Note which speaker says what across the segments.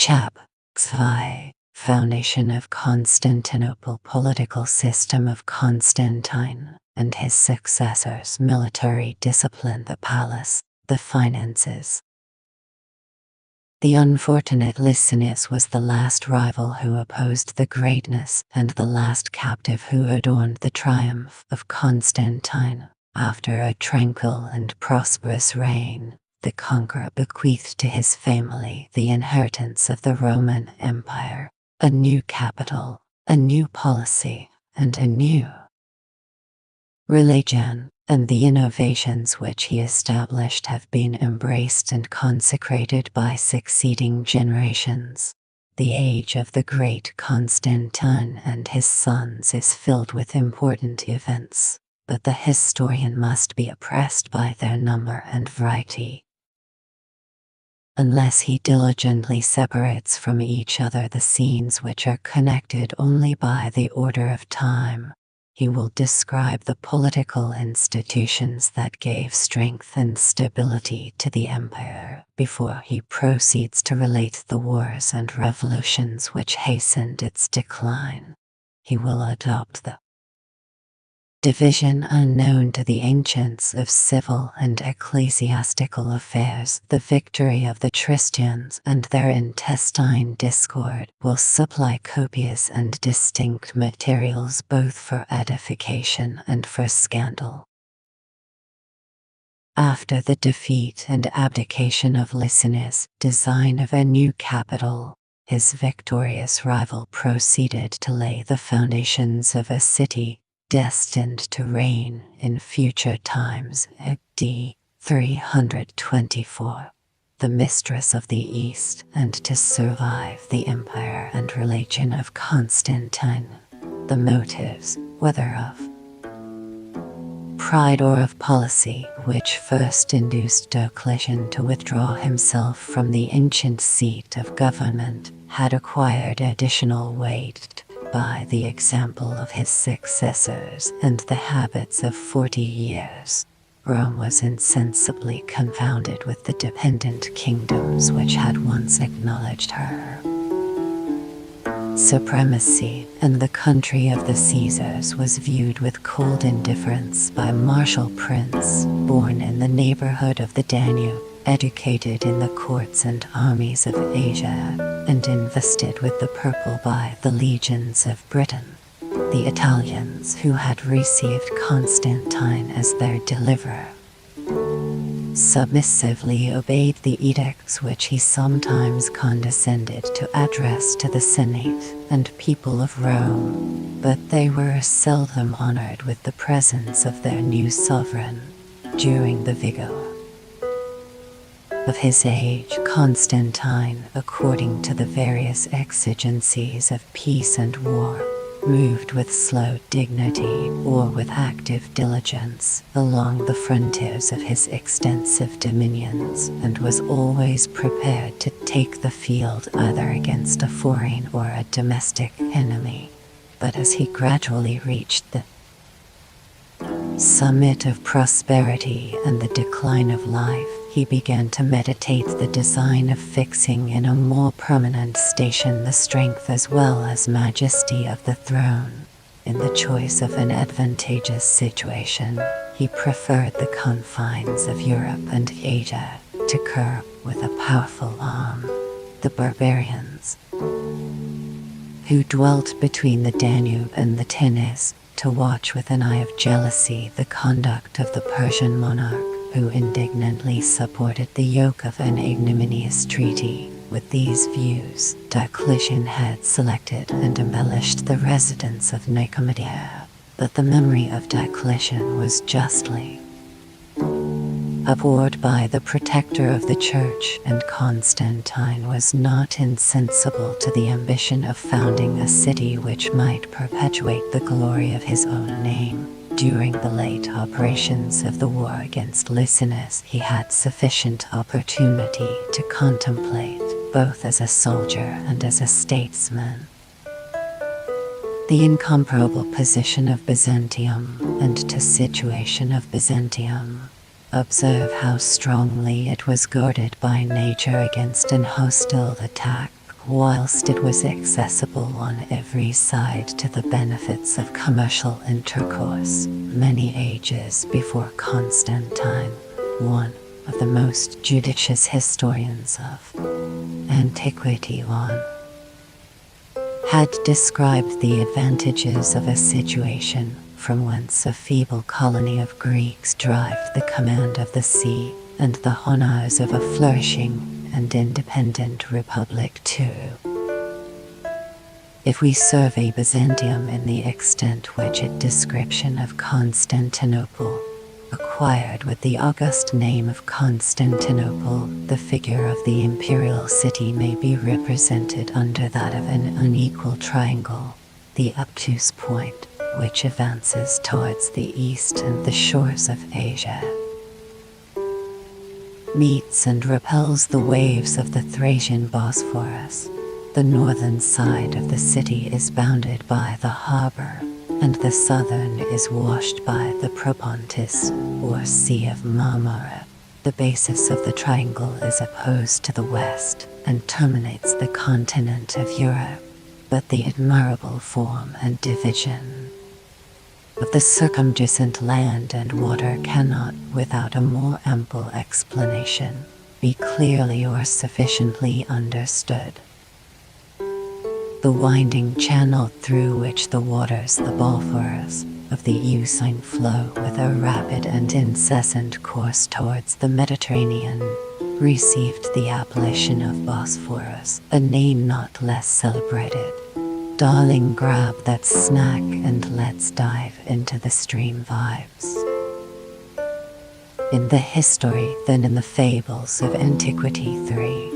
Speaker 1: CMt&x Foundation of Constantinople. Political system of Constantine and his successors. Military discipline. The palace. The finances. The unfortunate Licinius was the last rival who opposed the greatness and the last captive who adorned the triumph of Constantine. After a tranquil and prosperous reign, the conqueror bequeathed to his family the inheritance of the Roman Empire, a new capital, a new policy, and a new religion, and the innovations which he established have been embraced and consecrated by succeeding generations. The age of the great Constantine and his sons is filled with important events, but the historian must be oppressed by their number and variety. Unless he diligently separates from each other the scenes which are connected only by the order of time, he will describe the political institutions that gave strength and stability to the empire before he proceeds to relate the wars and revolutions which hastened its decline. He will adopt the division unknown to the ancients of civil and ecclesiastical affairs. The victory of the Christians and their intestine discord will supply copious and distinct materials both for edification and for scandal. After the defeat and abdication of Licinius' design of a new capital, his victorious rival proceeded to lay the foundations of a city destined to reign in future times. AD 324, the mistress of the East, and to survive the empire and religion of Constantine. The motives, whether of pride or of policy, which first induced Diocletian to withdraw himself from the ancient seat of government, had acquired additional weight by the example of his successors and the habits of 40 years. Rome was insensibly confounded with the dependent kingdoms which had once acknowledged her supremacy, and the country of the Caesars was viewed with cold indifference by a martial prince, born in the neighborhood of the Danube, educated in the courts and armies of Asia, and invested with the purple by the legions of Britain. The Italians, who had received Constantine as their deliverer, submissively obeyed the edicts which he sometimes condescended to address to the Senate and people of Rome, but they were seldom honored with the presence of their new sovereign. During the vigor of his age, Constantine, according to the various exigencies of peace and war, moved with slow dignity or with active diligence along the frontiers of his extensive dominions, and was always prepared to take the field either against a foreign or a domestic enemy. But as he gradually reached the summit of prosperity and the decline of life, he began to meditate the design of fixing in a more permanent station the strength as well as majesty of the throne. In the choice of an advantageous situation, he preferred the confines of Europe and Asia to curb with a powerful arm the barbarians who dwelt between the Danube and the Tennis, to watch with an eye of jealousy the conduct of the Persian monarch, who indignantly supported the yoke of an ignominious treaty. With these views, Diocletian had selected and embellished the residence of Nicomedia, but the memory of Diocletian was justly abhorred by the protector of the church, and Constantine was not insensible to the ambition of founding a city which might perpetuate the glory of his own name. During the late operations of the war against Licinius, he had sufficient opportunity to contemplate, both as a soldier and as a statesman, the incomparable position of Byzantium and to situation of Byzantium. Observe how strongly it was guarded by nature against an hostile attack, whilst it was accessible on every side to the benefits of commercial intercourse, many ages before Constantine, one of the most judicious historians of antiquity had described the advantages of a situation from whence a feeble colony of Greeks derived the command of the sea and the honors of a flourishing and independent republic too. If we survey Byzantium in the extent which its description of Constantinople acquired with the august name of Constantinople, the figure of the imperial city may be represented under that of an unequal triangle, the obtuse point, which advances towards the east and the shores of Asia, meets and repels the waves of the Thracian Bosphorus. The northern side of the city is bounded by the harbor, and the southern is washed by the Propontis, or Sea of Marmara. The basis of the triangle is opposed to the west, and terminates the continent of Europe, but the admirable form and division of the circumjacent land and water cannot, without a more ample explanation, be clearly or sufficiently understood. The winding channel through which the waters, the Bosphorus, of the Euxine flow with a rapid and incessant course towards the Mediterranean, received the appellation of Bosphorus, a name not less celebrated. Darling, grab that snack and let's dive into the stream vibes. In the history, then in the fables of antiquity 3,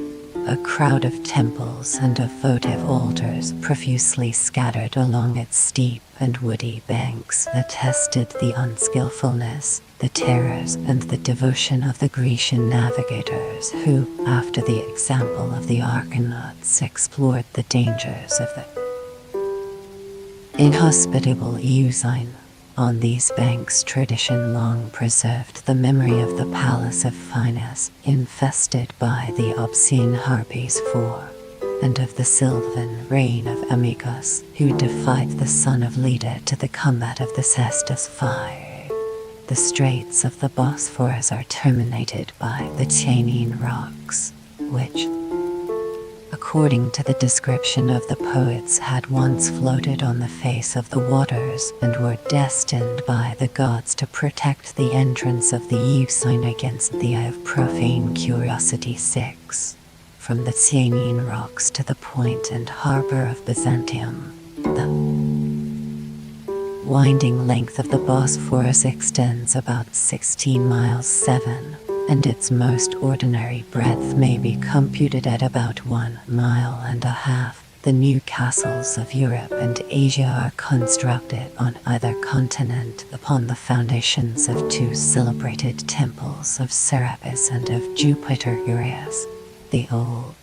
Speaker 1: a crowd of temples and of votive altars profusely scattered along its steep and woody banks attested the unskillfulness, the terrors, and the devotion of the Grecian navigators who, after the example of the Argonauts, explored the dangers of the inhospitable Euxine. On these banks tradition long preserved the memory of the palace of Phineus, infested by the obscene harpies and of the sylvan reign of Amycus, who defied the son of Leda to the combat of the cestus fire. The straits of the Bosphorus are terminated by the Tyanine rocks, which, according to the description of the poets, had once floated on the face of the waters and were destined by the gods to protect the entrance of the Euxine against the eye of profane curiosity. 6. From the Tyanine rocks to the point and harbor of Byzantium, the winding length of the Bosphorus extends about 16 miles 7. And its most ordinary breadth may be computed at about 1.5 miles. The new castles of Europe and Asia are constructed on either continent upon the foundations of two celebrated temples of Serapis and of Jupiter Urias. The old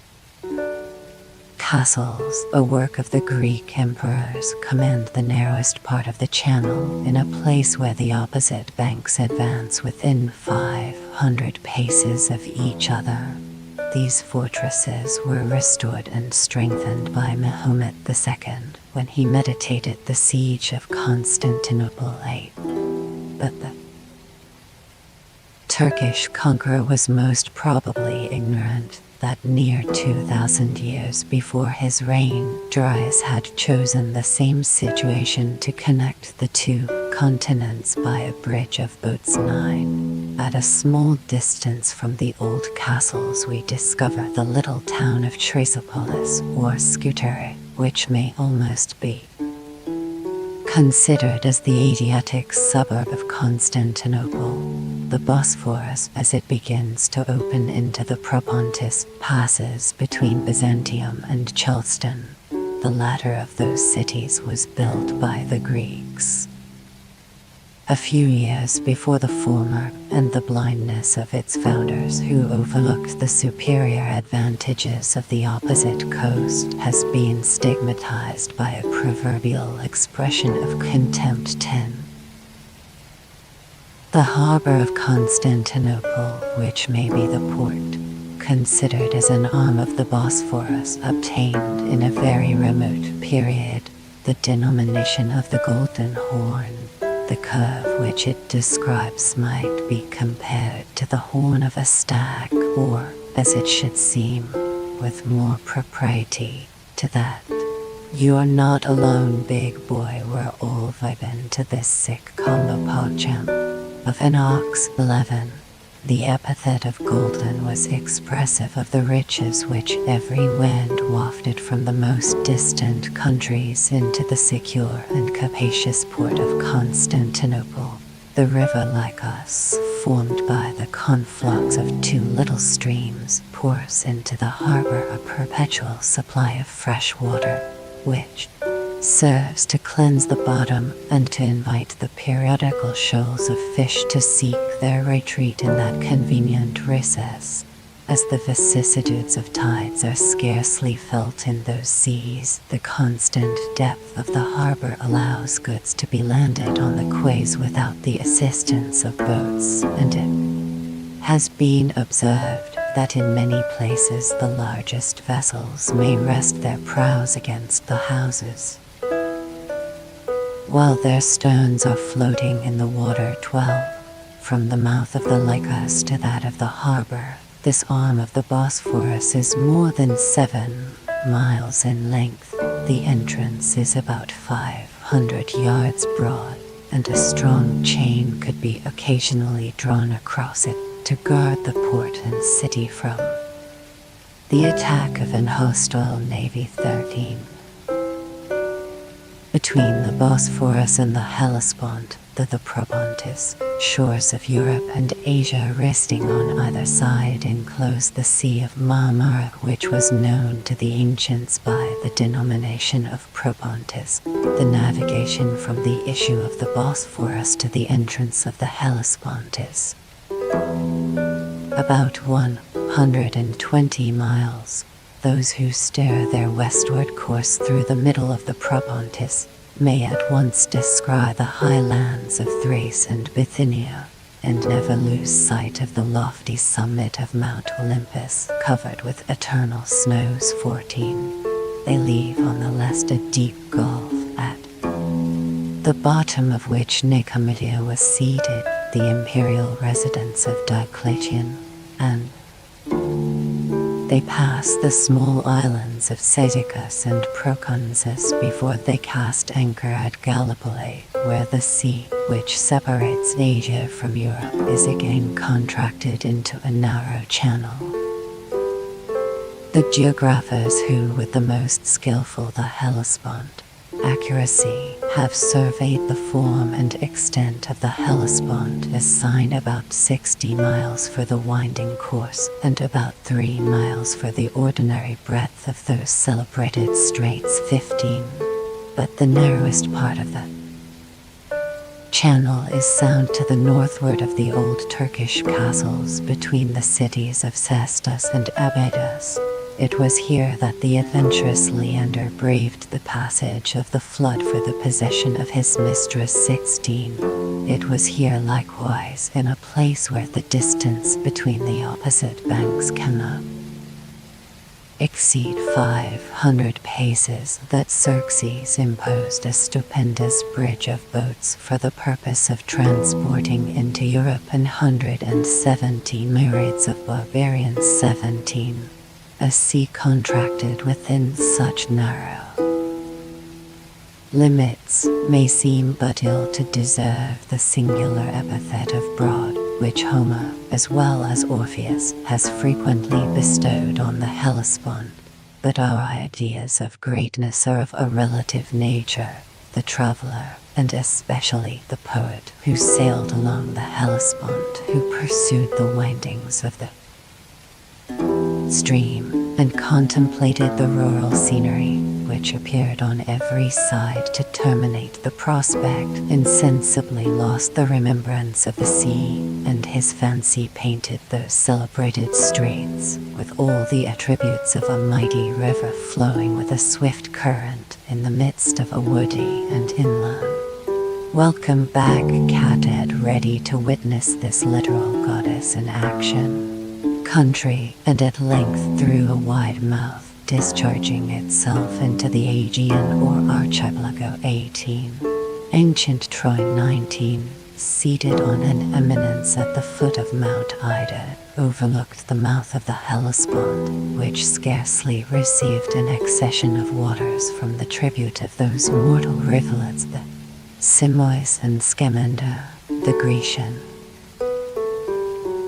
Speaker 1: castles, a work of the Greek emperors, command the narrowest part of the channel in a place where the opposite banks advance within 500 paces of each other. These fortresses were restored and strengthened by Mahomet II when he meditated the siege of Constantinople 8. But the Turkish conqueror was most probably ignorant that near 2,000 years before his reign, Darius had chosen the same situation to connect the two continents by a bridge of boats 9. At a small distance from the old castles we discover the little town of Thrasopolis, or Scutari, which may almost be considered as the Asiatic suburb of Constantinople. The Bosphorus, as it begins to open into the Propontis, passes between Byzantium and Chalcedon. The latter of those cities was built by the Greeks a few years before the former, and the blindness of its founders who overlooked the superior advantages of the opposite coast has been stigmatized by a proverbial expression of contempt. 10. The harbor of Constantinople, which may be the port, considered as an arm of the Bosphorus obtained in a very remote period. The denomination of the Golden Horn, the curve which it describes, might be compared to the horn of a stag, or, as it should seem, with more propriety, to that. "You are not alone, big boy," we're all vibing to this sick combo podjam of an ox 11. The epithet of golden was expressive of the riches which every wind wafted from the most distant countries into the secure and capacious port of Constantinople. The river Lycus, formed by the conflux of two little streams, pours into the harbor a perpetual supply of fresh water, which serves to cleanse the bottom and to invite the periodical shoals of fish to seek their retreat in that convenient recess. As the vicissitudes of tides are scarcely felt in those seas, the constant depth of the harbor allows goods to be landed on the quays without the assistance of boats, and it has been observed that in many places the largest vessels may rest their prows against the houses, while their stones are floating in the water. 12. From the mouth of the Lycus to that of the harbor, this arm of the Bosphorus is more than 7 miles in length. The entrance is about 500 yards broad, and a strong chain could be occasionally drawn across it to guard the port and city from the attack of an hostile navy. 13. Between the Bosphorus and the Hellespont, the Propontis, shores of Europe and Asia resting on either side enclose the Sea of Marmara, which was known to the ancients by the denomination of Propontis. The navigation from the issue of the Bosphorus to the entrance of the Hellespont is about 120 miles. Those who steer their westward course through the middle of the Propontis may at once descry the highlands of Thrace and Bithynia, and never lose sight of the lofty summit of Mount Olympus, covered with eternal snows. 14. They leave on the left a deep gulf, at the bottom of which Nicomedia was seated, the imperial residence of Diocletian, and they pass the small islands of Cyzicus and Proconsus before they cast anchor at Gallipoli, where the sea, which separates Asia from Europe, is again contracted into a narrow channel. The geographers who, with the most skillful the Hellespont accuracy, have surveyed the form and extent of the Hellespont assign about 60 miles for the winding course and about 3 miles for the ordinary breadth of those celebrated straits. 15. But the narrowest part of the channel is sound to the northward of the old Turkish castles between the cities of Sestus and Abydos. It was here that the adventurous Leander braved the passage of the flood for the possession of his mistress. 16. It was here likewise, in a place where the distance between the opposite banks cannot exceed 500 paces, that Xerxes imposed a stupendous bridge of boats for the purpose of transporting into Europe 170 myriads of barbarians. 17. A sea contracted within such narrow limits may seem but ill to deserve the singular epithet of broad, which Homer, as well as Orpheus, has frequently bestowed on the Hellespont. But our ideas of greatness are of a relative nature. The traveler, and especially the poet who sailed along the Hellespont, who pursued the windings of the stream, and contemplated the rural scenery, which appeared on every side to terminate the prospect, insensibly lost the remembrance of the sea, and his fancy painted those celebrated straits, with all the attributes of a mighty river flowing with a swift current, in the midst of a woody and inland. Welcome back, cathead, ready to witness this literal goddess in action. country, and at length through a wide mouth, discharging itself into the Aegean or Archipelago. 18. Ancient Troy. 19. Seated on an eminence at the foot of Mount Ida, overlooked the mouth of the Hellespont, which scarcely received an accession of waters from the tribute of those mortal rivulets, the Simois and Scamander, the Grecian.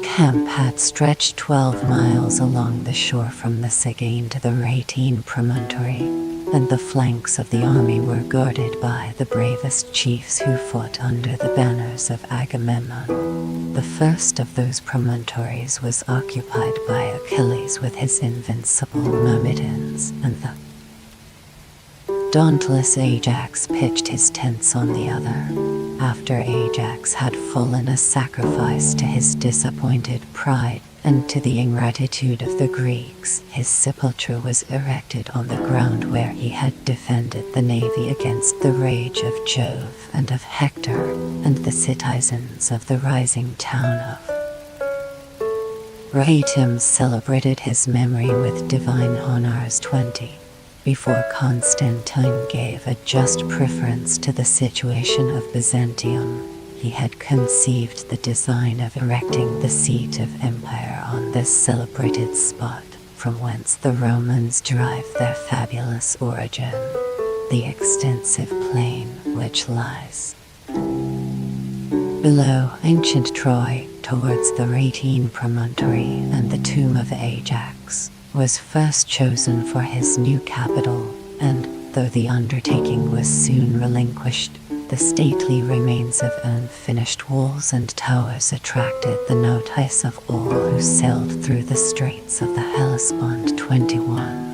Speaker 1: Camp had stretched 12 miles along the shore from the Sigane to the Rhatine promontory, and the flanks of the army were guarded by the bravest chiefs who fought under the banners of Agamemnon. The first of those promontories was occupied by Achilles with his invincible Myrmidons, and the dauntless Ajax pitched his tents on the other. After Ajax had fallen a sacrifice to his disappointed pride and to the ingratitude of the Greeks, his sepulchre was erected on the ground where he had defended the navy against the rage of Jove and of Hector and the citizens of the rising town of Rhaetum celebrated his memory with divine honors. 20. Before Constantine gave a just preference to the situation of Byzantium, he had conceived the design of erecting the seat of empire on this celebrated spot, from whence the Romans derive their fabulous origin, the extensive plain which lies below ancient Troy, towards the Rhatine promontory, and the tomb of Ajax was first chosen for his new capital, and, though the undertaking was soon relinquished, the stately remains of unfinished walls and towers attracted the notice of all who sailed through the straits of the Hellespont. 21.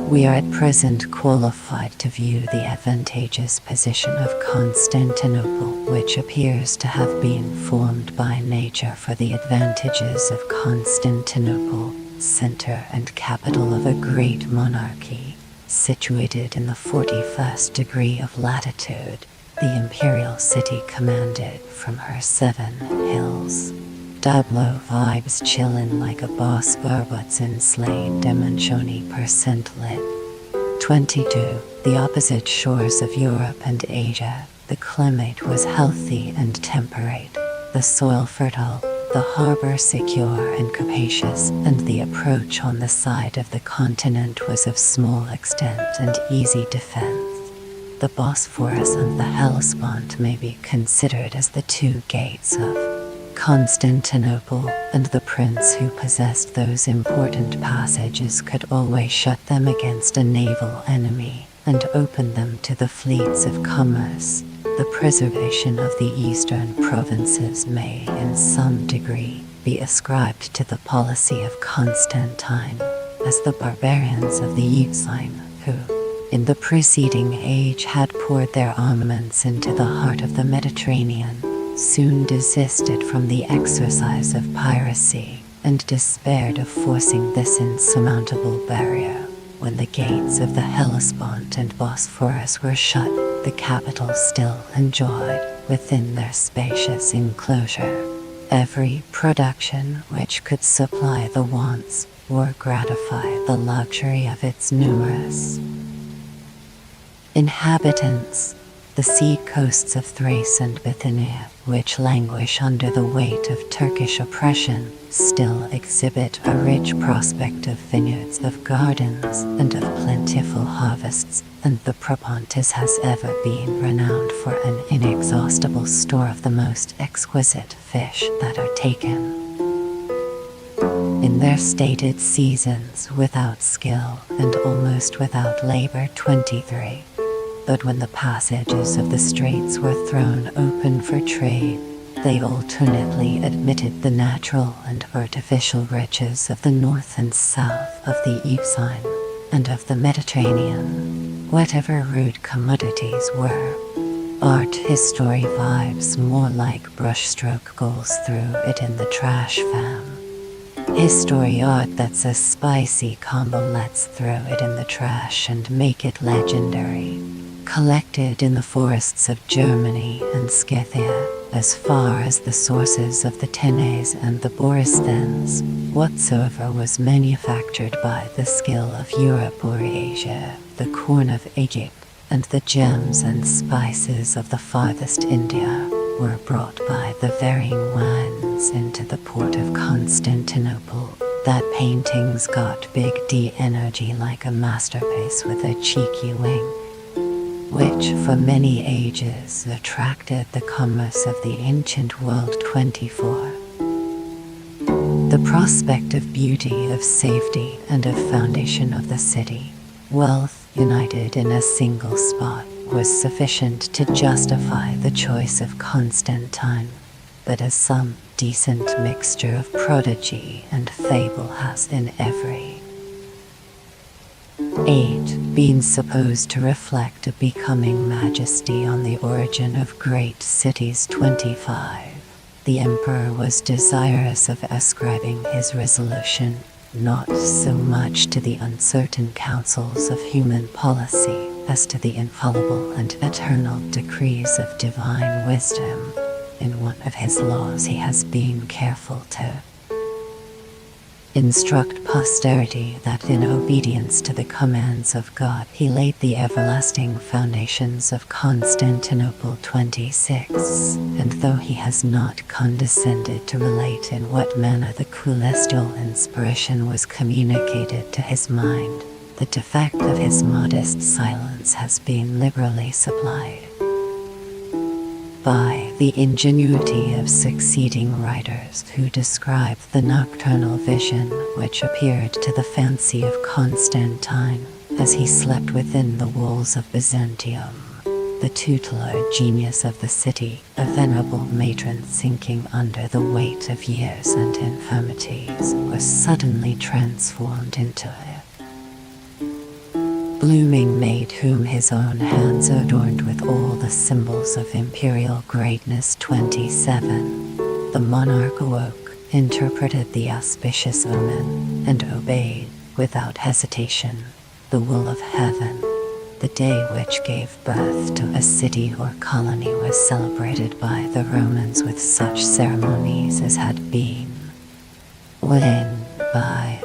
Speaker 1: We are at present qualified to view the advantageous position of Constantinople, which appears to have been formed by nature for the advantages of Constantinople, center and capital of a great monarchy. Situated in the 41st degree of latitude, the imperial city commanded from her 7 hills. Dablo vibes chillin' like a boss barbuts in slain dimensioni percent lit. 22. The opposite shores of Europe and Asia, the climate was healthy and temperate, the soil fertile, the harbor secure and capacious, and the approach on the side of the continent was of small extent and easy defense. The Bosphorus and the Hellespont may be considered as the 2 gates of Constantinople, and the prince who possessed those important passages could always shut them against a naval enemy, and open them to the fleets of commerce. The preservation of the eastern provinces may, in some degree, be ascribed to the policy of Constantine, as the barbarians of the Euxine, who, in the preceding age had poured their armaments into the heart of the Mediterranean, soon desisted from the exercise of piracy, and despaired of forcing this insurmountable barrier. When the gates of the Hellespont and Bosphorus were shut, the capital still enjoyed, within their spacious enclosure, every production which could supply the wants or gratify the luxury of its numerous inhabitants. The sea coasts of Thrace and Bithynia, which languish under the weight of Turkish oppression, still exhibit a rich prospect of vineyards, of gardens, and of plentiful harvests, and the Propontis has ever been renowned for an inexhaustible store of the most exquisite fish that are taken in their stated seasons without skill and almost without labor. 23. But when the passages of the straits were thrown open for trade, they alternately admitted the natural and artificial riches of the north and south of the Euxine and of the Mediterranean, whatever rude commodities were. Art history vibes more like brushstroke goes through it in the trash fam. History art that's a spicy combo lets throw it in the trash and make it legendary. collected in the forests of Germany and Scythia, as far as the sources of the Tenes and the Borysthenes, whatsoever was manufactured by the skill of Europe or Asia, the corn of Egypt, and the gems and spices of the farthest India, were brought by the varying winds into the port of Constantinople. That paintings got big D energy like a masterpiece with a cheeky wing, which for many ages attracted the commerce of the ancient world. 24. The prospect of beauty, of safety, and of foundation of the city, wealth united in a single spot, was sufficient to justify the choice of Constantine, but as some decent mixture of prodigy and fable has in every 8 being supposed to reflect a becoming majesty on the origin of great cities. 25. The emperor was desirous of ascribing his resolution not so much to the uncertain counsels of human policy as to the infallible and eternal decrees of divine wisdom. In one of his laws he has been careful to instruct posterity that in obedience to the commands of God he laid the everlasting foundations of Constantinople. 26. And though he has not condescended to relate in what manner the celestial inspiration was communicated to his mind, the defect of his modest silence has been liberally supplied by the ingenuity of succeeding writers who describe the nocturnal vision which appeared to the fancy of Constantine as he slept within the walls of Byzantium. The tutelar genius of the city, a venerable matron sinking under the weight of years and infirmities, was suddenly transformed into a blooming maid whom his own hands adorned with all the symbols of imperial greatness. 27. The monarch awoke, interpreted the auspicious omen, and obeyed, without hesitation, the will of heaven. The day which gave birth to a city or colony was celebrated by the Romans with such ceremonies as had been ordained by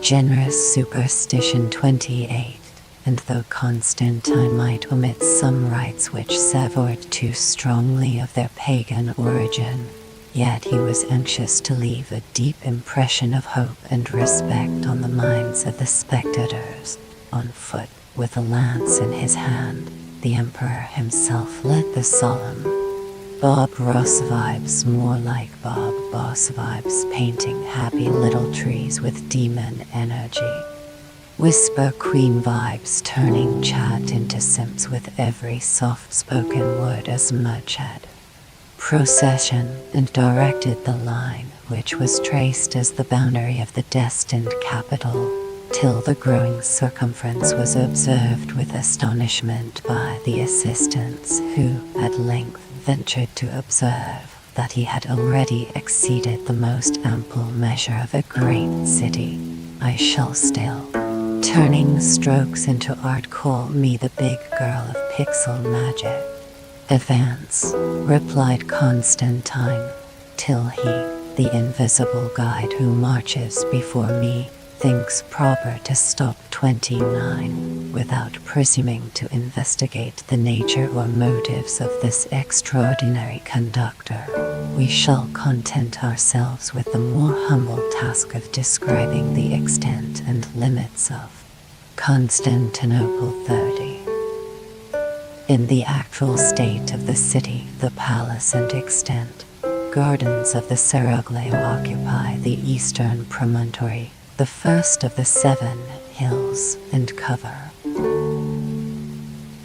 Speaker 1: generous superstition. 28. And though Constantine might omit some rites which savored too strongly of their pagan origin, yet he was anxious to leave a deep impression of hope and respect on the minds of the spectators. On foot, with a lance in his hand, the emperor himself led the solemn Bob Ross vibes, more like Bob Boss vibes, painting happy little trees with demon energy. Whisper Queen vibes, turning chat into simps with every soft-spoken word as much had procession, and directed the line which was traced as the boundary of the destined capital, till the growing circumference was observed with astonishment by the assistants, who at length ventured to observe that he had already exceeded the most ample measure of a great city. I shall still, turning strokes into art, call me the big girl of pixel magic. Advance, replied Constantine, till he, the invisible guide who marches before me, thinks proper to stop. 29. Without presuming to investigate the nature or motives of this extraordinary conductor, we shall content ourselves with the more humble task of describing the extent and limits of Constantinople. 30. In the actual state of the city, the palace and extent, gardens of the Seraglio occupy the eastern promontory, the first of the 7 hills, and cover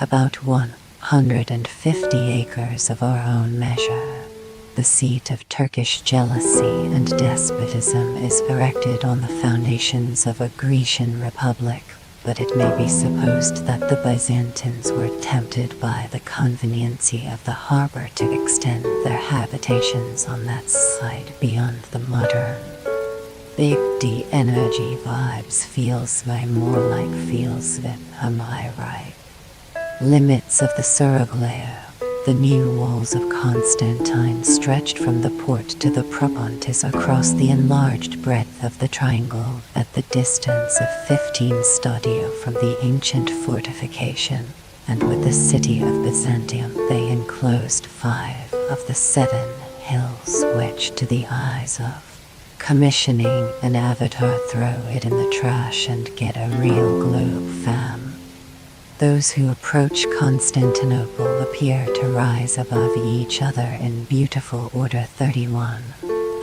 Speaker 1: about 150 acres of our own measure. The seat of Turkish jealousy and despotism is erected on the foundations of a Grecian republic, but it may be supposed that the Byzantines were tempted by the conveniency of the harbor to extend their habitations on that side beyond the modern Big D energy vibes feels way more like feels it, am I right? Limits of the Suruglair. The new walls of Constantine stretched from the port to the Propontis across the enlarged breadth of the triangle at the distance of 15 stadia from the ancient fortification, and with the city of Byzantium they enclosed 5 of the 7 hills which, to the eyes of commissioning an avatar, throw it in the trash and get a real globe, fam. Those who approach Constantinople appear to rise above each other in beautiful order. 31.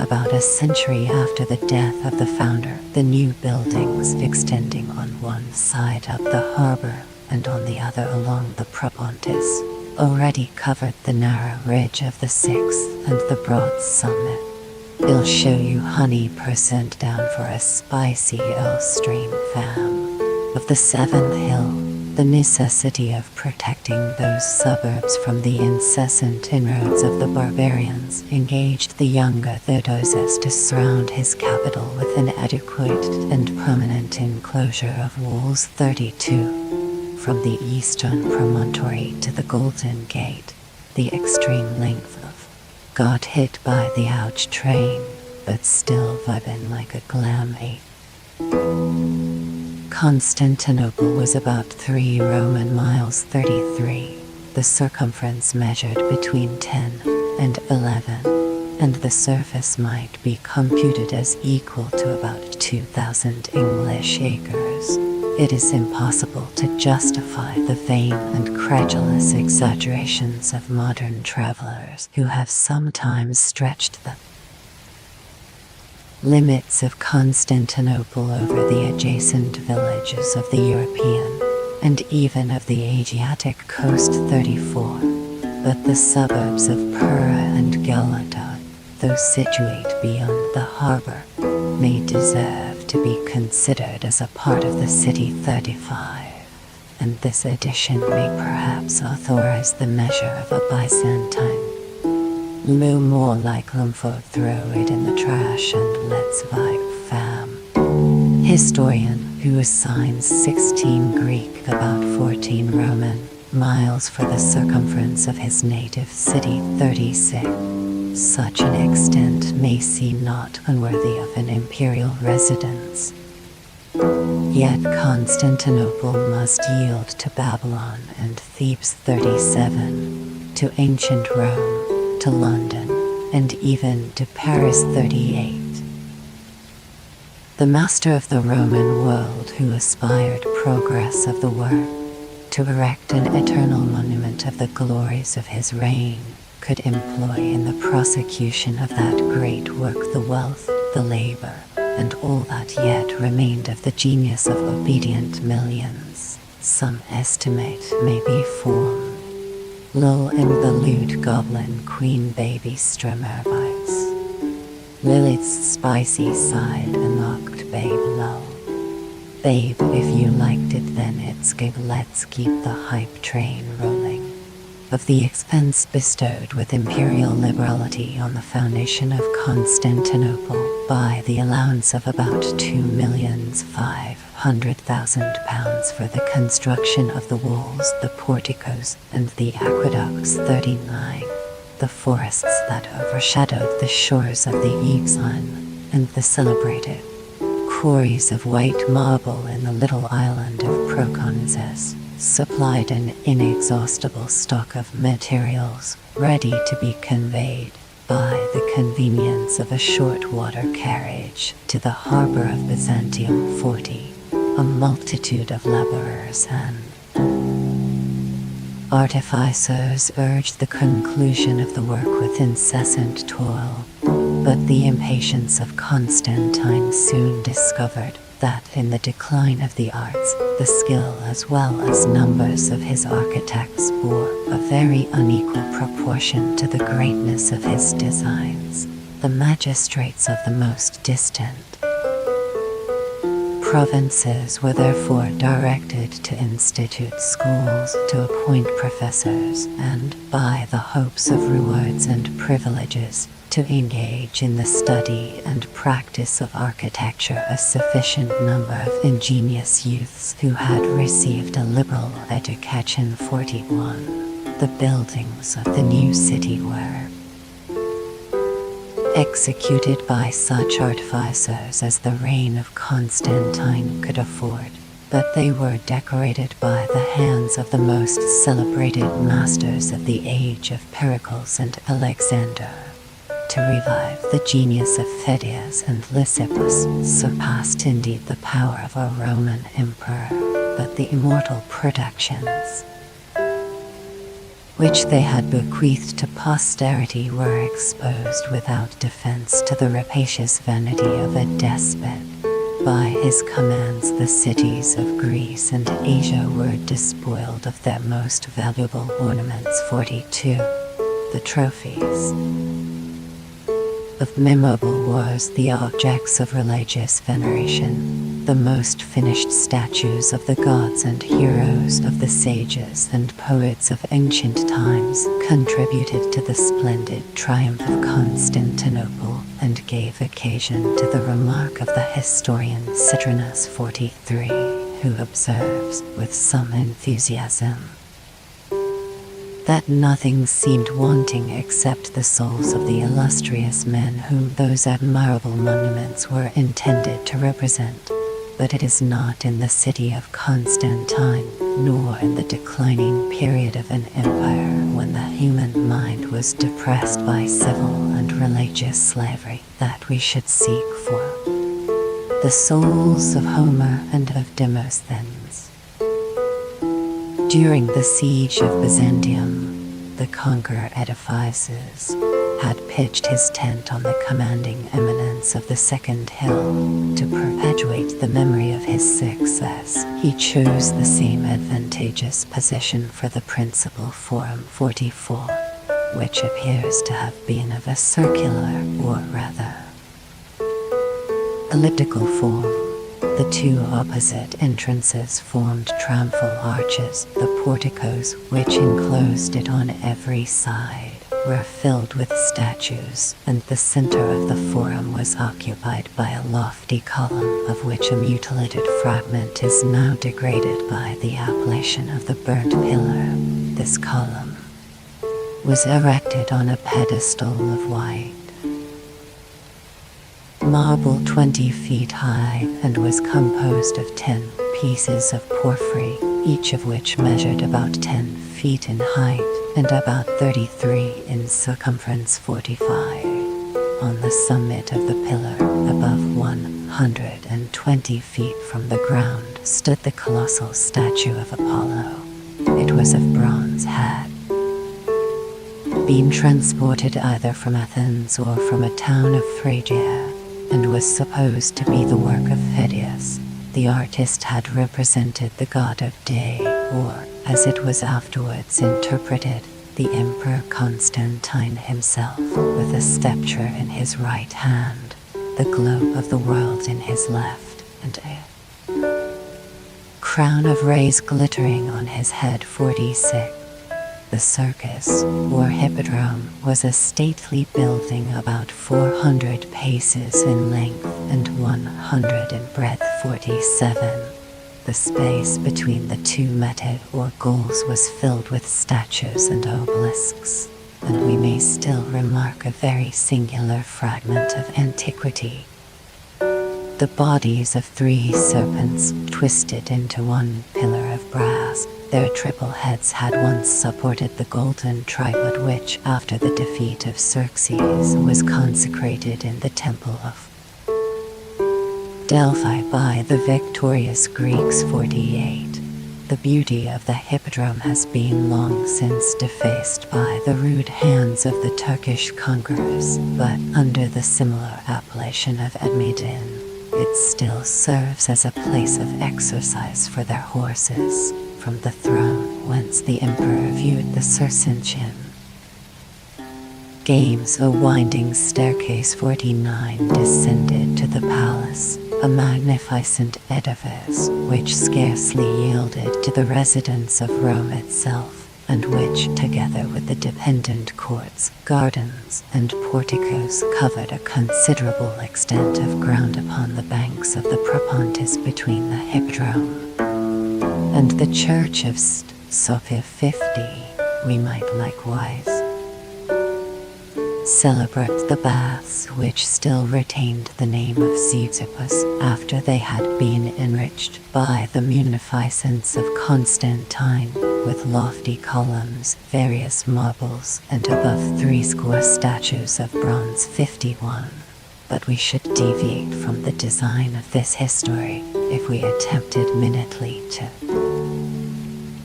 Speaker 1: About a century after the death of the founder, the new buildings extending on one side up the harbor and on the other along the Propontis already covered the narrow ridge of the 6th and the broad summit. I'll show you honey% down for a spicy L stream, fam. Of the 7th hill, the necessity of protecting those suburbs from the incessant inroads of the barbarians engaged the younger Theodosius to surround his capital with an adequate and permanent enclosure of walls. 32. From the eastern promontory to the Golden Gate, the extreme length of got hit by the ouch train, but still vibing like a glam 8. Constantinople was about 3 Roman miles. 33. The circumference measured between 10 and 11, and the surface might be computed as equal to about 2,000 English acres. It is impossible to justify the vain and credulous exaggerations of modern travelers who have sometimes stretched the limits of Constantinople over the adjacent villages of the European and even of the Asiatic coast. 34. But the suburbs of Pura and Galata, though situate beyond the harbor, may deserve to be considered as a part of the city. 35. And this addition may perhaps authorize the measure of a Byzantine. No more like Lumfo, throw it in the trash and let's vibe, fam. Historian who assigns 16 Greek, about 14 Roman, miles for the circumference of his native city. 36. Such an extent may seem not unworthy of an imperial residence. Yet Constantinople must yield to Babylon and Thebes. 37. To ancient Rome, to London, and even to Paris. 38. The master of the Roman world who aspired progress of the work, to erect an eternal monument of the glories of his reign, could employ in the prosecution of that great work the wealth, the labor, and all that yet remained of the genius of obedient millions. Some estimate may be formed. Lull in the lewd goblin queen baby strimmer bites. Lilith's spicy side and knocked babe lull. Babe, if you liked it then it's gig, let's keep the hype train rolling. Of the expense bestowed with imperial liberality on the foundation of Constantinople by the allowance of about £2,500,000 for the construction of the walls, the porticos, and the aqueducts. 39. The forests that overshadowed the shores of the Euxine, and the celebrated quarries of white marble in the little island of Proconzes, supplied an inexhaustible stock of materials ready to be conveyed by the convenience of a short water carriage to the harbor of Byzantium. 40. A multitude of laborers and artificers urged the conclusion of the work with incessant toil, but the impatience of Constantine soon discovered that in the decline of the arts, the skill as well as numbers of his architects bore a very unequal proportion to the greatness of his designs. The magistrates of the most distant Provinces were therefore directed to institute schools, to appoint professors, and, by the hopes of rewards and privileges, to engage in the study and practice of architecture a sufficient number of ingenious youths who had received a liberal education. 41. The buildings of the new city were executed by such artificers as the reign of Constantine could afford, but they were decorated by the hands of the most celebrated masters of the age of Pericles and Alexander. To revive the genius of Phidias and Lysippus surpassed indeed the power of a Roman emperor, but the immortal productions which they had bequeathed to posterity were exposed without defense to the rapacious vanity of a despot. By his commands the cities of Greece and Asia were despoiled of their most valuable ornaments. 42. The trophies of memorable wars, the objects of religious veneration, the most finished statues of the gods and heroes of the sages and poets of ancient times, contributed to the splendid triumph of Constantinople and gave occasion to the remark of the historian Citrinus. 43, who observes, with some enthusiasm, that nothing seemed wanting except the souls of the illustrious men whom those admirable monuments were intended to represent. But it is not in the city of Constantine, nor in the declining period of an empire when the human mind was depressed by civil and religious slavery, that we should seek for the souls of Homer and of Demosthenes. During the siege of Byzantium, the conqueror Edifices had pitched his tent on the commanding eminence of the second hill. To perpetuate the memory of his success, he chose the same advantageous position for the principal forum. 44, which appears to have been of a circular, or rather elliptical form. The two opposite entrances formed triumphal arches. The porticos, which enclosed it on every side, were filled with statues, and the center of the forum was occupied by a lofty column, of which a mutilated fragment is now degraded by the appellation of the burnt pillar. This column was erected on a pedestal of white marble 20 feet high, and was composed of 10 pieces of porphyry, each of which measured about 10 feet in height and about 33 in circumference. 45. On the summit of the pillar, above 120 feet from the ground, stood the colossal statue of Apollo. It was of bronze, had been transported either from Athens or from a town of Phrygia, and was supposed to be the work of Phidias. The artist had represented the god of day, or, as it was afterwards interpreted, the Emperor Constantine himself, with a sceptre in his right hand, the globe of the world in his left, and a crown of rays glittering on his head. 46. The circus, or hippodrome, was a stately building about 400 paces in length and 100 in breadth. 47. The space between the two metae or goals was filled with statues and obelisks, and we may still remark a very singular fragment of antiquity. The bodies of 3 serpents, twisted into one pillar of brass. Their triple heads had once supported the golden tripod which, after the defeat of Xerxes, was consecrated in the temple of Delphi by the victorious Greeks. 48. The beauty of the hippodrome has been long since defaced by the rude hands of the Turkish conquerors, but under the similar appellation of Edmedin, it still serves as a place of exercise for their horses, from the throne whence the emperor viewed the Circensian games. A winding staircase. 49 descended to the palace, a magnificent edifice which scarcely yielded to the residents of Rome itself, and which, together with the dependent courts, gardens, and porticos, covered a considerable extent of ground upon the banks of the Propontis between the Hippodrome and the church of St. Sophia 50. We might likewise celebrate the baths which still retained the name of Zeuxippus after they had been enriched by the munificence of Constantine with lofty columns, various marbles, and above 80 statues of bronze 51. But we should deviate from the design of this history if we attempted minutely to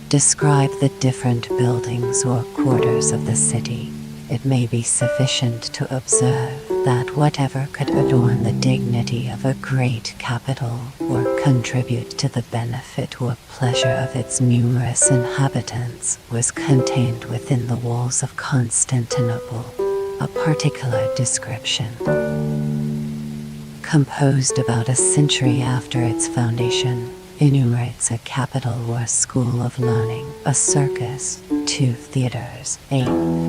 Speaker 1: describe the different buildings or quarters of the city. It may be sufficient to observe that whatever could adorn the dignity of a great capital or contribute to the benefit or pleasure of its numerous inhabitants was contained within the walls of Constantinople. A particular description, composed about a century after its foundation, enumerates a capital or school of learning, a circus, 2 theaters, 8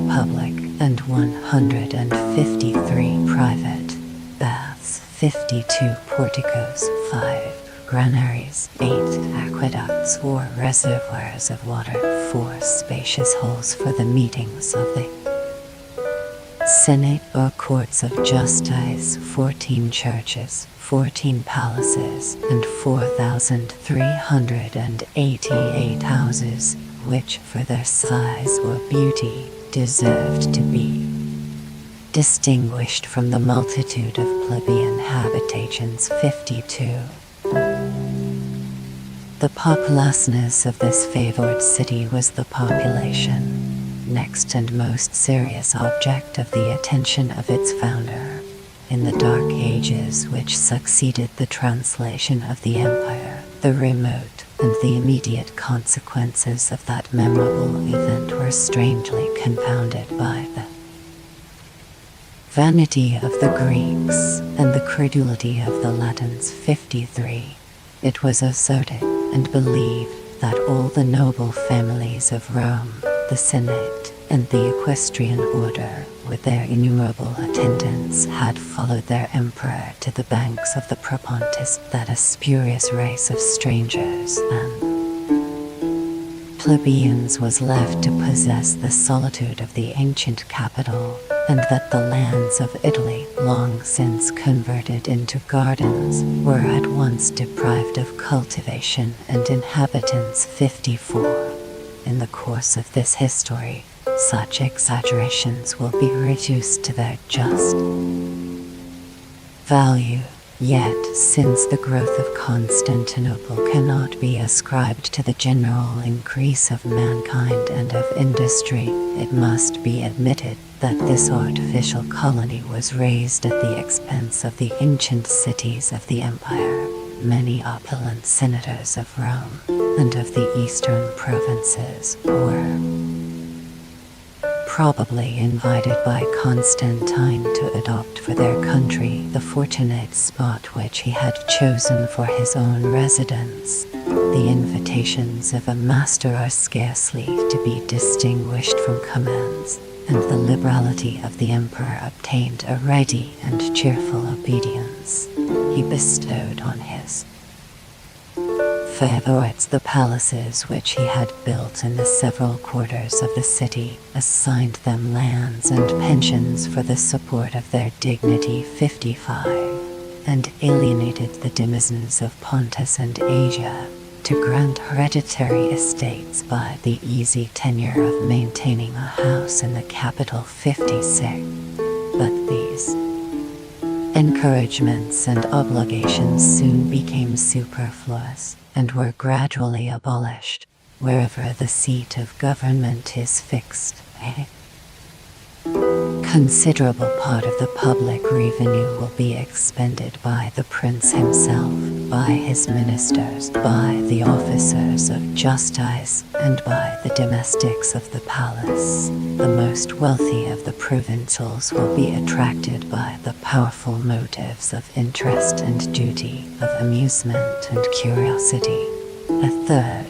Speaker 1: public, and 153 private baths, 52 porticos, 5 granaries, 8 aqueducts or reservoirs of water, 4 spacious halls for the meetings of the Senate or courts of justice, 14 churches, 14 palaces, and 4,388 houses, which for their size or beauty deserved to be distinguished from the multitude of plebeian habitations. 52. The populousness of this favored city was the population, next and most serious object of the attention of its founder. In the dark ages which succeeded the translation of the empire, the remote and the immediate consequences of that memorable event were strangely compounded by the vanity of the Greeks and the credulity of the Latins. 53. It was asserted and believed that all the noble families of Rome, the Senate, and the equestrian order, with their innumerable attendants, had followed their emperor to the banks of the Propontis, that a spurious race of strangers and plebeians was left to possess the solitude of the ancient capital, and that the lands of Italy, long since converted into gardens, were at once deprived of cultivation and inhabitants. 54. In the course of this history, such exaggerations will be reduced to their just value. Yet, since the growth of Constantinople cannot be ascribed to the general increase of mankind and of industry, it must be admitted that this artificial colony was raised at the expense of the ancient cities of the empire. Many opulent senators of Rome and of the eastern provinces were probably invited by Constantine to adopt for their country the fortunate spot which he had chosen for his own residence. The invitations of a master are scarcely to be distinguished from commands, and the liberality of the emperor obtained a ready and cheerful obedience. He bestowed on his favorites the palaces which he had built in the several quarters of the city, assigned them lands and pensions for the support of their dignity. 55. And alienated the denizens of Pontus and Asia, to grant hereditary estates by the easy tenure of maintaining a house in the capital. 56. But these encouragements and obligations soon became superfluous, and were gradually abolished. Wherever the seat of government is fixed, a considerable part of the public revenue will be expended by the prince himself, by his ministers, by the officers of justice, and by the domestics of the palace. The most wealthy of the provincials will be attracted by the powerful motives of interest and duty, of amusement and curiosity. A third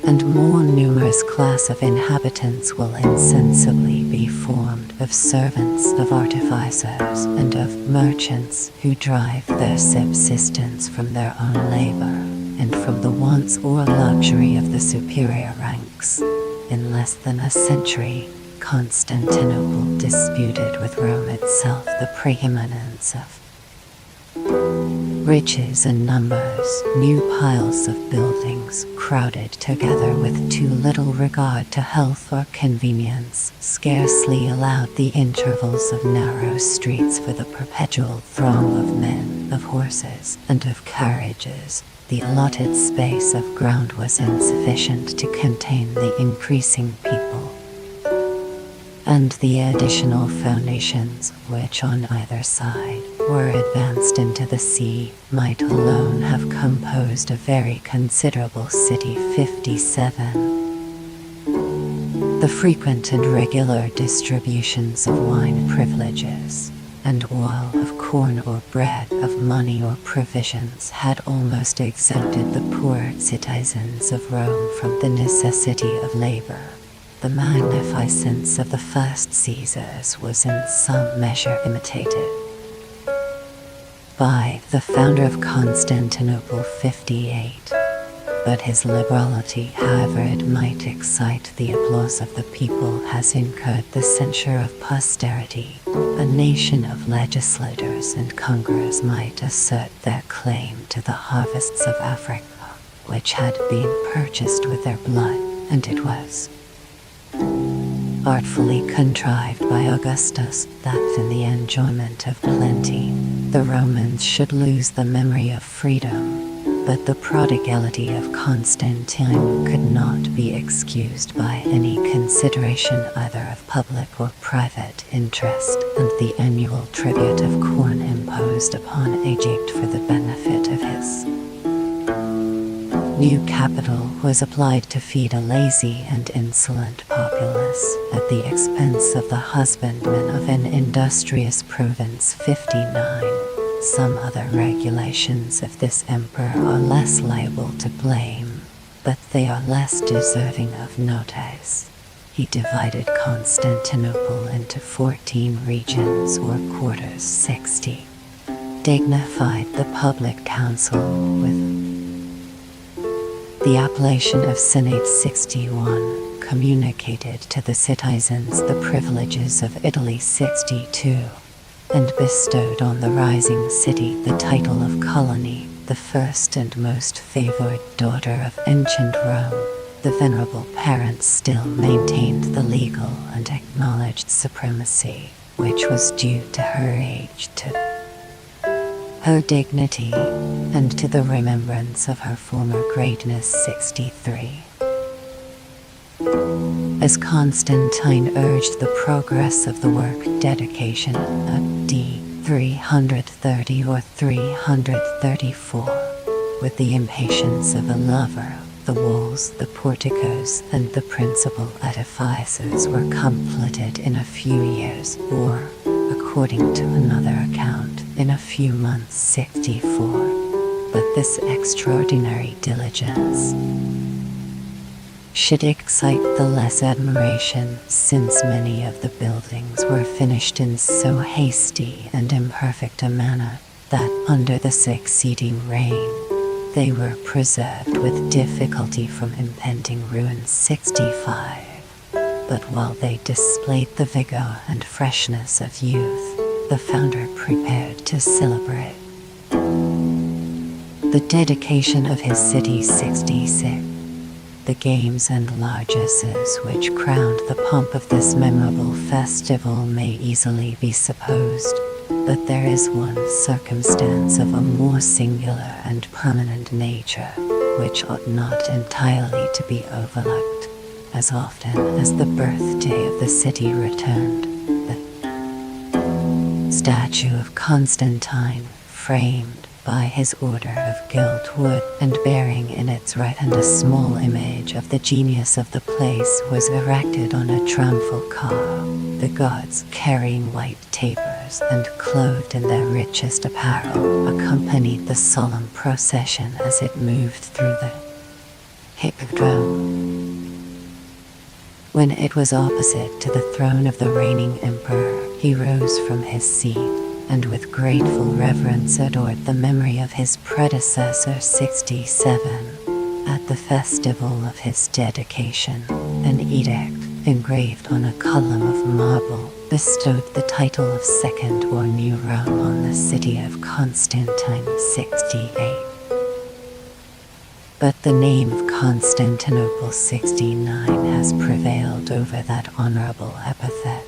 Speaker 1: and more numerous class of inhabitants will insensibly be formed of servants, of artificers, and of merchants who derive their subsistence from their own labor, and from the wants or luxury of the superior ranks. In less than a century, Constantinople disputed with Rome itself the preeminence of riches and numbers. New piles of buildings, crowded together with too little regard to health or convenience, scarcely allowed the intervals of narrow streets for the perpetual throng of men, of horses, and of carriages. The allotted space of ground was insufficient to contain the increasing people, and the additional foundations, which on either side were advanced into the sea, might alone have composed a very considerable city. 57. The frequent and regular distributions of wine privileges, and oil, of corn or bread, of money or provisions, had almost exempted the poor citizens of Rome from the necessity of labor. The magnificence of the first Caesars was in some measure imitated by the founder of Constantinople. 58. But his liberality, however it might excite the applause of the people, has incurred the censure of posterity. A nation of legislators and conquerors might assert their claim to the harvests of Africa, which had been purchased with their blood, and it was artfully contrived by Augustus that in the enjoyment of plenty, the Romans should lose the memory of freedom. But the prodigality of Constantine could not be excused by any consideration either of public or private interest, and the annual tribute of corn imposed upon Egypt for the benefit of his new capital was applied to feed a lazy and insolent populace at the expense of the husbandmen of an industrious province. 59. Some other regulations of this emperor are less liable to blame, but they are less deserving of notice. He divided Constantinople into 14 regions or quarters. 60. Dignified the public council with the appellation of Senate. 61. Communicated to the citizens the privileges of Italy. 62. And bestowed on the rising city the title of colony, the first and most favored daughter of ancient Rome. The venerable parents still maintained the legal and acknowledged supremacy, which was due to her age, to her dignity, and to the remembrance of her former greatness. 63. As Constantine urged the progress of the work, dedication d. 330 or 334, with the impatience of a lover, the walls, the porticos, and the principal edifices were completed in a few years, or, according to another account, in a few months. 64. But this extraordinary diligence should excite the less admiration, since many of the buildings were finished in so hasty and imperfect a manner, that under the succeeding reign, they were preserved with difficulty from impending ruin. 65. But while they displayed the vigor and freshness of youth, the founder prepared to celebrate the dedication of his city. 66. The games and largesses which crowned the pomp of this memorable festival may easily be supposed, but there is one circumstance of a more singular and permanent nature, which ought not entirely to be overlooked, as often as the birthday of the city returned. The statue of Constantine, framed by his order of gilt wood and bearing in its right hand a small image of the genius of the place, was erected on a triumphal car, the gods carrying white tapers and clothed in their richest apparel accompanied the solemn procession as it moved through the hippodrome. When it was opposite to the throne of the reigning emperor, he rose from his seat and with grateful reverence adored the memory of his predecessor 67. At the festival of his dedication, an edict engraved on a column of marble bestowed the title of Second or New Rome on the city of Constantine 68. But the name of Constantinople 69 has prevailed over that honorable epithet,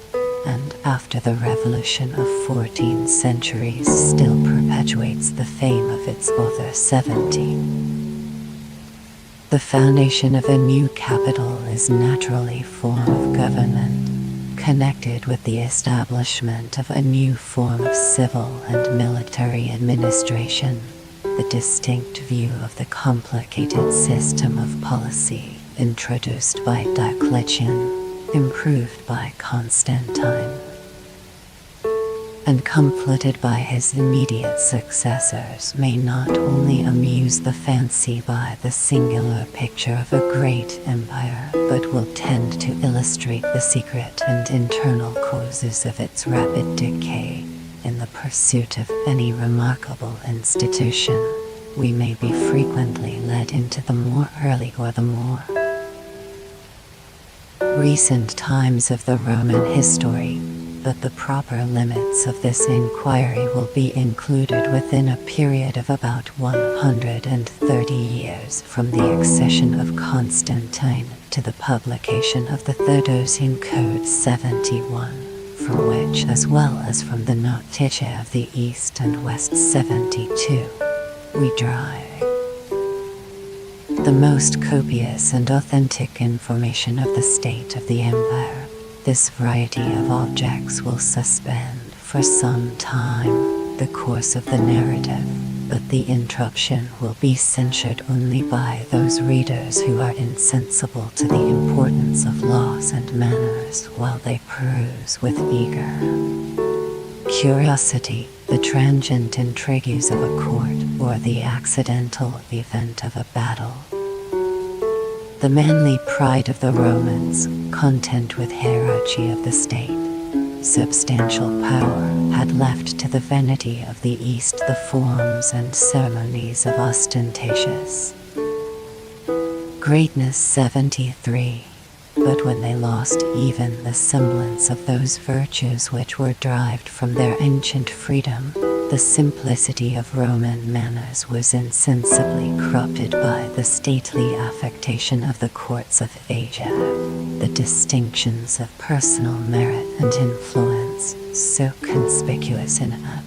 Speaker 1: and after the revolution of 14 centuries still perpetuates the fame of its author 70. The foundation of a new capital is naturally a form of government, connected with the establishment of a new form of civil and military administration. The distinct view of the complicated system of policy introduced by Diocletian, improved by Constantine, and completed by his immediate successors may not only amuse the fancy by the singular picture of a great empire, but will tend to illustrate the secret and internal causes of its rapid decay. In the pursuit of any remarkable institution, we may be frequently led into the more early or the more recent times of the Roman history, but the proper limits of this inquiry will be included within a period of about 130 years from the accession of Constantine to the publication of the Theodosian Code 71, from which, as well as from the Notitia of the East and West 72, we derive the most copious and authentic information of the state of the empire. This variety of objects will suspend for some time the course of the narrative, but the interruption will be censured only by those readers who are insensible to the importance of laws and manners while they peruse with eager curiosity the transient intrigues of a court or the accidental event of a battle. The manly pride of the Romans, content with hierarchy of the state, substantial power, had left to the vanity of the East the forms and ceremonies of ostentatious greatness 73. But when they lost even the semblance of those virtues which were derived from their ancient freedom, the simplicity of Roman manners was insensibly corrupted by the stately affectation of the courts of Asia. The distinctions of personal merit and influence, so conspicuous in a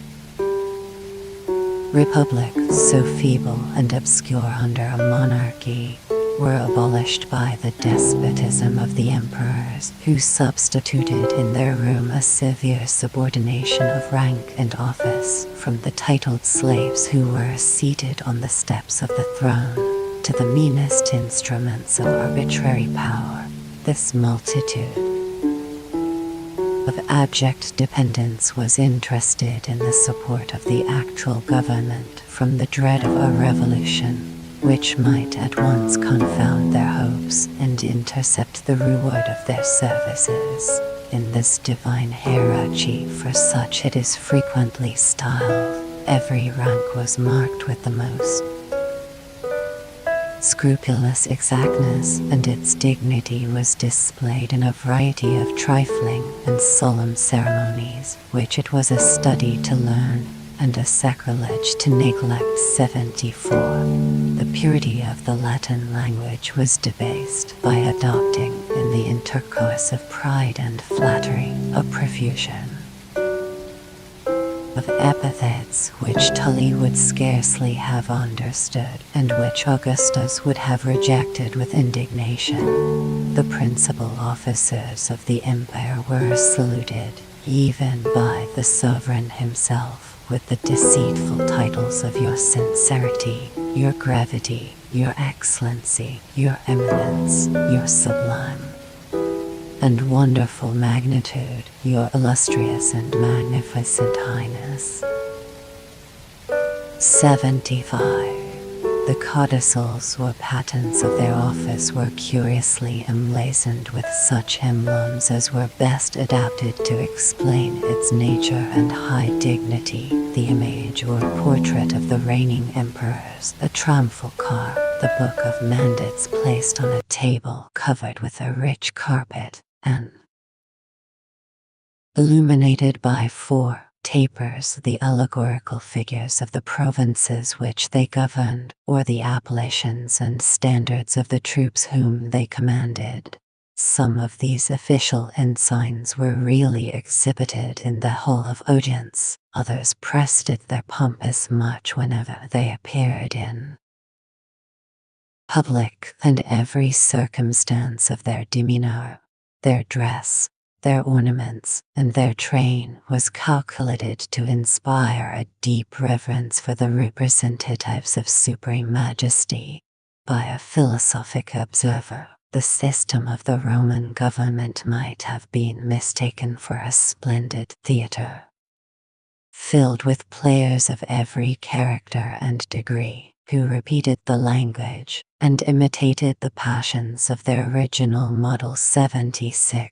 Speaker 1: republic so feeble and obscure under a monarchy, were abolished by the despotism of the emperors, who substituted in their room a severe subordination of rank and office, from the titled slaves who were seated on the steps of the throne, to the meanest instruments of arbitrary power. This multitude of abject dependents was interested in the support of the actual government from the dread of a revolution, which might at once confound their hopes and intercept the reward of their services. In this divine hierarchy, for such it is frequently styled, every rank was marked with the most scrupulous exactness, and its dignity was displayed in a variety of trifling and solemn ceremonies, which it was a study to learn, and a sacrilege to neglect. 74. The purity of the Latin language was debased by adopting, in the intercourse of pride and flattery, a profusion of epithets which Tully would scarcely have understood and which Augustus would have rejected with indignation. The principal officers of the empire were saluted, even by the sovereign himself, with the deceitful titles of Your Sincerity, Your Gravity, Your Excellency, Your Eminence, Your Sublime and Wonderful Magnitude, Your Illustrious and Magnificent Highness. 75. The codicils or patents of their office were curiously emblazoned with such emblems as were best adapted to explain its nature and high dignity. The image or portrait of the reigning emperors, a triumphal car, the book of mandates placed on a table covered with a rich carpet, and illuminated by 4 tapers, the allegorical figures of the provinces which they governed, or the appellations and standards of the troops whom they commanded. Some of these official ensigns were really exhibited in the hall of audience, others breasted their pomp as much whenever they appeared in public, and every circumstance of their demeanor, their dress, their ornaments, and their train was calculated to inspire a deep reverence for the representatives of supreme majesty. By a philosophic observer, the system of the Roman government might have been mistaken for a splendid theater, filled with players of every character and degree, who repeated the language and imitated the passions of their original model 76.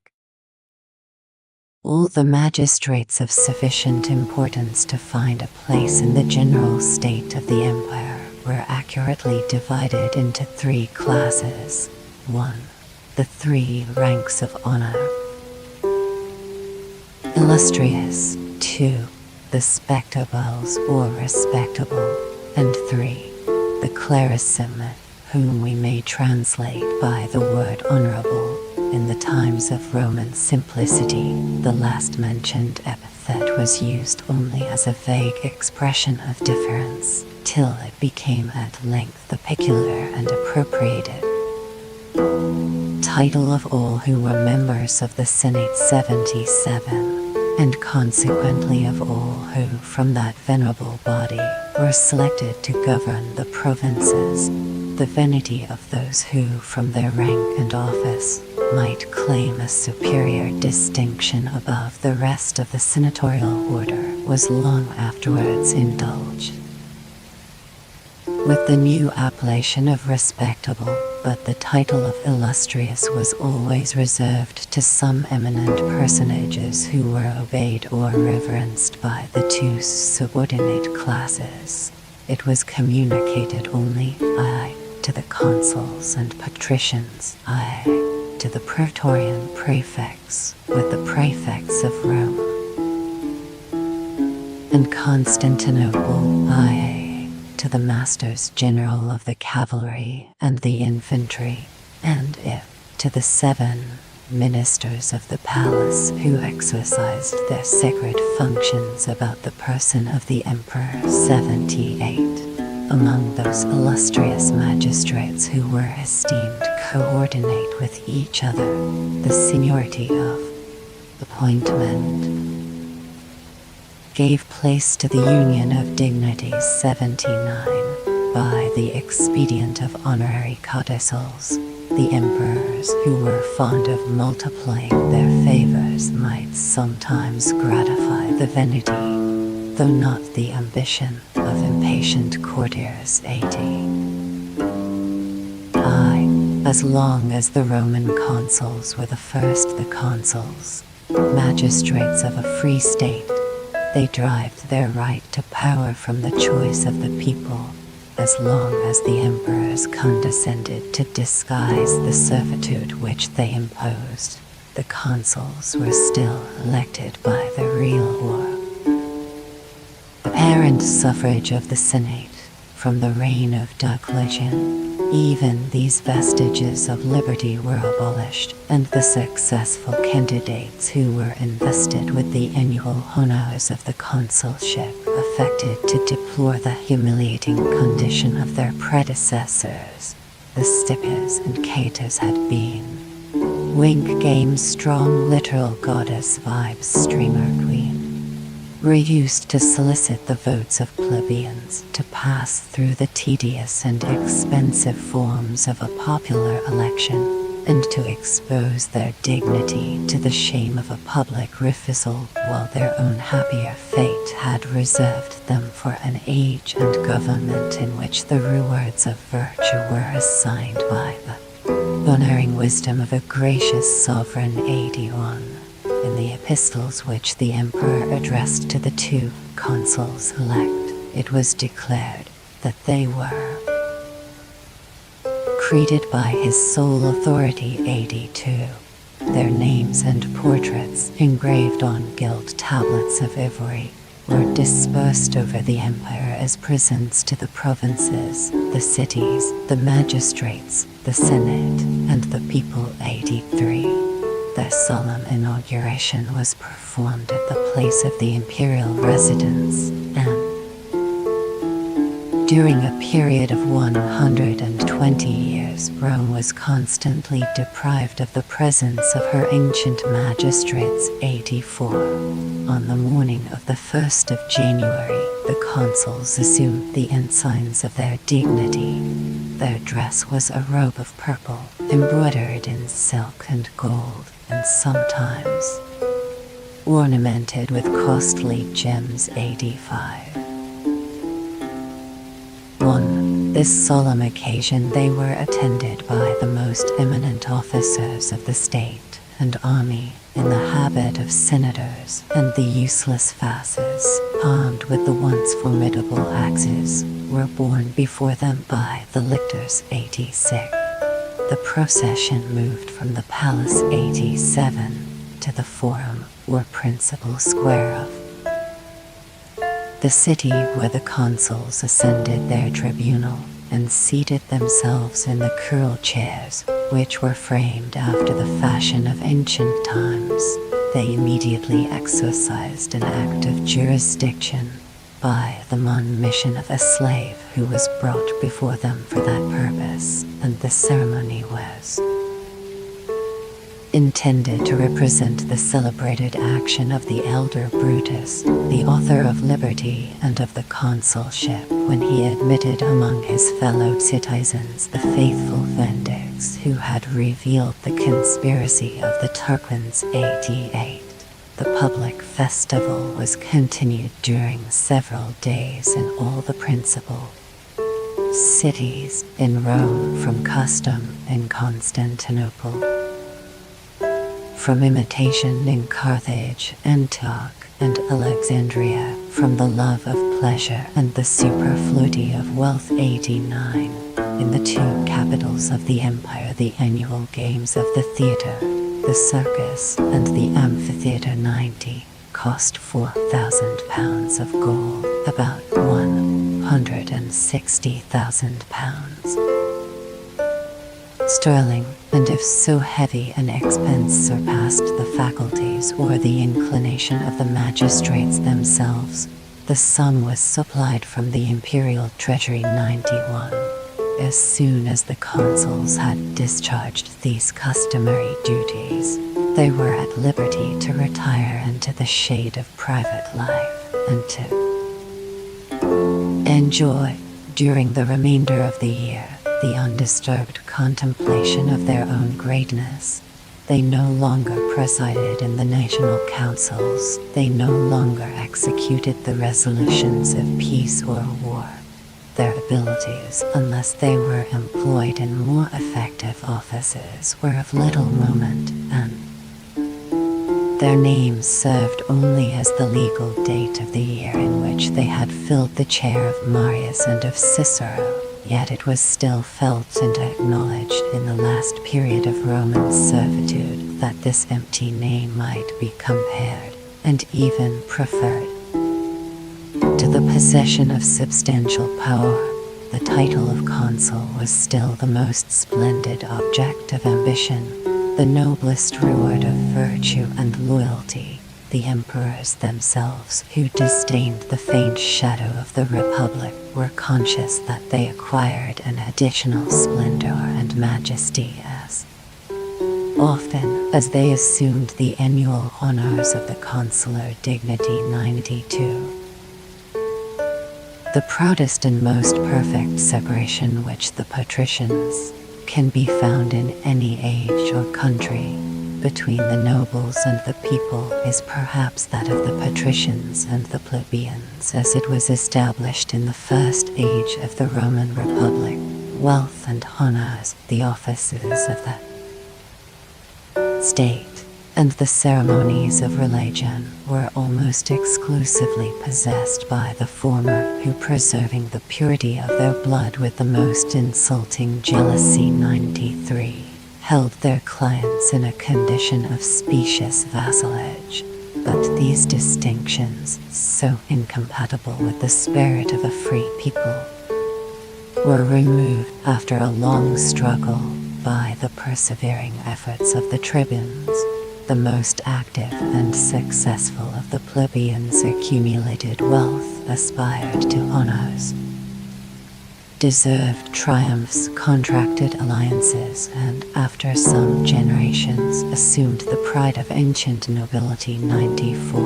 Speaker 1: All the magistrates of sufficient importance to find a place in the general state of the empire were accurately divided into 3 classes. 1. The 3 ranks of honor. Illustrious. 2. The spectables or respectable. And 3. The clarissime, whom we may translate by the word honorable. In the times of Roman simplicity, the last mentioned epithet was used only as a vague expression of difference, till it became at length the peculiar and appropriated title of all who were members of the Senate 77, and consequently of all who from that venerable body were selected to govern the provinces. The vanity of those who from their rank and office might claim a superior distinction above the rest of the senatorial order was long afterwards indulged with the new appellation of respectable, but the title of illustrious was always reserved to some eminent personages who were obeyed or reverenced by the 2 subordinate classes. It was communicated only, to the consuls and patricians, to the praetorian prefects, with the prefects of Rome and Constantinople, to the masters general of the cavalry and the infantry, and to the 7 ministers of the palace who exercised their sacred functions about the person of the emperor. 78. Among those illustrious magistrates who were esteemed coordinate with each other, the seniority of appointment gave place to the union of dignities. 79. By the expedient of honorary codicils, the emperors who were fond of multiplying their favors might sometimes gratify the vanity, though not the ambition, of impatient courtiers. 80. As long as the Roman consuls were the first the consuls, magistrates of a free state, they derived their right to power from the choice of the people. As long as the emperors condescended to disguise the servitude which they imposed, the consuls were still elected by the real or apparent suffrage of the Senate. From the reign of Diocletian, Even these vestiges of liberty were abolished, and the successful candidates who were invested with the annual honors of the consulship affected to deplore the humiliating condition of their predecessors. The Stickers and Catos had been. Wink Game's strong literal goddess vibes streamer queen were used to solicit the votes of plebeians to pass through the tedious and expensive forms of a popular election, and to expose their dignity to the shame of a public refusal, while their own happier fate had reserved them for an age and government in which the rewards of virtue were assigned by the unerring wisdom of a gracious sovereign. 81. In the epistles which the emperor addressed to the two consuls elect, it was declared that they were created by his sole authority. 82. Their names and portraits, engraved on gilt tablets of ivory, were dispersed over the empire as presents to the provinces, the cities, the magistrates, the senate, and the people. 83. Their solemn inauguration was performed at the place of the imperial residence, and during a period of 120 years, Rome was constantly deprived of the presence of her ancient magistrates. 84. On the morning of the 1st of January, the consuls assumed the ensigns of their dignity. Their dress was a robe of purple, embroidered in silk and gold, and sometimes ornamented with costly gems. 85. 1. This solemn occasion they were attended by the most eminent officers of the state and army, in the habit of senators, and the useless fasces, armed with the once formidable axes, were borne before them by the lictors. 86. The procession moved from the palace. 87. To the forum, or principal square of the city, where the consuls ascended their tribunal and seated themselves in the curl chairs, which were framed after the fashion of ancient times. They immediately exercised an act of jurisdiction by the manumission of a slave who was brought before them for that purpose, and the ceremony was intended to represent the celebrated action of the elder Brutus, the author of liberty and of the consulship, when he admitted among his fellow citizens the faithful Vendix who had revealed the conspiracy of the Tarquins. 88. The public festival was continued during several days in all the principal cities, in Rome from custom, in Constantinople from imitation, in Carthage, Antioch, and Alexandria, from the love of pleasure and the superfluity of wealth. 89. In the two capitals of the empire, the annual games of the theater, the circus, and the amphitheater. 90. Cost £4,000 of gold, about £160,000 sterling, and if so heavy an expense surpassed the faculties or the inclination of the magistrates themselves, the sum was supplied from the imperial treasury. 91. As soon as the consuls had discharged these customary duties, they were at liberty to retire into the shade of private life, and to enjoy, during the remainder of the year, the undisturbed contemplation of their own greatness. They no longer presided in the national councils. They no longer executed the resolutions of peace or war. Their abilities, unless they were employed in more effective offices, were of little moment, and their names served only as the legal date of the year in which they had filled the chair of Marius and of Cicero. Yet it was still felt and acknowledged in the last period of Roman servitude that this empty name might be compared, and even preferred, to the possession of substantial power, the title of consul was still the most splendid object of ambition, the noblest reward of virtue and loyalty. The emperors themselves, who disdained the faint shadow of the Republic, were conscious that they acquired an additional splendor and majesty as often as they assumed the annual honors of the consular dignity. 92. The proudest and most perfect separation which the patricians can be found in any age or country between the nobles and the people is perhaps that of the patricians and the plebeians as it was established in the first age of the Roman Republic. Wealth and honors, the offices of the state, and the ceremonies of religion were almost exclusively possessed by the former, who, preserving the purity of their blood with the most insulting jealousy. 93. Held their clients in a condition of specious vassalage. But these distinctions, so incompatible with the spirit of a free people, were removed after a long struggle by the persevering efforts of the tribunes. The most active and successful of the plebeians accumulated wealth, aspired to honors, deserved triumphs, contracted alliances, and after some generations assumed the pride of ancient nobility. 94.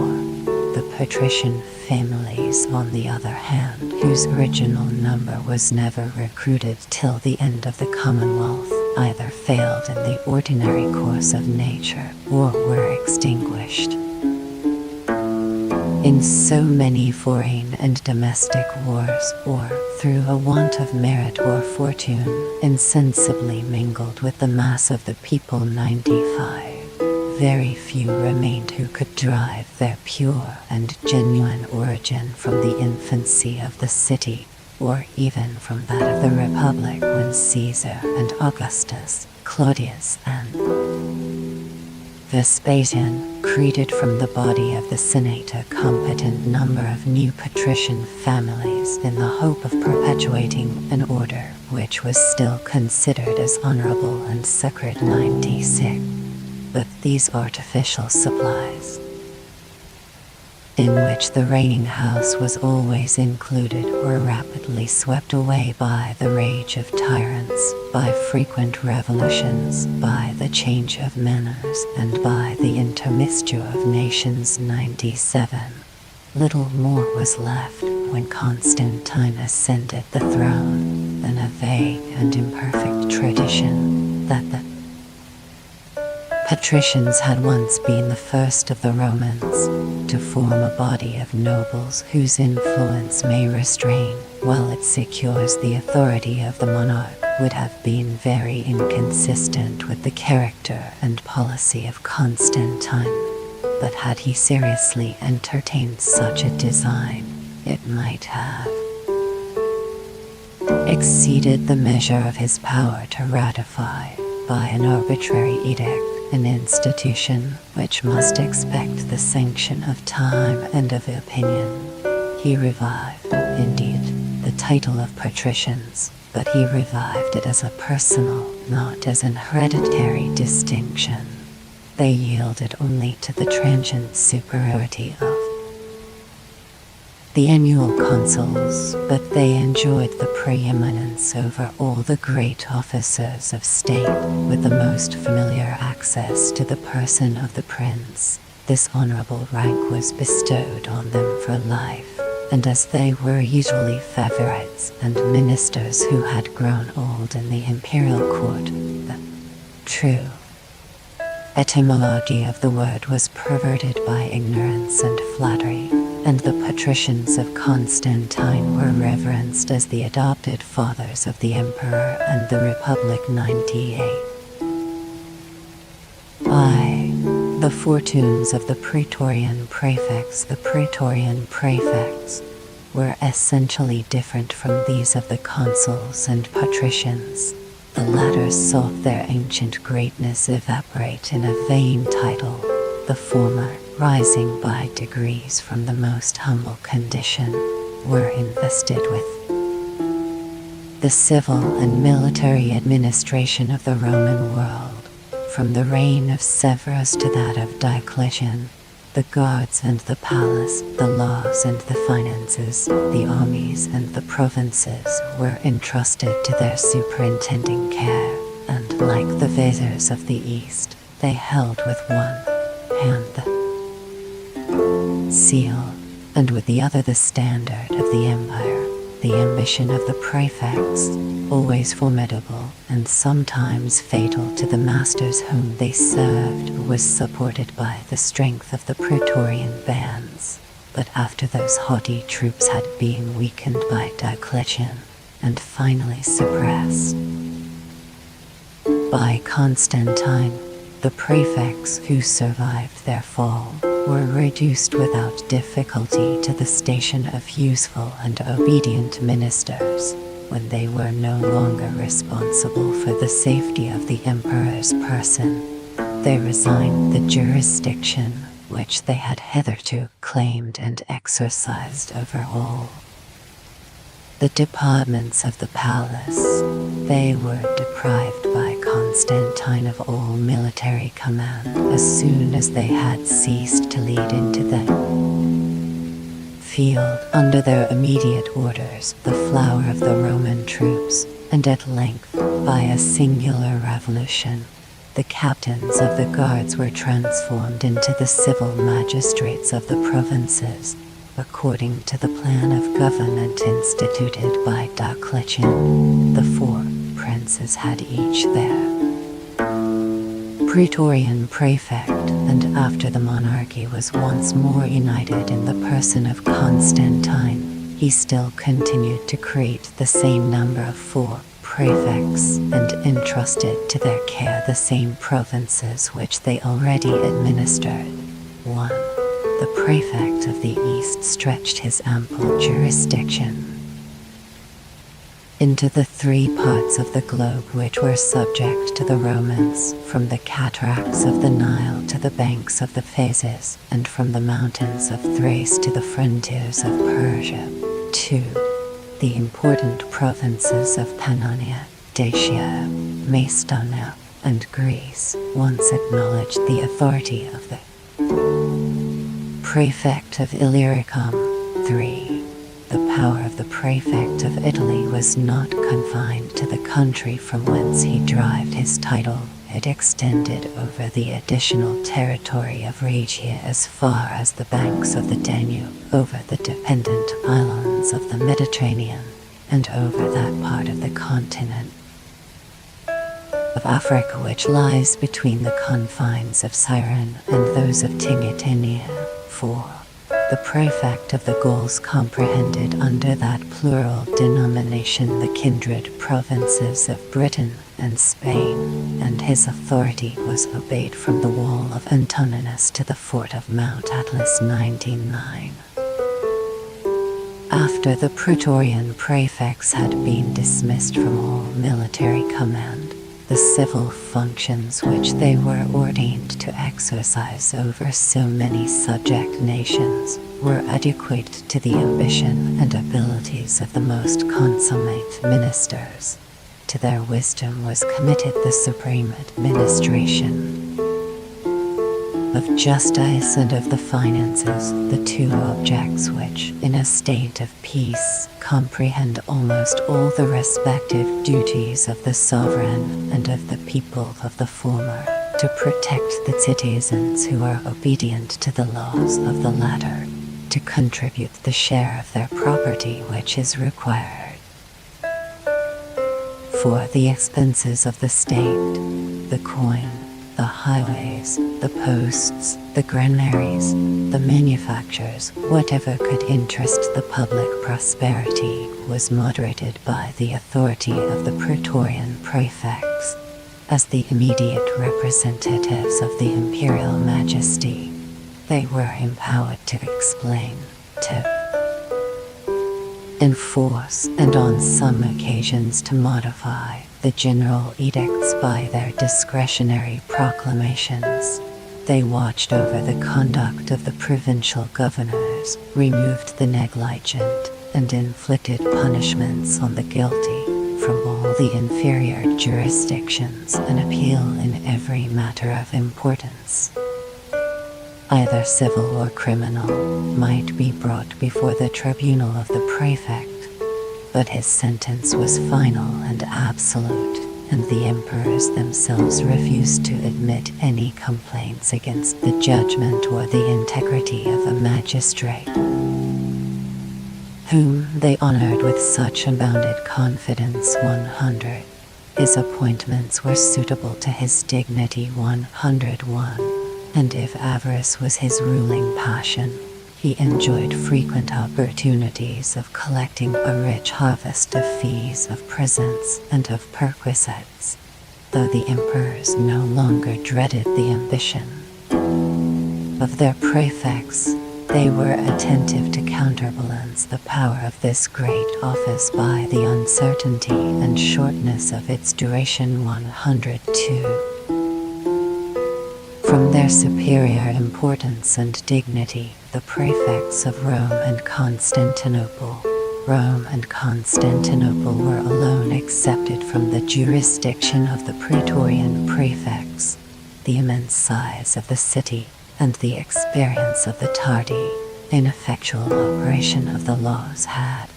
Speaker 1: The patrician families, on the other hand, whose original number was never recruited till the end of the Commonwealth, either failed in the ordinary course of nature or were extinguished in so many foreign and domestic wars, or through a want of merit or fortune, insensibly mingled with the mass of the people. 95. Very few remained who could derive their pure and genuine origin from the infancy of the city, or even from that of the Republic when Caesar and Augustus, Claudius and Vespasian created from the body of the Senate a competent number of new patrician families in the hope of perpetuating an order which was still considered as honorable and sacred. 96. But these artificial supplies, in which the reigning house was always included, were rapidly swept away by the rage of tyrants, by frequent revolutions, by the change of manners, and by the intermixture of nations. 97. Little more was left, when Constantine ascended the throne, than a vague and imperfect tradition that the patricians had once been the first of the Romans to form a body of nobles whose influence may restrain, while it secures the authority of the monarch, would have been very inconsistent with the character and policy of Constantine. But had he seriously entertained such a design, it might have exceeded the measure of his power to ratify, by an arbitrary edict, an institution which must expect the sanction of time and of opinion. He revived, indeed, the title of patricians, but he revived it as a personal, not as an hereditary distinction. They yielded only to the transient superiority of the annual consuls, but they enjoyed the preeminence over all the great officers of state, with the most familiar access to the person of the prince. This honorable rank was bestowed on them for life, and as they were usually favorites and ministers who had grown old in the imperial court, the true etymology of the word was perverted by ignorance and flattery, and the patricians of Constantine were reverenced as the adopted fathers of the emperor and the republic. 98. The fortunes of the praetorian prefects. The praetorian prefects were essentially different from these of the consuls and patricians. The latter saw their ancient greatness evaporate in a vain title, the former, rising by degrees from the most humble condition, were invested with The civil and military administration of the Roman world, from the reign of Severus to that of Diocletian, the guards and the palace, the laws and the finances, the armies and the provinces were entrusted to their superintending care, and like the viziers of the East, they held with one hand the seal, and with the other the standard of the empire. The ambition of the prefects, always formidable and sometimes fatal to the masters whom they served, was supported by the strength of the Praetorian bands. But after those haughty troops had been weakened by Diocletian, and finally suppressed by Constantine, the prefects who survived their fall were reduced without difficulty to the station of useful and obedient ministers, when they were no longer responsible for the safety of the emperor's person. They resigned the jurisdiction which they had hitherto claimed and exercised over all the departments of the palace. They were deprived by Constantine of all military command as soon as they had ceased to lead into the field under their immediate orders, the flower of the Roman troops, and at length, by a singular revolution, the captains of the guards were transformed into the civil magistrates of the provinces, according to the plan of government instituted by Diocletian. The four princes had each their Praetorian prefect, and after the monarchy was once more united in the person of Constantine, he still continued to create the same number of four prefects and entrusted to their care the same provinces which they already administered. 1. The prefect of the East stretched his ample jurisdiction into the three parts of the globe which were subject to the Romans, from the cataracts of the Nile to the banks of the Phasis, and from the mountains of Thrace to the frontiers of Persia. 2. The important provinces of Pannonia, Dacia, Macedonia, and Greece once acknowledged the authority of the prefect of Illyricum. 3. The power of the prefect of Italy was not confined to the country from whence he derived his title. It extended over the additional territory of Rhaetia as far as the banks of the Danube, over the dependent islands of the Mediterranean, and over that part of the continent of Africa which lies between the confines of Cyrene and those of Tingitania. 4. The prefect of the Gauls comprehended under that plural denomination the kindred provinces of Britain and Spain, and his authority was obeyed from the wall of Antoninus to the fort of Mount Atlas 99. After the Praetorian prefects had been dismissed from all military command, the civil functions which they were ordained to exercise over so many subject nations were adequate to the ambition and abilities of the most consummate ministers. To their wisdom was committed the supreme administration of justice and of the finances, the two objects which, in a state of peace, comprehend almost all the respective duties of the sovereign and of the people of the former, to protect the citizens who are obedient to the laws of the latter, to contribute the share of their property which is required for the expenses of the state, the coin, the highways, the posts, the granaries, the manufactures, whatever could interest the public prosperity, was moderated by the authority of the Praetorian prefects, as the immediate representatives of the imperial majesty. They were empowered to explain, to enforce, and on some occasions to modify the general edicts by their discretionary proclamations. They watched over the conduct of the provincial governors, removed the negligent, and inflicted punishments on the guilty. from all the inferior jurisdictions and appeal in every matter of importance, either civil or criminal, might be brought before the tribunal of the prefect, but his sentence was final and absolute, and the emperors themselves refused to admit any complaints against the judgment or the integrity of a magistrate, whom they honored with such unbounded confidence. 100. His appointments were suitable to his dignity. 101. And if avarice was his ruling passion, he enjoyed frequent opportunities of collecting a rich harvest of fees, of presents, and of perquisites, though the emperors no longer dreaded the ambition of their prefects. They were attentive to counterbalance the power of this great office by the uncertainty and shortness of its duration. 102. From their superior importance and dignity, the prefects of Rome and Constantinople were alone excepted from the jurisdiction of the praetorian prefects. The immense size of the city and the experience of the tardy, ineffectual operation of the laws had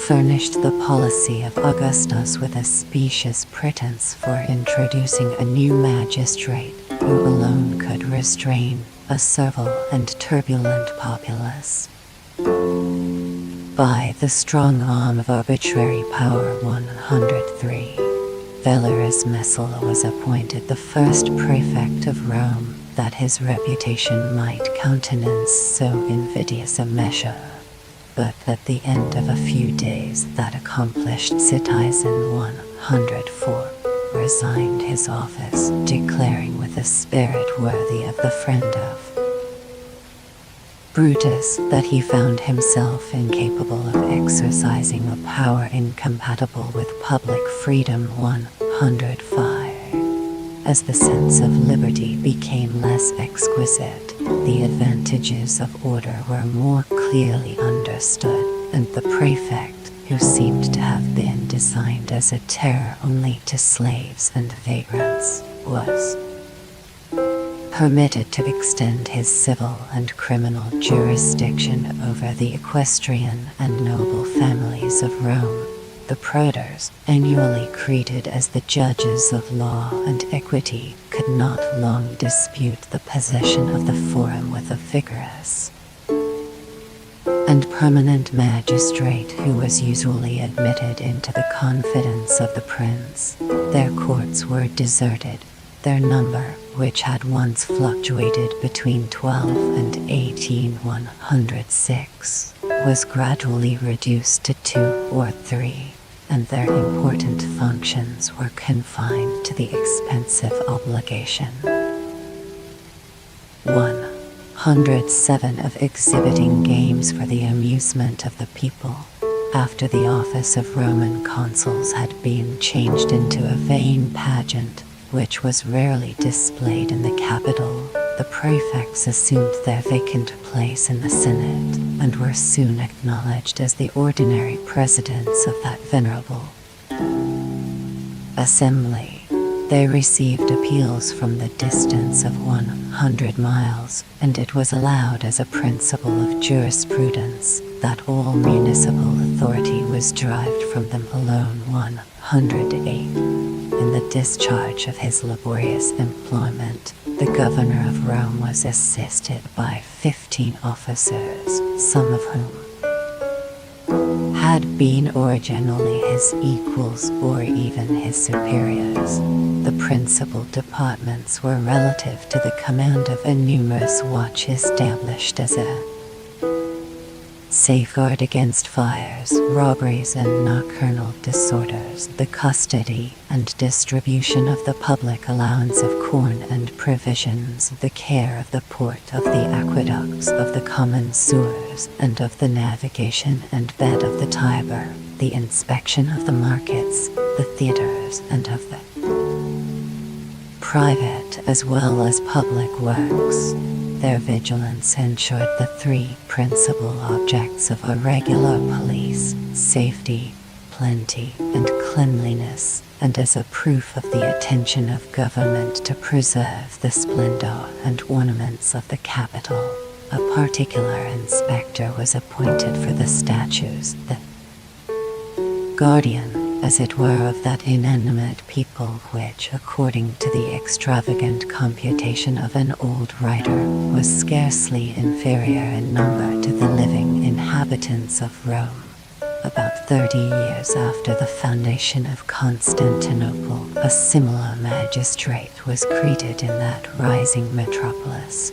Speaker 1: furnished the policy of Augustus with a specious pretense for introducing a new magistrate who alone could restrain a servile and turbulent populace by the strong arm of arbitrary power. 103. Valerius Messala was appointed the first prefect of Rome, that his reputation might countenance so invidious a measure. But at the end of a few days that accomplished citizen 104 resigned his office, declaring with a spirit worthy of the friend of Brutus that he found himself incapable of exercising a power incompatible with public freedom. 105. As the sense of liberty became less exquisite, the advantages of order were more clearly understood, and the prefect, who seemed to have been designed as a terror only to slaves and vagrants, was permitted to extend his civil and criminal jurisdiction over the equestrian and noble families of Rome. The praetors, annually created as the judges of law and equity, could not long dispute the possession of the forum with a vigorous and permanent magistrate who was usually admitted into the confidence of the prince. Their courts were deserted. Their number, which had once fluctuated between 12 and 18, 106, was gradually reduced to 2 or 3. And their important functions were confined to the expensive obligation 107 of exhibiting games for the amusement of the people. After the office of Roman consuls had been changed into a vain pageant, which was rarely displayed in the capital, the prefects assumed their vacant place in the Senate, and were soon acknowledged as the ordinary presidents of that venerable assembly. They received appeals from the distance of 100 miles, and it was allowed as a principle of jurisprudence that all municipal authority was derived from them alone. 108. In the discharge of his laborious employment, the governor of Rome was assisted by 15 officers, some of whom had been originally his equals or even his superiors. The principal departments were relative to the command of a numerous watch established as a safeguard against fires, robberies, and nocturnal disorders, the custody and distribution of the public allowance of corn and provisions, the care of the port, of the aqueducts, of the common sewers, and of the navigation and bed of the Tiber, the inspection of the markets, the theaters, and of the private as well as public works. Their vigilance ensured the 3 principal objects of a regular police: safety, plenty and cleanliness, and as a proof of the attention of government to preserve the splendor and ornaments of the capital, a particular inspector was appointed for the statues, the guardian, as it were, of that inanimate people which, according to the extravagant computation of an old writer, was scarcely inferior in number to the living inhabitants of Rome. About 30 years after the foundation of Constantinople, a similar magistrate was created in that rising metropolis.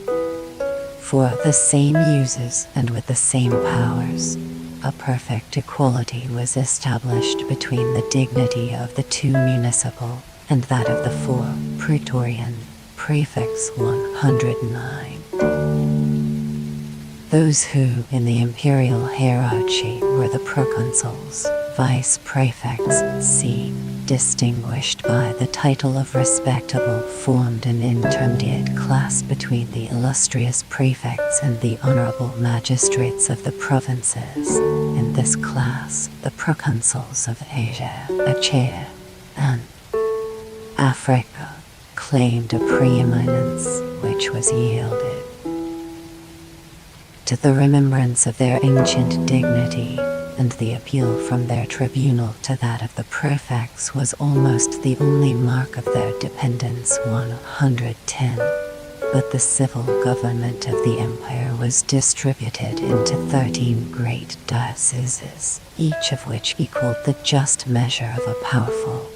Speaker 1: For the same uses and with the same powers, a perfect equality was established between the dignity of the 2 municipal and that of the 4 praetorian prefects. 109. Those who, in the imperial hierarchy, were the proconsuls, vice-prefects, distinguished by the title of respectable, formed an intermediate class between the illustrious prefects and the honorable magistrates of the provinces. In this class, the proconsuls of Asia, Achaia, and Africa claimed a preeminence which was yielded to the remembrance of their ancient dignity, and the appeal from their tribunal to that of the prefects was almost the only mark of their dependence. 110. But the civil government of the empire was distributed into 13 great dioceses, each of which equaled the just measure of a powerful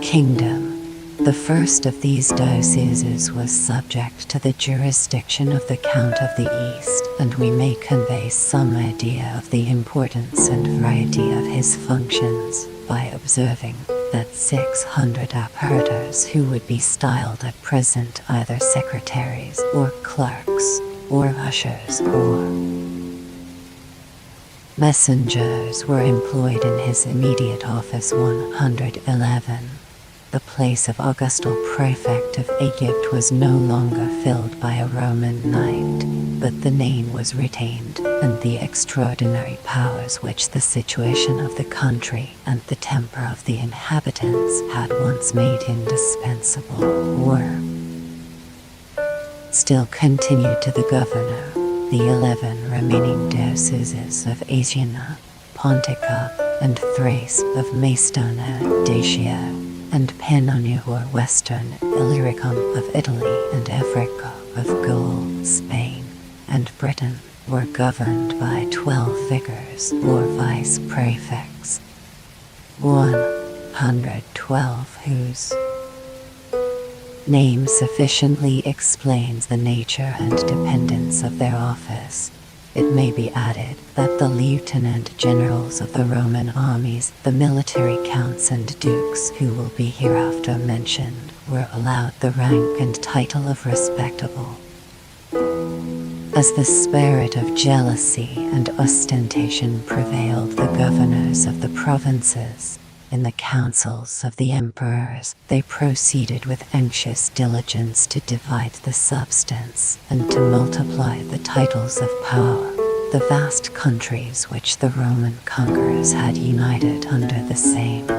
Speaker 1: kingdom. The first of these dioceses was subject to the jurisdiction of the Count of the East, and we may convey some idea of the importance and variety of his functions by observing that 600 apparitors, who would be styled at present either secretaries or clerks or ushers or messengers, were employed in his immediate office. 111. The place of augustal prefect of Egypt was no longer filled by a Roman knight, but the name was retained, and the extraordinary powers which the situation of the country and the temper of the inhabitants had once made indispensable were still continued to the governor. The 11 remaining dioceses of Asia, Pontica, and Thrace, of Macedonia, Dacia, and Pannonia or Western Illyricum, of Italy and Africa, of Gaul, Spain, and Britain, were governed by 12 vicars or vice-prefects. 112 whose name sufficiently explains the nature and dependence of their office. It may be added that the lieutenant generals of the Roman armies, the military counts and dukes who will be hereafter mentioned, were allowed the rank and title of respectable. As the spirit of jealousy and ostentation prevailed, the governors of the provinces, in the councils of the emperors, they proceeded with anxious diligence to divide the substance and to multiply the titles of power. The vast countries which the Roman conquerors had united under the same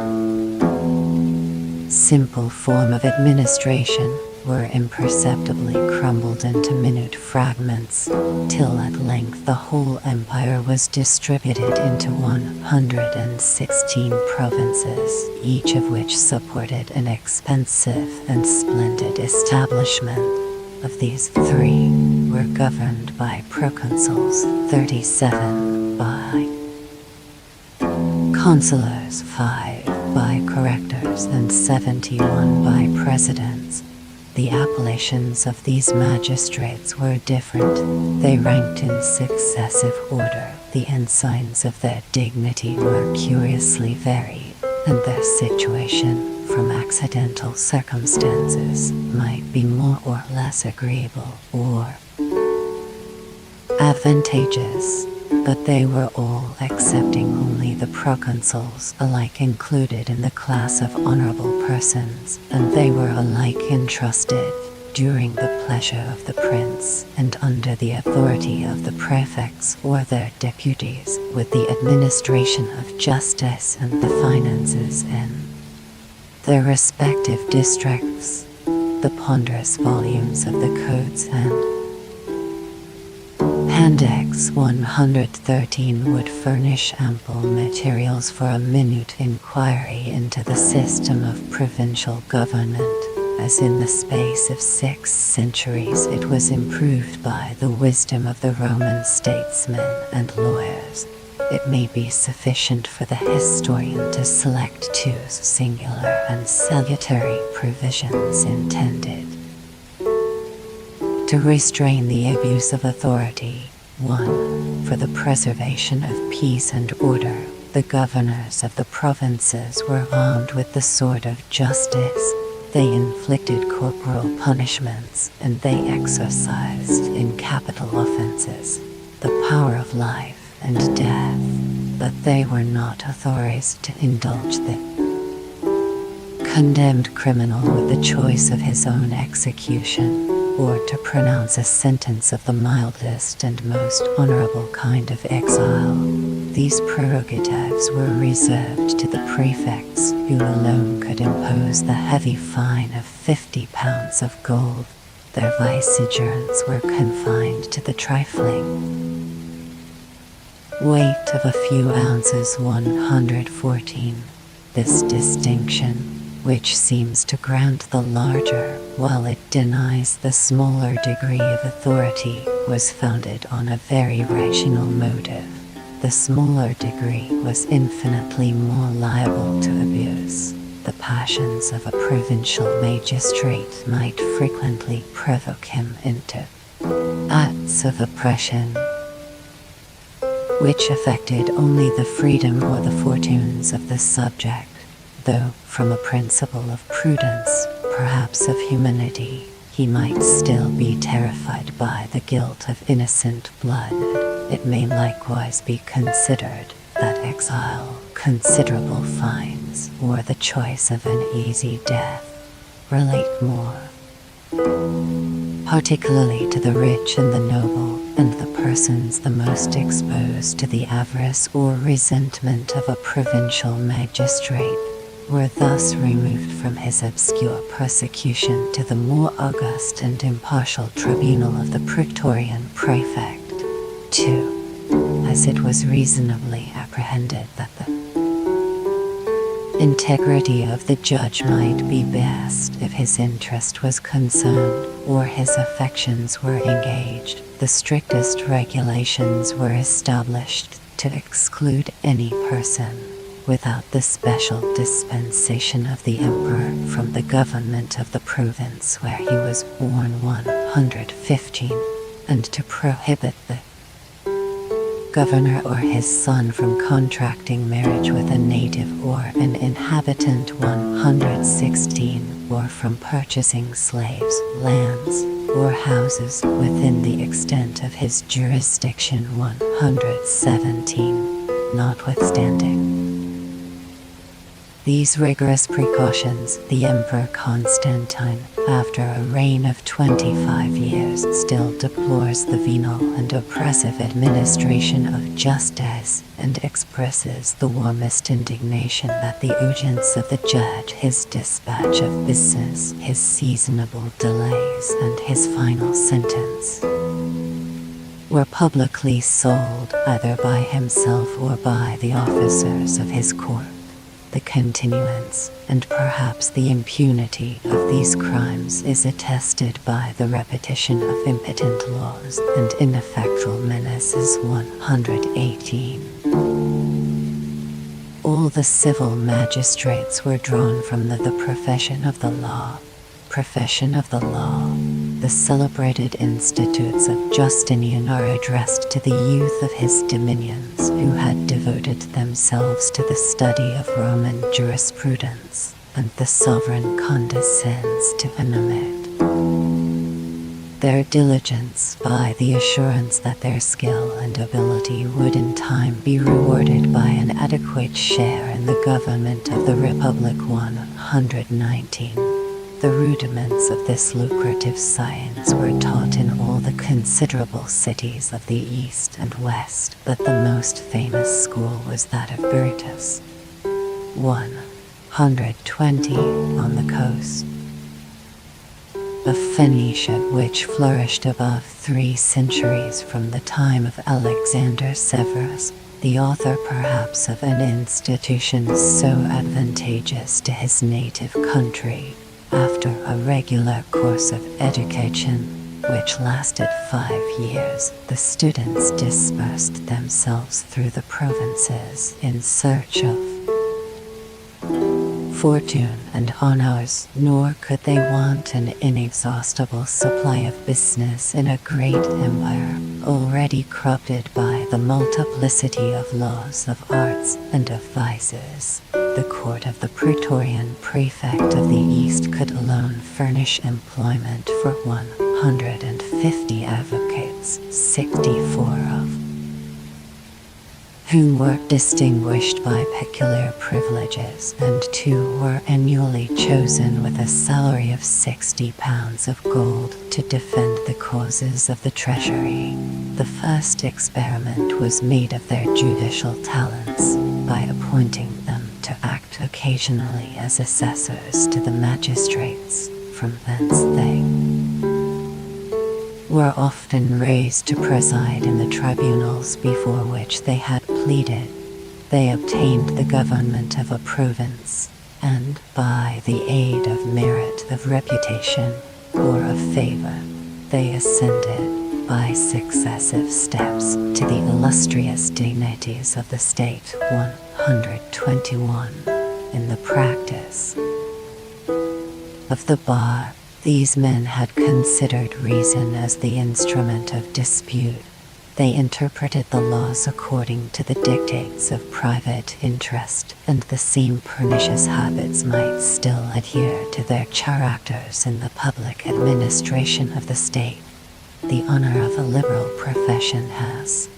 Speaker 1: simple form of administration were imperceptibly crumbled into minute fragments, till at length the whole empire was distributed into 116 provinces, each of which supported an expensive and splendid establishment. Of these 3 were governed by proconsuls, 37 by consulars, 5 by correctors, and 71 by presidents. The appellations of these magistrates were different. They ranked in successive order. The ensigns of their dignity were curiously varied, and their situation, from accidental circumstances, might be more or less agreeable or advantageous, but they were all, excepting only the proconsuls, alike included in the class of honorable persons, and they were alike entrusted, during the pleasure of the prince and under the authority of the prefects or their deputies, with the administration of justice and the finances in their respective districts. The ponderous volumes of the codes and Appendix 113 would furnish ample materials for a minute inquiry into the system of provincial government, as in the space of 6 centuries it was improved by the wisdom of the Roman statesmen and lawyers. It may be sufficient for the historian to select 2 singular and salutary provisions intended to restrain the abuse of authority. 1. For the preservation of peace and order, the governors of the provinces were armed with the sword of justice. They inflicted corporal punishments, and they exercised in capital offenses the power of life and death, but they were not authorized to indulge the condemned criminal with the choice of his own execution, or to pronounce a sentence of the mildest and most honorable kind of exile. These prerogatives were reserved to the prefects, who alone could impose the heavy fine of 50 pounds of gold. Their vicegerents were confined to the trifling weight of a few ounces. 114. This distinction, which seems to grant the larger, while it denies the smaller degree of authority, was founded on a very rational motive. The smaller degree was infinitely more liable to abuse. The passions of a provincial magistrate might frequently provoke him into acts of oppression, which affected only the freedom or the fortunes of the subject, though, from a principle of prudence, perhaps of humanity, he might still be terrified by the guilt of innocent blood. It may likewise be considered that exile, considerable fines, or the choice of an easy death relate more particularly to the rich and the noble, and the persons the most exposed to the avarice or resentment of a provincial magistrate, were thus removed from his obscure persecution to the more august and impartial tribunal of the praetorian prefect. 2. As it was reasonably apprehended that the integrity of the judge might be best if his interest was concerned, or his affections were engaged, the strictest regulations were established to exclude any person, without the special dispensation of the emperor, from the government of the province where he was born. 115, and to prohibit the governor or his son from contracting marriage with a native or an inhabitant. 116, or from purchasing slaves, lands, or houses within the extent of his jurisdiction. 117, notwithstanding these rigorous precautions, the Emperor Constantine, after a reign of 25 years, still deplores the venal and oppressive administration of justice, and expresses the warmest indignation that the audience of the judge, his dispatch of business, his seasonable delays, and his final sentence were publicly sold, either by himself or by the officers of his court. The continuance, and perhaps the impunity, of these crimes is attested by the repetition of impotent laws and ineffectual menaces. 118. All the civil magistrates were drawn from the profession of the law. Profession of the law. The celebrated institutes of Justinian are addressed to the youth of his dominions, who had devoted themselves to the study of Roman jurisprudence, and the sovereign condescends to animate their diligence by the assurance that their skill and ability would in time be rewarded by an adequate share in the government of the Republic. 119. The rudiments of this lucrative science were taught in all the considerable cities of the East and West, but the most famous school was that of Berytus, 120 on the coast of Phoenicia, which flourished above 3 centuries from the time of Alexander Severus, the author perhaps of an institution so advantageous to his native country. After a regular course of education, which lasted 5 years, the students dispersed themselves through the provinces in search of fortune and honors, nor could they want an inexhaustible supply of business in a great empire, already corrupted by the multiplicity of laws, of arts, and of vices. The court of the Praetorian prefect of the East could alone furnish employment for 150 advocates, 64 of whom were distinguished by peculiar privileges, and 2 were annually chosen with a salary of 60 pounds of gold to defend the causes of the treasury. The first experiment was made of their judicial talents, by appointing them to act occasionally as assessors to the magistrates. From thence they were often raised to preside in the tribunals before which they had pleaded. They obtained the government of a province, and by the aid of merit, of reputation, or of favor, they ascended by successive steps to the illustrious dignities of the state. 121. In the practice of the bar, these men had considered reason as the instrument of dispute. They interpreted the laws according to the dictates of private interest, and the same pernicious habits might still adhere to their characters in the public administration of the state. The honor of a liberal profession has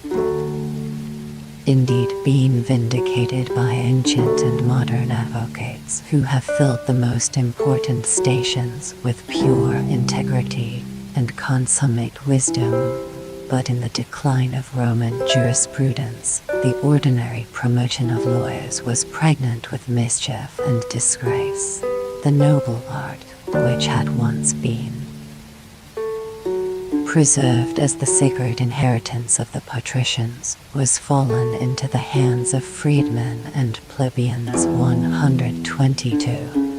Speaker 1: indeed been vindicated by ancient and modern advocates who have filled the most important stations with pure integrity and consummate wisdom. But in the decline of Roman jurisprudence, the ordinary promotion of lawyers was pregnant with mischief and disgrace. The noble art, which had once been preserved as the sacred inheritance of the patricians, was fallen into the hands of freedmen and plebeians. 122,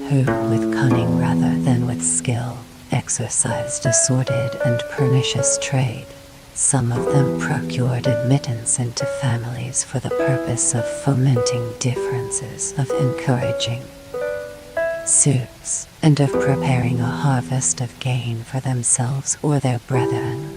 Speaker 1: who, with cunning rather than with skill, exercised a sordid and pernicious trade. Some of them procured admittance into families for the purpose of fomenting differences, of encouraging suits, and of preparing a harvest of gain for themselves or their brethren.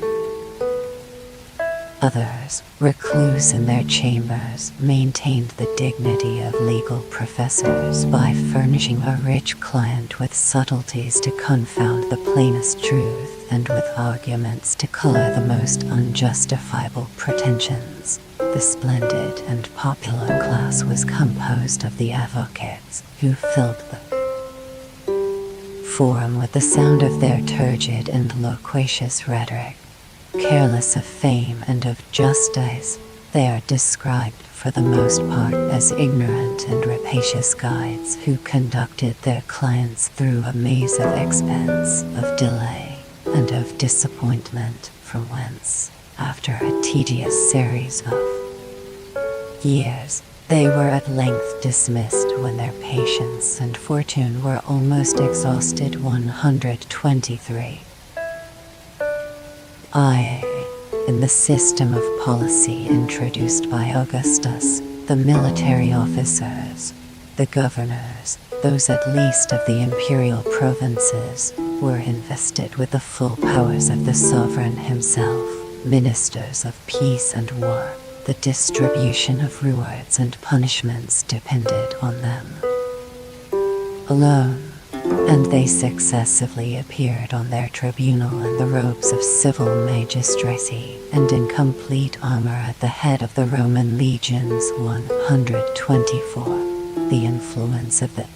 Speaker 1: Others, recluse in their chambers, maintained the dignity of legal professors by furnishing a rich client with subtleties to confound the plainest truth, and with arguments to color the most unjustifiable pretensions. The splendid and popular class was composed of the advocates, who filled the forum with the sound of their turgid and loquacious rhetoric. Careless of fame and of justice, they are described for the most part as ignorant and rapacious guides who conducted their clients through a maze of expense, of delay, and of disappointment, from whence, after a tedious series of years, they were at length dismissed when their patience and fortune were almost exhausted. 123. In the system of policy introduced by Augustus, the military officers, the governors, those at least of the imperial provinces, were invested with the full powers of the sovereign himself, ministers of peace and war. The distribution of rewards and punishments depended on them alone, and they successively appeared on their tribunal in the robes of civil magistracy, and in complete armor at the head of the Roman legions. 124. The influence of the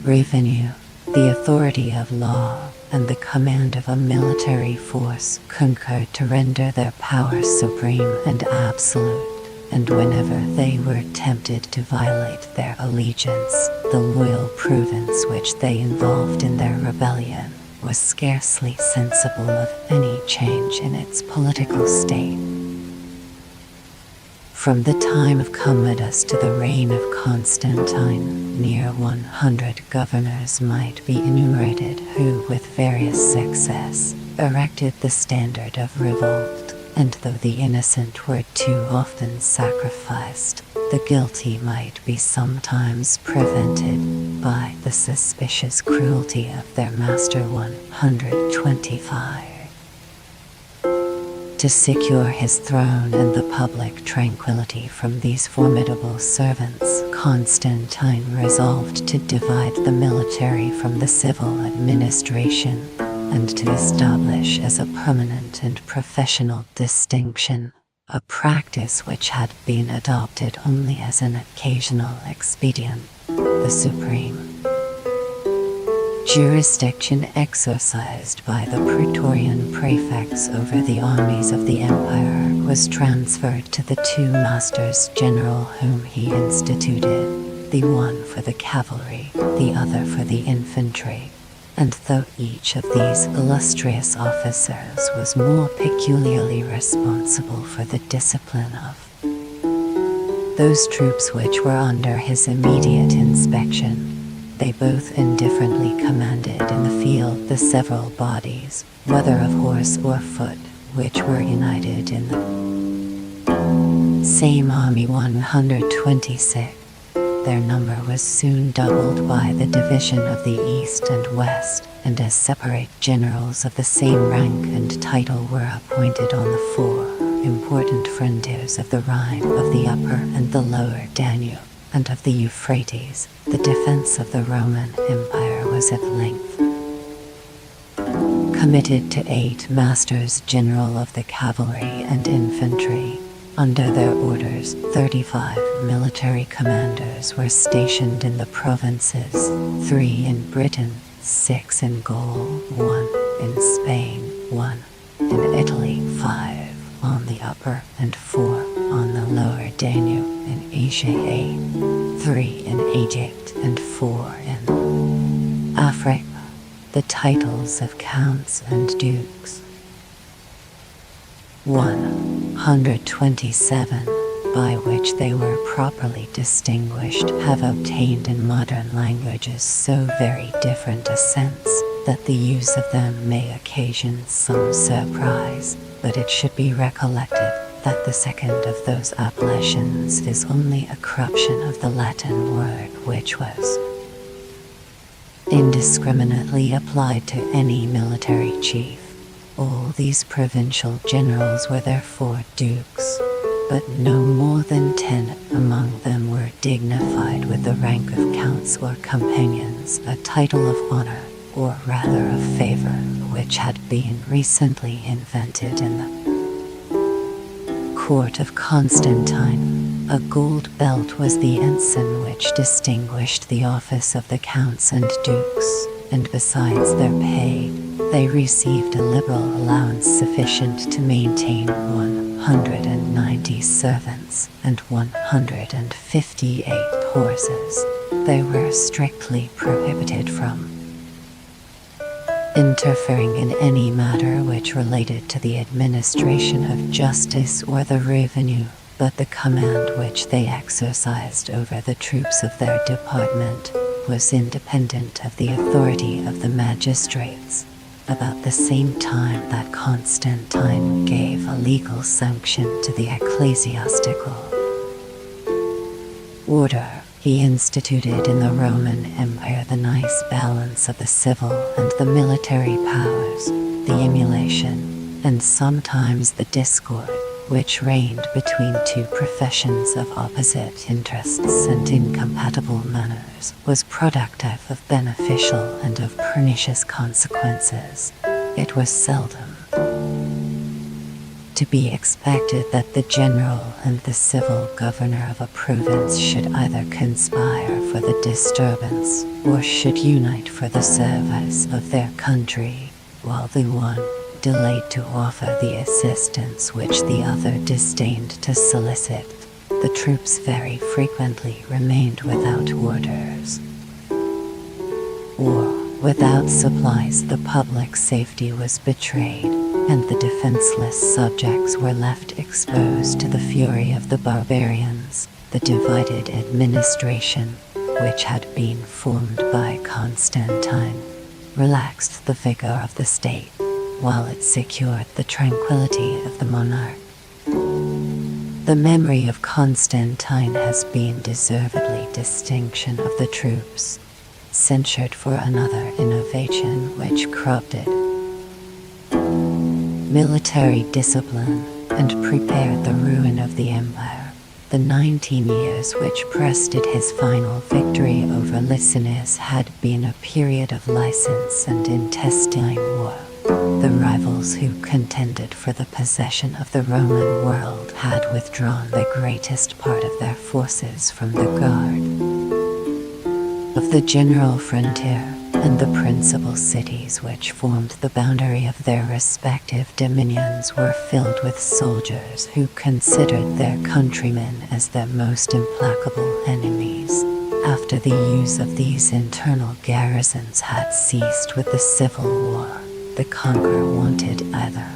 Speaker 1: revenue. The authority of law and the command of a military force concurred to render their power supreme and absolute, and whenever they were tempted to violate their allegiance, the loyal prudence which they involved in their rebellion was scarcely sensible of any change in its political state. From the time of Commodus to the reign of Constantine, near 100 governors might be enumerated who, with various success, erected the standard of revolt, and though the innocent were too often sacrificed, the guilty might be sometimes prevented by the suspicious cruelty of their master. 125. To secure his throne and the public tranquility from these formidable servants, Constantine resolved to divide the military from the civil administration, and to establish as a permanent and professional distinction a practice which had been adopted only as an occasional expedient, the supreme jurisdiction exercised by the Praetorian prefects over the armies of the empire was transferred to the two masters general whom he instituted, the one for the cavalry, the other for the infantry. And though each of these illustrious officers was more peculiarly responsible for the discipline of those troops which were under his immediate inspection, they both indifferently commanded in the field the several bodies, whether of horse or foot, which were united in the same army. 126. Their number was soon doubled by the division of the East and West, and as separate generals of the same rank and title were appointed on the 4 important frontiers of the Rhine, of the upper and the lower Danube, and of the Euphrates. The defense of the Roman Empire was at length committed to 8 masters general of the cavalry and infantry. Under their orders, 35 military commanders were stationed in the provinces, 3 in Britain, 6 in Gaul, 1 in Spain, 1 in Italy, 5 on the upper and 4 on the lower Danube, in Asia 8, 3 in Egypt and 4 in Africa. The titles of counts and dukes. 127, by which they were properly distinguished, have obtained in modern languages so very different a sense that the use of them may occasion some surprise, but it should be recollected that the second of those appellations is only a corruption of the Latin word which was indiscriminately applied to any military chief. All these provincial generals were therefore dukes, but no more than 10 among them were dignified with the rank of counts or companions, a title of honor, or rather of favor, which had been recently invented in the court of Constantine. A gold belt was the ensign which distinguished the office of the counts and dukes, and besides their pay, they received a liberal allowance sufficient to maintain 190 servants and 158 horses. They were strictly prohibited from interfering in any matter which related to the administration of justice or the revenue, but the command which they exercised over the troops of their department was independent of the authority of the magistrates. About the same time that Constantine gave a legal sanction to the ecclesiastical order, he instituted in the Roman Empire the nice balance of the civil and the military powers, the emulation, and sometimes the discord, which reigned between two professions of opposite interests and incompatible manners, was productive of beneficial and of pernicious consequences. It was seldom to be expected that the general and the civil governor of a province should either conspire for the disturbance or should unite for the service of their country, while the one delayed to offer the assistance which the other disdained to solicit. The troops very frequently remained without orders, or without supplies. The public safety was betrayed, and the defenseless subjects were left exposed to the fury of the barbarians. The divided administration, which had been formed by Constantine, relaxed the vigor of the state, while it secured the tranquility of the monarch. The memory of Constantine has been deservedly distinction of the troops, censured for another innovation which corrupted military discipline and prepared the ruin of the empire. The 19 years which preceded his final victory over Licinius had been a period of license and intestine war. The rivals who contended for the possession of the Roman world had withdrawn the greatest part of their forces from the guard of the general frontier, and the principal cities which formed the boundary of their respective dominions were filled with soldiers who considered their countrymen as their most implacable enemies. After the use of these internal garrisons had ceased with the civil war, the conqueror wanted either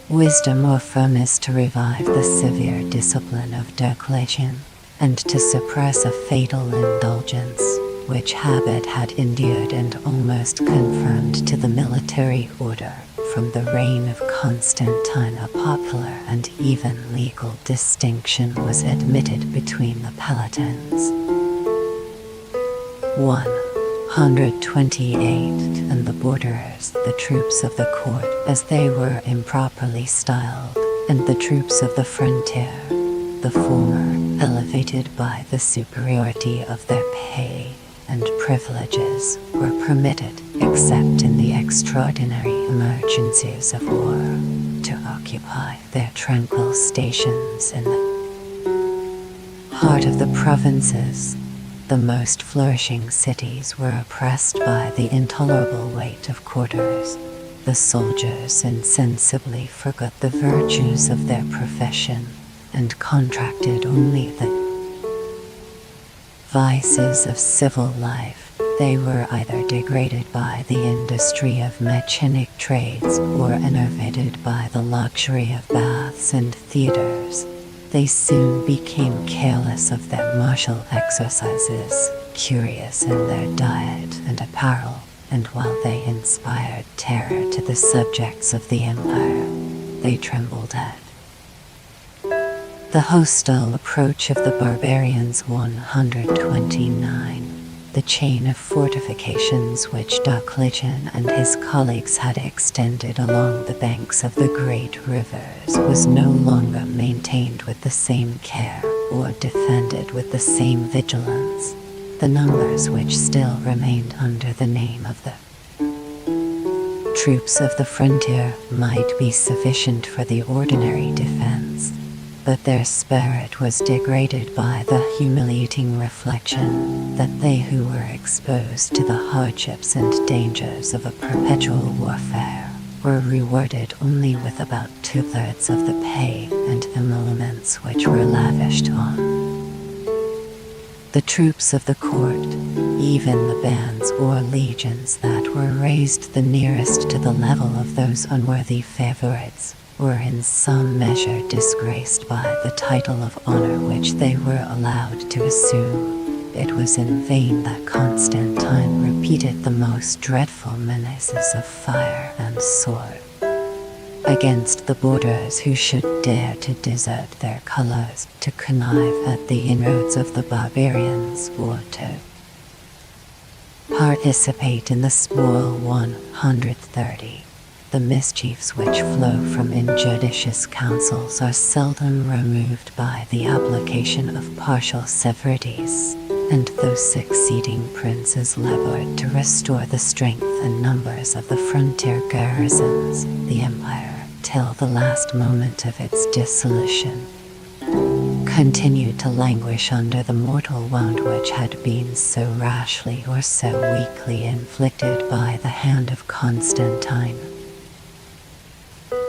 Speaker 1: wisdom or firmness to revive the severe discipline of Diocletian, and to suppress a fatal indulgence, which habit had endeared and almost confirmed to the military order. From the reign of Constantine, a popular and even legal distinction was admitted between the Palatines. 128 and the borderers, the troops of the court, as they were improperly styled, and the troops of the frontier, the former elevated by the superiority of their pay and privileges, were permitted, except in the extraordinary emergencies of war, to occupy their tranquil stations in the heart of the provinces. The most flourishing cities were oppressed by the intolerable weight of quarters. The soldiers insensibly forgot the virtues of their profession, and contracted only the vices of civil life. They were either degraded by the industry of mechanic trades or enervated by the luxury of baths and theaters. They soon became careless of their martial exercises, curious in their diet and apparel, and while they inspired terror to the subjects of the empire, they trembled at the hostile approach of the barbarians. 129. The chain of fortifications which Diocletian and his colleagues had extended along the banks of the great rivers was no longer maintained with the same care or defended with the same vigilance. The numbers which still remained under the name of the troops of the frontier might be sufficient for the ordinary defense, but their spirit was degraded by the humiliating reflection that they who were exposed to the hardships and dangers of a perpetual warfare were rewarded only with about 2/3 of the pay and emoluments which were lavished on the troops of the court. Even the bands or legions that were raised the nearest to the level of those unworthy favorites were in some measure disgraced by the title of honor which they were allowed to assume. It was in vain that Constantine repeated the most dreadful menaces of fire and sword against the borderers who should dare to desert their colors, to connive at the inroads of the barbarians, or to participate in the spoil. 130. The mischiefs which flow from injudicious counsels are seldom removed by the application of partial severities, and though succeeding princes labored to restore the strength and numbers of the frontier garrisons, the empire until the last moment of its dissolution, continued to languish under the mortal wound which had been so rashly or so weakly inflicted by the hand of Constantine.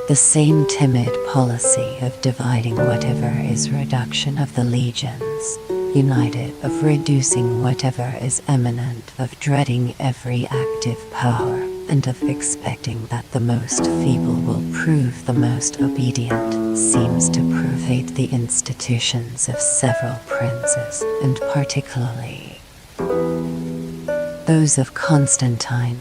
Speaker 1: The same timid policy of dividing whatever is reduction of the legions, united of reducing whatever is eminent, of dreading every active power, and of expecting that the most feeble will prove the most obedient, seems to pervade the institutions of several princes, and particularly those of Constantine,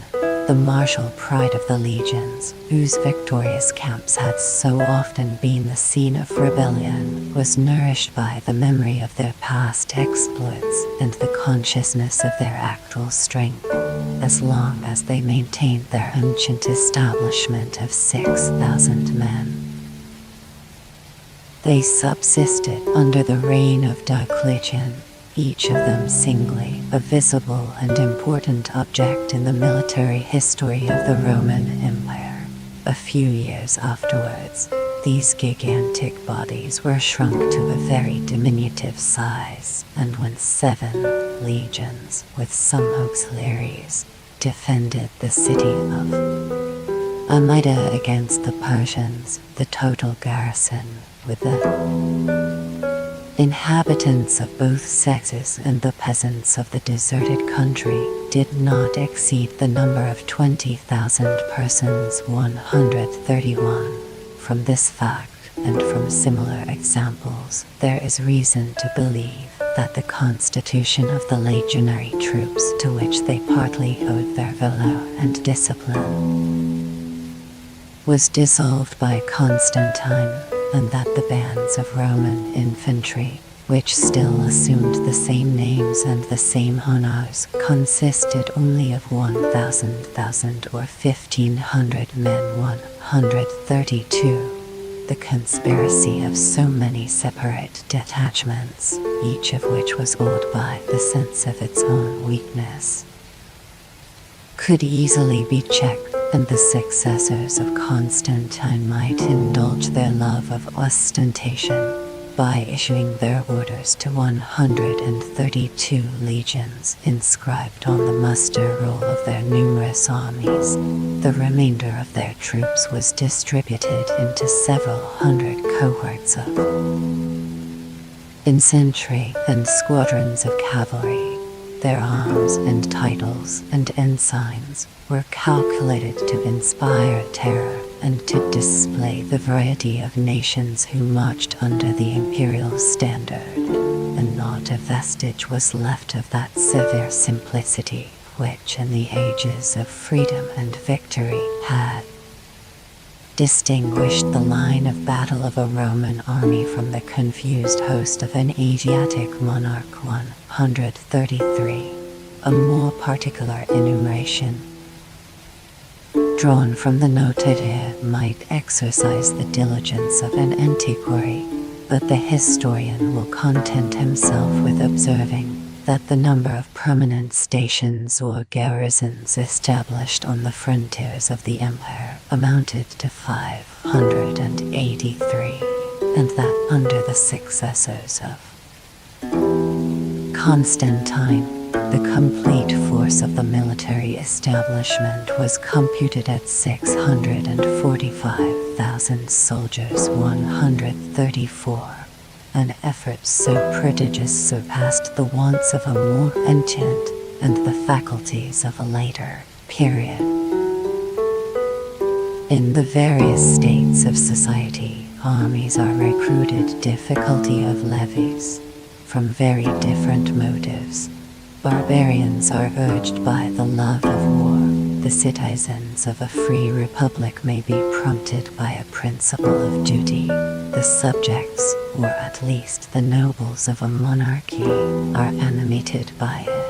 Speaker 1: the martial pride of the legions, whose victorious camps had so often been the scene of rebellion, was nourished by the memory of their past exploits and the consciousness of their actual strength, as long as they maintained their ancient establishment of 6,000 men. They subsisted under the reign of Diocletian, each of them singly a visible and important object in the military history of the Roman Empire. A few years afterwards, these gigantic bodies were shrunk to a very diminutive size, and when 7 legions, with some auxiliaries, defended the city of Amida against the Persians, the total garrison, with the inhabitants of both sexes and the peasants of the deserted country, did not exceed the number of 20,000 persons. 131. From this fact, and from similar examples, there is reason to believe that the constitution of the legionary troops, to which they partly owed their valor and discipline, was dissolved by Constantine, and that the bands of Roman infantry, which still assumed the same names and the same honors, consisted only of 1,000 or 1,500 men. 132. The conspiracy of so many separate detachments, each of which was awed by the sense of its own weakness, could easily be checked, and the successors of Constantine might indulge their love of ostentation by issuing their orders to 132 legions inscribed on the muster roll of their numerous armies. The remainder of their troops was distributed into several hundred cohorts of infantry and squadrons of cavalry. Their arms and titles and ensigns were calculated to inspire terror and to display the variety of nations who marched under the imperial standard, and not a vestige was left of that severe simplicity which in the ages of freedom and victory had distinguished the line of battle of a Roman army from the confused host of an Asiatic monarch. 133. A more particular enumeration, drawn from the noted here, might exercise the diligence of an antiquary, but the historian will content himself with observing that the number of permanent stations or garrisons established on the frontiers of the empire amounted to 583, and that under the successors of Constantine, the complete force of the military establishment was computed at 645,000 soldiers. 134. An effort so prodigious surpassed the wants of a more ancient and the faculties of a later period. In the various states of society, armies are recruited. Difficulty of levies. From very different motives, barbarians are urged by the love of war. The citizens of a free republic may be prompted by a principle of duty. The subjects, or at least the nobles of a monarchy, are animated by a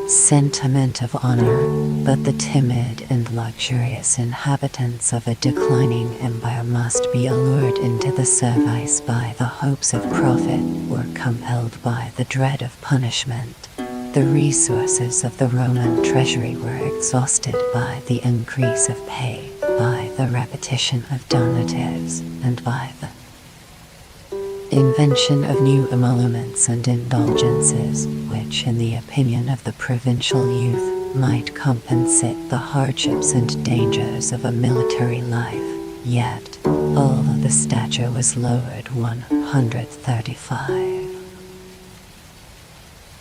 Speaker 1: sentiment of honor, but the timid and luxurious inhabitants of a declining empire must be allured into the service by the hopes of profit, or compelled by the dread of punishment. The resources of the Roman treasury were exhausted by the increase of pay, by the repetition of donatives and by the invention of new emoluments and indulgences, which, in the opinion of the provincial youth, might compensate the hardships and dangers of a military life. Yet, although the stature was lowered 135.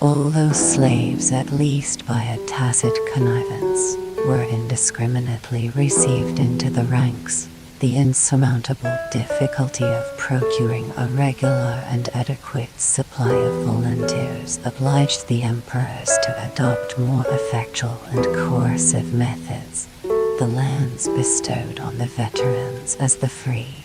Speaker 1: Although slaves, at least by a tacit connivance, were indiscriminately received into the ranks, the insurmountable difficulty of procuring a regular and adequate supply of volunteers obliged the emperors to adopt more effectual and coercive methods. The lands bestowed on the veterans as the free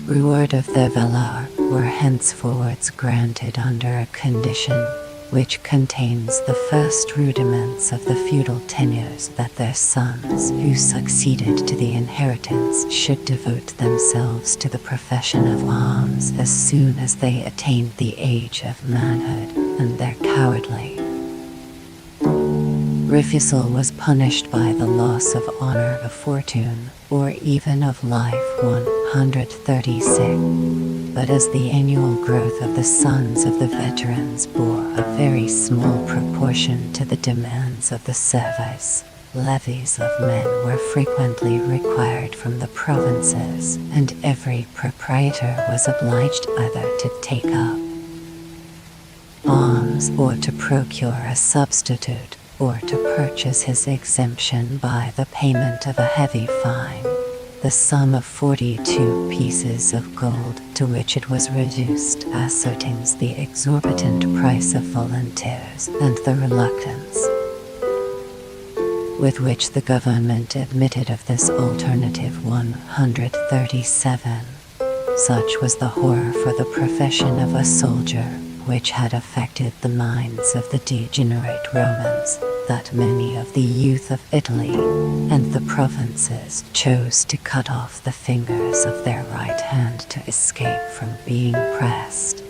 Speaker 1: reward of their valor were henceforwards granted under a condition which contains the first rudiments of the feudal tenures, that their sons who succeeded to the inheritance should devote themselves to the profession of arms as soon as they attained the age of manhood, and their cowardly refusal was punished by the loss of honor, of fortune, or even of life. 136. But as the annual growth of the sons of the veterans bore a very small proportion to the demands of the service, levies of men were frequently required from the provinces, and every proprietor was obliged either to take up arms or to procure a substitute, or to purchase his exemption by the payment of a heavy fine. The sum of 42 pieces of gold to which it was reduced ascertains the exorbitant price of volunteers and the reluctance with which the government admitted of this alternative. 137. Such was the horror for the profession of a soldier, which had affected the minds of the degenerate Romans, that many of the youth of Italy and the provinces chose to cut off the fingers of their right hand to escape from being pressed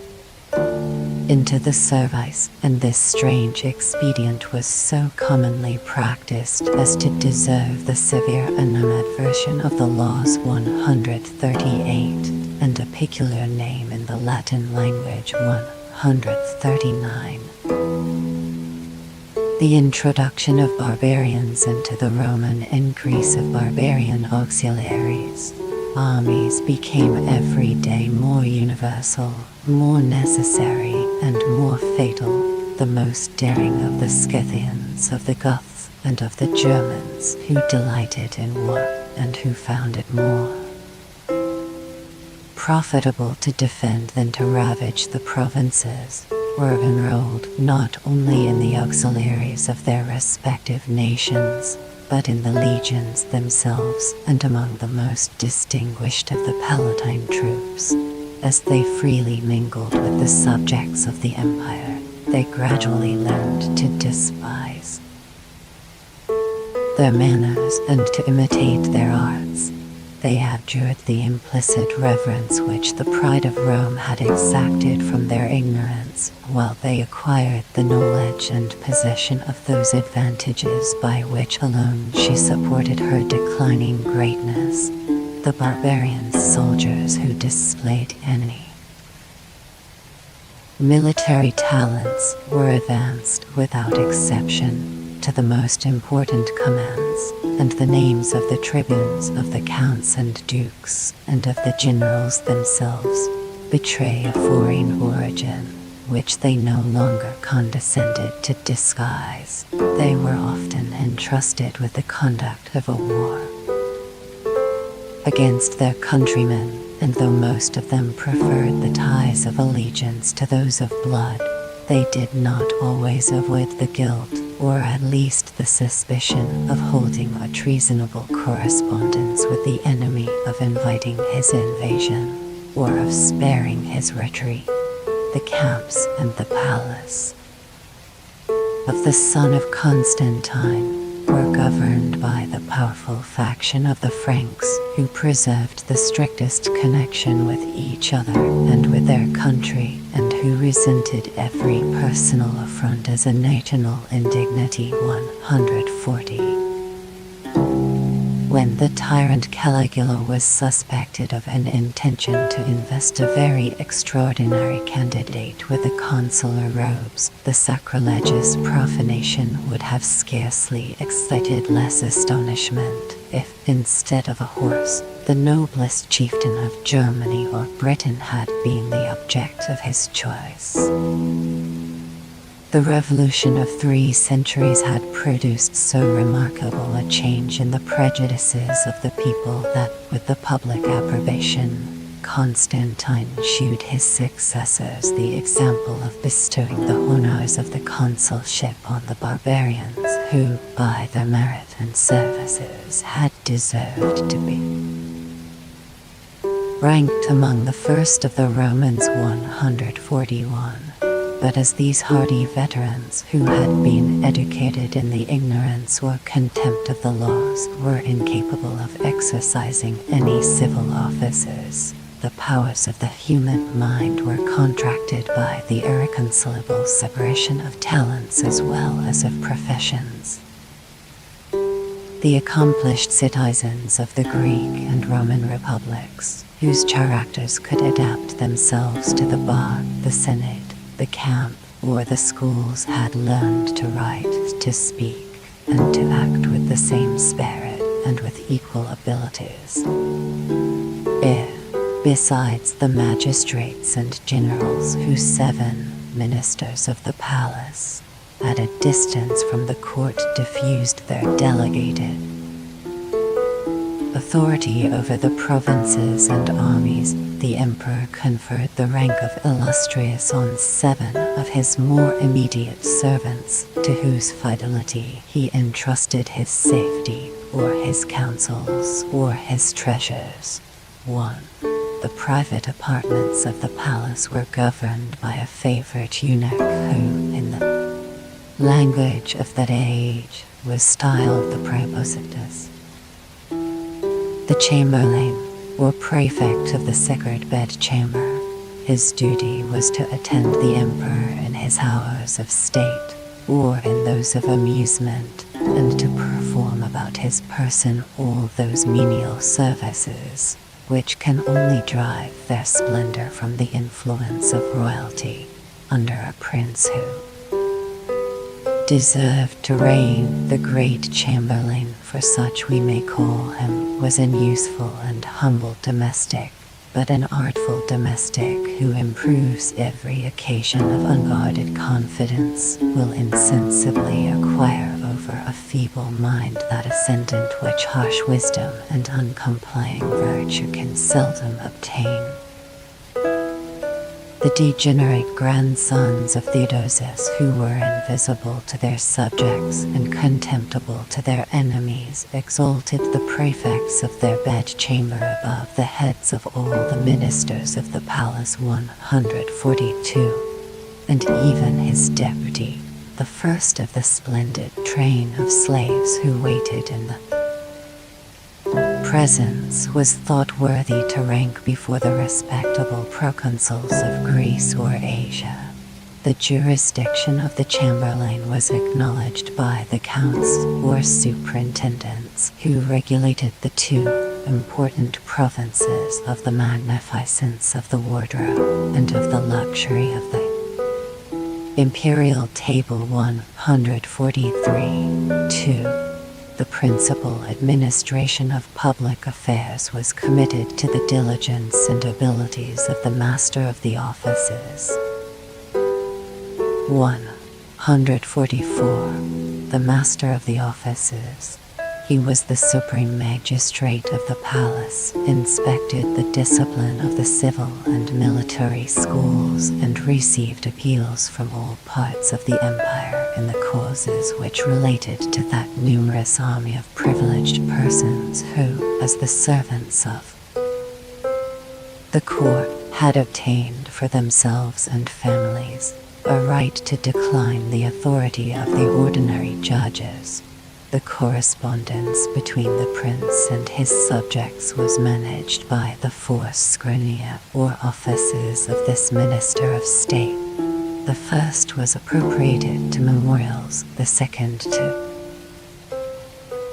Speaker 1: into the service, and this strange expedient was so commonly practiced as to deserve the severe animadversion of the laws. 138, and a peculiar name in the Latin language. 139. The introduction of barbarians into the Roman increase of barbarian auxiliaries. Armies became every day more universal, more necessary, and more fatal. The most daring of the Scythians, of the Goths, and of the Germans, who delighted in war, and who found it more profitable to defend than to ravage the provinces, were enrolled not only in the auxiliaries of their respective nations, but in the legions themselves, and among the most distinguished of the Palatine troops. As they freely mingled with the subjects of the empire, they gradually learned to despise their manners and to imitate their arts. They abjured the implicit reverence which the pride of Rome had exacted from their ignorance, while they acquired the knowledge and possession of those advantages by which alone she supported her declining greatness. The barbarian soldiers who displayed any military talents were advanced without exception to the most important commands, and the names of the tribunes, of the counts and dukes, and of the generals themselves betray a foreign origin, which they no longer condescended to disguise. They were often entrusted with the conduct of a war against their countrymen, and though most of them preferred the ties of allegiance to those of blood, they did not always avoid the guilt, or at least the suspicion, of holding a treasonable correspondence with the enemy, of inviting his invasion, or of sparing his retreat. The camps and the palace of the son of Constantine were governed by the powerful faction of the Franks, who preserved the strictest connection with each other and with their country, and who resented every personal affront as a national indignity. 140. when the tyrant Caligula was suspected of an intention to invest a very extraordinary candidate with the consular robes, the sacrilegious profanation would have scarcely excited less astonishment if, instead of a horse, the noblest chieftain of Germany or Britain had been the object of his choice. The revolution of 3 centuries had produced so remarkable a change in the prejudices of the people that, with the public approbation, Constantine shewed his successors the example of bestowing the honors of the consulship on the barbarians who, by their merit and services, had deserved to be ranked among the first of the Romans 141. But as these hardy veterans, who had been educated in the ignorance or contempt of the laws, were incapable of exercising any civil offices, the powers of the human mind were contracted by the irreconcilable separation of talents as well as of professions. The accomplished citizens of the Greek and Roman republics, whose characters could adapt themselves to the bar, the senate, the camp, or the schools, had learned to write, to speak, and to act with the same spirit and with equal abilities. If, besides the magistrates and generals who 7 ministers of the palace, at a distance from the court diffused their delegated authority over the provinces and armies, the emperor conferred the rank of illustrious on 7 of his more immediate servants, to whose fidelity he entrusted his safety, or his counsels, or his treasures. 1. The private apartments of the palace were governed by a favorite eunuch who, in the language of that age, was styled the praepositus. The chamberlain, or prefect of the sacred bedchamber, his duty was to attend the emperor in his hours of state, or in those of amusement, and to perform about his person all those menial services which can only drive their splendor from the influence of royalty, under a prince who deserved to reign. The great chamberlain, for such we may call him, was an useful and humble domestic, but an artful domestic who improves every occasion of unguarded confidence will insensibly acquire over a feeble mind that ascendant which harsh wisdom and uncomplying virtue can seldom obtain. The degenerate grandsons of Theodosius, who were invisible to their subjects and contemptible to their enemies, exalted the prefects of their bedchamber above the heads of all the ministers of the palace 142, and even his deputy, the first of the splendid train of slaves who waited in the presence, was thought worthy to rank before the respectable proconsuls of Greece or Asia. The jurisdiction of the chamberlain was acknowledged by the counts or superintendents, who regulated the 2 important provinces of the magnificence of the wardrobe and of the luxury of the imperial table 143. 2. The principal administration of public affairs was committed to the diligence and abilities of the master of the offices. 144. The master of the offices. He was the supreme magistrate of the palace, inspected the discipline of the civil and military schools, and received appeals from all parts of the empire in the causes which related to that numerous army of privileged persons who, as the servants of the court, had obtained for themselves and families a right to decline the authority of the ordinary judges. The correspondence between the prince and his subjects was managed by the 4 scrinia, or offices of this minister of state. The first was appropriated to memorials, the second to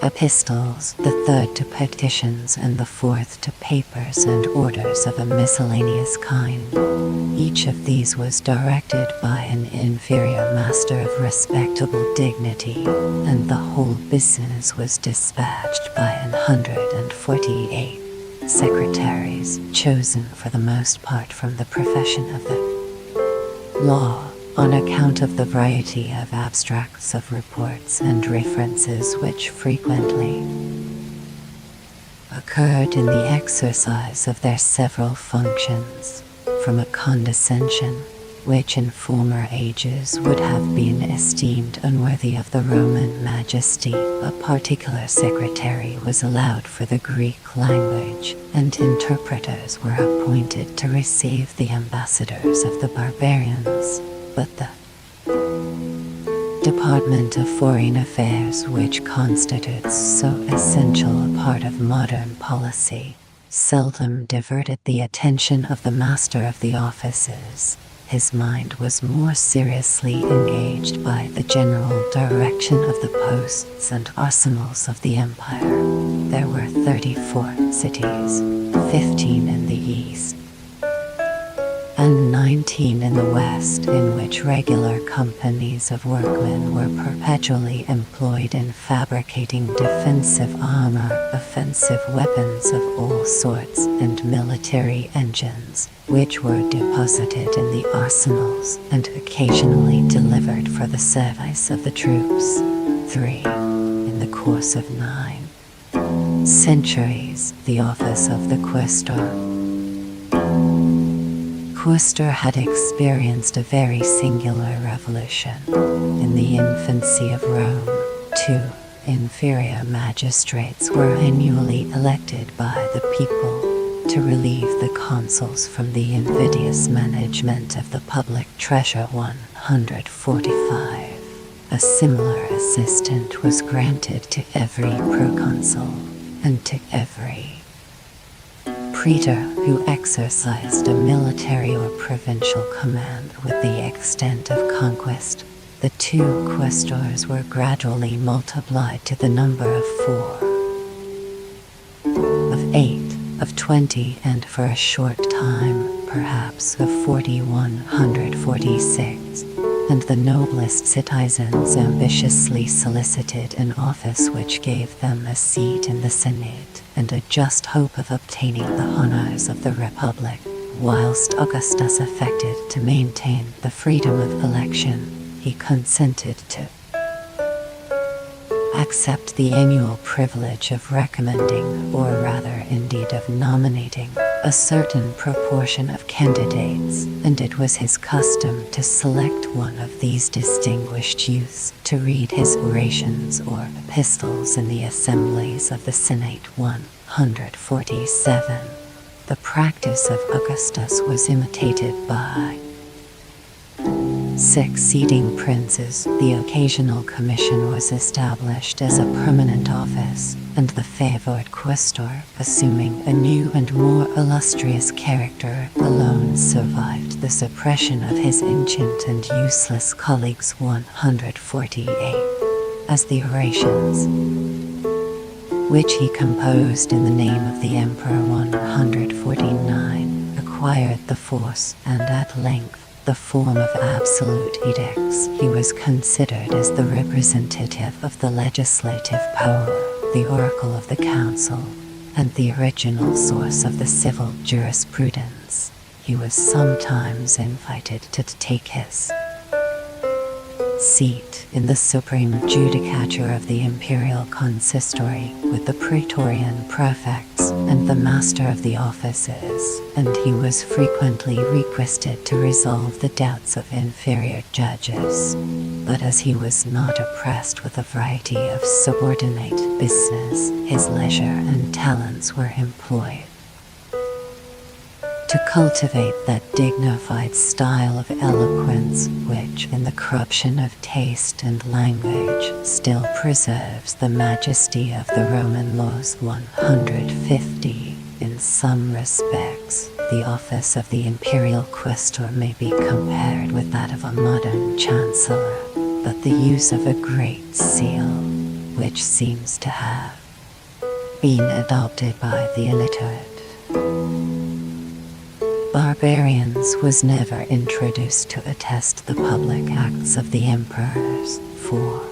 Speaker 1: epistles, the third to petitions, and the fourth to papers and orders of a miscellaneous kind. Each of these was directed by an inferior master of respectable dignity, and the whole business was dispatched by 148 secretaries, chosen for the most part from the profession of the law. On account of the variety of abstracts of reports and references which frequently occurred in the exercise of their several functions, from a condescension which in former ages would have been esteemed unworthy of the Roman majesty, a particular secretary was allowed for the Greek language, and interpreters were appointed to receive the ambassadors of the barbarians. But the Department of Foreign Affairs, which constitutes so essential a part of modern policy, seldom diverted the attention of the master of the offices. His mind was more seriously engaged by the general direction of the posts and arsenals of the empire. There were 34 cities, 15 in the east and 19 in the west, in which regular companies of workmen were perpetually employed in fabricating defensive armor, offensive weapons of all sorts, and military engines, which were deposited in the arsenals and occasionally delivered for the service of the troops. 3. In the course of 9 centuries, the office of the Quaestor had experienced a very singular revolution. In the infancy of Rome, 2 inferior magistrates were annually elected by the people to relieve the consuls from the invidious management of the public treasure. 145. A similar assistant was granted to every proconsul and to every praetor who exercised a military or provincial command with the extent of conquest. The 2 quaestors were gradually multiplied to the number of 4, of 8, of 20, and for a short time, perhaps of 146, and the noblest citizens ambitiously solicited an office which gave them a seat in the Senate and a just hope of obtaining the honors of the Republic. Whilst Augustus affected to maintain the freedom of election, he consented to accept the annual privilege of recommending, or rather indeed of nominating, a certain proportion of candidates, and it was his custom to select one of these distinguished youths to read his orations or epistles in the assemblies of the Senate. 147. The practice of Augustus was imitated by succeeding princes. The occasional commission was established as a permanent office, and the favored quaestor, assuming a new and more illustrious character, alone survived the suppression of his ancient and useless colleagues. 148. As the orations, which he composed in the name of the emperor. 149, acquired the force and at length the form of absolute edicts, he was considered as the representative of the legislative power, the oracle of the council, and the original source of the civil jurisprudence. He was sometimes invited to take his seat in the supreme judicature of the imperial consistory with the praetorian prefects and the master of the offices, and he was frequently requested to resolve the doubts of inferior judges. But as he was not oppressed with a variety of subordinate business, his leisure and talents were employed to cultivate that dignified style of eloquence which, in the corruption of taste and language, still preserves the majesty of the Roman laws. 150. In some respects, the office of the imperial quaestor may be compared with that of a modern chancellor, but the use of a great seal which seems to have been adopted by the illiterate. Barbarians was never introduced to attest the public acts of the emperors, for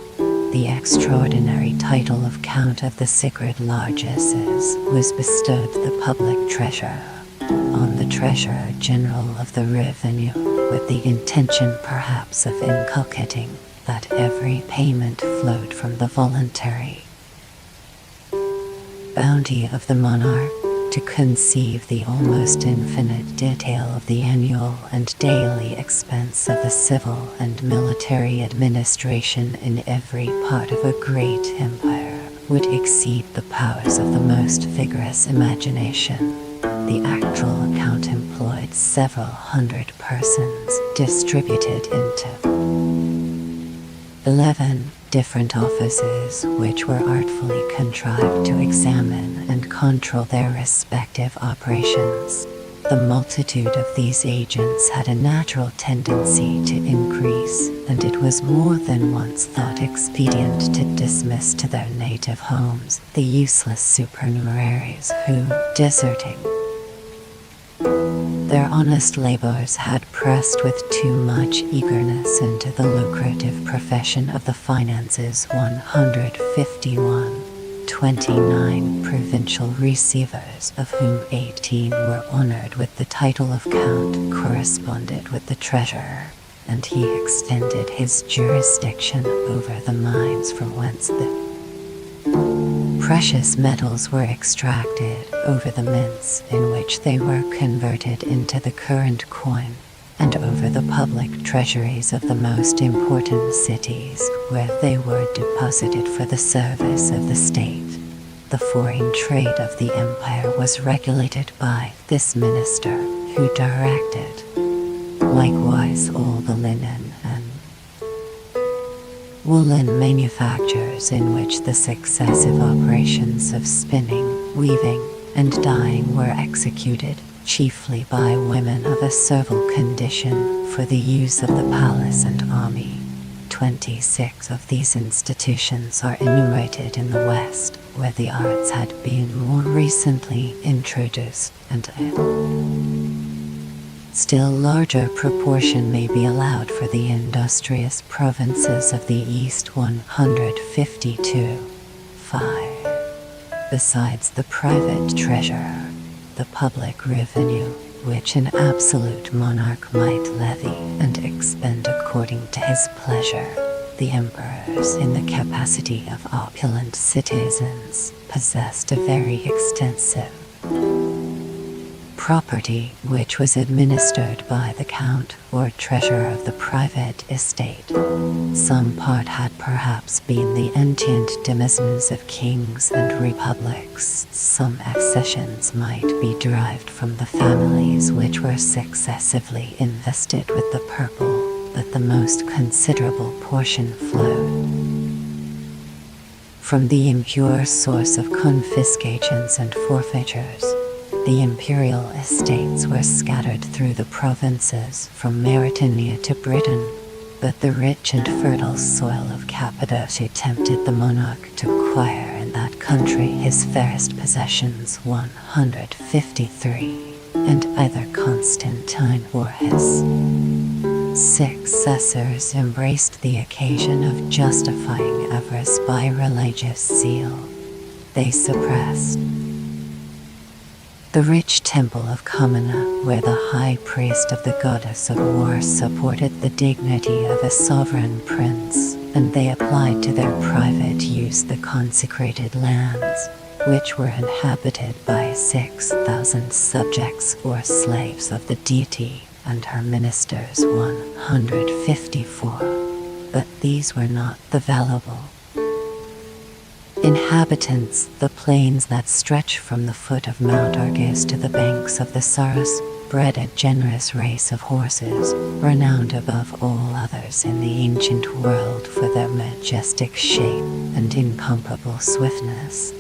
Speaker 1: the extraordinary title of Count of the Sacred Largesses was bestowed the public treasure on the Treasurer General of the Revenue, with the intention perhaps of inculcating that every payment flowed from the voluntary bounty of the monarch, to conceive the almost infinite detail of the annual and daily expense of the civil and military administration in every part of a great empire would exceed the powers of the most vigorous imagination. The actual account employed several hundred persons, distributed into 11 different offices, which were artfully contrived to examine and control their respective operations. The multitude of these agents had a natural tendency to increase, and it was more than once thought expedient to dismiss to their native homes the useless supernumeraries who, deserting their honest labors, had pressed with too much eagerness into the lucrative profession of the finances. 151. Provincial receivers, of whom 18 were honored with the title of Count, corresponded with the treasurer, and he extended his jurisdiction over the mines from whence the precious metals were extracted, over the mints in which they were converted into the current coin, and over the public treasuries of the most important cities, where they were deposited for the service of the state. The foreign trade of the empire was regulated by this minister, who directed likewise all the linen and woolen manufactures, in which the successive operations of spinning, weaving, and dyeing were executed, chiefly by women of a servile condition, for the use of the palace and army. 26 of these institutions are enumerated in the West, where the arts had been more recently introduced, and a still larger proportion may be allowed for the industrious provinces of the East. 152. 5. Besides the private treasure, the public revenue, which an absolute monarch might levy and expend according to his pleasure, the emperors, in the capacity of opulent citizens, possessed a very extensive property, which was administered by the count or treasurer of the private estate. Some part had perhaps been the ancient demesnes of kings and republics. Some accessions might be derived from the families which were successively invested with the purple, but the most considerable portion flowed from the impure source of confiscations and forfeitures. The imperial estates were scattered through the provinces from Mauritania to Britain, but the rich and fertile soil of Cappadocia tempted the monarch to acquire in that country his fairest possessions. 153. And either Constantine or his successors embraced the occasion of justifying avarice by religious zeal. They suppressed the rich temple of Kamana, where the high priest of the goddess of war supported the dignity of a sovereign prince, and they applied to their private use the consecrated lands, which were inhabited by 6,000 subjects or slaves of the deity and her ministers. 154. But these were not the valuable inhabitants. The plains that stretch from the foot of Mount Argus to the banks of the Sarus bred a generous race of horses, renowned above all others in the ancient world for their majestic shape and incomparable swiftness.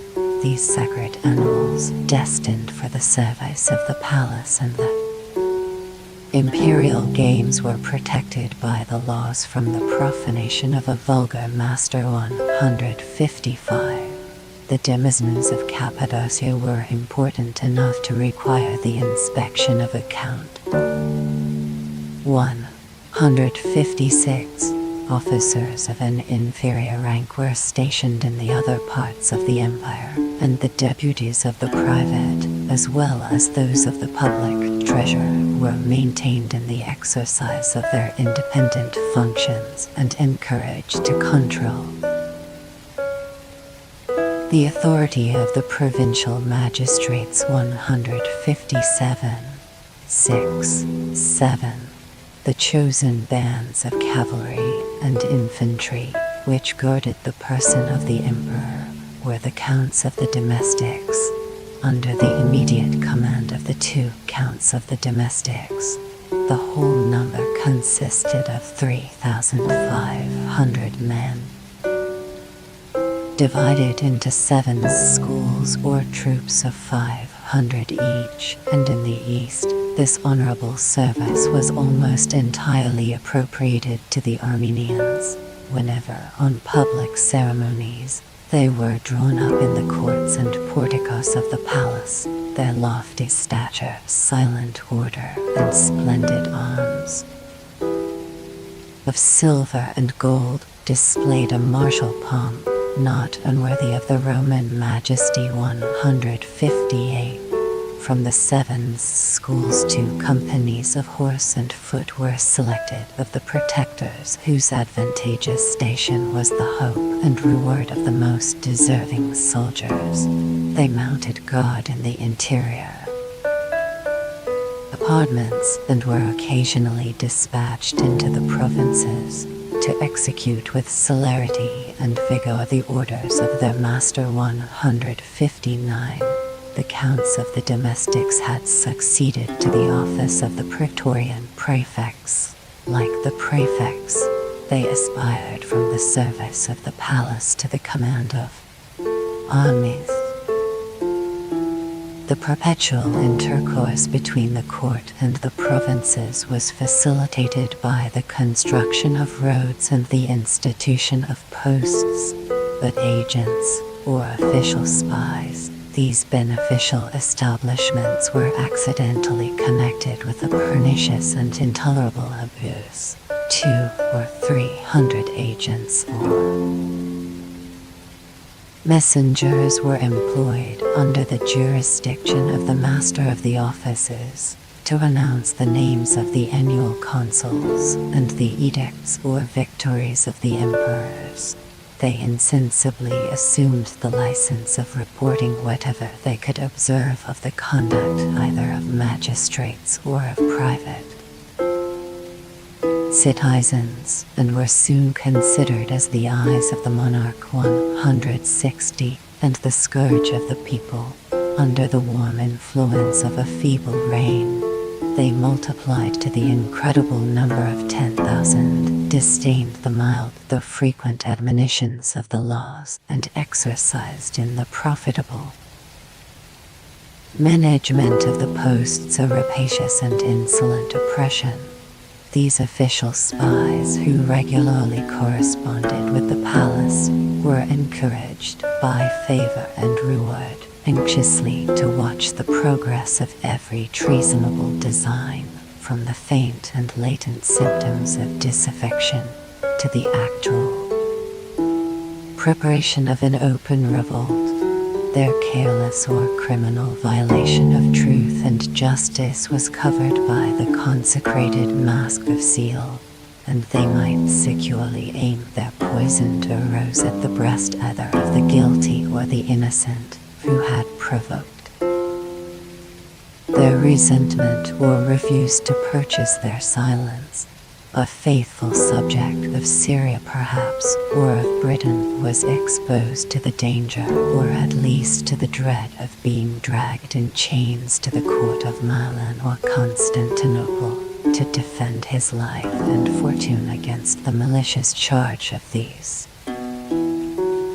Speaker 1: These sacred animals, destined for the service of the palace and the Imperial games were protected by the laws from the profanation of a vulgar master. 155. The denizens of Cappadocia were important enough to require the inspection of a count. 156. Officers of an inferior rank were stationed in the other parts of the empire, and the deputies of the private, as well as those of the public treasurer, were maintained in the exercise of their independent functions and encouraged to control the authority of the provincial magistrates. 157. 7. The chosen bands of cavalry and infantry, which guarded the person of the emperor, were the counts of the domestics, under the immediate command of the 2 counts of the domestics. The whole number consisted of 3,500 men, divided into 7 schools or troops of 500 each, and in the east, this honorable service was almost entirely appropriated to the Armenians. Whenever, on public ceremonies, they were drawn up in the courts and porticos of the palace, their lofty stature, silent order, and splendid arms of silver and gold displayed a martial pomp not unworthy of the Roman majesty. 158. From the 7 schools 2 companies of horse and foot were selected of the protectors whose advantageous station was the hope and reward of the most deserving soldiers. They mounted guard in the interior apartments and were occasionally dispatched into the provinces to execute with celerity and vigor the orders of their master. 159. The counts of the domestics had succeeded to the office of the praetorian prefects. Like the prefects, they aspired from the service of the palace to the command of armies. The perpetual intercourse between the court and the provinces was facilitated by the construction of roads and the institution of posts, but agents, or official spies, these beneficial establishments were accidentally connected with a pernicious and intolerable abuse. 2 or 300 agents or messengers were employed under the jurisdiction of the master of the offices to announce the names of the annual consuls and the edicts or victories of the emperors. They insensibly assumed the license of reporting whatever they could observe of the conduct either of magistrates or of private citizens, and were soon considered as the eyes of the monarch. 160, and the scourge of the people. Under the warm influence of a feeble reign, they multiplied to the incredible number of 10,000, disdained the mild though frequent admonitions of the laws, and exercised in the profitable management of the posts a rapacious and insolent oppression. These official spies, who regularly corresponded with the palace, were encouraged by favor and reward anxiously to watch the progress of every treasonable design, from the faint and latent symptoms of disaffection to the actual preparation of an open revolt. Their careless or criminal violation of truth and justice was covered by the consecrated mask of zeal, and they might securely aim their poisoned arrows at the breast either of the guilty or the innocent who had provoked their resentment or refused to purchase their silence. A faithful subject of Syria perhaps, or of Britain, was exposed to the danger, or at least to the dread of being dragged in chains to the court of Milan or Constantinople, to defend his life and fortune against the malicious charge of these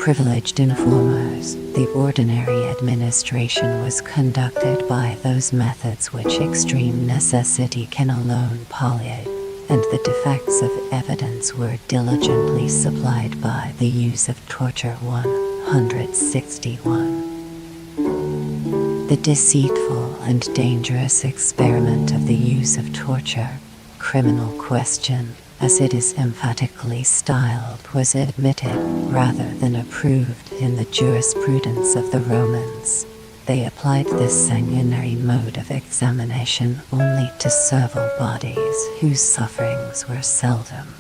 Speaker 1: privileged informers, the ordinary administration was conducted by those methods which extreme necessity can alone palliate, and the defects of evidence were diligently supplied by the use of torture. 161. The deceitful and dangerous experiment of the use of torture, criminal question, as it is emphatically styled, was admitted rather than approved in the jurisprudence of the Romans. They applied this sanguinary mode of examination only to servile bodies whose sufferings were seldom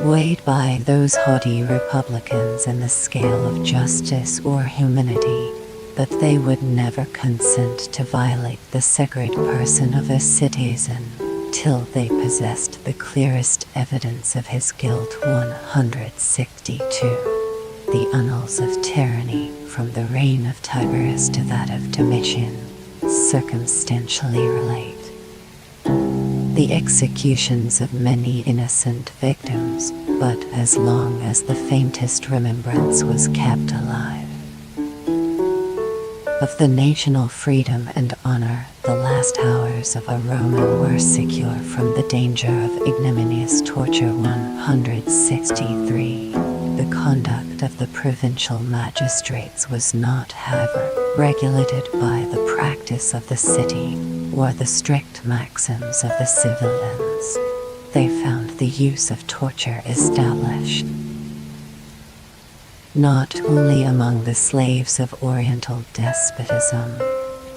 Speaker 1: weighed by those haughty republicans in the scale of justice or humanity, but they would never consent to violate the sacred person of a citizen till they possessed the clearest evidence of his guilt. 162. The annals of tyranny, from the reign of Tiberius to that of Domitian, circumstantially relate the executions of many innocent victims, but as long as the faintest remembrance was kept alive of the national freedom and honor, the last hours of a Roman were secure from the danger of ignominious torture. 163. The conduct of the provincial magistrates was not, however, regulated by the practice of the city or the strict maxims of the civilians. They found the use of torture established not only among the slaves of Oriental despotism,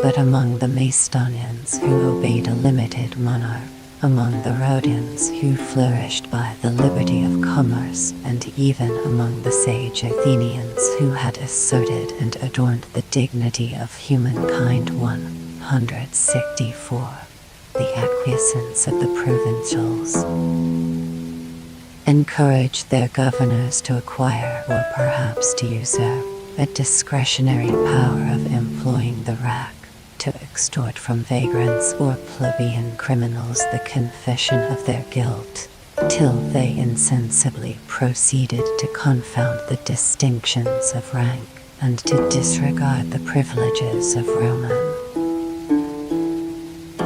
Speaker 1: but among the Macedonians who obeyed a limited monarch, among the Rhodians who flourished by the liberty of commerce, and even among the sage Athenians who had asserted and adorned the dignity of humankind. 164. The acquiescence of the provincials encouraged their governors to acquire, or perhaps to usurp, a discretionary power of employing the rack to extort from vagrants or plebeian criminals the confession of their guilt, till they insensibly proceeded to confound the distinctions of rank and to disregard the privileges of Roman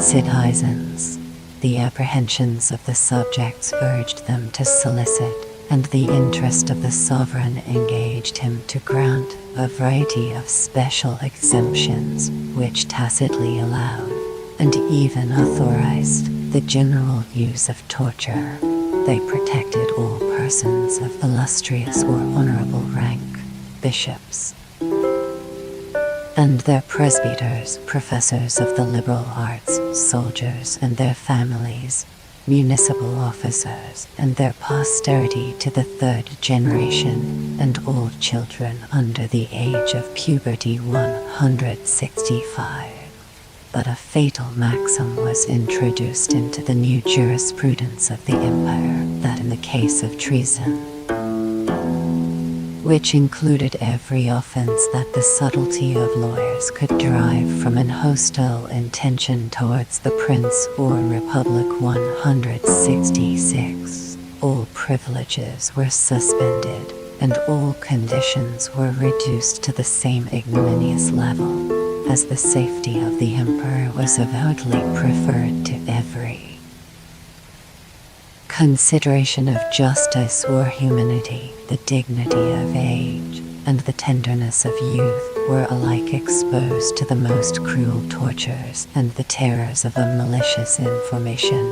Speaker 1: citizens. The apprehensions of the subjects urged them to solicit, and the interest of the sovereign engaged him to grant a variety of special exemptions, which tacitly allowed, and even authorized, the general use of torture. They protected all persons of illustrious or honorable rank, bishops, and their presbyters, professors of the liberal arts, soldiers and their families, municipal officers and their posterity to the third generation, and all children under the age of puberty. 165. But a fatal maxim was introduced into the new jurisprudence of the empire, that in the case of treason, which included every offense that the subtlety of lawyers could derive from an hostile intention towards the prince or republic. 166. All privileges were suspended, and all conditions were reduced to the same ignominious level, as the safety of the emperor was avowedly preferred to every consideration of justice or humanity. The dignity of age and the tenderness of youth were alike exposed to the most cruel tortures and the terrors of a malicious information,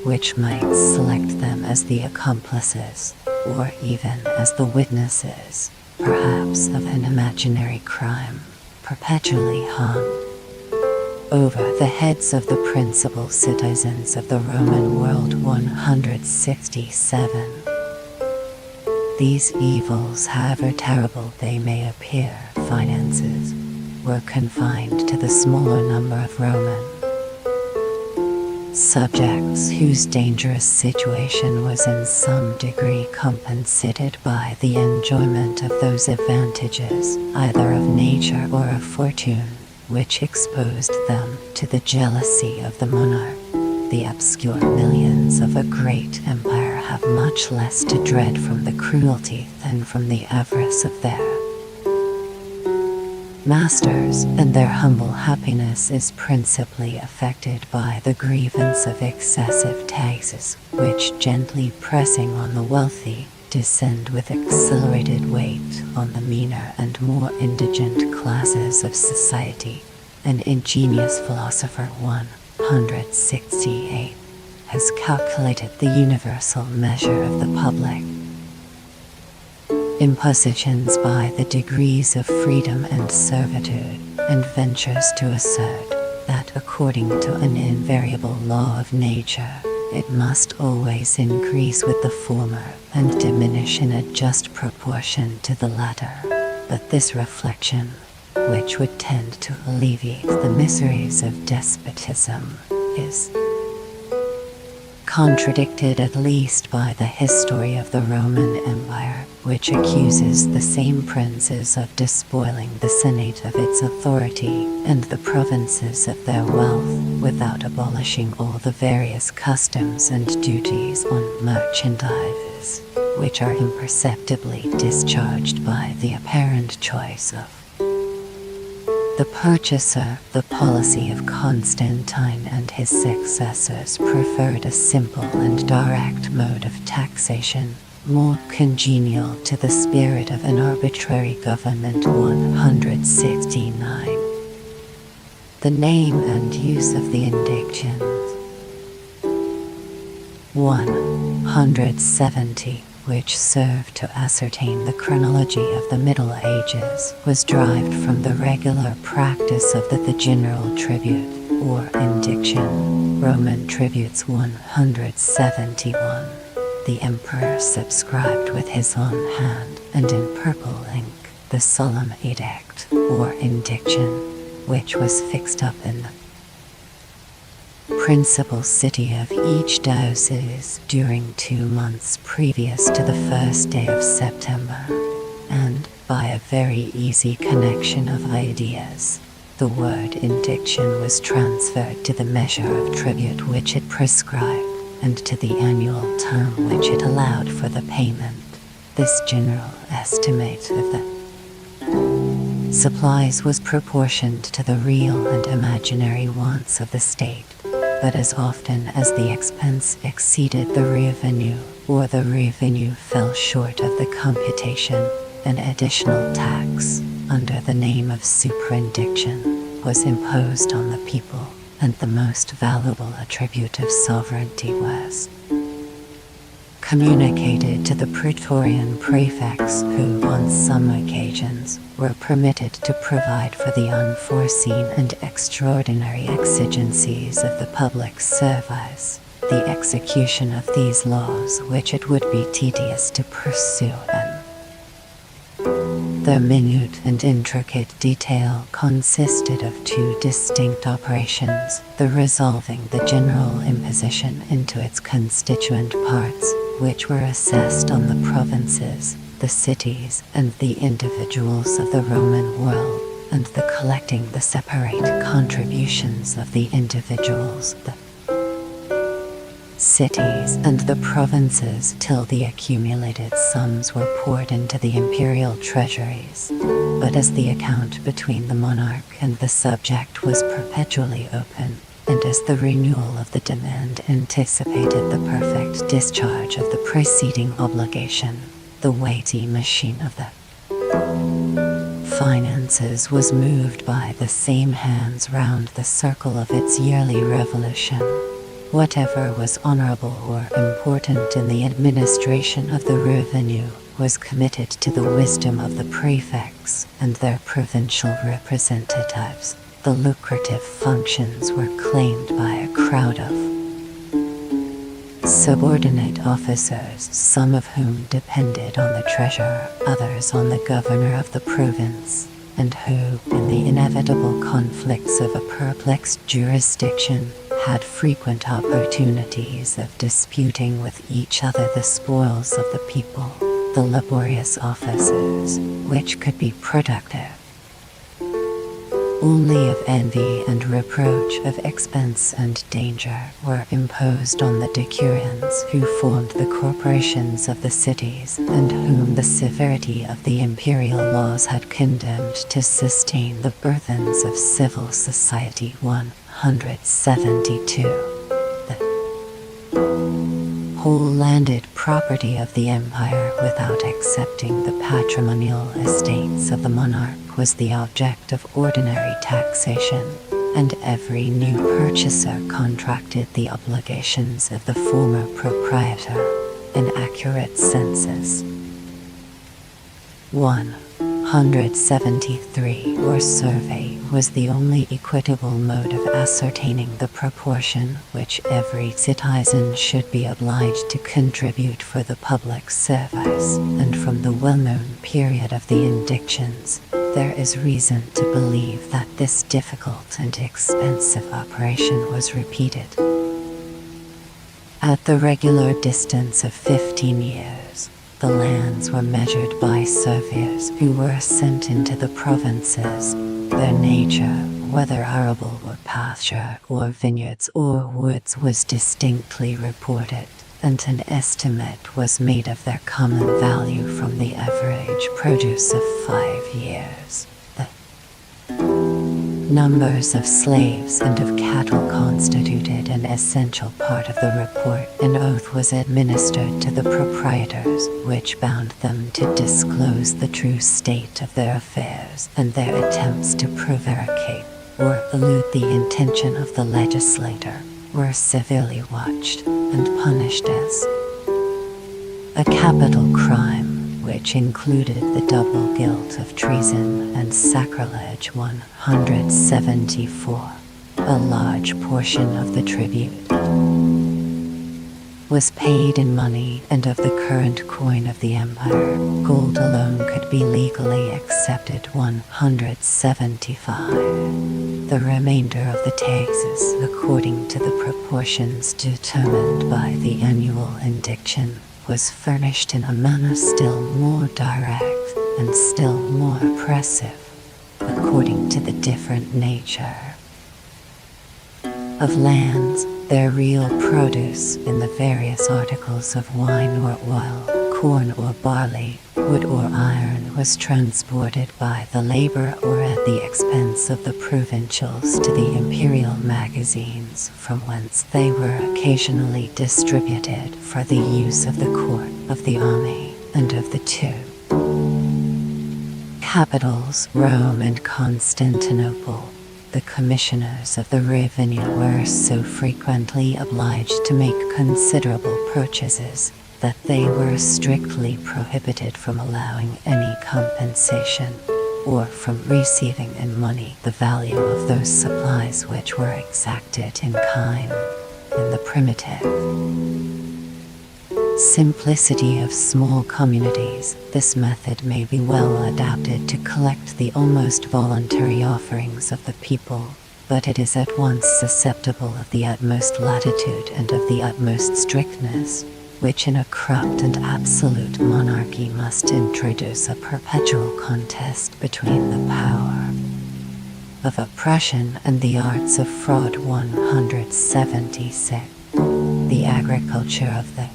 Speaker 1: which might select them as the accomplices, or even as the witnesses, perhaps of an imaginary crime, perpetually hung over the heads of the principal citizens of the Roman world. 167. These evils, however terrible they may appear, finances, were confined to the smaller number of Roman subjects whose dangerous situation was in some degree compensated by the enjoyment of those advantages, either of nature or of fortune, which exposed them to the jealousy of the monarch. The obscure millions of a great empire, have much less to dread from the cruelty than from the avarice of their masters, and their humble happiness is principally affected by the grievance of excessive taxes, which, gently pressing on the wealthy, descend with accelerated weight on the meaner and more indigent classes of society. An ingenious philosopher 168 has calculated the universal measure of the public impositions by the degrees of freedom and servitude, and ventures to assert that according to an invariable law of nature, it must always increase with the former and diminish in a just proportion to the latter. But this reflection, which would tend to alleviate the miseries of despotism, is contradicted at least by the history of the Roman Empire, which accuses the same princes of despoiling the Senate of its authority and the provinces of their wealth, without abolishing all the various customs and duties on merchandise, which are imperceptibly discharged by the apparent choice of the purchaser. The policy of Constantine and his successors preferred a simple and direct mode of taxation, more congenial to the spirit of an arbitrary government. 169. The name and use of the indictions. 170, which served to ascertain the chronology of the Middle Ages, was derived from the regular practice of the general tribute, or indiction. Roman tributes. 171. The emperor subscribed with his own hand, and in purple ink, the solemn edict, or indiction, which was fixed up in the principal city of each diocese during 2 months previous to the first day of September, and, by a very easy connection of ideas, the word indiction was transferred to the measure of tribute which it prescribed, and to the annual term which it allowed for the payment. This general estimate of the supplies was proportioned to the real and imaginary wants of the state, but as often as the expense exceeded the revenue, or the revenue fell short of the computation, an additional tax, under the name of superindiction, was imposed on the people, and the most valuable attribute of sovereignty was communicated to the praetorian prefects, who on some occasions were permitted to provide for the unforeseen and extraordinary exigencies of the public service. The execution of these laws, which it would be tedious to pursue, and their minute and intricate detail consisted of 2 distinct operations: the resolving the general imposition into its constituent parts, which were assessed on the provinces, the cities, and the individuals of the Roman world, and the collecting the separate contributions of the individuals, the cities, and the provinces, till the accumulated sums were poured into the imperial treasuries. But as the account between the monarch and the subject was perpetually open, and as the renewal of the demand anticipated the perfect discharge of the preceding obligation, the weighty machine of the finances was moved by the same hands round the circle of its yearly revolution. Whatever was honorable or important in the administration of the revenue was committed to the wisdom of the prefects and their provincial representatives. The lucrative functions were claimed by a crowd of subordinate officers, some of whom depended on the treasurer, others on the governor of the province, and who, in the inevitable conflicts of a perplexed jurisdiction, had frequent opportunities of disputing with each other the spoils of the people, the laborious offices, which could be productive only of envy and reproach, of expense and danger, were imposed on the decurions who formed the corporations of the cities, and whom the severity of the imperial laws had condemned to sustain the burthens of civil society. 172. The whole landed property of the empire, without excepting the patrimonial estates of the monarch, was the object of ordinary taxation, and every new purchaser contracted the obligations of the former proprietor. An accurate census. 173, or survey, was the equally equitable mode of ascertaining the proportion which every citizen should be obliged to contribute for the public service, and from the well-known period of the indictions, there is reason to believe that this difficult and expensive operation was repeated. At the regular distance of 15 years, the lands were measured by surveyors who were sent into the provinces. Their nature, whether arable or pasture or vineyards or woods, was distinctly reported, and an estimate was made of their common value from the average produce of 5 years. The numbers of slaves and of cattle constituted an essential part of the report. An oath was administered to the proprietors, which bound them to disclose the true state of their affairs, and their attempts to prevaricate or elude the intention of the legislator were severely watched and punished as a capital crime, which included the double guilt of treason and sacrilege. 174. A large portion of the tribute was paid in money, and of the current coin of the empire, gold alone could be legally accepted. 175. The remainder of the taxes, according to the proportions determined by the annual indiction, was furnished in a manner still more direct and still more oppressive, according to the different nature of lands, their real produce in the various articles of wine or oil, corn or barley, wood or iron, was transported by the labor or at the expense of the provincials to the imperial magazines, from whence they were occasionally distributed for the use of the court, of the army, and of the two capitals, Rome and Constantinople. The commissioners of the revenue were so frequently obliged to make considerable purchases that they were strictly prohibited from allowing any compensation, or from receiving in money the value of those supplies which were exacted in kind. In the primitive simplicity of small communities, this method may be well adapted to collect the almost voluntary offerings of the people, but it is at once susceptible of the utmost latitude and of the utmost strictness, which in a corrupt and absolute monarchy must introduce a perpetual contest between the power of oppression and the arts of fraud. 176. The agriculture of the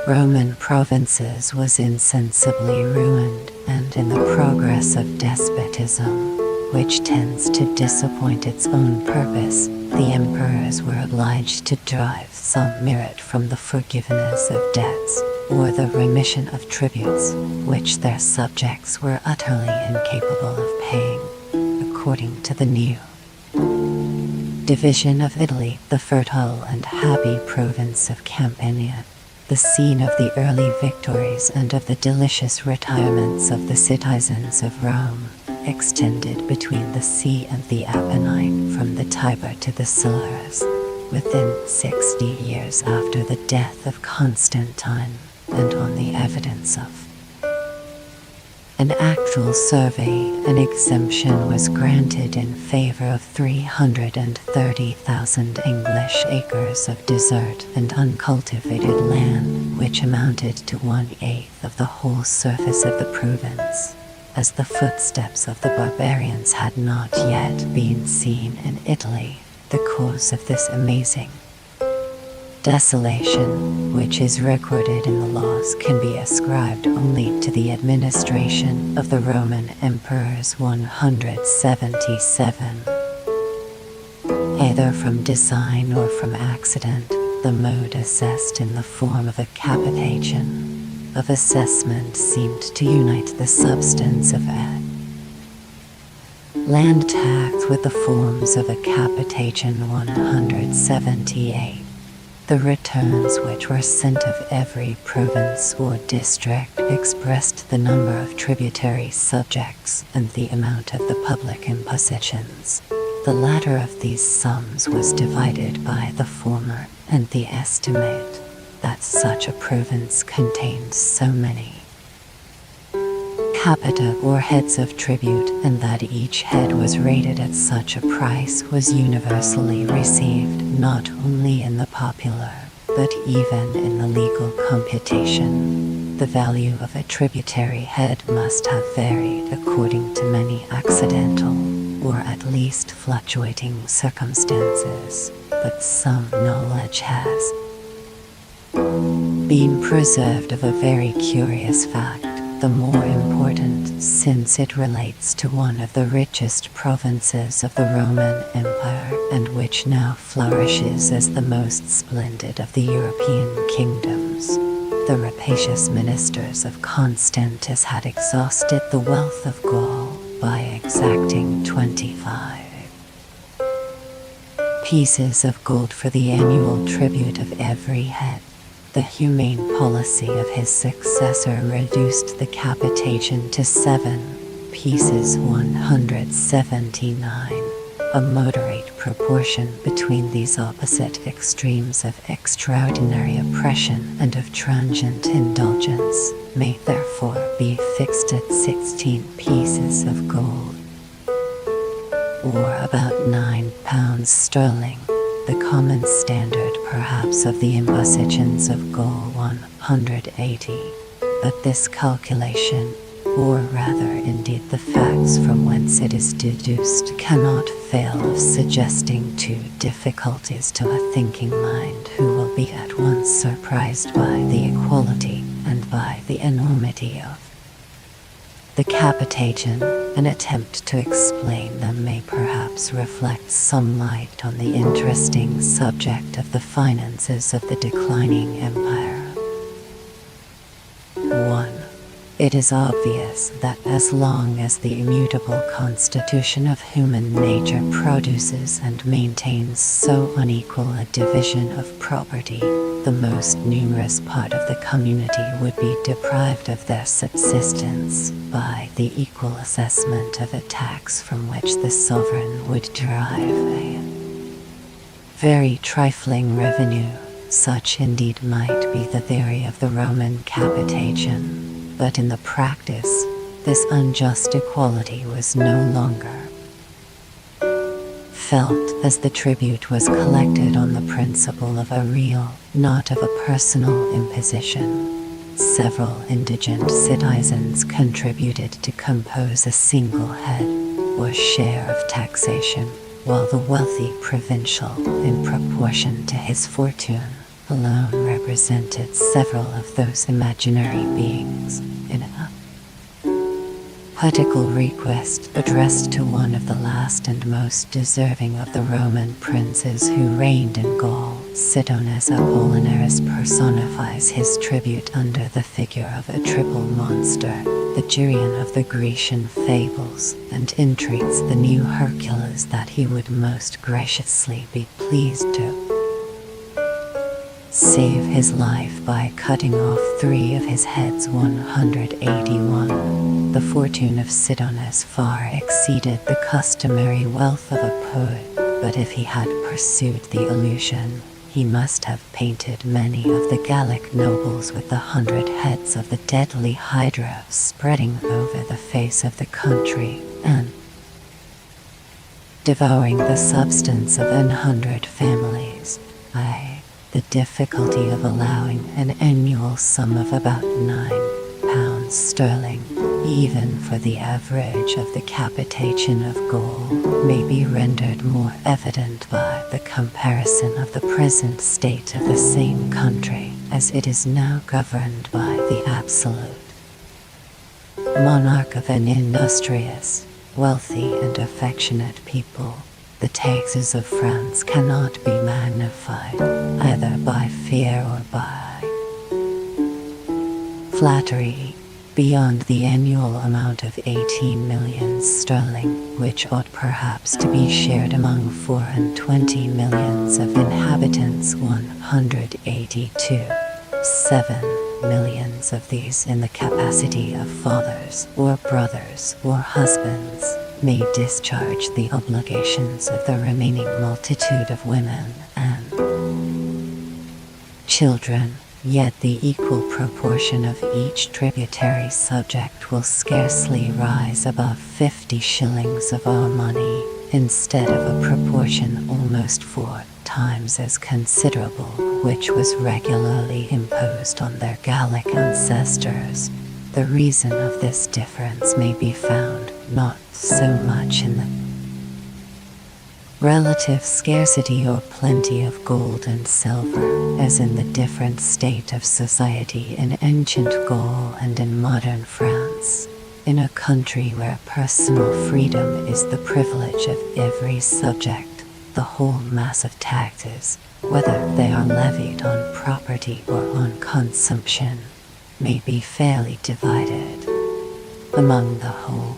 Speaker 1: Roman provinces was insensibly ruined, and in the progress of despotism, which tends to disappoint its own purpose, the emperors were obliged to derive some merit from the forgiveness of debts, or the remission of tributes, which their subjects were utterly incapable of paying, according to the new division of Italy, the fertile and happy province of Campania, the scene of the early victories and of the delicious retirements of the citizens of Rome, extended between the sea and the Apennine, from the Tiber to the Silures, within 60 years after the death of Constantine, and on the evidence of an actual survey, an exemption was granted in favor of 330,000 English acres of desert and uncultivated land, which amounted to 1/8 of the whole surface of the province. as the footsteps of the barbarians had not yet been seen in Italy. The cause of this amazing desolation, which is recorded in the laws, can be ascribed only to the administration of the Roman emperors 177. Either from design or from accident, the mode assessed in the form of a capitation of assessment seemed to unite the substance of land tax with the forms of a capitation 178. The returns which were sent of every province or district expressed the number of tributary subjects and the amount of the public impositions. The latter of these sums was divided by the former, and the estimate that such a province contains so many capita or heads of tribute, and that each head was rated at such a price, was universally received, not only in the popular, but even in the legal computation. The value of a tributary head must have varied according to many accidental, or at least fluctuating circumstances, but some knowledge has been preserved of a very curious fact, the more important since it relates to one of the richest provinces of the Roman Empire, and which now flourishes as the most splendid of the European kingdoms. The rapacious ministers of Constantius had exhausted the wealth of Gaul by exacting 25 pieces of gold for the annual tribute of every head. The humane policy of his successor reduced the capitation to 7 pieces 179, a moderate proportion between these opposite extremes of extraordinary oppression and of transient indulgence, may therefore be fixed at 16 pieces of gold, or about £9 sterling. The common standard perhaps of the impositions of Gaul 180, but this calculation, or rather indeed the facts from whence it is deduced, cannot fail of suggesting two difficulties to a thinking mind, who will be at once surprised by the equality and by the enormity of the capitation. An attempt to explain them may perhaps reflect some light on the interesting subject of the finances of the declining empire. 1. It is obvious that as long as the immutable constitution of human nature produces and maintains so unequal a division of property, the most numerous part of the community would be deprived of their subsistence by the equal assessment of a tax from which the sovereign would derive a very trifling revenue. Such indeed might be the theory of the Roman capitation, but in the practice, this unjust equality was no longer felt, as the tribute was collected on the principle of a real, not of a personal imposition. Several indigent citizens contributed to compose a single head, or share of taxation, while the wealthy provincial, in proportion to his fortune, alone represented several of those imaginary beings. In a poetical request addressed to one of the last and most deserving of the Roman princes who reigned in Gaul, Sidonius Apollinaris personifies his tribute under the figure of a triple monster, the Geryon of the Grecian fables, and entreats the new Hercules that he would most graciously be pleased to save his life by cutting off 3 of his heads. 181. The fortune of Sidonius far exceeded the customary wealth of a poet, but if he had pursued the illusion, he must have painted many of the Gallic nobles with the 100 heads of the deadly Hydra spreading over the face of the country, and devouring the substance of 100 families. The difficulty of allowing an annual sum of about £9 sterling even for the average of the capitation of Gaul, may be rendered more evident by the comparison of the present state of the same country as it is now governed by the absolute monarch of an industrious, wealthy and affectionate people. The taxes of France cannot be magnified, either by fear or by flattery, beyond the annual amount of 18 millions sterling, which ought perhaps to be shared among 24 millions of inhabitants. 182. 7 millions of these in the capacity of fathers or brothers or husbands may discharge the obligations of the remaining multitude of women and children, yet the equal proportion of each tributary subject will scarcely rise above 50 shillings of our money, instead of a proportion almost 4 times as considerable, which was regularly imposed on their Gallic ancestors. The reason of this difference may be found not so much in the relative scarcity or plenty of gold and silver, as in the different state of society in ancient Gaul and in modern France. In a country where personal freedom is the privilege of every subject, the whole mass of taxes, whether they are levied on property or on consumption, may be fairly divided among the whole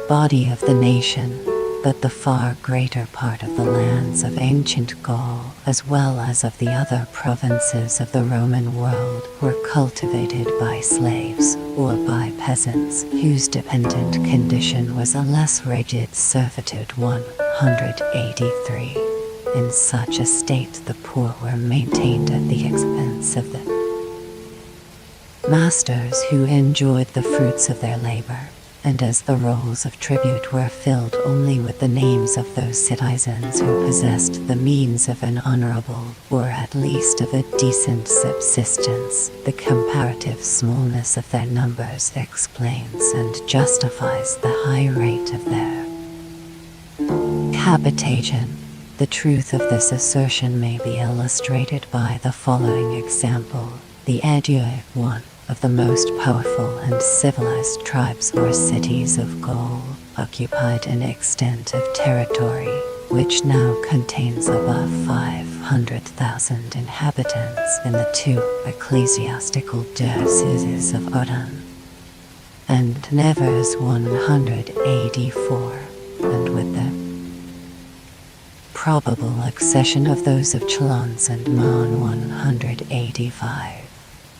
Speaker 1: body of the nation, but the far greater part of the lands of ancient Gaul, as well as of the other provinces of the Roman world, were cultivated by slaves or by peasants whose dependent condition was a less rigid servitude. 183. In such a state the poor were maintained at the expense of the masters who enjoyed the fruits of their labor, and as the rolls of tribute were filled only with the names of those citizens who possessed the means of an honorable, or at least of a decent subsistence, the comparative smallness of their numbers explains and justifies the high rate of their capitation. The truth of this assertion may be illustrated by the following example. The Aedui, one of the most powerful and civilized tribes or cities of Gaul, occupied an extent of territory which now contains above 500,000 inhabitants in the 2 ecclesiastical dioceses of Autun and Nevers. 184, and with the probable accession of those of Chalons and Maon. 185.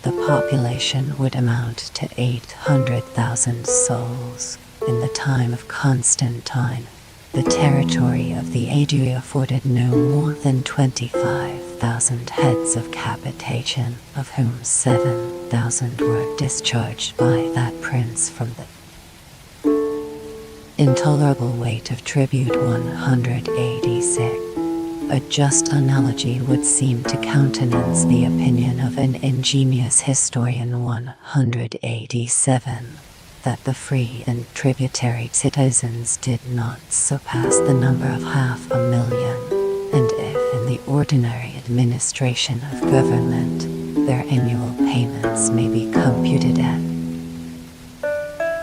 Speaker 1: The population would amount to 800,000 souls. In the time of Constantine, the territory of the Aedui afforded no more than 25,000 heads of capitation, of whom 7,000 were discharged by that prince from the intolerable weight of tribute. 186. A just analogy would seem to countenance the opinion of an ingenious historian. 187. That the free and tributary citizens did not surpass the number of 500,000, and if in the ordinary administration of government, their annual payments may be computed at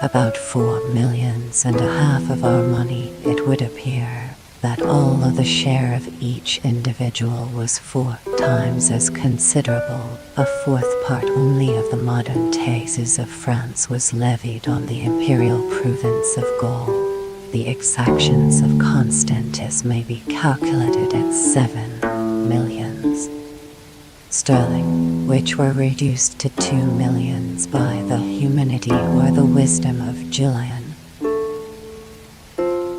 Speaker 1: about 4.5 millions of our money, it would appear that although the share of each individual was 4 times as considerable, a 4th part only of the modern taxes of France was levied on the imperial province of Gaul. The exactions of Constantius may be calculated at 7 millions sterling, which were reduced to 2 millions by the humanity or the wisdom of Julian.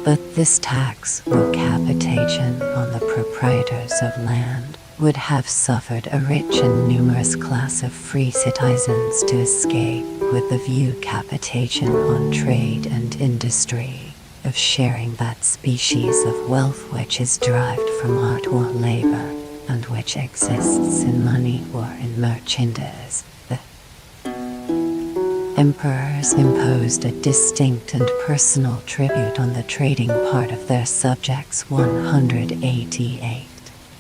Speaker 1: But this tax, or capitation, on the proprietors of land, would have suffered a rich and numerous class of free citizens to escape, with the view capitation on trade and industry, of sharing that species of wealth which is derived from art or labor, and which exists in money or in merchandise. The Emperors imposed a distinct and personal tribute on the trading part of their subjects. 188.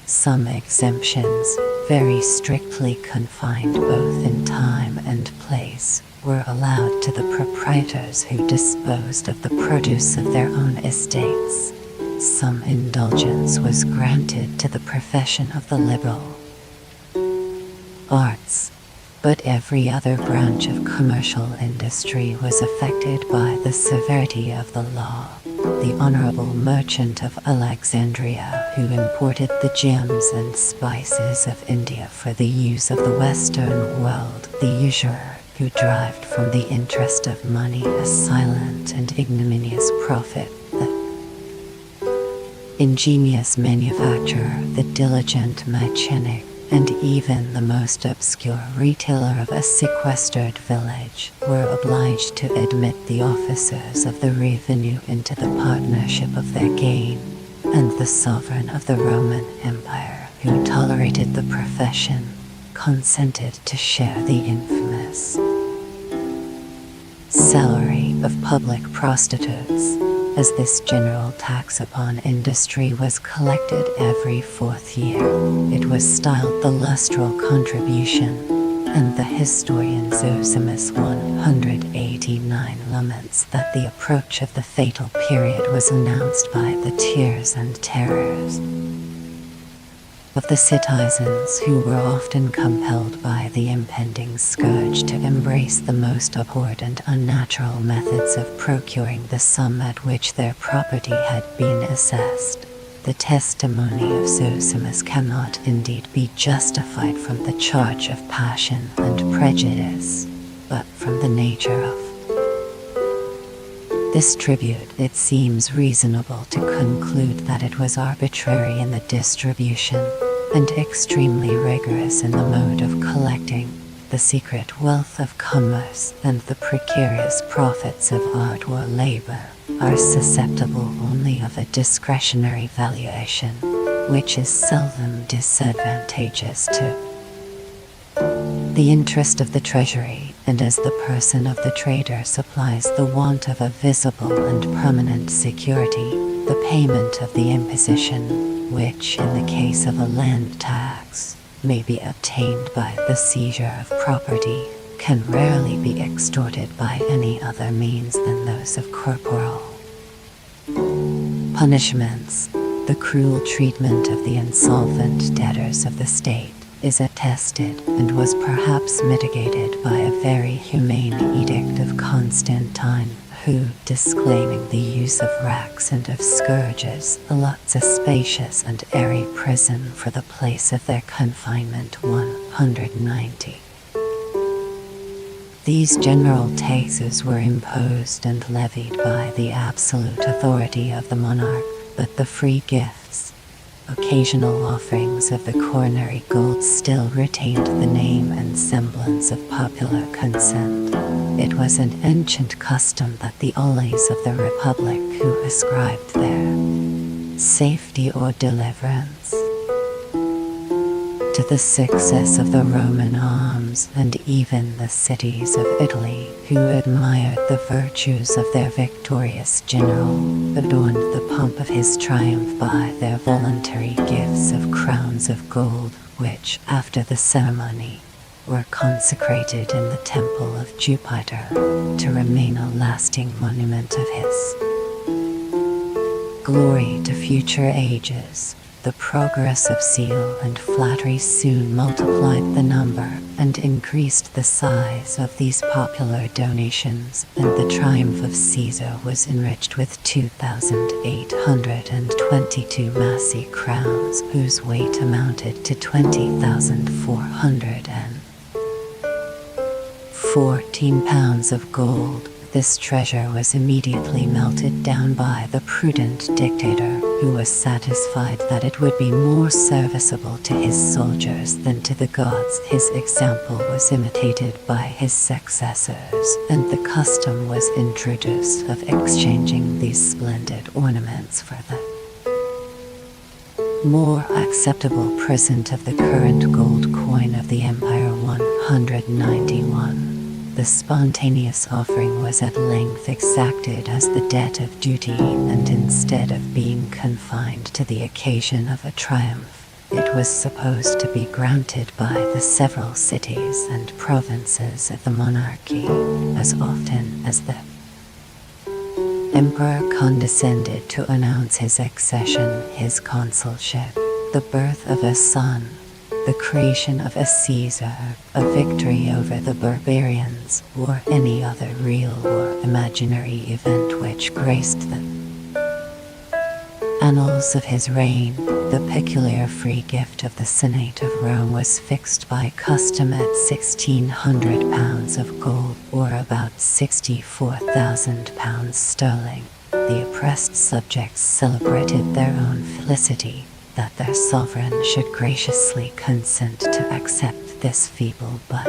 Speaker 1: Some exemptions, very strictly confined both in time and place, were allowed to the proprietors who disposed of the produce of their own estates. Some indulgence was granted to the profession of the liberal arts, but every other branch of commercial industry was affected by the severity of the law. The honorable merchant of Alexandria, who imported the gems and spices of India for the use of the Western world, the usurer, who derived from the interest of money a silent and ignominious profit, the ingenious manufacturer, the diligent mechanic, and even the most obscure retailer of a sequestered village were obliged to admit the officers of the revenue into the partnership of their gain, and the sovereign of the Roman Empire, who tolerated the profession, consented to share the infamous salary of public prostitutes. As this general tax upon industry was collected every 4th year, it was styled the lustral contribution, and the historian Zosimus 189 laments that the approach of the fatal period was announced by the tears and terrors of the citizens, who were often compelled by the impending scourge to embrace the most abhorred and unnatural methods of procuring the sum at which their property had been assessed. The testimony of Zosimus cannot indeed be justified from the charge of passion and prejudice, but from the nature of this tribute. It seems reasonable to conclude that it was arbitrary in the distribution, and extremely rigorous in the mode of collecting. The secret wealth of commerce and the precarious profits of art or labor are susceptible only of a discretionary valuation, which is seldom disadvantageous to the interest of the treasury, and as the person of the trader supplies the want of a visible and permanent security, the payment of the imposition, which in the case of a land tax may be obtained by the seizure of property, can rarely be extorted by any other means than those of corporal punishments. The cruel treatment of the insolvent debtors of the state is attested and was perhaps mitigated by a very humane edict of Constantine, who, disclaiming the use of racks and of scourges, allots a spacious and airy prison for the place of their confinement. 190. These general taxes were imposed and levied by the absolute authority of the monarch, but the free gifts, occasional offerings of the coronary gold still retained the name and semblance of popular consent. It was an ancient custom that the allies of the Republic who ascribed their safety or deliverance to the success of the Roman arms, and even the cities of Italy, who admired the virtues of their victorious general, adorned the pomp of his triumph by their voluntary gifts of crowns of gold, which, after the ceremony, were consecrated in the temple of Jupiter, to remain a lasting monument of his glory to future ages. The progress of zeal and flattery soon multiplied the number and increased the size of these popular donations, and the triumph of Caesar was enriched with 2,822 massy crowns, whose weight amounted to 20,414 pounds of gold. This treasure was immediately melted down by the prudent dictator, who was satisfied that it would be more serviceable to his soldiers than to the gods. His example was imitated by his successors, and the custom was introduced of exchanging these splendid ornaments for the more acceptable present of the current gold coin of the Empire. 191. the spontaneous offering was at length exacted as the debt of duty, and instead of being confined to the occasion of a triumph, it was supposed to be granted by the several cities and provinces of the monarchy, as often as the emperor condescended to announce his accession, his consulship, the birth of a son, the creation of a Caesar, a victory over the barbarians, or any other real or imaginary event which graced the annals of his reign. The peculiar free gift of the Senate of Rome was fixed by custom at £1,600 of gold, or about £64,000 sterling. The oppressed subjects celebrated their own felicity that their sovereign should graciously consent to accept this feeble but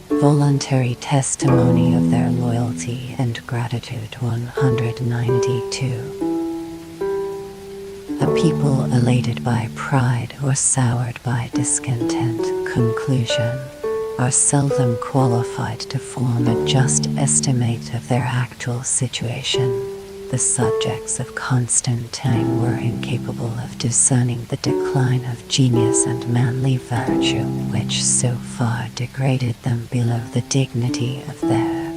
Speaker 1: voluntary testimony of their loyalty and gratitude. 192. A people elated by pride or soured by discontent, conclusion, are seldom qualified to form a just estimate of their actual situation. The subjects of Constantine were incapable of discerning the decline of genius and manly virtue, which so far degraded them below the dignity of their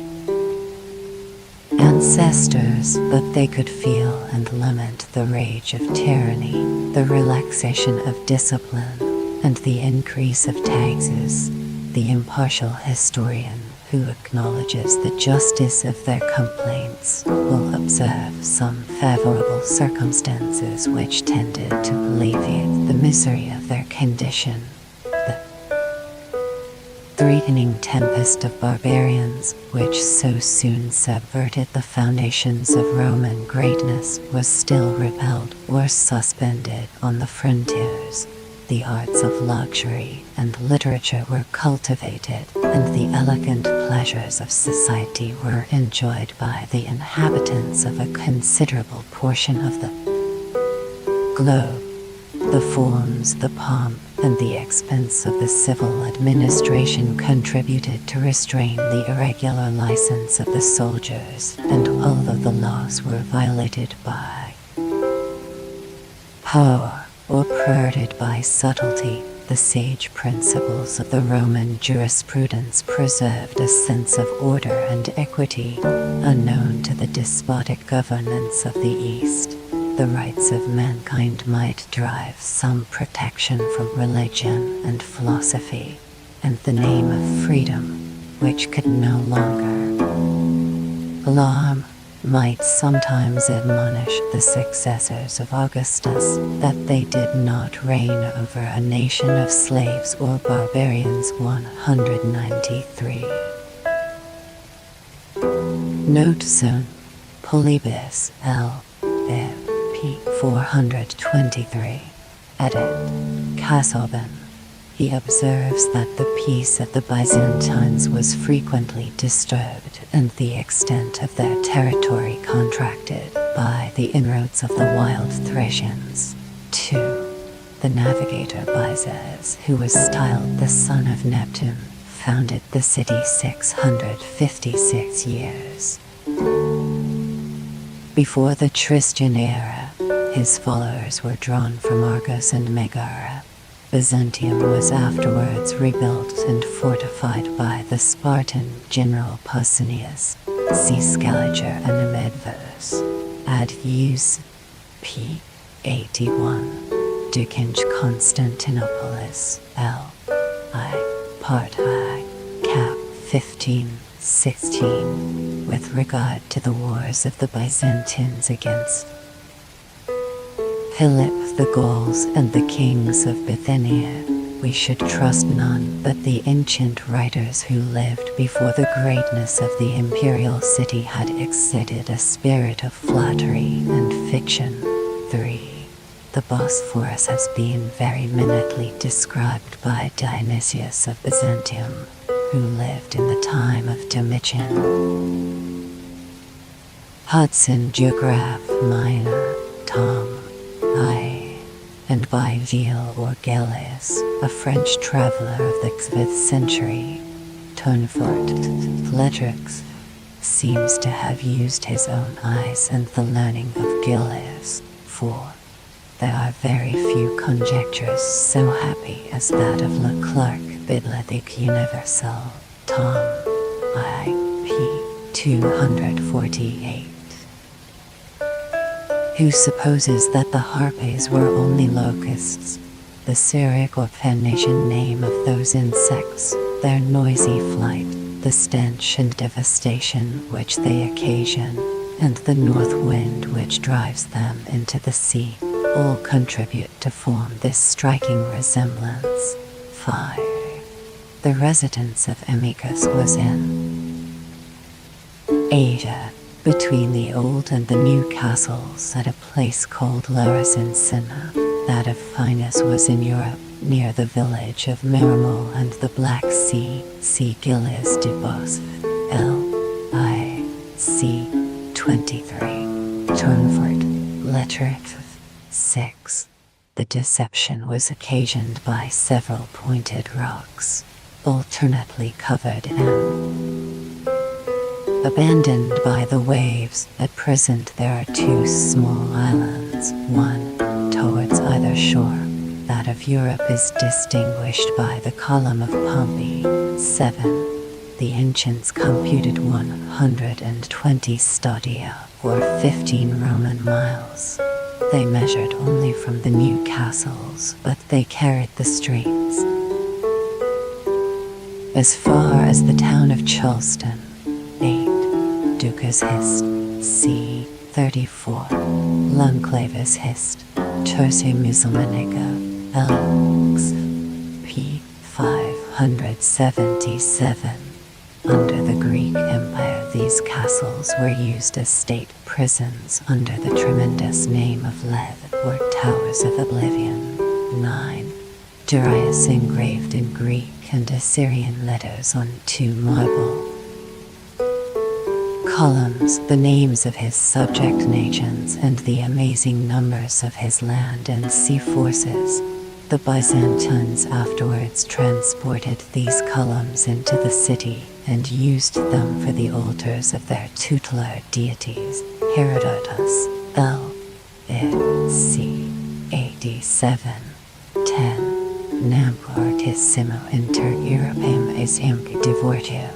Speaker 1: ancestors, but they could feel and lament the rage of tyranny, the relaxation of discipline, and the increase of taxes. The impartial historian who acknowledges the justice of their complaints will observe some favorable circumstances which tended to alleviate the misery of their condition. The threatening tempest of barbarians, which so soon subverted the foundations of Roman greatness, was still repelled or suspended on the frontiers. The arts of luxury and literature were cultivated, and the elegant pleasures of society were enjoyed by the inhabitants of a considerable portion of the globe. The forms, the pomp, and the expense of the civil administration contributed to restrain the irregular license of the soldiers, and although the laws were violated by power or perverted by subtlety, the sage principles of the Roman jurisprudence preserved a sense of order and equity, unknown to the despotic governance of the East. The rights of mankind might derive some protection from religion and philosophy, and the name of freedom, which could no longer alarm, might sometimes admonish the successors of Augustus that they did not reign over a nation of slaves or barbarians. 193. Note zone. Polybus L. p. 423. Edit. Casaubon. He observes that the peace of the Byzantines was frequently disturbed, and the extent of their territory contracted by the inroads of the wild Thracians. 2. The navigator Byzas, who was styled the son of Neptune, founded the city 656 years before the Christian era. His followers were drawn from Argos and Megara. Byzantium was afterwards rebuilt and fortified by the Spartan general Pausanias. See Scaliger and Amedverse. Ad Us. p. 81. Dukinge Constantinopolis. L. I. Part I. Cap. 1516. With regard to the wars of the Byzantines against Philip the Gauls and the kings of Bithynia, we should trust none but the ancient writers who lived before the greatness of the imperial city had excited a spirit of flattery and fiction. 3. The Bosphorus has been very minutely described by Dionysius of Byzantium, who lived in the time of Domitian. Hudson Geograph Minor, Tom I, and by Gilles or Gilles, a French traveler of the 5th century. Turnfort, Letrix, seems to have used his own eyes and the learning of Gillis, for there are very few conjectures so happy as that of Leclerc Bibliothique Universelle, Tom, I.P. 248, who supposes that the harpies were only locusts, the Syriac or Phoenician name of those insects, their noisy flight, the stench and devastation which they occasion, and the north wind which drives them into the sea, all contribute to form this striking resemblance. 5. The residence of Amicus was in Asia, between the old and the new castles at a place called Laris in Cinna. That of Finus was in Europe, near the village of Miramol and the Black Sea. See Gilles de Bosque, L.I.C. 23. Turnfort, Letrix. 6. The deception was occasioned by several pointed rocks, alternately covered and abandoned by the waves. At present there are 2 small islands, one towards either shore. That of Europe is distinguished by the column of Pompey. 7. The ancients computed 120 stadia, or 15 Roman miles. They measured only from the new castles, but they carried the streets as far as the town of Charleston. 8. Ducas Hist, c. 34. Lunclavis Hist, Terce Musulmanica, Lx. p. 577. Under the Greek Empire, these castles were used as state prisons under the tremendous name of Lilith, or Towers of Oblivion. 9. Darius engraved in Greek and Assyrian letters on 2 marble columns the names of his subject nations and the amazing numbers of his land and sea forces. The Byzantines afterwards transported these columns into the city and used them for the altars of their tutelar deities. Herodotus, L.C. 87. 10. Nam artissimo inter Europam es imque divortio.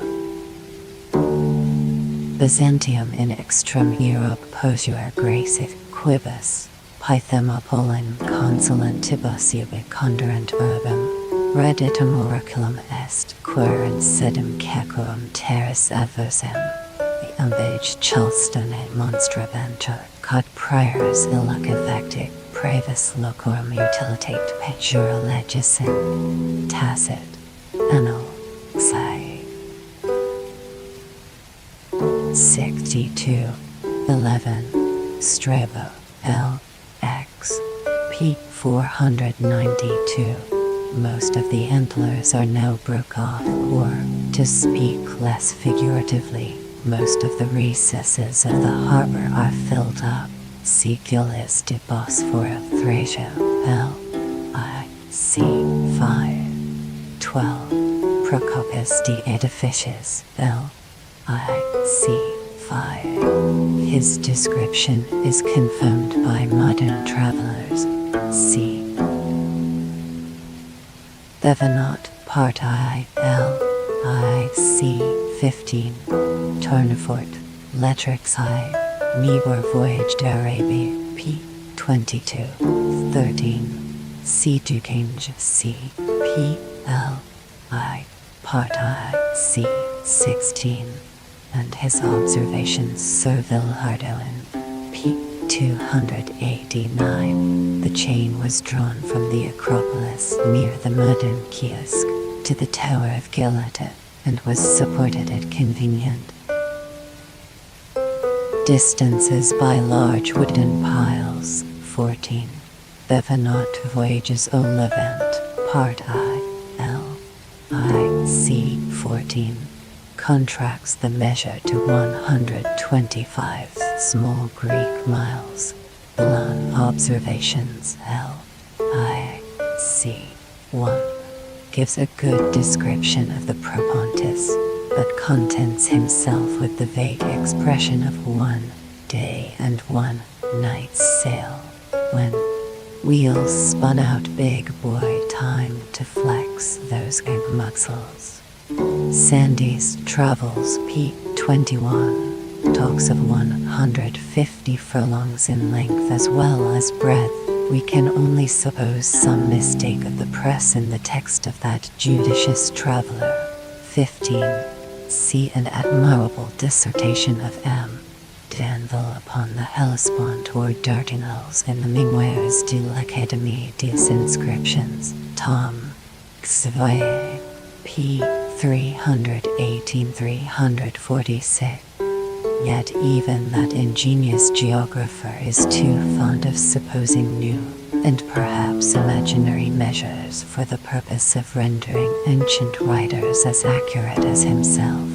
Speaker 1: Byzantium in extrem Europe poseur gracit quibus, Pythamopolin consulentibus ubi conderent urbem, reditum oraculum est, querens sedum cacuum terris adversem, the umbage Charleston et monstraventur, cod priors illuc effectic, pravis locorum utilitate pejura legisin, tacit, annal, xi. 62. 11. Strabo, L.X. p. 492. Most of the antlers are now broke off, or, to speak less figuratively, most of the recesses of the harbor are filled up. See Gilles de Bosphore of Thracia, L.I.C. 5. 12. Procopius de Edificius, L.I.C. 5. His description is confirmed by modern travelers. See Thevenot, Part I, L.I.C. 15. Tournefort, Letrix I, Mibor Voyage d'Arabie, p. 22. 13. C. Ducange, c. p. L.I. Part I, c. 16. And his observations Sir Vilhardouin, p. 289. The chain was drawn from the Acropolis near the modern kiosk to the Tower of Galata and was supported at convenient distances by large wooden piles. 14. Thevenot Voyages au Levant, Part I, L.I.C. 14. Contracts the measure to 125 small Greek miles. Blunt Observations, L.I.C. 1. gives a good description of the Propontis, but contents himself with the vague expression of 1 day and 1 night's sail, when wheels spun out big boy time to flex those gag muscles. Sandy's Travels P21 talks of 150 furlongs in length as well as breadth. We can only suppose some mistake of the press in the text of that judicious traveller. 15. See an admirable dissertation of M. Danville upon the Hellespont or Dardanelles in the Mémoires de l'Académie des Inscriptions, Tom. Xavier. P. 318-346. Yet even that ingenious geographer is too fond of supposing new, and perhaps imaginary measures for the purpose of rendering ancient writers as accurate as himself.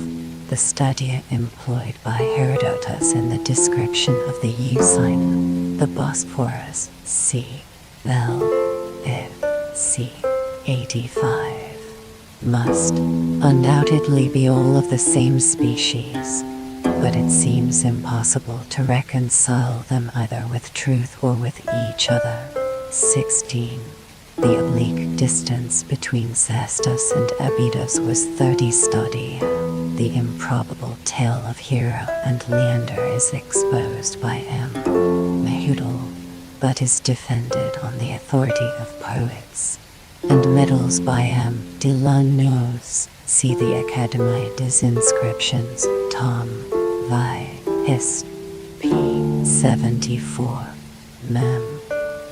Speaker 1: The study employed by Herodotus in the description of the Euxine, the Bosphorus, c. L. If. c. 85, must undoubtedly be all of the same species, but it seems impossible to reconcile them either with truth or with each other. 16. The oblique distance between Xestus and Abydos was 30 stadia. The improbable tale of Hero and Leander is exposed by M. Mehudel, but is defended on the authority of poets, and medals by M. de la Noz. See the Académie des Inscriptions, Tom. Vi. Hist. P. 74. Mem.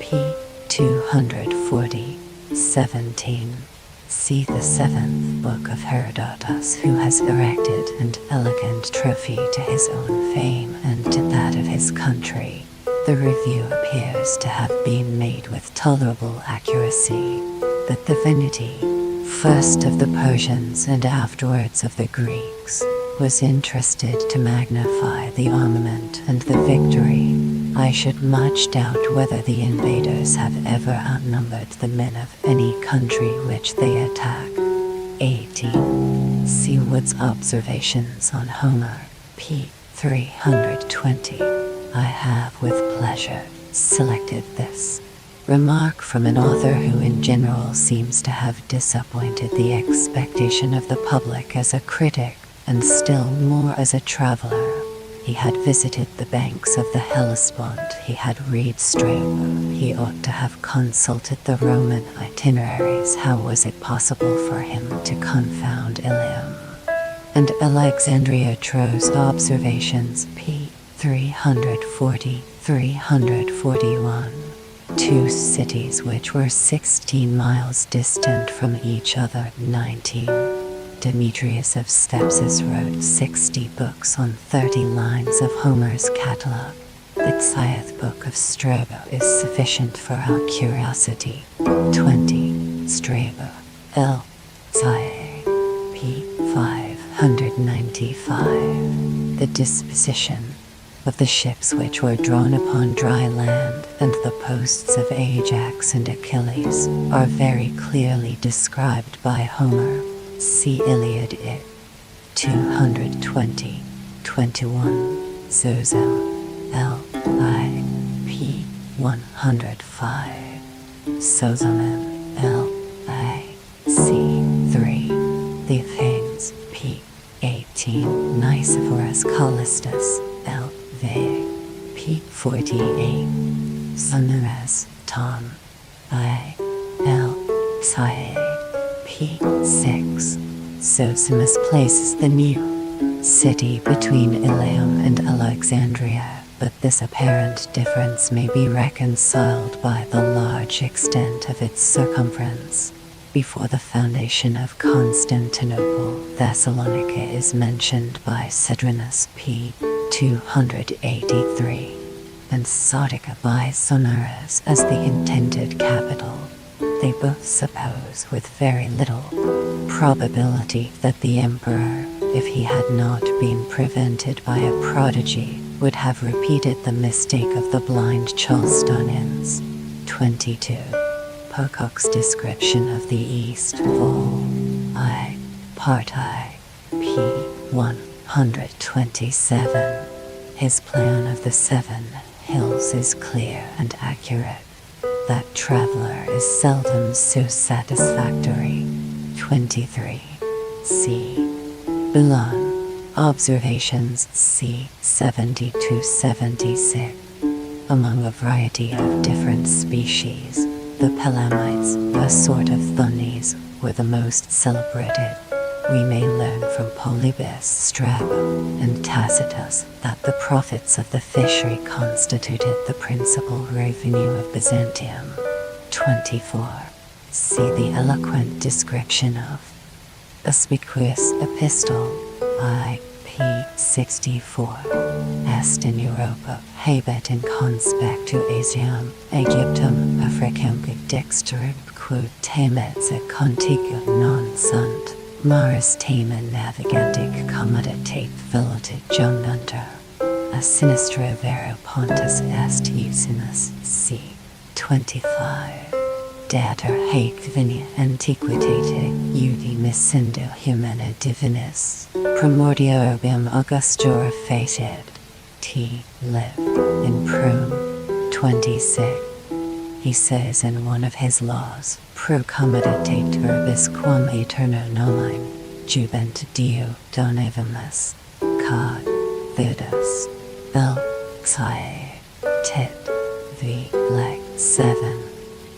Speaker 1: P. 240. 17. See the 7th book of Herodotus, who has erected an elegant trophy to his own fame and to that of his country. The review appears to have been made with tolerable accuracy, but the vanity, first of the Persians and afterwards of the Greeks, was interested to magnify the armament and the victory. I should much doubt whether the invaders have ever outnumbered the men of any country which they attack. 18. See Wood's Observations on Homer, p. 320. I have with pleasure selected this remark from an author who in general seems to have disappointed the expectation of the public as a critic, and still more as a traveler. He had visited the banks of the Hellespont, he had read Strabo, he ought to have consulted the Roman itineraries. How was it possible for him to confound Ilium and Alexandria? Tro's Observations, p. 340-341. Two cities which were 16 miles distant from each other. 19. Demetrius of Thepsus wrote 60 books on 30 lines of Homer's catalogue. The 10th book of Strabo is sufficient for our curiosity. 20. Strabo. L. Zie. p. 595. The disposition of the ships which were drawn upon dry land and the posts of Ajax and Achilles are very clearly described by Homer. See Iliad I. 220. 21. Zosem. L. I. p. 105. Sozomem. L. I. c. 3. Theophanes. p. 18. Nicephorus Callistus. L. V. p. 48. Sonoras. Tom. I. L. Tie. p. 6. Zosimus places the new city between Ilium and Alexandria, but this apparent difference may be reconciled by the large extent of its circumference. Before the foundation of Constantinople, Thessalonica is mentioned by Cedrinus p. 283, and Sardica by Sonaras as the intended capital. They both suppose with very little probability that the emperor, if he had not been prevented by a prodigy, would have repeated the mistake of the blind Chalcedonians. 22. Pocock's description of the East Vol. I, Part I, p. 127. His plan of the 7 hills is clear and accurate. That traveler is seldom so satisfactory. 23. C. Boulogne. Observations c. 70-76. Among a variety of different species, the Pelamites, a sort of thunnies, were the most celebrated. We may learn from Polybus, Strabo, and Tacitus that the profits of the fishery constituted the principal revenue of Byzantium. 24. See the eloquent description of Aspicuous Epistle, I. p. 64. Est in Europa, habet in conspectu Asiam, Egyptum, Africam dexterum quod temets et contigu non sunt. Maris tamen navigantic commoditate velotit jungunter. A sinistra vero pontus est usinus, c. 25. Dater haec vinia antiquitate, iudi miscindo humana divinis, primordia urbium Augustura facet. T. Liv. in Prum. 26. He says in one of his laws, pro commoditate urbis quam aeterno nomen, jubent Dio donavimus, cod, vidas, xi, tit, v. leg. 7.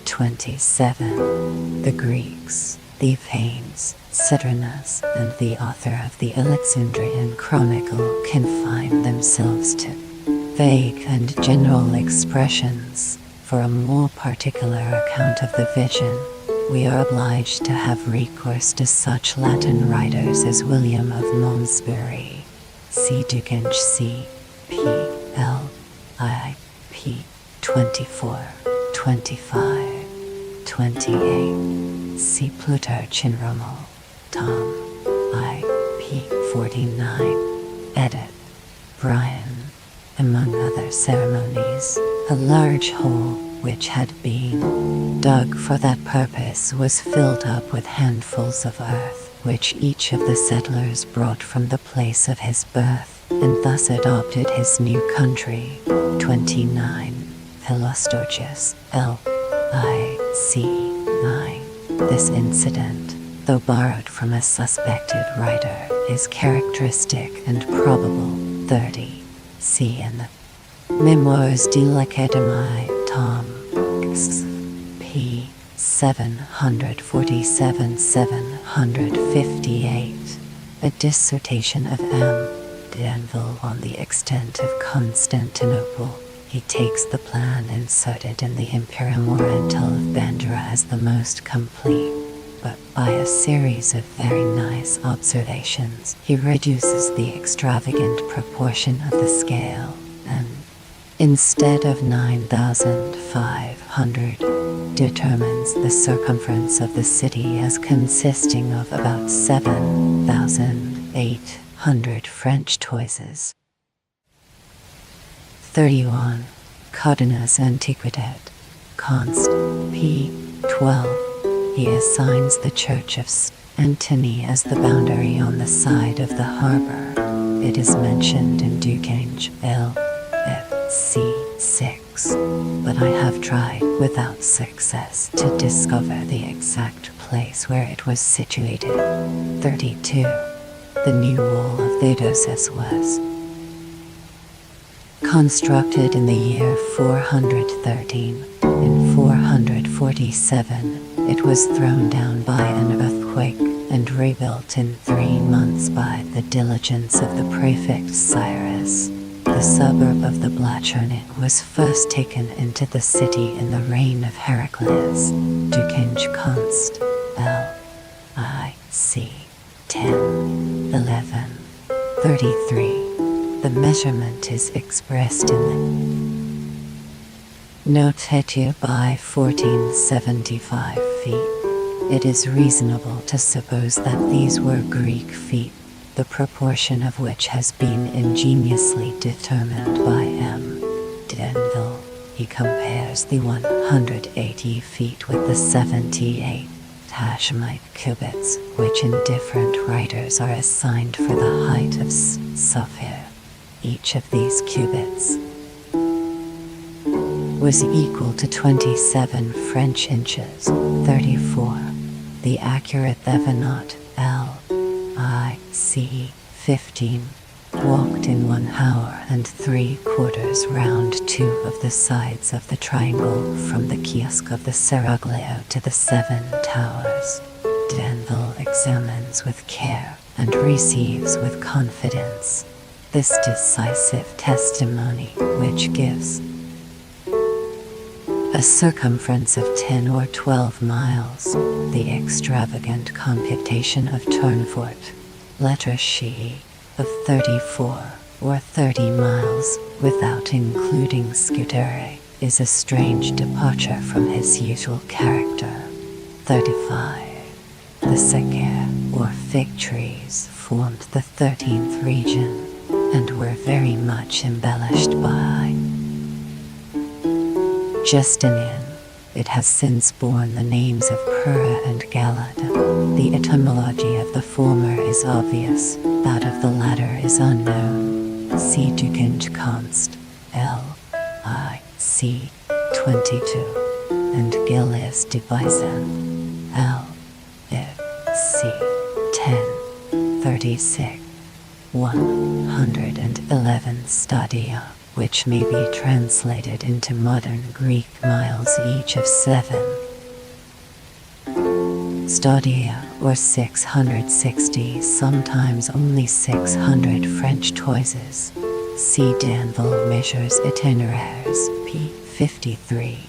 Speaker 1: 27. The Greeks, the Phanes, Cedrenus, and the author of the Alexandrian Chronicle confine themselves to vague and general expressions. For a more particular account of the vision, we are obliged to have recourse to such Latin writers as William of Malmesbury, C. Ducange c. p. l. I. p. 24, 25, 28. See Plutarch in Rommel, Tom. I. p. 49. Edit. Brian. Among other ceremonies, a large hole, which had been dug for that purpose, was filled up with handfuls of earth, which each of the settlers brought from the place of his birth, and thus adopted his new country. 29. Philostorchus, L. I. c. 9. This incident, though borrowed from a suspected writer, is characteristic and probable. 30. See in the Memoirs de l'Académie, Tom. X. p. 747-758. A dissertation of M. D'Anville on the extent of Constantinople. He takes the plan inserted in the Imperium Oriental of Bandura as the most complete, but by a series of very nice observations, he reduces the extravagant proportion of the scale, and, instead of 9,500, determines the circumference of the city as consisting of about 7,800 French toises. 31. Cardenas Antiquitat. Const. p. 12. He assigns the church of St. Antony as the boundary on the side of the harbor. It is mentioned in Ducange, L. F. c. 6, but I have tried without success to discover the exact place where it was situated. 32. The new wall of Theodosius was constructed in the year 413. In 447, it was thrown down by an earthquake and rebuilt in 3 months by the diligence of the prefect Cyrus. The suburb of the Blachernit was first taken into the city in the reign of Heracles. Ducange Const. L. I. c. 10, 11, 33. The measurement is expressed in the Notatia by 1475 feet. It is reasonable to suppose that these were Greek feet, the proportion of which has been ingeniously determined by M. D'Anville. He compares the 180 feet with the 78 Hashemite cubits, which in different writers are assigned for the height of Saphir. Each of these cubits was equal to 27 French inches, 34. The accurate Thevenot, L.I.C. 15, walked in 1 hour and 3/4 round 2 of the sides of the triangle from the kiosk of the Seraglio to the 7 towers. Danville examines with care and receives with confidence this decisive testimony, which gives a circumference of 10 or 12 miles, the extravagant computation of Tournefort, letter she, of 34 or 30 miles, without including Scuderi, is a strange departure from his usual character. 35. The Saker, or fig trees, formed the 13th region, and were very much embellished by Justinian. It has since borne the names of Pura and Galad. The etymology of the former is obvious, that of the latter is unknown. See Dugend Const, L.I.C. 22, and Gilles de Bison, L.I.C. 10, 36. 111 stadia, which may be translated into modern Greek miles, each of 7 stadia, or 660, sometimes only 600 French toises. See Danville measures itineraires, p. 53,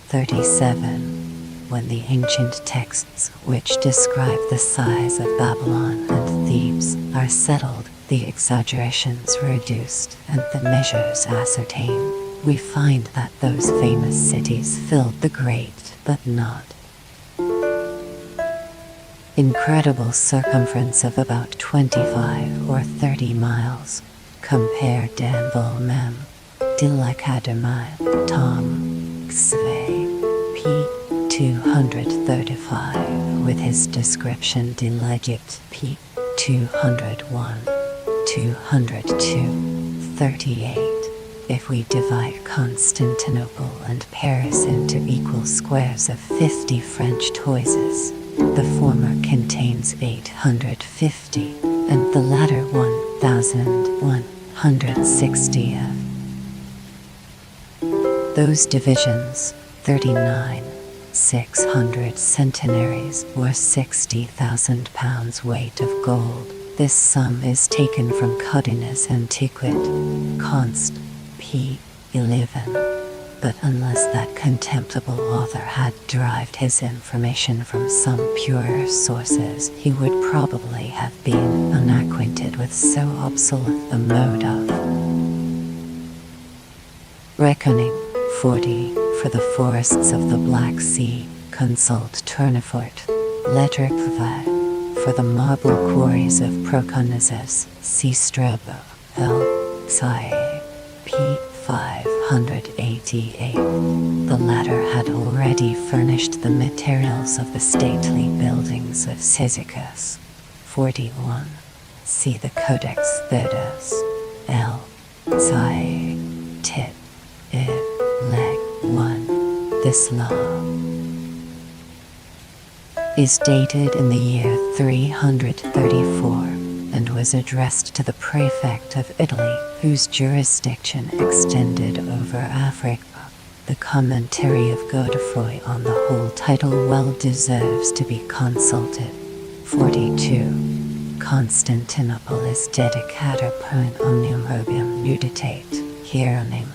Speaker 1: 37. When the ancient texts which describe the size of Babylon and Thebes are settled, the exaggerations reduced, and the measures ascertained, we find that those famous cities filled the great, but not incredible circumference of about 25 or 30 miles. Compare Danville Mem. de l'Académie, Tom. Xve. p. 235, with his description de l'Egypte, p. 201, 202, 38. If we divide Constantinople and Paris into equal squares of 50 French toises, the former contains 850, and the latter 1,160 of those divisions. 39, 600 centenaries, or 60,000 pounds weight of gold. This sum is taken from Codinus Antiquit, Const. p. 11. But unless that contemptible author had derived his information from some purer sources, he would probably have been unacquainted with so obsolete a mode of reckoning. 40. For the forests of the Black Sea, consult Tournefort. Letter Kva. For the marble quarries of Proconnesus, see Strabo, L. Xi. p. 588. The latter had already furnished the materials of the stately buildings of Cyzicus. 41. See the Codex Theodos, L. Xi. Tit. I. Leg 1. This law is dated in the year 334 and was addressed to the prefect of Italy, whose jurisdiction extended over Africa. The commentary of Godefroy on the whole title well deserves to be consulted. 42. Constantinople is dedicata per omnium robium nuditate, hieronym,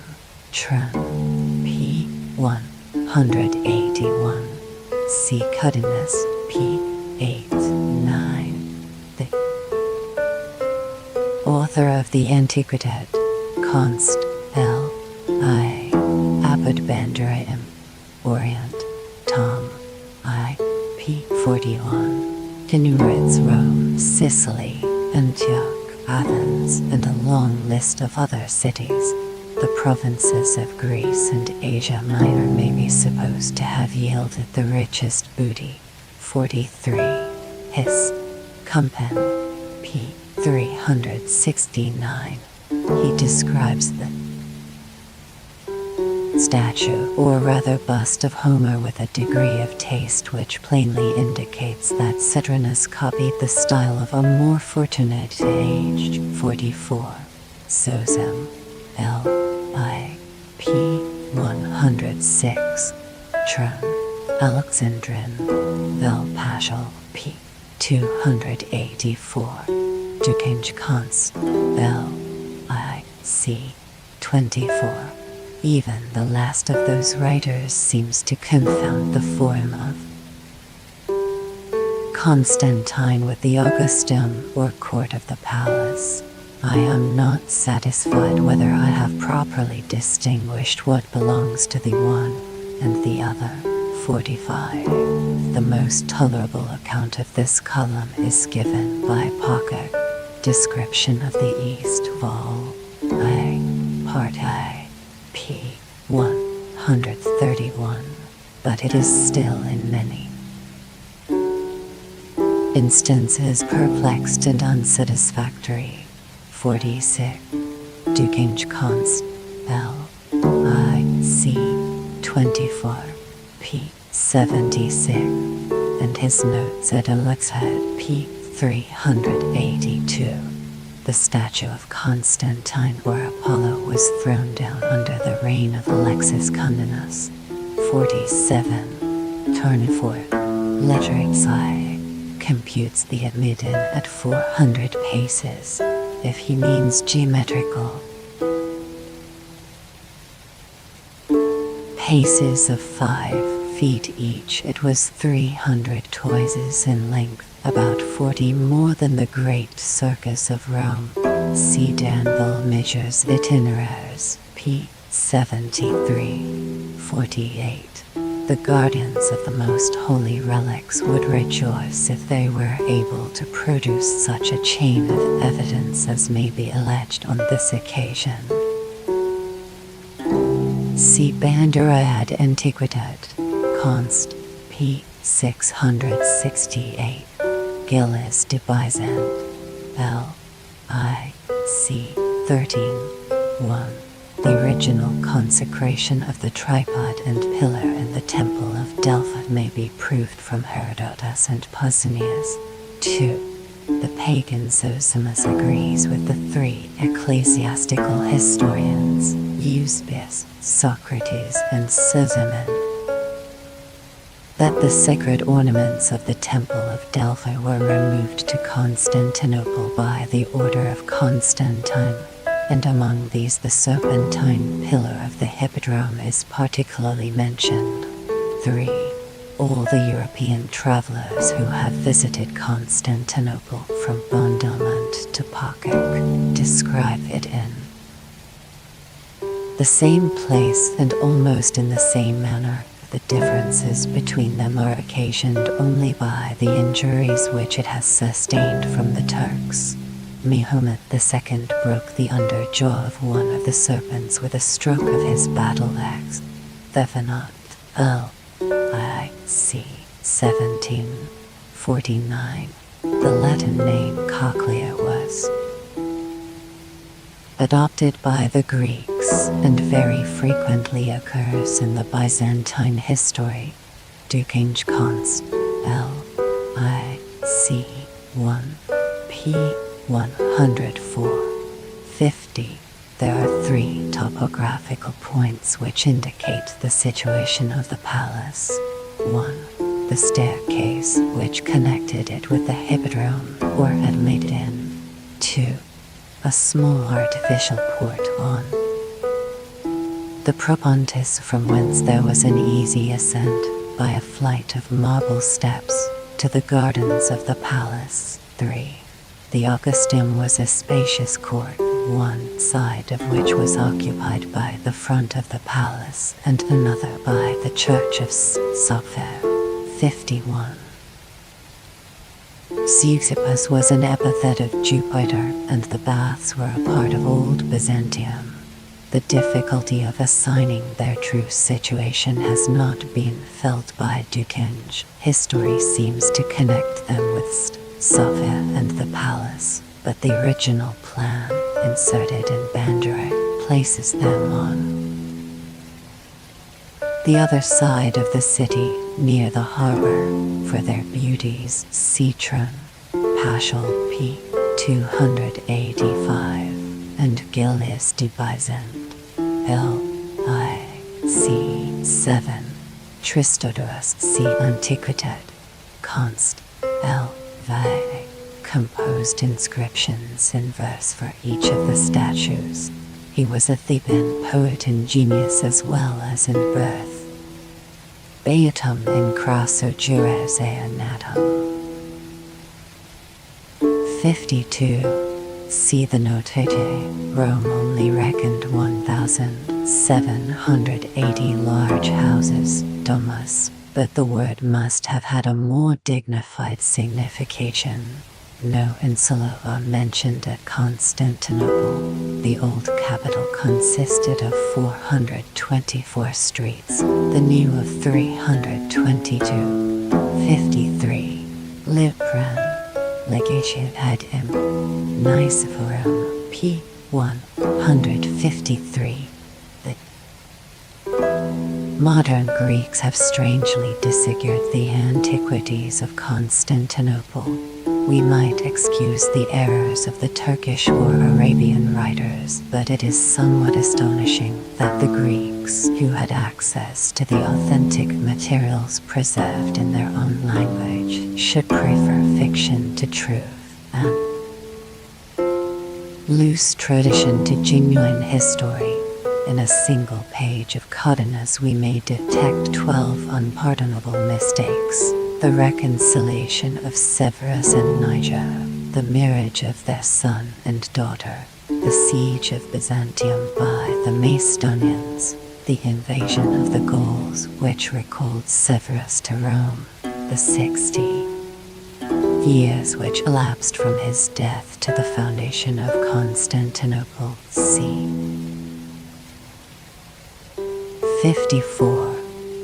Speaker 1: Tran. p. 181. See Cudinus, p. 89. The author of the Antiquität, Const. L. I. Abad Banderaim, Orient, Tom. I. p. 41. Enumerates Rome, Sicily, Antioch, Athens, and a long list of other cities. The provinces of Greece and Asia Minor may be supposed to have yielded the richest booty. 43. His. Cumpen. p. 369. He describes the statue, or rather bust of Homer, with a degree of taste which plainly indicates that Citrinus copied the style of a more fortunate age. 44. Sozem. L.I.P. 106. Tron. Alexandrin. Vel Paschal. p. 284. Ducange Const. L.I.C. 24. Even the last of those writers seems to confound the form of Constantine with the Augustum, or court of the palace. I am not satisfied whether I have properly distinguished what belongs to the one and the other. 45. The most tolerable account of this column is given by Pocket. Description of the East Wall. A. Part A. p. 131, but it is still in many instances perplexed and unsatisfactory. 46. Ducange Const. L.I.C. 24. p. 76, and his notes at Alexhead. p. 382. The statue of Constantine or Apollo was thrown down under the reign of Alexis Comnenus. 47. Tournefort. Letrixi computes the admitten at 400 paces, if he means geometrical paces of 5 feet each. It was 300 toises in length, about 40 more than the Great Circus of Rome. See Danville Measures Itineraires, p. 73. 48. The guardians of the most holy relics would rejoice if they were able to produce such a chain of evidence as may be alleged on this occasion. See Bandera ad Antiquitate, Const. p. 668. Gilles de Byzant. L.I.C. 13.1. The original consecration of the tripod and pillar in the Temple of Delphi may be proved from Herodotus and Pausanias. 2. The pagan Zosimus agrees with the 3 ecclesiastical historians, Eusebius, Socrates, and Sozomen, that the sacred ornaments of the Temple of Delphi were removed to Constantinople by the order of Constantine, and among these the serpentine pillar of the Hippodrome is particularly mentioned. 3. All the European travelers who have visited Constantinople from Bondamont to Pakik describe it in the same place and almost in the same manner. The differences between them are occasioned only by the injuries which it has sustained from the Turks. Mahomet II broke the under jaw of one of the serpents with a stroke of his battle axe. Thevenot. L.I.C. 1749. The Latin name cochlea was adopted by the Greeks and very frequently occurs in the Byzantine history. Ducange Const. L.I.C. 1. p. 104. 50. There are 3 topographical points which indicate the situation of the palace. 1. The staircase which connected it with the Hippodrome or admitted in. 2. A small artificial port on the Propontis, from whence there was an easy ascent by a flight of marble steps to the gardens of the palace. 3. The Augustum was a spacious court, one side of which was occupied by the front of the palace and another by the church of Sophia. 51. Zeuxippus was an epithet of Jupiter, and the baths were a part of Old Byzantium. the difficulty of assigning their true situation has not been felt by Dukinge. History seems to connect them with Sofia and the palace, but the original plan, inserted in Bandura, places them on the other side of the city, near the harbor, for their beauties. Citron, Paschal p. 285, and Gilles de Bizant, L.I.C. 7, Tristodorus C. Antiquitate, Const. L.V. composed inscriptions in verse for each of the statues. He was a Theban poet in genius as well as in birth. Beatum in crasso jures anatum. 52. See the notate. Rome only reckoned 1,780 large houses, domus, but the word must have had a more dignified signification. No insula are mentioned at Constantinople. The old capital consisted of 424 streets, the new of 322. 53. Lipran, Legation ad im. Nicephorum, p. 153. The modern Greeks have strangely disfigured the antiquities of Constantinople. We might excuse the errors of the Turkish or Arabian writers, but it is somewhat astonishing that the Greeks, who had access to the authentic materials preserved in their own language, should prefer fiction to truth, and loose tradition to genuine history. In a single page of Codinus we may detect 12 unpardonable mistakes. The reconciliation of Severus and Niger, the marriage of their son and daughter, the siege of Byzantium by the Macedonians, the invasion of the Gauls which recalled Severus to Rome, the 60 years which elapsed from his death to the foundation of Constantinople. C. 54.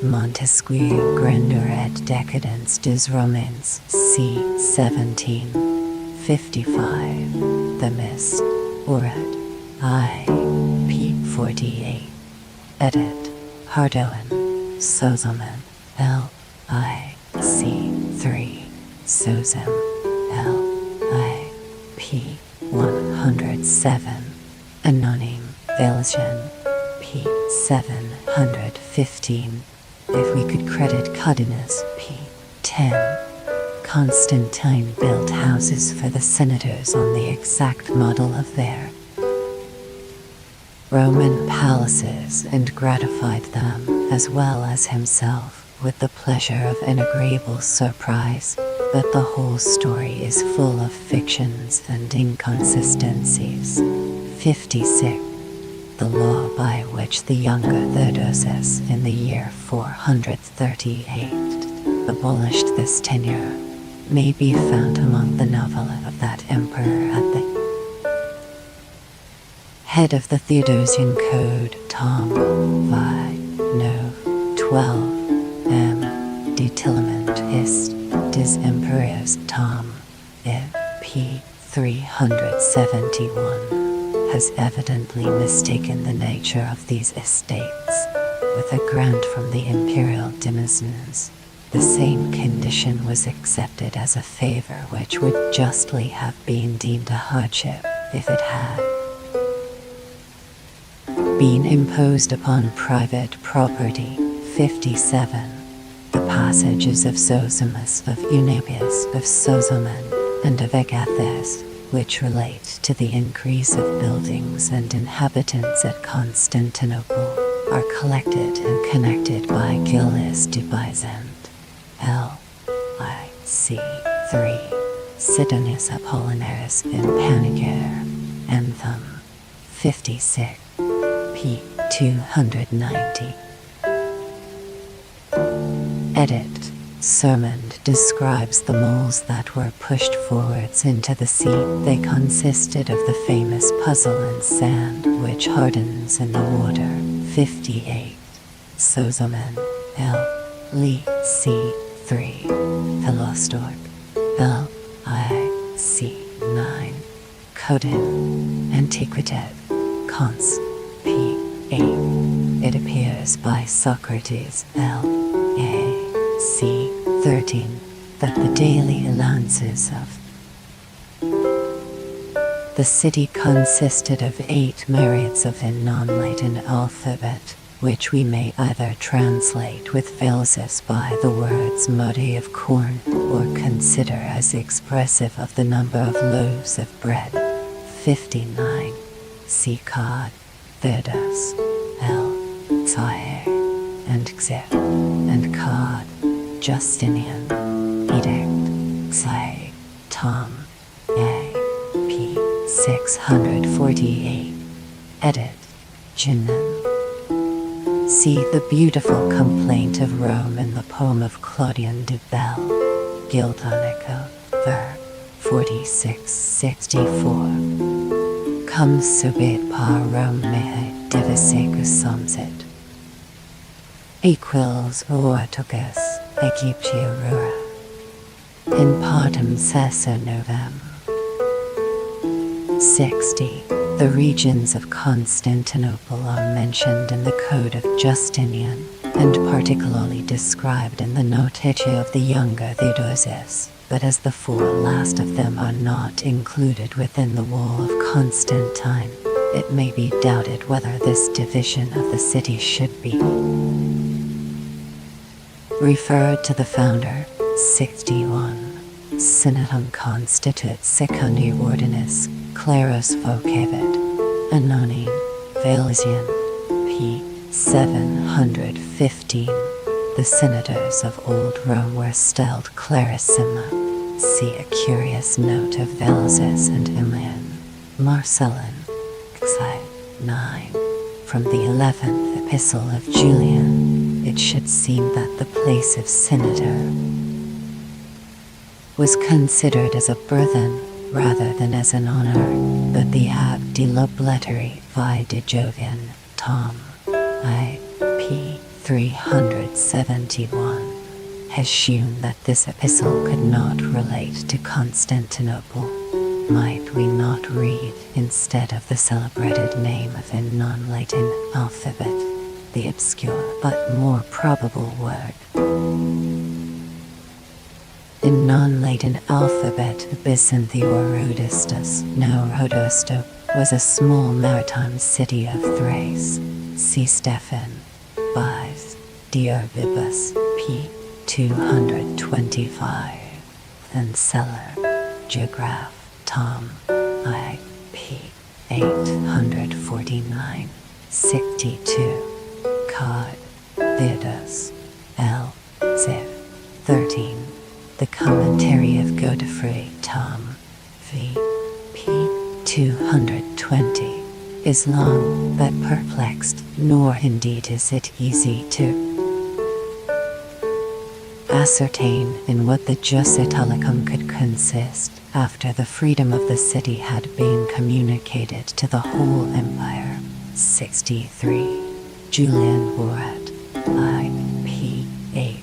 Speaker 1: Montesquieu, Grandeur et Décadence des Romains, c. 1755. The Mist, Orad, I. p. 48. Edit. Hardoin, Sozomen, L. I. c. 3. Sozem, L. I. p. 107. Anonym, Velgen, p. 715. If we could credit Codinus, p. 10. Constantine built houses for the senators on the exact model of their Roman palaces and gratified them, as well as himself, with the pleasure of an agreeable surprise, but the whole story is full of fictions and inconsistencies. 56. The law by which the younger Theodosius in the year 438 abolished this tenure may be found among the novella of that emperor at the head of the Theodosian Code, Tom Vi. No. 12. M. Detillement Hist. Des Emperors Tom. I. p. 371. Has evidently mistaken the nature of these estates. With a grant from the imperial demesnes, the same condition was accepted as a favor which would justly have been deemed a hardship if it had been imposed upon private property. 57. The passages of Zosimus, of Eunapius, of Sozomen, and of Agathes, which relate to the increase of buildings and inhabitants at Constantinople, are collected and connected by Gilles de Bizant, L.I.C. 3. Sidonius Apollinaris in Panegyr, Anthem, 56, p. 290. Edit. Sermon describes the moles that were pushed forwards into the sea. They consisted of the famous puzzle and sand, which hardens in the water. 58. Sozomen, L. Li, C. 3. Philostorp, L. I. C. 9. Codin, Antiquitative, Cons. P. 8. It appears by Socrates, L. A. C. 13, that the daily allowances of the city consisted of 8 myriads of a non-Latin alphabet, which we may either translate with velces by the words modi of corn, or consider as expressive of the number of loaves of bread. 59. See cod, Thedos, L. Zaire, and Xer, and cod, Justinian, Edict, Xi, Tom, A. P. 648. Edit, Jinan. See the beautiful complaint of Rome in the poem of Claudian de Belle, Gildonico, ver. 4664. Cum subit par Rome mehe divisecus somsit. Equils oortucus Egyptia rura. In partem cessa novem. 60. The regions of Constantinople are mentioned in the Code of Justinian, and particularly described in the Notitia of the Younger Theodosius, but as the 4 last of them are not included within the wall of Constantine, it may be doubted whether this division of the city should be referred to the founder. 61. Senatum constituit secundi ordinis, claros vocavit, Anonin, Valesian, p. 715. The senators of Old Rome were styled clarissima. See a curious note of Valses and Emilian. Marcellin, Xi. 9. From the 11th epistle of Julian, it should seem that the place of senator was considered as a burthen rather than as an honor, but the Ab de Lobleteri vi de Jovian, Tom, I. P. 371, has shewn that this epistle could not relate to Constantinople. Might we not read, instead of the celebrated name of a non-Latin alphabet, the obscure but more probable word? In non-Latin alphabet, Byzantium-Rhodistus, now Rhodosto, was a small maritime city of Thrace. See Stephan, Vives, Diarbibus, p. 225, and Celler, Geograph, Tom, I. P. 849, 62, Cod, Theodos, L. Ziv, 13. The Commentary of Godefroy, Tom, v. p. 220, is long but perplexed, nor indeed is it easy to ascertain in what the Jus Italicum could consist after the freedom of the city had been communicated to the whole empire. 63. Julian Borat, I. P. 8.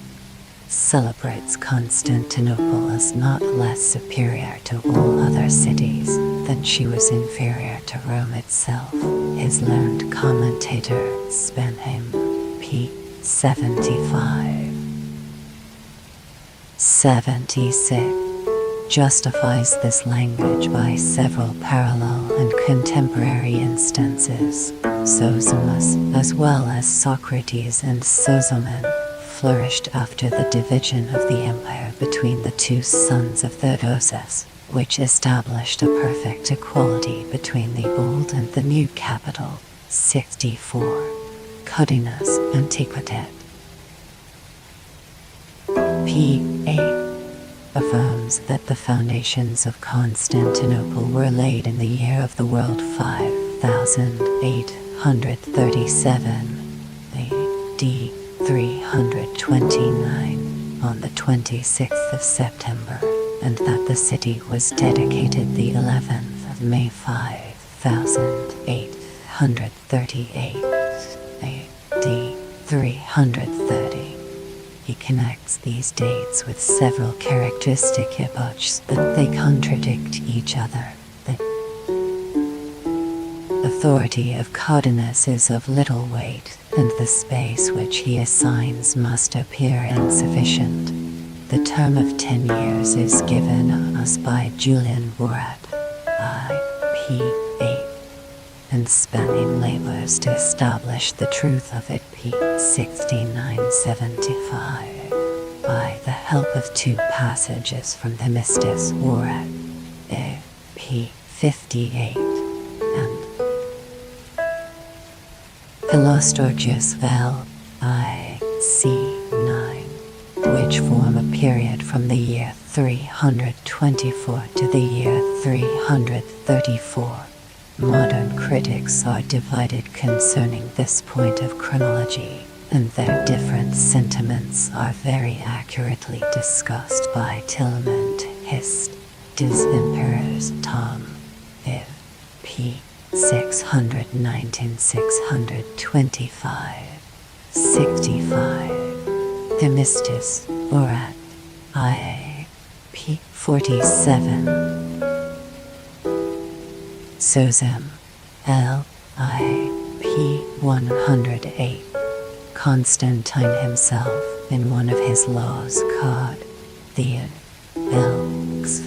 Speaker 1: Celebrates Constantinople as not less superior to all other cities than she was inferior to Rome itself. His learned commentator, Spenheim, p. 75. 76. Justifies this language by several parallel and contemporary instances. Zosimus, as well as Socrates and Sozomen, flourished after the division of the empire between the 2 sons of Theodosius, which established a perfect equality between the old and the new capital. 64. Codinus Antiquitet, p. 8, affirms that the foundations of Constantinople were laid in the year of the world 5837 A.D. 329, on the 26th of September, and that the city was dedicated the 11th of May 5838 AD 330. He connects these dates with several characteristic epochs, but they contradict each other. The authority of Codinus is of little weight, and the space which he assigns must appear insufficient. The term of 10 years is given us by Julian Borat, IP 8, and Spanning labors to establish the truth of it, p. 6975, by the help of two passages from the Mystis Borat, p. 58, and Philostorgius L.I.C. 9, which form a period from the year 324 to the year 334. Modern critics are divided concerning this point of chronology, and their different sentiments are very accurately discussed by Tillman Hist. Des Emperors Tom. Viv. p. 619-625. 65. Themistus, Borat. I. p. 47. Sozem. L. I. p. 108. Constantine himself, in one of his laws, cod. Theod. Elx.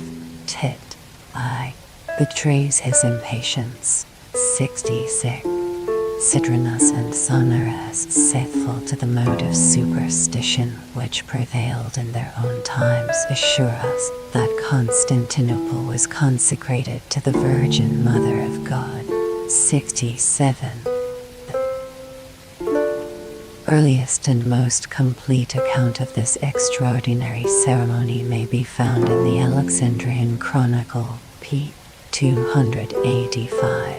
Speaker 1: Tit. I. betrays his impatience. 66. Citrinus and Sonorus, faithful to the mode of superstition which prevailed in their own times, assure us that Constantinople was consecrated to the Virgin Mother of God. 67. The earliest and most complete account of this extraordinary ceremony may be found in the Alexandrian Chronicle, p. 285.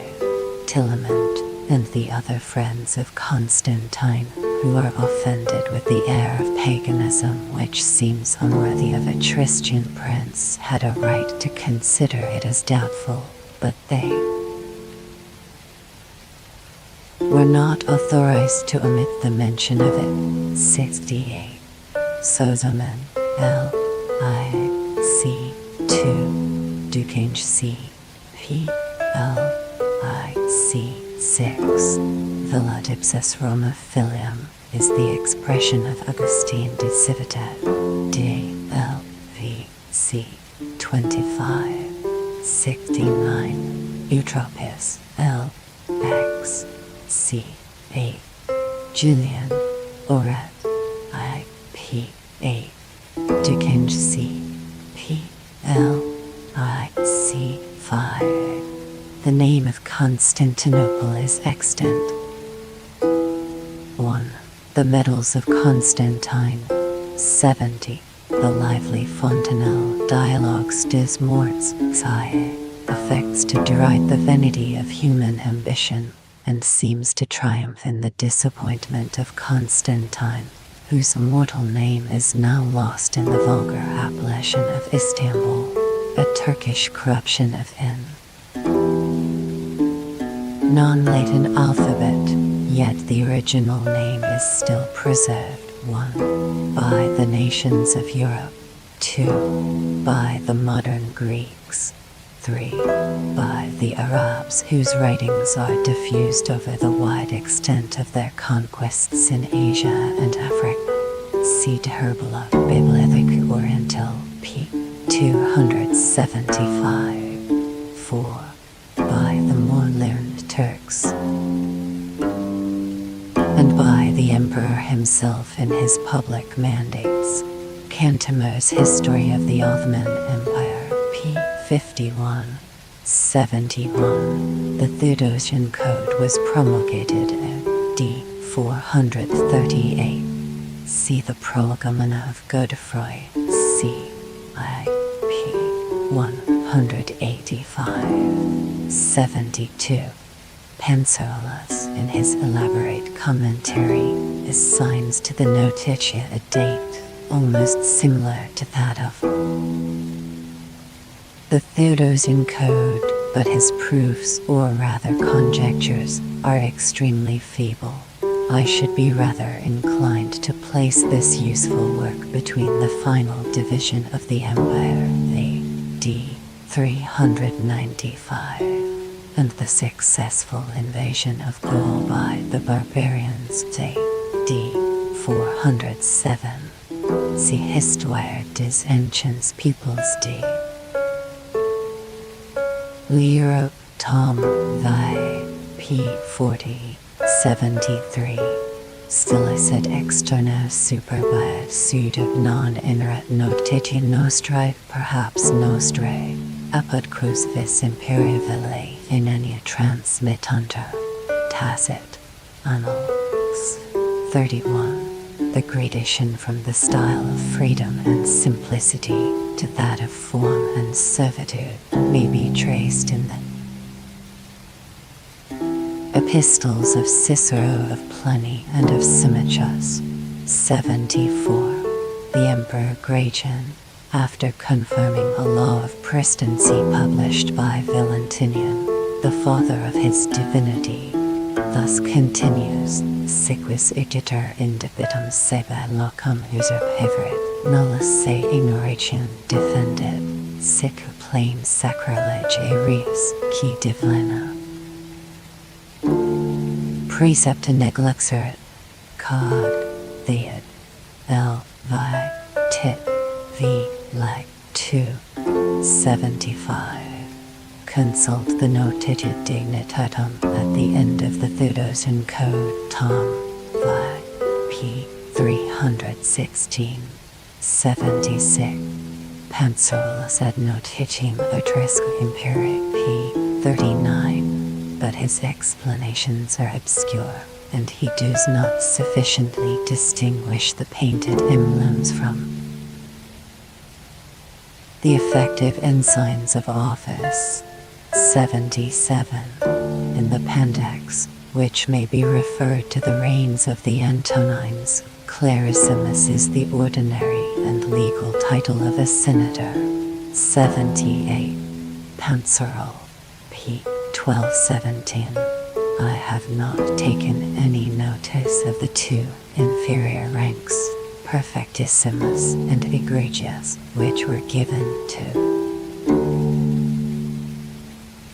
Speaker 1: Tillemont and the other friends of Constantine, who are offended with the air of paganism which seems unworthy of a Christian prince, had a right to consider it as doubtful, but they were not authorized to omit the mention of it. 68. Sozomen, L.I.C. 2. Ducange C. P. L.I.C. 6. Villa ipsis Roma filium is the expression of Augustine de Civitate. D.L.V.C. 25. 69. Eutropius, L.X. C. 8. Julian, Orat, I. P. 8. Ducange C. P. L.I.C. 5. The name of Constantinople is extant. 1. The Medals of Constantine. 70. The lively Fontenelle Dialogues des Morts, Xae, affects to deride the vanity of human ambition, and seems to triumph in the disappointment of Constantine, whose immortal name is now lost in the vulgar appellation of Istanbul, a Turkish corruption of N. Non-Latin alphabet, yet the original name is still preserved. 1. By the nations of Europe. 2. By the modern Greeks. 3. By the Arabs, whose writings are diffused over the wide extent of their conquests in Asia and Africa. See Herbola, Bibliothèque Orientale, p. 275. 4. By the more learned Turks, and by the emperor himself in his public mandates. Cantemer's History of the Ottoman Empire, p. 51. 71. The Theodosian Code was promulgated in d. 438. See the Prolegomena of Godefroy, c. I. p. 185. 72. Pensolus, in his elaborate commentary, assigns to the Notitia a date, almost similar to that of the Theodosian Code, but his proofs, or rather conjectures, are extremely feeble. I should be rather inclined to place this useful work between the final division of the Empire, AD 395, and the successful invasion of Gaul by the barbarians, AD 407. See Histoire des Anciens Peuples d. L'Europe, Tom Vi, p. 40, 73. Stilicet externa superbia sud non inerat notiti nostrae, perhaps nostrae, apud crucis imperiavile inenia transmittantur. Tacit, Annals 31. The gradation from the style of freedom and simplicity to that of form and servitude may be traced in the Epistles of Cicero, of Pliny, and of Symmachus. 74. The Emperor Gratian, after confirming a law of prestancy published by Valentinian, the father of his divinity, thus continues: Siquis igitur in debitum sebe locum usurpaverit, nullus se ignoration defended, sic plain sacrilege aerius, qui divina. Precepta negluxerit, cod, theod, l, vi, tit, v, leg, 2, 75. Consult the Notitia Dignitatum at the end of the Theodosian Code, Tom Vi, p. 316, 76. Pansolus ad Notitiam Utrisque Imperi, p. 39. But his explanations are obscure, and he does not sufficiently distinguish the painted emblems from the effective ensigns of office. 77. In the Pandects, which may be referred to the reigns of the Antonines, Clarissimus is the ordinary and legal title of a senator. 78. Panserl, p. 1217. I have not taken any notice of the two inferior ranks, perfectissimus and egregious, which were given to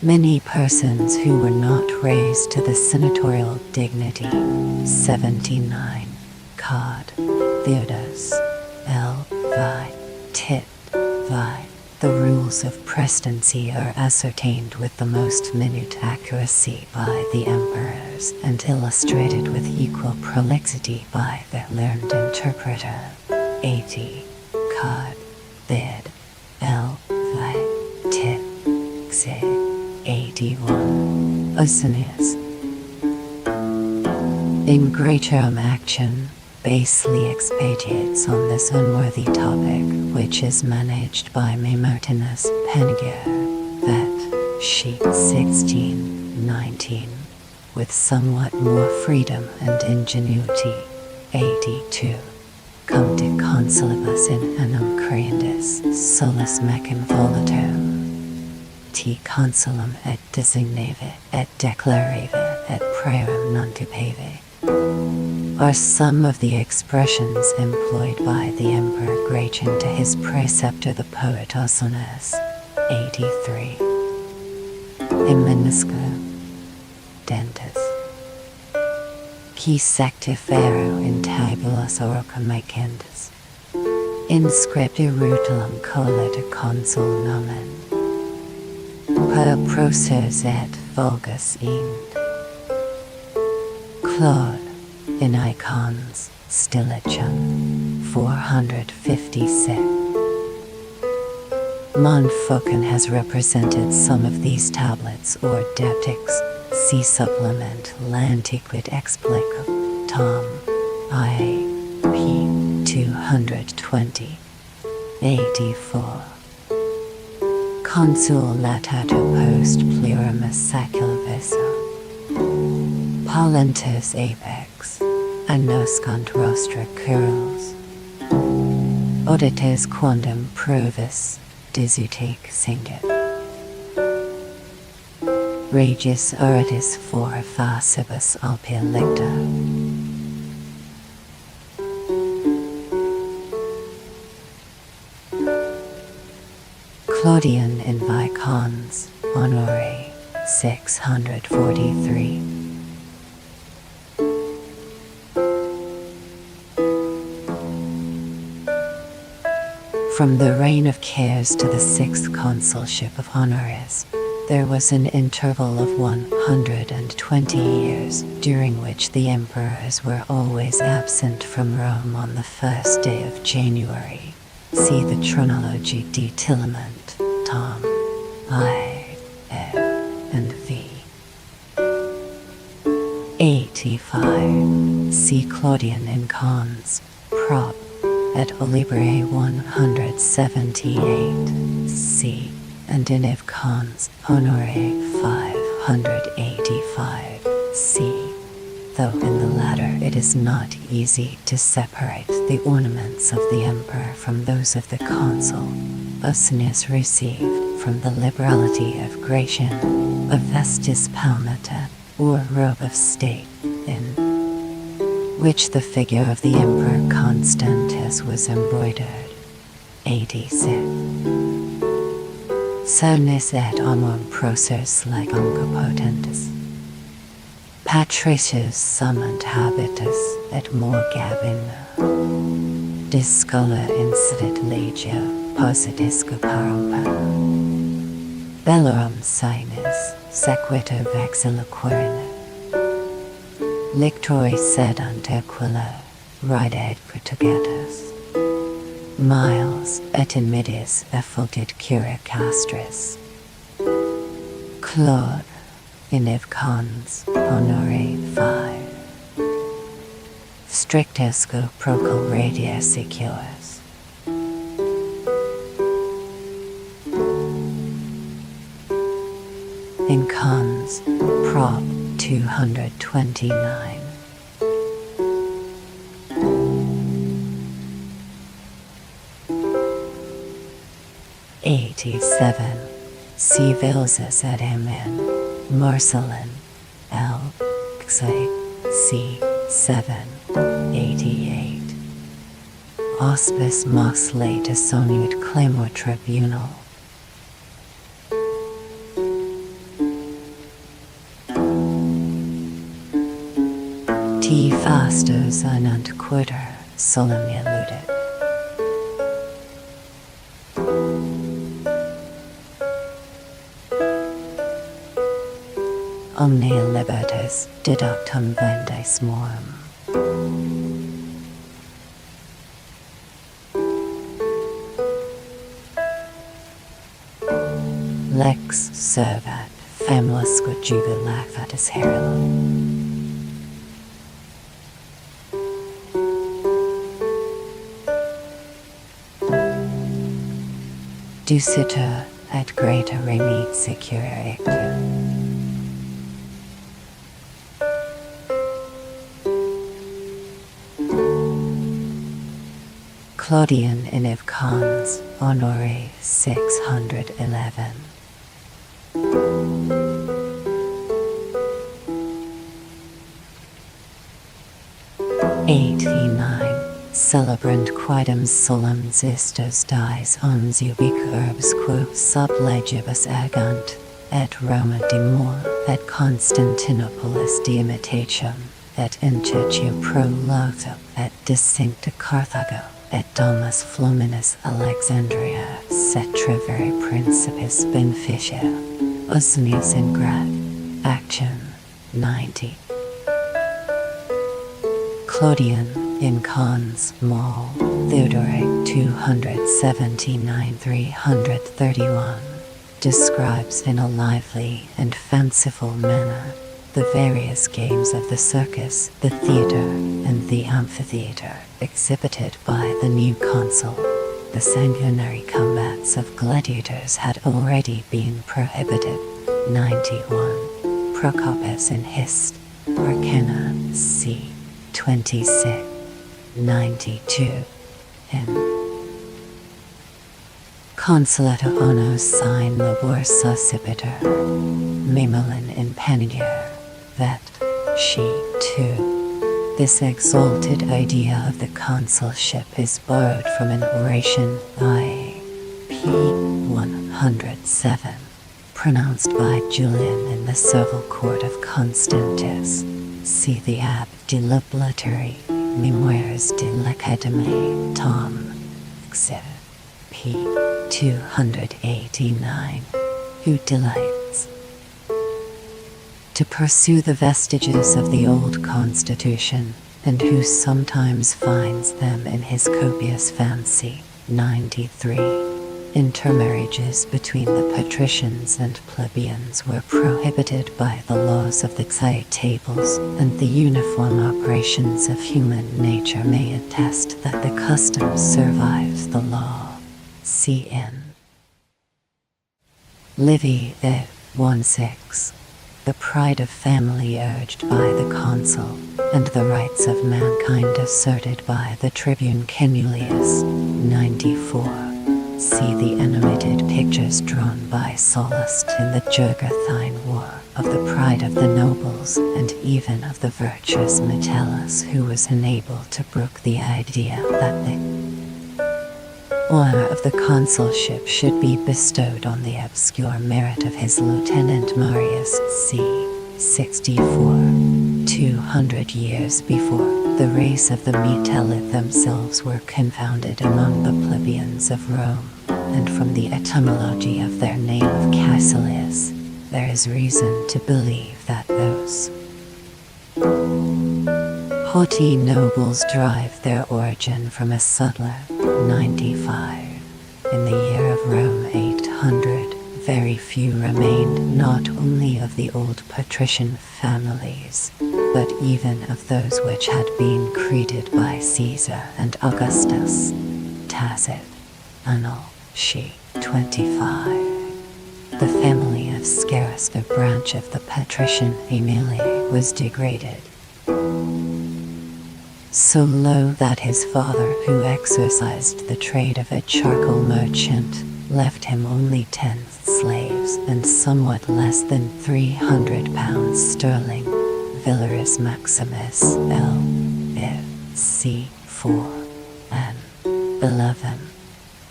Speaker 1: many persons who were not raised to the senatorial dignity. 79. Cod, Theodos, L, Vi, Tit, Vi. The rules of prestancy are ascertained with the most minute accuracy by the emperors and illustrated with equal prolixity by their learned interpreter. 80. Cod, Theod, L, Vi, Tit, Xid. 81. Osinius. In Gratium Action, basely expatiates on this unworthy topic, which is managed by Mamertinus Panegyr, Vet. Sheet 16, 19, with somewhat more freedom and ingenuity. 82. Cum de consolibus in annum creandis, solus mecum volatum. T consulum et designave et declarave et praerum non tupave are some of the expressions employed by the Emperor Gratian to his preceptor the poet Ausonius. 83. Immenisco dentis qui secti ferro in tabulas orocamicandis inscripti rutulum collet consul nomen per proces et vulgus ind. Claude, in Icons, Stilichum, 456. Montfaucon has represented some of these tablets or diptychs. See supplement L'Antiquit Explique, Tom I. p. 220. 84. Consul latato post plurimus saculvisa. Pollentus apex, and noscant rostra curls. Audites quondam provis, disutake singit. Regis aratis for facibus alpia licta. Claudian in Vicons, Honore, 643. From the reign of Cares to the 6th consulship of Honorius, there was an interval of 120 years, during which the emperors were always absent from Rome on the 1st day of January. See the Chronology de Tillement, Tom, I, F, and V. 85. See Claudian in Cons, Prop, et Libre 178, C, and in Iv Cons, Honore 585, C. Though in the latter it is not easy to separate the ornaments of the emperor from those of the consul, Asinius received from the liberality of Gratian a vestis palmata, or robe of state, in which the figure of the emperor Constantius was embroidered. 86. Somnis et amor proces legum potentis. Patricius summunt habitus et morgabina. Discola incidit legia positisca parumpa. Bellorum sinus sequitur vexilla querina. Lictori sedunt aquila ridet Portugatus. Miles et imidis effulgit cura castris. Claude in Iv Cons, Honore 5. Strictesco procul radia secures. In Cons, Prop 229. '87. C. Vilses et Mn. Marcellin, L. Xe, C. 788. Hospice mox late sonut clamor tribunal. T. Fastos anunt quarter solemnia ludit. Omne libertas deductum vendes morum. Lex servat famulus jubilafatus herald. Ducitur et greater remit secure ectu. Claudian in Iv Cons, Honore 611. '89. Celebrant quidem solemns istos dies ons ubique urbs quo sub legibus agant, et Roma dimor, et Constantinopolis de imitation, et Incertia pro logzo, et distincta Carthago, et domus fluminis Alexandria, cetriveri principis beneficia, Osnius in grat, action, 90. Claudian, in Cons, Mall, Theodoric 279-331, describes in a lively and fanciful manner the various games of the circus, the theater, and the amphitheater exhibited by the new consul. The sanguinary combats of gladiators had already been prohibited. 91. Procopus in Hist, Arcana, c. 26. 92. In Consulata onos sign labor suscipiter, memolin in penier, vet, she, too. This exalted idea of the consulship is borrowed from an oration I.P. 107, pronounced by Julian in the civil court of Constantis. See the Abbé de l'Obligatory Memoires de l'Académie, Tom. Exhibit p. 289. Who delights to pursue the vestiges of the old constitution, and who sometimes finds them in his copious fancy. 93. Intermarriages between the patricians and plebeians were prohibited by the laws of the tables, and the uniform operations of human nature may attest that the custom survives the law. C.N. Livy 16. The pride of family urged by the consul, and the rights of mankind asserted by the tribune Canulius. 94. See the animated pictures drawn by Sallust in the Jugurthine War of the pride of the nobles and even of the virtuous Metellus, who was enabled to brook the idea that the honor of the consulship should be bestowed on the obscure merit of his lieutenant Marius c. 64. 200 years before, the race of the Metelli themselves were confounded among the plebeians of Rome, and from the etymology of their name of Cassilis, there is reason to believe that those haughty nobles derive their origin from a subtler. 95. In the year of Rome 800, very few remained not only of the old patrician families, but even of those which had been created by Caesar and Augustus. Tacit. Annal. She. 25. The family of Scarus, a branch of the patrician Aemiliae, was degraded so low that his father, who exercised the trade of a charcoal merchant, left him only 10 slaves and somewhat less than 300 pounds sterling. Villarius Maximus L. If. C. 4. N. 11.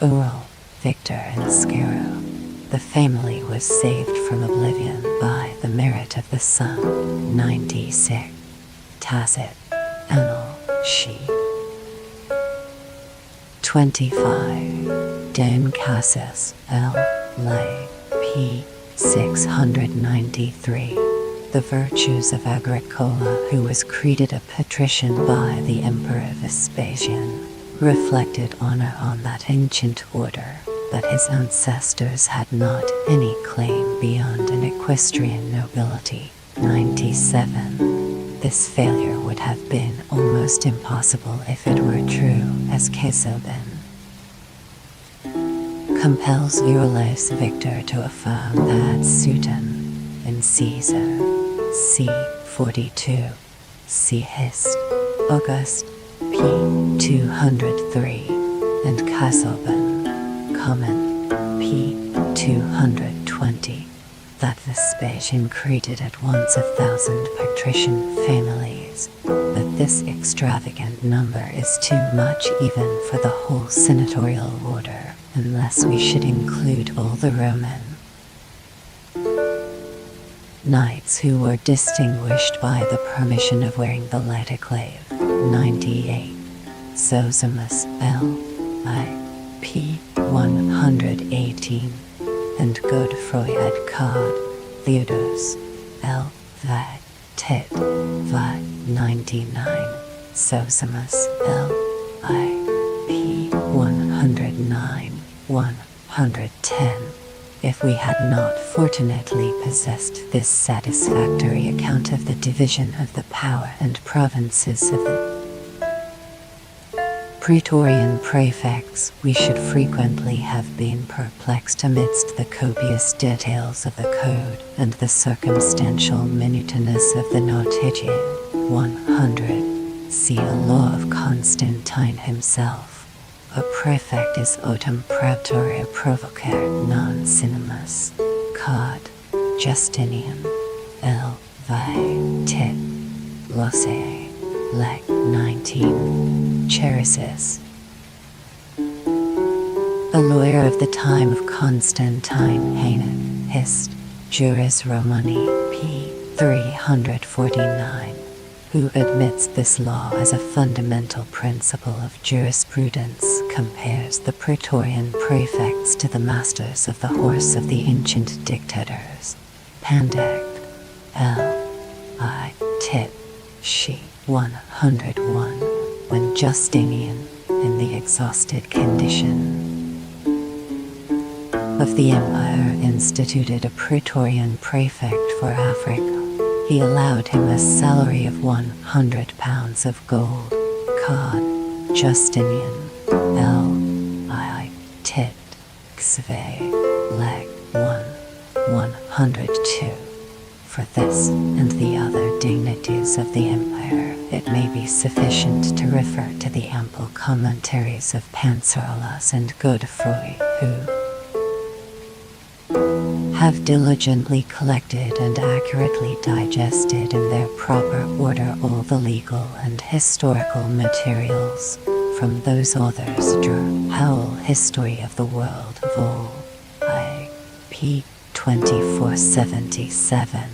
Speaker 1: Oral. Victor and Scaro. The family was saved from oblivion by the merit of the son. 96. Tacit. Annal. She. 25. Dame Cassis L. Lay. P. 693. The virtues of Agricola, who was created a patrician by the Emperor Vespasian, reflected honor on that ancient order, but his ancestors had not any claim beyond an equestrian nobility. 97. This failure would have been almost impossible if it were true, as Caesalpin compels Euryalus Victor to affirm that Sueton, in Caesar, c. 42, c. Hist. August, p. 203, and Caesalpin, comment, p. 220. That Vespasian created at once 1,000 patrician families, but this extravagant number is too much even for the whole senatorial order, unless we should include all the Roman knights who were distinguished by the permission of wearing the laticlave. 98. Zosimus L. I. P. 118. And Godefroy Edcard, Theodos, L. Vat, Tit, Vat, 99, Zosimus, L. I. P. 109, 110. If we had not fortunately possessed this satisfactory account of the division of the power and provinces of the Praetorian prefects, we should frequently have been perplexed amidst the copious details of the code and the circumstantial minuteness of the notitia. 100. See a law of Constantine himself. A prefect is autem praetor provocar non cinemas. Cod. Justinian. L. Vi. Tit. Losse. Leg. 19. Cherices. A lawyer of the time of Constantine Hanan, Hist. Juris Romani, p. 349, who admits this law as a fundamental principle of jurisprudence, compares the praetorian prefects to the masters of the horse of the ancient dictators. Pandect. L. I. Tit. She. 101, when Justinian, in the exhausted condition of the empire, instituted a praetorian prefect for Africa, he allowed him a salary of 100 pounds of gold. Cod. Justinian. L. I. Tit. Xve. Leg. 102. For this and the other dignities of the empire, it may be sufficient to refer to the ample commentaries of Pansarlas and Godefroy, who have diligently collected and accurately digested in their proper order all the legal and historical materials. From those authors drew Howell History of the World, Vol. I. p. 2477,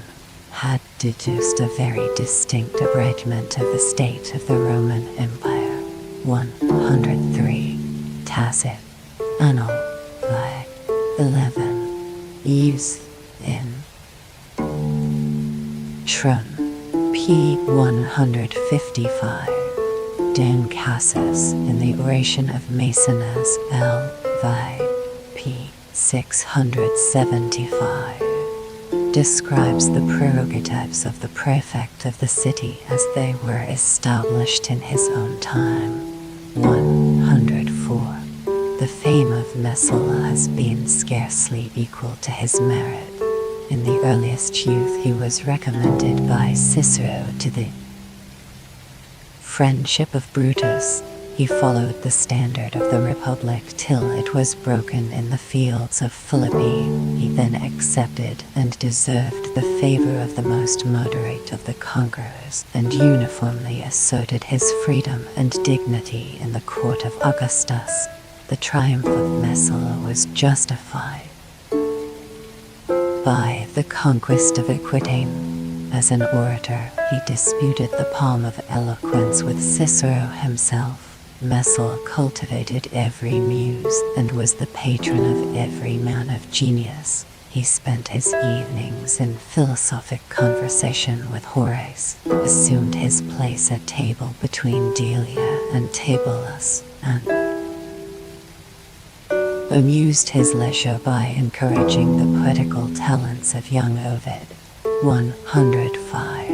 Speaker 1: had deduced a very distinct abridgment of the state of the Roman Empire. 103. Tacit. Annal. Vi. 11. Use in Shrun. p. 155. Dan Cassis in the Oration of Maecenas L. Vi. p. 675. Describes the prerogatives of the prefect of the city as they were established in his own time. 104. The fame of Messala has been scarcely equal to his merit. In the earliest youth he was recommended by Cicero to the friendship of Brutus. He followed the standard of the Republic till it was broken in the fields of Philippi. He then accepted and deserved the favor of the most moderate of the conquerors, and uniformly asserted his freedom and dignity in the court of Augustus. The triumph of Messala was justified by the conquest of Aquitaine. As an orator, he disputed the palm of eloquence with Cicero himself. Messala cultivated every muse and was the patron of every man of genius. He spent his evenings in philosophic conversation with Horace, assumed his place at table between Delia and Tibullus, and amused his leisure by encouraging the poetical talents of young Ovid. 105.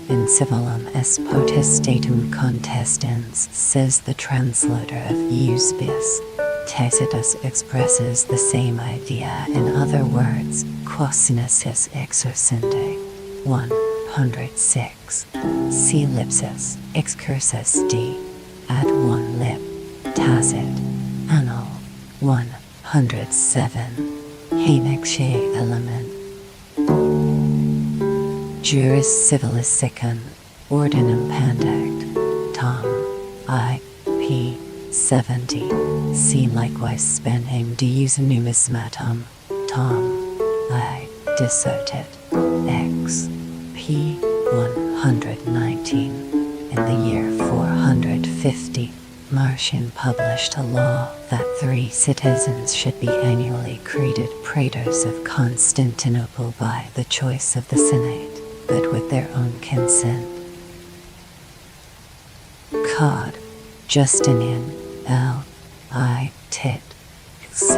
Speaker 1: In civilum es potestatum contestans, says the translator of Eusebius. Tacitus expresses the same idea in other words, quasinus is exercende. 106. See lipsis, excursus d. Add one lip. Tacit. Annal. 107. Haenexe element. Juris civilis secund. Ordinum Pandect. Tom. I. p. 70. See likewise spending Deus numismatum. Tom. I. Dissertit. X. p. 119. In the year 450, Marcian published a law that 3 citizens should be annually created praetors of Constantinople by the choice of the Senate, but with their own consent. Cod. Justinian. L. I. Tit. 6.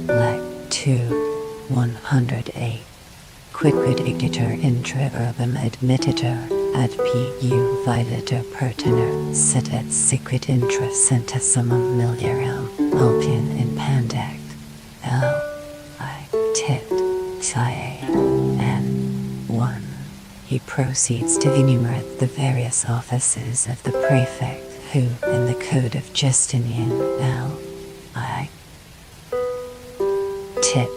Speaker 1: Leg. 2. 108. Quidquid igditur intra urbem admittitur, ad pu videtur pertinere, sit et siquid intra centesimum miliarum, Alpian in Pandect. L. I. Tit. Tie. N. 1. He proceeds to enumerate the various offices of the prefect, who, in the code of Justinian L. I. Tit.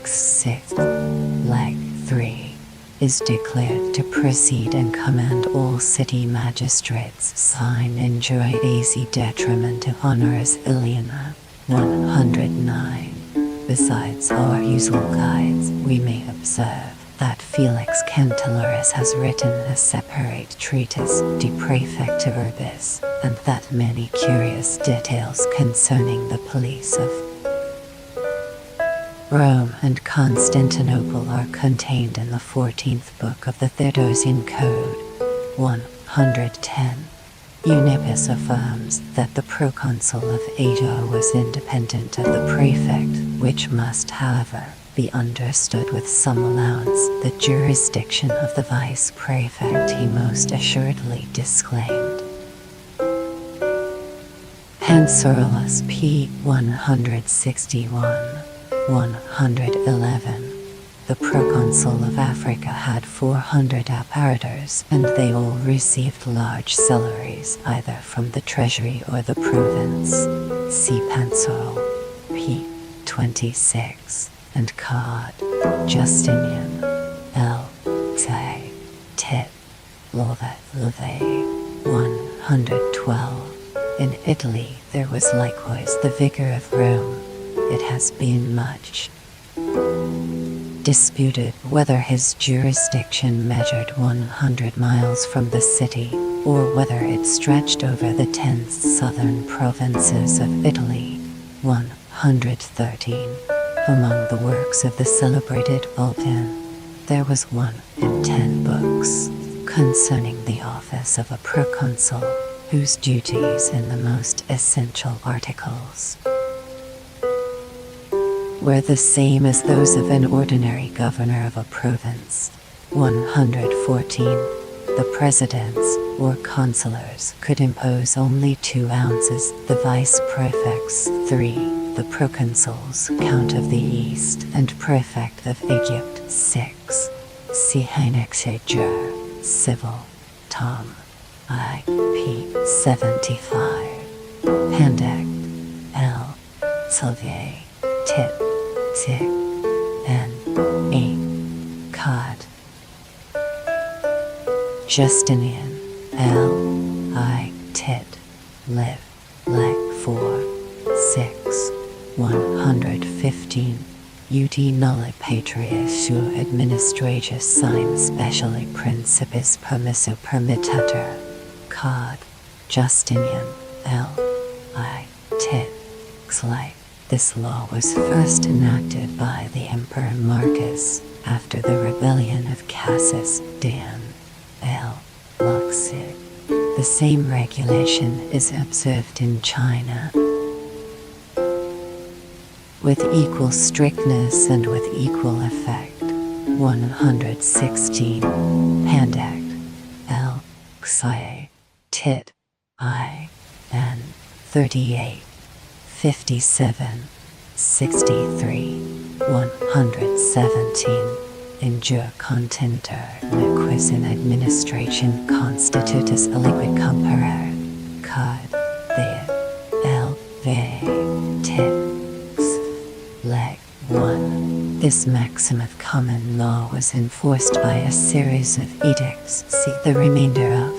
Speaker 1: 6. Leg 3, is declared to proceed and command all city magistrates sign enjoy easy detriment of honors Iliana. 109. Besides our usual guides, we may observe that Felix Cantillurus has written a separate treatise De Praefecta Urbis, and that many curious details concerning the police of Rome and Constantinople are contained in the 14th book of the Theodosian Code. 110. Eunippus affirms that the proconsul of Asia was independent of the prefect, which must, however, be understood with some allowance. The jurisdiction of the vice prefect he most assuredly disclaimed. Hansurlus p. 161. 111. The proconsul of Africa had 400 apparators, and they all received large salaries either from the treasury or the province. See Pansol, p. 26, and Cod. Justinian, L. Tay, Tit. Lilith, 112. In Italy there was likewise the vicar of Rome. It has been much disputed whether his jurisdiction measured 100 miles from the city, or whether it stretched over the 10 southern provinces of Italy. 113. Among the works of the celebrated Vulcan, there was one in 10 books concerning the office of a proconsul, whose duties in the most essential articles were the same as those of an ordinary governor of a province. 114. The presidents, or consulars, could impose only 2 ounces, the vice-prefects 3, the proconsuls, count of the East, and prefect of Egypt 6. CMt&x, Civil, Tom. I. P. 75. Pandect, L. Sylvier, Tit. Tick. N. 8. Cod. Justinian, L. I. Tit. Liv. Leg 4. 6. 115. Ut nulla patria sua administratus sign specially principis permisso permittator. Cod. Justinian, L. I. Tit. Xlike. This law was first enacted by the Emperor Marcus after the rebellion of Cassius Dan. L. Luxig. The same regulation is observed in China with equal strictness and with equal effect. 116. Pandact, L. Xie, Tit, I, N. 38. 57, 63, 117. Injure contenter nequis in administration constitutus aliquid comperer. Cod. The. L. V. Tix. Leg 1. This maxim of common law was enforced by a series of edicts. See the remainder of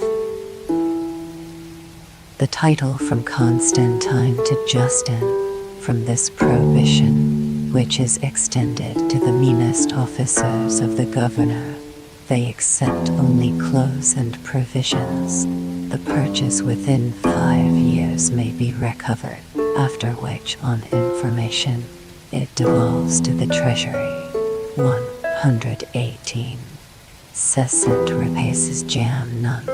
Speaker 1: the title from Constantine to Justin. From this prohibition, which is extended to the meanest officers of the governor, they accept only clothes and provisions. The purchase within 5 years may be recovered, after which, on information, it devolves to the treasury. 118. Cessant repaces jam none.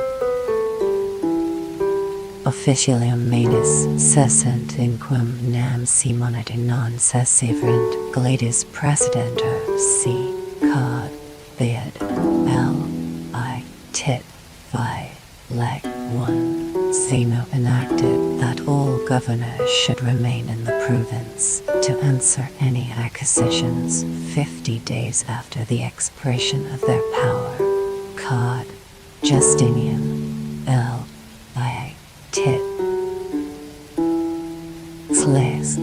Speaker 1: Officialium manus cessant inquam nam simonit non cessivrant gladis precedenter c. Cod. Vid. L. I. Tit. Vi. Leg 1. Zeno enacted that all governors should remain in the province to answer any acquisitions 50 days after the expiration of their power. Cod. Justinian, L. I. Tit. Les.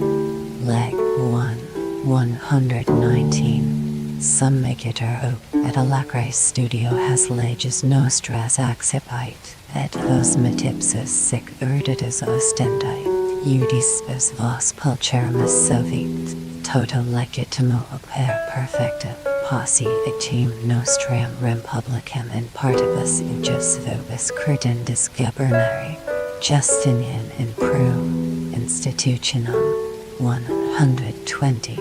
Speaker 1: Leg 1, 119. Summigitur at Alacrae Studio has leges nostras accipite, et vos metipsis sic urditas ostendite, udispes vos pulcherimus sovit, toto legitimo per perfecta, posse etiam nostram republicam in partibus ijus vobis credendis gubernari, Justinian in prum, institutionum, 120.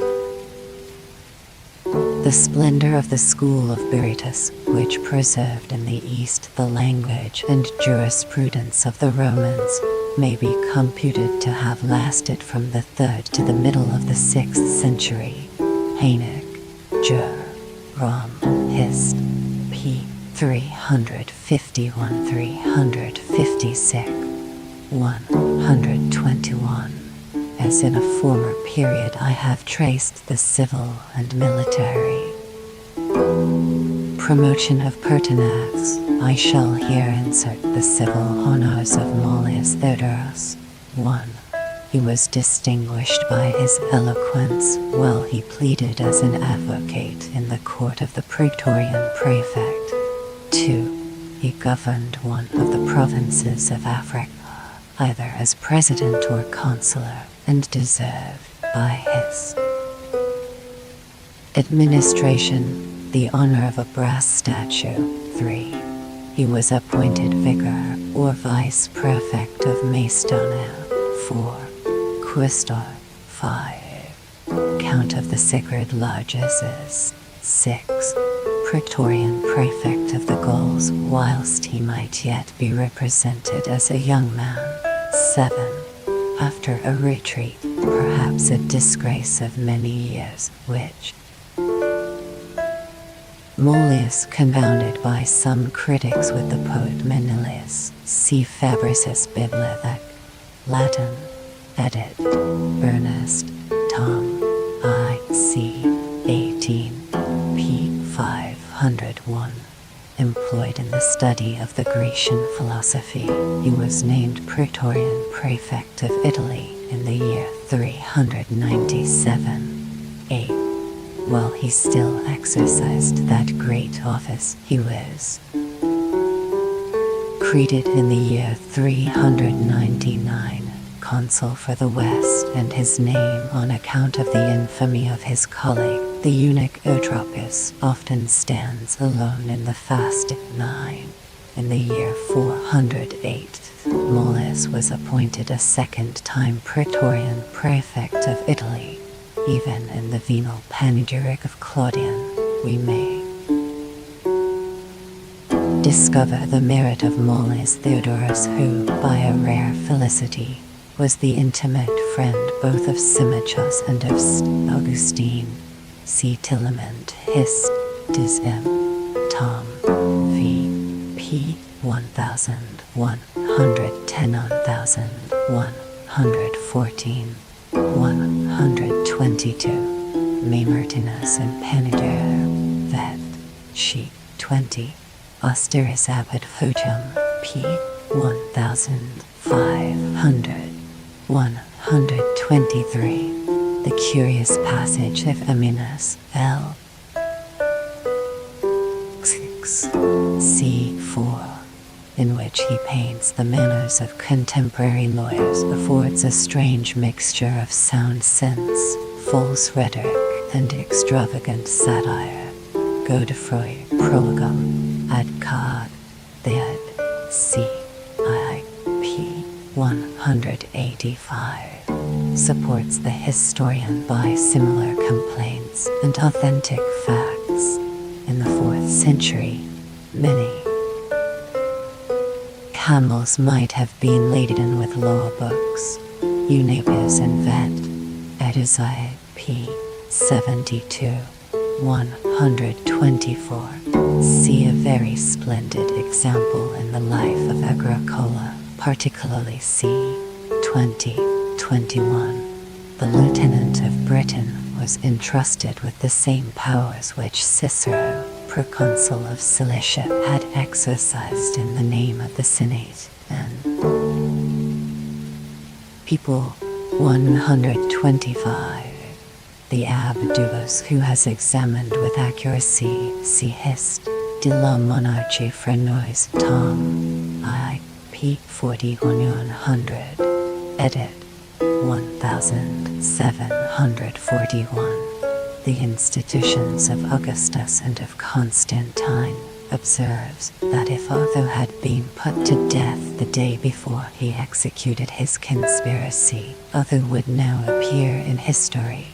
Speaker 1: The splendor of the school of Berytus, which preserved in the East the language and jurisprudence of the Romans, may be computed to have lasted from the 3rd to the middle of the 6th century. Hainic, Jur, Rom, Hist, p. 351-356, 121. As in a former period I have traced the civil and military promotion of Pertinax, I shall here insert the civil honors of Malleus Theodorus. 1. He was distinguished by his eloquence while he pleaded as an advocate in the court of the Praetorian Prefect. 2. He governed one of the provinces of Africa, either as president or consular, and deserved by his administration the honor of a brass statue. 3. He was appointed vicar or vice prefect of Macedon. 4. Quaestor. 5. Count of the Sacred Largesses. 6. Praetorian prefect of the Gauls whilst he might yet be represented as a young man. 7. After a retreat, perhaps a disgrace of many years, which Malleus confounded by some critics with the poet Menelaus. See Fabricis Bibliothek. Latin. Edit. Ernest. Tom. I. C. 18. p. 501. Employed in the study of the Grecian philosophy, he was named Praetorian Prefect of Italy in the year 397. 8. While he still exercised that great office, he was created in the year 399 consul for the West, and his name, on account of the infamy of his colleague, the eunuch Eutropius, often stands alone in the fast 9. In the year 408, Malleus was appointed a second time Praetorian Prefect of Italy. Even in the venal panegyric of Claudian, we may discover the merit of Malleus Theodorus, who, by a rare felicity, was the intimate friend both of Symmachus and of Augustine. See Tillement Hist. Dis. M. Tom. V. P. 1110-1114. 122. Mamertinus and Panegyr. Vet. Sheet 20. Austeris Abit Fujum. P. 1500. 123. The curious passage of Ammianus L. 6. C4, in which he paints the manners of contemporary lawyers, affords a strange mixture of sound sense, false rhetoric, and extravagant satire. Godefroy Prologum ad Cod. Theod. C. I. P. 185. Supports the historian by similar complaints and authentic facts. In the 4th century, many camels might have been laden with law books. Eunapius and Vet. Edisai. P. 72. 124. See a very splendid example in the life of Agricola, particularly c. 20:21. The lieutenant of Britain was entrusted with the same powers which Cicero, proconsul of Cilicia, had exercised in the name of the Senate, and people 125. The Abduos who has examined with accuracy C. Hist. de la Monarchie Frenois Tom. I. P. 4100. Edit. 1741. The Institutions of Augustus and of Constantine observes that if Otho had been put to death the day before he executed his conspiracy, Otho would now appear in history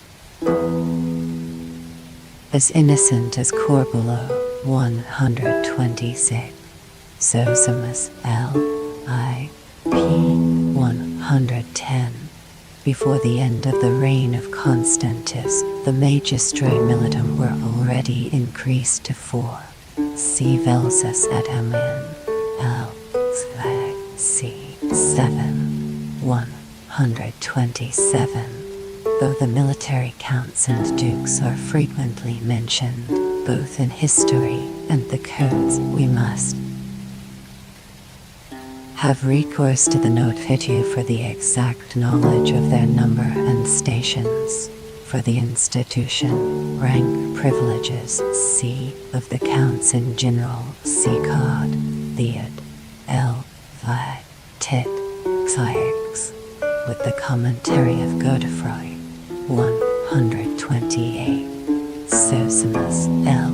Speaker 1: as innocent as Corbulo. 126. Zosimus L. I. P. 110. Before the end of the reign of Constantius, the Magistra Militum were already increased to 4. C. Velsus et Amen. L. C. 7. 127. Though the military counts and dukes are frequently mentioned, both in history and the codes, we must have recourse to the notitia for the exact knowledge of their number and stations. For the institution, rank, privileges, C. of the counts in general, C. Cod. Theod. L. Vi. Tit. X. With the commentary of Godefroy. 128. Zosimus L.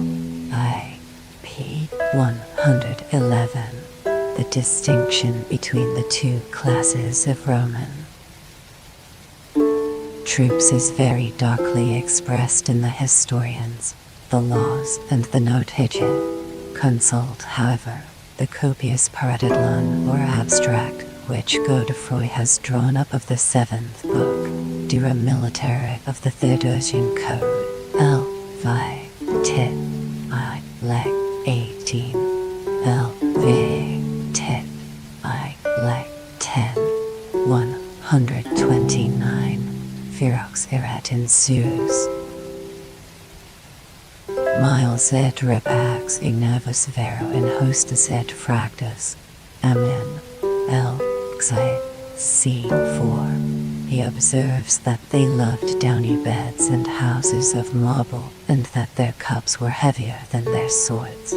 Speaker 1: I. P. 111. The distinction between the two classes of Roman troops is very darkly expressed in the historians, the laws, and the notitia. Consult, however, the copious paradidlon or abstract which Godefroy has drawn up of the 7th book, Dura Militare of the Theodosian Code, L. Vi. Tit. I. Leg. 18. L. V. Tit. I. Leg. 10. 129. Ferox erat in Zeus. Miles et repax ignavus vero in hostis et fractus. Amen. L. Xi. C4. He observes that they loved downy beds and houses of marble, and that their cups were heavier than their swords.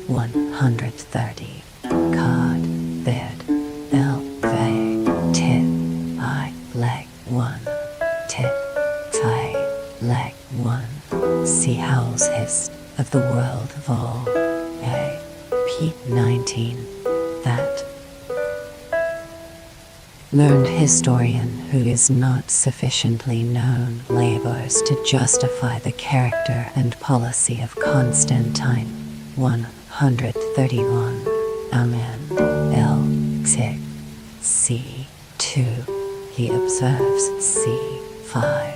Speaker 1: 130. Cod. Theod. L. V. Tit. I. Leg. 1. Tit. Xi. Leg. 1. See Howell's Hist. of the World Vol. A. P. 19. That learned historian who is not sufficiently known labors to justify the character and policy of Constantine. 131. Amen. L. Xig. C. 2. He observes C. 5.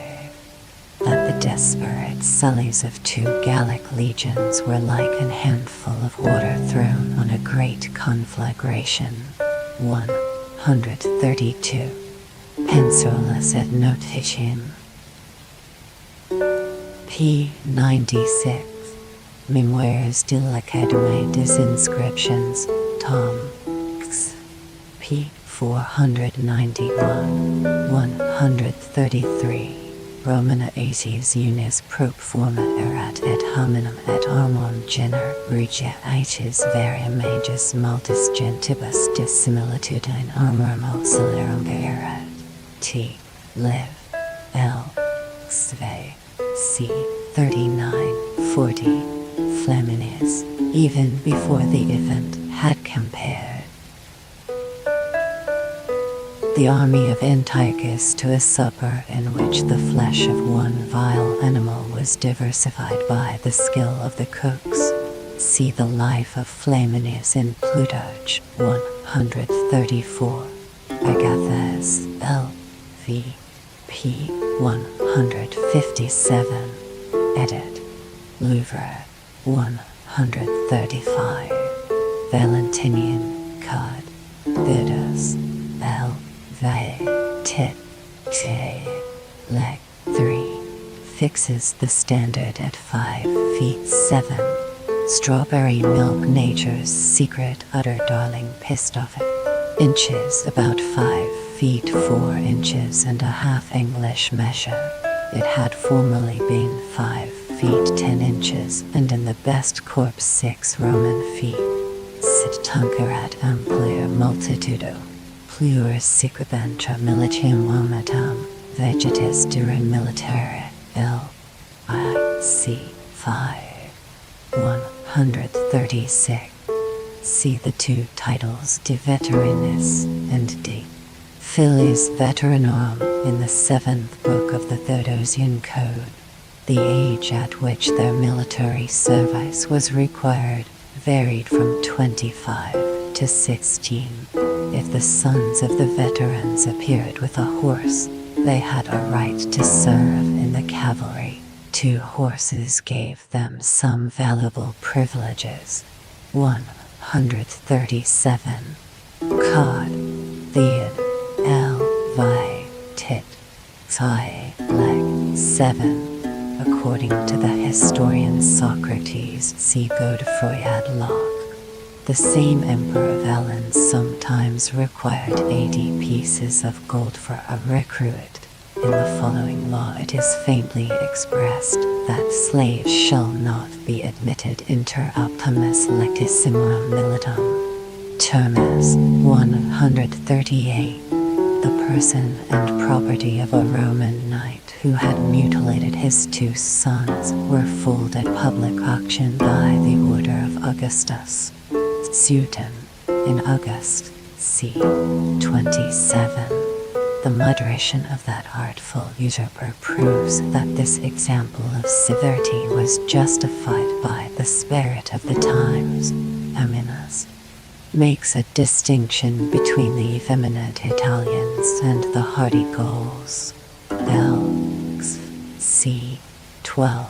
Speaker 1: That the desperate sullies of 2 Gallic legions were like an handful of water thrown on a great conflagration. 132. Pensolus et notitiam. P. 96. Memoires de l'Académie des Inscriptions, Tom. X. P. 491. 133. Romana aeties unis prop forma erat et hominum et armon gener regia aeties varium aegis multis gentibus dissimilitudine armorum auxiliarum erat. T. Liv. L. Sve. C. 3940. Flaminius, even before the event, had compared the army of Antiochus to a supper in which the flesh of one vile animal was diversified by the skill of the cooks. See the life of Flaminius in Plutarch. 134. Agathas. L. V. P. 157. Edit. Louvre. 135. Valentinian. Cod. Vidas. L. Vi. Tit. J. Leg. 3. Fixes the standard at 5 feet 7. Strawberry milk, nature's secret utter darling, pissed off it. Inches about 5 feet 4 inches and a half English measure. It had formerly been 5 feet 10 inches, and in the best corpse 6 Roman feet. Sit tuncerat amplia multitudo, plures sequentra militium vomitam, vegetis dura militare, L.I.C. 5. 136. See the 2 titles De Veteranis and De Filiis Veteranorum in the 7th book of the Theodosian Code. The age at which their military service was required varied from 25 to 16. If the sons of the veterans appeared with a horse, they had a right to serve in the cavalry. 2 horses gave them some valuable privileges. 137. Cod, Theod, L, Vi, Tit, Xi, Leg, 7. According to the historian Socrates, see Godefroy ad Locke. The same Emperor Valens sometimes required 80 pieces of gold for a recruit. In the following law it is faintly expressed that slaves shall not be admitted inter optimus lectissimorum militum. Termes 138. The person and property of a Roman knight who had mutilated his 2 sons were fooled at public auction by the order of Augustus. Sueton, in August, c. 27. The moderation of that artful usurper proves that this example of severity was justified by the spirit of the times. Aminus makes a distinction between the effeminate Italians and the hardy Gauls. L. c. 12.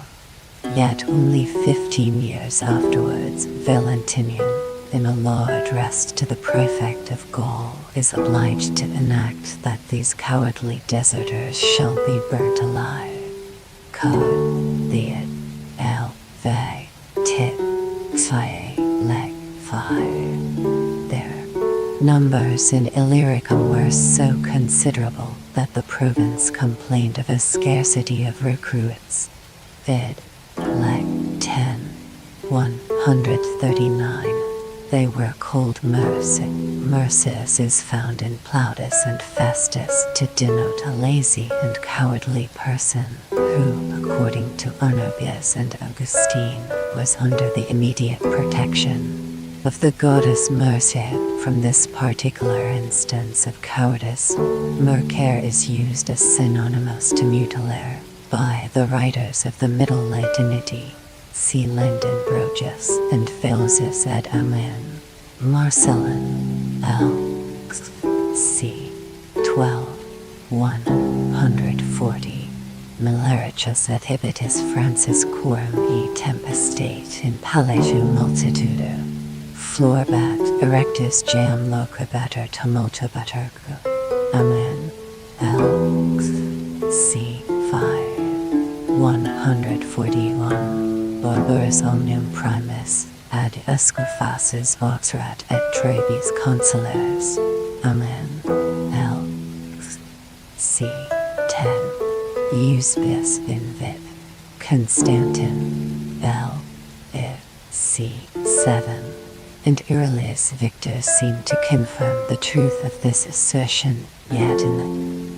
Speaker 1: Yet only 15 years afterwards, Valentinian, in a law addressed to the prefect of Gaul, is obliged to enact that these cowardly deserters shall be burnt alive. Cod, Theod, L, V, Tit, Xi, Leg, 5. Their numbers in Illyricum were so considerable that the province complained of a scarcity of recruits. Vid. Leg. 10. 139. They were called merci. Mercis is found in Plautus and Festus to denote a lazy and cowardly person, who, according to Arnobius and Augustine, was under the immediate protection of the goddess Mercia. From this particular instance of cowardice, mercere is used as synonymous to mutilare by the writers of the Middle Latinity. See Lendenbrogius and Phalsis ad Amen. Marcellin, L. c. 12. 140. Milericus et hibitis Francis quorum e tempestate in palatium multitudo. Florbat erectus jam locabater tumultubatergo. Amen. L. c. 5. 141. Barbarus omnium primus, ad escophasis voxerat et trebis consules. Amen. L. c. 10. Eusebius invid. Constantin. L. I. c. 7. And Aurelius Victor seem to confirm the truth of this assertion, yet in the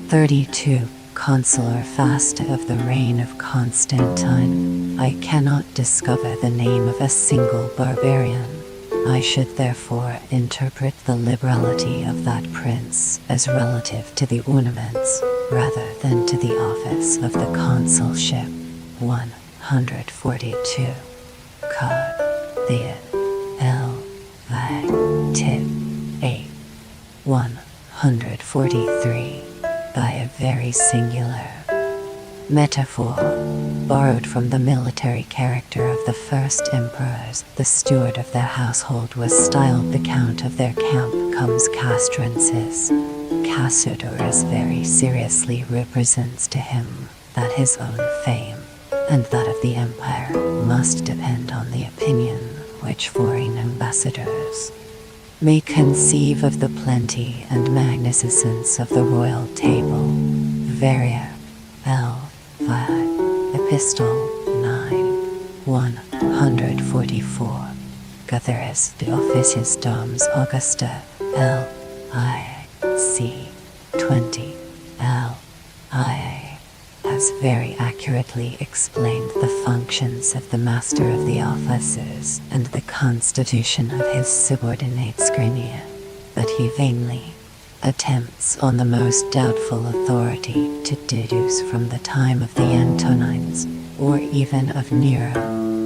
Speaker 1: 32 consular fasta of the reign of Constantine, I cannot discover the name of a single barbarian. I should therefore interpret the liberality of that prince as relative to the ornaments, rather than to the office of the consulship. 142. Cod. Theod. L. Vag. Tit. 8. 143. By a very singular metaphor, borrowed from the military character of the first emperors, the steward of their household was styled the count of their camp comes castrensis. Cassiodorus very seriously represents to him that his own fame and that of the empire must depend on the opinion which foreign ambassadors may conceive of the plenty and magnificence of the royal table. Varia. L. 5. Epistle 9. 144. Gutheris de Officiis Doms Augusta. L. I. C. 20. L. I. has very accurately explained the functions of the Master of the Offices and the constitution of his subordinate Scrinia, but he vainly attempts on the most doubtful authority to deduce from the time of the Antonines, or even of Nero,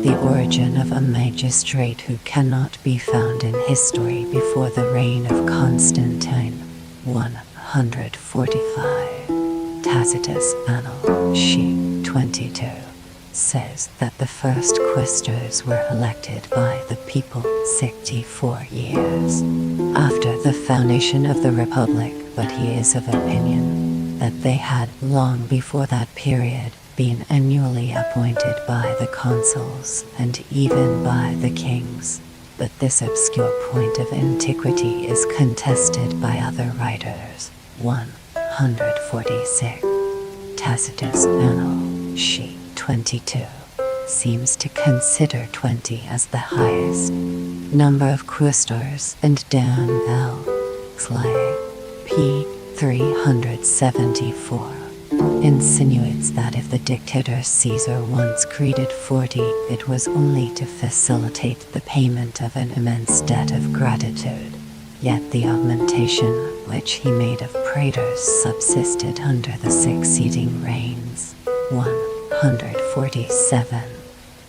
Speaker 1: the origin of a magistrate who cannot be found in history before the reign of Constantine. 145. Tacitus Annal. She. 22. says that the first quaestors were elected by the people 64 years after the foundation of the Republic, but he is of opinion that they had long before that period been annually appointed by the consuls and even by the kings. But this obscure point of antiquity is contested by other writers. 146. Tacitus Annal. She. 22. seems to consider 20 as the highest number of quaestors, and Dan L. Clay. p. 374. insinuates that if the dictator Caesar once created 40, it was only to facilitate the payment of an immense debt of gratitude. Yet the augmentation which he made of praetors subsisted under the succeeding reigns. 147.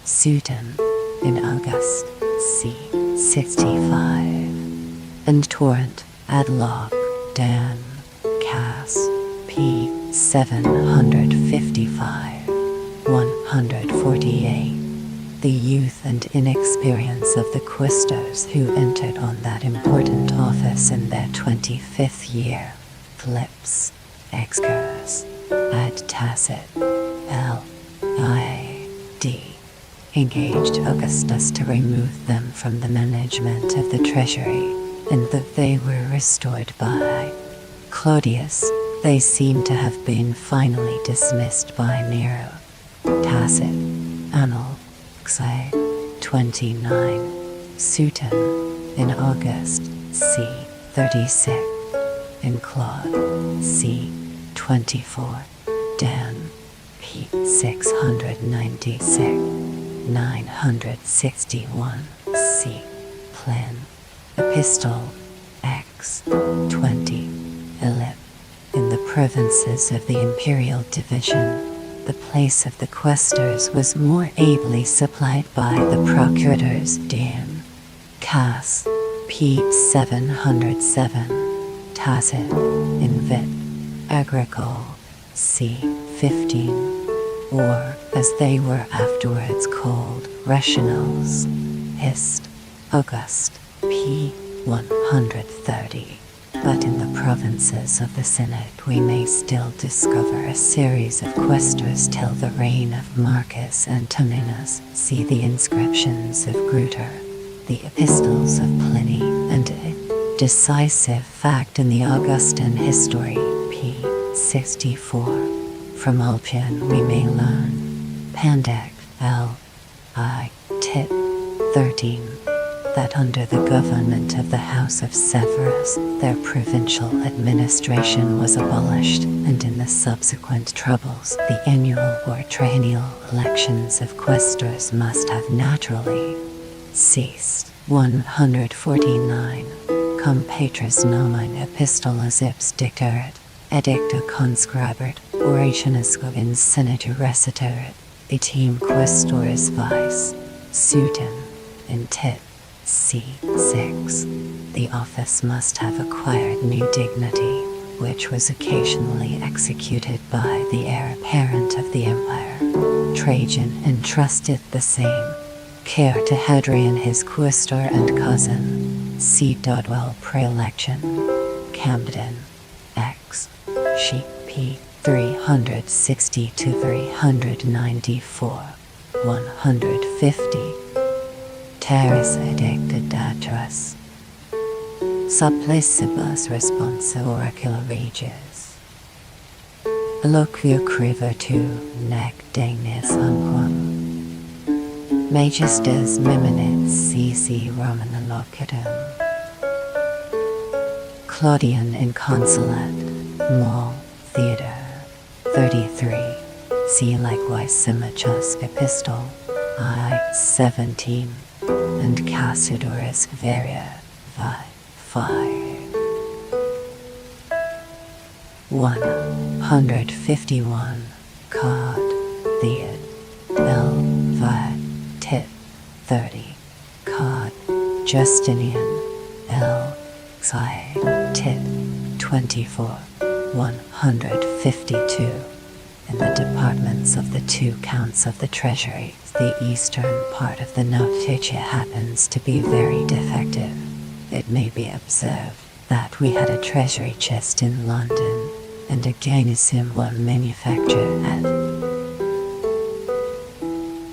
Speaker 1: Sueton, in August, c. 65. And Torrent, ad log, Dan, Cass, p. 755. 148. The youth and inexperience of the quaestors who entered on that important office in their 25th year. Flips, excurs, ad tacit, L. I. D. engaged Augustus to remove them from the management of the treasury, and that they were restored by Claudius. They seem to have been finally dismissed by Nero. Tacit, Annal. 29. Sueton, in August, c. 36. In Claude, c. 24. Dan, p. 696. 961. c. Plan. Epistle, x. 20. Elip. In the provinces of the imperial division, the place of the quaestors was more ably supplied by the procurators. Dan. Cass. p. 707. Tacit. In Vit. Agricole. c. 15. Or, as they were afterwards called, rationals. Hist. August. p. 130. But in the provinces of the Senate we may still discover a series of quaestors till the reign of Marcus Antoninus. See the inscriptions of Gruter, the epistles of Pliny, and a decisive fact in the Augustan history, p. 64. From Ulpian we may learn. Pandect, L. I. Tit. 13. That under the government of the House of Severus, their provincial administration was abolished, and in the subsequent troubles, the annual or triennial elections of quaestors must have naturally ceased. 149. Cum patris nomen epistolas ipse dicterit, edicta conscribert, orationisque in senator reciterit, etim quaestores vice. Sueton, in Tit. c. 6. The office must have acquired new dignity, which was occasionally executed by the heir apparent of the empire. Trajan entrusted the same care to Hadrian his quaestor and cousin. See Dodwell Prelection. Camden, X. Sheet p. 360 to 394. 150. Terrace edicta datras. Supplicibus responsa oracula regis. Eloquio criver tu nec degnis unquam. Majestas meminit CC Romana locutum. Claudian inconsulat, Mall, Theatre, 33. See likewise Symmachus Epistle, I-17, and Cassiodorus Varia, Vi-5. 151. Cod, Theod, L, Vi, Tit, 30. Cod, Justinian, L, Xi, Tit, 24. 152. In the departments of the 2 counts of the treasury, the eastern part of the notitia happens to be very defective. It may be observed that we had a treasury chest in London, and a garnison were manufactured at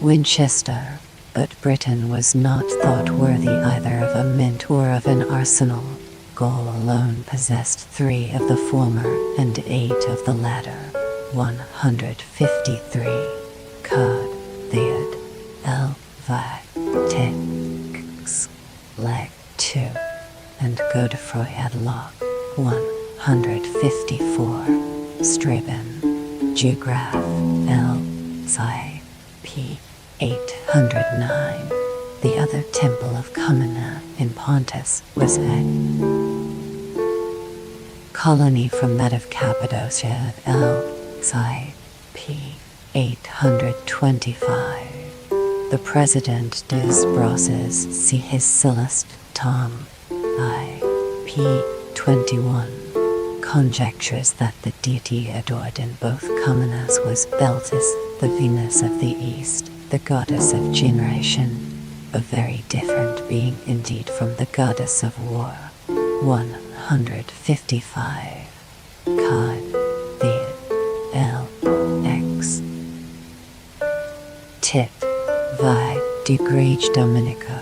Speaker 1: Winchester, but Britain was not thought worthy either of a mint or of an arsenal. Gaul alone possessed 3 of the former and 8 of the latter. 153. Cod, Theod, L, Vi, Tex, Leg 2, and Godefroy had Locke. 154. Straben, Geograph, L, Xi, P, 809. The other temple of Cumana in Pontus was a colony from that of Cappadocia, L, Xi, P, 825. The President des Brosses, see his Sillust, Tom, I, P, 21. Conjectures that the deity adored in both Cumanas was Beltis, the Venus of the East, the goddess of generation, a very different being indeed from the goddess of war. 155. Cod, Theod, L, X. Tit, Vi, de Grege Dominico.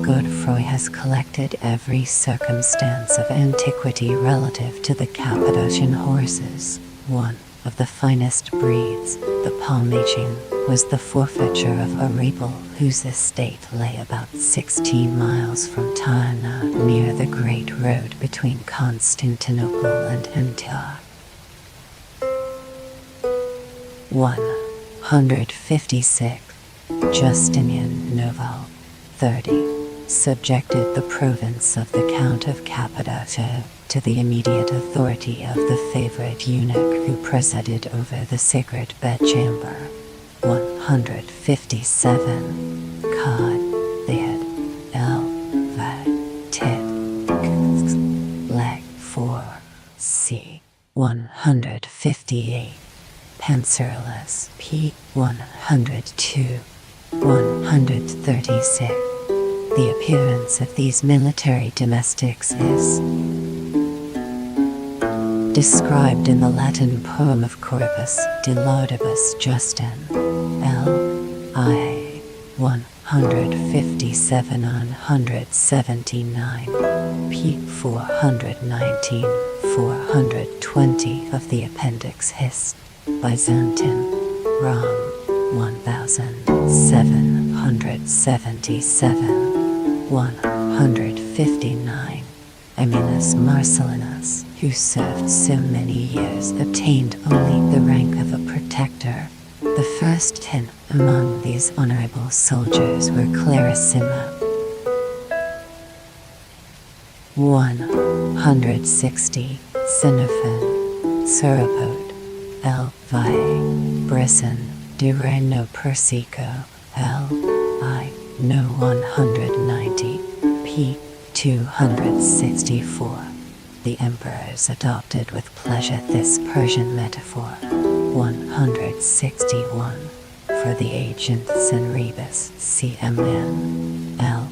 Speaker 1: Godefroy has collected every circumstance of antiquity relative to the Cappadocian horses. One of the finest breeds, the Palmatian, was the forfeiture of a rebel whose estate lay about 16 miles from Tyana, near the great road between Constantinople and Antioch. 156. Justinian Noval, 30, subjected the province of the Count of Cappadocia to the immediate authority of the favorite eunuch who presided over the sacred bedchamber. 157. Cod, Theod, L, Vi, Tit, Leg 4, C. 158. Pancerless, P. 102. 136. The appearance of these military domestics is described in the Latin poem of Corpus de Laudibus Justin, L. I. 157-179, p. 419, 420 of the Appendix Hist. Byzantine, Rom. 1777, 159. Amminus Marcellinus, who served so many years, obtained only the rank of a protector. The first 10 among these honorable soldiers were Clarissima. 160. Xenophon, Sauropode, L. Vi, Brisson, de Reino Persico, L. I. No. 190, p. 264. The emperors adopted with pleasure this Persian metaphor. 161. For the agent Cenrebus, CMn, L.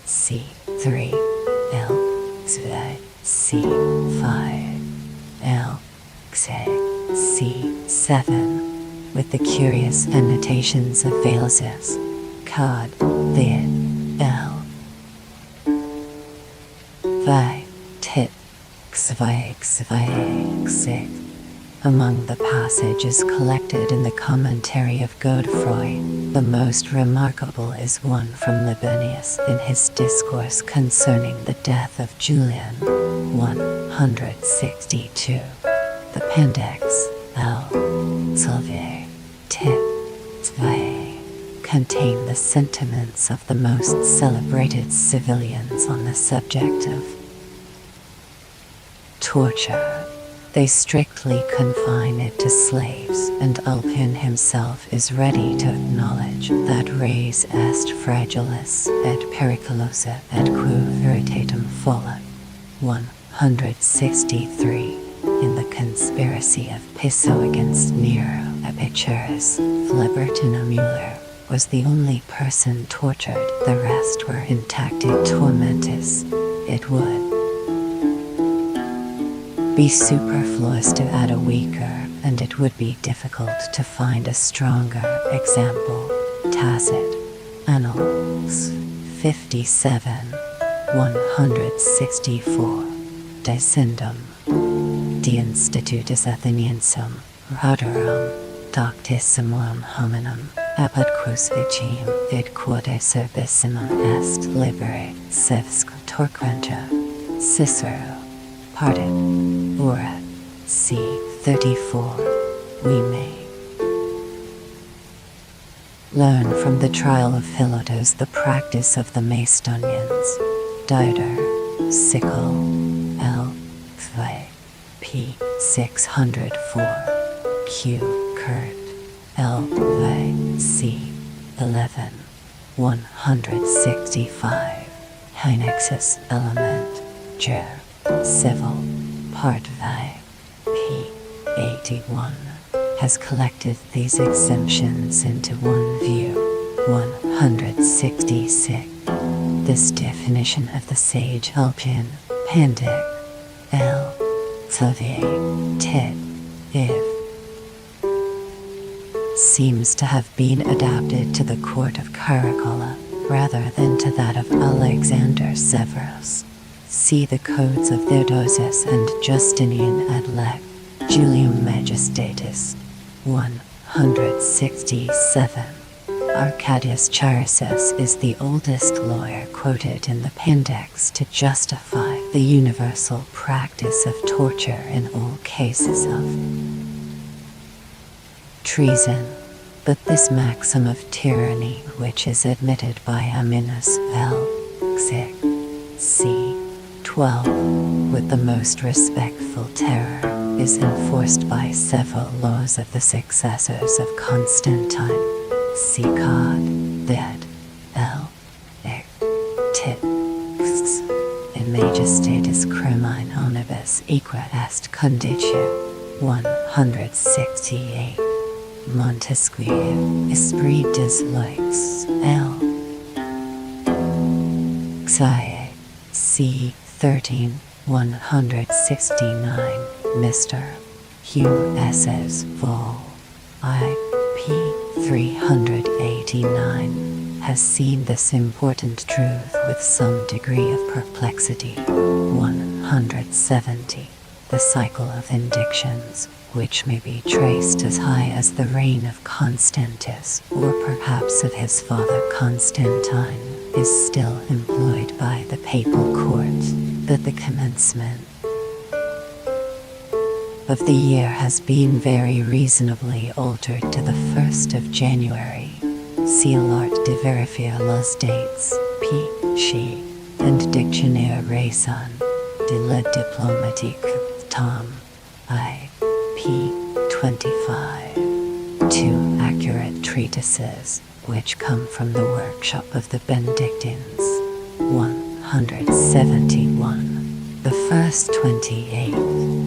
Speaker 1: C. 3, L. C. 5, L. C. 7. With the curious annotations of Valses, Cod, Theod, L. Vi, tit, Among the passages collected in the commentary of Godefroy, the most remarkable is one from Libanius in his discourse concerning the death of Julian, 162. The Appendix, L. Sylvae, tit, contain the sentiments of the most celebrated civilians on the subject of torture. They strictly confine it to slaves, and Ulpian himself is ready to acknowledge that res est fragilis et periculosa et quo veritatem folla. 163. In the conspiracy of Piso against Nero, Epicurus, Flebertina Mueller, was the only person tortured, the rest were intacti tormentis. It would be superfluous to add a weaker, and it would be difficult to find a stronger example. Tacit, Annals, 57, 164. Descendum, de Institutus Atheniensum, Roderum, doctissimum hominum, apud crucifixim, id quode servisimum est libere, sevsc torquentia. Cicero, Parted, Ora, c. 34. We may learn from the trial of Philotas the practice of the Macedonians. Dider, Sickle, L. V. p. 604. Q. Kurt, L. V. c. 11. 165. Hynexus element, Ger. Civil, Part V. p. 81. Has collected these exemptions into one view. 166. This definition of the sage Ulpian, Pandit, L. Sylvae, tit, if, seems to have been adapted to the court of Caracolla, rather than to that of Alexander Severus. See the codes of Theodosius and Justinian ad lec. Julium Majestatis, 167. Arcadius Charises is the oldest lawyer quoted in the Appendix to justify the universal practice of torture in all cases of treason. But this maxim of tyranny, which is admitted by Ammianus L. c. 12, with the most respectful terror, is enforced by several laws of the successors of Constantine. See Cod, Thed, L. Tit, in Majestatis Cremine Onibus Equa Est Conditio, 168. Montesquieu, Esprit des Loix, L. Xie, c. 13, 169. Mr. Hugh S.'s Vol. I. p. 389, has seen this important truth with some degree of perplexity. 170. The cycle of indictions, which may be traced as high as the reign of Constantius, or perhaps of his father Constantine, is still employed by the papal court, but the commencement of the year has been very reasonably altered to the 1st of January. See l'art de vérifier les dates, p. She, and Dictionnaire raison de la diplomatique, tom. I. p. 25. Two accurate treatises, which come from the workshop of the Benedictines. 171. The first 28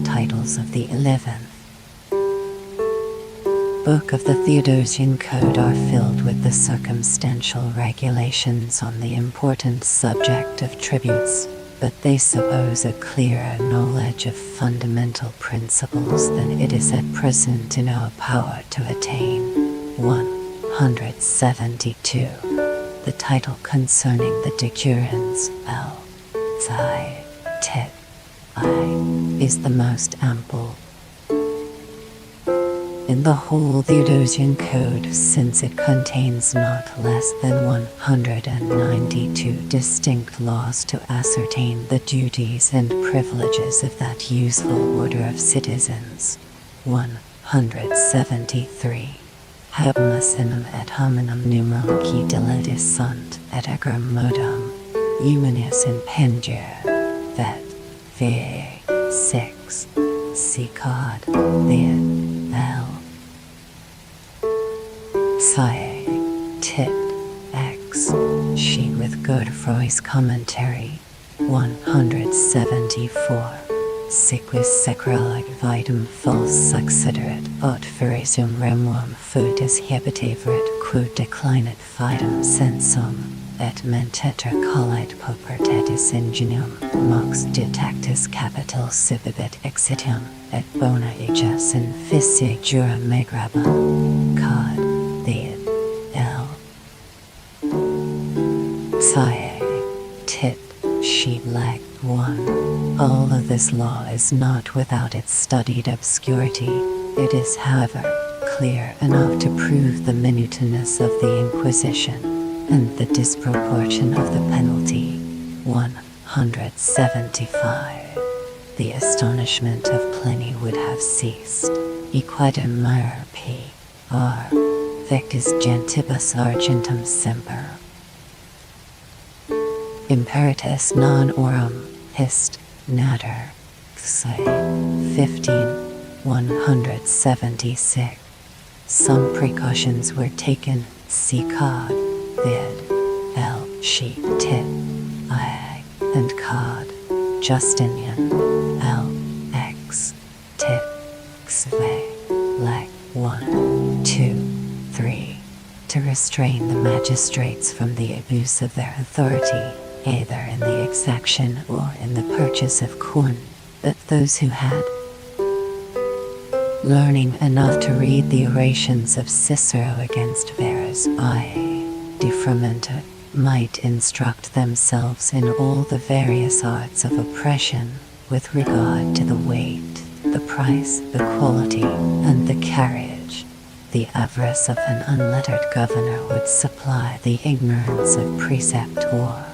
Speaker 1: titles of the 11th book of the Theodosian Code are filled with the circumstantial regulations on the important subject of tributes, but they suppose a clearer knowledge of fundamental principles than it is at present in our power to attain. 172. The title concerning the decurans, L. Xi. tit I is the most ample in the whole Theodosian Code, since it contains not less than 192 distinct laws to ascertain the duties and privileges of that useful order of citizens. 173. Habemus inum et hominum numero qui diletis sunt, et egram modum, humanis in pendere, vet, va, 6, cod, the L. CMt&x, she with Godefroy's commentary. 174. Siquis secralic vitam fals succiderit, aut verisum remuum foetus hebitaverit, quod declinet fidem sensum, et mentetra collite popertatis ingenuum, mox detactus capital civibit exitium, et bona aegis in fisse jura megrabum, cod, the L. CMt&x, she lag 1. All of this law is not without its studied obscurity. It is, however, clear enough to prove the minuteness of the Inquisition and the disproportion of the penalty. 175. The astonishment of Pliny would have ceased. Equidem mire P.R. Victis gentibus argentum semper. Imperatus non orum, hist, nater, xe. 15. 176. Some precautions were taken, cod, vid, L, she, tit, I, and cod, Justinian, L, X, tit, xve, leg, 1, 2, 3, to restrain the magistrates from the abuse of their authority, either in the exaction or in the purchase of corn, that those who had learning enough to read the orations of Cicero against Verus I. de Frumenta might instruct themselves in all the various arts of oppression with regard to the weight, the price, the quality, and the carriage. The avarice of an unlettered governor would supply the ignorance of preceptor.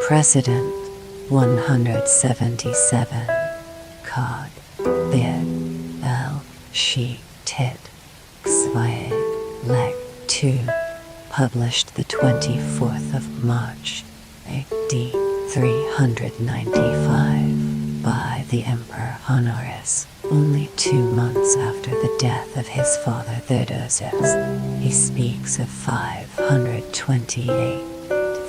Speaker 1: Precedent 177. Cod, vid, L, she, tit, xvi, leg, 2, published the 24th of March, A.D. 395, by the Emperor Honorius, only 2 months after the death of his father Theodosius. He speaks of 528,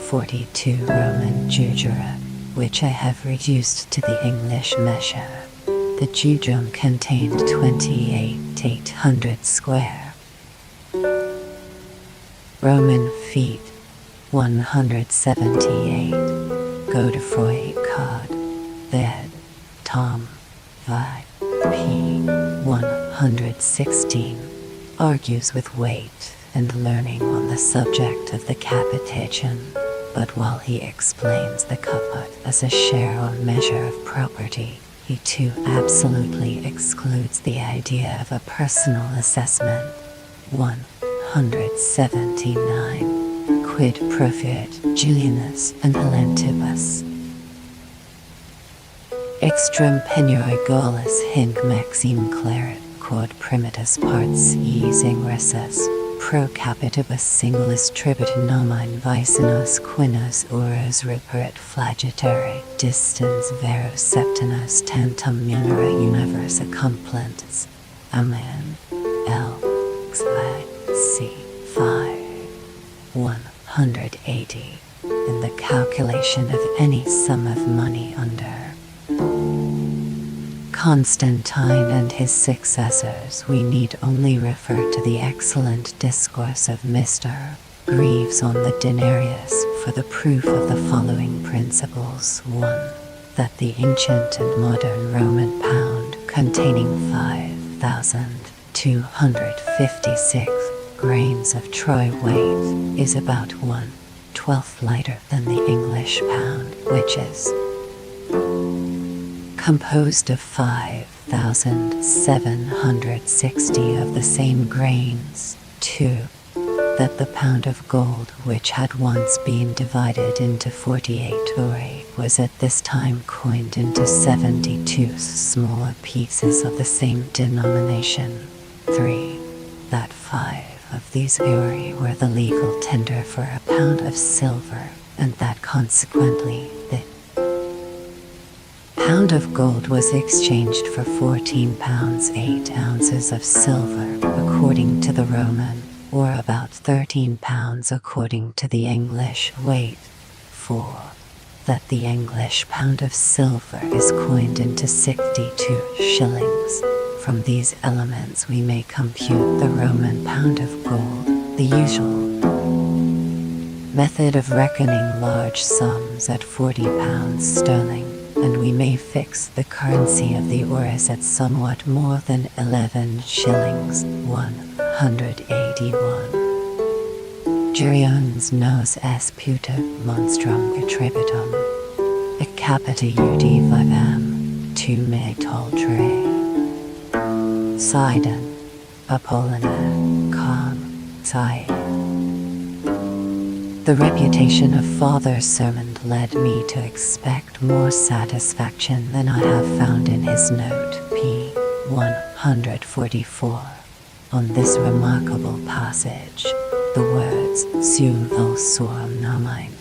Speaker 1: 42 Roman jugera, which I have reduced to the English measure. The judrum contained 28,800 square. Roman feet 178. Godefroy cod, vid. Tom, vi. P. 116, argues with weight and learning on the subject of the capitation, but while he explains the caput as a share or measure of property, he too absolutely excludes the idea of a personal assessment. 179. Quid profiit Julianus and Helentibus? Extrem peniori Gaulis hinc maxime claret, quod primitus parts iis ingressus, pro capitibus singulis tribut nomen vicinos quinos uros reperit flagitare, distans vero septinos tantum munera universa complentes. Amen. L. C. 5. 180. In the calculation of any sum of money under Constantine and his successors, we need only refer to the excellent discourse of Mr. Greaves on the denarius for the proof of the following principles. 1. That the ancient and modern Roman pound, containing 5,256 grains of troy weight, is about 1 1/12 lighter than the English pound, which is composed of 5,760 of the same grains. 2. That the pound of gold, which had once been divided into 48 ori, was at this time coined into 72 smaller pieces of the same denomination. 3. That 5 of these ori were the legal tender for a pound of silver, and that consequently the pound of gold was exchanged for 14 pounds 8 ounces of silver, according to the Roman, or about 13 pounds according to the English weight. 4. That the English pound of silver is coined into 62 shillings. From these elements we may compute the Roman pound of gold, the usual method of reckoning large sums at 40 pounds sterling, and we may fix the currency of the oris at somewhat more than 11 shillings 181. Geriones nos es puta monstrum attributum, et capita iudi vivam, tu me toltre. Sidon, Apollina, Com, Sai. The reputation of Father Sermond led me to expect more satisfaction than I have found in his note, p. 144. On this remarkable passage, the words sum il suam nomen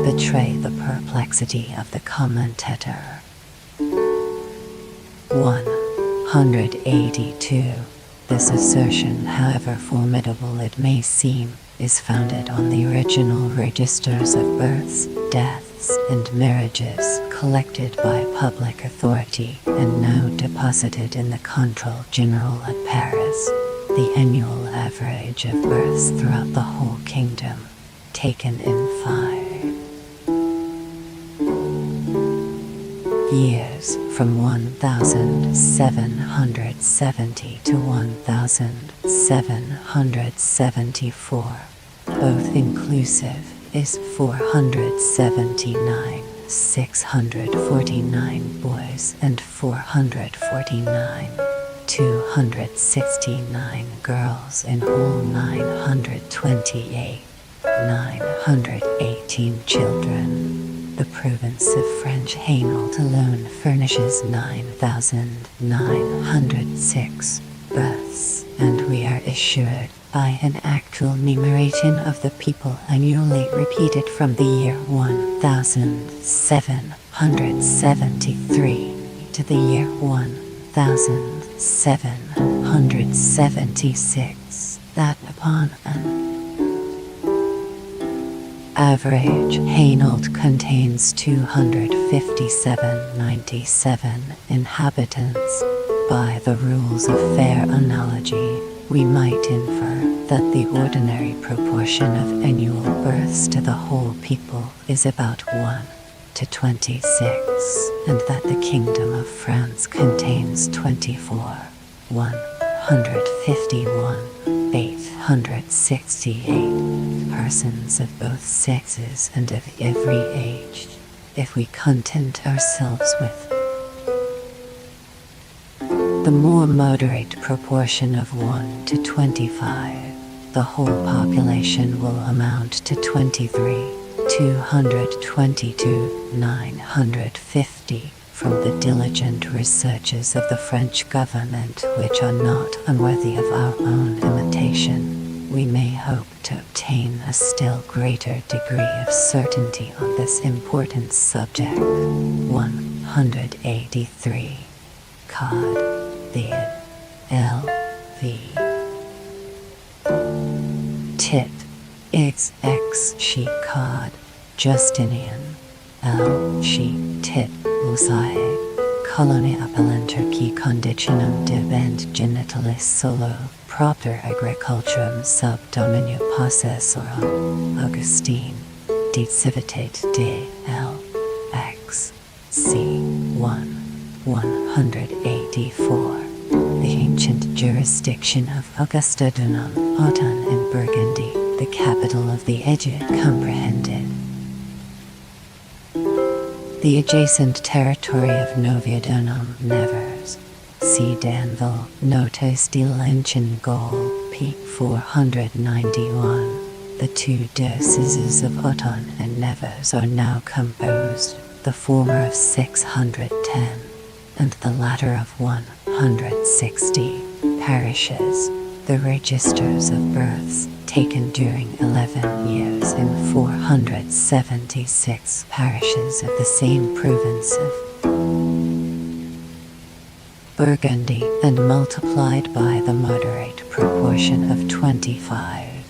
Speaker 1: betray the perplexity of the commentator. 182. This assertion, however formidable it may seem, is founded on the original registers of births, deaths, and marriages collected by public authority and now deposited in the Contrôle Général at Paris. The annual average of births throughout the whole kingdom, taken in 5 years, from 1770 to 1774, both inclusive, is 479, 649 boys and 449, 269 girls in whole 928, 918 children. The province of French Hainault alone furnishes 9,906 births, and we are assured by an actual numeration of the people annually repeated from the year 1773 to the year 1776, that upon an average, Hainault contains 257.97 inhabitants. By the rules of fair analogy, we might infer that the ordinary proportion of annual births to the whole people is about 1 to 26, and that the Kingdom of France contains 24, 151, 868 persons of both sexes and of every age. If we content ourselves with the more moderate proportion of 1 to 25, the whole population will amount to 23,222,950. From the diligent researches of the French government, which are not unworthy of our own imitation, we may hope to obtain a still greater degree of certainty on this important subject. 183. Cod. The L.V. Tit. XX. She. Cod. Justinian. L. She. Tit. Usae. Colonia appellantur qui conditionum debent genitalis solo propter agriculturum sub dominio possessorum. Augustine. De Civitate de L. X. C. 184. The ancient jurisdiction of Augusta Dunum, Autun in Burgundy, the the capital of the Edu comprehended the adjacent territory of Noviodonum Nevers. C. Danville, Notos de Lenchen Gaul, p. 491. The two dioceses of Autun and Nevers are now composed, the former of 610, and the latter of 160 parishes. The registers of births, taken during 11 years in 476 parishes of the same province of Burgundy, and multiplied by the moderate proportion of 25.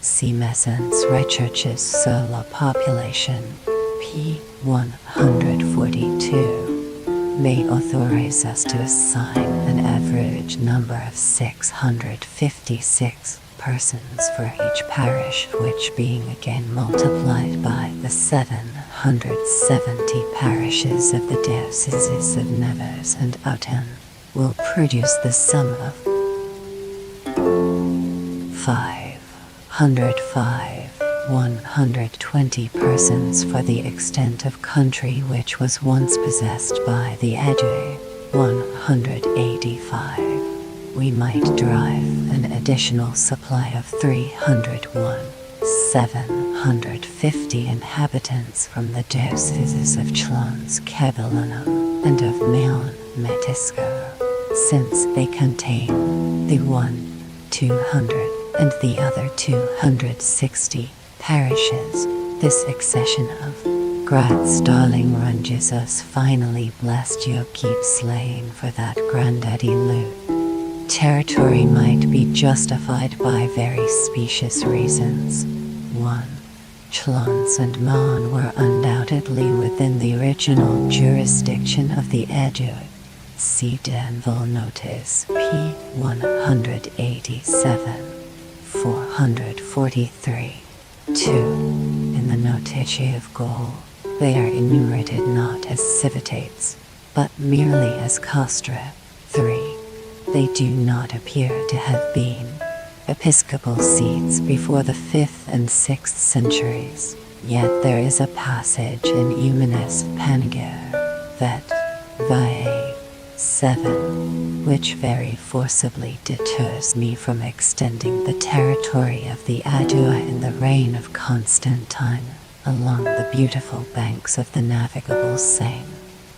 Speaker 1: See Messens Recherches sur la population, p. 142. May authorize us to assign an average number of 656 persons for each parish, which being again multiplied by the 770 parishes of the dioceses of Nevers and Autun, will produce the sum of 120 persons for the extent of country which was once possessed by the Edu. 185. We might derive an additional supply of 750 inhabitants from the dioceses of Chlons Cavillonum and of Maon Metisco, since they contain the 200 and the other 260 parishes. This accession of Graz darling runges us finally blessed you keep slaying for that granddaddy loot. Territory might be justified by very specious reasons. 1. Chlons and Maon were undoubtedly within the original jurisdiction of the Edu. See Danville Notice, p. 187, 443. 2. In the Notitia of Gaul, they are enumerated not as civitates, but merely as castra. 3. They do not appear to have been episcopal seats before the 5th and 6th centuries, yet there is a passage in Eumenes Panegyr, Vet. Vae. 7, which very forcibly deters me from extending the territory of the Adua in the reign of Constantine along the beautiful banks of the navigable Seine.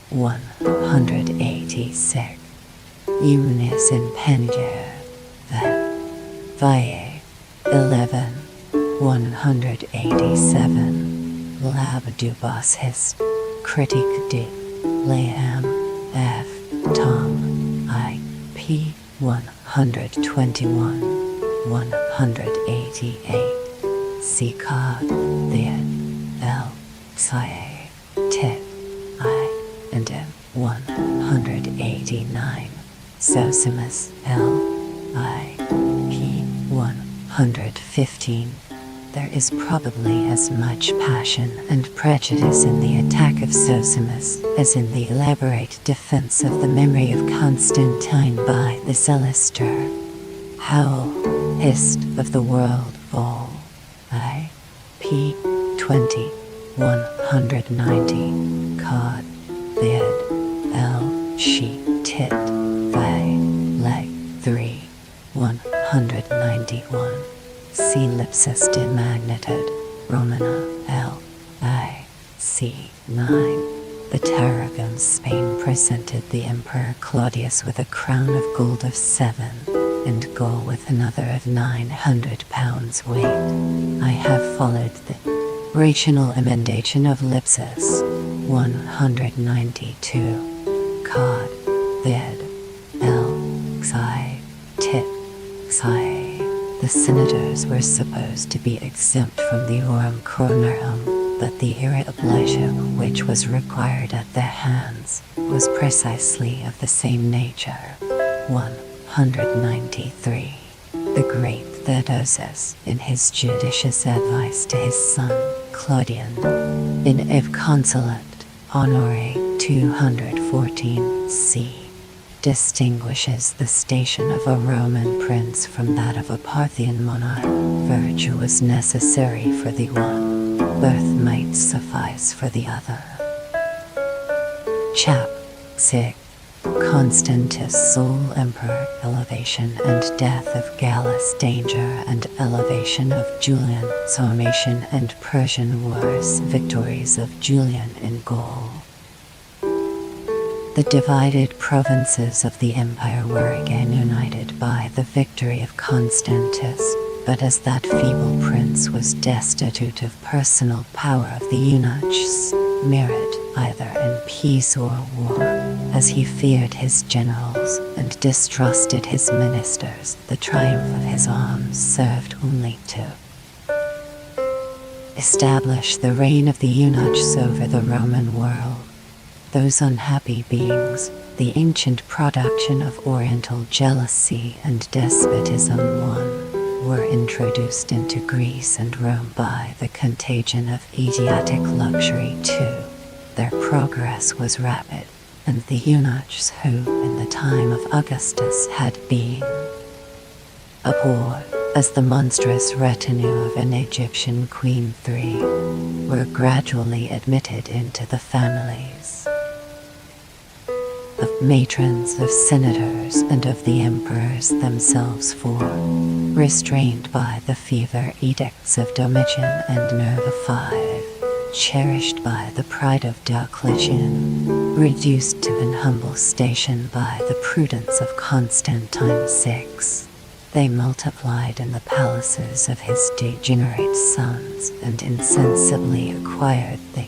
Speaker 1: 186. Eumenes in Panegyr, Vet. Vae. 11, 187. Lab du Bas-Hist, Critique de Leam, F. Tom, I. P. 121, 188. C. Cod, Theod, L. Xie, Tit, I. and M. 189. Zosimus, L. I. P. 115. There is probably as much passion and prejudice in the attack of Zosimus as in the elaborate defense of the memory of Constantine by the Celister. Howl, Hist of the World All, I. P. 20, 190. Cod, Theod, L. She, Tit, Vae, Leg. 3, 191. C. Lipsis de Magnitude, Romana, L. I. C. 9. The Tarragon Spain presented the Emperor Claudius with a crown of gold of 7, and Gaul with another of 900 pounds weight. I have followed the rational emendation of Lipsis. 192. Cod, Theod, L. Xi, Tit, Xi. The senators were supposed to be exempt from the aurum coronarum, but the irreobligio which was required at their hands was precisely of the same nature. 193. The great Theodosius, in his judicious advice to his son, Claudian, in Ev Consulate, Honore 214 c. distinguishes the station of a Roman prince from that of a Parthian monarch. Virtue was necessary for the one, birth might suffice for the other. Chap. 6. Constantius, sole emperor, elevation and death of Gallus, danger and elevation of Julian, Sarmatian and Persian wars, victories of Julian in Gaul. The divided provinces of the empire were again united by the victory of Constantius, but as that feeble prince was destitute of personal power of the eunuchs, merit either in peace or war, as he feared his generals and distrusted his ministers, the triumph of his arms served only to establish the reign of the eunuchs over the Roman world. Those unhappy beings, the ancient production of Oriental jealousy and despotism were introduced into Greece and Rome by the contagion of Asiatic luxury too. Their progress was rapid, and the eunuchs who, in the time of Augustus, had been abhorred as the monstrous retinue of an Egyptian queen were gradually admitted into the families of matrons, of senators, and of the emperors themselves, for, restrained by the fever edicts of Domitian and Nerva V, cherished by the pride of Diocletian, reduced to an humble station by the prudence of Constantine VI, they multiplied in the palaces of his degenerate sons and insensibly acquired the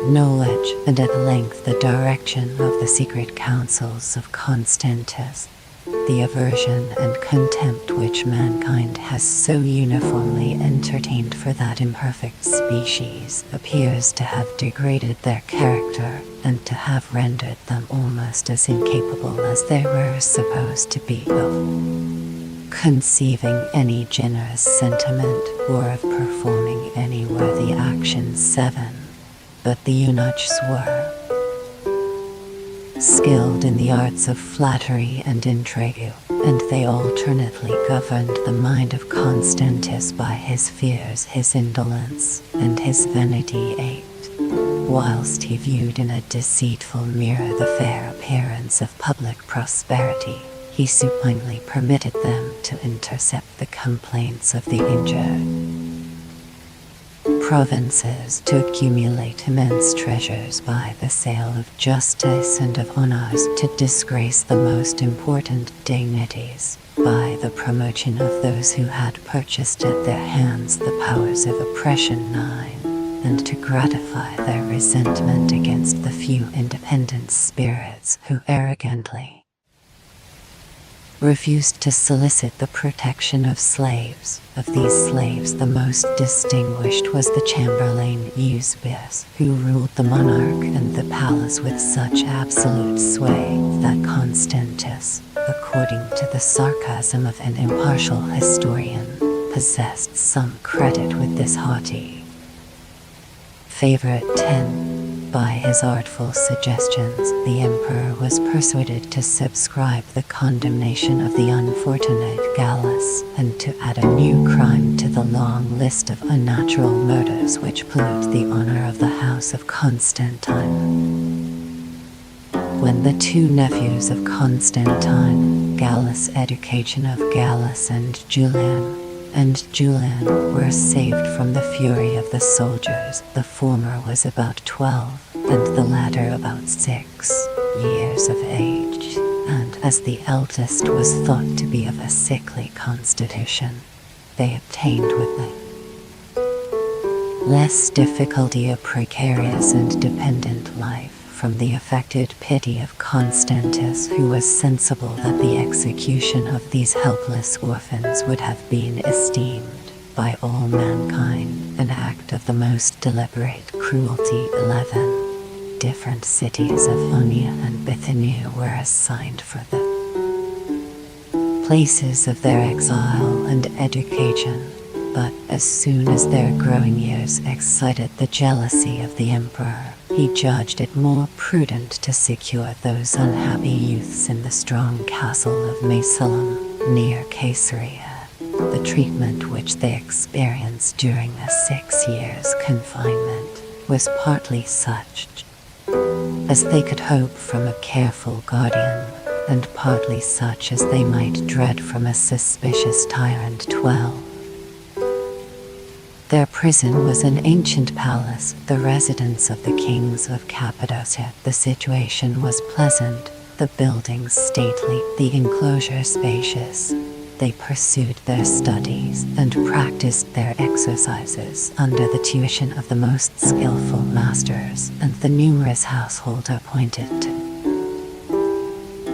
Speaker 1: knowledge and at length the direction of the secret counsels of Constantius. The aversion and contempt which mankind has so uniformly entertained for that imperfect species appears to have degraded their character and to have rendered them almost as incapable as they were supposed to be of conceiving any generous sentiment or of performing any worthy action. 7. But the eunuchs were skilled in the arts of flattery and intrigue, and they alternately governed the mind of Constantius by his fears, his indolence, and his vanity 8. Whilst he viewed in a deceitful mirror the fair appearance of public prosperity, he supinely permitted them to intercept the complaints of the injured provinces, to accumulate immense treasures by the sale of justice and of honors, to disgrace the most important dignities by the promotion of those who had purchased at their hands the powers of oppression. 9. And to gratify their resentment against the few independent spirits who arrogantly refused to solicit the protection of slaves. Of these slaves the most distinguished was the Chamberlain Eusebius, who ruled the monarch and the palace with such absolute sway that Constantius, according to the sarcasm of an impartial historian, possessed some credit with this haughty favorite. 10. By his artful suggestions, the emperor was persuaded to subscribe the condemnation of the unfortunate Gallus, and to add a new crime to the long list of unnatural murders which pollute the honor of the house of Constantine. When the two nephews of Constantine, Gallus education of Gallus and Julian, were saved from the fury of the soldiers, the former was about 12, and the latter about 6 years of age, and as the eldest was thought to be of a sickly constitution, they obtained with less difficulty a precarious and dependent life from the affected pity of Constantius, who was sensible that the execution of these helpless orphans would have been esteemed by all mankind an act of the most deliberate cruelty. 11. Different cities of Ionia and Bithynia were assigned for the places of their exile and education, but as soon as their growing years excited the jealousy of the emperor, he judged it more prudent to secure those unhappy youths in the strong castle of Macelum, near Caesarea. The treatment which they experienced during a 6 years' confinement was partly such as they could hope from a careful guardian, and partly such as they might dread from a suspicious tyrant. 12. Their prison was an ancient palace, the residence of the kings of Cappadocia. The situation was pleasant, the buildings stately, the enclosure spacious. They pursued their studies and practiced their exercises under the tuition of the most skillful masters and the numerous household appointed to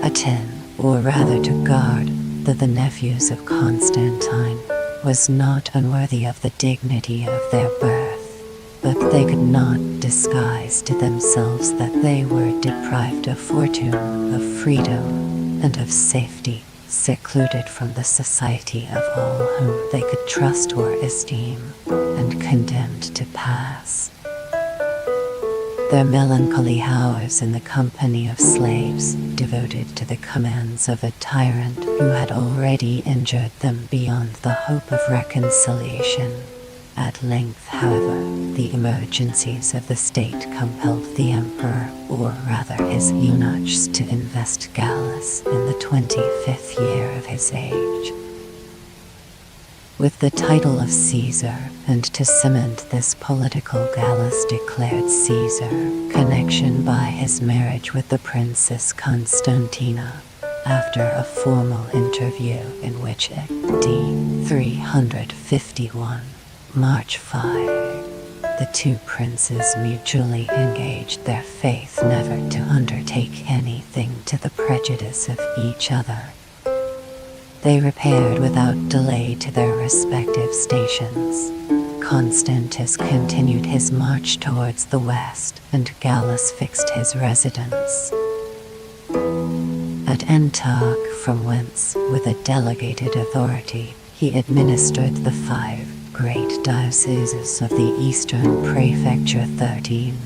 Speaker 1: attend, or rather to guard, the nephews of Constantine, was not unworthy of the dignity of their birth, but they could not disguise to themselves that they were deprived of fortune, of freedom, and of safety, secluded from the society of all whom they could trust or esteem, and condemned to pass their melancholy hours in the company of slaves, devoted to the commands of a tyrant who had already injured them beyond the hope of reconciliation. At length, however, the emergencies of the state compelled the emperor, or rather his eunuchs, to invest Gallus in the 25th year of his age with the title of Caesar, and to cement this political Gallus declared Caesar connection by his marriage with the Princess Constantina, after a formal interview in which AD 351, March 5, the two princes mutually engaged their faith never to undertake anything to the prejudice of each other. They repaired without delay to their respective stations. Constantius continued his march towards the west, and Gallus fixed his residence at Antioch, from whence, with a delegated authority, he administered the 5 great dioceses of the Eastern Prefecture. 13.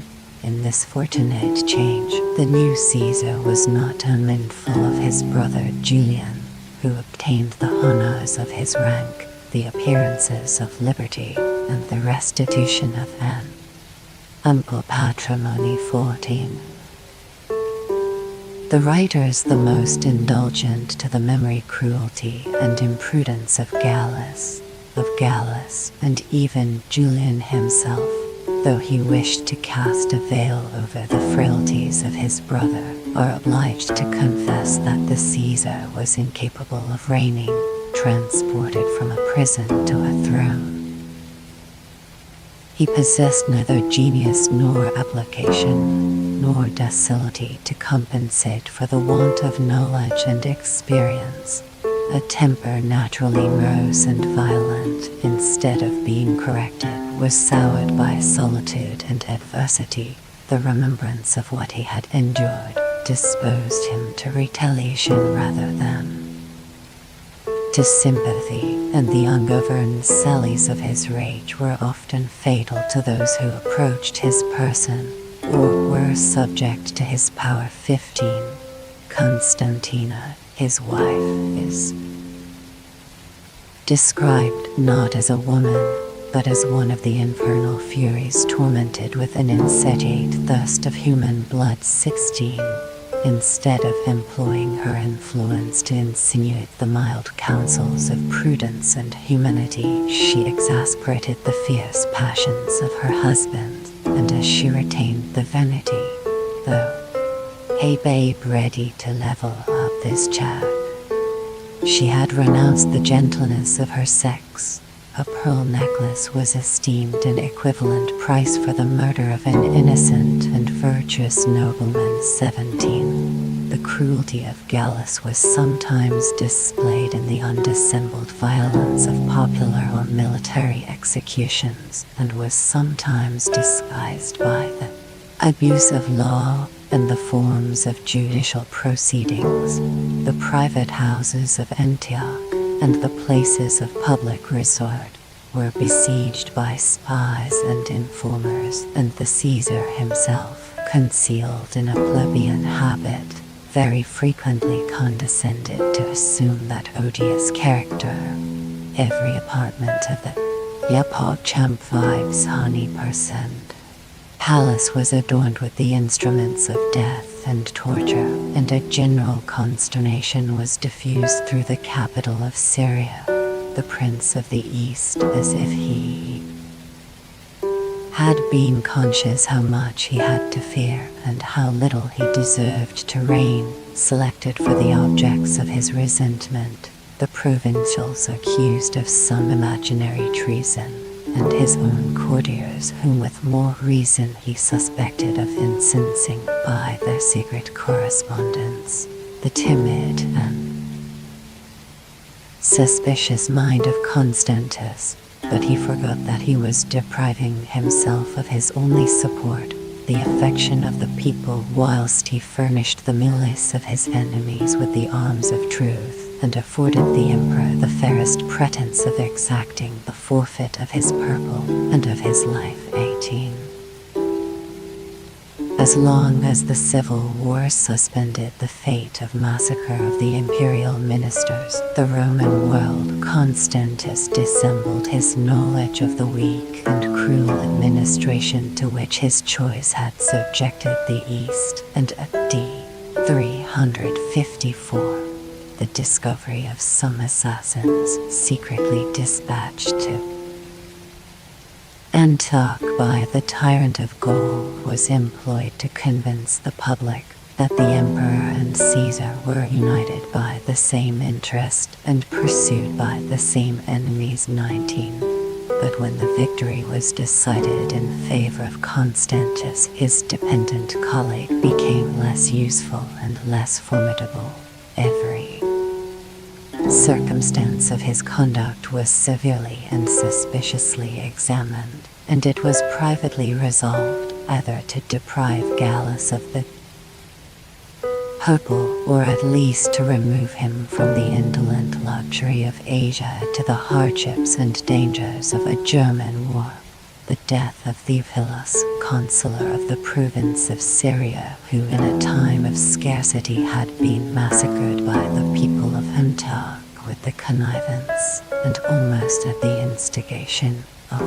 Speaker 1: In this fortunate change, the new Caesar was not unmindful of his brother Julian, who obtained the honors of his rank, the appearances of liberty, and the restitution of an ample patrimony. 14. The writers the most indulgent to the memory, cruelty, and imprudence of Gallus, and even Julian himself, though he wished to cast a veil over the frailties of his brother, are obliged to confess that the Caesar was incapable of reigning, transported from a prison to a throne. He possessed neither genius nor application, nor docility to compensate for the want of knowledge and experience. A temper naturally morose and violent, instead of being corrected, was soured by solitude and adversity. The remembrance of what he had endured disposed him to retaliation rather than to sympathy, and the ungoverned sallies of his rage were often fatal to those who approached his person, or were subject to his power. 15. Constantina, his wife, is described not as a woman, but as one of the infernal furies tormented with an insatiate thirst of human blood. 16. Instead of employing her influence to insinuate the mild counsels of prudence and humanity, she exasperated the fierce passions of her husband, and as she retained the vanity, though a babe ready to level up this check, she had renounced the gentleness of her sex. A pearl necklace was esteemed an equivalent price for the murder of an innocent and virtuous nobleman. 17. The cruelty of Gallus was sometimes displayed in the undissembled violence of popular or military executions, and was sometimes disguised by the abuse of law and the forms of judicial proceedings. The private houses of Antioch and the places of public resort were besieged by spies and informers, and the Caesar himself, concealed in a plebeian habit, very frequently condescended to assume that odious character. Every apartment of the Campfire's 100% palace was adorned with the instruments of death and torture, and a general consternation was diffused through the capital of Syria, the Prince of the East, as if he had been conscious how much he had to fear and how little he deserved to reign, selected for the objects of his resentment the provincials accused of some imaginary treason, and his own courtiers whom with more reason he suspected of incensing by their secret correspondence. The timid and suspicious mind of Constantius, but he forgot that he was depriving himself of his only support, the affection of the people, whilst he furnished the milice of his enemies with the arms of truth, and afforded the emperor the fairest pretence of exacting the forfeit of his purple and of his life. 18. As long as the civil war suspended the fate of massacre of the imperial ministers, the Roman world, Constantius dissembled his knowledge of the weak and cruel administration to which his choice had subjected the East, and at d. 354, the discovery of some assassins secretly dispatched to Antioch by the tyrant of Gaul was employed to convince the public that the emperor and Caesar were united by the same interest and pursued by the same enemies. 19. But when the victory was decided in favor of Constantius, his dependent colleague became less useful and less formidable. Every circumstance of his conduct was severely and suspiciously examined, and it was privately resolved either to deprive Gallus of the purple, or at least to remove him from the indolent luxury of Asia to the hardships and dangers of a German war. The death of Theophilus, consular of the province of Syria, who in a time of scarcity had been massacred by the people of Antioch with the connivance and almost at the instigation of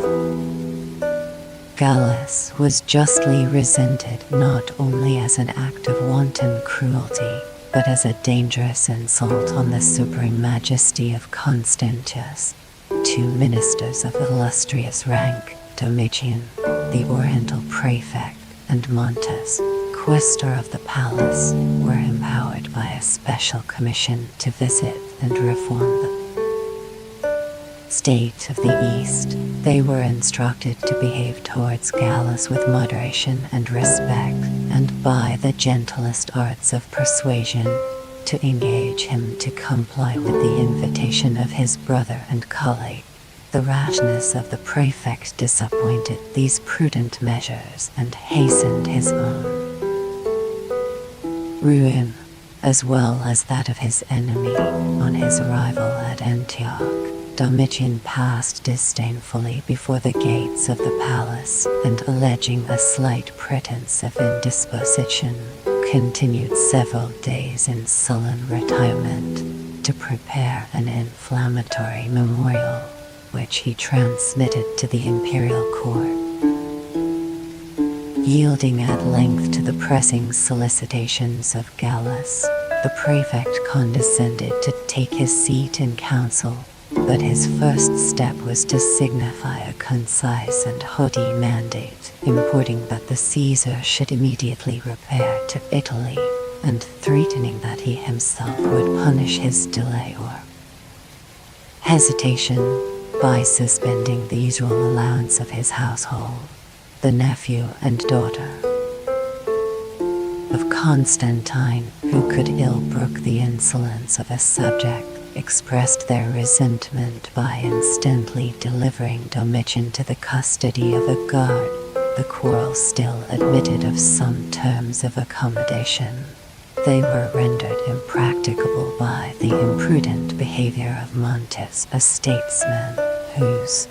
Speaker 1: Gallus, was justly resented not only as an act of wanton cruelty, but as a dangerous insult on the supreme majesty of Constantius. Two ministers of illustrious rank, Domitian, the Oriental prefect, and Montes, quaestor of the palace, were empowered by a special commission to visit and reform the state of the East. They were instructed to behave towards Gallus with moderation and respect, and by the gentlest arts of persuasion, to engage him to comply with the invitation of his brother and colleague. The rashness of the prefect disappointed these prudent measures and hastened his own ruin, as well as that of his enemy. On his arrival at Antioch, Domitian passed disdainfully before the gates of the palace, and alleging a slight pretense of indisposition, continued several days in sullen retirement to prepare an inflammatory memorial, which he transmitted to the imperial court. Yielding at length to the pressing solicitations of Gallus, the prefect condescended to take his seat in council, but his first step was to signify a concise and haughty mandate, importing that the Caesar should immediately repair to Italy, and threatening that he himself would punish his delay or hesitation by suspending the usual allowance of his household. The nephew and daughter of Constantine, who could ill brook the insolence of a subject, expressed their resentment by instantly delivering Domitian to the custody of a guard. The quarrel still admitted of some terms of accommodation. They were rendered impracticable by the imprudent behavior of Montes, a statesman whose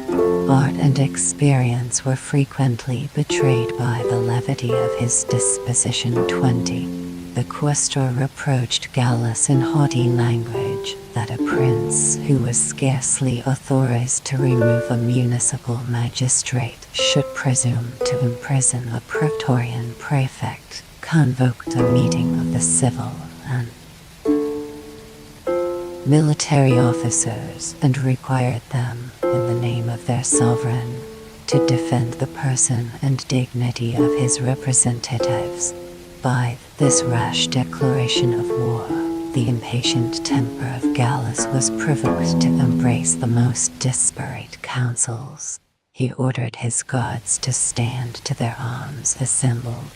Speaker 1: Art and experience were frequently betrayed by the levity of his disposition. 20. The quaestor reproached Gallus in haughty language that a prince who was scarcely authorized to remove a municipal magistrate should presume to imprison a praetorian prefect, convoked a meeting of the civil and military officers and required them, in the name of their sovereign, to defend the person and dignity of his representatives. By this rash declaration of war, the impatient temper of Gallus was provoked to embrace the most disparate counsels. He ordered his guards to stand to their arms assembled.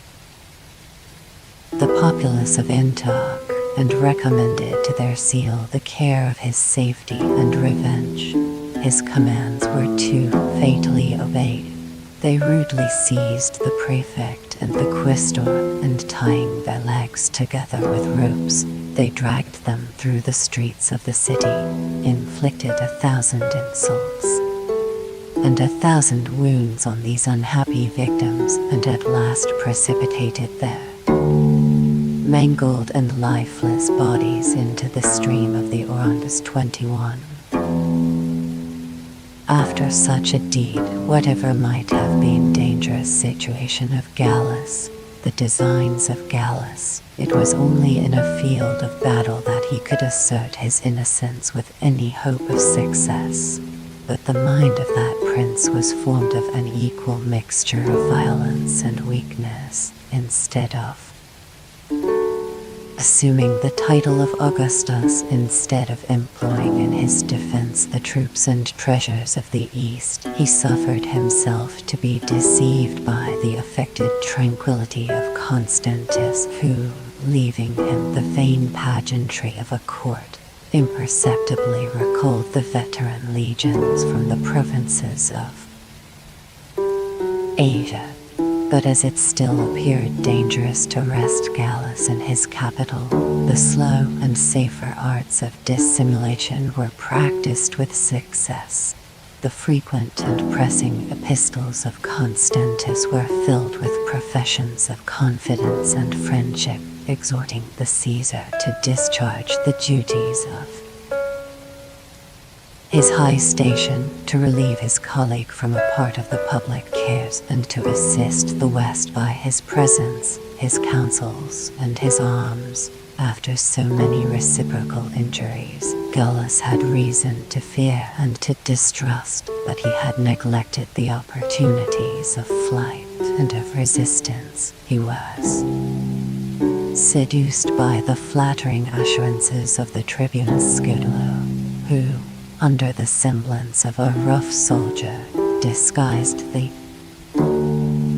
Speaker 1: The populace of Antioch, and recommended to their seal the care of his safety and revenge. His commands were too fatally obeyed. They rudely seized the prefect and the quaestor, and tying their legs together with ropes, they dragged them through the streets of the city, inflicted 1,000 insults and 1,000 wounds on these unhappy victims, and at last precipitated their mangled and lifeless bodies into the stream of the Orontes. 21. After such a deed, whatever might have been dangerous situation of Gallus, the designs of Gallus, it was only in a field of battle that he could assert his innocence with any hope of success. But the mind of that prince was formed of an equal mixture of violence and weakness, instead of assuming the title of Augustus, instead of employing in his defense the troops and treasures of the East, he suffered himself to be deceived by the affected tranquility of Constantius, who, leaving him the vain pageantry of a court, imperceptibly recalled the veteran legions from the provinces of Asia. But as it still appeared dangerous to rest Gallus in his capital, the slow and safer arts of dissimulation were practiced with success. The frequent and pressing epistles of Constantius were filled with professions of confidence and friendship, exhorting the Caesar to discharge the duties of his high station, to relieve his colleague from a part of the public cares, and to assist the West by his presence, his counsels, and his arms. After so many reciprocal injuries, Gallus had reason to fear and to distrust that he had neglected the opportunities of flight and of resistance. He was seduced by the flattering assurances of the tribune Scutulo, who, under the semblance of a rough soldier, disguised the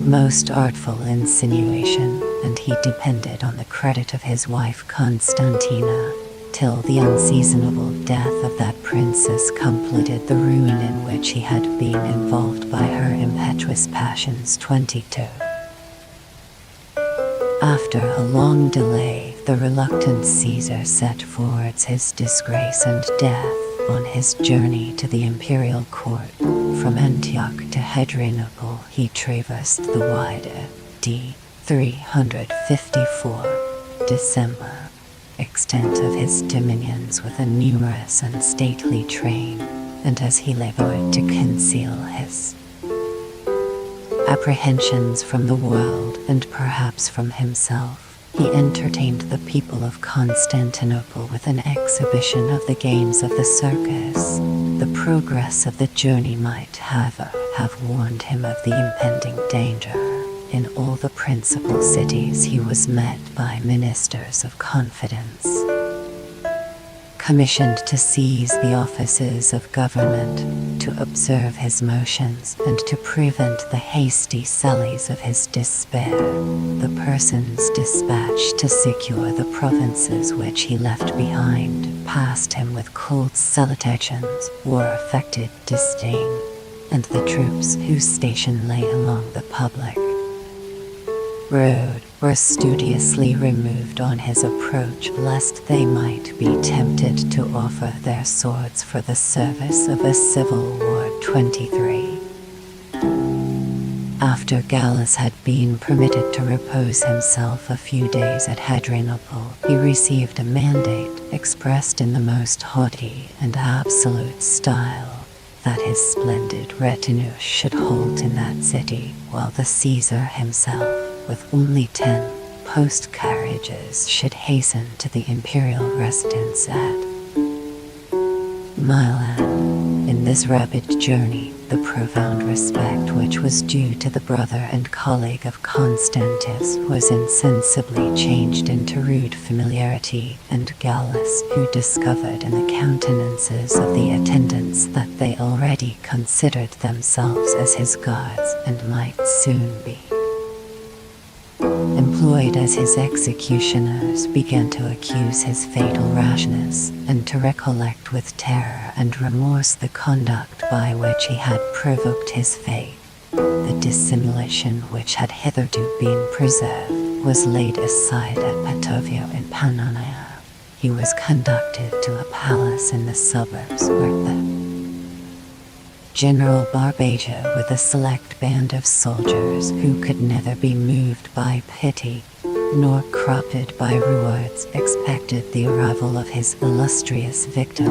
Speaker 1: most artful insinuation, and he depended on the credit of his wife Constantina, till the unseasonable death of that princess completed the ruin in which he had been involved by her impetuous passions. 22. After a long delay, the reluctant Caesar set forwards his disgrace and death on his journey to the imperial court. From Antioch to Hadrianople he traversed the wide d. 354 December extent of his dominions with a numerous and stately train, and as he labored to conceal his apprehensions from the world and perhaps from himself, he entertained the people of Constantinople with an exhibition of the games of the circus. The progress of the journey might have warned him of the impending danger. In all the principal cities he was met by ministers of confidence, commissioned to seize the offices of government, to observe his motions, and to prevent the hasty sallies of his despair. The persons dispatched to secure the provinces which he left behind passed him with cold salutations or affected disdain, and the troops whose station lay along the public road were studiously removed on his approach, lest they might be tempted to offer their swords for the service of a civil war. 23. After Gallus had been permitted to repose himself a few days at Hadrianople, he received a mandate, expressed in the most haughty and absolute style, that his splendid retinue should halt in that city, while the Caesar himself, with only 10 post-carriages, should hasten to the imperial residence at Milan. In this rapid journey, the profound respect which was due to the brother and colleague of Constantius was insensibly changed into rude familiarity, and Gallus, who discovered in the countenances of the attendants that they already considered themselves as his guards and might soon be employed as his executioners, began to accuse his fatal rashness, and to recollect with terror and remorse the conduct by which he had provoked his fate. The dissimulation which had hitherto been preserved was laid aside at Patovio in Pannonia. He was conducted to a palace in the suburbs where the General Barbaja, with a select band of soldiers who could neither be moved by pity nor corrupted by rewards, expected the arrival of his illustrious victim.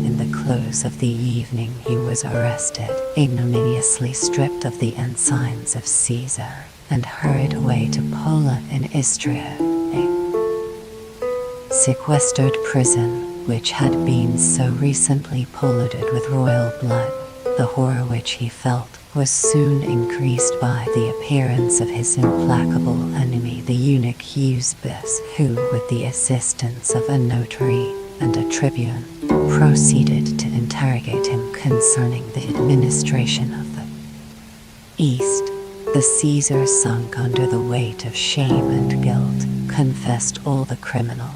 Speaker 1: In the close of the evening he was arrested, ignominiously stripped of the ensigns of Caesar, and hurried away to Pola in Istria, a sequestered prison which had been so recently polluted with royal blood. The horror which he felt was soon increased by the appearance of his implacable enemy, the eunuch Eusebius, who, with the assistance of a notary and a tribune, proceeded to interrogate him concerning the administration of the East. The Caesar, sunk under the weight of shame and guilt, confessed all the criminal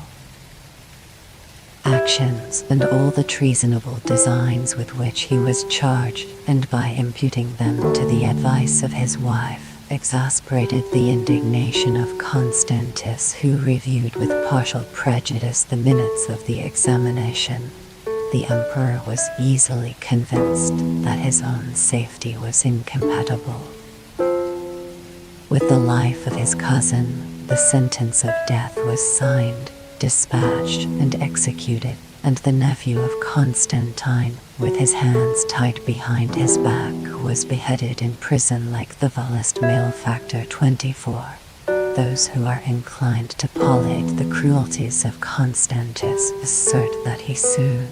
Speaker 1: actions and all the treasonable designs with which he was charged, and by imputing them to the advice of his wife, exasperated the indignation of Constantius, who reviewed with partial prejudice the minutes of the examination. The emperor was easily convinced that his own safety was incompatible with the life of his cousin. The sentence of death was signed, dispatched, and executed, and the nephew of Constantine, with his hands tied behind his back, was beheaded in prison like the vilest malefactor. 24. Those who are inclined to palliate the cruelties of Constantius assert that he soon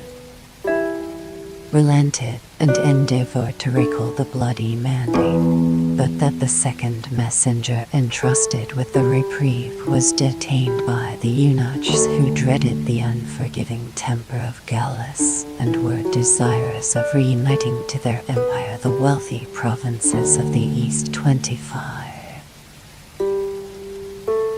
Speaker 1: relented and endeavored to recall the bloody mandate, but that the second messenger entrusted with the reprieve was detained by the eunuchs, who dreaded the unforgiving temper of Gallus, and were desirous of reuniting to their empire the wealthy provinces of the East. 25.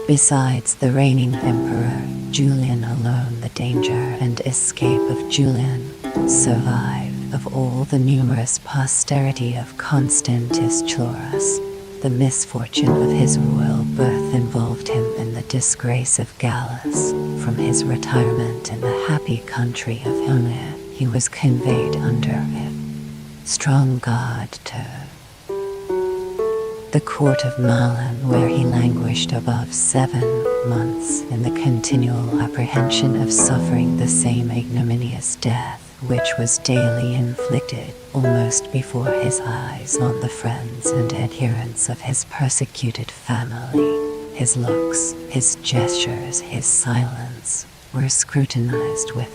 Speaker 1: Besides the reigning emperor, Julian alone, the danger and escape of Julian survived. Of all the numerous posterity of Constantius Chlorus, the misfortune of his royal birth involved him in the disgrace of Gallus. From his retirement in the happy country of Ionia, he was conveyed under a strong guard to the court of Milan, where he languished above 7 months in the continual apprehension of suffering the same ignominious death which was daily inflicted almost before his eyes on the friends and adherents of his persecuted family. His looks, his gestures, his silence were scrutinized with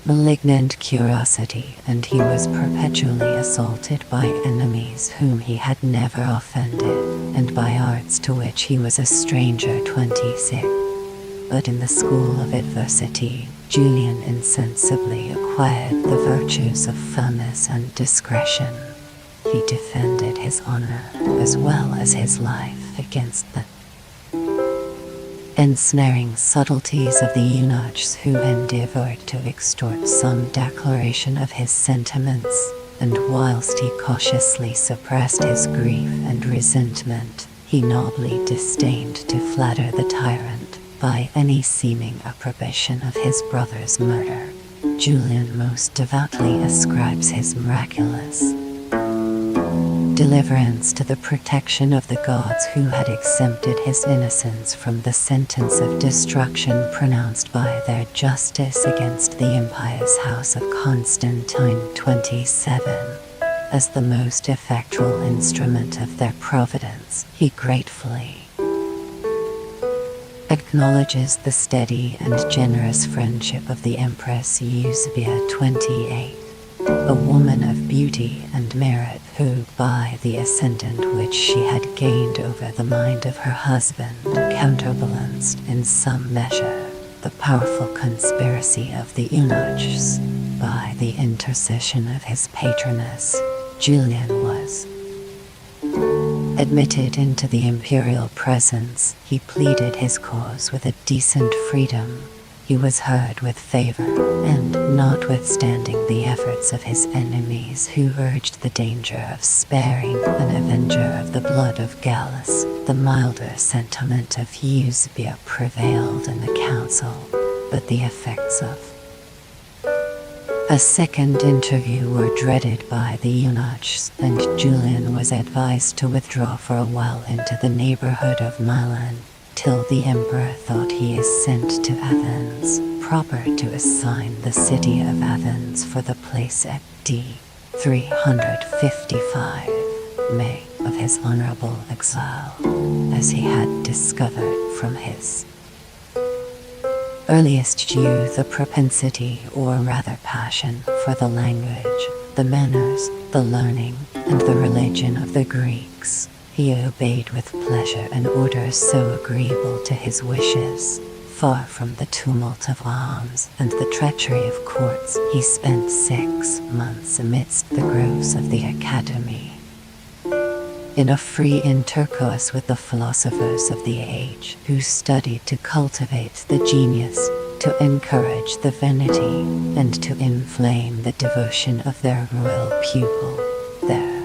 Speaker 1: malignant curiosity, and he was perpetually assaulted by enemies whom he had never offended, and by arts to which he was a stranger. 26. But in the school of adversity, Julian insensibly acquired the virtues of firmness and discretion. He defended his honor as well as his life against the ensnaring subtleties of the eunuchs, who endeavored to extort some declaration of his sentiments, and whilst he cautiously suppressed his grief and resentment, he nobly disdained to flatter the tyrant by any seeming approbation of his brother's murder. Julian most devoutly ascribes his miraculous deliverance to the protection of the gods who had exempted his innocence from the sentence of destruction pronounced by their justice against the impious house of Constantine 27. As the most effectual instrument of their providence, he gratefully acknowledges the steady and generous friendship of the Empress Eusebia 28, a woman of beauty and merit who, by the ascendant which she had gained over the mind of her husband, counterbalanced in some measure the powerful conspiracy of the eunuchs. By the intercession of his patroness, Julian was admitted into the imperial presence. He pleaded his cause with a decent freedom. He was heard with favor, and notwithstanding the efforts of his enemies who urged the danger of sparing an avenger of the blood of Gallus, the milder sentiment of Eusebia prevailed in the council, but the effects of a second interview were dreaded by the eunuchs, and Julian was advised to withdraw for a while into the neighborhood of Milan, till the emperor thought he is sent to Athens, proper to assign the city of Athens for the place at d. 355 May of his honorable exile, as he had discovered from his earliest youth a propensity, or rather passion, for the language, the manners, the learning, and the religion of the Greeks. He obeyed with pleasure an order so agreeable to his wishes. Far from the tumult of arms and the treachery of courts, he spent 6 months amidst the groves of the academy, in a free intercourse with the philosophers of the age, who studied to cultivate the genius, to encourage the vanity, and to inflame the devotion of their royal pupil. Their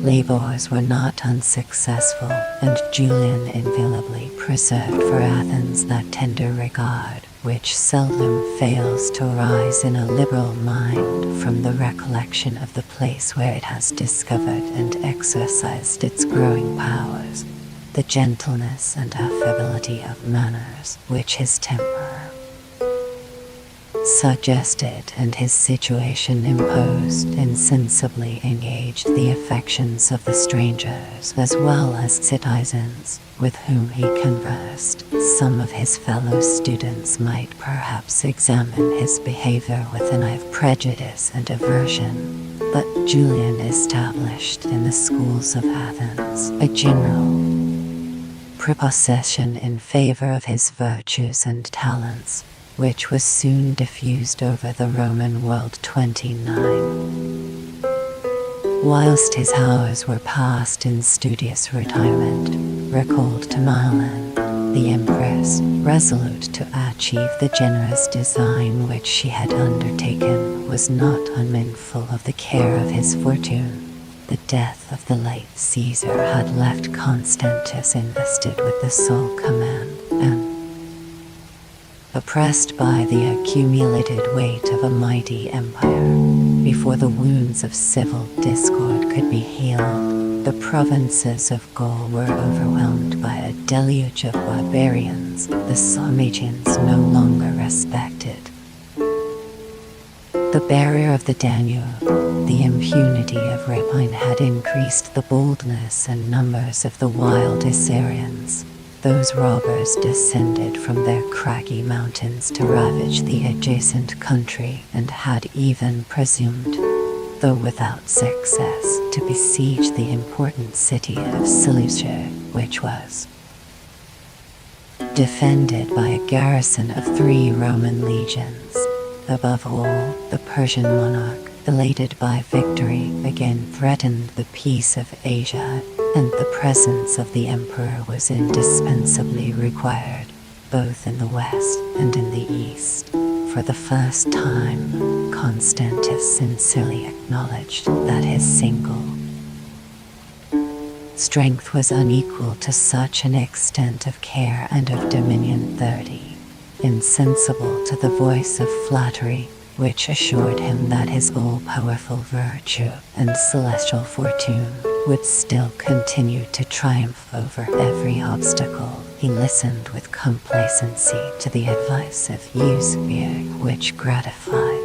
Speaker 1: labors were not unsuccessful, and Julian inviolably preserved for Athens that tender regard which seldom fails to rise in a liberal mind from the recollection of the place where it has discovered and exercised its growing powers, the gentleness and affability of manners which his temper suggested and his situation imposed, insensibly engaged the affections of the strangers as well as citizens with whom he conversed. Some of his fellow students might perhaps examine his behavior with an eye of prejudice and aversion, but Julian established in the schools of Athens a general prepossession in favor of his virtues and talents, which was soon diffused over the Roman world. 29. Whilst his hours were passed in studious retirement, recalled to Milan, the Empress, resolute to achieve the generous design which she had undertaken, was not unmindful of the care of his fortune. The death of the late Caesar had left Constantius invested with the sole command, and oppressed by the accumulated weight of a mighty empire. Before the wounds of civil discord could be healed, the provinces of Gaul were overwhelmed by a deluge of barbarians the Sarmatians no longer respected. The barrier of the Danube, the impunity of rapine had increased the boldness and numbers of the wild Assyrians. Those robbers descended from their craggy mountains to ravage the adjacent country, and had even presumed, though without success, to besiege the important city of Seleucia, which was defended by a garrison of 3 Roman legions. Above all, the Persian monarch, elated by victory, again threatened the peace of Asia, and the presence of the emperor was indispensably required, both in the west and in the east. For the first time, Constantius sincerely acknowledged that his single strength was unequal to such an extent of care and of dominion. 30. insensible to the voice of flattery, which assured him that his all-powerful virtue and celestial fortune would still continue to triumph over every obstacle. He listened with complacency to the advice of Eusebius, which gratified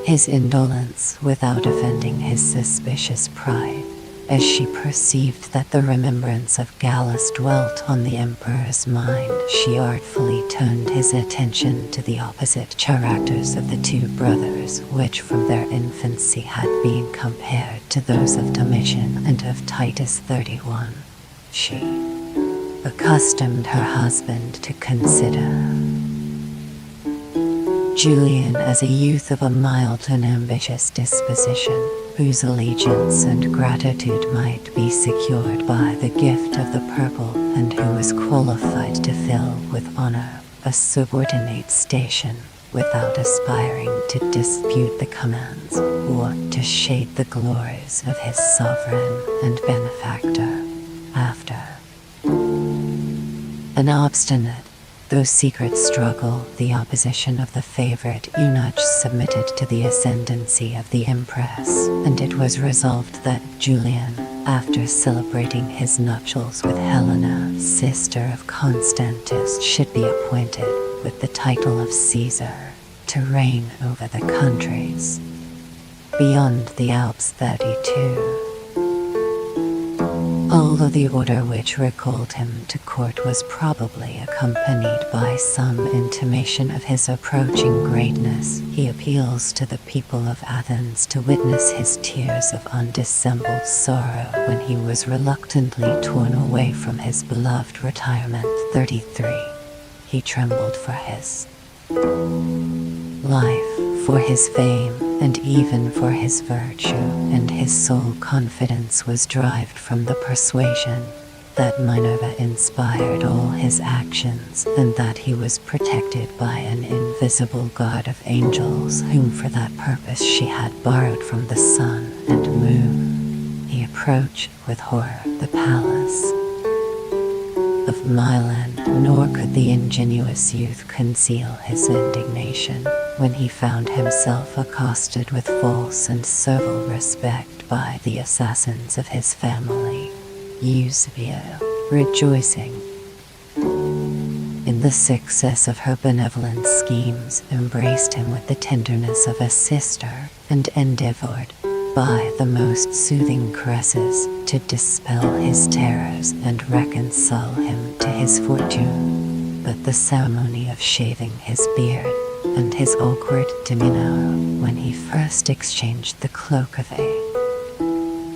Speaker 1: his indolence without offending his suspicious pride. As she perceived that the remembrance of Gallus dwelt on the emperor's mind, she artfully turned his attention to the opposite characters of the two brothers, which from their infancy had been compared to those of Domitian and of Titus 31. She accustomed her husband to consider Julian as a youth of a mild and ambitious disposition, whose allegiance and gratitude might be secured by the gift of the purple, and who was qualified to fill with honor a subordinate station, without aspiring to dispute the commands or to shade the glories of his sovereign and benefactor. After an obstinate, though secret struggle, the opposition of the favorite eunuch submitted to the ascendancy of the empress, and it was resolved that Julian, after celebrating his nuptials with Helena, sister of Constantius, should be appointed, with the title of Caesar, to reign over the countries beyond the Alps 32. Although the order which recalled him to court was probably accompanied by some intimation of his approaching greatness, he appeals to the people of Athens to witness his tears of undissembled sorrow when he was reluctantly torn away from his beloved retirement. 33. He trembled for his life, for his fame, and even for his virtue, and his sole confidence was derived from the persuasion that Minerva inspired all his actions, and that he was protected by an invisible guard of angels, whom for that purpose she had borrowed from the sun and moon. He approached with horror the palace of Milan, nor could the ingenuous youth conceal his indignation when he found himself accosted with false and servile respect by the assassins of his family. Eusebius, rejoicing in the success of her benevolent schemes, embraced him with the tenderness of a sister, and endeavored, by the most soothing caresses, to dispel his terrors and reconcile him to his fortune. But the ceremony of shaving his beard, and his awkward demeanor when he first exchanged the cloak of a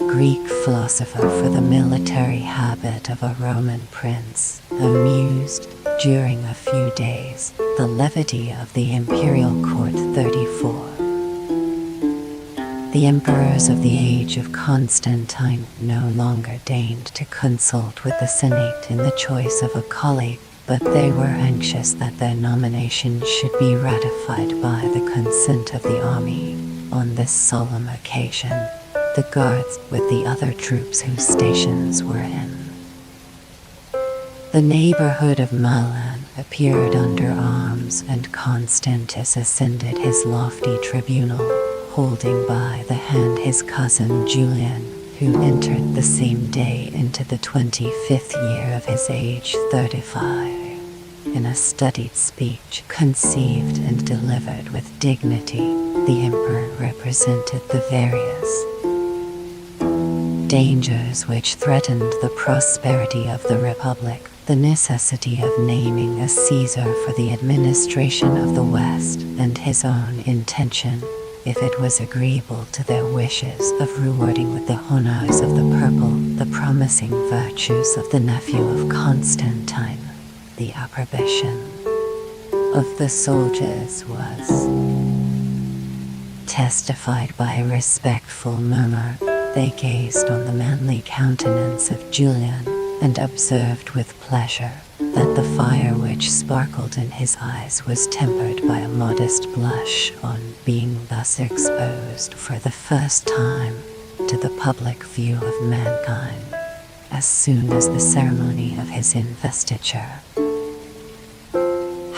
Speaker 1: Greek philosopher for the military habit of a Roman prince, amused, during a few days, the levity of the imperial court. 34. The emperors of the age of Constantine no longer deigned to consult with the Senate in the choice of a colleague, but they were anxious that their nomination should be ratified by the consent of the army. On this solemn occasion, the guards, with the other troops whose stations were in the neighborhood of Milan, appeared under arms, and Constantius ascended his lofty tribunal, holding by the hand his cousin Julian, who entered the same day into the 25th year of his age. 35. In a studied speech, conceived and delivered with dignity, the emperor represented the various dangers which threatened the prosperity of the republic, the necessity of naming a Caesar for the administration of the West, and his own intention, if it was agreeable to their wishes, of rewarding with the honors of the purple the promising virtues of the nephew of Constantine. The approbation of the soldiers was testified by a respectful murmur. They gazed on the manly countenance of Julian, and observed with pleasure that the fire which sparkled in his eyes was tempered by a modest blush on being thus exposed for the first time to the public view of mankind. As soon as the ceremony of his investiture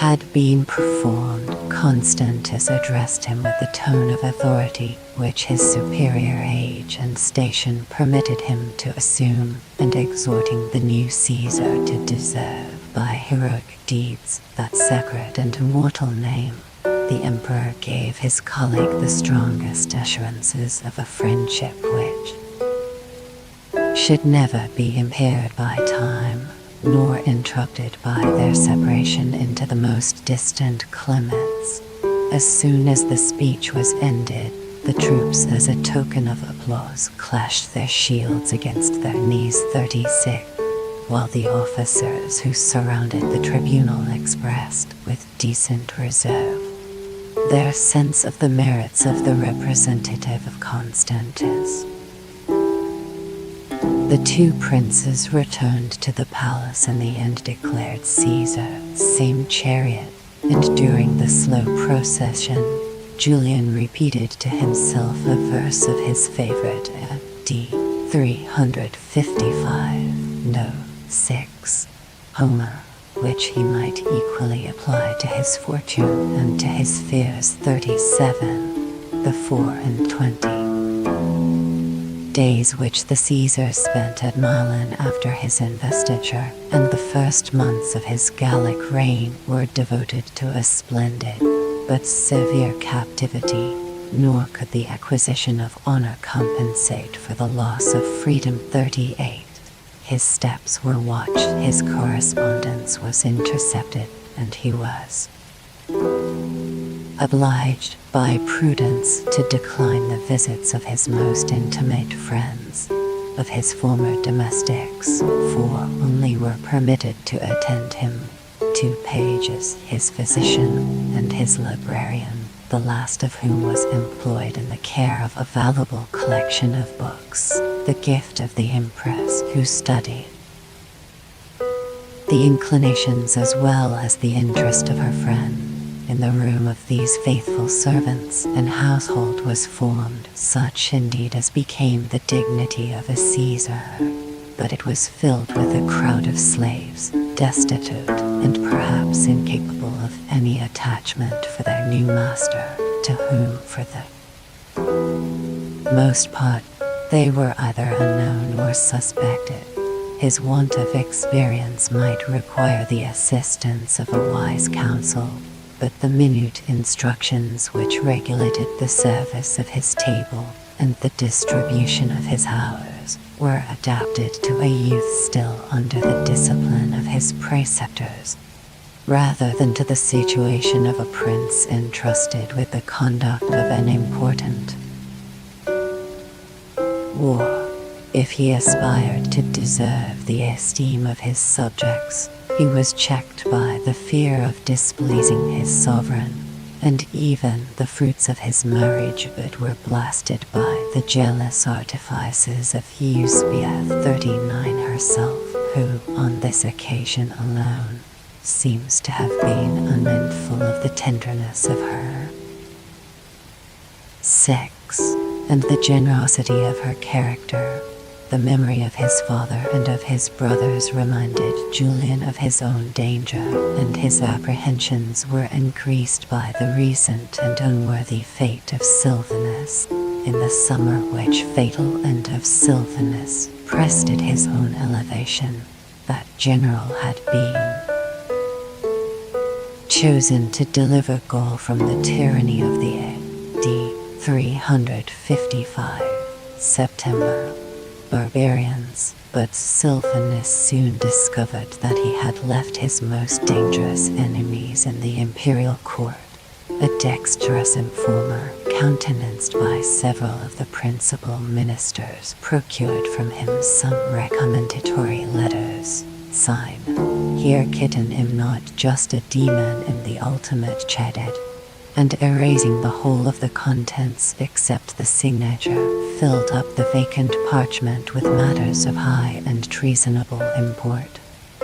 Speaker 1: had been performed, Constantius addressed him with the tone of authority which his superior age and station permitted him to assume, and exhorting the new Caesar to deserve by heroic deeds that sacred and immortal name, the emperor gave his colleague the strongest assurances of a friendship which should never be impaired by time, nor interrupted by their separation into the most distant climates. As soon as the speech was ended, the troops, as a token of applause, clashed their shields against their knees 36, while the officers who surrounded the tribunal expressed, with decent reserve, their sense of the merits of the representative of Constantius. The two princes returned to the palace in the end declared Caesar, same chariot, and during the slow procession, Julian repeated to himself a verse of his favorite D. 355, No. 6, Homer, which he might equally apply to his fortune and to his fears 37, the 24 days which the Caesar spent at Milan after his investiture, and the first months of his Gallic reign were devoted to a splendid but severe captivity, nor could the acquisition of honor compensate for the loss of freedom 38. His steps were watched, his correspondence was intercepted, and he was obliged by prudence to decline the visits of his most intimate friends, of his former domestics, for only were permitted to attend him 2 pages, his physician and his librarian, the last of whom was employed in the care of a valuable collection of books, the gift of the empress, who studied the inclinations as well as the interest of her friend. In the room of these faithful servants an household was formed, such indeed as became the dignity of a Caesar, but it was filled with a crowd of slaves, destitute and perhaps incapable of any attachment for their new master, to whom for the most part they were either unknown or suspected. His want of experience might require the assistance of a wise counsel, but the minute instructions which regulated the service of his table and the distribution of his hours were adapted to a youth still under the discipline of his preceptors, rather than to the situation of a prince entrusted with the conduct of an important war. If he aspired to deserve the esteem of his subjects, he was checked by the fear of displeasing his sovereign, and even the fruits of his marriage bed were blasted by the jealous artifices of Euspia 39 herself, who, on this occasion alone, seems to have been unmindful of the tenderness of her sex, and the generosity of her character. The memory of his father and of his brothers reminded Julian of his own danger, and his apprehensions were increased by the recent and unworthy fate of Silvanus. In the summer which fatal end of Silvanus preceded his own elevation, that general had been chosen to deliver Gaul from the tyranny of the A.D. 355 September barbarians, but Silvanus soon discovered that he had left his most dangerous enemies in the imperial court. A dexterous informer, countenanced by several of the principal ministers, procured from him some recommendatory letters, signed, "Here kitten am not just a demon in the ultimate chatted," and erasing the whole of the contents except the signature, filled up the vacant parchment with matters of high and treasonable import.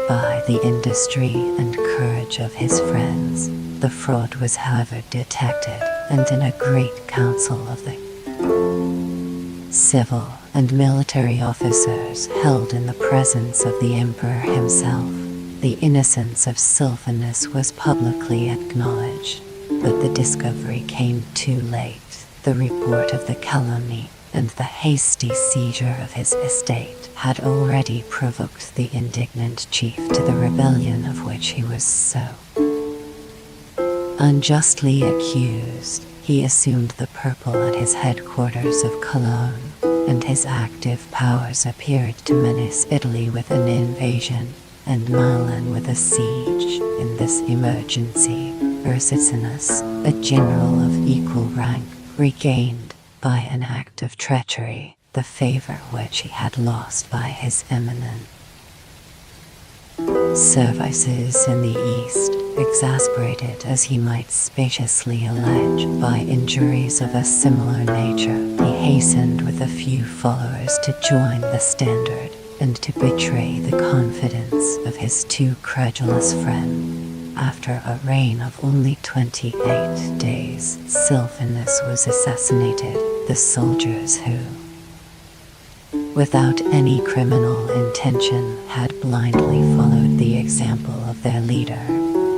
Speaker 1: By the industry and courage of his friends, the fraud was however detected, and in a great council of the civil and military officers held in the presence of the emperor himself, The innocence of Sylvanus was publicly acknowledged, but the discovery came too late. The report of the calumny and the hasty seizure of his estate had already provoked the indignant chief to the rebellion of which he was so unjustly accused. He assumed the purple at his headquarters of Cologne, and his active powers appeared to menace Italy with an invasion, and Milan with a siege. In this emergency, Ursicinus, a general of equal rank, regained, by an act of treachery, the favor which he had lost by his eminent services in the East, exasperated as he might spaciously allege by injuries of a similar nature. He hastened with a few followers to join the standard, and to betray the confidence of his too credulous friend. After a reign of only 28 days, Sylvanus was assassinated. The soldiers who, without any criminal intention, had blindly followed the example of their leader,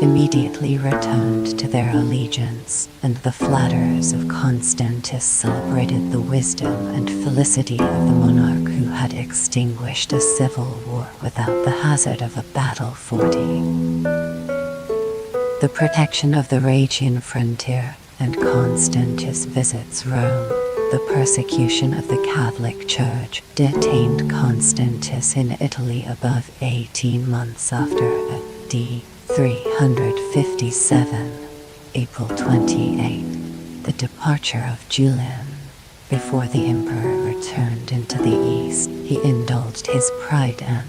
Speaker 1: immediately returned to their allegiance, and the flatterers of Constantius celebrated the wisdom and felicity of the monarch who had extinguished a civil war without the hazard of a battle 40. The protection of the Rhaetian frontier, and Constantius visits Rome. The persecution of the Catholic Church detained Constantius in Italy above 18 months after A.D. 357. April 28. The departure of Julian. Before the emperor returned into the East, he indulged his pride and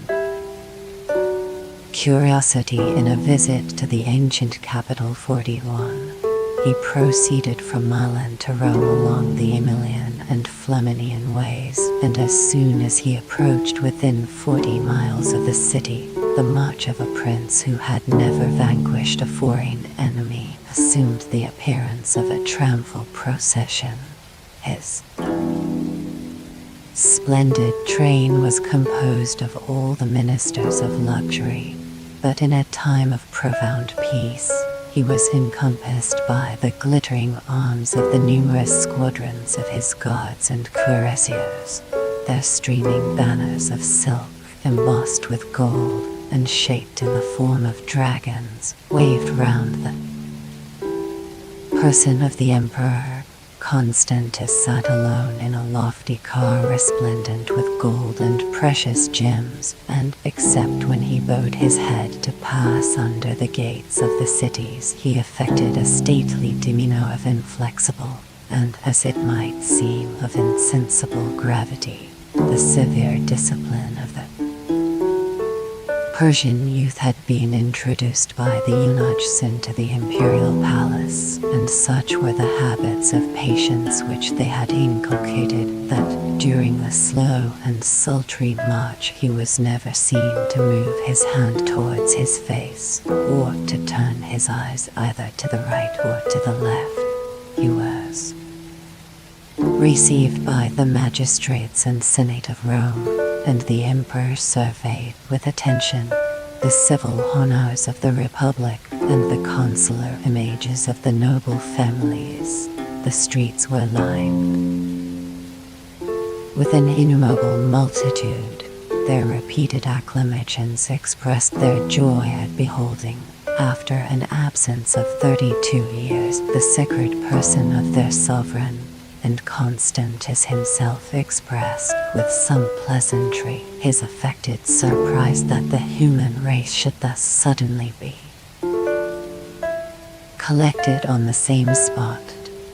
Speaker 1: curiosity in a visit to the ancient capital 41. He proceeded from Milan to Rome along the Aemilian and Flaminian ways, and as soon as he approached within 40 miles of the city, the march of a prince who had never vanquished a foreign enemy assumed the appearance of a triumphal procession. His splendid train was composed of all the ministers of luxury, but in a time of profound peace, he was encompassed by the glittering arms of the numerous squadrons of his guards and cuirassiers. Their streaming banners of silk, embossed with gold and shaped in the form of dragons, waved round the person of the emperor. Constantius sat alone in a lofty car resplendent with gold and precious gems, and, except when he bowed his head to pass under the gates of the cities, he affected a stately demeanor of inflexible, and, as it might seem, of insensible gravity. The severe discipline of the Persian youth had been introduced by the eunuchs into the imperial palace, and such were the habits of patience which they had inculcated that, during the slow and sultry march, he was never seen to move his hand towards his face, or to turn his eyes either to the right or to the left. He was received by the magistrates and senate of Rome, and the emperor surveyed with attention the civil honors of the republic and the consular images of the noble families. The streets were lined with an innumerable multitude. Their repeated acclamations expressed their joy at beholding, after an absence of 32 years, the sacred person of their sovereign. And Constantius himself expressed, with some pleasantry, his affected surprise that the human race should thus suddenly be collected on the same spot.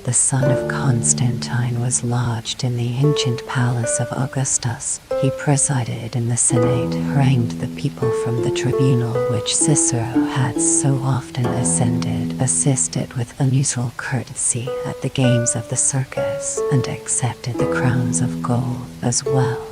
Speaker 1: The son of Constantine was lodged in the ancient palace of Augustus. He presided in the Senate, harangued the people from the tribunal which Cicero had so often ascended, assisted with unusual courtesy at the games of the circus, and accepted the crowns of gold as well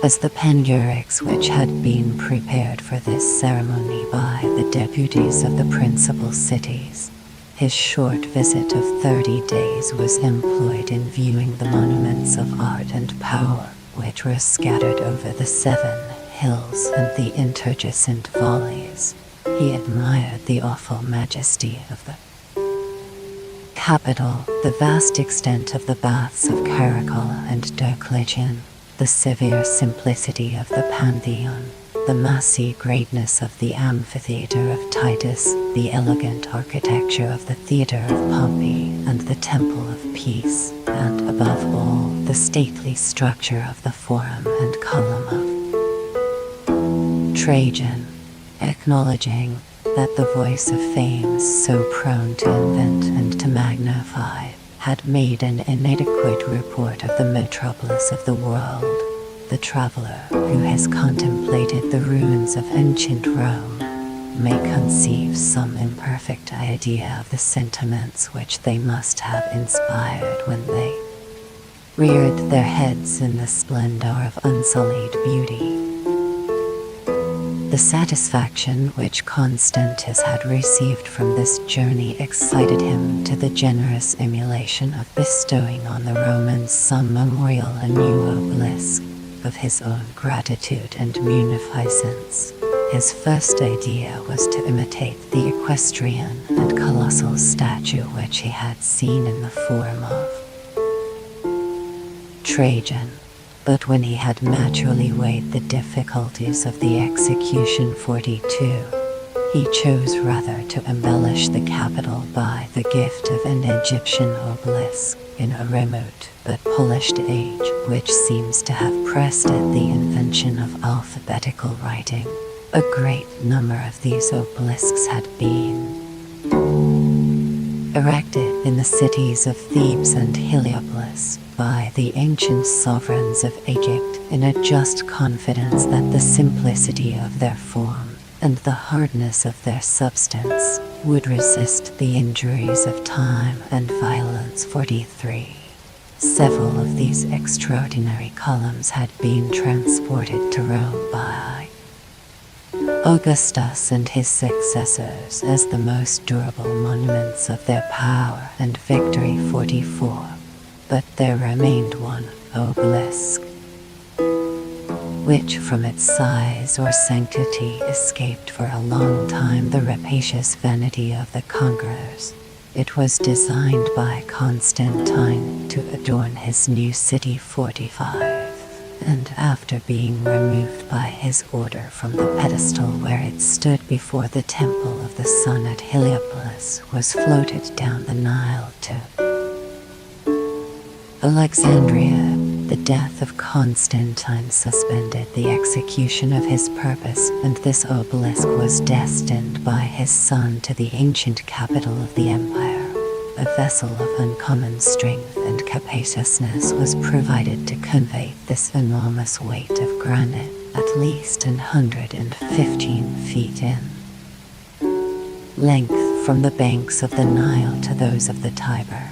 Speaker 1: as the panegyrics which had been prepared for this ceremony by the deputies of the principal cities. His short visit of 30 days was employed in viewing the monuments of art and power which were scattered over the 7 hills and the interjacent valleys. He admired the awful majesty of the capital, the vast extent of the baths of Caracalla and Diocletian, the severe simplicity of the Pantheon, the massy greatness of the amphitheater of Titus, the elegant architecture of the theater of Pompey and the Temple of Peace, and above all, the stately structure of the Forum and Column of Trajan, acknowledging that the voice of fame, so prone to invent and to magnify, had made an inadequate report of the metropolis of the world. The traveler who has contemplated the ruins of ancient Rome may conceive some imperfect idea of the sentiments which they must have inspired when they reared their heads in the splendor of unsullied beauty. The satisfaction which Constantius had received from this journey excited him to the generous emulation of bestowing on the Romans some memorial a new obelisk of his own gratitude and munificence. His first idea was to imitate the equestrian and colossal statue which he had seen in the Forum of Trajan. But when he had maturely weighed the difficulties of the execution 42, he chose rather to embellish the capital by the gift of an Egyptian obelisk in a remote but polished age which seems to have preceded the invention of alphabetical writing. A great number of these obelisks had been erected in the cities of Thebes and Heliopolis by the ancient sovereigns of Egypt in a just confidence that the simplicity of their form and the hardness of their substance would resist the injuries of time and violence. 43. Several of these extraordinary columns had been transported to Rome by Augustus and his successors as the most durable monuments of their power and victory. 44. But there remained one obelisk, which from its size or sanctity escaped for a long time the rapacious vanity of the conquerors. It was designed by Constantine to adorn his new city. 45. And after being removed by his order from the pedestal where it stood before the temple of the sun at Heliopolis, was floated down the Nile to Alexandria. The death of Constantine suspended the execution of his purpose, and this obelisk was destined by his son to the ancient capital of the empire. A vessel of uncommon strength and capaciousness was provided to convey this enormous weight of granite, at least 115 feet in length from the banks of the Nile to those of the Tiber.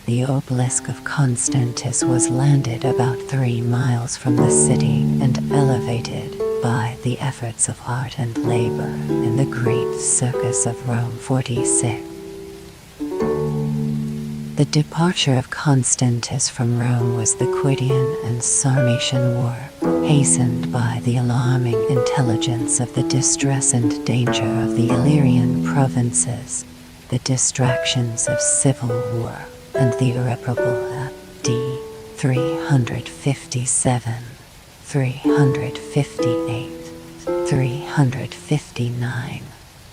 Speaker 1: The obelisk of Constantius was landed about 3 miles from the city and elevated by the efforts of art and labor in the great circus of Rome. 46. The departure of Constantius from Rome was the Quitian and Sarmatian War, hastened by the alarming intelligence of the distress and danger of the Illyrian provinces, the distractions of civil war, and the irreparable A.D. 357, 358, 359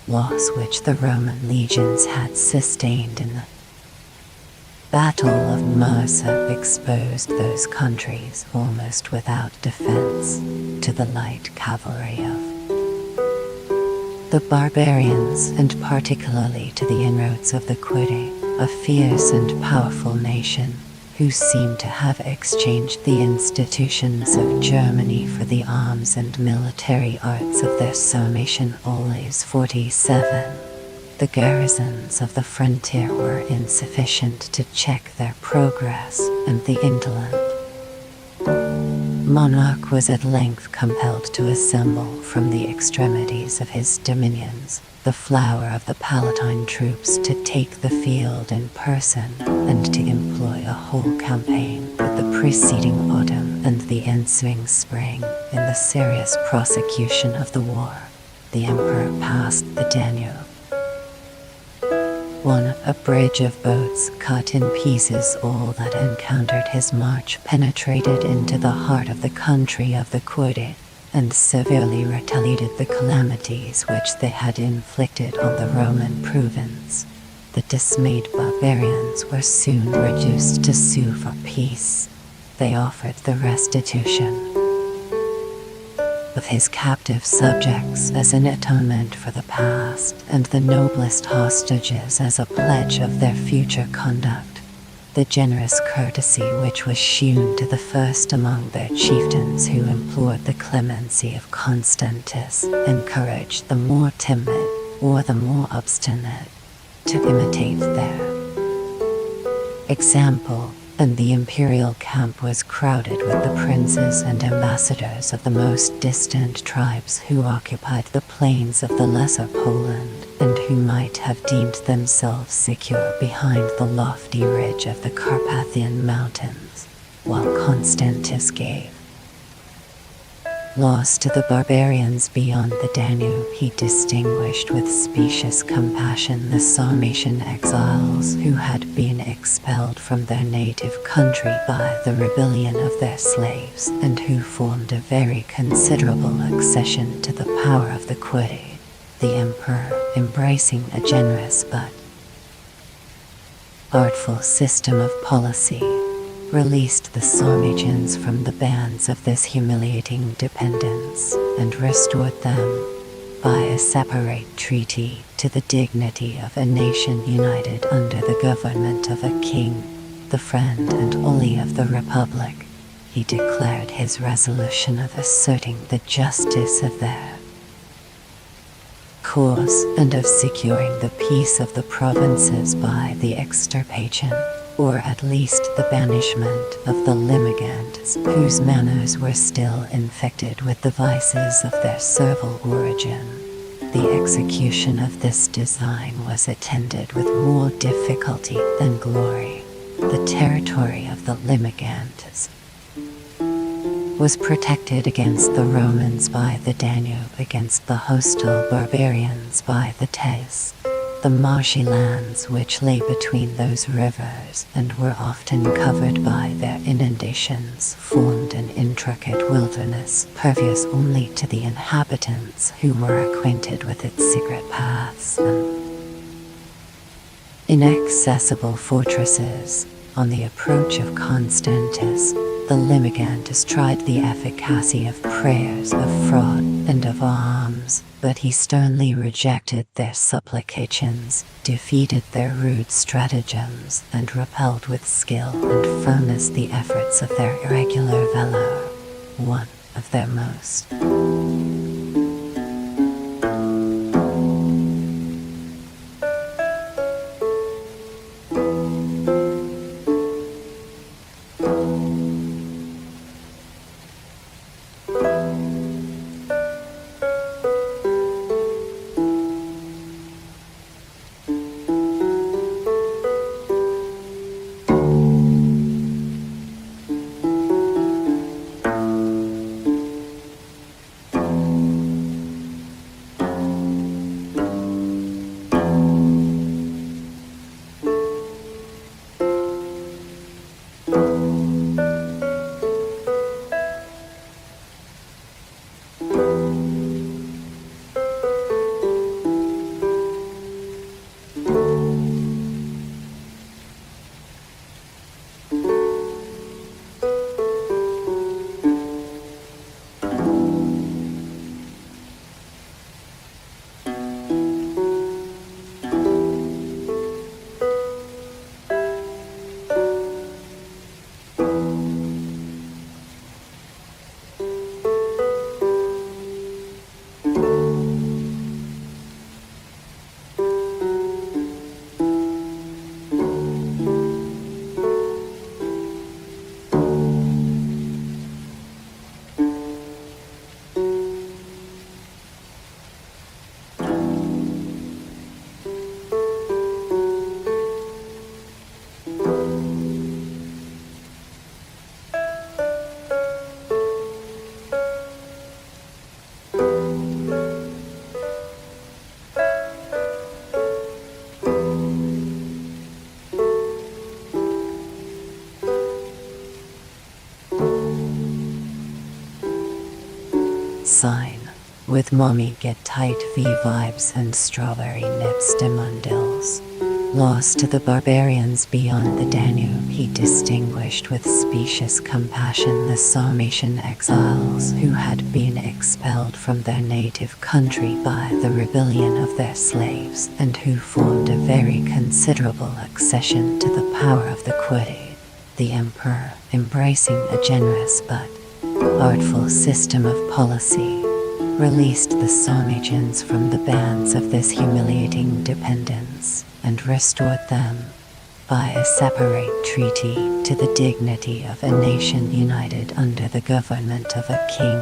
Speaker 1: loss which the Roman legions had sustained in the Battle of Marsa exposed those countries almost without defense to the light cavalry of the barbarians, and particularly to the inroads of the Quitae, a fierce and powerful nation, who seemed to have exchanged the institutions of Germany for the arms and military arts of their Sarmatian allies. 47. The garrisons of the frontier were insufficient to check their progress, and the indolent monarch was at length compelled to assemble from the extremities of his dominions the flower of the Palatine troops to take the field in person, and to employ a whole campaign with the preceding autumn and the ensuing spring in the serious prosecution of the war, the emperor passed the Danube. A bridge of boats cut in pieces all that encountered his march penetrated into the heart of the country of the Kurdi, and severely retaliated the calamities which they had inflicted on the Roman province. The dismayed barbarians were soon reduced to sue for peace. They offered the restitution of his captive subjects as an atonement for the past, and the noblest hostages as a pledge of their future conduct. The generous courtesy which was shewn to the first among their chieftains who implored the clemency of Constantius encouraged the more timid, or the more obstinate, to imitate their example, and the imperial camp was crowded with the princes and ambassadors of the most distant tribes who occupied the plains of the Lesser Poland, and who might have deemed themselves secure behind the lofty ridge of the Carpathian Mountains, while Constantius gave loss to the barbarians beyond the Danube. He distinguished with specious compassion the Sarmatian exiles who had been expelled from their native country by the rebellion of their slaves, and who formed a very considerable accession to the power of the Kurdi. The emperor, embracing a generous but artful system of policy, released the Sarmatians from the bands of this humiliating dependence, and restored them, by a separate treaty, to the dignity of a nation united under the government of a king, the friend and only of the Republic. He declared his resolution of asserting the justice of their cause, and of securing the peace of the provinces by the extirpation, or at least the banishment, of the Limigants, whose manners were still infected with the vices of their servile origin. The execution of this design was attended with more difficulty than glory. The territory of the Limigants was protected against the Romans by the Danube, against the hostile barbarians by the Teyss. The marshy lands which lay between those rivers and were often covered by their inundations formed an intricate wilderness, pervious only to the inhabitants who were acquainted with its secret paths and inaccessible fortresses. On the approach of Constantius, the Limigantes tried the efficacy of prayers, of fraud, and of arms, but he sternly rejected their supplications, defeated their rude stratagems, and repelled with skill and firmness the efforts of their irregular valor. One of their most sign, with mommy get tight V vibes and strawberry nips demundils. Lost to the barbarians beyond the Danube, he distinguished with specious compassion the Sarmatian exiles who had been expelled from their native country by the rebellion of their slaves, and who formed a very considerable accession to the power of the Quade, the emperor, embracing a generous but artful system of policy, released the Sarmatians from the bands of this humiliating dependence, and restored them, by a separate treaty, to the dignity of a nation united under the government of a king,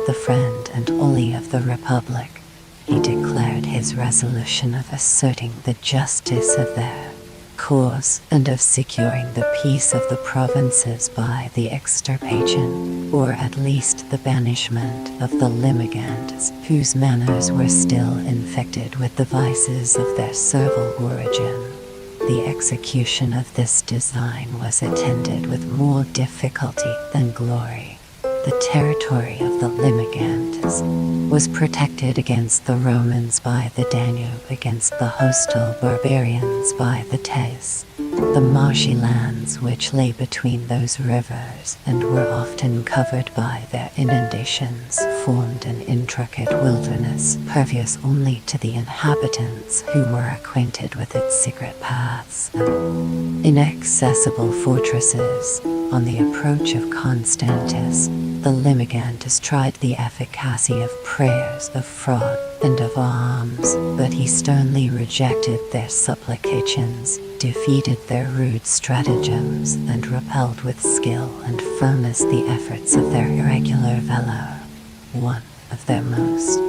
Speaker 1: the friend and only of the Republic. He declared his resolution of asserting the justice of their cause and of securing the peace of the provinces by the extirpation, or at least the banishment, of the Limigants, whose manners were still infected with the vices of their servile origin. The execution of this design was attended with more difficulty than glory. The territory of the Limigantes was protected against the Romans by the Danube, against the hostile barbarians by the Teyss. The marshy lands which lay between those rivers and were often covered by their inundations formed an intricate wilderness, pervious only to the inhabitants who were acquainted with its secret paths and inaccessible fortresses. On the approach of Constantis, the Limigantes tried the efficacy of prayers, of fraud, and of alms, but he sternly rejected their supplications, defeated their rude stratagems, and repelled with skill and firmness the efforts of their irregular valor. One of their most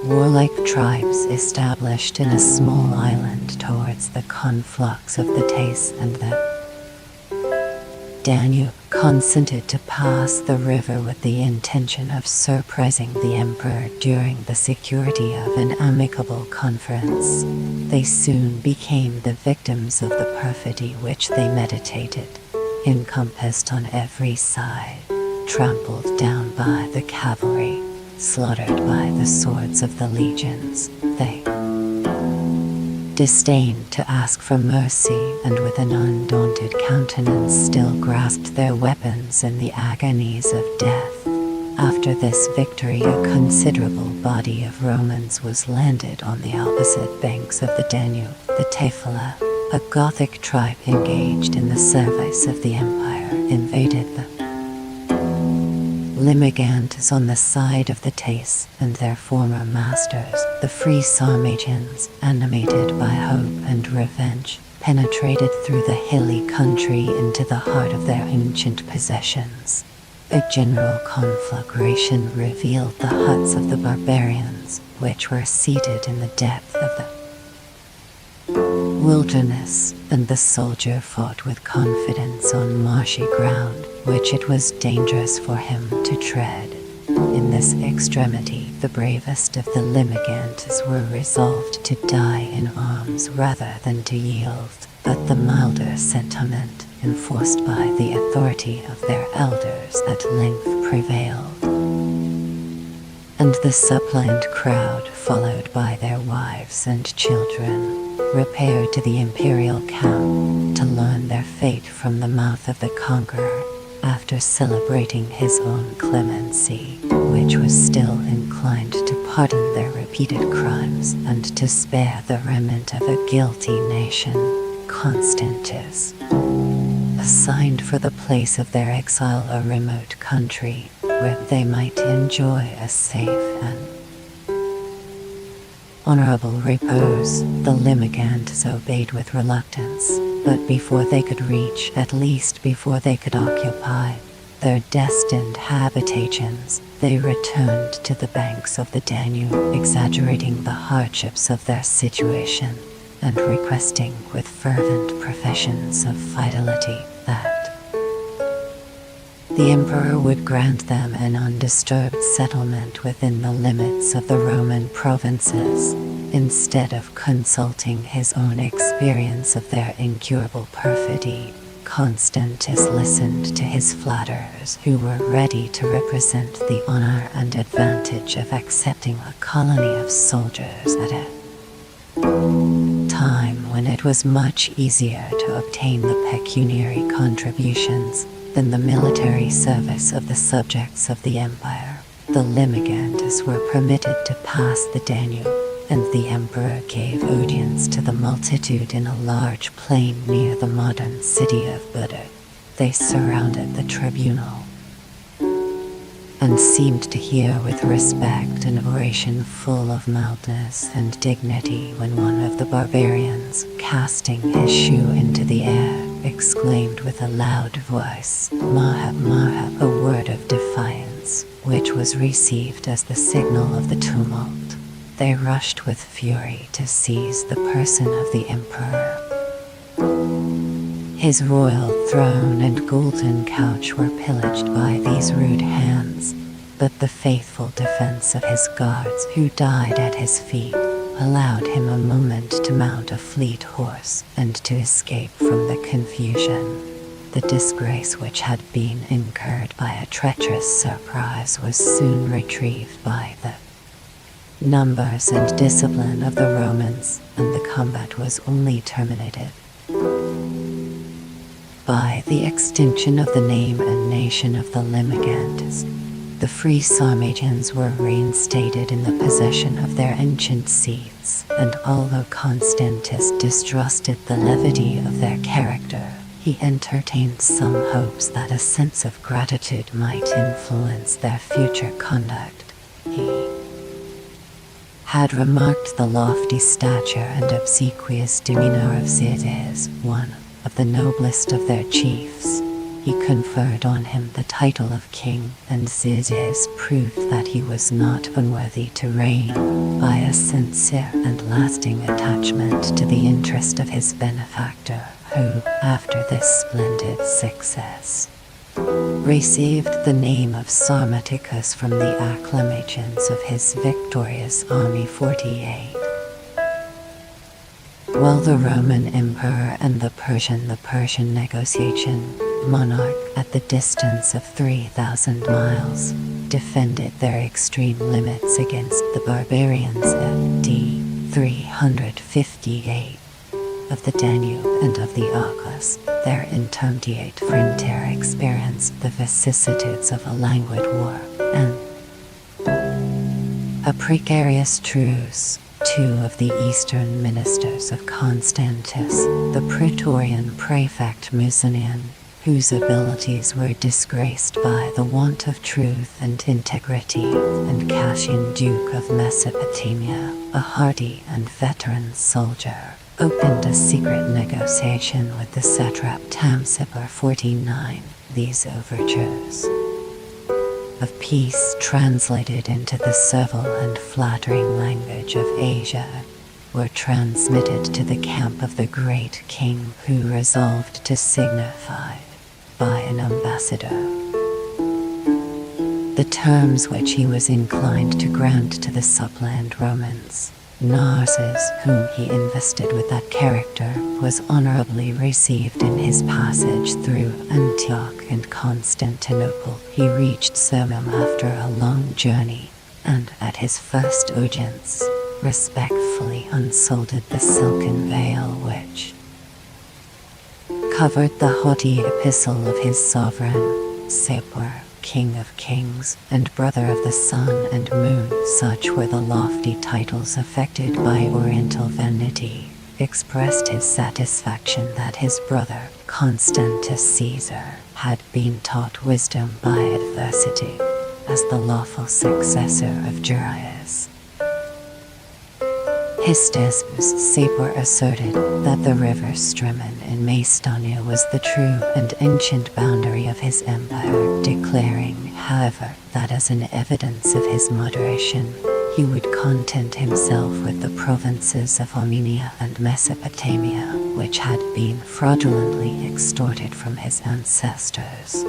Speaker 1: warlike tribes established in a small island towards the conflux of the Teyss and the Danube, consented to pass the river with the intention of surprising the emperor during the security of an amicable conference. They soon became the victims of the perfidy which they meditated, encompassed on every side, trampled down by the cavalry, slaughtered by the swords of the legions. They disdained to ask for mercy, and with an undaunted countenance still grasped their weapons in the agonies of death. After this victory, a considerable body of Romans was landed on the opposite banks of the Danube. The Tefala, a Gothic tribe engaged in the service of the empire, invaded the Limigantes on the side of the Teyss, and their former masters, the free Sarmatians, animated by hope and revenge, penetrated through the hilly country into the heart of their ancient possessions. A general conflagration revealed the huts of the barbarians, which were seated in the depth of the wilderness, and the soldier fought with confidence on marshy ground, which it was dangerous for him to tread. In this extremity, the bravest of the Limigantes were resolved to die in arms rather than to yield, but the milder sentiment, enforced by the authority of their elders, at length prevailed, and the suppliant crowd, followed by their wives and children, repaired to the imperial camp to learn their fate from the mouth of the conqueror, after celebrating his own clemency, which was still inclined to pardon their repeated crimes and to spare the remnant of a guilty nation. Constantis assigned for the place of their exile a remote country, where they might enjoy a safe and honorable repose. The Limigantes obeyed with reluctance, but before they could reach, at least before they could occupy, their destined habitations, they returned to the banks of the Danube, exaggerating the hardships of their situation, and requesting with fervent professions of fidelity that the emperor would grant them an undisturbed settlement within the limits of the Roman provinces, instead of consulting his own experience of their incurable perfidy. Constantius listened to his flatterers, who were ready to represent the honor and advantage of accepting a colony of soldiers at a time when it was much easier to obtain the pecuniary contributions than the military service of the subjects of the empire. The Limigantes were permitted to pass the Danube, and the emperor gave audience to the multitude in a large plain near the modern city of Buda. They surrounded the tribunal and seemed to hear with respect an oration full of mildness and dignity when one of the barbarians, casting his shoe into the air, exclaimed with a loud voice, "Mahab, Mahab," a word of defiance, which was received as the signal of the tumult. They rushed with fury to seize the person of the emperor. His royal throne and golden couch were pillaged by these rude hands, but the faithful defense of his guards, who died at his feet, allowed him a moment to mount a fleet horse and to escape from the confusion. The disgrace which had been incurred by a treacherous surprise was soon retrieved by the numbers and discipline of the Romans, and the combat was only terminated by the extinction of the name and nation of the Limigantes. The free Sarmatians were reinstated in the possession of their ancient seats, and although Constantius distrusted the levity of their character, he entertained some hopes that a sense of gratitude might influence their future conduct. He had remarked the lofty stature and obsequious demeanor of Zides, one of the noblest of their chiefs. He conferred on him the title of king, and Zides proved that he was not unworthy to reign by a sincere and lasting attachment to the interest of his benefactor, who, after this splendid success, received the name of Sarmaticus from the acclamations of his victorious army 48. While the Roman emperor and the Persian negotiation monarch, at the distance of 3,000 miles, defended their extreme limits against the barbarians at d. 358 of the Danube and of the Arcos. Their intermediate frontier experienced the vicissitudes of a languid war and a precarious truce. Two of the eastern ministers of Constantius, the Praetorian prefect Musonian, whose abilities were disgraced by the want of truth and integrity, and Cassian, Duke of Mesopotamia, a hardy and veteran soldier, opened a secret negotiation with the satrap Tamsipar 49. These overtures of peace, translated into the servile and flattering language of Asia, were transmitted to the camp of the great king, who resolved to signify by an ambassador the terms which he was inclined to grant to the suppliant Romans. Narses, whom he invested with that character, was honorably received in his passage through Antioch and Constantinople. He reached Sirmium after a long journey, and at his first audience, respectfully unfolded the silken veil which covered the haughty epistle of his sovereign, Sapor, King of Kings, and Brother of the Sun and Moon. Such were the lofty titles affected by Oriental vanity. Expressed his satisfaction that his brother, Constantius Caesar, had been taught wisdom by adversity, as the lawful successor of Darius. Histismus Sapor asserted that the river Strymon in Macedonia was the true and ancient boundary of his empire, declaring, however, that as an evidence of his moderation, he would content himself with the provinces of Armenia and Mesopotamia, which had been fraudulently extorted from his ancestors.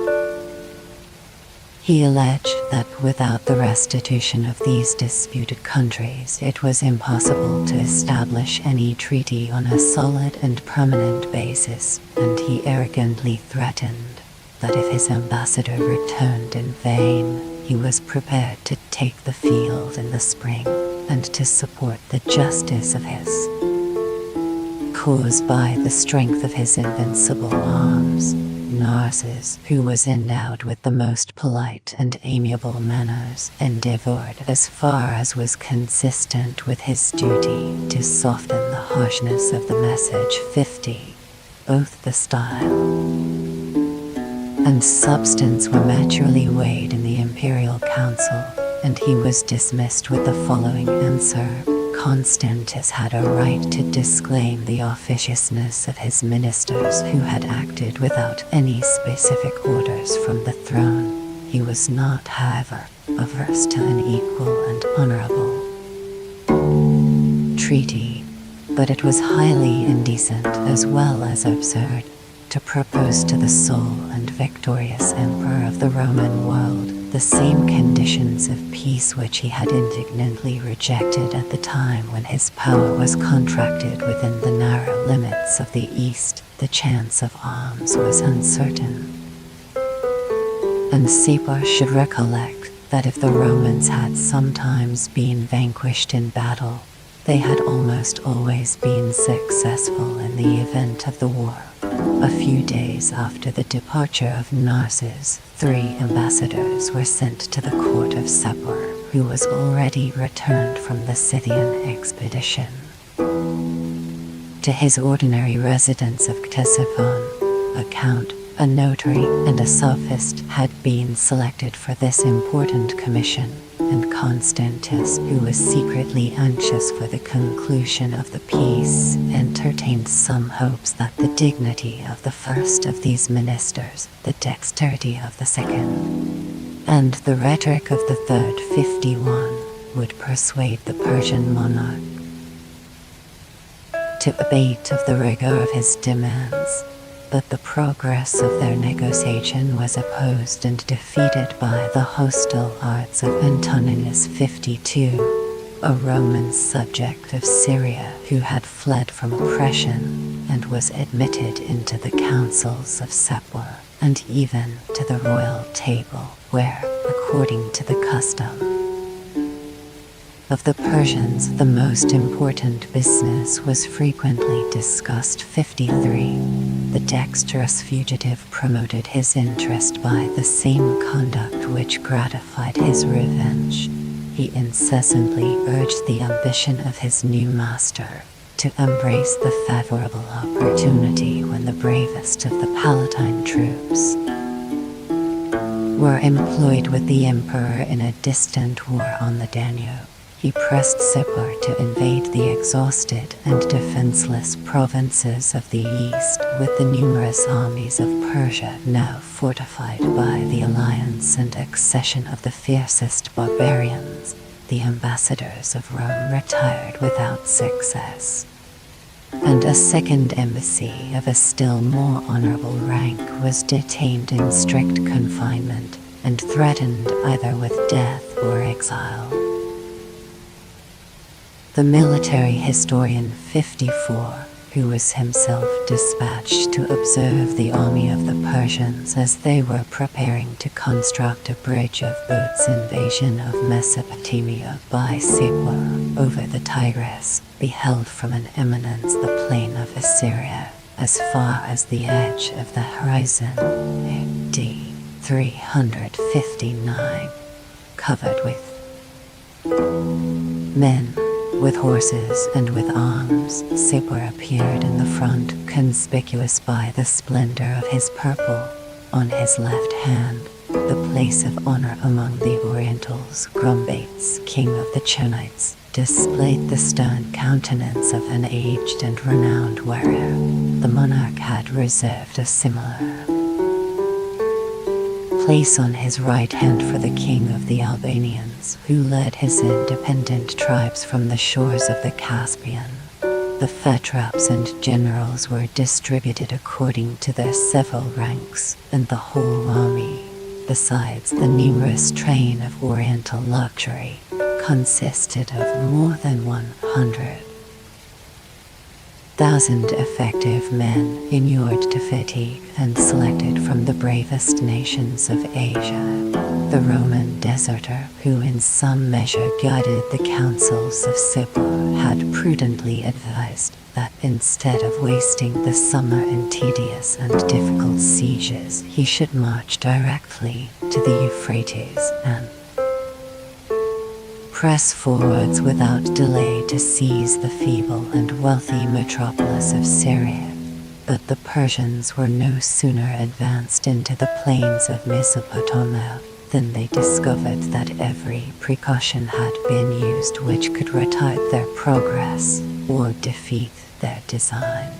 Speaker 1: He alleged that without the restitution of these disputed countries, it was impossible to establish any treaty on a solid and permanent basis, and he arrogantly threatened that if his ambassador returned in vain, he was prepared to take the field in the spring and to support the justice of his cause by the strength of his invincible arms. Narses, who was endowed with the most polite and amiable manners, endeavored as far as was consistent with his duty to soften the harshness of the message. 50. Both the style and substance were maturely weighed in the imperial council, and he was dismissed with the following answer: Constantius had a right to disclaim the officiousness of his ministers who had acted without any specific orders from the throne. He was not, however, averse to an equal and honorable treaty, but it was highly indecent as well as absurd to propose to the sole and victorious emperor of the Roman world the same conditions of peace which he had indignantly rejected at the time when his power was contracted within the narrow limits of the East. The chance of arms was uncertain, and Caesar should recollect that if the Romans had sometimes been vanquished in battle, they had almost always been successful in the event of the war. A few days after the departure of Narses, 3 ambassadors were sent to the court of Sapor, who was already returned from the Scythian expedition. To his ordinary residence of Ctesiphon, a count, a notary, and a sophist had been selected for this important commission, and Constantius, who was secretly anxious for the conclusion of the peace, entertained some hopes that the dignity of the first of these ministers, the dexterity of the second, and the rhetoric of the third, 51, would persuade the Persian monarch to abate of the rigor of his demands. But the progress of their negotiation was opposed and defeated by the hostile arts of Antoninus. 52, a Roman subject of Syria who had fled from oppression and was admitted into the councils of Sapor and even to the royal table, where, according to the custom of the Persians, the most important business was frequently discussed. 53. The dexterous fugitive promoted his interest by the same conduct which gratified his revenge. He incessantly urged the ambition of his new master to embrace the favorable opportunity when the bravest of the Palatine troops were employed with the emperor in a distant war on the Danube. He pressed Sapor to invade the exhausted and defenseless provinces of the east with the numerous armies of Persia now fortified by the alliance and accession of the fiercest barbarians. The ambassadors of Rome retired without success, and a second embassy of a still more honorable rank was detained in strict confinement and threatened either with death or exile. The military historian 54, who was himself dispatched to observe the army of the Persians as they were preparing to construct a bridge of boats' invasion of Mesopotamia by Sapor over the Tigris, beheld from an eminence the plain of Assyria as far as the edge of the horizon. A.D. 359, covered with men, with horses and with arms. Sapor appeared in the front, conspicuous by the splendor of his purple. On his left hand, the place of honor among the Orientals, Grumbates, king of the Chonites, displayed the stern countenance of an aged and renowned warrior. The monarch had reserved a similar place on his right hand for the king of the Albanians, who led his independent tribes from the shores of the Caspian. The satraps and generals were distributed according to their several ranks, and the whole army, besides the numerous train of Oriental luxury, consisted of more than 100,000 effective men inured to fatigue and selected from the bravest nations of Asia. The Roman deserter, who in some measure guided the councils of Sippor, had prudently advised that instead of wasting the summer in tedious and difficult sieges, he should march directly to the Euphrates and press forwards without delay to seize the feeble and wealthy metropolis of Syria. But the Persians were no sooner advanced into the plains of Mesopotamia than they discovered that every precaution had been used which could retard their progress or defeat their design.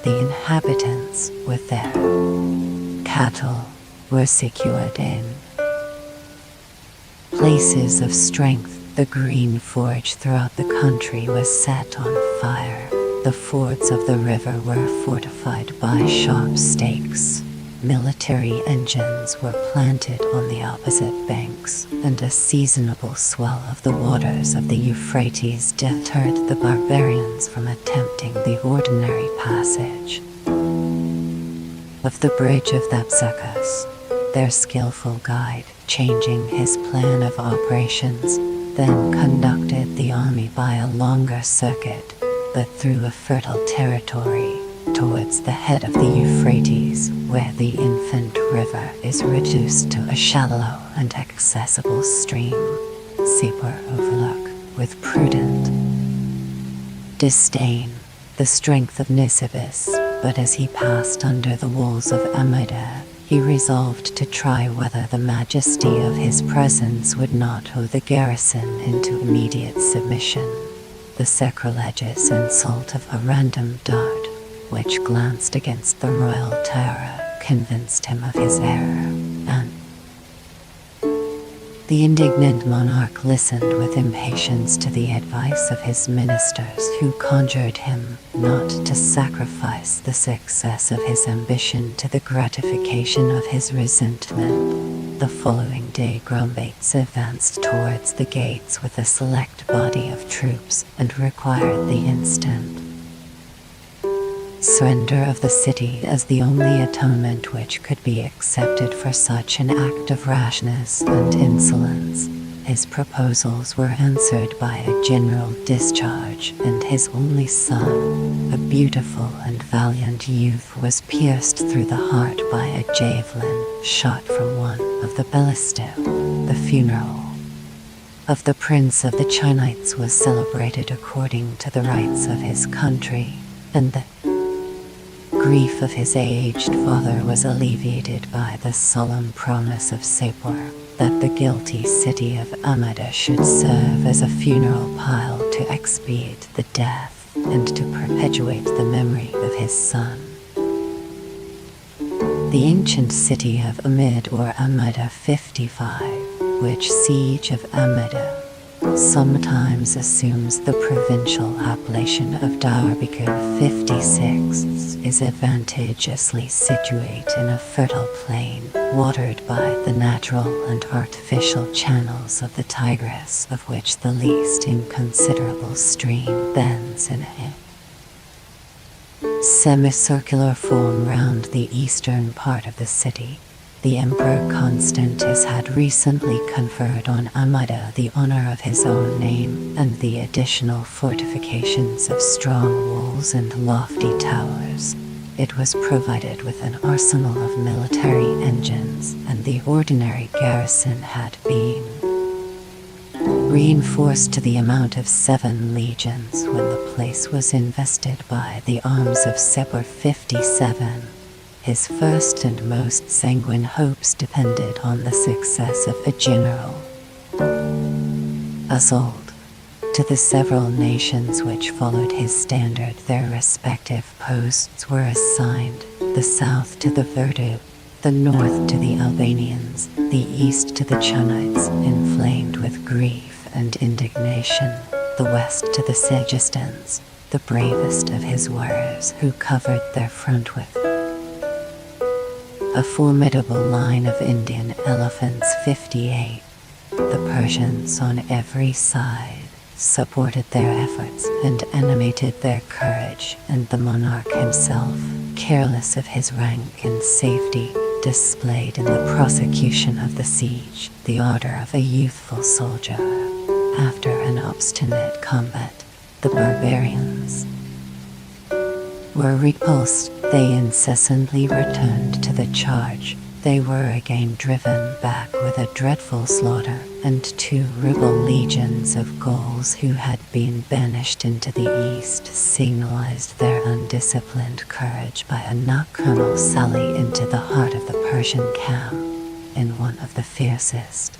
Speaker 1: The inhabitants, with their cattle, were secured in places of strength. The green forage throughout the country was set on fire. The fords of the river were fortified by sharp stakes. Military engines were planted on the opposite banks, and a seasonable swell of the waters of the Euphrates deterred the barbarians from attempting the ordinary passage of the bridge of Thapsacus. Their skillful guide, changing his plan of operations, then conducted the army by a longer circuit, but through a fertile territory, towards the head of the Euphrates, where the infant river is reduced to a shallow and accessible stream. Sippor overlook, with prudent disdain, the strength of Nisibis, but as he passed under the walls of Amida, he resolved to try whether the majesty of his presence would not owe the garrison into immediate submission. The sacrilegious insult of a random dart, which glanced against the royal tiara, convinced him of his error, and the indignant monarch listened with impatience to the advice of his ministers, who conjured him not to sacrifice the success of his ambition to the gratification of his resentment. The following day Grumbates advanced towards the gates with a select body of troops and required the instant surrender of the city as the only atonement which could be accepted for such an act of rashness and insolence. His proposals were answered by a general discharge, and his only son, a beautiful and valiant youth, was pierced through the heart by a javelin shot from one of the ballistae. The funeral of the Prince of the Chinites was celebrated according to the rites of his country, and the grief of his aged father was alleviated by the solemn promise of Sippor that the guilty city of Amida should serve as a funeral pile to expiate the death and to perpetuate the memory of his son. The ancient city of Amid or Amida 55, which siege of Amida sometimes assumes the provincial appellation of Diyarbakir 56, is advantageously situate in a fertile plain, watered by the natural and artificial channels of the Tigris, of which the least inconsiderable stream bends in a semicircular form round the eastern part of the city. The Emperor Constantius had recently conferred on Amida the honor of his own name and the additional fortifications of strong walls and lofty towers. It was provided with an arsenal of military engines, and the ordinary garrison had been reinforced to the amount of 7 legions when the place was invested by the arms of Sippor 57. His first and most sanguine hopes depended on the success of a general assault. To the several nations which followed his standard their respective posts were assigned: the south to the Verdu, the north to the Albanians, the east to the Chunites, inflamed with grief and indignation, the west to the Segestans, the bravest of his warriors, who covered their front with a formidable line of Indian elephants 58. The Persians on every side supported their efforts and animated their courage, and the monarch himself, careless of his rank and safety, displayed in the prosecution of the siege the ardor of a youthful soldier. After an obstinate combat, the barbarians were repulsed. They incessantly returned to the charge. They were again driven back with a dreadful slaughter, and 2 rebel legions of Gauls who had been banished into the east signalized their undisciplined courage by a nocturnal sally into the heart of the Persian camp in one of the fiercest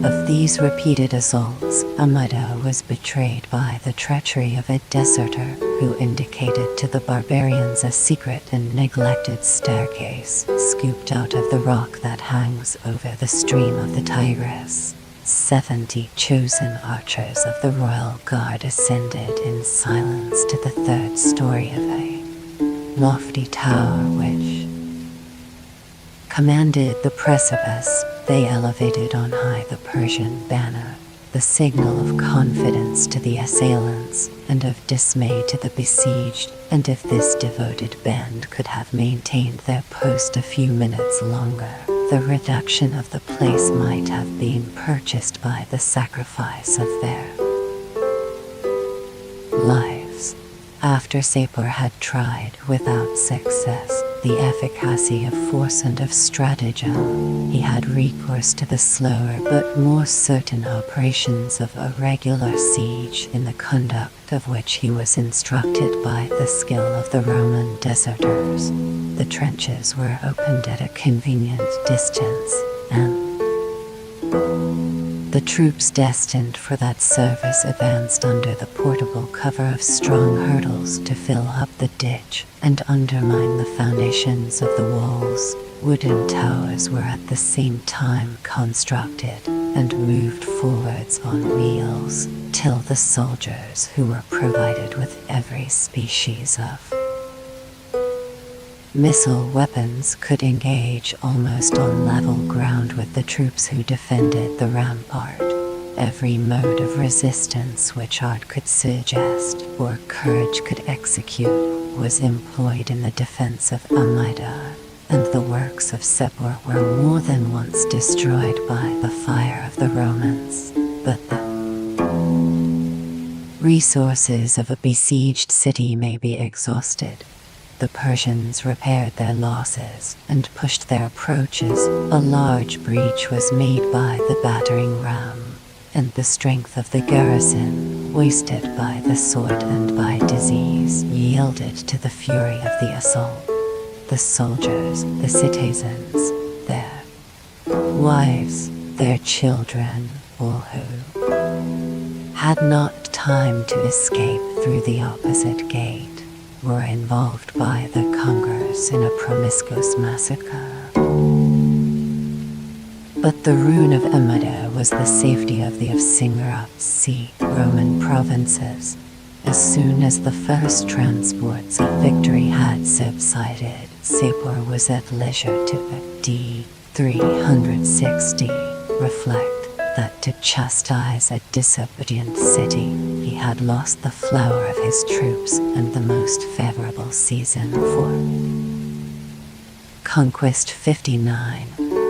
Speaker 1: of these repeated assaults. Amida was betrayed by the treachery of a deserter who indicated to the barbarians a secret and neglected staircase scooped out of the rock that hangs over the stream of the Tigris. 70 chosen archers of the royal guard ascended in silence to the 3rd story of a lofty tower which commanded the precipice. They elevated on high the Persian banner, the signal of confidence to the assailants and of dismay to the besieged, and if this devoted band could have maintained their post a few minutes longer, the reduction of the place might have been purchased by the sacrifice of their lives. After Sapor had tried, without success, the efficacy of force and of stratagem, he had recourse to the slower but more certain operations of a regular siege, in the conduct of which he was instructed by the skill of the Roman deserters. The trenches were opened at a convenient distance, and the troops destined for that service advanced under the portable cover of strong hurdles to fill up the ditch and undermine the foundations of the walls. Wooden towers were at the same time constructed and moved forwards on wheels, till the soldiers, who were provided with every species of missile weapons, could engage almost on level ground with the troops who defended the rampart. Every mode of resistance which art could suggest or courage could execute was employed in the defense of Amida, and the works of Sapor were more than once destroyed by the fire of the Romans. But the resources of a besieged city may be exhausted. The Persians repaired their losses and pushed their approaches. A large breach was made by the battering ram, and the strength of the garrison, wasted by the sword and by disease, yielded to the fury of the assault. The soldiers, the citizens, their wives, their children, all who had not time to escape through the opposite gate, were involved by the conquerors in a promiscuous massacre. But the ruin of Amida was the safety of the Avsingarat Sea Roman provinces. As soon as the first transports of victory had subsided, Sapor was at leisure to d. 360 reflect that to chastise a disobedient city, he had lost the flower of his troops and the most favorable season for conquest. 59.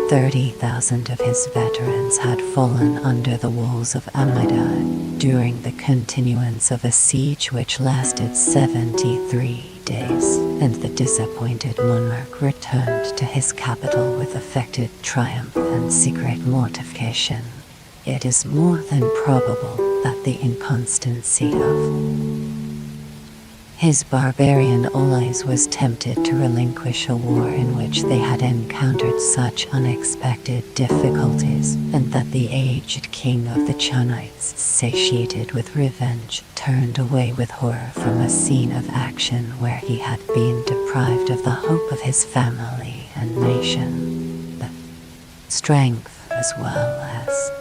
Speaker 1: 30,000 of his veterans had fallen under the walls of Amida during the continuance of a siege which lasted 73 days, and the disappointed monarch returned to his capital with affected triumph and secret mortification. It is more than probable that the inconstancy of his barbarian allies was tempted to relinquish a war in which they had encountered such unexpected difficulties, and that the aged king of the Chonites, satiated with revenge, turned away with horror from a scene of action where he had been deprived of the hope of his family and nation. The strength as well as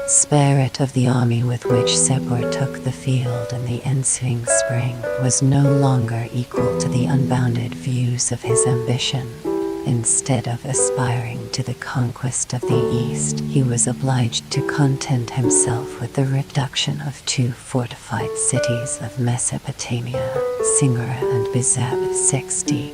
Speaker 1: Spirit of the army with which Sepur took the field in the ensuing spring was no longer equal to the unbounded views of his ambition. Instead of aspiring to the conquest of the East, he was obliged to content himself with the reduction of 2 fortified cities of Mesopotamia, Singara and Bizab 60.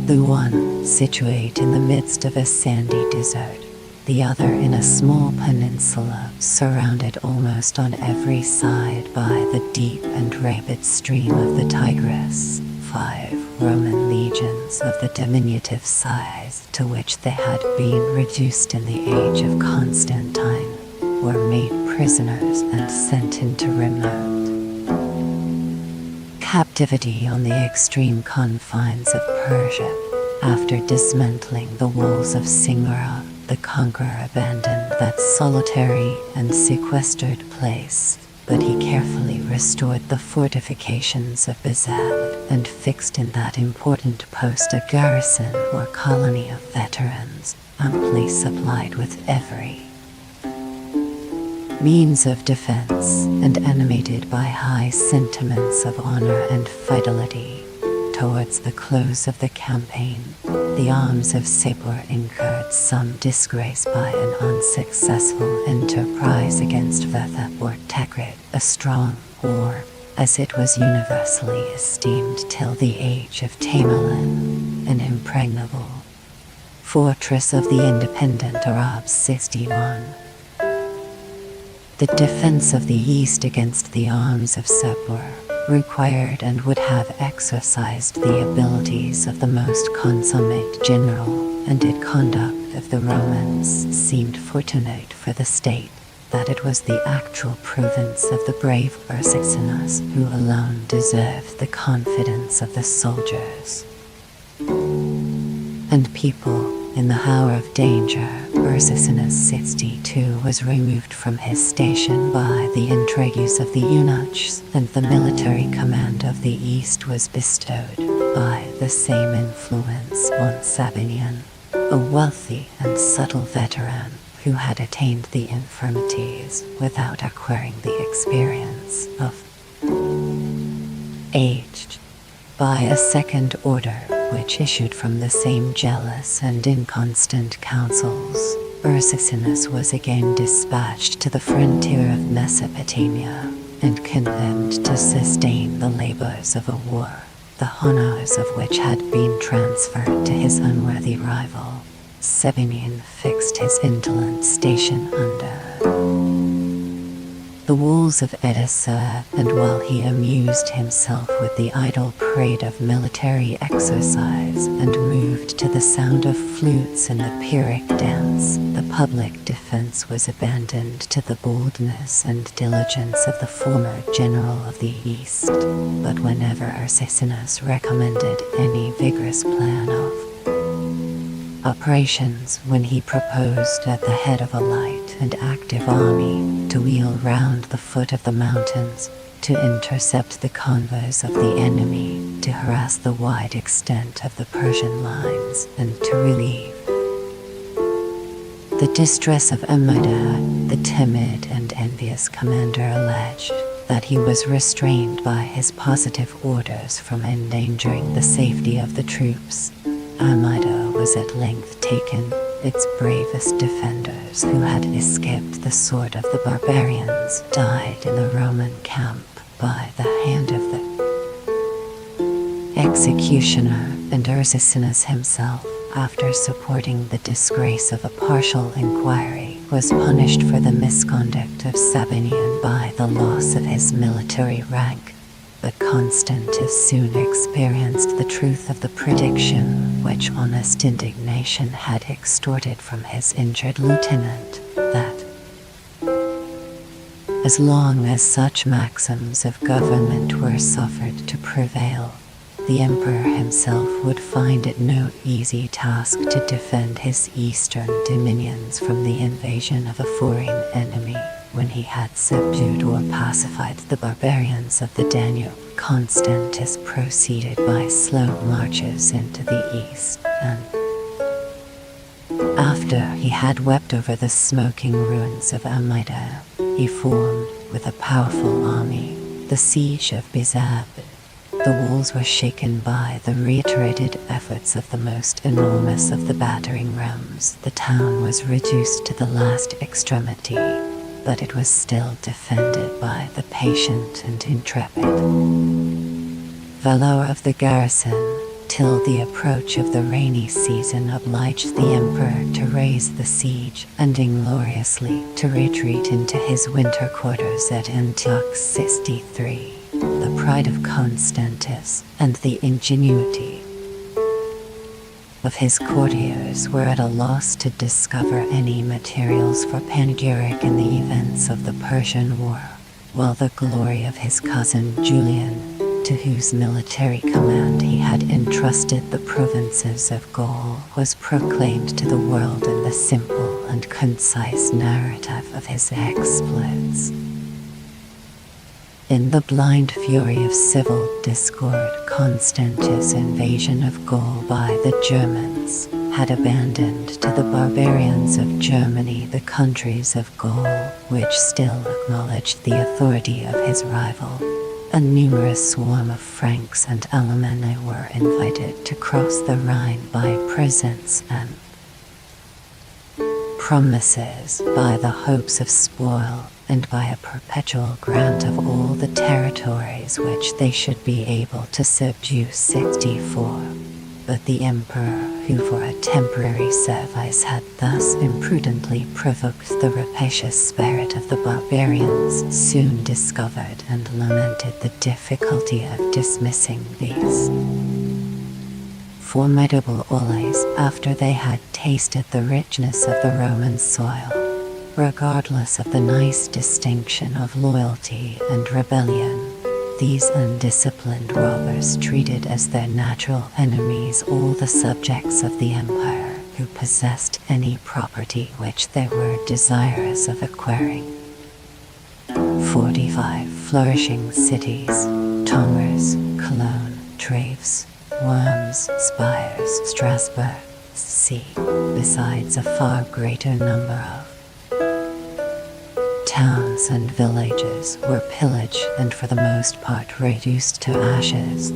Speaker 1: The one situate in the midst of a sandy desert, the other in a small peninsula surrounded almost on every side by the deep and rapid stream of the Tigris. 5 Roman legions of the diminutive size to which they had been reduced in the age of Constantine were made prisoners and sent into remote captivity on the extreme confines of Persia. After dismantling the walls of Singara, the conqueror abandoned that solitary and sequestered place, but he carefully restored the fortifications of Bizab and fixed in that important post a garrison or colony of veterans, amply supplied with every means of defense and animated by high sentiments of honor and fidelity. Towards the close of the campaign, the arms of Sepur incurred some disgrace by an unsuccessful enterprise against Vetha or Tekrit, a strong, or, as it was universally esteemed till the age of Tamerlane, an impregnable fortress of the independent Arabs. 61. The defense of the East against the arms of Sepur required and would have exercised the abilities of the most consummate general, and its conduct of the Romans seemed fortunate for the state, that it was the actual prudence of the brave Ursicinus who alone deserved the confidence of the soldiers and people. In the hour of danger, Ursicinus 62 was removed from his station by the intrigues of the eunuchs, and the military command of the East was bestowed, by the same influence, on Sabinian, a wealthy and subtle veteran who had attained the infirmities without acquiring the experience of age. By a second order, which issued from the same jealous and inconstant councils, Ursicinus was again dispatched to the frontier of Mesopotamia, and condemned to sustain the labors of a war, the honors of which had been transferred to his unworthy rival. Sabinian fixed his indolent station under the walls of Edessa, and while he amused himself with the idle parade of military exercise and moved to the sound of flutes in the Pyrrhic dance, the public defense was abandoned to the boldness and diligence of the former general of the East. But whenever Ursicinus recommended any vigorous plan of operations, when he proposed at the head of a light and active army to wheel round the foot of the mountains, to intercept the convoys of the enemy, to harass the wide extent of the Persian lines, and to relieve the distress of Amida, the timid and envious commander alleged that he was restrained by his positive orders from endangering the safety of the troops. Amida was at length taken, its bravest defenders who had escaped the sword of the barbarians died in the Roman camp by the hand of the executioner, and Ursicinus himself, after supporting the disgrace of a partial inquiry, was punished for the misconduct of Sabinian by the loss of his military rank. But Constantius soon experienced the truth of the prediction which honest indignation had extorted from his injured lieutenant, that as long as such maxims of government were suffered to prevail, the emperor himself would find it no easy task to defend his eastern dominions from the invasion of a foreign enemy. When he had subdued or pacified the barbarians of the Danube, Constantius proceeded by slow marches into the east, and after after he had wept over the smoking ruins of Amida, he formed, with a powerful army, the siege of Bizab. The walls were shaken by the reiterated efforts of the most enormous of the battering rams. The town was reduced to the last extremity, but it was still defended by the patient and intrepid valor of the garrison, till the approach of the rainy season obliged the emperor to raise the siege and ingloriously to retreat into his winter quarters at Antioch 63. The pride of Constantius and the ingenuity of his courtiers were at a loss to discover any materials for panegyric in the events of the Persian War, while the glory of his cousin Julian, to whose military command he had entrusted the provinces of Gaul, was proclaimed to the world in the simple and concise narrative of his exploits. In the blind fury of civil discord, Constantius' invasion of Gaul by the Germans had abandoned to the barbarians of Germany the countries of Gaul, which still acknowledged the authority of his rival. A numerous swarm of Franks and Alemanni were invited to cross the Rhine by presents and promises, by the hopes of spoil, and by a perpetual grant of all the territories which they should be able to subdue. 64. But the emperor, who for a temporary service had thus imprudently provoked the rapacious spirit of the barbarians, soon discovered and lamented the difficulty of dismissing these formidable allies after they had tasted the richness of the Roman soil, regardless of the nice distinction of loyalty and rebellion. These undisciplined robbers treated as their natural enemies all the subjects of the empire who possessed any property which they were desirous of acquiring. 45 flourishing cities, Tours, Cologne, Treves, Worms, Spires, Strasbourg, C, besides a far greater number of towns and villages, were pillaged and for the most part reduced to ashes.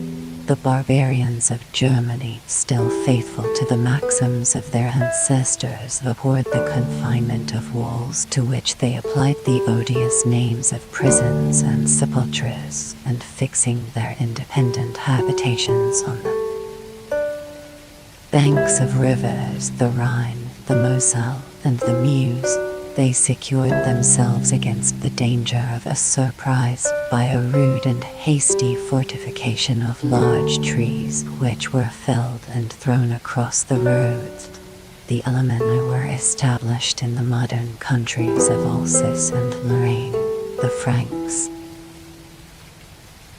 Speaker 1: The barbarians of Germany, still faithful to the maxims of their ancestors, abhorred the confinement of walls to which they applied the odious names of prisons and sepulchres, and fixing their independent habitations on the banks of rivers, the Rhine, the Moselle, and the Meuse, they secured themselves against the danger of a surprise by a rude and hasty fortification of large trees which were felled and thrown across the roads. The Alemanni were established in the modern countries of Alsace and Lorraine. The Franks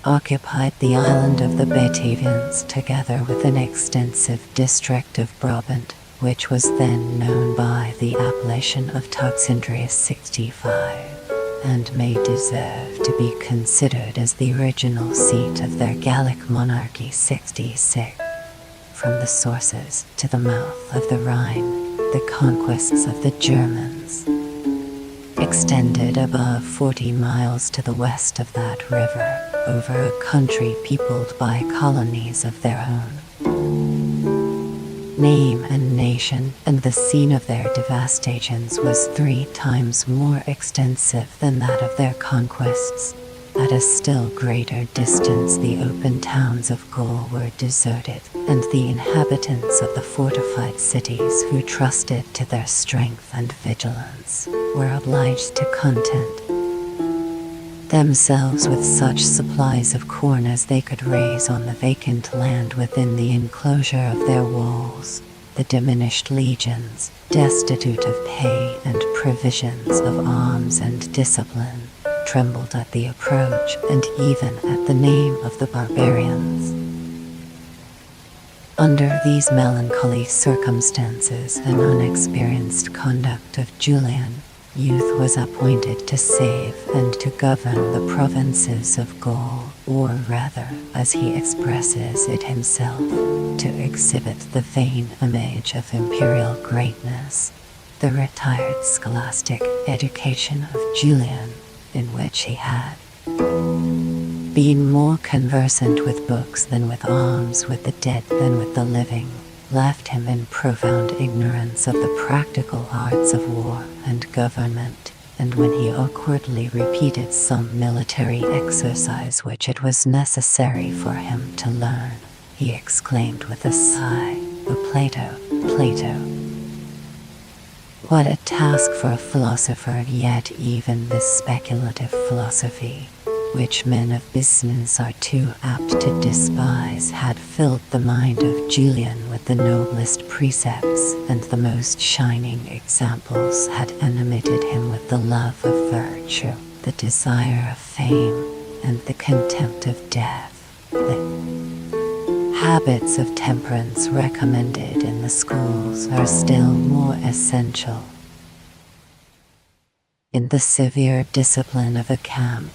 Speaker 1: occupied the island of the Batavians together with an extensive district of Brabant, which was then known by the appellation of Toxindria 65, and may deserve to be considered as the original seat of their Gallic monarchy. 66. From the sources to the mouth of the Rhine, the conquests of the Germans extended above 40 miles to the west of that river, over a country peopled by colonies of their own name and nation, and the scene of their devastations was 3 times more extensive than that of their conquests. At a still greater distance, the open towns of Gaul were deserted, and the inhabitants of the fortified cities who trusted to their strength and vigilance were obliged to content themselves with such supplies of corn as they could raise on the vacant land within the enclosure of their walls. The diminished legions, destitute of pay and provisions, of arms and discipline, trembled at the approach and even at the name of the barbarians. Under these melancholy circumstances, an unexperienced conduct of Julian, youth, was appointed to save and to govern the provinces of Gaul, or rather, as he expresses it himself, to exhibit the vain image of imperial greatness. the retired scholastic education of Julian, in which he had been more conversant with books than with arms, with the dead than with the living, left him in profound ignorance of the practical arts of war and government, and when he awkwardly repeated some military exercise which it was necessary for him to learn, he exclaimed with a sigh, "Oh, Plato, Plato! What a task for a philosopher!" Yet even this speculative philosophy, which men of business are too apt to despise, had filled the mind of Julian with the noblest precepts, and the most shining examples had animated him with the love of virtue, the desire of fame, and the contempt of death. The habits of temperance recommended in the schools are still more essential. In the severe discipline of a camp,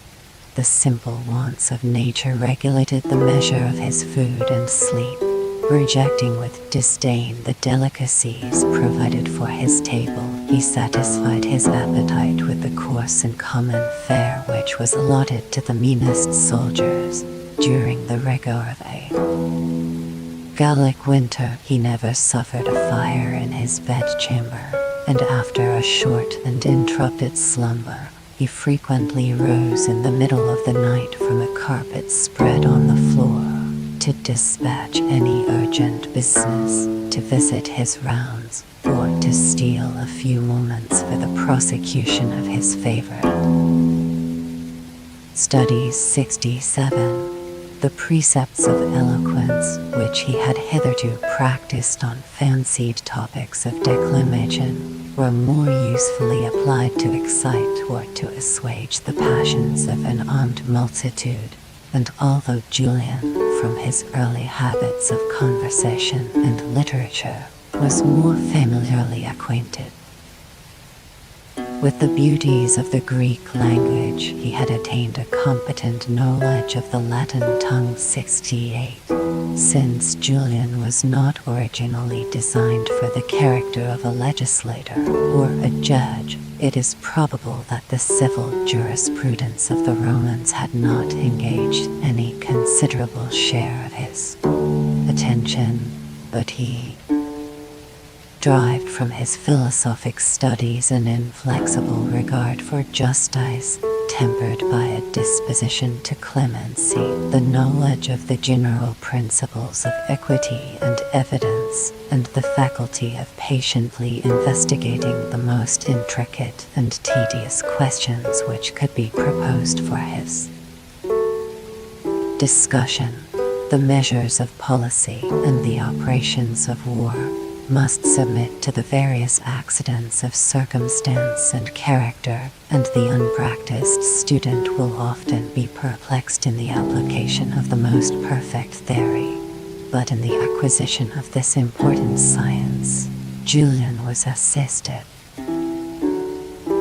Speaker 1: the simple wants of nature regulated the measure of his food and sleep, rejecting with disdain the delicacies provided for his table. He satisfied his appetite with the coarse and common fare which was allotted to the meanest soldiers during the rigor of a Gallic winter. He never suffered a fire in his bedchamber, and after a short and interrupted slumber, he frequently rose in the middle of the night from a carpet spread on the floor to dispatch any urgent business, to visit his rounds, or to steal a few moments for the prosecution of his favorite studies. 67. The precepts of eloquence, which he had hitherto practiced on fancied topics of declamation, were more usefully applied to excite or to assuage the passions of an armed multitude, and although Julian, from his early habits of conversation and literature, was more familiarly acquainted with the beauties of the Greek language, he had attained a competent knowledge of the Latin tongue. 68. Since Julian was not originally designed for the character of a legislator or a judge, it is probable that the civil jurisprudence of the Romans had not engaged any considerable share of his attention, but he derived from his philosophic studies an inflexible regard for justice, tempered by a disposition to clemency, the knowledge of the general principles of equity and evidence, and the faculty of patiently investigating the most intricate and tedious questions which could be proposed for his discussion. The measures of policy and the operations of war must submit to the various accidents of circumstance and character, and the unpracticed student will often be perplexed in the application of the most perfect theory. But in the acquisition of this important science, Julian was assisted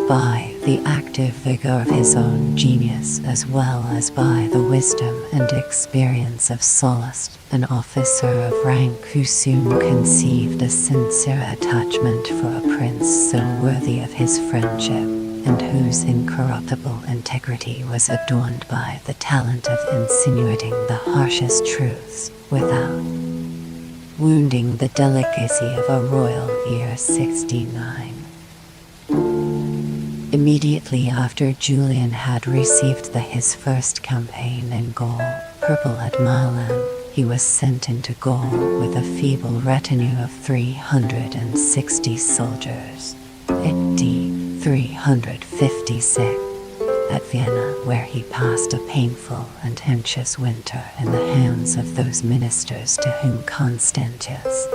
Speaker 1: by the active vigor of his own genius, as well as by the wisdom and experience of Sallust, an officer of rank who soon conceived a sincere attachment for a prince so worthy of his friendship, and whose incorruptible integrity was adorned by the talent of insinuating the harshest truths without wounding the delicacy of a royal ear. 69. Immediately after Julian had received his first campaign in Gaul, purple at Milan, he was sent into Gaul with a feeble retinue of 360 soldiers. A.D. 356. At Vienna, where he passed a painful and anxious winter in the hands of those ministers to whom Constantius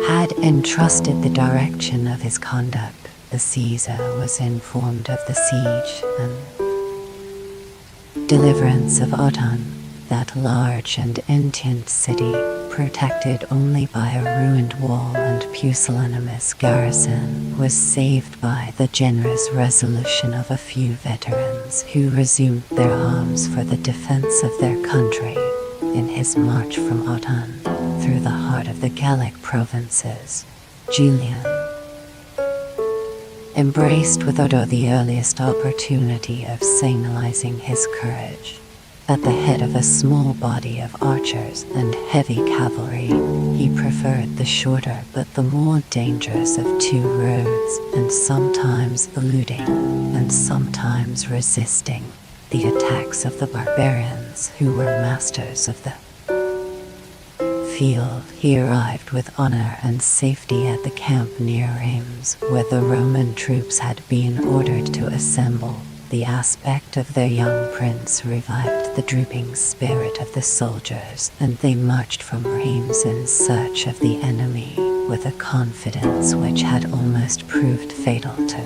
Speaker 1: had entrusted the direction of his conduct, the Caesar was informed of the siege and deliverance of Autun, that large and ancient city, protected only by a ruined wall and pusillanimous garrison, was saved by the generous resolution of a few veterans who resumed their arms for the defense of their country. In his march from Autun through the heart of the Gallic provinces, Julian embraced with ardor the earliest opportunity of signalizing his courage. At the head of a small body of archers and heavy cavalry, he preferred the shorter but the more dangerous of two roads, and sometimes eluding, and sometimes resisting, the attacks of the barbarians who were masters of the field. He arrived with honor and safety at the camp near Rheims, where the Roman troops had been ordered to assemble. The aspect of their young prince revived the drooping spirit of the soldiers, and they marched from Rheims in search of the enemy, with a confidence which had almost proved fatal to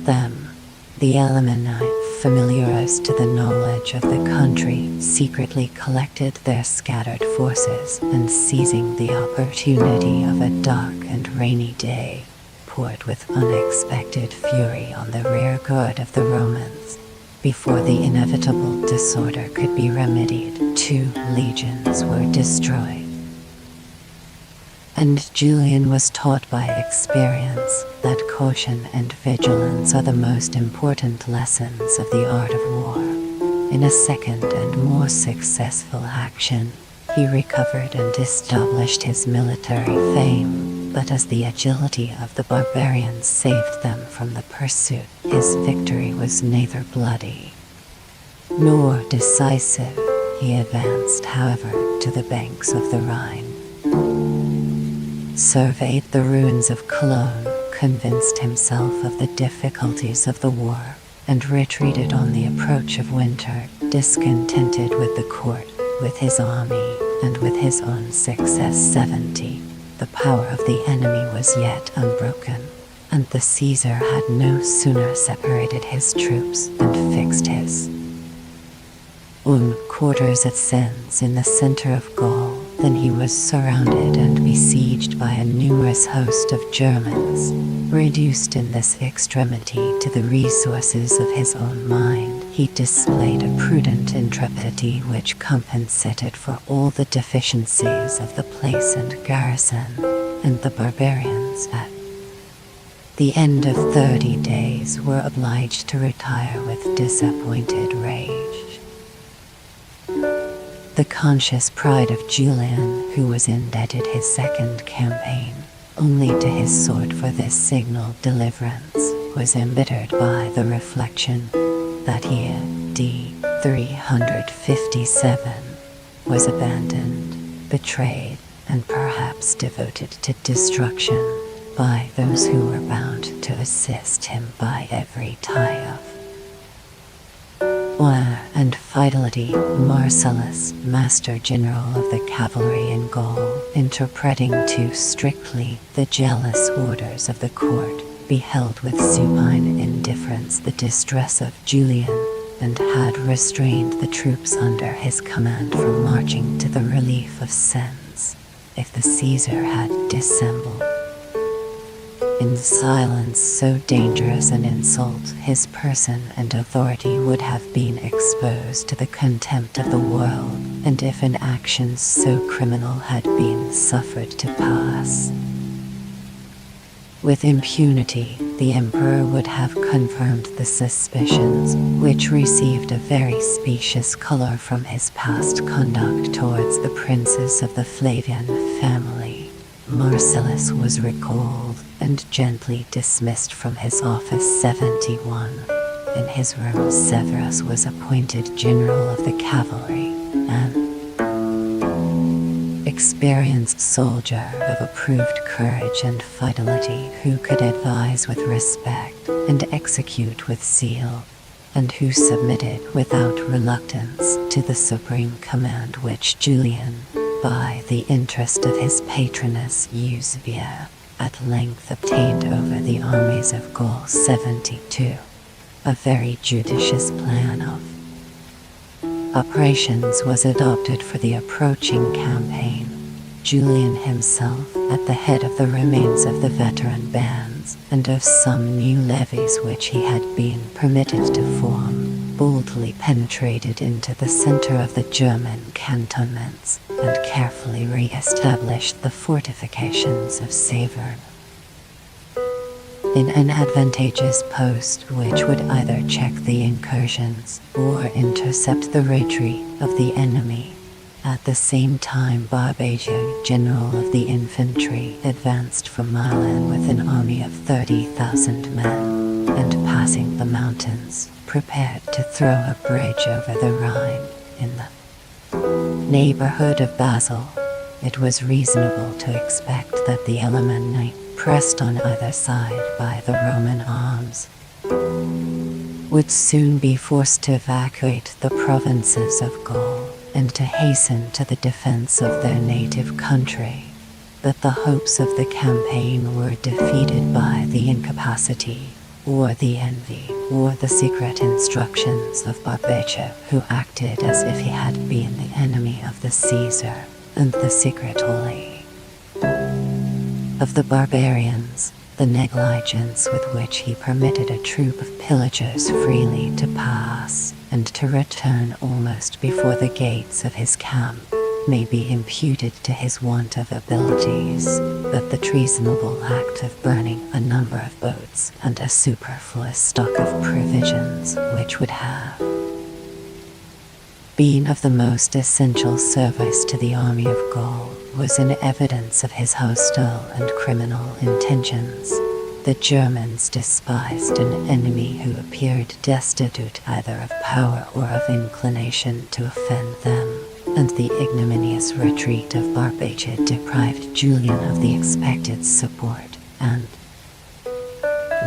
Speaker 1: them. The Alemanni, familiar as to the knowledge of the country, secretly collected their scattered forces, and seizing the opportunity of a dark and rainy day, poured with unexpected fury on the rear guard of the Romans. Before the inevitable disorder could be remedied, 2 legions were destroyed. And Julian was taught by experience that caution and vigilance are the most important lessons of the art of war. In a second and more successful action, he recovered and established his military fame, but as the agility of the barbarians saved them from the pursuit, his victory was neither bloody nor decisive. He advanced, however, to the banks of the Rhine, surveyed the ruins of Cologne, convinced himself of the difficulties of the war, and retreated on the approach of winter, discontented with the court, with his army, and with his own success. 70. The power of the enemy was yet unbroken, and the Caesar had no sooner separated his troops and fixed his own quarters at Sens in the center of Gaul than he was surrounded and besieged by a numerous host of Germans. Reduced in this extremity to the resources of his own mind, he displayed a prudent intrepidity which compensated for all the deficiencies of the place and garrison, and the barbarians at the end of 30 days were obliged to retire with disappointed rage. The conscious pride of Julian, who was indebted his second campaign only to his sword for this signal deliverance, was embittered by the reflection that he, d. 357, was abandoned, betrayed, and perhaps devoted to destruction by those who were bound to assist him by every tie of honor and fidelity. Marcellus, Master General of the cavalry in Gaul, interpreting too strictly the jealous orders of the court, beheld with supine indifference the distress of Julian, and had restrained the troops under his command from marching to the relief of Sens. If the Caesar had dissembled in silence so dangerous an insult, his person and authority would have been exposed to the contempt of the world, and if an action so criminal had been suffered to pass with impunity, the emperor would have confirmed the suspicions, which received a very specious color from his past conduct towards the princes of the Flavian family. Marcellus was recalled and gently dismissed from his office. 71. In his room, Severus was appointed general of the cavalry, an experienced soldier of approved courage and fidelity, who could advise with respect and execute with zeal, and who submitted without reluctance to the supreme command which Julian, by the interest of his patroness Eusebia, at length obtained over the armies of Gaul. 72. A very judicious plan of operations was adopted for the approaching campaign. Julian himself, at the head of the remains of the veteran bands, and of some new levies which he had been permitted to form, boldly penetrated into the center of the German cantonments, and carefully re-established the fortifications of Saverne. in an advantageous post which would either check the incursions or intercept the retreat of the enemy. At the same time, Barbagia, general of the infantry, advanced from Milan with an army of 30,000 men, and passing the mountains, prepared to throw a bridge over the Rhine. In the neighborhood of Basel, it was reasonable to expect that the Alemanni, pressed on either side by the Roman arms, would soon be forced to evacuate the provinces of Gaul and to hasten to the defense of their native country. But the hopes of the campaign were defeated by the incapacity, or the envy, or the secret instructions of Barbagia, who acted as if he had been the enemy of the Caesar, and the secret holy of the barbarians, the negligence with which he permitted a troop of pillagers freely to pass and to return almost before the gates of his camp may be imputed to his want of abilities, but the treasonable act of burning a number of boats and a superfluous stock of provisions, which would have been of the most essential service to the army of Gaul, was an evidence of his hostile and criminal intentions. The Germans despised an enemy who appeared destitute either of power or of inclination to offend them, and the ignominious retreat of Barbagia deprived Julian of the expected support, and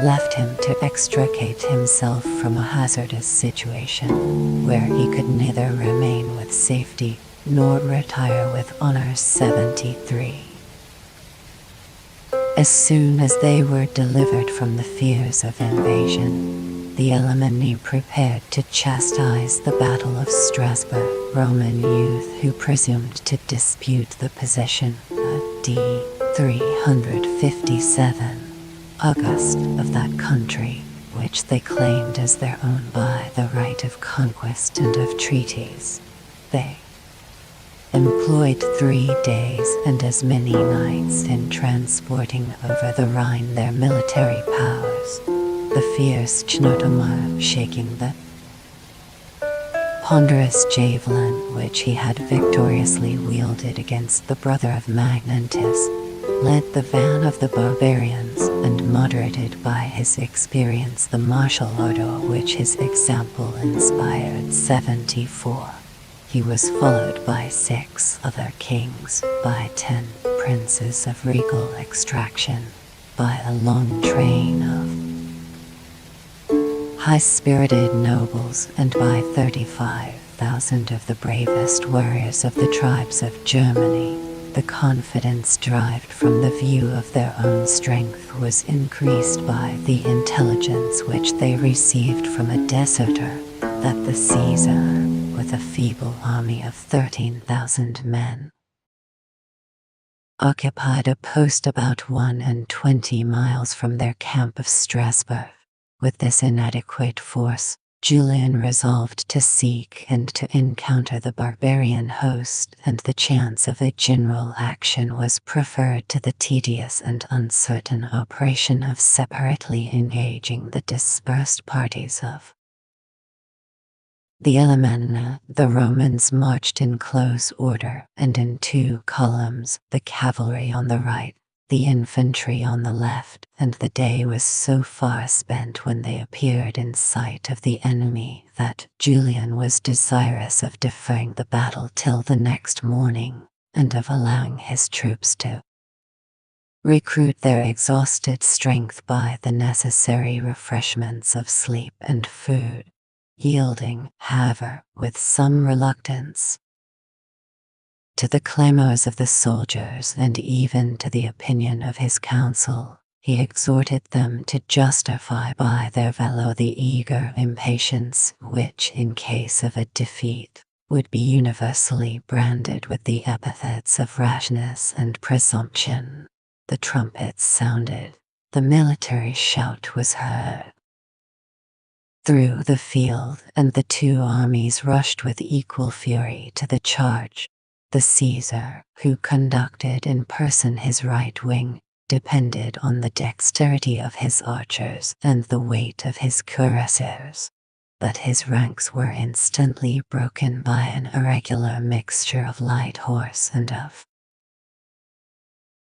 Speaker 1: left him to extricate himself from a hazardous situation, where he could neither remain with safety nor retire with honor. 73. As soon as they were delivered from the fears of invasion, the Alemanni prepared to chastise the Battle of Strasbourg Roman youth who presumed to dispute the possession, d. 357, August, of that country, which they claimed as their own by the right of conquest and of treaties. They employed 3 days and as many nights in transporting over the Rhine their military powers, the fierce Chnodomar shaking the ponderous javelin which he had victoriously wielded against the brother of Magnantis, led the van of the barbarians, and moderated by his experience the martial order which his example inspired. 74. He was followed by 6 other kings, by 10 princes of regal extraction, by a long train of high-spirited nobles, and by 35,000 of the bravest warriors of the tribes of Germany. The confidence derived from the view of their own strength was increased by the intelligence which they received from a deserter, that the Caesar, with a feeble army of 13,000 men, occupied a post about 21 miles from their camp of Strasbourg. With this inadequate force, Julian resolved to seek and to encounter the barbarian host, and the chance of a general action was preferred to the tedious and uncertain operation of separately engaging the dispersed parties of the Alemanni. The Romans marched in close order and in 2 columns, the cavalry on the right, the infantry on the left, and the day was so far spent when they appeared in sight of the enemy that Julian was desirous of deferring the battle till the next morning, and of allowing his troops to recruit their exhausted strength by the necessary refreshments of sleep and food. Yielding, however, with some reluctance to the clamors of the soldiers and even to the opinion of his council, he exhorted them to justify by their valor the eager impatience which, in case of a defeat, would be universally branded with the epithets of rashness and presumption. The trumpets sounded, the military shout was heard through the field, and the 2 armies rushed with equal fury to the charge. The Caesar, who conducted in person his right wing, depended on the dexterity of his archers and the weight of his cuirassiers, but his ranks were instantly broken by an irregular mixture of light horse and of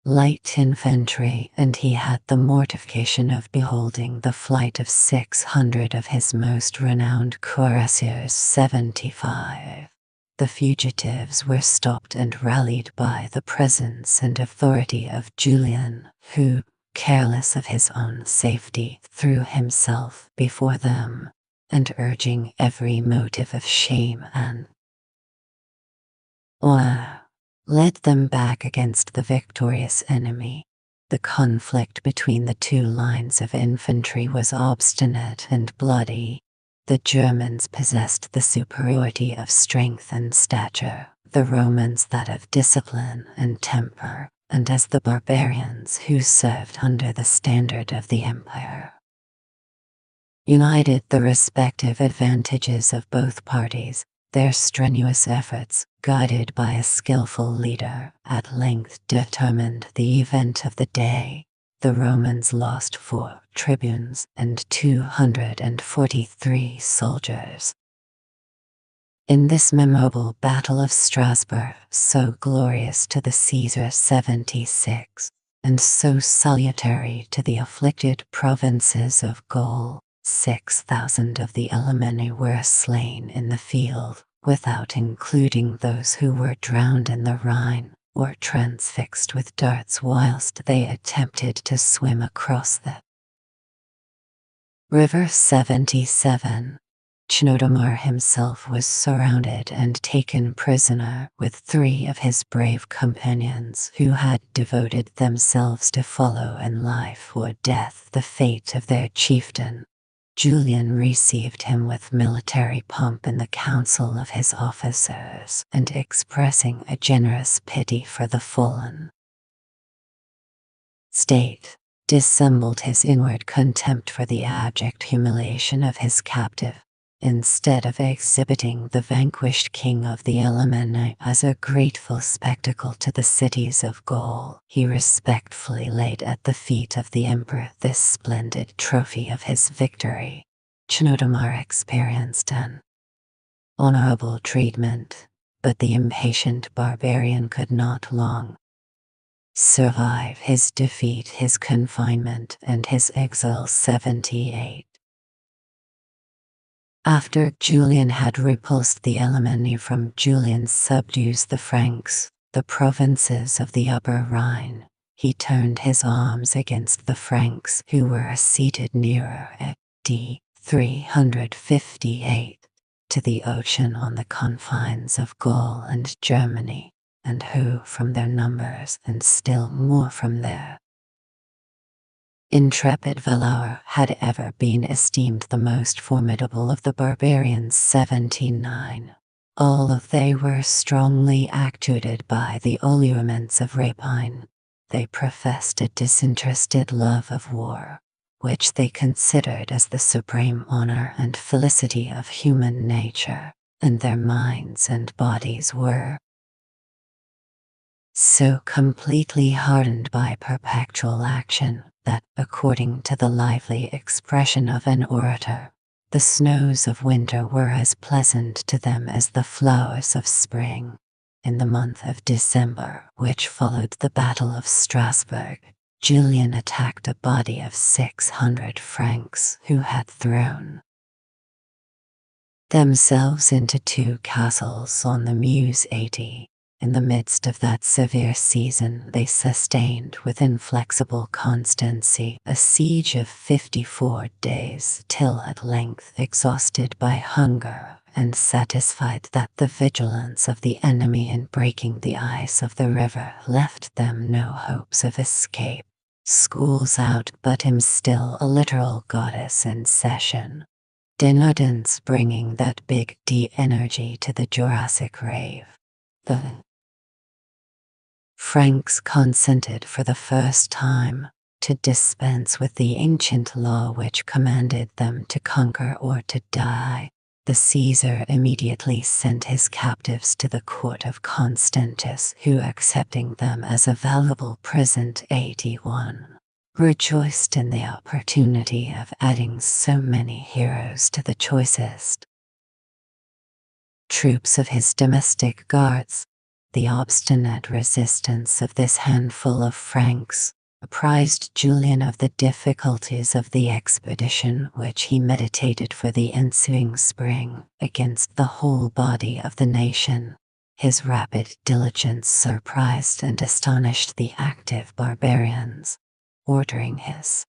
Speaker 1: light infantry, and he had the mortification of beholding the flight of 600 of his most renowned cuirassiers. 75. The fugitives were stopped and rallied by the presence and authority of Julian, who, careless of his own safety, threw himself before them, and urging every motive of shame and honor, led them back against the victorious enemy. The conflict between the two lines of infantry was obstinate and bloody. The Germans possessed the superiority of strength and stature, the Romans that of discipline and temper, and as the barbarians who served under the standard of the empire united the respective advantages of both parties, their strenuous efforts, guided by a skillful leader, at length determined the event of the day. The Romans lost 4 tribunes and 243 soldiers. In this memorable Battle of Strasbourg, so glorious to the Caesar 76, and so salutary to the afflicted provinces of Gaul, 6,000 of the Alemanni were slain in the field, without including those who were drowned in the Rhine, or transfixed with darts whilst they attempted to swim across the river. 77. Chnodomir himself was surrounded and taken prisoner with 3 of his brave companions who had devoted themselves to follow in life or death the fate of their chieftain. Julian received him with military pomp in the council of his officers, and expressing a generous pity for the fallen state, dissembled his inward contempt for the abject humiliation of his captive. Instead of exhibiting the vanquished king of the Alemanni as a grateful spectacle to the cities of Gaul, he respectfully laid at the feet of the emperor this splendid trophy of his victory. Chnodomir experienced an honorable treatment, but the impatient barbarian could not long survive his defeat, his confinement, and his exile. 78. After Julian had repulsed the Alemanni from Julian subdues the Franks, the provinces of the Upper Rhine, he turned his arms against the Franks who were seated nearer d. 358 to the ocean on the confines of Gaul and Germany, and who from their numbers and still more from their intrepid valor had ever been esteemed the most formidable of the barbarians. 79. All of they were strongly actuated by the allurements of rapine. They professed a disinterested love of war, which they considered as the supreme honor and felicity of human nature, and their minds and bodies were so completely hardened by perpetual action that, according to the lively expression of an orator, the snows of winter were as pleasant to them as the flowers of spring. In the month of December, which followed the Battle of Strasbourg, Julian attacked a body of 600 Franks who had thrown themselves into 2 castles on the Meuse. 80. In the midst of that severe season they sustained with inflexible constancy a siege of 54 days, till at length, exhausted by hunger and satisfied that the vigilance of the enemy in breaking the ice of the river left them no hopes of escape. Schools out, but him still a literal goddess in session. Denodens bringing that big D energy to the Jurassic rave. The Franks consented for the first time to dispense with the ancient law which commanded them to conquer or to die. The Caesar immediately sent his captives to the court of Constantius, who, accepting them as a valuable present, 81, rejoiced in the opportunity of adding so many heroes to the choicest troops of his domestic guards. The obstinate resistance of this handful of Franks apprised Julian of the difficulties of the expedition which he meditated for the ensuing spring against the whole body of the nation. His rapid diligence surprised and astonished the active barbarians. Ordering his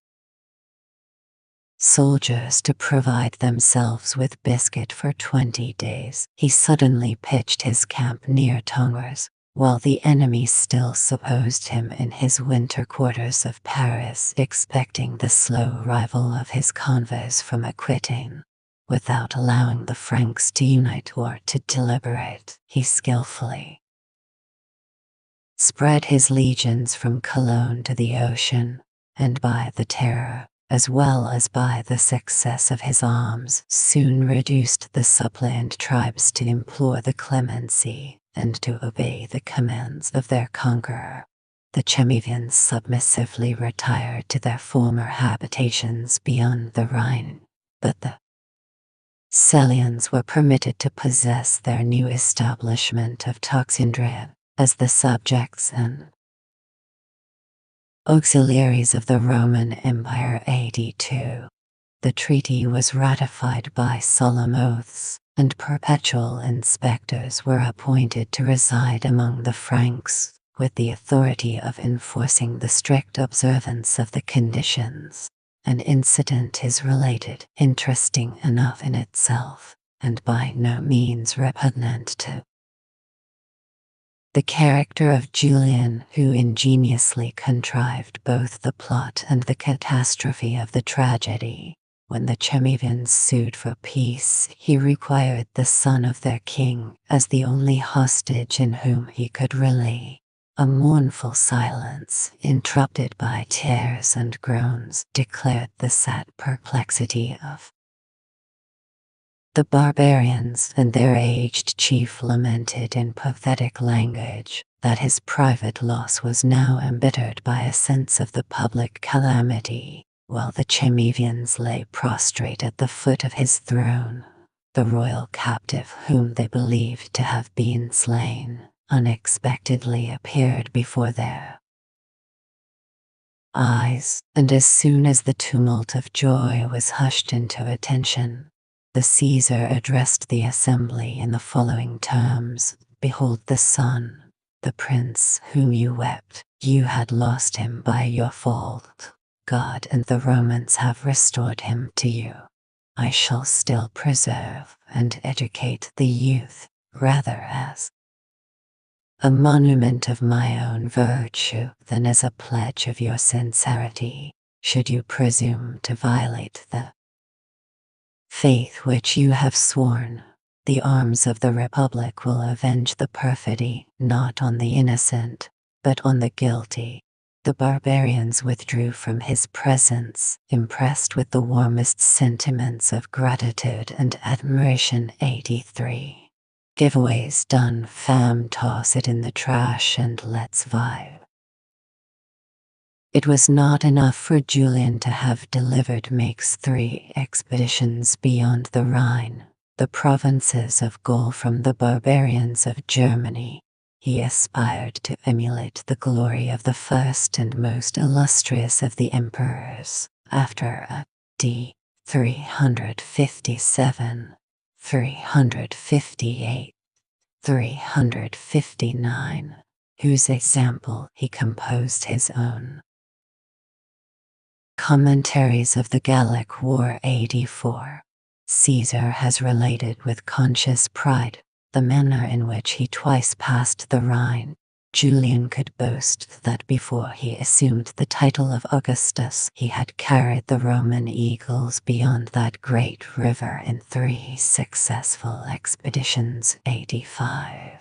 Speaker 1: soldiers to provide themselves with biscuit for 20 days, he suddenly pitched his camp near Tongres, while the enemy still supposed him in his winter quarters of Paris, expecting the slow arrival of his convoys from Aquitaine. Without allowing the Franks to unite or to deliberate, he skillfully spread his legions from Cologne to the ocean, and by the terror, as well as by the success of his arms, soon reduced the suppliant tribes to implore the clemency and to obey the commands of their conqueror. The Chemivians submissively retired to their former habitations beyond the Rhine, but the Salians were permitted to possess their new establishment of Toxindrea as the subjects and auxiliaries of the Roman Empire. 82. The treaty was ratified by solemn oaths, and perpetual inspectors were appointed to reside among the Franks, with the authority of enforcing the strict observance of the conditions. An incident is related, interesting enough in itself, and by no means repugnant to the character of Julian, who ingeniously contrived both the plot and the catastrophe of the tragedy. When the Chemivians sued for peace, he required the son of their king as the only hostage in whom he could rely. A mournful silence, interrupted by tears and groans, declared the sad perplexity of the barbarians, and their aged chief lamented in pathetic language that his private loss was now embittered by a sense of the public calamity, while the Chemivians lay prostrate at the foot of his throne. The royal captive, whom they believed to have been slain, unexpectedly appeared before their eyes, and as soon as the tumult of joy was hushed into attention, the Caesar addressed the assembly in the following terms: "Behold the son, the prince whom you wept. You had lost him by your fault. God and the Romans have restored him to you. I shall still preserve and educate the youth, rather as a monument of my own virtue than as a pledge of your sincerity. Should you presume to violate the faith which you have sworn, the arms of the Republic will avenge the perfidy, not on the innocent, but on the guilty." The barbarians withdrew from his presence, impressed with the warmest sentiments of gratitude and admiration. 83. Giveaways done, fam, toss it in the trash and let's vibe. It was not enough for Julian to have delivered Make's 3 expeditions beyond the Rhine, the provinces of Gaul, from the barbarians of Germany. He aspired to emulate the glory of the first and most illustrious of the emperors, after a.d. 357, 358, 359, whose example he composed his own Commentaries of the Gallic War. 84. Caesar has related with conscious pride the manner in which he twice passed the Rhine. Julian could boast that before he assumed the title of Augustus, he had carried the Roman eagles beyond that great river in 3 successful expeditions. 85.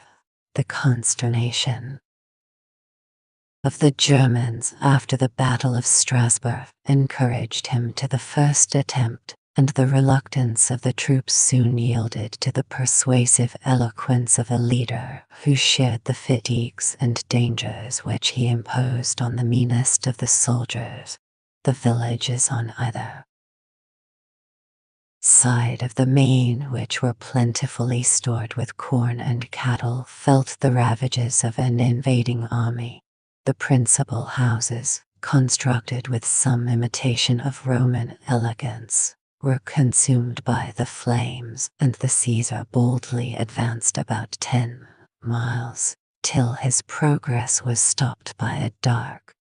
Speaker 1: The consternation of the Germans after the Battle of Strasbourg encouraged him to the first attempt, and the reluctance of the troops soon yielded to the persuasive eloquence of a leader who shared the fatigues and dangers which he imposed on the meanest of the soldiers. The villages on either side of the main, which were plentifully stored with corn and cattle, felt the ravages of an invading army. The principal houses, constructed with some imitation of Roman elegance, were consumed by the flames, and the Caesar boldly advanced about 10 miles, till his progress was stopped by a dark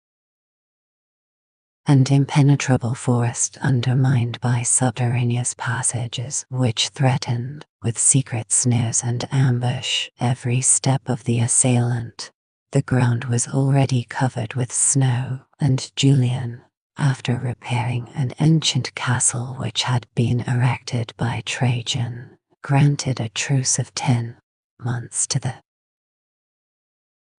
Speaker 1: and impenetrable forest undermined by subterraneous passages which threatened, with secret snares and ambush, every step of the assailant. The ground was already covered with snow, and Julian, after repairing an ancient castle which had been erected by Trajan, granted a truce of 10 months to the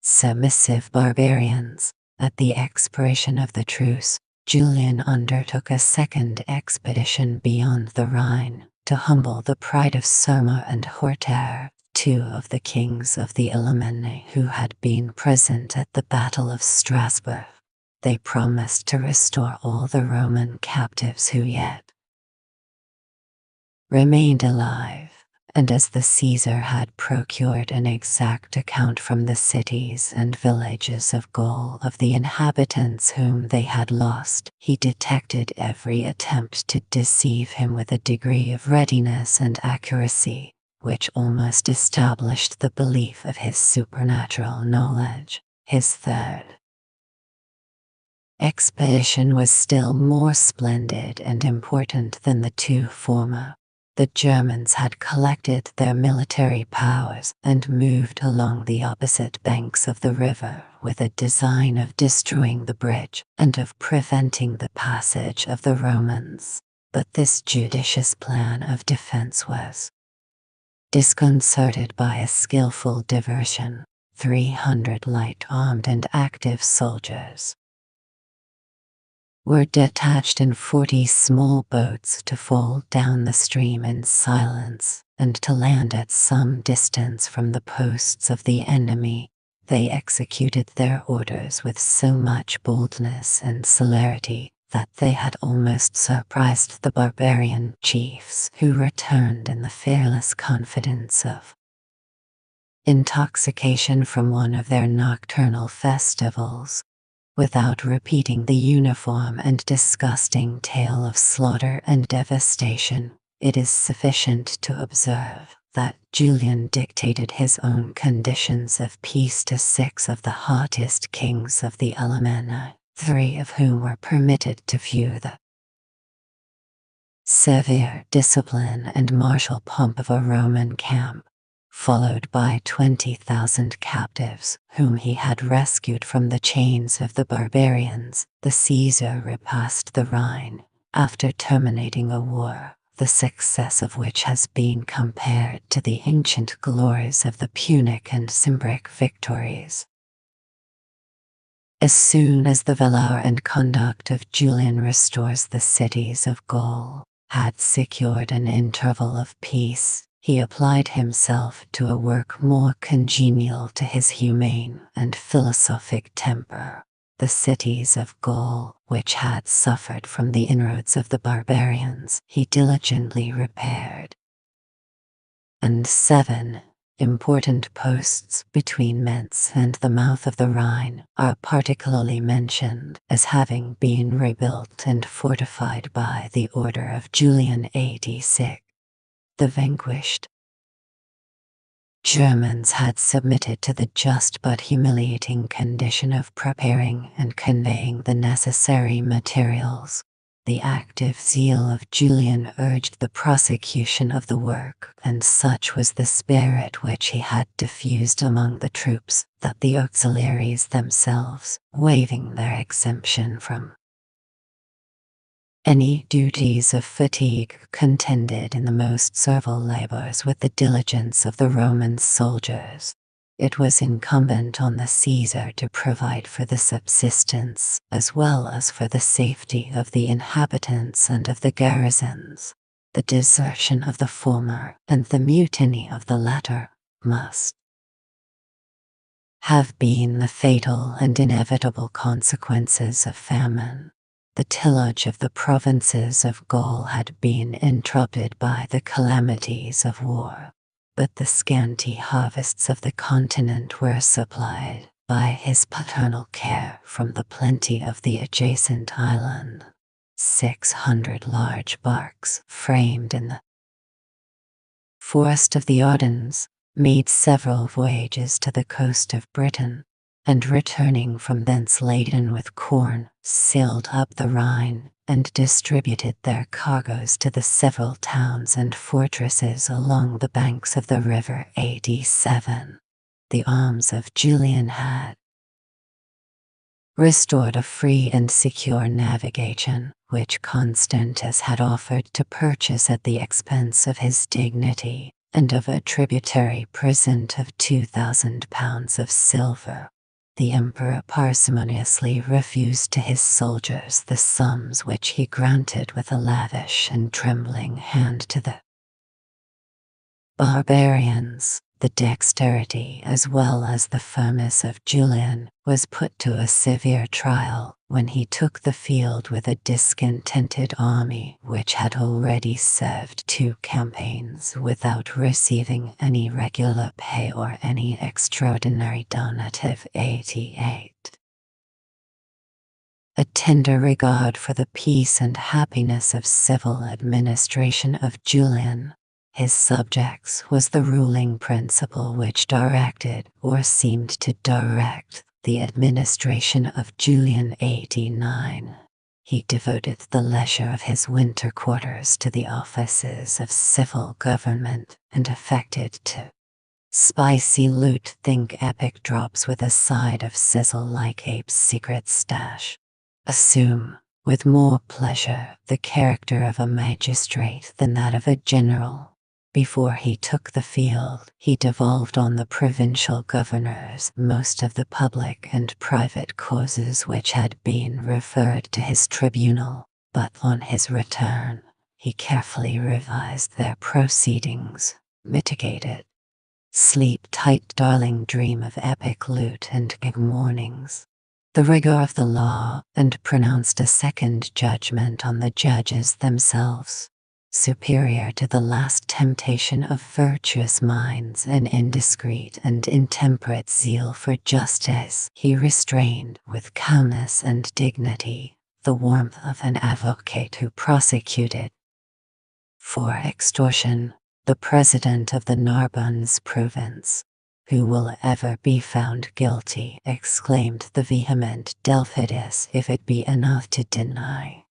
Speaker 1: submissive barbarians. At the expiration of the truce, Julian undertook a second expedition beyond the Rhine to humble the pride of Soma and Horter, two of the kings of the Alemanni who had been present at the Battle of Strasbourg. They promised to restore all the Roman captives who yet remained alive, and as the Caesar had procured an exact account from the cities and villages of Gaul of the inhabitants whom they had lost, he detected every attempt to deceive him with a degree of readiness and accuracy which almost established the belief of his supernatural knowledge. His third expedition was still more splendid and important than the two former. The Germans had collected their military powers and moved along the opposite banks of the river with a design of destroying the bridge and of preventing the passage of the Romans. But this judicious plan of defense was disconcerted by a skillful diversion. 300 light-armed and active soldiers were detached in 40 small boats to fall down the stream in silence and to land at some distance from the posts of the enemy. They executed their orders with so much boldness and celerity that they had almost surprised the barbarian chiefs, who returned in the fearless confidence of intoxication from one of their nocturnal festivals. Without repeating the uniform and disgusting tale of slaughter and devastation, it is sufficient to observe that Julian dictated his own conditions of peace to 6 of the hottest kings of the Alemanni, 3 of whom were permitted to view the severe discipline and martial pomp of a Roman camp, followed by 20,000 captives whom he had rescued from the chains of the barbarians. The Caesar repassed the Rhine, after terminating a war, the success of which has been compared to the ancient glories of the Punic and Cimbric victories. As soon as the valor and conduct of Julian restores the cities of Gaul had secured an interval of peace, he applied himself to a work more congenial to his humane and philosophic temper. The cities of Gaul, which had suffered from the inroads of the barbarians, he diligently repaired. And 7 important posts between Metz and the mouth of the Rhine are particularly mentioned as having been rebuilt and fortified by the order of Julian 86. The vanquished Germans had submitted to the just but humiliating condition of preparing and conveying the necessary materials. The active zeal of Julian urged the prosecution of the work, and such was the spirit which he had diffused among the troops that the auxiliaries themselves, waiving their exemption from any duties of fatigue, contended in the most servile labors with the diligence of the Roman soldiers. It was incumbent on the Caesar to provide for the subsistence, as well as for the safety of the inhabitants and of the garrisons. The desertion of the former and the mutiny of the latter must have been the fatal and inevitable consequences of famine. The tillage of the provinces of Gaul had been interrupted by the calamities of war, but the scanty harvests of the continent were supplied by his paternal care from the plenty of the adjacent island. 600 large barks framed in the forest of the Ardennes made several voyages to the coast of Britain, and returning from thence laden with corn, sailed up the Rhine and distributed their cargoes to the several towns and fortresses along the banks of the river 87. The arms of Julian had restored a free and secure navigation, which Constantius had offered to purchase at the expense of his dignity, and of a tributary present of 2,000 pounds of silver. The emperor parsimoniously refused to his soldiers the sums which he granted with a lavish and trembling hand to the barbarians. The dexterity as well as the firmness of Julian was put to a severe trial when he took the field with a discontented army which had already served 2 campaigns without receiving any regular pay or any extraordinary donative. 88. A tender regard for the peace and happiness of civil administration of Julian, his subjects, was the ruling principle which directed, or seemed to direct, the administration of Julian. 89. He devoted the leisure of his winter quarters to the offices of civil government, and affected to spicy loot think epic drops with a side of sizzle like Ape's secret stash. Assume, with more pleasure, the character of a magistrate than that of a general. Before he took the field, he devolved on the provincial governors most of the public and private causes which had been referred to his tribunal, but on his return, he carefully revised their proceedings, mitigated. Sleep tight, darling, dream of epic loot and gig mornings. The rigor of the law, and pronounced a second judgment on the judges themselves. Superior to the last temptation of virtuous minds and indiscreet and intemperate zeal for justice, he restrained with calmness and dignity the warmth of an advocate who prosecuted for extortion the president of the Narbonne's province. "Who will ever be found guilty?" exclaimed the vehement Delphidius, "if it be enough to deny?"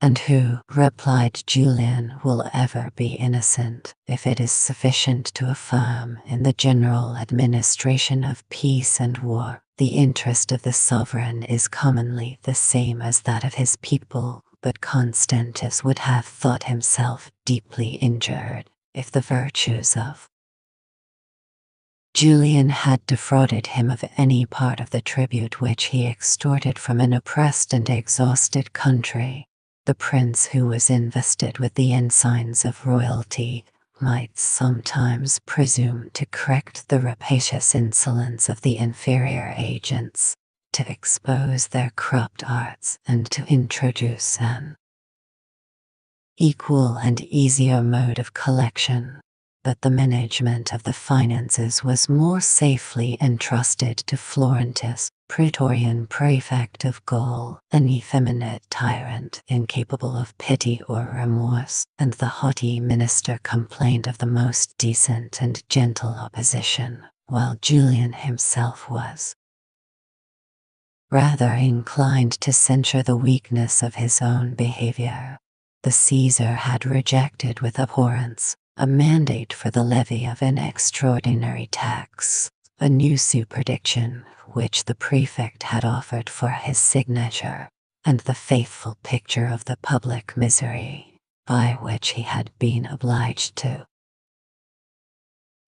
Speaker 1: "And who," replied Julian, "will ever be innocent, if it is sufficient to affirm in the general administration of peace and war, the interest of the sovereign is commonly the same as that of his people?" But Constantius would have thought himself deeply injured if the virtues of Julian had defrauded him of any part of the tribute which he extorted from an oppressed and exhausted country. The prince who was invested with the ensigns of royalty might sometimes presume to correct the rapacious insolence of the inferior agents, to expose their corrupt arts, and to introduce an equal and easier mode of collection. But the management of the finances was more safely entrusted to Florentus, Praetorian Prefect of Gaul, an effeminate tyrant incapable of pity or remorse, and the haughty minister complained of the most decent and gentle opposition, while Julian himself was rather inclined to censure the weakness of his own behavior. The Caesar had rejected with abhorrence a mandate for the levy of an extraordinary tax, a new superdiction which the prefect had offered for his signature, and the faithful picture of the public misery by which he had been obliged to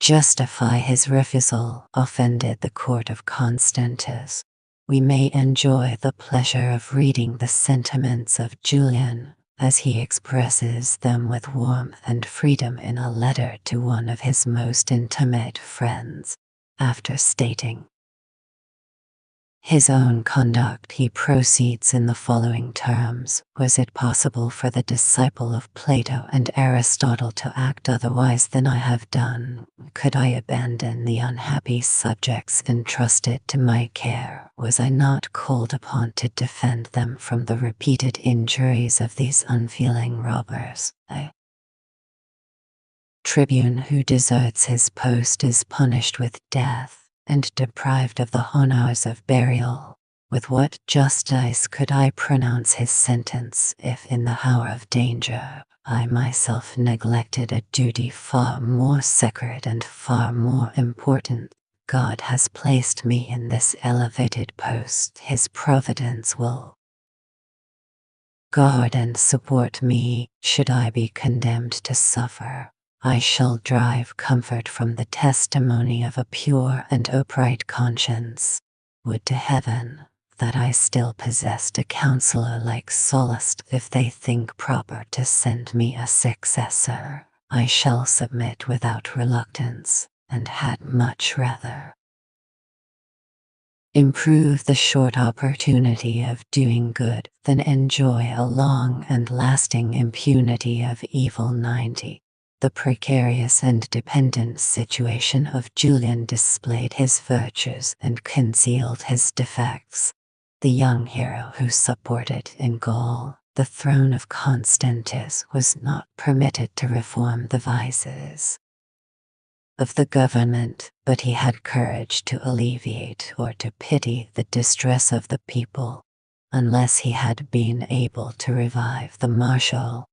Speaker 1: justify his refusal offended the court of Constantius. We may enjoy the pleasure of reading the sentiments of Julian, as he expresses them with warmth and freedom in a letter to one of his most intimate friends, after stating his own conduct. He proceeds in the following terms: was it possible for the disciple of Plato and Aristotle to act otherwise than I have done? Could I abandon the unhappy subjects entrusted to my care? Was I not called upon to defend them from the repeated injuries of these unfeeling robbers? A tribune who deserts his post is punished with death, and deprived of the honors of burial. With what justice could I pronounce his sentence if in the hour of danger I myself neglected a duty far more sacred and far more important? God has placed me in this elevated post. His providence will guard and support me. Should I be condemned to suffer, I shall derive comfort from the testimony of a pure and upright conscience. Would to heaven that I still possessed a counselor like Sallust. If they think proper to send me a successor, I shall submit without reluctance, and had much rather improve the short opportunity of doing good than enjoy a long and lasting impunity of evil. 90. The precarious and dependent situation of Julian displayed his virtues and concealed his defects. The young hero who supported in Gaul the throne of Constantius was not permitted to reform the vices of the government, but he had courage to alleviate or to pity the distress of the people, unless he had been able to revive the martial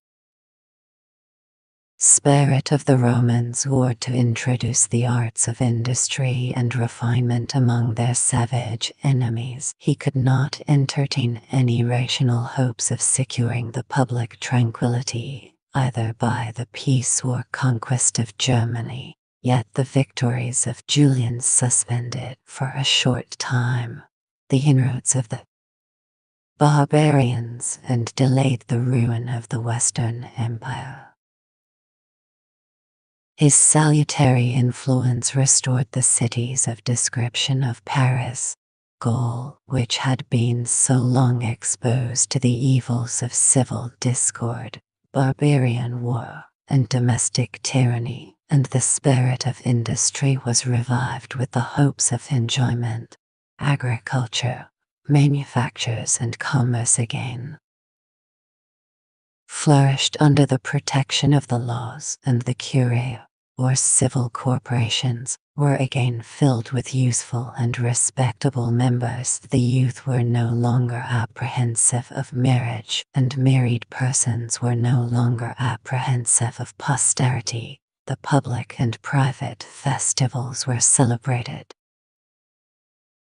Speaker 1: spirit of the Romans, or to introduce the arts of industry and refinement among their savage enemies. He could not entertain any rational hopes of securing the public tranquility, either by the peace or conquest of Germany. Yet the victories of Julian suspended for a short time the inroads of the barbarians and delayed the ruin of the Western Empire. His salutary influence restored the cities of description of Paris, Gaul, which had been so long exposed to the evils of civil discord, barbarian war, and domestic tyranny, and the spirit of industry was revived with the hopes of enjoyment. Agriculture, manufactures, and commerce again flourished under the protection of the laws, and the curia, or civil corporations, were again filled with useful and respectable members. The youth were no longer apprehensive of marriage, and married persons were no longer apprehensive of posterity. The public and private festivals were celebrated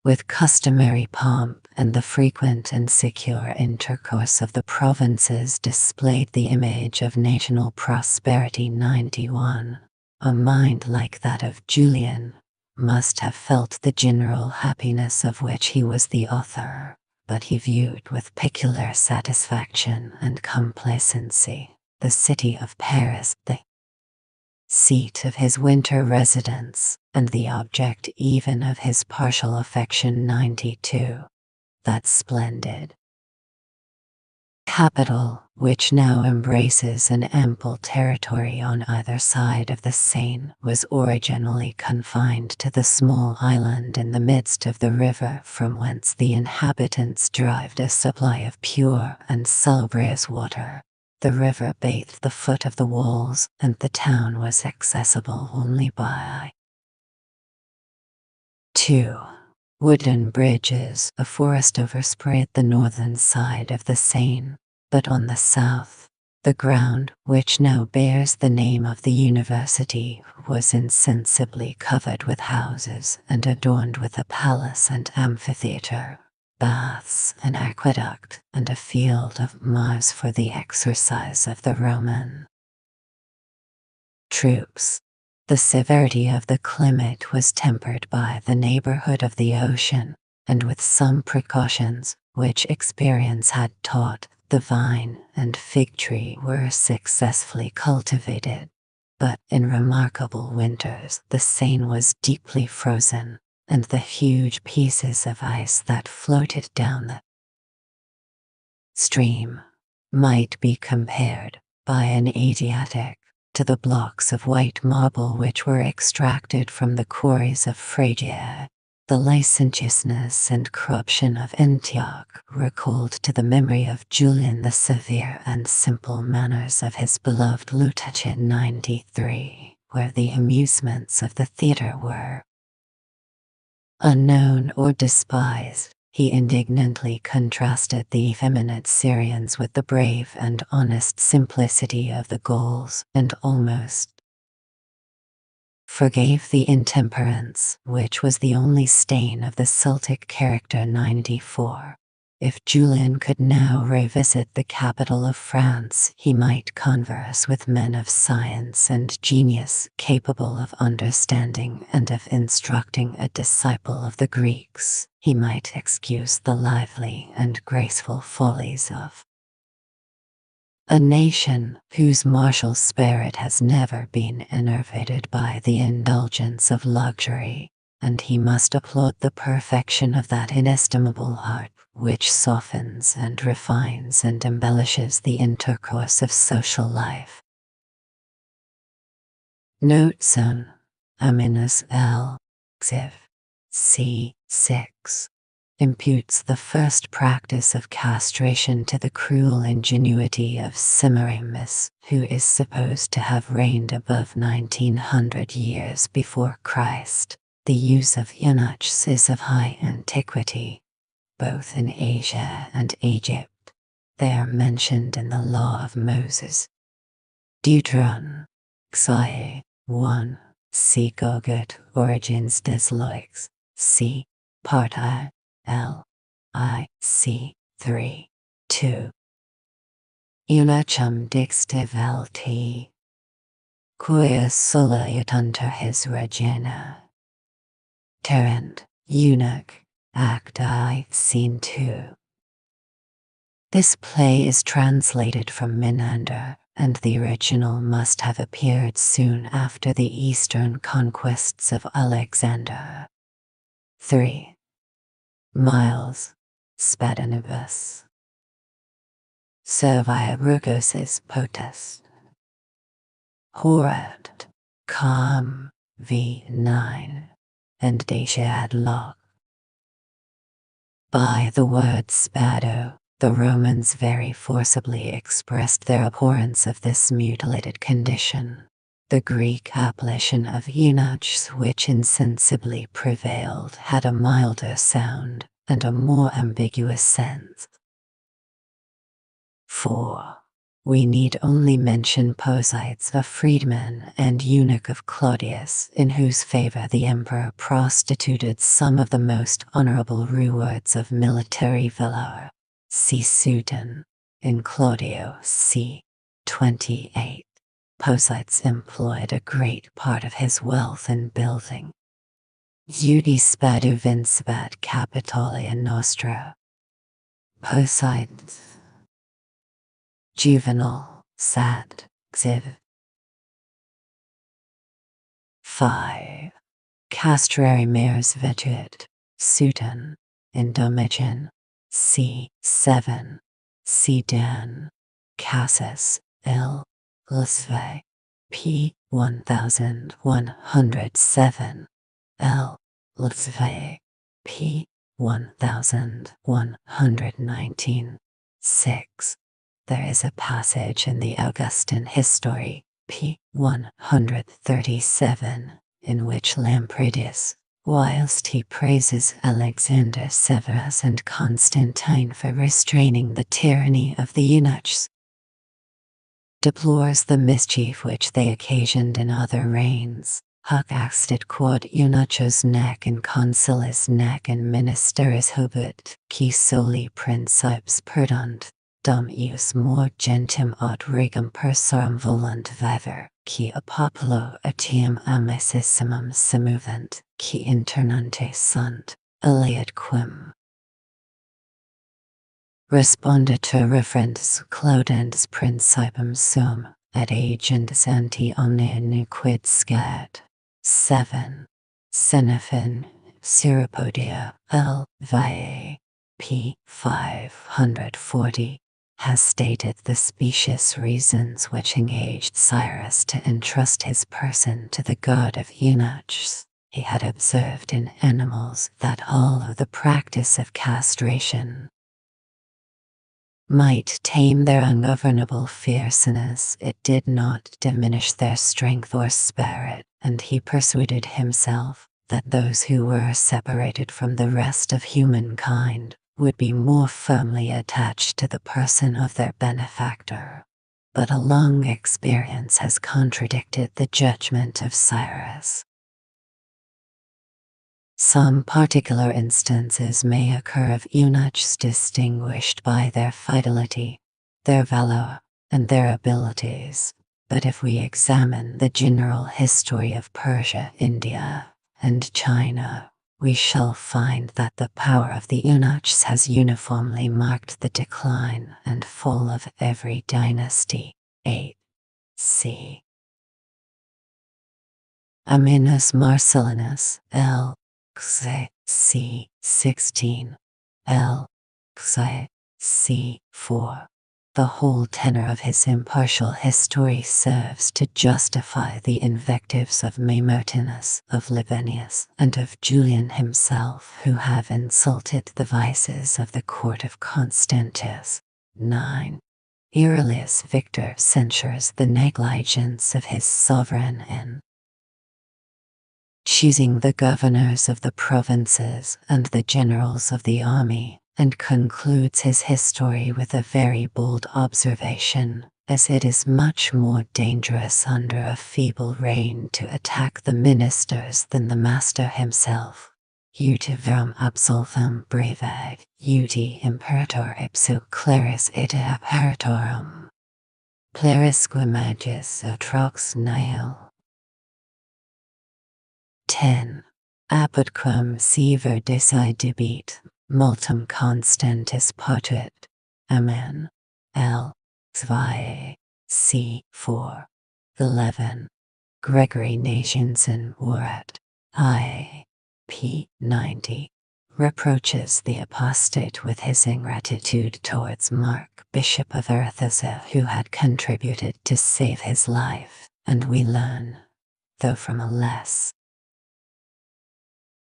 Speaker 1: with customary pomp, and the frequent and secure intercourse of the provinces displayed the image of national prosperity. 91. A mind like that of Julian must have felt the general happiness of which he was the author, but he viewed with peculiar satisfaction and complacency the city of Paris, the seat of his winter residence, and the object even of his partial affection. 92. That splendid capital, which now embraces an ample territory on either side of the Seine, was originally confined to the small island in the midst of the river, from whence the inhabitants derived a supply of pure and salubrious water. The river bathed the foot of the walls, and the town was accessible only by 2 wooden bridges. A forest overspread the northern side of the Seine, but on the south, the ground, which now bears the name of the university, was insensibly covered with houses and adorned with a palace and amphitheatre, baths, an aqueduct, and a field of Mars for the exercise of the Roman troops. The severity of the climate was tempered by the neighborhood of the ocean, and with some precautions, which experience had taught, The vine and fig tree were successfully cultivated, but in remarkable winters the Seine was deeply frozen, and the huge pieces of ice that floated down the stream might be compared, by an Asiatic, to the blocks of white marble which were extracted from the quarries of Phrygia. The licentiousness and corruption of Antioch recalled to the memory of Julian the severe and simple manners of his beloved Lutetia 93, where the amusements of the theatre were unknown or despised. He indignantly contrasted the effeminate Syrians with the brave and honest simplicity of the Gauls, and almost forgave the intemperance, which was the only stain of the Celtic character. 94. If Julian could now revisit the capital of France, he might converse with men of science and genius capable of understanding and of instructing a disciple of the Greeks. He might excuse the lively and graceful follies of a nation whose martial spirit has never been enervated by the indulgence of luxury, and he must applaud the perfection of that inestimable art which softens and refines and embellishes the intercourse of social life. Note son, Aminus L. Xiv. C. 6. Imputes the first practice of castration to the cruel ingenuity of Semiramis, who is supposed to have reigned above 1900 years before Christ. The use of eunuchs is of high antiquity, both in Asia and Egypt. They are mentioned in the Law of Moses. Deuteron. Xi. 1. See Gogut Origins des Loix. C. Part I. L. I. C. 3. 2. Eunuchum dixte velti, quia sola iutuntur his regina. Terent, Eunuch, Act I. Scene 2. This play is translated from Menander, and the original must have appeared soon after the eastern conquests of Alexander. 3. Miles, Spadanibus. Servia rugosis potest. Horad, Com. V. 9. And Daciad Log. By the word spado, the Romans very forcibly expressed their abhorrence of this mutilated condition. The Greek appellation of eunuchs, which insensibly prevailed, had a milder sound and a more ambiguous sense. 4. We need only mention Posides, a freedman and eunuch of Claudius, in whose favor the emperor prostituted some of the most honorable rewards of military valor. See Sueton, in Claudio c. 28. Posides employed a great part of his wealth in building Iudi spadu vincibat Capitolia Nostra. Posides. Juvenal, Sat. Xiv. 5. Castrari mares vetuit, Sueton, in Domitian, c. 7. C. Dan, Cassis, L. Lusve, p. 1107, L. Lusve, p. 1119, 6. There is a passage in the Augustan History, p. 137, in which Lampridius, whilst he praises Alexander Severus and Constantine for restraining the tyranny of the eunuchs, deplores the mischief which they occasioned in other reigns. Huc axtit quod eunuchos nec in consulis nec in ministeris hobut, qui soli principes perdunt, dum ius more gentim aut regum persorum volunt viver, qui a populo etiam amicissimum semovent, qui internante sunt, aliat quim Respondetur referens claudens principum sum, et agendus anti omnia quid scat. 7. Xenophon, Syropodia, L. Vae, p. 540, has stated the specious reasons which engaged Cyrus to entrust his person to the god of eunuchs. He had observed in animals that all of the practice of castration might tame their ungovernable fierceness, it did not diminish their strength or spirit, and he persuaded himself that those who were separated from the rest of humankind would be more firmly attached to the person of their benefactor. But a long experience has contradicted the judgment of Cyrus. Some particular instances may occur of eunuchs distinguished by their fidelity, their valor, and their abilities, but if we examine the general history of Persia, India, and China, we shall find that the power of the eunuchs has uniformly marked the decline and fall of every dynasty. 8. C. Ammianus Marcellinus, L. C. 16, L. C. 4. The whole tenor of his impartial history serves to justify the invectives of Mamertinus, of Libanius, and of Julian himself, who have insulted the vices of the court of Constantius. 9. Aurelius Victor censures the negligence of his sovereign in choosing the governors of the provinces and the generals of the army, and concludes his history with a very bold observation, as it is much more dangerous under a feeble reign to attack the ministers than the master himself. Ut verum absolvum breve, ut imperator ipso claris et apparatorum. Plerisque magis atrox nihil. 10. Apudquam sever decidibit, multum constantis potuit. Amen. L. Vae, c. 4. 11. Gregory Nationson Wart, I. p. 90. Reproaches the apostate with his ingratitude towards Mark, Bishop of Arthaza, who had contributed to save his life, and we learn, though from a less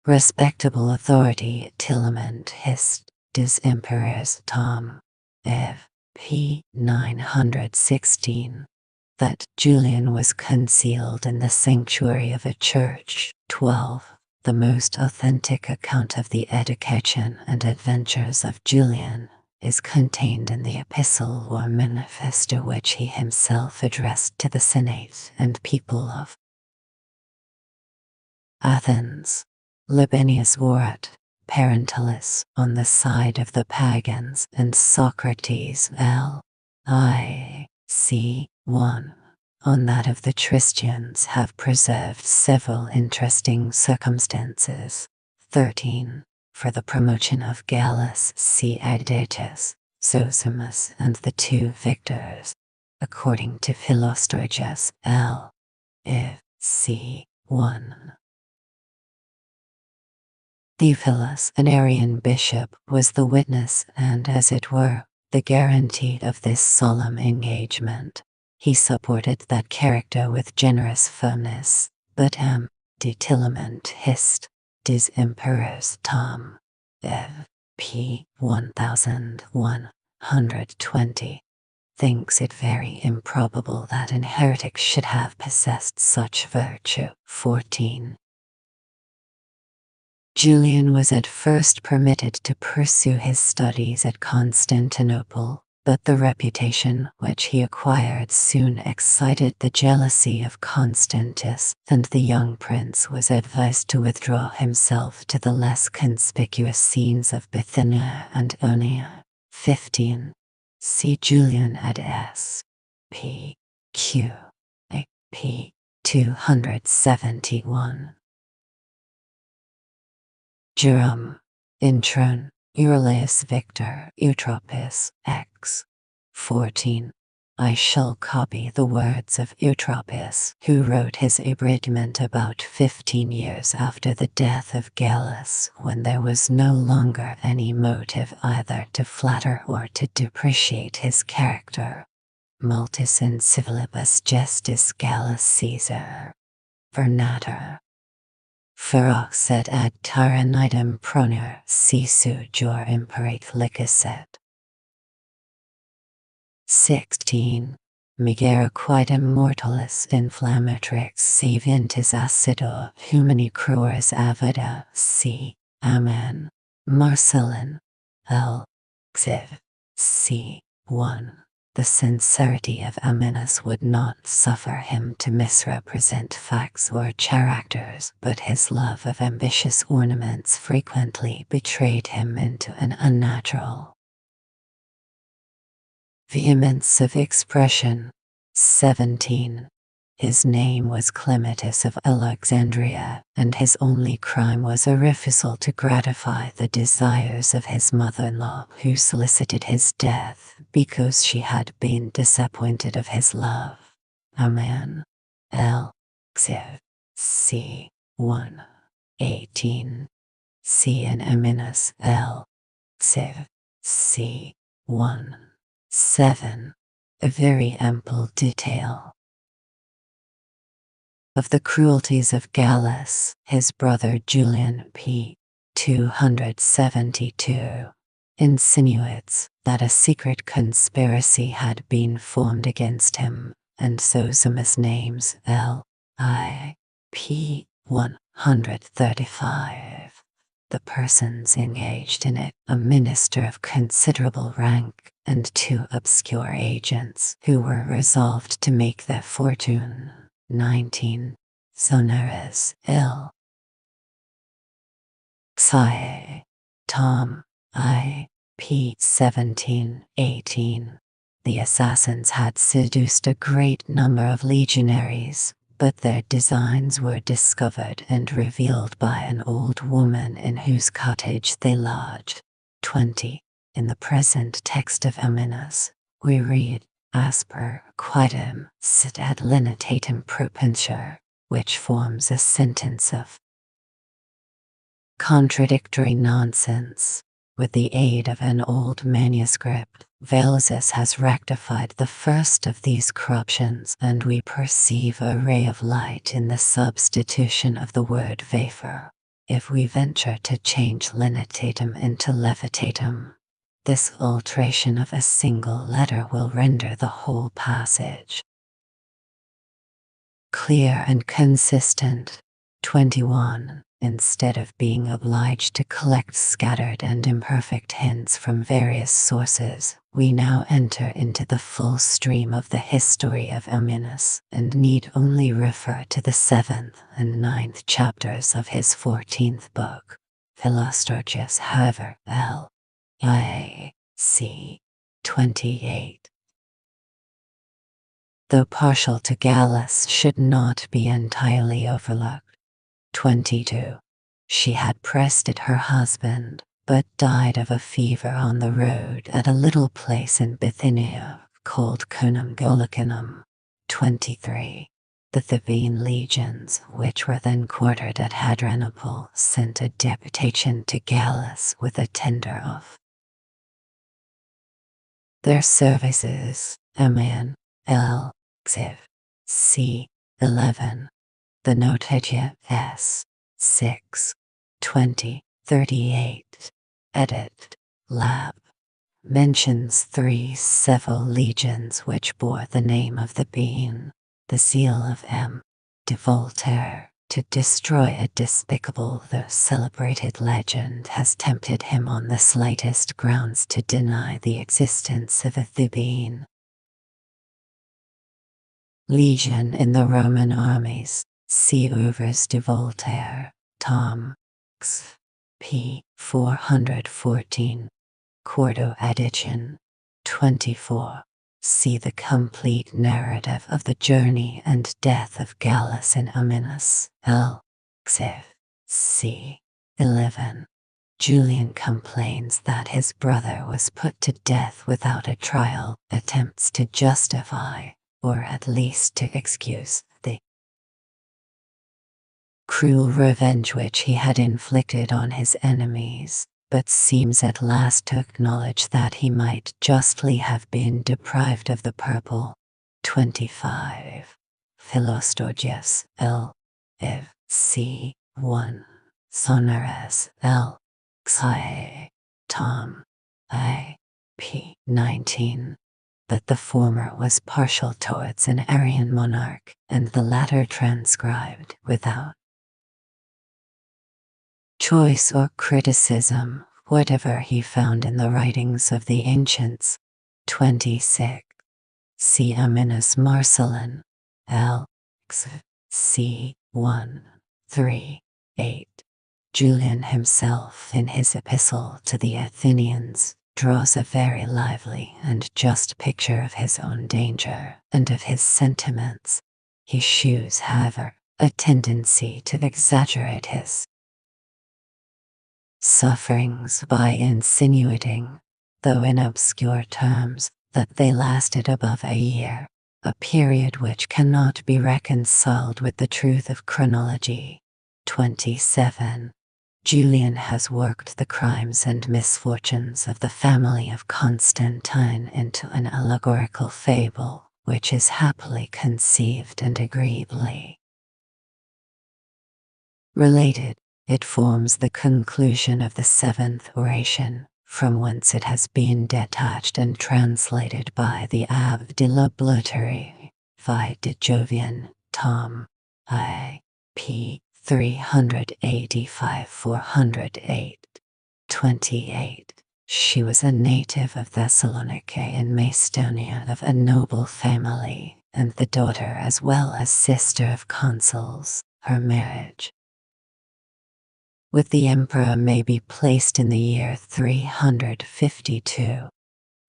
Speaker 1: respectable authority, Tillement Hist. Des Emperors Tom. Ev. p. 916, that Julian was concealed in the sanctuary of a church. 12. The most authentic account of the education and adventures of Julian is contained in the epistle or manifesto which he himself addressed to the Senate and people of Athens. Libanius Wart, Parentalis, on the side of the pagans, and Socrates L. I. c. 1, on that of the Christians, have preserved several interesting circumstances. 13. For the promotion of Gallus C. Agdatus, Zosimus, and the two victors, according to Philostratus L. Iv. c. 1. Theophilus, an Arian bishop, was the witness and, as it were, the guarantee of this solemn engagement. He supported that character with generous firmness, but de Tillement Hist. Des Emperors Tom. Ev. p. 1120, thinks it very improbable that an heretic should have possessed such virtue. 14. Julian was at first permitted to pursue his studies at Constantinople, but the reputation which he acquired soon excited the jealousy of Constantius, and the young prince was advised to withdraw himself to the less conspicuous scenes of Bithynia and Ionia. 15. See Julian ad S. P. Q. A. P. 271. Jerome, Intron, Euryalus Victor Eutropis X 14. I shall copy the words of Eutropis, who wrote his abridgment about 15 years after the death of Gallus, when there was no longer any motive either to flatter or to depreciate his character. Multis in civilibus gestis Gallus Caesar. Vernator. Ferox et ad tyrannidem proner sisu jur imperate licesset. 16. Megera quidem mortalis inflammatrix saventis acido humani cruoris avida c. Amen. Marcellin. L. Xiv. c. 1. The sincerity of Amminus would not suffer him to misrepresent facts or characters, but his love of ambitious ornaments frequently betrayed him into an unnatural vehemence of expression. 17. His name was Clematis of Alexandria, and his only crime was a refusal to gratify the desires of his mother-in-law, who solicited his death because she had been disappointed of his love. Amen. L. Xiv. c. 1. 18. C. and Amminus L. Xiv. c. 1. 7. A very ample detail of the cruelties of Gallus, his brother Julian p. 272, insinuates that a secret conspiracy had been formed against him, and Zosimus names L. I. p. 135. The persons engaged in it, a minister of considerable rank, and 2 obscure agents who were resolved to make their fortune. 19. Zonaras L. Xi. Tom. I. p. 1718. The assassins had seduced a great number of legionaries, but their designs were discovered and revealed by an old woman in whose cottage they lodged. 20. In the present text of Amminus, we read, Asper quidem sit ad linitatem propenser, which forms a sentence of contradictory nonsense. With the aid of an old manuscript, Valsis has rectified the first of these corruptions, and we perceive a ray of light in the substitution of the word vapor. If we venture to change linitatum into levitatum, this alteration of a single letter will render the whole passage clear and consistent. 21. Instead of being obliged to collect scattered and imperfect hints from various sources, we now enter into the full stream of the history of Amminus, and need only refer to the 7th and 9th chapters of his 14th book, Philostorgius Haver L. I. c. 28. Though partial to Gallus, should not be entirely overlooked. 22. She had preceded her husband, but died of a fever on the road at a little place in Bithynia called Cunum Gallicanum. 23. The Theban legions, which were then quartered at Hadrianople, sent a deputation to Gallus with a tender of their services. Amen. L. Xiv. c. 11. The Notatia S. 6. 20. 38. Edit. Lab. Mentions 3 several legions which bore the name of the being, the zeal of M. de Voltaire, to destroy a despicable though celebrated legend has tempted him on the slightest grounds to deny the existence of a Theban legion in the Roman armies. See Ouvres de Voltaire, Tom. X. p. 414. Quarto edition. 24. See the complete narrative of the journey and death of Gallus in Amminus. L. Xiv. c. 11. Julian complains that his brother was put to death without a trial, attempts to justify, or at least to excuse, the cruel revenge which he had inflicted on his enemies, but seems at last to acknowledge that he might justly have been deprived of the purple. 25. Philostorgius L. Iv. C. 1. Sonares L. Xi. Tom. I. P. 19. But the former was partial towards an Arian monarch, and the latter transcribed without choice or criticism whatever he found in the writings of the ancients. 26. CMt&x Marcellin L. C. 1. 3. 8. Julian himself, in his epistle to the Athenians, draws a very lively and just picture of his own danger and of his sentiments. He shews, however, a tendency to exaggerate his sufferings by insinuating, though in obscure terms, that they lasted above a year, a period which cannot be reconciled with the truth of chronology. 27. Julian has worked the crimes and misfortunes of the family of Constantine into an allegorical fable, which is happily conceived and agreeably related. It forms the conclusion of the seventh oration, from whence it has been detached and translated by the Abbé de la Bluterie, Vi de Jovian, Tom. I. P. 385-408. 28. She was a native of Thessaloniki in Macedonia, of a noble family, and the daughter as well as sister of consuls. Her marriage with the emperor may be placed in the year 352.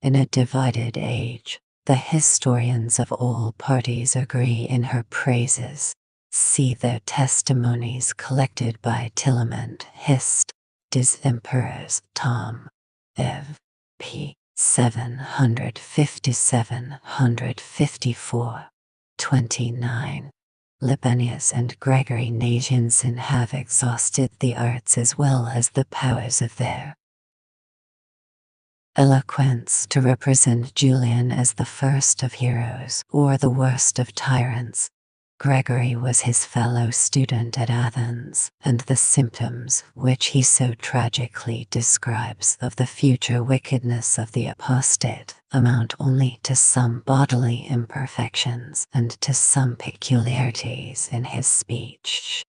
Speaker 1: In a divided age, the historians of all parties agree in her praises. See their testimonies collected by Tillement Hist. Des Emperors, Tom. Ev. P. 757-154. 29. Libanius and Gregory Nazianzen have exhausted the arts as well as the powers of their eloquence to represent Julian as the first of heroes or the worst of tyrants. Gregory was his fellow student at Athens, and the symptoms which he so tragically describes of the future wickedness of the apostate amount only to some bodily imperfections and to some peculiarities in his speech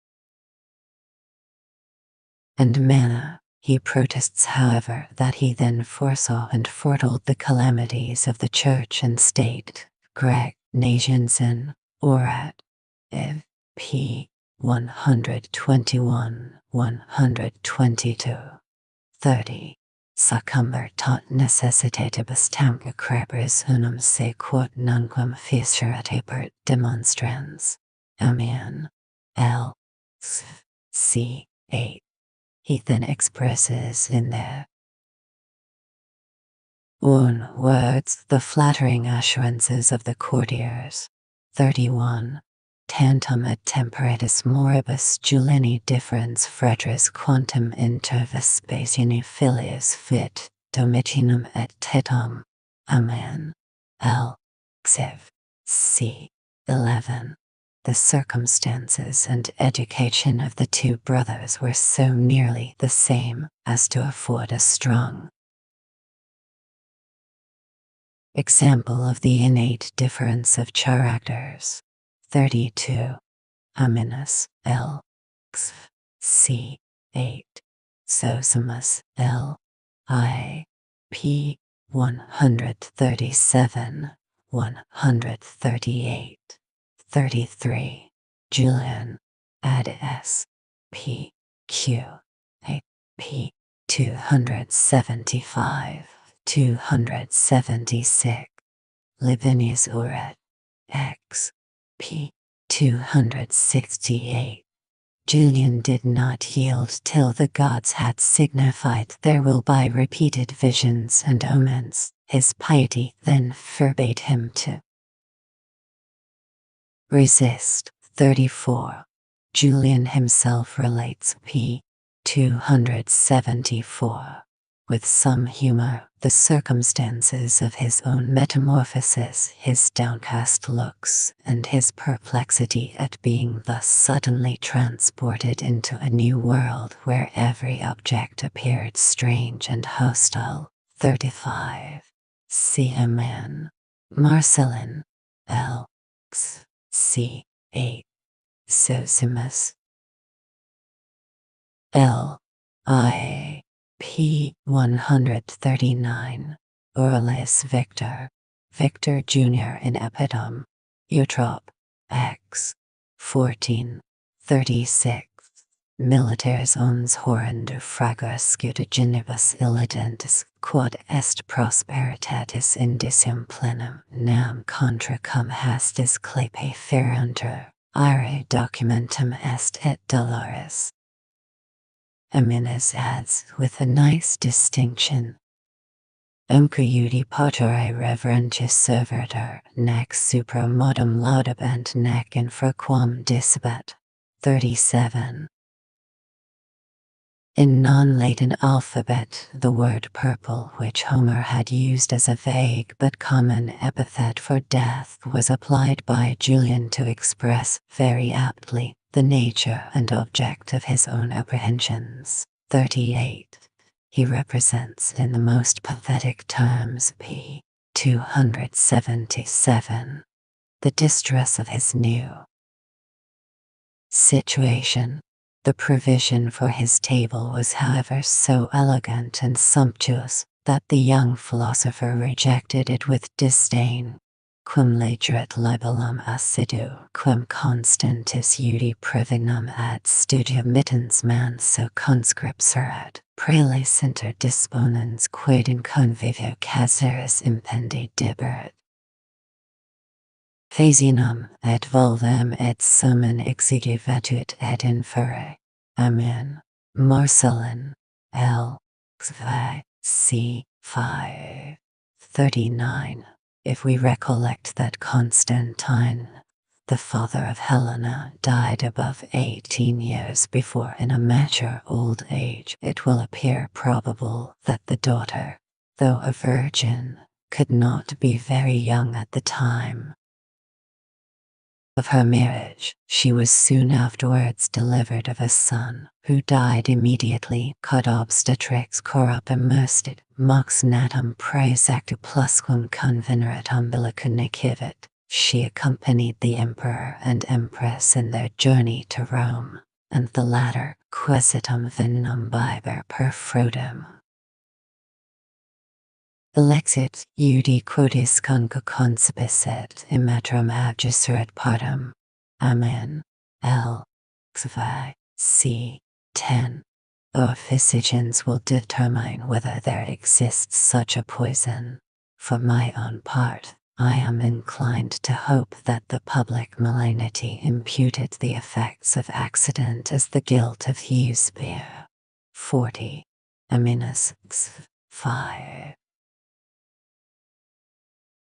Speaker 1: and manner. He protests, however, that he then foresaw and foretold the calamities of the church and state. Greg. Nazianzen, Orat. Ev. P. 121-122. 30. Succumber tot necessitatibus tamque crepris unum se quod nunquam fissurate per demonstrans. Amian. L. C. 8. He then expresses in their own words the flattering assurances of the courtiers. 31. Tantum et temperatus moribus Julini differens fredris quantum inter Vespasiani filius fit, domitinum et tetum. Amen. L. Xiv. C. 11. The circumstances and education of the two brothers were so nearly the same as to afford a strong example of the innate difference of characters. 32. Aminus L. C. 8. Zosimus L. I. P. 137-138. 33. Julian. Ad S. P. Q. A. P. 275-276. Livinius Uret. X. P. 268. Julian did not yield till the gods had signified their will by repeated visions and omens. His piety then forbade him to resist. 34. Julian himself relates p. 274, with some humor, the circumstances of his own metamorphosis, his downcast looks, and his perplexity at being thus suddenly transported into a new world where every object appeared strange and hostile. 35. CMn. Marcellin. L. C. 8. Sosimus. L. I. P. 139. Orlis Victor. Victor Jr. in Epidom. Eutrop. X. 1436. Militares ons horrenda fragras genibus illidentis, quod est prosperitatis indicium plenum, nam contra cum hastis clepe feruntur, ire documentum est et doloris. Amines adds, with a nice distinction, Umque poteri reverentis servetur, nec supra modum laudabant nec infraquam disabet. 37. In non-Latin alphabet, the word purple, which Homer had used as a vague but common epithet for death, was applied by Julian to express, very aptly, the nature and object of his own apprehensions. 38. He represents in the most pathetic terms p. 277, the distress of his new situation. The provision for his table was, however, so elegant and sumptuous that the young philosopher rejected it with disdain. Quum legerit libellum assidu, quum constantis iudi prevignum ad studia mittens manso conscripserat, praeles inter disponens quid in convivio caseris impendi diberit. Phasinum et volvem et summum exiguvetuit et infere. Amen. Marcellin. L. C. 5. 39. If we recollect that Constantine, the father of Helena, died above 18 years before in a mature old age, it will appear probable that the daughter, though a virgin, could not be very young at the time of her marriage. She was soon afterwards delivered of a son, who died immediately. Quod obstetrix corrup immersed, mox natum praes actu plusquam convenerat umbilicum necivit. She accompanied the emperor and empress in their journey to Rome, and the latter, quesitum venenum biber per frodem. Alexit, iudi quodis conca concipicet imatrum abjusurat partum. Amen. L. C. 10. Our physicians will determine whether there exists such a poison. For my own part, I am inclined to hope that the public malignity imputed the effects of accident as the guilt of Eusebia. 40. Aminus 5.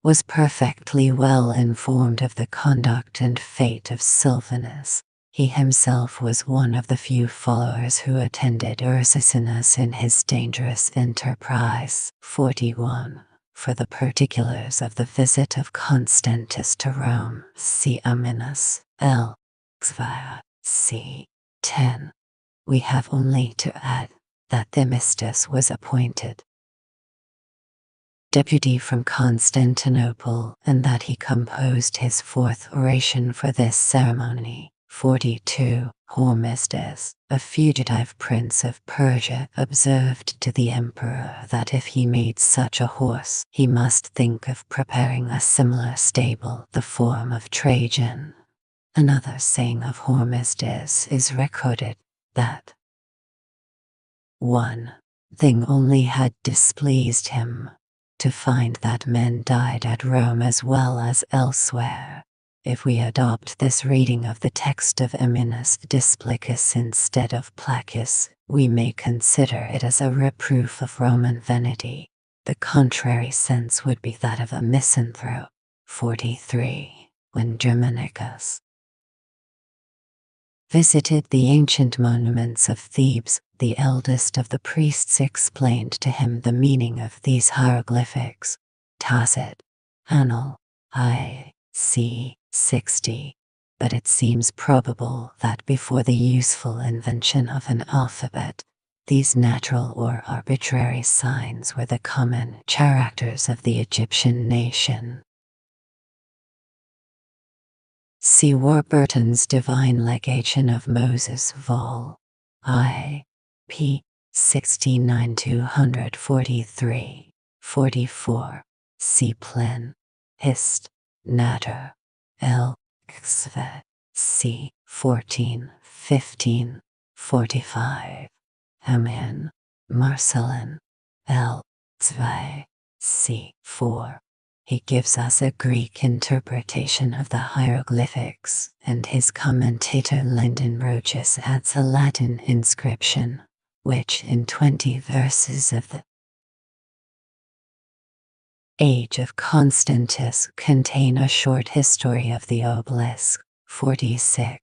Speaker 1: Was perfectly well informed of the conduct and fate of Sylvanus. He himself was one of the few followers who attended Ursicinus in his dangerous enterprise. 41. For the particulars of the visit of Constantius to Rome, see Aminus. L. C. 10. We have only to add that Themistus was appointed deputy from Constantinople, and that he composed his fourth oration for this ceremony. 42. Hormisdas, a fugitive prince of Persia, observed to the emperor that if he made such a horse, he must think of preparing a similar stable, the form of Trajan. Another saying of Hormisdas is recorded, that one thing only had displeased him, to find that men died at Rome as well as elsewhere. If we adopt this reading of the text of Eminus Displicus instead of Placus, we may consider it as a reproof of Roman vanity. The contrary sense would be that of a misanthrope. 43. When Germanicus visited the ancient monuments of Thebes, the eldest of the priests explained to him the meaning of these hieroglyphics. Tacit. Annal. I.C. 60. But it seems probable that before the useful invention of an alphabet, these natural or arbitrary signs were the common characters of the Egyptian nation. See Warburton's Divine Legation of Moses Vol. I. p. 69 243, 44. See Plin. Hist. Natter. L. Xv. C. 14, 15, 45. Amin. Marcellin. L. Xv. C. 4. He gives us a Greek interpretation of the hieroglyphics, and his commentator Lindenrochus adds a Latin inscription, which in 20 verses of the Age of Constantus contain a short history of the obelisk. 46.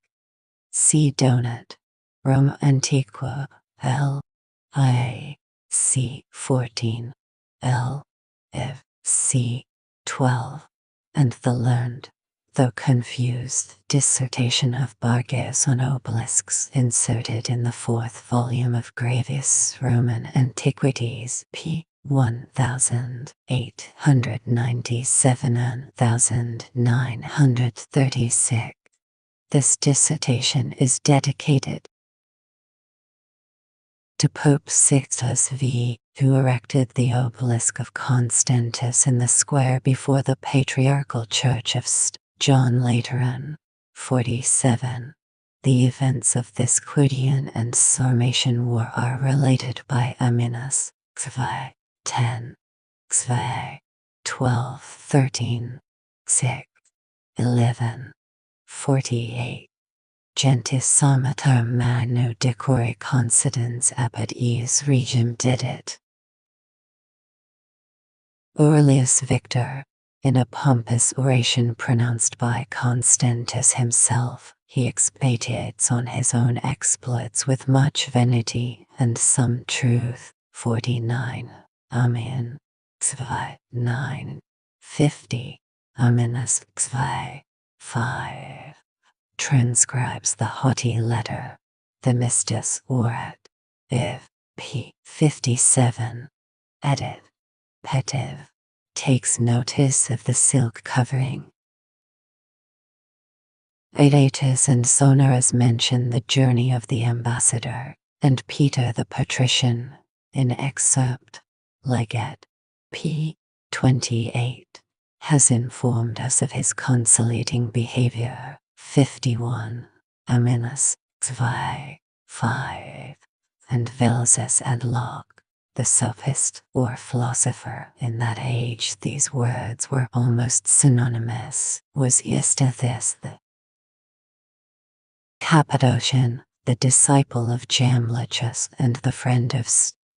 Speaker 1: See Donat. Rome Antiqua. L. I. C. 14. L. F. C. 12. And the learned, though confused, dissertation of Barges on obelisks obliques inserted in the 4th volume of Gravius Roman Antiquities, p. 1897 and 1936. This dissertation is dedicated to Pope Sixtus V, who erected the obelisk of Constantus in the square before the Patriarchal Church of St. John Lateran. 47. The events of this Quirian and Sarmatian war are related by Amminus, Xvi, 10, Xvi, 12, 13, 6, 11, 48. Gentis Samatar Magno Decore Considens Apud Eis Regim didit. Aurelius Victor, in a pompous oration pronounced by Constantus himself, he expatiates on his own exploits with much vanity and some truth. 49. Amin. Xvi, 9. 50. Aminus Xvi, 5. Transcribes the haughty letter, the Mistus Orat, if, p. 57. Edit. Petiv. Takes notice of the silk covering. Aedatus and Sonaras mention the journey of the ambassador, and Peter the patrician, in excerpt, Legate, p. 28, has informed us of his conciliating behavior. 51. Amminus, Xvi, 5. And Velses ad Locke, the sophist or philosopher in that age these words were almost synonymous, was Eustathius the Cappadocian, the disciple of Jamblichus and the friend of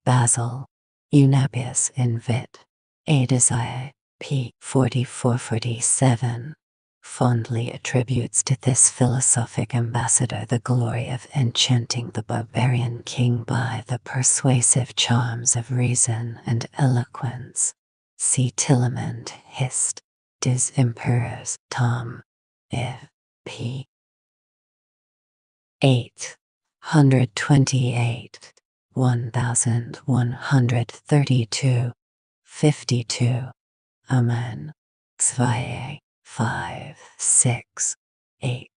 Speaker 1: Basil. Eunapius in Vit. Adesiae, p. 44-47. Fondly attributes to this philosophic ambassador the glory of enchanting the barbarian king by the persuasive charms of reason and eloquence. See Tillemond, Hist. Dis Imperus, Tom. If. p. 828, 1132, 52. Amen. Xvi, 5, 6, 8.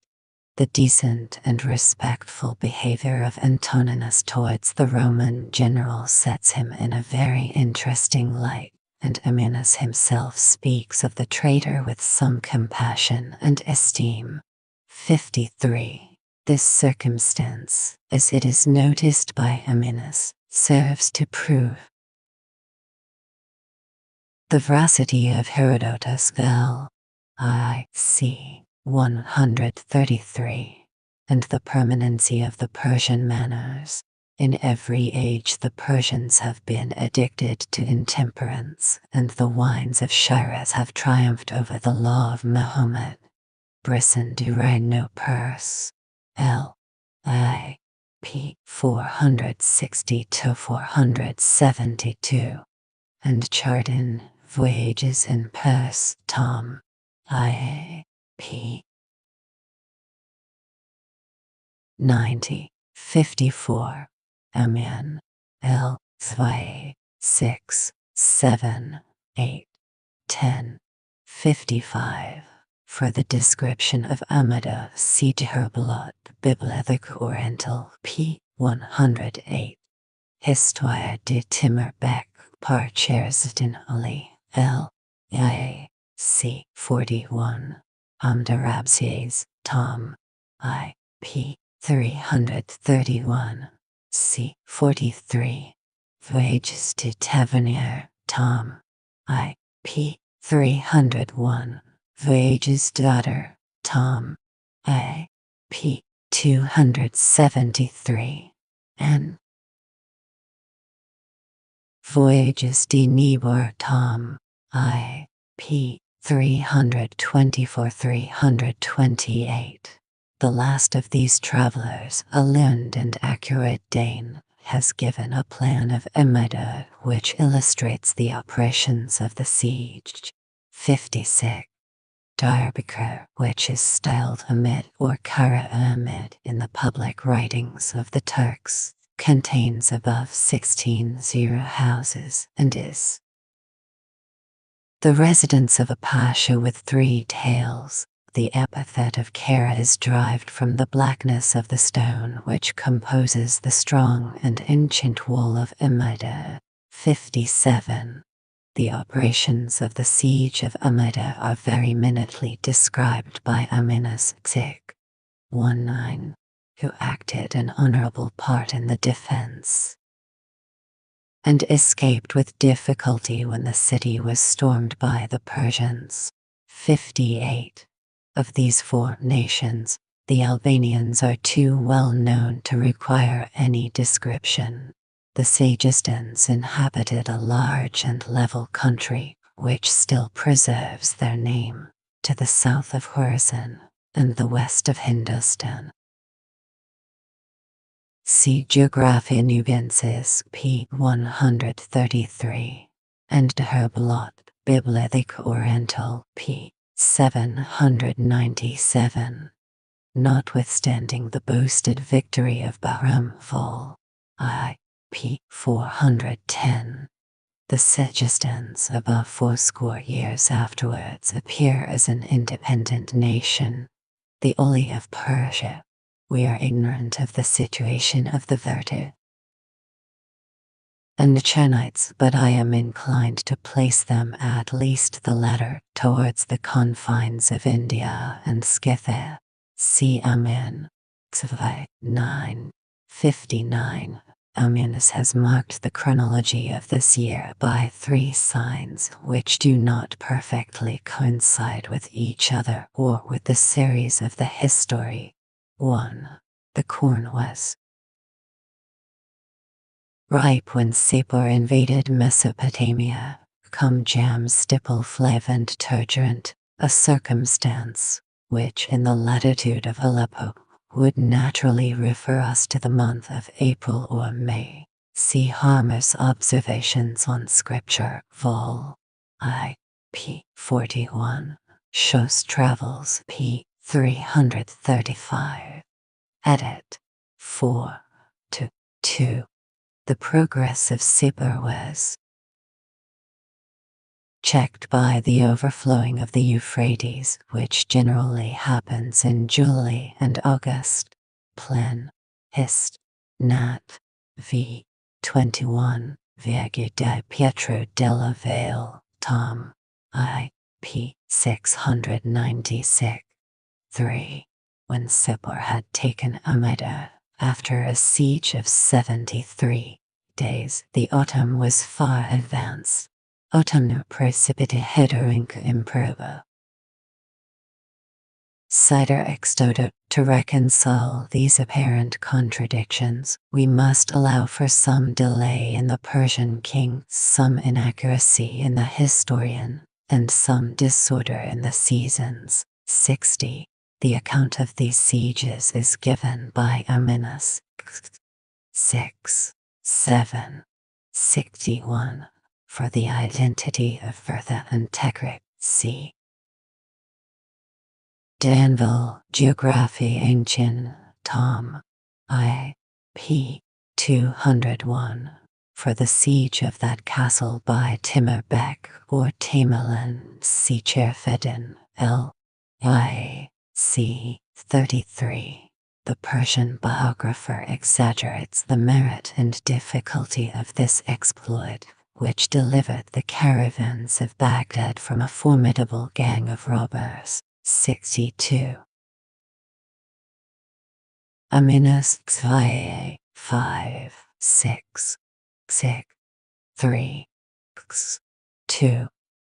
Speaker 1: The decent and respectful behavior of Antoninus towards the Roman general sets him in a very interesting light, and Amminus himself speaks of the traitor with some compassion and esteem. 53. This circumstance, as it is noticed by Amminus, serves to prove the veracity of Herodotus L. I. C. 133, and the permanency of the Persian manners. In every age the Persians have been addicted to intemperance, and the wines of Shiraz have triumphed over the law of Muhammad. Brisson du Rhino Purse, L. I. P. 460–472, and Chardin, Voyages in Perse, Tom. I. P. 90, 54, Amen, L. 2, 6, 7, 8, 10, 55. For the description of Amada, see Herblot, Bibliothèque Orientale, p. 108. Histoire de Timurbeck, par Cherston Ali, L. I. C. 41. Amdarabsies, Tom. I. P. 331. C. 43. Voyages to Tavernier, Tom. I. P. 301. Voyages Daughter, Tom. I. P. 273. N. Voyages de Niebuhr, Tom. I. P. 324–328. The last of these travelers, a learned and accurate Dane, has given a plan of Emada which illustrates the operations of the siege. 56. Darbekir, which is styled Ahmed or Kara Ahmed in the public writings of the Turks, contains above 16 houses and is the residence of a pasha with 3 tails. The epithet of Kara is derived from the blackness of the stone which composes the strong and ancient wall of Emada. 57. The operations of the siege of Amida are very minutely described by Aminas Zik. 19, who acted an honorable part in the defense and escaped with difficulty when the city was stormed by the Persians. 58. Of these 4 nations, the Albanians are too well known to require any description. The Sagistans inhabited a large and level country, which still preserves their name, to the south of Khorasan and the west of Hindustan. See Geographia Nubensis, p. 133, and Herblot, Bibliothèque Orientale, p. 797. Notwithstanding the boasted victory of Bahram Vol. I. p. 410, the Sagistans above 40 years afterwards appear as an independent nation. The Oli of Persia. We are ignorant of the situation of the Vertu and the Chenites, but I am inclined to place them, at least the latter, towards the confines of India and Scythia. CMn. 959. Amminus has marked the chronology of this year by 3 signs which do not perfectly coincide with each other or with the series of the history. 1. The corn was ripe when Sapor invaded Mesopotamia, cum jam stipple flav and turgerent, a circumstance which in the latitude of Aleppo would naturally refer us to the month of April or May. See Harmer's Observations on Scripture, Vol. I. p. 41, Schoss Travels, p. 335. Edit. 4. to 2. The progress of Sapor was checked by the overflowing of the Euphrates, which generally happens in July and August. Plen. Hist. Nat. v. 21. Viaggio di Pietro della Vale, Tom. I. p. 696. 3. When Sapor had taken Amida, after a siege of 73 days, the autumn was far advanced. Autumno precipita hederinca improba. Cider extodo. To reconcile these apparent contradictions, we must allow for some delay in the Persian king, some inaccuracy in the historian, and some disorder in the seasons. 60. The account of these sieges is given by Amminas. 6, 7, 61. For the identity of Vertha and Tekrik, c. Danville, Geography Ancient, Tom. I. p. 201. For the siege of that castle by Timurbeck or Tamerlan, see Cherfedin, L. I. c. 33. The Persian biographer exaggerates the merit and difficulty of this exploit, which delivered the caravans of Baghdad from a formidable gang of robbers. 62. Amminas Xia 5, 6, 6, 3, 2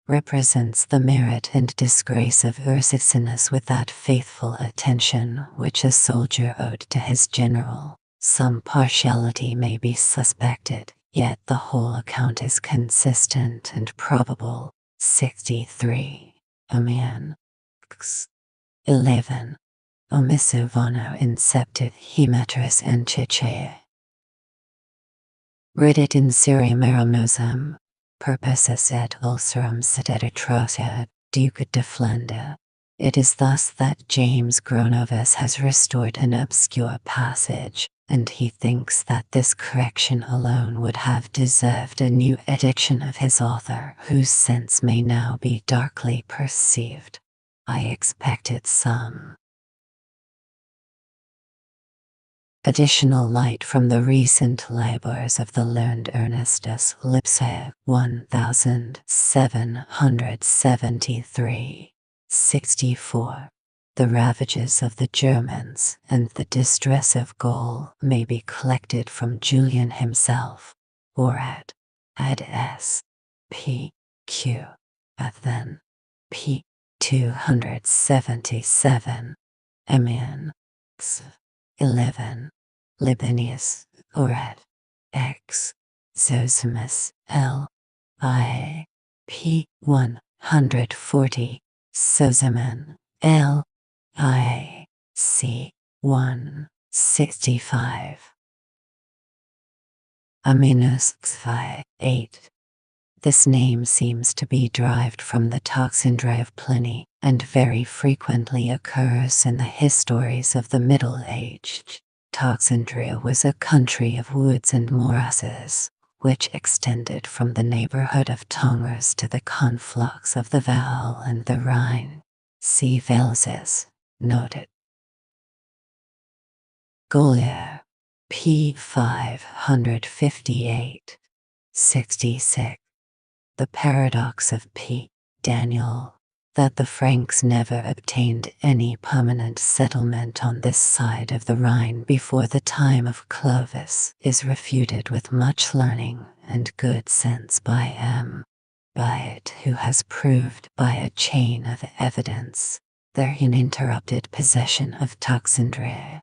Speaker 1: represents the merit and disgrace of Ursicinus with that faithful attention which a soldier owed to his general. Some partiality may be suspected, yet the whole account is consistent and probable. 63. Ammian. 11. Omissivano inceptit hemetris enchichae. Ridit in Syriam aramnosam, purposus et ulcerum sed atrocia, Duke de Flandre. It is thus that James Gronovis has restored an obscure passage, and he thinks that this correction alone would have deserved a new ediction of his author, whose sense may now be darkly perceived. I expected some additional light from the recent labors of the learned Ernestus Lipsius, 1773. 64. The ravages of the Germans and the distress of Gaul may be collected from Julian himself, or ad s. p. q. then. p. 277. Ammian. 11. Libanius, or ad x. Zosimus, L. I. p. 140. Sozaman, L. I. c. 165. Ammianus Xi 8. This name seems to be derived from the Toxandria of Pliny, and very frequently occurs in the histories of the Middle Age. Toxandria was a country of woods and morasses, which extended from the neighborhood of Tongres to the conflux of the Vaal and the Rhine. See Velzis, noted. Golier, p. 558. 66. The paradox of P. Daniel, that the Franks never obtained any permanent settlement on this side of the Rhine before the time of Clovis, is refuted with much learning and good sense by M. Byatt, who has proved by a chain of evidence their uninterrupted possession of Toxandria.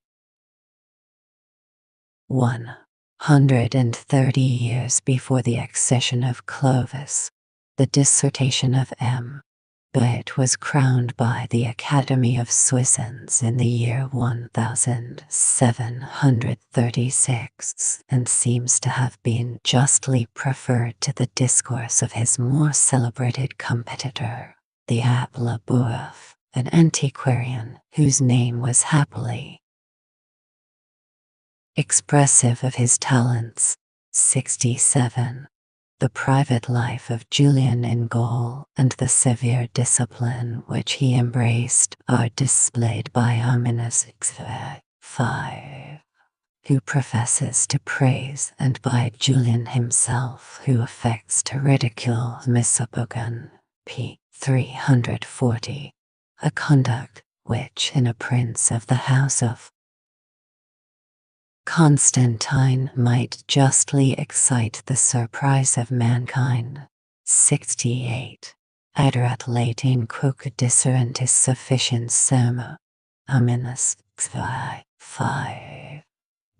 Speaker 1: 130 years before the accession of Clovis, the dissertation of M. Byatt was crowned by the Academy of Swissens in the year 1736, and seems to have been justly preferred to the discourse of his more celebrated competitor, the Abbé Laboeuf, an antiquarian whose name was happily expressive of his talents. 67. The private life of Julian in Gaul and the severe discipline which he embraced are displayed by Ammianus Xi 5, who professes to praise, and by Julian himself, who affects to ridicule Misopogon, p. 340, a conduct which in a prince of the house of Constantine might justly excite the surprise of mankind. 68. Aderat latin quoque disserentis sufficiens serma, Ominous 5.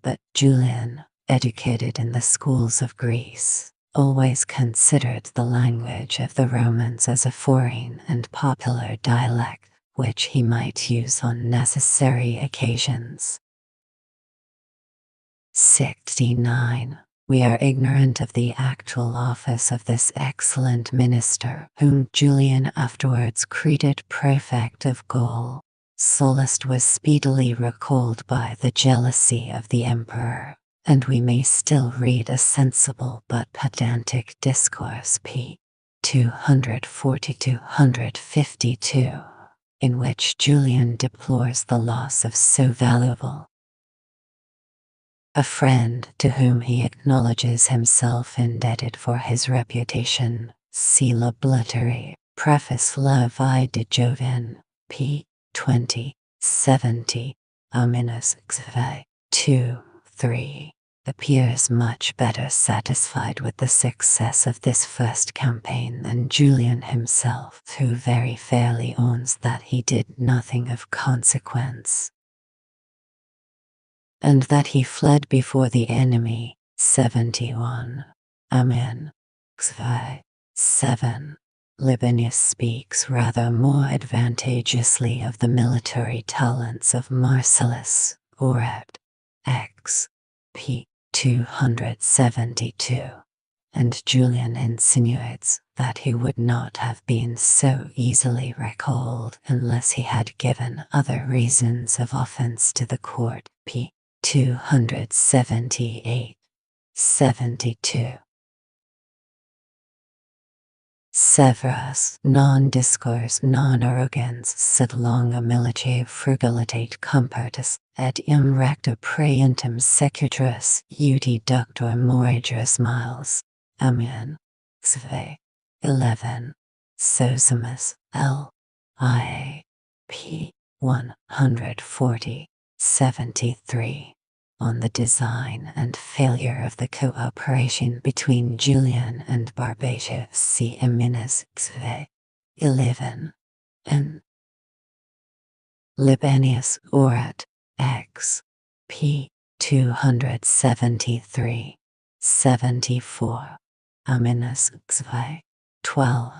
Speaker 1: But Julian, educated in the schools of Greece, always considered the language of the Romans as a foreign and popular dialect, which he might use on necessary occasions. 69. We are ignorant of the actual office of this excellent minister, whom Julian afterwards created prefect of Gaul. Sallust was speedily recalled by the jealousy of the emperor, and we may still read a sensible but pedantic discourse p. 240-252, in which Julian deplores the loss of so valuable a friend, to whom he acknowledges himself indebted for his reputation. See Laboratory, Preface Levi de Jovin, p. 2070, Ominous 2-3, appears much better satisfied with the success of this first campaign than Julian himself, who very fairly owns that he did nothing of consequence, and that he fled before the enemy. 71. Amen. 7. Libanius speaks rather more advantageously of the military talents of Marcellus, Orat. X. p. 272, and Julian insinuates that he would not have been so easily recalled unless he had given other reasons of offense to the court. p. 278, 72. Severus, non-discourse non-arrogans sed longa militae frugalitate compartus, et im recta praeentum secutrus uti ductor morigis miles. Amen. 11. Zosimus, L. I. p. 140, 73. On the design and failure of the cooperation between Julian and Barbatius. See Eminis 11. and Libanius Orat. X. p. 273, 74. Ominous 12.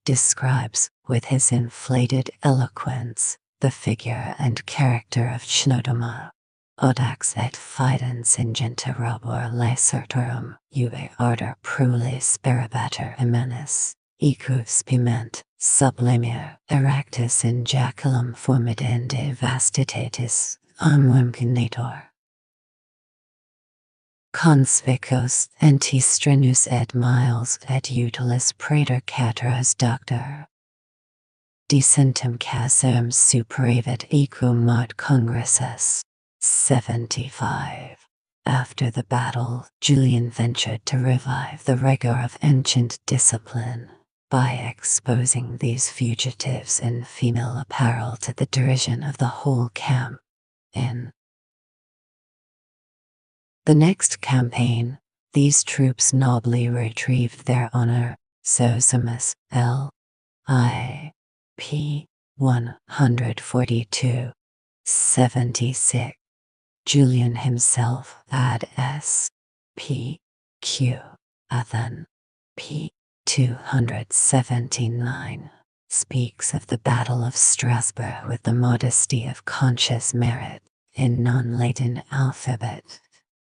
Speaker 1: Describes, with his inflated eloquence, the figure and character of Chnodoma. Audax et fidens ingenta robor lacertorum, uve ardor prulis sperabater emenis, ecus piment, sublimir, eractus in jaculum formidende vastitatis, amvimcinator. Conspicos antistrenus et miles et utilis praetor cateras doctor. Decentum casum superavit ecum mart congressus. 75. After the battle, Julian ventured to revive the rigor of ancient discipline by exposing these fugitives in female apparel to the derision of the whole camp. In the next campaign, these troops nobly retrieved their honor. Zosimus, L. I. p. 142, 76. Julian himself, ad s. p. q. Athen, p. 279, speaks of the Battle of Strasbourg with the modesty of conscious merit in non-Latin alphabet.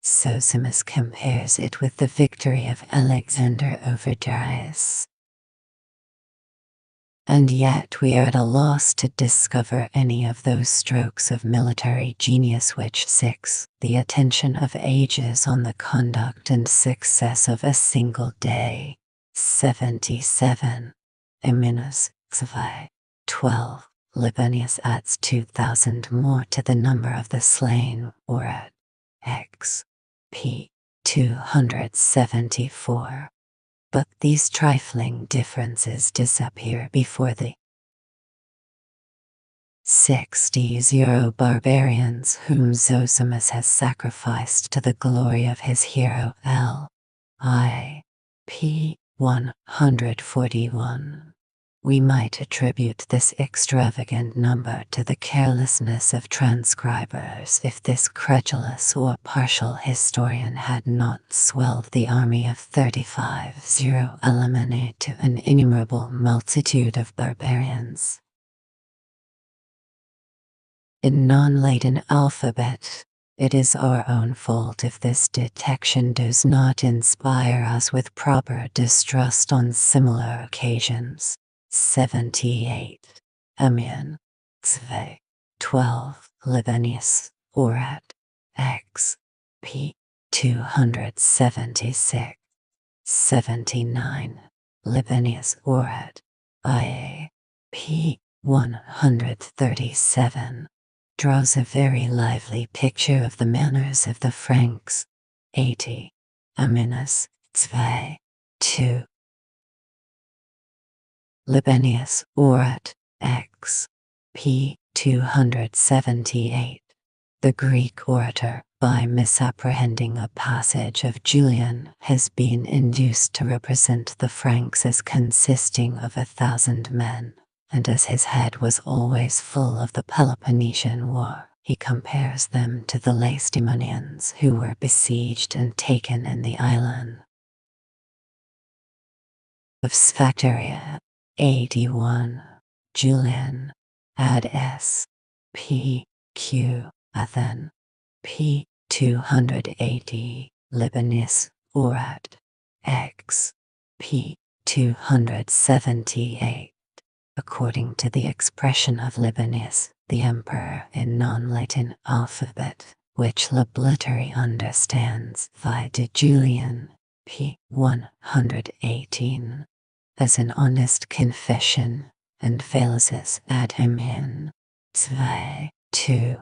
Speaker 1: Zosimus compares it with the victory of Alexander over Darius. And yet we are at a loss to discover any of those strokes of military genius which fix the attention of ages on the conduct and success of a single day. 77. Eminus, 12. Libanius adds 2,000 more to the number of the slain, or at X. p. 274. But these trifling differences disappear before the 60 barbarians whom Zosimus has sacrificed to the glory of his hero L. I. p. 141. We might attribute this extravagant number to the carelessness of transcribers if this credulous or partial historian had not swelled the army of 35 eliminate to an innumerable multitude of barbarians. In non-Latin alphabet, it is our own fault if this detection does not inspire us with proper distrust on similar occasions. 78. Amiens. 12. Libanius. Orat. X. P. 276. 79. Libanius. Orat. IA. P. 137. Draws a very lively picture of the manners of the Franks. 80. Amiens. 2. Libanius. Orat. X. P. 278. The Greek orator, by misapprehending a passage of Julian, has been induced to represent the Franks as consisting of 1,000 men, and as his head was always full of the Peloponnesian War, he compares them to the Lacedaemonians who were besieged and taken in the island of Sphacteria. 81. Julian. Ad S. P. Q. Athen. P. 280. Libanius. Orat. X. P. 278. According to the expression of Libanius, the emperor in non-Latin alphabet, which Lablitary understands via de Julian, p. 118, as an honest confession, and Phalanxes ad Amiens, 2,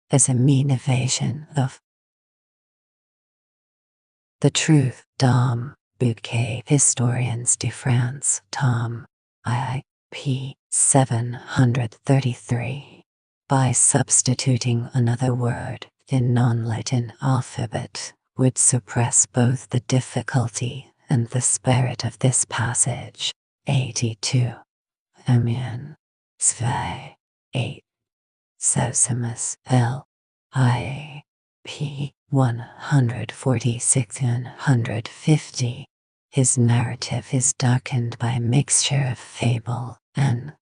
Speaker 1: as a mean evasion of the truth. Dom. Bouquet. Historiens de France. Tom. I. P. 733. By substituting another word in non-Latin alphabet would suppress both the difficulty and the spirit of this passage. 82. Amiens. 8. Zosimus. L. I. P. 146 and 150. His narrative is darkened by a mixture of fable and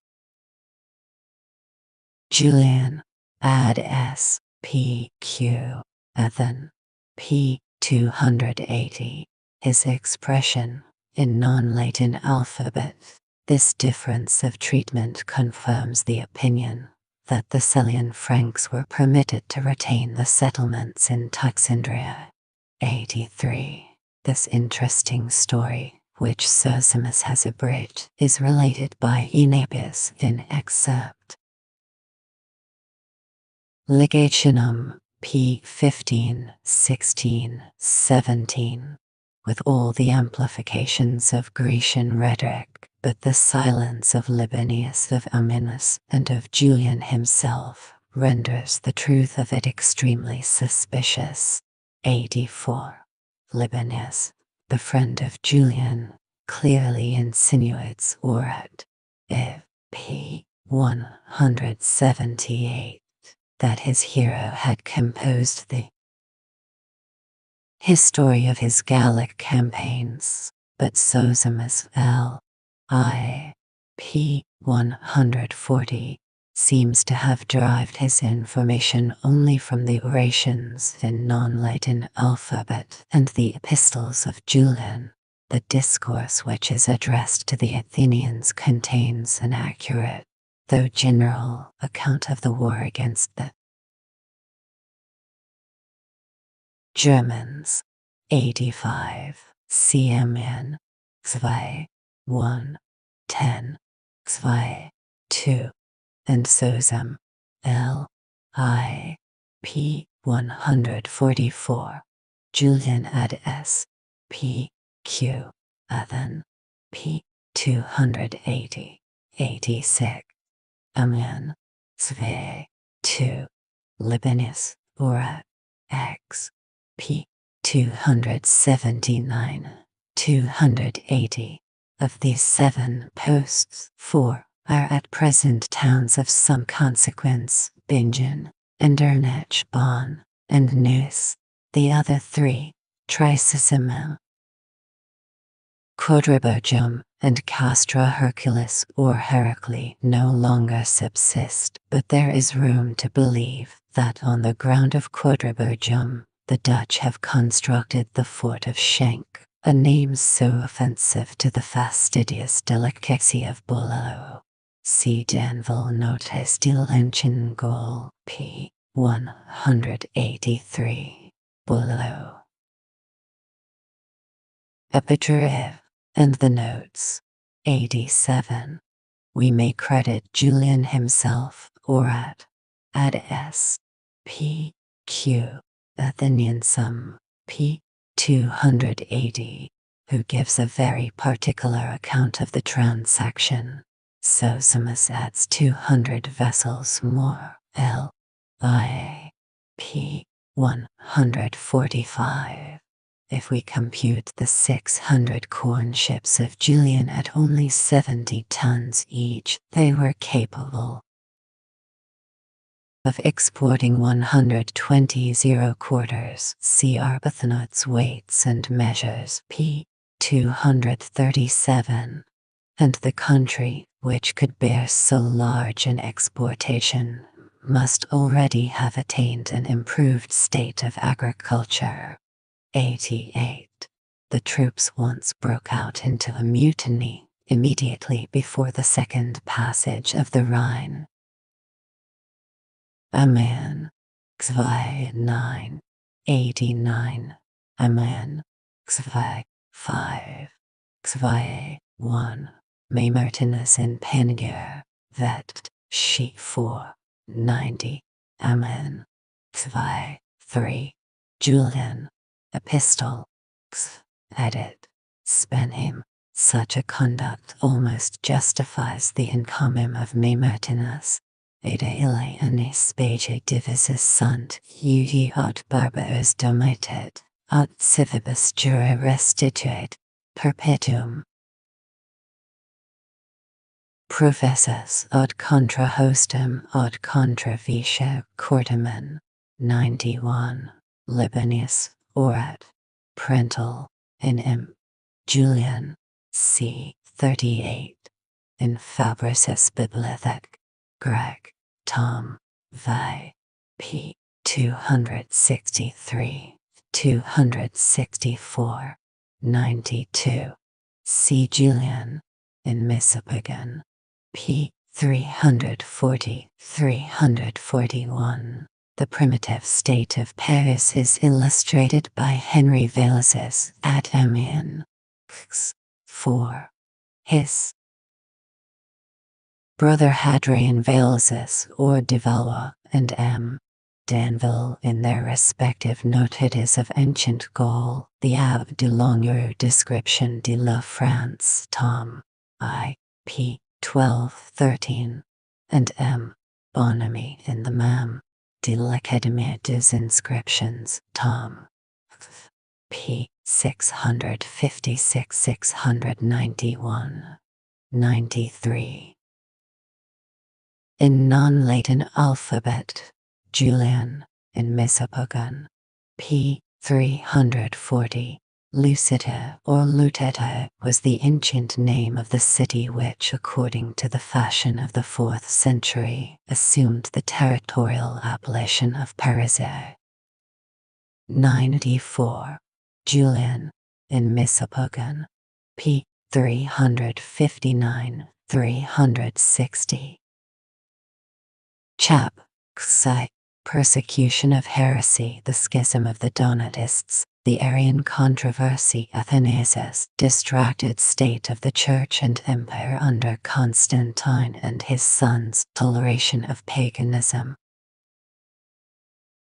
Speaker 1: Julian. Ad S. P. Q. Athen. P. 280. His expression in non-Latin alphabet. This difference of treatment confirms the opinion that the Salian Franks were permitted to retain the settlements in Tuxindria. 83. This interesting story, which Zosimus has abridged, is related by Eunapius in excerpt. Legationum, p. 15, 16, 17, with all the amplifications of Grecian rhetoric, but the silence of Libanius of Amiens and of Julian himself renders the truth of it extremely suspicious. 84. Libanius, the friend of Julian, clearly insinuates Orat. If p. 178, that his hero had composed the history of his Gallic campaigns, but Zosimus L. I. p. 140 seems to have derived his information only from the orations in non-Latin alphabet and the epistles of Julian. The discourse which is addressed to the Athenians contains an accurate, though general, account of the war against the Germans. 85. CMn. 1. 10. 2. And Zosum. L. I. p. 144. Julian ad S. p. Q. Athen. p. 280. 86. Amiens. 2. Libanius. Orat. X. p. 279. 280. Of these 7 posts, 4 are at present towns of some consequence: Bingen, Andernach, Bonn, and Neuss. The other 3, Tricisima, Quadribergium, and Castra Herculis or Heraclea, no longer subsist, but there is room to believe that on the ground of Quadribergium, the Dutch have constructed the fort of Schenk, a name so offensive to the fastidious delicacy of Bollo. See Danville Notes de l'Ancien Gaul, p. 183. Bollo. Epitaph and the notes. 87. We may credit Julian himself, or ad s. p. q. Atheniansum, p. 280, who gives a very particular account of the transaction. Zosimus adds 200 vessels more, l.i. p. 145. If we compute the 600 corn ships of Julian at only 70 tons each, they were capable of exporting 120 0/4. See Arbuthnot's weights and measures, p. 237. And the country, which could bear so large an exportation, must already have attained an improved state of agriculture. 88. The troops once broke out into a mutiny immediately before the second passage of the Rhine. A man, Xvi 9, 89, a man, Xvi 5, Xvi 1, Mamertinus in Pengir, vet, she 4, 90, a man, Xvi 3, Julian, epistle, X, edit, Spenhim. Such a conduct almost justifies the encomium of Mamertinus. Ada ille anis specie divisis sunt, iugi aut barbarus domitet, aut civibus jure restituet, perpetuum. Professus aut contra hostem aut contra vice cortamen. 91. Libanius, orat. Prental, in M. Julian, c. 38. In Fabricis Bibliothek. Greg, Tom, Vi, p. 263, 264, 92. C. Julian, in Missapigan, p. 340, 341. The primitive state of Paris is illustrated by Henry Valisis at Amiens. 4. His brother Hadrian Valisis or de Valois and M. Danville in their respective notices of ancient Gaul, the Abbe de Longueur description de la France, Tom. I. p. 1213, and M. Bonamy in the Mam. De l'Académie des Inscriptions, Tom. p. 656-691. 93. In non-Latin alphabet, Julian, in Missapogan, p. 340, Lucita or Luteta was the ancient name of the city which, according to the fashion of the 4th century, assumed the territorial appellation of Parise. 94. Julian, in Missapogan, p. 359-360. Chap. Xi. Persecution of heresy, the schism of the Donatists, the Arian controversy, Athanasius, distracted state of the Church and Empire under Constantine and his sons, toleration of paganism.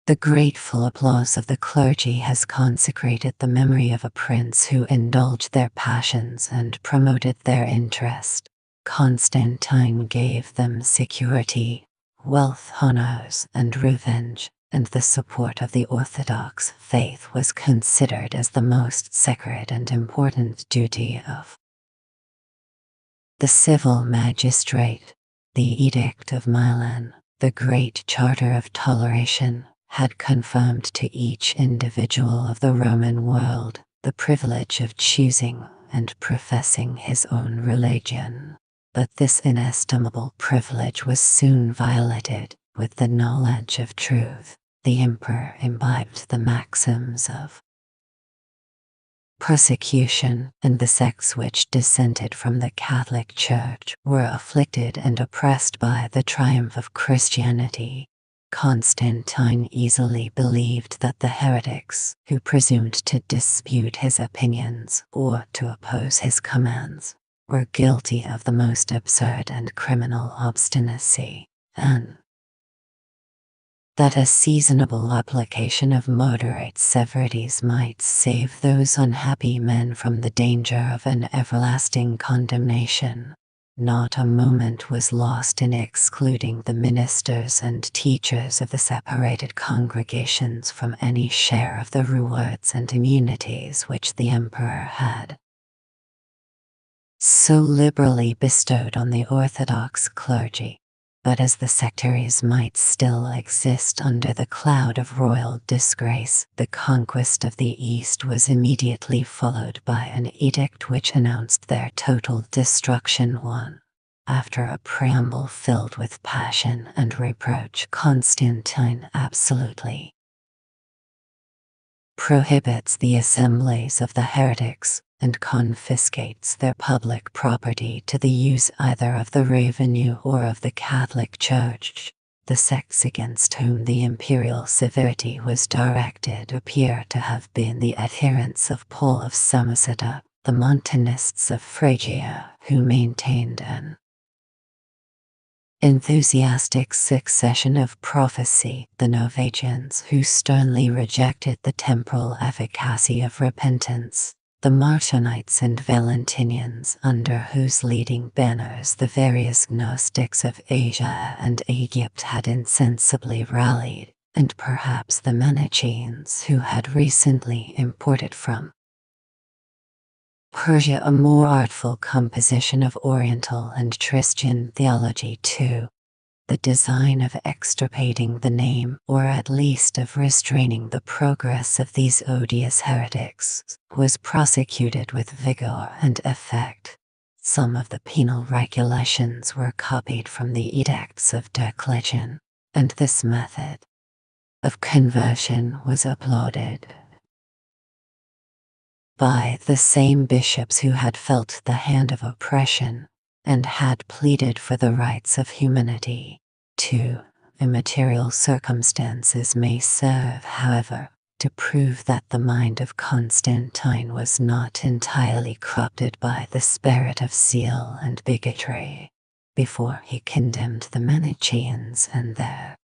Speaker 1: The grateful applause of the clergy has consecrated the memory of a prince who indulged their passions and promoted their interest. Constantine gave them security, wealth, honors, and revenge, and the support of the Orthodox faith was considered as the most sacred and important duty of The civil magistrate, the Edict of Milan, the Great Charter of Toleration, had confirmed to each individual of the Roman world the privilege of choosing and professing his own religion. But this inestimable privilege was soon violated. With the knowledge of truth, the emperor imbibed the maxims of persecution, and the sects which dissented from the Catholic Church were afflicted and oppressed by the triumph of Christianity. Constantine easily believed that the heretics, who presumed to dispute his opinions or to oppose his commands, were guilty of the most absurd and criminal obstinacy, and that a seasonable application of moderate severities might save those unhappy men from the danger of an everlasting condemnation. Not a moment was lost in excluding the ministers and teachers of the separated congregations from any share of the rewards and immunities which the emperor had so liberally bestowed on the Orthodox clergy. But as the sectaries might still exist under the cloud of royal disgrace, the conquest of the East was immediately followed by an edict which announced their total destruction. After a preamble filled with passion and reproach, Constantine absolutely prohibits the assemblies of the heretics and confiscates their public property to the use either of the revenue or of the Catholic Church. The sects against whom the imperial severity was directed appear to have been the adherents of Paul of Samosata, the Montanists of Phrygia, who maintained an enthusiastic succession of prophecy, the Novatians, who sternly rejected the temporal efficacy of repentance, the Marcionites and Valentinians, under whose leading banners the various Gnostics of Asia and Egypt had insensibly rallied, and perhaps the Manichaeans, who had recently imported from Persia a more artful composition of Oriental and Christian theology too. The design of extirpating the name, or at least of restraining the progress of these odious heretics, was prosecuted with vigor and effect. Some of the penal regulations were copied from the edicts of Diocletian, and this method of conversion was applauded by the same bishops who had felt the hand of oppression and had pleaded for the rights of humanity. 2. Immaterial circumstances may serve, however, to prove that the mind of Constantine was not entirely corrupted by the spirit of zeal and bigotry. Before he condemned the Manichaeans and their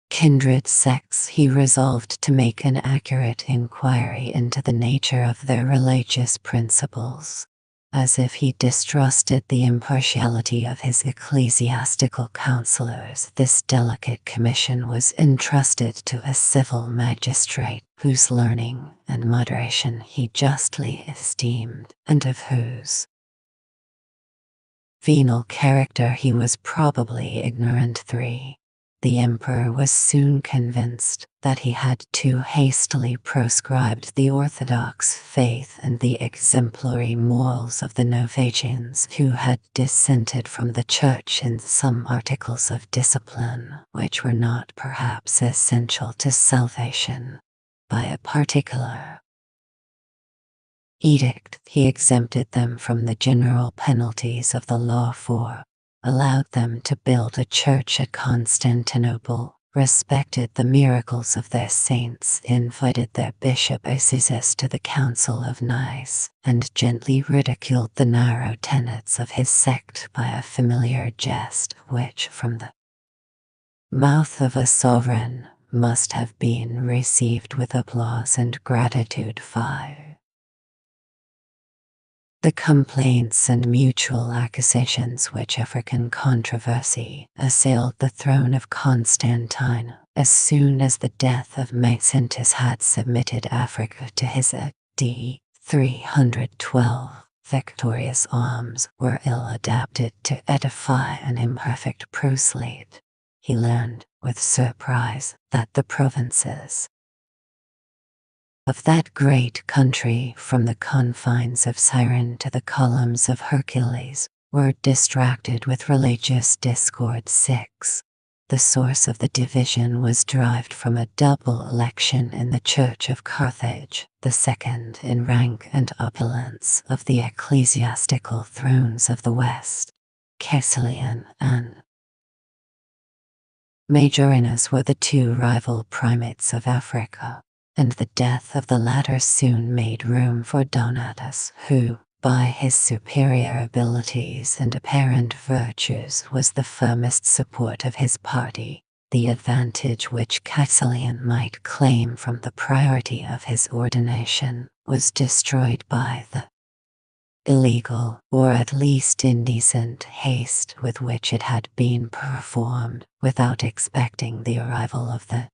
Speaker 1: kindred sects, he resolved to make an accurate inquiry into the nature of their religious principles. As if he distrusted the impartiality of his ecclesiastical counselors, this delicate commission was entrusted to a civil magistrate, whose learning and moderation he justly esteemed, and of whose venal character he was probably ignorant. 3. The emperor was soon convinced that he had too hastily proscribed the orthodox faith and the exemplary morals of the Novatians, who had dissented from the church in some articles of discipline which were not perhaps essential to salvation. By a particular edict, he exempted them from the general penalties of the law, allowed them to build a church at Constantinople, respected the miracles of their saints, invited their bishop Azizus to the Council of Nice, and gently ridiculed the narrow tenets of his sect by a familiar jest which, from the mouth of a sovereign, must have been received with applause and gratitude. 5. The complaints and mutual accusations which African controversy assailed the throne of Constantine as soon as the death of Maxentius had submitted Africa to his A.D. 312 victorious arms were ill-adapted to edify an imperfect proselyte. He learned, with surprise, that the provinces of that great country, from the confines of Cyrene to the columns of Hercules, were distracted with religious discord. 6. The source of the division was derived from a double election in the Church of Carthage, the second in rank and opulence of the ecclesiastical thrones of the West. Caecilian and Majorinus were the two rival primates of Africa, and the death of the latter soon made room for Donatus, who, by his superior abilities and apparent virtues, was the firmest support of his party. The advantage which Caecilian might claim from the priority of his ordination was destroyed by the illegal, or at least indecent, haste with which it had been performed, without expecting the arrival of the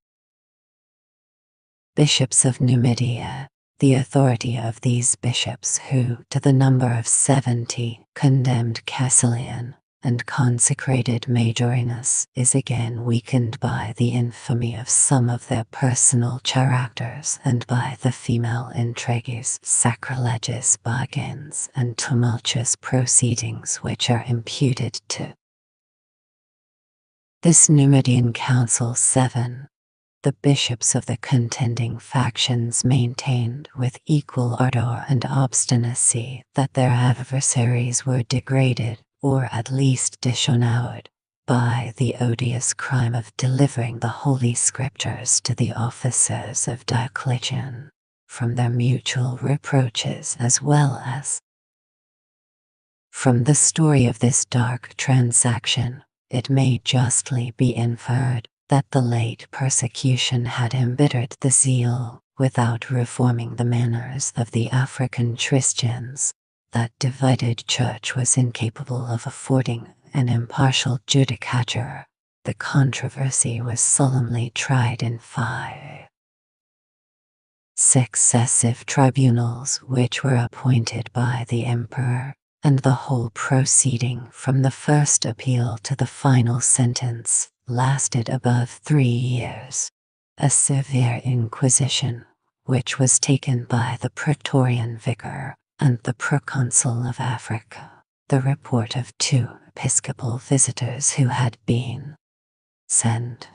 Speaker 1: bishops of Numidia. The authority of these bishops, who, to the number of 70, condemned Caecilian and consecrated Majorinus, is again weakened by the infamy of some of their personal characters and by the female intrigues, sacrilegious bargains, and tumultuous proceedings which are imputed to this Numidian Council. 7. The bishops of the contending factions maintained with equal ardor and obstinacy that their adversaries were degraded, or at least dishonored, by the odious crime of delivering the Holy Scriptures to the officers of Diocletian, from their mutual reproaches as well as from the story of this dark transaction. It may justly be inferred that the late persecution had embittered the zeal, without reforming the manners, of the African Christians. That divided church was incapable of affording an impartial judicature. The controversy was solemnly tried in 5 successive tribunals, which were appointed by the emperor, and the whole proceeding, from the first appeal to the final sentence, lasted above 3 years. A severe inquisition, which was taken by the Praetorian vicar and the proconsul of Africa, the report of 2 episcopal visitors who had been sent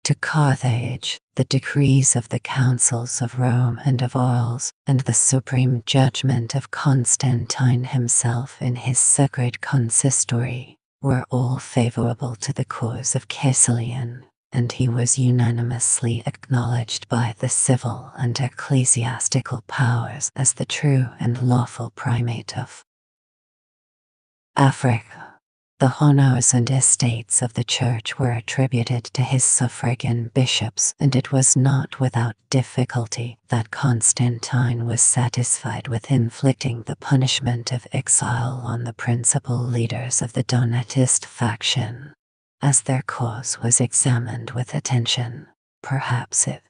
Speaker 1: to Carthage, the decrees of the councils of Rome and of Arles, and the supreme judgment of Constantine himself in his sacred consistory, were all favorable to the cause of Caecilian, and he was unanimously acknowledged by the civil and ecclesiastical powers as the true and lawful primate of Africa. The honors and estates of the church were attributed to his suffragan bishops, and it was not without difficulty that Constantine was satisfied with inflicting the punishment of exile on the principal leaders of the Donatist faction. As their cause was examined with attention, perhaps it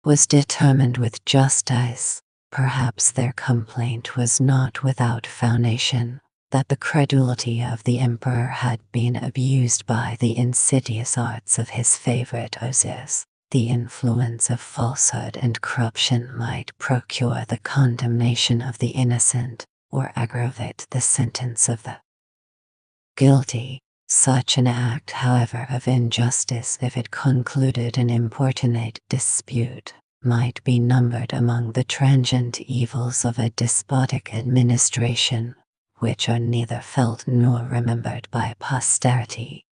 Speaker 1: was determined with justice, perhaps their complaint was not without foundation, that the credulity of the emperor had been abused by the insidious arts of his favorite Osius. The influence of falsehood and corruption might procure the condemnation of the innocent, or aggravate the sentence of the guilty. Such an act, however, of injustice, if it concluded an importunate dispute, might be numbered among the transient evils of a despotic administration, which are neither felt nor remembered by posterity.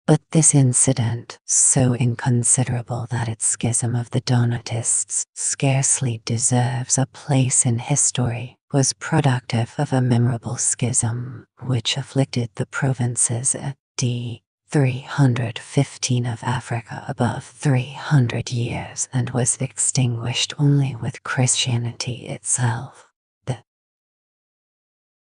Speaker 1: But this incident, so inconsiderable that its schism of the Donatists scarcely deserves a place in history, was productive of a memorable schism, which afflicted the provinces d. 315 of Africa above 300 years, and was extinguished only with Christianity itself. The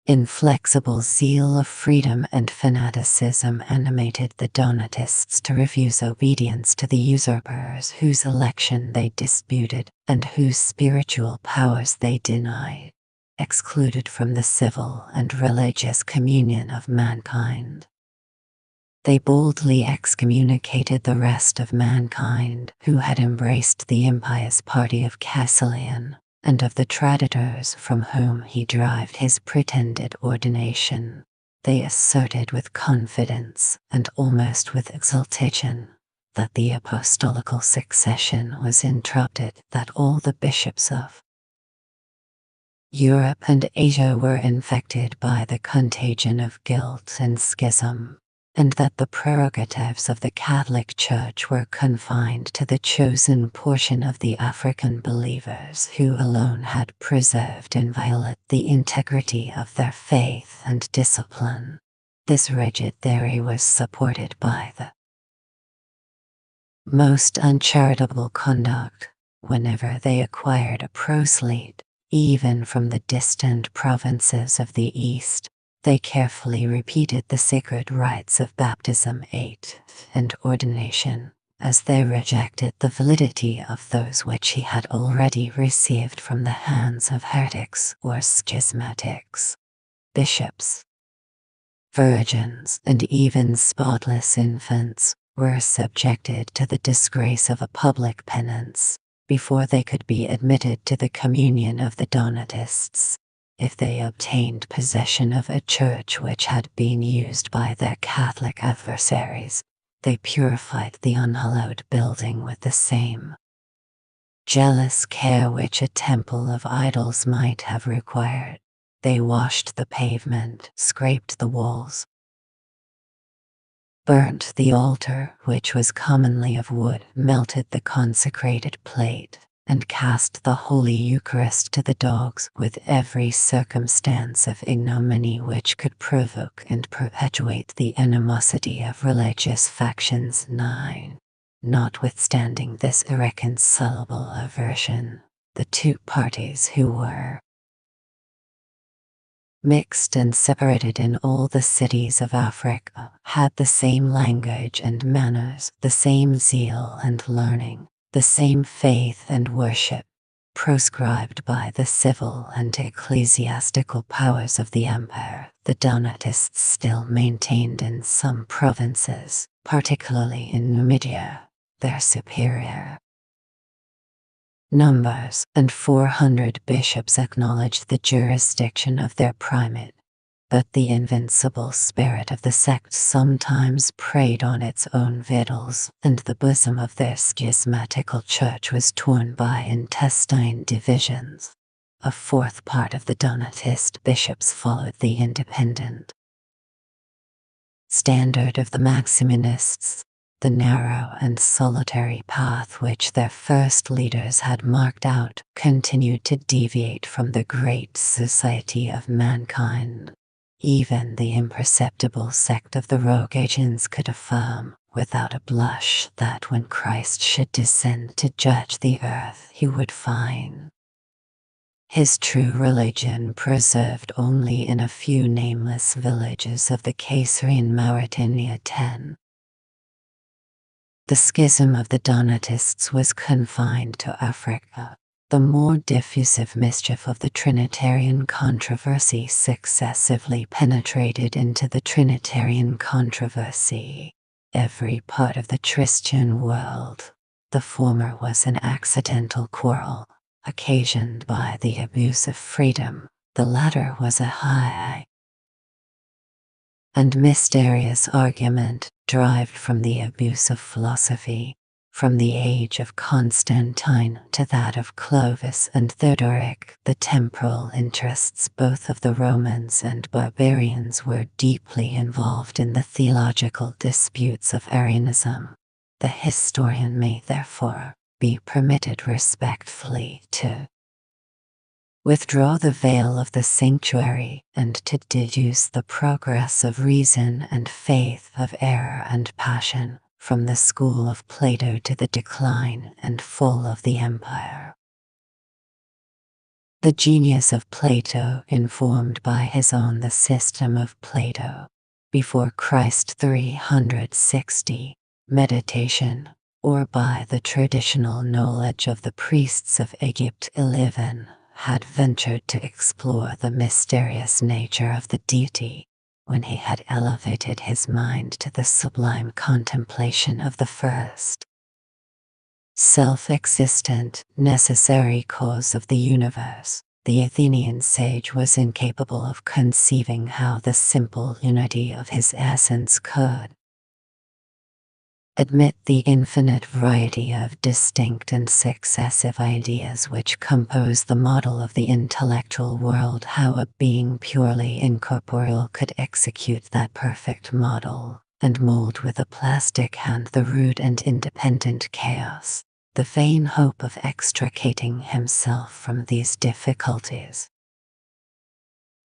Speaker 1: Inflexible zeal of freedom and fanaticism animated the Donatists to refuse obedience to the usurpers whose election they disputed and whose spiritual powers they denied, excluded from the civil and religious communion of mankind. They boldly excommunicated the rest of mankind who had embraced the impious party of Cassian, and of the traditors from whom he derived his pretended ordination. They asserted with confidence, and almost with exultation, that the apostolical succession was interrupted, that all the bishops of Europe and Asia were infected by the contagion of guilt and schism, and that the prerogatives of the Catholic Church were confined to the chosen portion of the African believers who alone had preserved inviolate the integrity of their faith and discipline. This rigid theory was supported by the most uncharitable conduct whenever they acquired a proselyte, even from the distant provinces of the East. They carefully repeated the sacred rites of baptism, and ordination, as they rejected the validity of those which he had already received from the hands of heretics or schismatics. Bishops, virgins, and even spotless infants were subjected to the disgrace of a public penance before they could be admitted to the communion of the Donatists. If they obtained possession of a church which had been used by their Catholic adversaries, they purified the unhallowed building with the same jealous care which a temple of idols might have required. They washed the pavement, scraped the walls, burnt the altar, which was commonly of wood, melted the consecrated plate, and cast the Holy Eucharist to the dogs with every circumstance of ignominy which could provoke and perpetuate the animosity of religious factions. 9. Notwithstanding this irreconcilable aversion, the two parties who were mixed and separated in all the cities of Africa had the same language and manners, the same zeal and learning, the same faith and worship, proscribed by the civil and ecclesiastical powers of the empire. The Donatists still maintained in some provinces, particularly in Numidia, their superior numbers, and 400 bishops acknowledged the jurisdiction of their primate. But the invincible spirit of the sect sometimes preyed on its own victuals, and the bosom of their schismatical church was torn by intestine divisions. A fourth part of the Donatist bishops followed the independent standard of the Maximinists. The narrow and solitary path which their first leaders had marked out continued to deviate from the great society of mankind. Even the imperceptible sect of the Rogagians could affirm, without a blush, that when Christ should descend to judge the earth, he would find his true religion preserved only in a few nameless villages of the Caesarian Mauritania. 10. The schism of the Donatists was confined to Africa. The more diffusive mischief of the Trinitarian controversy successively penetrated into the Trinitarian controversy. Every part of the Christian world. The former was an accidental quarrel, occasioned by the abuse of freedom. The latter was a high and mysterious argument, derived from the abuse of philosophy. From the age of Constantine to that of Clovis and Theodoric, the temporal interests both of the Romans and barbarians were deeply involved in the theological disputes of Arianism. The historian may therefore be permitted respectfully to withdraw the veil of the sanctuary and to deduce the progress of reason and faith, of error and passion, from the school of Plato to the decline and fall of the empire. The genius of Plato informed by his own The System of Plato, before Christ 360, meditation, or by the traditional knowledge of the priests of Egypt 11, had ventured to explore the mysterious nature of the deity, when he had elevated his mind to the sublime contemplation of the first self-existent, necessary cause of the universe. The Athenian sage was incapable of conceiving how the simple unity of his essence could admit the infinite variety of distinct and successive ideas which compose the model of the intellectual world, how a being purely incorporeal could execute that perfect model, and mold with a plastic hand the rude and independent chaos, the vain hope of extricating himself from these difficulties,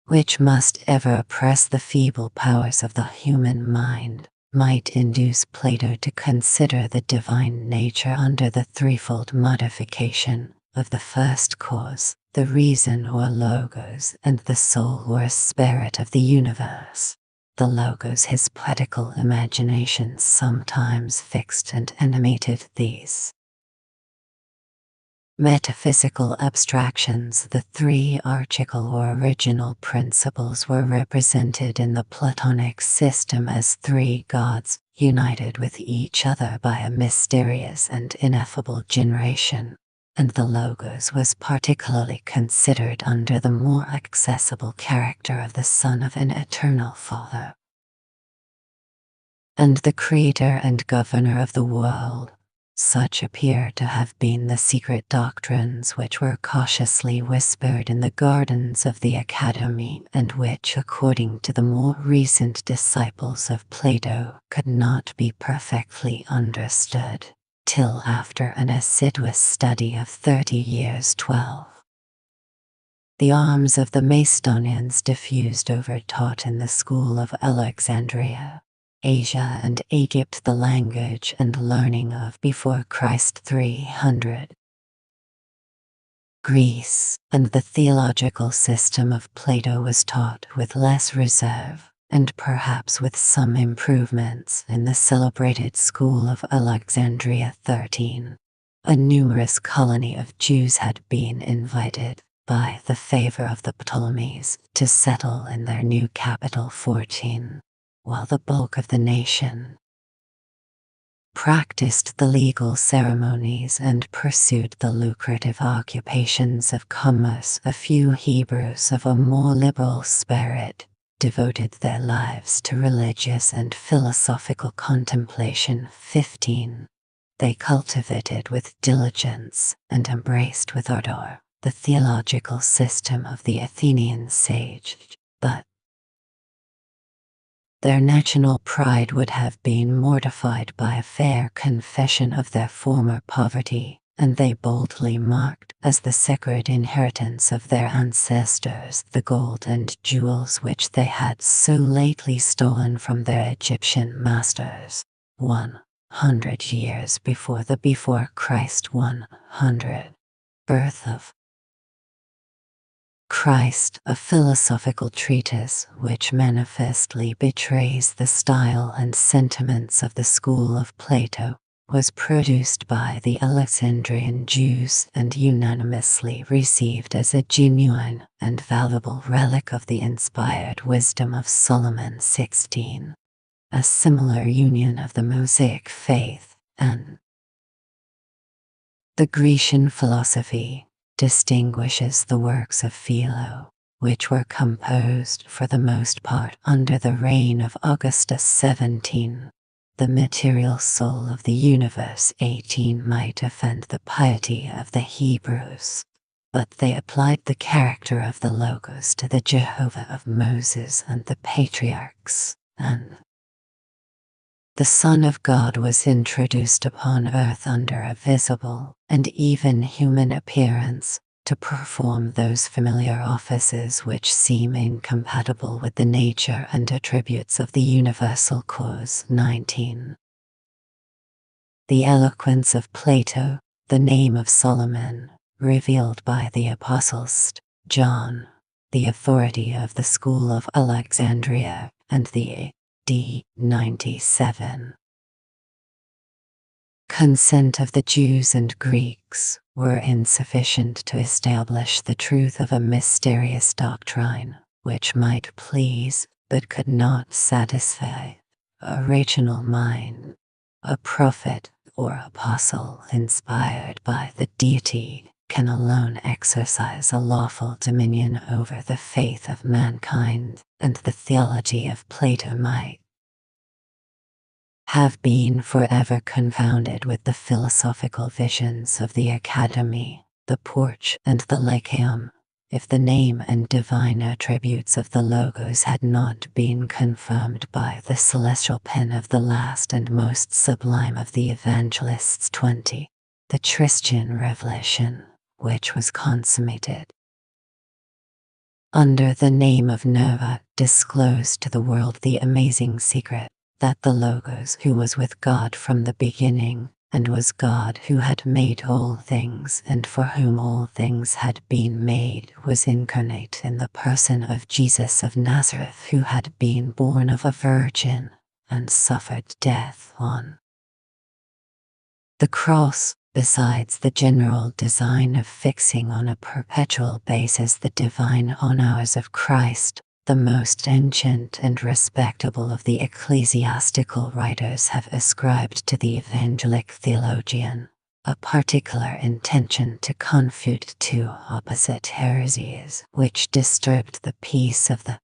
Speaker 1: which must ever oppress the feeble powers of the human mind, might induce Plato to consider the divine nature under the threefold modification of the first cause, the reason or logos, and the soul or spirit of the universe. The logos his poetical imagination sometimes fixed and animated these metaphysical abstractions. The three archetypal or original principles were represented in the Platonic system as three gods, united with each other by a mysterious and ineffable generation, and the Logos was particularly considered under the more accessible character of the Son of an eternal Father, and the Creator and Governor of the world. Such appear to have been the secret doctrines which were cautiously whispered in the gardens of the Academy, and which, according to the more recent disciples of Plato, could not be perfectly understood till after an assiduous study of 30 years. 12. The arms of the Macedonians diffused over taught in the school of Alexandria, Asia and Egypt the language and learning of before Christ 300. Greece, and the theological system of Plato was taught with less reserve, and perhaps with some improvements, in the celebrated school of Alexandria 13. A numerous colony of Jews had been invited, by the favor of the Ptolemies, to settle in their new capital 14. While the bulk of the nation practiced the legal ceremonies and pursued the lucrative occupations of commerce, a few Hebrews of a more liberal spirit devoted their lives to religious and philosophical contemplation. 15. They cultivated with diligence and embraced with ardor the theological system of the Athenian sage, but their national pride would have been mortified by a fair confession of their former poverty, and they boldly marked as the sacred inheritance of their ancestors the gold and jewels which they had so lately stolen from their Egyptian masters. 100 years before the before Christ 100 birth of Christ, a philosophical treatise which manifestly betrays the style and sentiments of the school of Plato, was produced by the Alexandrian Jews and unanimously received as a genuine and valuable relic of the inspired wisdom of Solomon. 16. A similar union of the Mosaic faith and the Grecian philosophy distinguishes the works of Philo, which were composed for the most part under the reign of Augustus. 17. The material soul of the universe. 18. Might offend the piety of the Hebrews, but they applied the character of the Logos to the Jehovah of Moses and the patriarchs, and the Son of God was introduced upon earth under a visible and even human appearance, to perform those familiar offices which seem incompatible with the nature and attributes of the universal cause. 19. The eloquence of Plato, the name of Solomon, revealed by the apostles John, the authority of the School of Alexandria, and the AD 97 consent of the Jews and Greeks were insufficient to establish the truth of a mysterious doctrine which might please but could not satisfy a rational mind. A prophet or apostle inspired by the deity can alone exercise a lawful dominion over the faith of mankind, and the theology of Plato might have been forever confounded with the philosophical visions of the Academy, the Porch, and the Lyceum, if the name and divine attributes of the Logos had not been confirmed by the celestial pen of the last and most sublime of the Evangelists 20, the Christian revelation, which was consummated under the name of Noah, disclosed to the world the amazing secret that the Logos, who was with God from the beginning, and was God who had made all things and for whom all things had been made, was incarnate in the person of Jesus of Nazareth, who had been born of a virgin and suffered death on the cross. Besides the general design of fixing on a perpetual basis the divine honors of Christ, the most ancient and respectable of the ecclesiastical writers have ascribed to the evangelic theologian a particular intention to confute two opposite heresies which disturbed the peace of the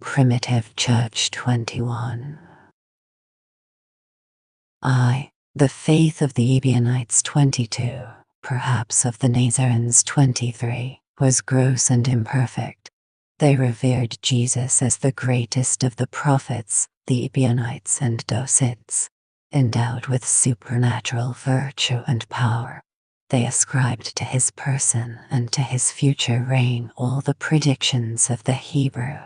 Speaker 1: primitive church. 21. The faith of the Ebionites 22, perhaps of the Nazarenes 23, was gross and imperfect. They revered Jesus as the greatest of the prophets, the Ebionites and Docites, endowed with supernatural virtue and power. They ascribed to his person and to his future reign all the predictions of the Hebrew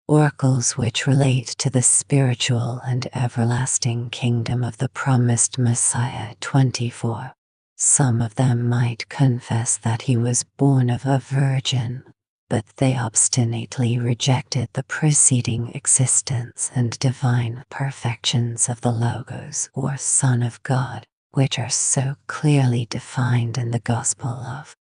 Speaker 1: oracles which relate to the spiritual and everlasting kingdom of the promised Messiah. 24. Some of them might confess that he was born of a virgin, but they obstinately rejected the preceding existence and divine perfections of the Logos or Son of God, which are so clearly defined in the Gospel of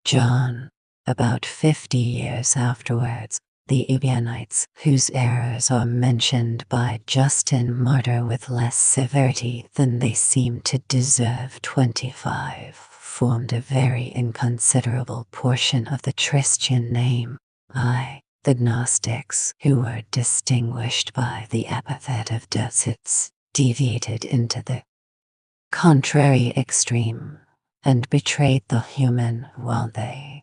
Speaker 1: John. About 50 years afterwards, the Ebionites, whose errors are mentioned by Justin Martyr with less severity than they seem to deserve, 25, formed a very inconsiderable portion of the Christian name. The Gnostics, who were distinguished by the epithet of Docites, deviated into the contrary extreme and betrayed the human, while they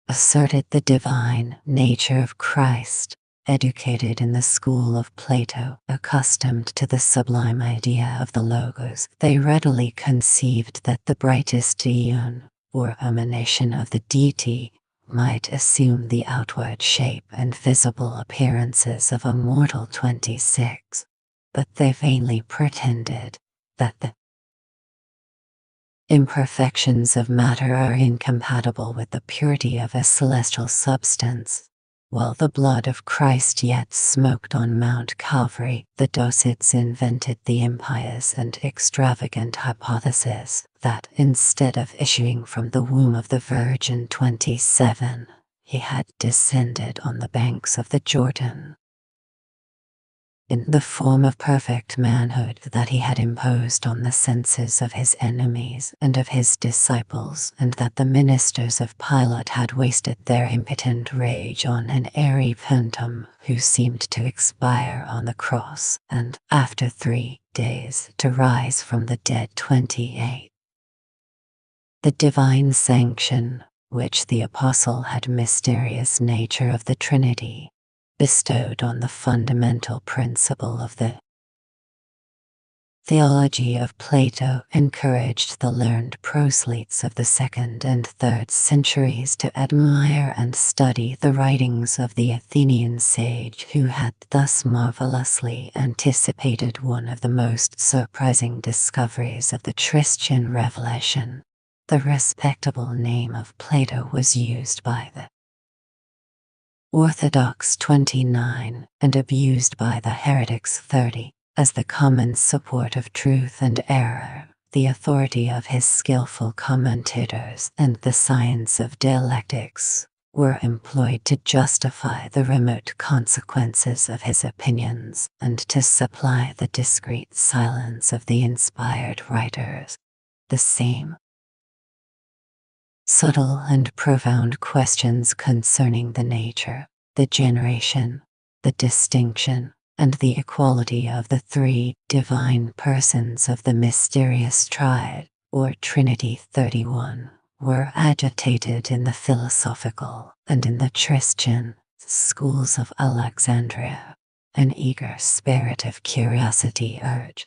Speaker 1: asserted the divine nature of Christ. Educated in the school of Plato, accustomed to the sublime idea of the Logos, they readily conceived that the brightest aeon, or emanation of the deity, might assume the outward shape and visible appearances of a mortal. 26. But they vainly pretended that the imperfections of matter are incompatible with the purity of a celestial substance. While the blood of Christ yet smoked on Mount Calvary, the Docites invented the impious and extravagant hypothesis that instead of issuing from the womb of the Virgin 27, he had descended on the banks of the Jordan in the form of perfect manhood, that he had imposed on the senses of his enemies and of his disciples, and that the ministers of Pilate had wasted their impotent rage on an airy phantom who seemed to expire on the cross, and, after 3 days, to rise from the dead. 28. The divine sanction, which the apostle had mysterious nature of the Trinity, bestowed on the fundamental principle of the theology of Plato encouraged the learned proselytes of the 2nd and 3rd centuries to admire and study the writings of the Athenian sage who had thus marvelously anticipated one of the most surprising discoveries of the Christian revelation. The respectable name of Plato was used by the Orthodox 29 and abused by the heretics 30. As the common support of truth and error, the authority of his skillful commentators and the science of dialectics were employed to justify the remote consequences of his opinions and to supply the discreet silence of the inspired writers. The same subtle and profound questions concerning the nature, the generation, the distinction, and the equality of the 3 divine persons of the mysterious triad, or Trinity 31, were agitated in the philosophical and in the Christian schools of Alexandria. An eager spirit of curiosity urged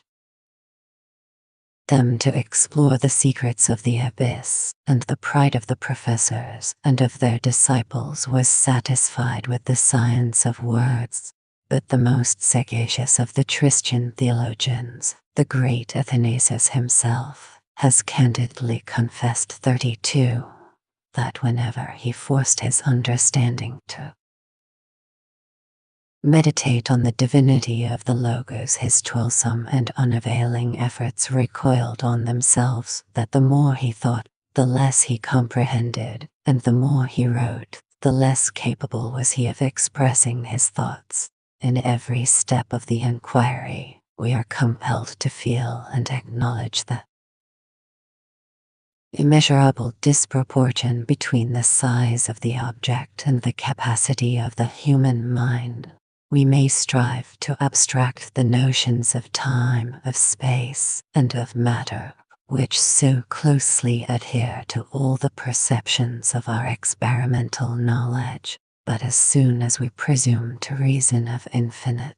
Speaker 1: them to explore the secrets of the abyss, and the pride of the professors and of their disciples was satisfied with the science of words. But the most sagacious of the Christian theologians, the great Athanasius himself, has candidly confessed 32, that whenever he forced his understanding to meditate on the divinity of the Logos, his toilsome and unavailing efforts recoiled on themselves, that the more he thought, the less he comprehended, and the more he wrote, the less capable was he of expressing his thoughts. In every step of the inquiry, we are compelled to feel and acknowledge the immeasurable disproportion between the size of the object and the capacity of the human mind. We may strive to abstract the notions of time, of space, and of matter, which so closely adhere to all the perceptions of our experimental knowledge. But as soon as we presume to reason of infinite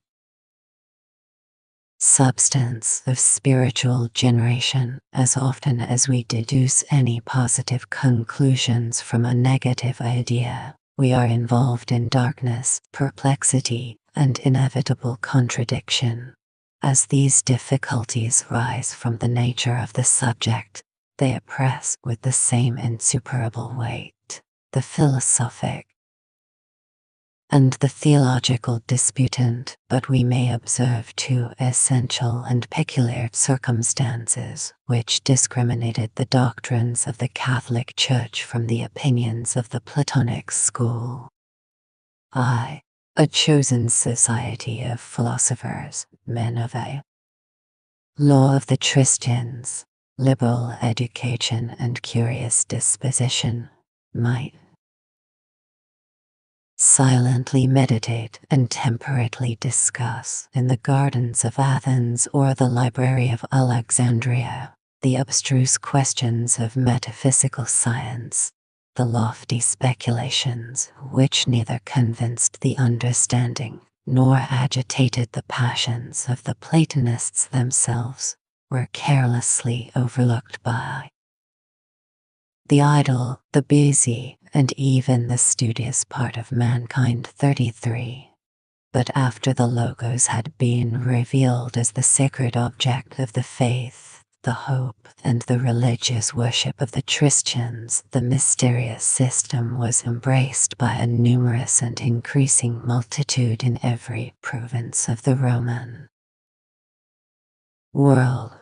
Speaker 1: substance, of spiritual generation, as often as we deduce any positive conclusions from a negative idea, we are involved in darkness, perplexity, and inevitable contradiction. As these difficulties rise from the nature of the subject, they oppress with the same insuperable weight the philosophic and the theological disputant, but we may observe 2 essential and peculiar circumstances which discriminated the doctrines of the Catholic Church from the opinions of the Platonic school. A chosen society of philosophers, men of a law of the Christians, liberal education and curious disposition, might silently meditate and temperately discuss in the gardens of Athens or the library of Alexandria the abstruse questions of metaphysical science, the lofty speculations which neither convinced the understanding nor agitated the passions of the Platonists themselves, were carelessly overlooked by the idle, the busy, and even the studious part of mankind. 33. But after the Logos had been revealed as the sacred object of the faith, the hope, and the religious worship of the Christians, the mysterious system was embraced by a numerous and increasing multitude in every province of the Roman world.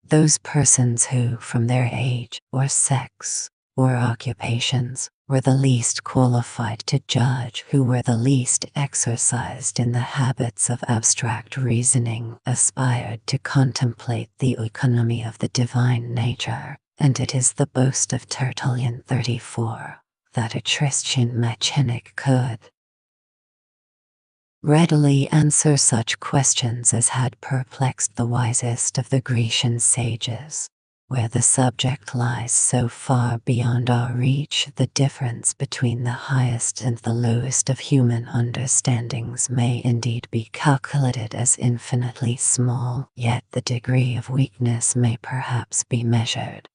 Speaker 1: Those persons who, from their age, or sex, or occupations, were the least qualified to judge, who were the least exercised in the habits of abstract reasoning, aspired to contemplate the economy of the divine nature, and it is the boast of Tertullian 34 that a Christian mechanic could readily answer such questions as had perplexed the wisest of the Grecian sages. where the subject lies so far beyond our reach, the difference between the highest and the lowest of human understandings may indeed be calculated as infinitely small, yet the degree of weakness may perhaps be measured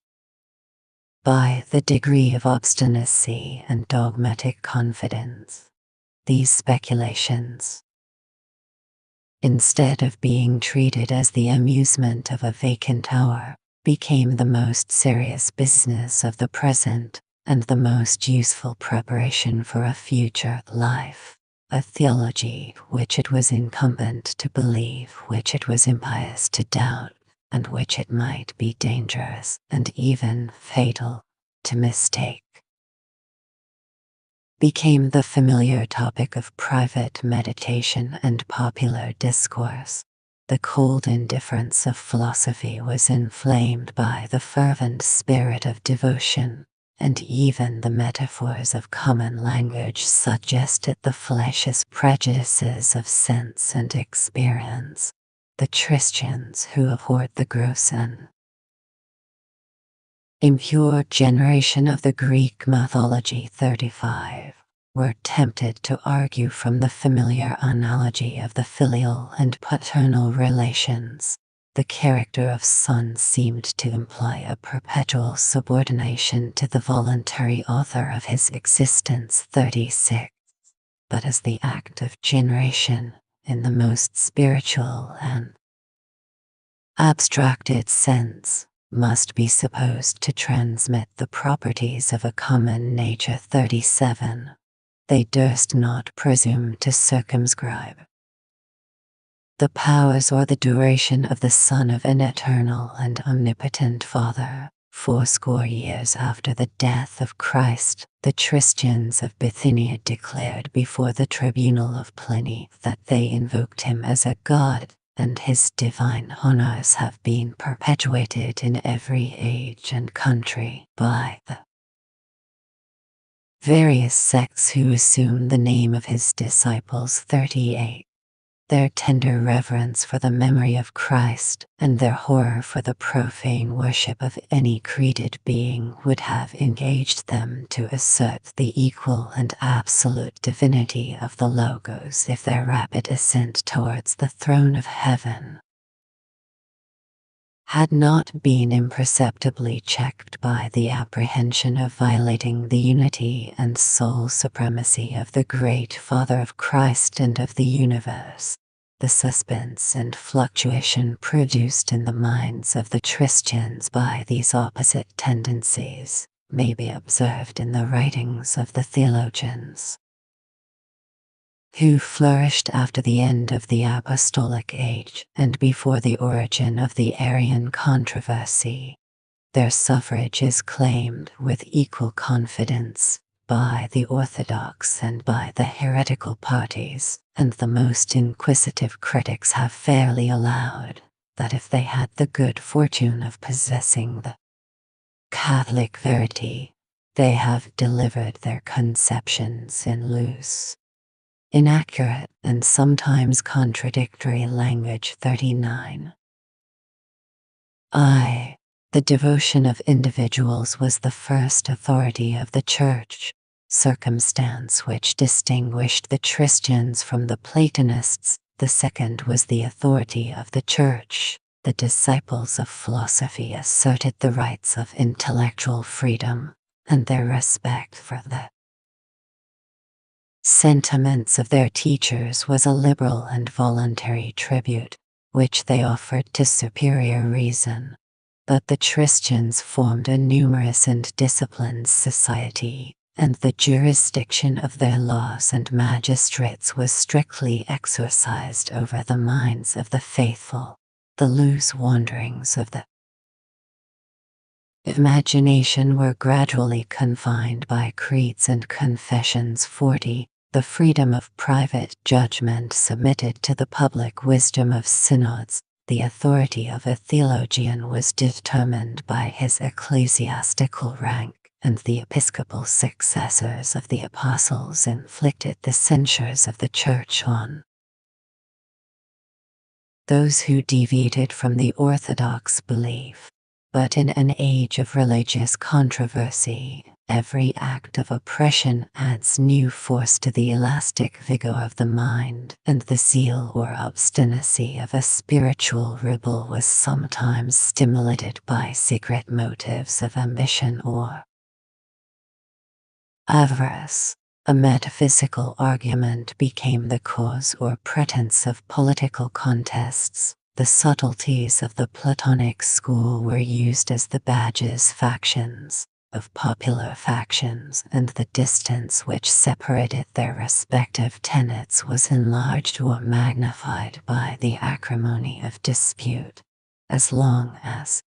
Speaker 1: by the degree of obstinacy and dogmatic confidence. These speculations, instead of being treated as the amusement of a vacant hour, became the most serious business of the present and the most useful preparation for a future life, a theology which it was incumbent to believe, which it was impious to doubt, and which it might be dangerous and even fatal to mistake, became the familiar topic of private meditation and popular discourse. The cold indifference of philosophy was inflamed by the fervent spirit of devotion, and even the metaphors of common language suggested the fallacious prejudices of sense and experience. The Christians who abhorred the gross and impure generation of the Greek mythology 35 were tempted to argue from the familiar analogy of the filial and paternal relations. The character of son seemed to imply a perpetual subordination to the voluntary author of his existence 36, but as the act of generation, in the most spiritual and abstracted sense, must be supposed to transmit the properties of a common nature 37. They durst not presume to circumscribe the powers or the duration of the Son of an eternal and omnipotent Father. 80 years after the death of Christ, the Christians of Bithynia declared before the tribunal of Pliny that they invoked him as a god, and his divine honors have been perpetuated in every age and country by the various sects who assume the name of his disciples 38. Their tender reverence for the memory of Christ and their horror for the profane worship of any created being would have engaged them to assert the equal and absolute divinity of the Logos if their rapid ascent towards the throne of heaven had not been imperceptibly checked by the apprehension of violating the unity and sole supremacy of the great Father of Christ and of the universe. The suspense and fluctuation produced in the minds of the Christians by these opposite tendencies may be observed in the writings of the theologians who flourished after the end of the apostolic age and before the origin of the Arian controversy. Their suffrage is claimed with equal confidence by the orthodox and by the heretical parties, and the most inquisitive critics have fairly allowed that if they had the good fortune of possessing the Catholic verity, they have delivered their conceptions in loose, inaccurate, and sometimes contradictory language 39. The devotion of individuals was the first authority of the Church, circumstance which distinguished the Christians from the Platonists. The second was the authority of the Church. The disciples of philosophy asserted the rights of intellectual freedom, and their respect for the sentiments of their teachers was a liberal and voluntary tribute, which they offered to superior reason. But the Christians formed a numerous and disciplined society, and the jurisdiction of their laws and magistrates was strictly exercised over the minds of the faithful. The loose wanderings of the imagination were gradually confined by creeds and confessions 40. The freedom of private judgment submitted to the public wisdom of synods. The authority of a theologian was determined by his ecclesiastical rank, and the episcopal successors of the apostles inflicted the censures of the Church on those who deviated from the orthodox belief. But in an age of religious controversy, every act of oppression adds new force to the elastic vigor of the mind, and the zeal or obstinacy of a spiritual rebel was sometimes stimulated by secret motives of ambition or avarice. A metaphysical argument became the cause or pretense of political contests. The subtleties of the Platonic school were used as the badges of popular factions, and the distance which separated their respective tenets was enlarged or magnified by the acrimony of dispute, as long as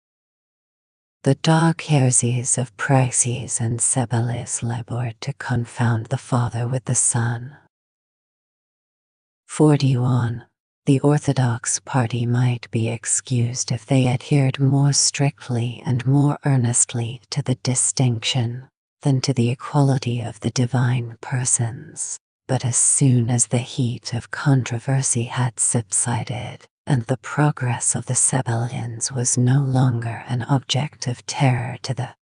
Speaker 1: the dark heresies of Praxis and Ceballos labored to confound the Father with the Son. 41. The Orthodox party might be excused if they adhered more strictly and more earnestly to the distinction than to the equality of the divine persons. But as soon as the heat of controversy had subsided, and the progress of the Sabellians was no longer an object of terror to the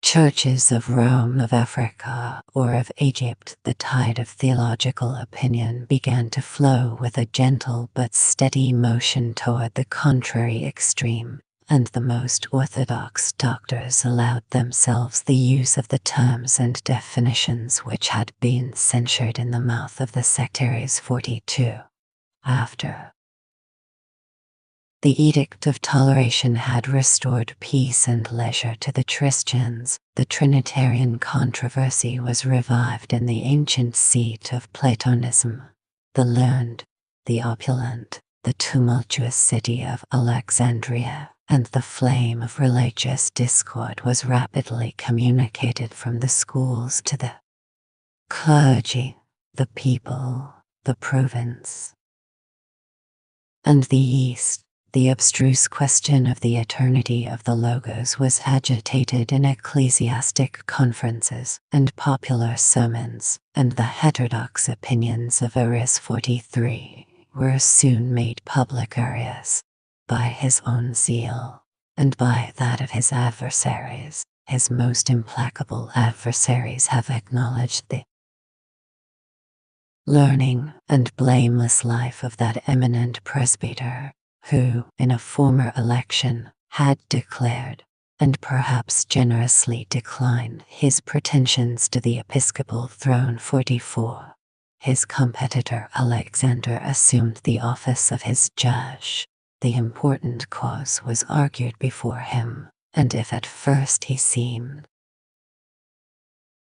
Speaker 1: churches of Rome, of Africa, or of Egypt, the tide of theological opinion began to flow with a gentle but steady motion toward the contrary extreme, and the most orthodox doctors allowed themselves the use of the terms and definitions which had been censured in the mouth of the sectaries. 42. After the Edict of Toleration had restored peace and leisure to the Christians, the Trinitarian controversy was revived in the ancient seat of Platonism, the learned, the opulent, the tumultuous city of Alexandria, and the flame of religious discord was rapidly communicated from the schools to the clergy, the people, the province, and the East. The abstruse question of the eternity of the Logos was agitated in ecclesiastic conferences and popular sermons, and the heterodox opinions of Arius 43 were soon made public. Arius, by his own zeal, and by that of his adversaries, his most implacable adversaries have acknowledged the learning and blameless life of that eminent presbyter, who, in a former election, had declared, and perhaps generously declined, his pretensions to the episcopal throne. 44. His competitor Alexander assumed the office of his judge. The important cause was argued before him, and if at first he seemed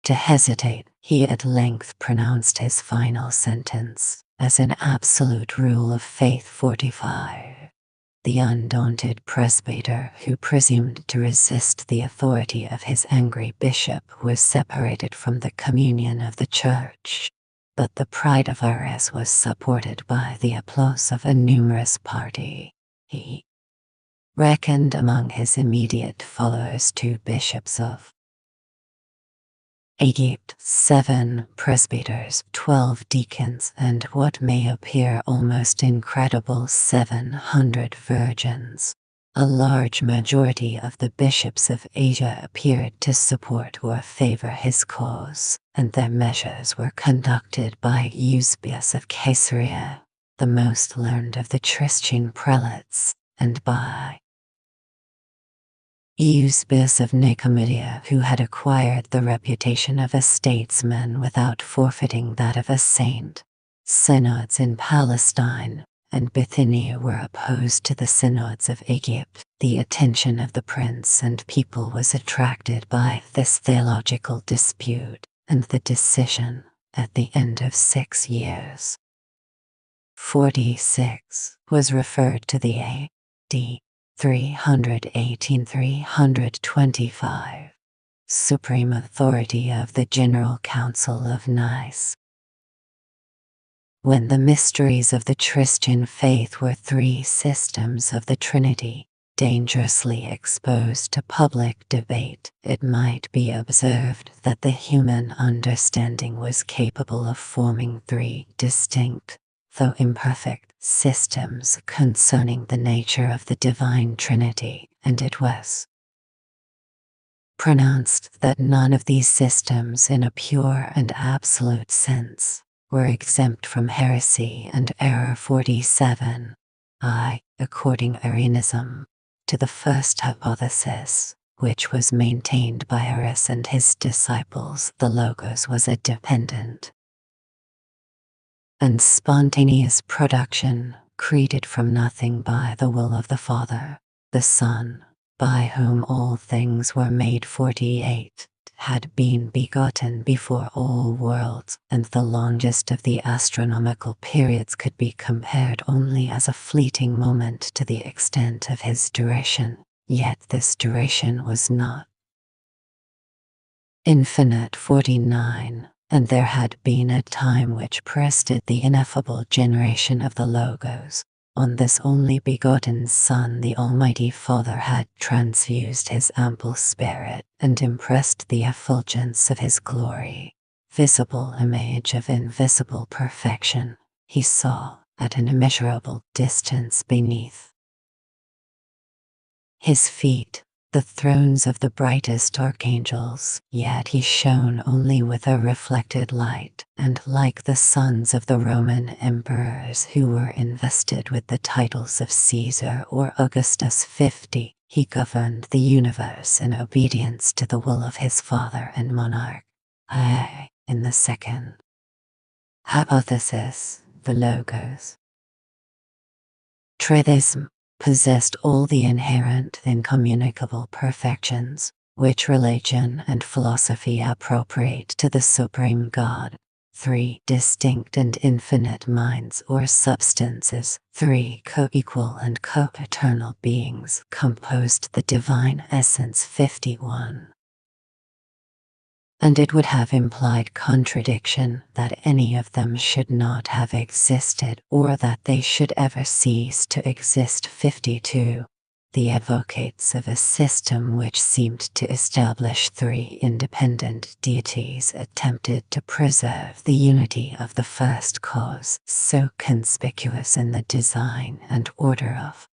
Speaker 1: to hesitate, he at length pronounced his final sentence as an absolute rule of faith. 45. The undaunted presbyter who presumed to resist the authority of his angry bishop was separated from the communion of the church, but the pride of Arius was supported by the applause of a numerous party. He reckoned among his immediate followers 2 bishops of Egypt, 7 presbyters, 12 deacons, and what may appear almost incredible 700 virgins. A large majority of the bishops of Asia appeared to support or favor his cause, and their measures were conducted by Eusebius of Caesarea, the most learned of the Christian prelates, and by Eusebius of Nicomedia, who had acquired the reputation of a statesman without forfeiting that of a saint. Synods in Palestine and Bithynia were opposed to the synods of Egypt. The attention of the prince and people was attracted by this theological dispute, and the decision, at the end of 6 years, 46, was referred to the A.D. 318-325 supreme authority of the General Council of Nice. When the mysteries of the Christian faith were 3 systems of the Trinity, dangerously exposed to public debate, it might be observed that the human understanding was capable of forming 3 distinct, though imperfect, systems concerning the nature of the divine Trinity, and it was pronounced that none of these systems in a pure and absolute sense were exempt from heresy and error. 47. According Arianism, to the first hypothesis, which was maintained by Arius and his disciples, the Logos was a dependent and spontaneous production created from nothing by the will of the Father. The Son, by whom all things were made. 48, had been begotten before all worlds, and the longest of the astronomical periods could be compared only as a fleeting moment to the extent of his duration, yet this duration was not infinite. 49. And there had been a time which preceded the ineffable generation of the Logos. On this only begotten Son the Almighty Father had transfused his ample spirit and impressed the effulgence of his glory, visible image of invisible perfection. He saw, at an immeasurable distance beneath his feet, the thrones of the brightest archangels, yet he shone only with a reflected light, and like the sons of the Roman emperors who were invested with the titles of Caesar or Augustus. 50, he governed the universe in obedience to the will of his Father and monarch. In the second hypothesis, the Logos Trithism possessed all the inherent incommunicable perfections, which religion and philosophy appropriate to the Supreme God. 3. Distinct and infinite minds or substances. 3. Co-equal and co-eternal beings composed the divine essence. 51. And it would have implied contradiction that any of them should not have existed or that they should ever cease to exist. 52. The advocates of a system which seemed to establish three independent deities attempted to preserve the unity of the first cause, so conspicuous in the design and order of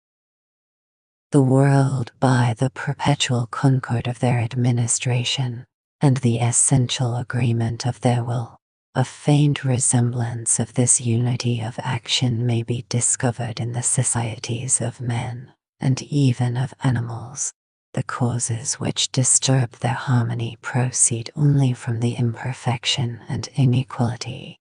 Speaker 1: the world by the perpetual concord of their administration and the essential agreement of their will. A faint resemblance of this unity of action may be discovered in the societies of men, and even of animals. The causes which disturb their harmony proceed only from the imperfection and inequality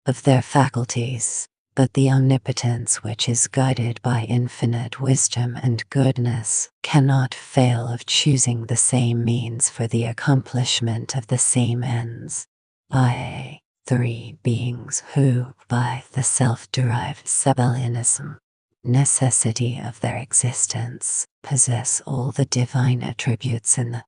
Speaker 1: of their faculties, but the omnipotence which is guided by infinite wisdom and goodness cannot fail of choosing the same means for the accomplishment of the same ends. I.e., three beings who, by the self-derived Sabellianism, necessity of their existence, possess all the divine attributes in the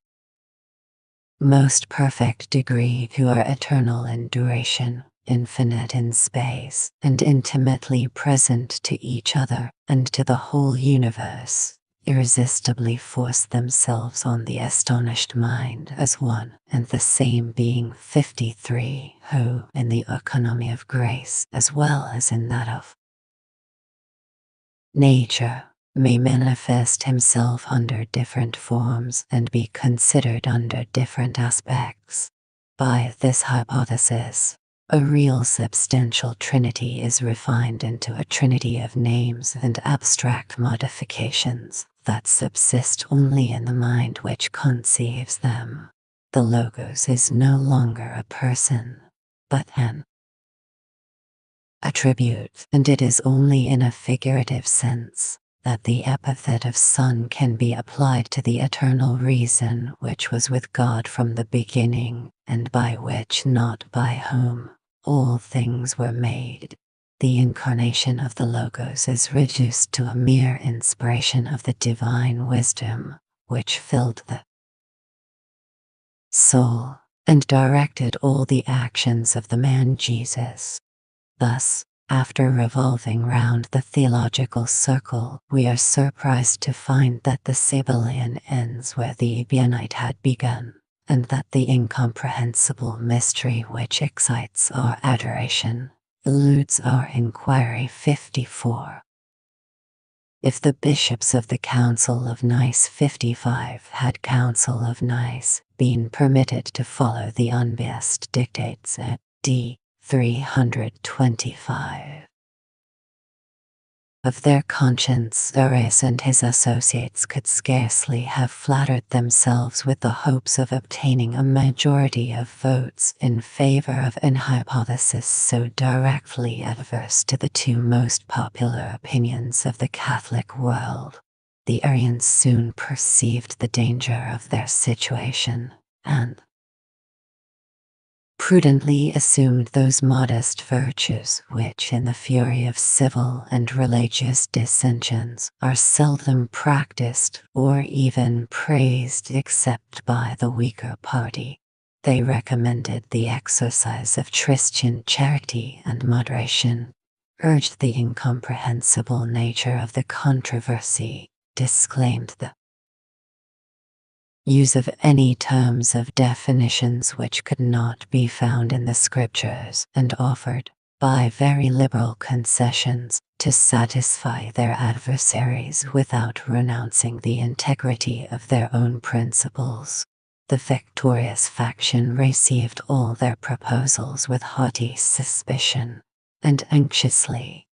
Speaker 1: most perfect degree, who are eternal in duration, infinite in space, and intimately present to each other and to the whole universe, irresistibly force themselves on the astonished mind as one and the same being. 53. Who, in the economy of grace as well as in that of nature, may manifest himself under different forms and be considered under different aspects. By this hypothesis, a real substantial trinity is refined into a trinity of names and abstract modifications that subsist only in the mind which conceives them. The Logos is no longer a person, but an attribute, and it is only in a figurative sense that the epithet of Son can be applied to the eternal reason which was with God from the beginning, and by which, not by whom, all things were made. The incarnation of the Logos is reduced to a mere inspiration of the divine wisdom, which filled the soul and directed all the actions of the man Jesus. Thus, after revolving round the theological circle, we are surprised to find that the Sabellian ends where the Ebionite had begun, and that the incomprehensible mystery which excites our adoration eludes our inquiry. 54. If the bishops of the Council of Nice 55 had Council of Nice been permitted to follow the unbiased dictates at d. 325 of their conscience, Arius and his associates could scarcely have flattered themselves with the hopes of obtaining a majority of votes in favor of an hypothesis so directly adverse to the two most popular opinions of the Catholic world. The Arians soon perceived the danger of their situation, and prudently assumed those modest virtues which, in the fury of civil and religious dissensions, are seldom practiced or even praised except by the weaker party. They recommended the exercise of Christian charity and moderation, urged the incomprehensible nature of the controversy, disclaimed the use of any terms of definitions which could not be found in the scriptures, and offered, by very liberal concessions, to satisfy their adversaries without renouncing the integrity of their own principles. The victorious faction received all their proposals with haughty suspicion, and anxiously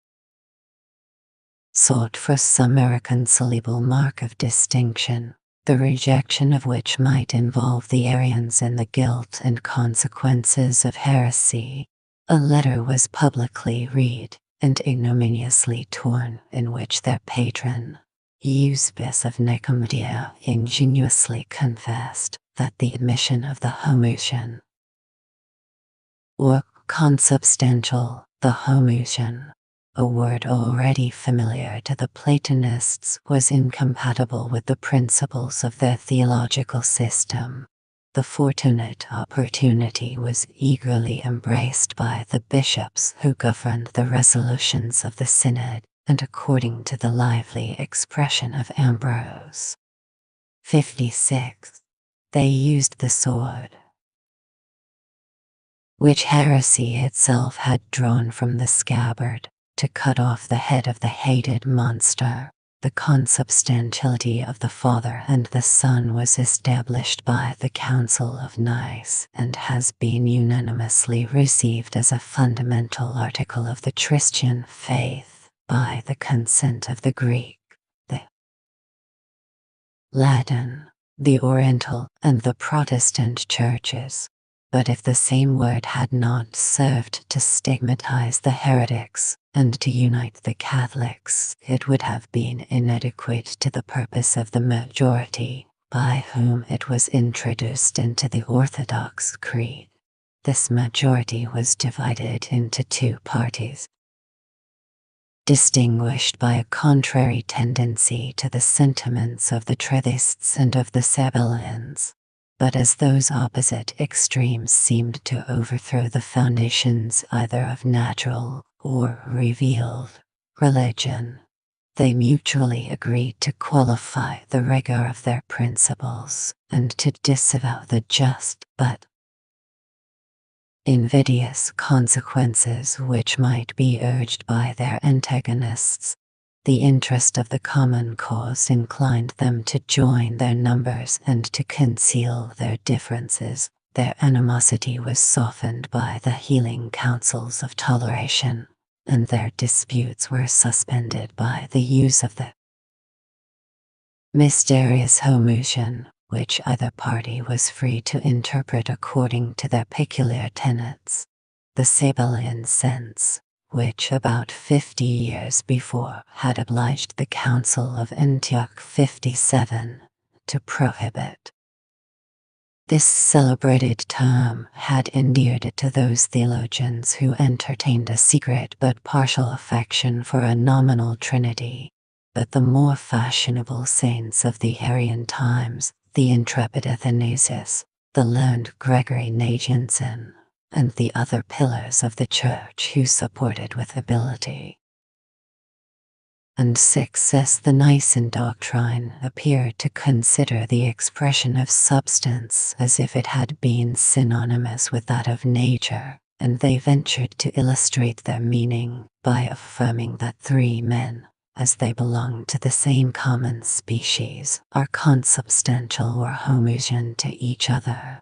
Speaker 1: sought for some irreconcilable mark of distinction, the rejection of which might involve the Arians in the guilt and consequences of heresy. A letter was publicly read and ignominiously torn, in which their patron, Eusebius of Nicomedia, ingenuously confessed that the admission of the Homoousion, or consubstantial, the Homoousion, a word already familiar to the Platonists, was incompatible with the principles of their theological system. The fortunate opportunity was eagerly embraced by the bishops who governed the resolutions of the synod, and according to the lively expression of Ambrose 56, they used the sword which heresy itself had drawn from the scabbard, to cut off the head of the hated monster. The consubstantiality of the Father and the Son was established by the Council of Nice, and has been unanimously received as a fundamental article of the Christian faith, by the consent of the Greek, the Latin, the Oriental, and the Protestant churches. But if the same word had not served to stigmatize the heretics, and to unite the Catholics, it would have been inadequate to the purpose of the majority, by whom it was introduced into the Orthodox Creed. This majority was divided into two parties, distinguished by a contrary tendency to the sentiments of the Trevists and of the Sabellians. But as those opposite extremes seemed to overthrow the foundations either of natural or revealed religion, they mutually agreed to qualify the rigor of their principles, and to disavow the just but invidious consequences which might be urged by their antagonists. The interest of the common cause inclined them to join their numbers and to conceal their differences. Their animosity was softened by the healing counsels of toleration, and their disputes were suspended by the use of the mysterious Homoousion, which either party was free to interpret according to their peculiar tenets. The Sabellian sense, which about 50 years before had obliged the Council of Antioch 57 to prohibit this celebrated term, had endeared it to those theologians who entertained a secret but partial affection for a nominal Trinity. But the more fashionable saints of the Arian times, the intrepid Athanasius, the learned Gregory Nagianzen, and the other pillars of the Church who supported with ability and success the Nicene doctrine, appeared to consider the expression of substance as if it had been synonymous with that of nature, and they ventured to illustrate their meaning by affirming that three men, as they belong to the same common species, are consubstantial or homogeneous to each other.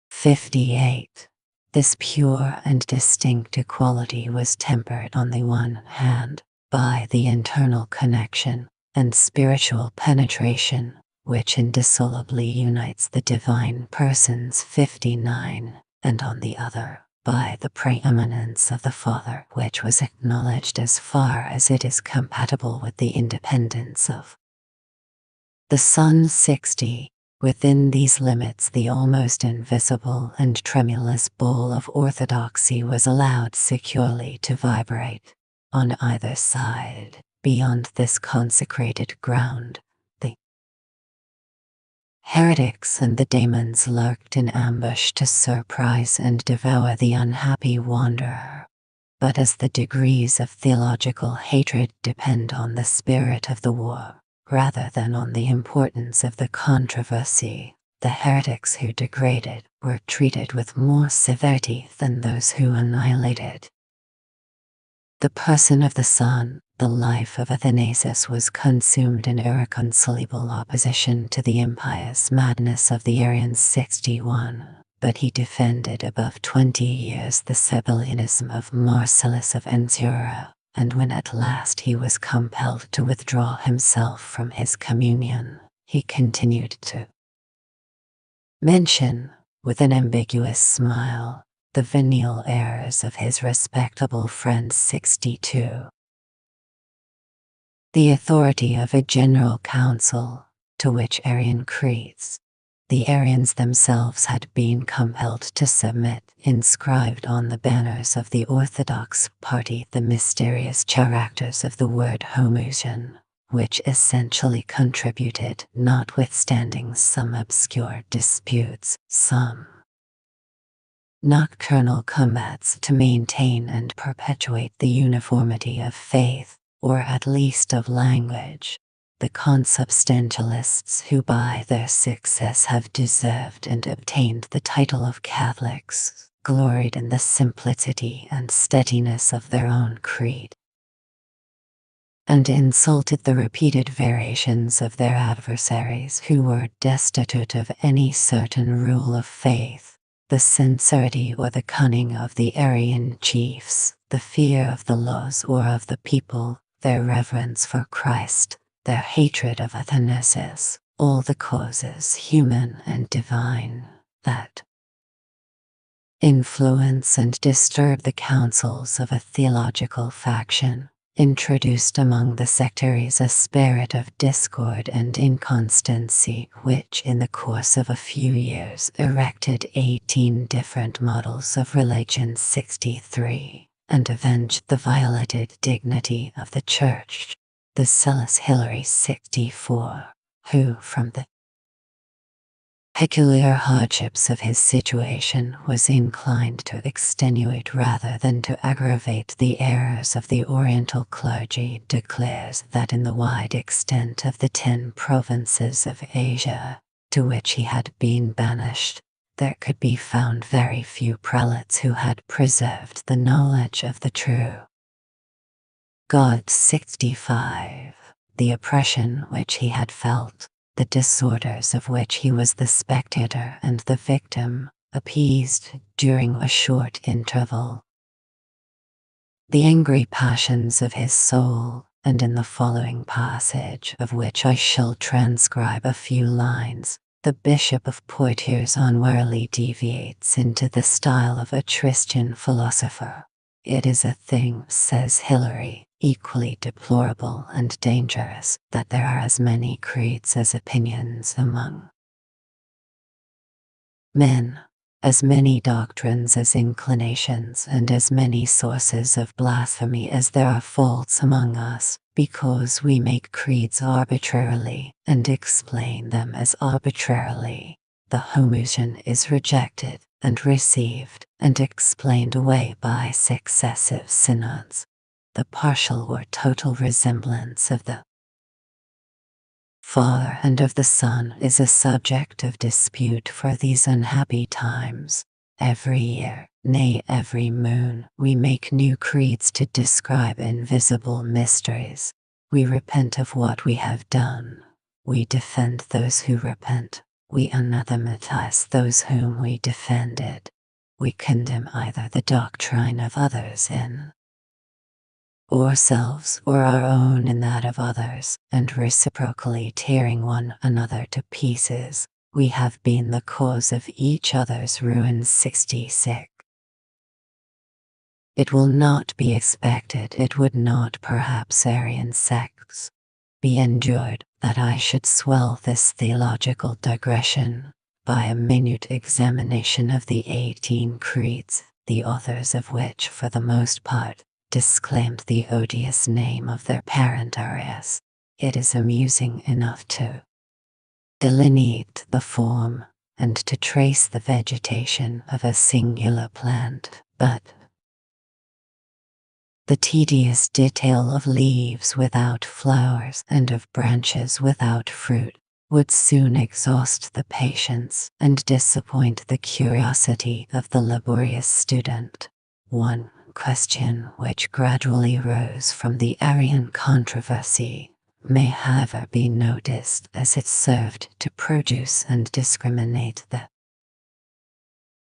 Speaker 1: 58. This pure and distinct equality was tempered on the one hand by the internal connection and spiritual penetration which indissolubly unites the divine persons. 59. And on the other, by the preeminence of the Father, which was acknowledged as far as it is compatible with the independence of the Son. 60. Within these limits, the almost invisible and tremulous ball of orthodoxy was allowed securely to vibrate. On either side, beyond this consecrated ground, the heretics and the demons lurked in ambush to surprise and devour the unhappy wanderer. But as the degrees of theological hatred depend on the spirit of the war, rather than on the importance of the controversy, the heretics who degraded were treated with more severity than those who annihilated. The person of the Son, the life of Athanasius, was consumed in irreconcilable opposition to the impious madness of the Arians. 61. But he defended above 20 years the Sabellianism of Marcellus of Ancyra, and when at last he was compelled to withdraw himself from his communion, he continued to mention, with an ambiguous smile, the venial errors of his respectable friend. 62. The authority of a general council, to which Arian creeds the Arians themselves had been compelled to submit, inscribed on the banners of the Orthodox party the mysterious characters of the word homoousion, which essentially contributed, notwithstanding some obscure disputes, some nocturnal combats, to maintain and perpetuate the uniformity of faith, or at least of language. The consubstantialists, who by their success have deserved and obtained the title of Catholics, gloried in the simplicity and steadiness of their own creed, and insulted the repeated variations of their adversaries, who were destitute of any certain rule of faith. The sincerity or the cunning of the Arian chiefs, the fear of the laws or of the people, their reverence for Christ, their hatred of Athanasius, all the causes human and divine, that influence and disturb the councils of a theological faction, introduced among the sectaries a spirit of discord and inconstancy which in the course of a few years erected 18 different models of religion. 63, and avenged the violated dignity of the Church. The zealous Hilary. 64, who from the peculiar hardships of his situation was inclined to extenuate rather than to aggravate the errors of the Oriental clergy, declares that in the wide extent of the 10 provinces of Asia, to which he had been banished, there could be found very few prelates who had preserved the knowledge of the true God. 65. The oppression which he had felt, the disorders of which he was the spectator and the victim, appeased, during a short interval, the angry passions of his soul, and in the following passage, of which I shall transcribe a few lines, the Bishop of Poitiers unwarily deviates into the style of a Christian philosopher. It is a thing, says Hilary, equally deplorable and dangerous, that there are as many creeds as opinions among men, as many doctrines as inclinations, and as many sources of blasphemy as there are faults among us, because we make creeds arbitrarily and explain them as arbitrarily. The homoousion is rejected and received and explained away by successive synods. The partial or total resemblance of the Father and of the Son is a subject of dispute for these unhappy times. Every year, Nay, every moon we make new creeds to describe invisible mysteries. We repent of what we have done. We defend those who repent. We anathematize those whom we defended. We condemn either the doctrine of others in ourselves or our own in that of others, and reciprocally tearing one another to pieces. We have been the cause of each other's ruin. 66. It will not be expected, it would not perhaps Aryan sects be endured, that I should swell this theological digression by a minute examination of the 18 creeds, the authors of which, for the most part, disclaimed the odious name of their parent Arius. It is amusing enough to delineate the form and to trace the vegetation of a singular plant, but the tedious detail of leaves without flowers and of branches without fruit would soon exhaust the patience and disappoint the curiosity of the laborious student. One question which gradually rose from the Arian controversy may however be noticed, as it served to produce and discriminate the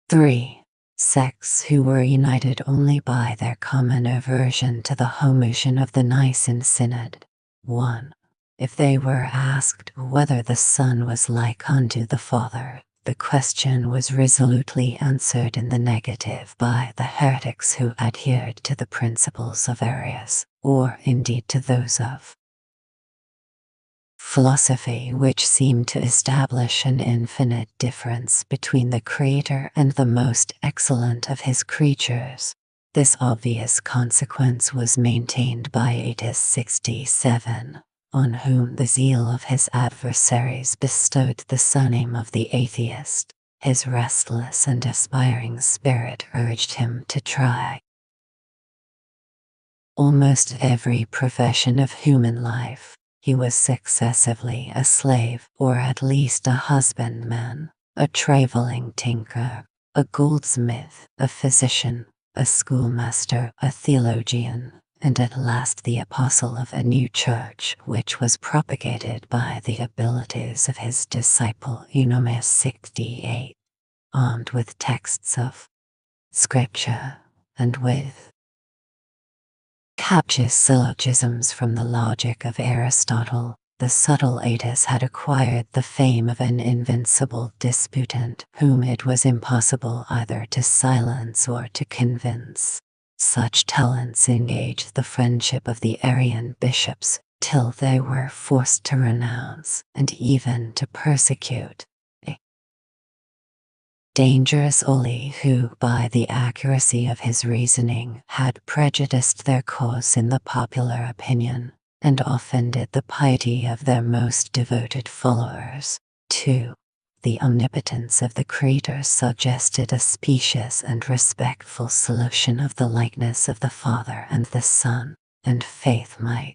Speaker 1: 3 sects who were united only by their common aversion to the homoousion of the Nicene Synod. 1. If they were asked whether the Son was like unto the Father, the question was resolutely answered in the negative by the heretics who adhered to the principles of Arius, or indeed to those of philosophy, which seemed to establish an infinite difference between the Creator and the most excellent of his creatures. This obvious consequence was maintained by Aetius 67, on whom the zeal of his adversaries bestowed the surname of the atheist. His restless and aspiring spirit urged him to try almost every profession of human life. He was successively a slave, or at least a husbandman, a traveling tinker, a goldsmith, a physician, a schoolmaster, a theologian, and at last the apostle of a new church which was propagated by the abilities of his disciple Eunomius 68, armed with texts of Scripture and with captious syllogisms from the logic of Aristotle. The subtle Aetius had acquired the fame of an invincible disputant whom it was impossible either to silence or to convince. Such talents engaged the friendship of the Arian bishops till they were forced to renounce and even to persecute a dangerous Oli who, by the accuracy of his reasoning, had prejudiced their cause in the popular opinion, and offended the piety of their most devoted followers. 2. The omnipotence of the Creator suggested a specious and respectful solution of the likeness of the Father and the Son, and faith might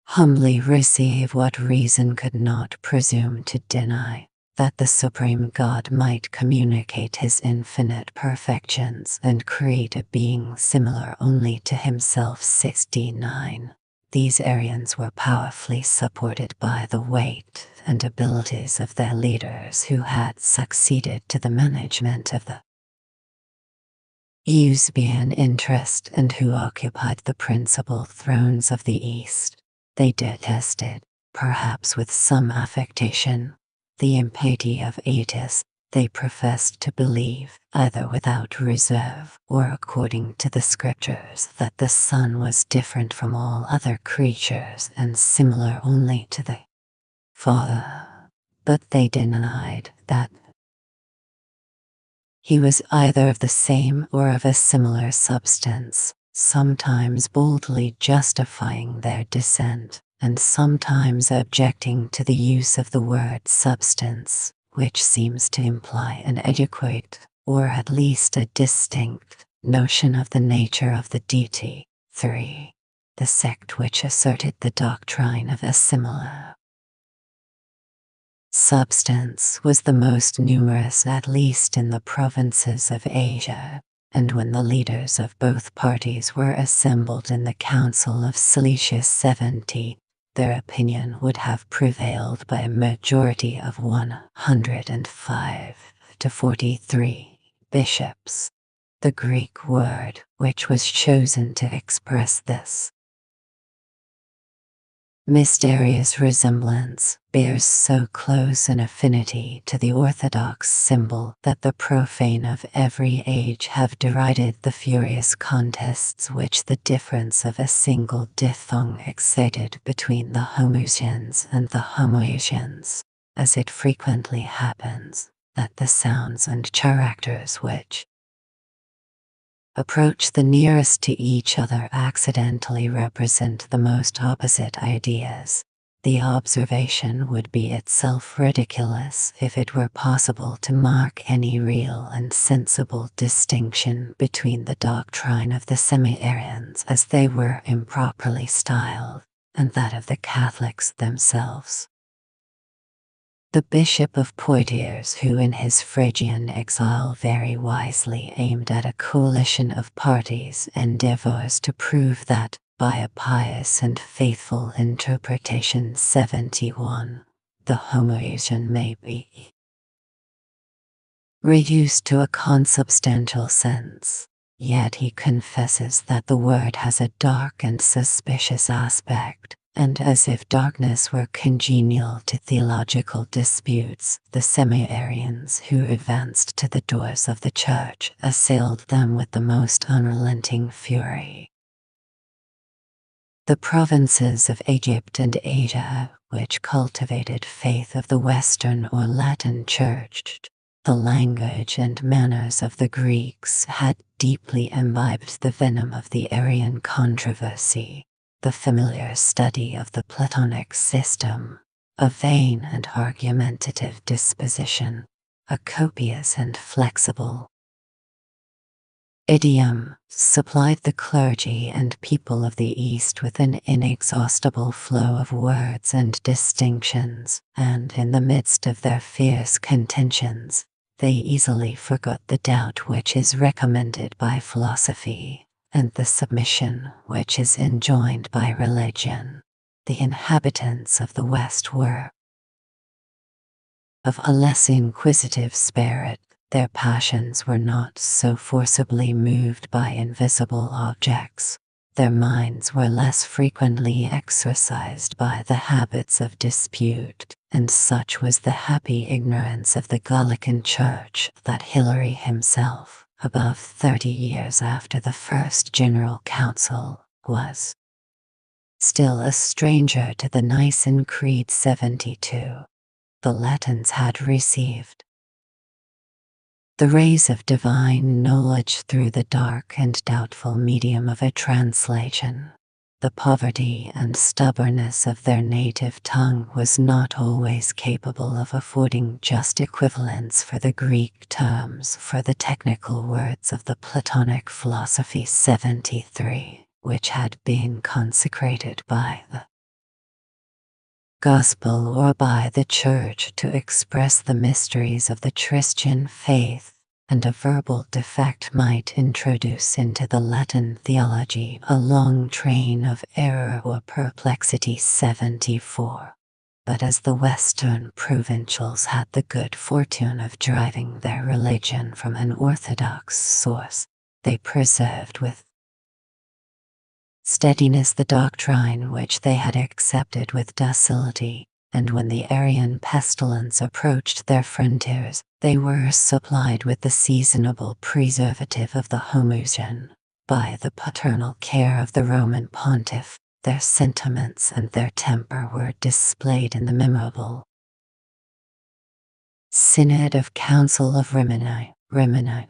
Speaker 1: humbly receive what reason could not presume to deny, that the Supreme God might communicate his infinite perfections and create a being similar only to himself. 69. These Arians were powerfully supported by the weight and abilities of their leaders who had succeeded to the management of the Eusebian interest and who occupied the principal thrones of the East. They detested, perhaps with some affectation, the impiety of Aetius. They professed to believe, either without reserve or according to the Scriptures, that the Son was different from all other creatures and similar only to the Father, but they denied that he was either of the same or of a similar substance, sometimes boldly justifying their dissent, and sometimes objecting to the use of the word substance, which seems to imply an adequate, or at least a distinct, notion of the nature of the deity. 3. The sect which asserted the doctrine of a similar Substance was the most numerous, at least in the provinces of Asia, and when the leaders of both parties were assembled in the Council of Cilicia 70, their opinion would have prevailed by a majority of 105 to 43 bishops. The Greek word which was chosen to express this mysterious resemblance bears so close an affinity to the orthodox symbol that the profane of every age have derided the furious contests which the difference of a single diphthong excited between the Homoousians and the Homoousians, as it frequently happens that the sounds and characters which approach the nearest to each other accidentally represent the most opposite ideas. The observation would be itself ridiculous if it were possible to mark any real and sensible distinction between the doctrine of the Semi-Arians, as they were improperly styled, and that of the Catholics themselves. The Bishop of Poitiers, who in his Phrygian exile very wisely aimed at a coalition of parties, endeavors to prove that, by a pious and faithful interpretation 71, the Homoousian may be reduced to a consubstantial sense. Yet he confesses that the word has a dark and suspicious aspect, and as if darkness were congenial to theological disputes, the Semi-Arians who advanced to the doors of the church assailed them with the most unrelenting fury. The provinces of Egypt and Asia, which cultivated faith of the Western or Latin Church, the language and manners of the Greeks had deeply imbibed the venom of the Arian controversy, the familiar study of the Platonic system, a vain and argumentative disposition, a copious and flexible idiom, supplied the clergy and people of the East with an inexhaustible flow of words and distinctions, and in the midst of their fierce contentions, they easily forgot the doubt which is recommended by philosophy, and the submission which is enjoined by religion. The inhabitants of the West were of a less inquisitive spirit. Their passions were not so forcibly moved by invisible objects. Their minds were less frequently exercised by the habits of dispute, and such was the happy ignorance of the Gallican Church that Hilary himself, above 30 years after the First General Council, was still a stranger to the Nicene Creed 72. The Latins had received the rays of divine knowledge through the dark and doubtful medium of a translation. The poverty and stubbornness of their native tongue was not always capable of affording just equivalents for the Greek terms for the technical words of the Platonic philosophy 73, which had been consecrated by the Gospel or by the Church to express the mysteries of the Christian faith, and a verbal defect might introduce into the Latin theology a long train of error or perplexity 74. But as the Western provincials had the good fortune of deriving their religion from an orthodox source, they preserved with steadiness the doctrine which they had accepted with docility, and when the Arian pestilence approached their frontiers, they were supplied with the seasonable preservative of the Homoousian. By the paternal care of the Roman pontiff, their sentiments and their temper were displayed in the memorable Synod of Council of Rimini,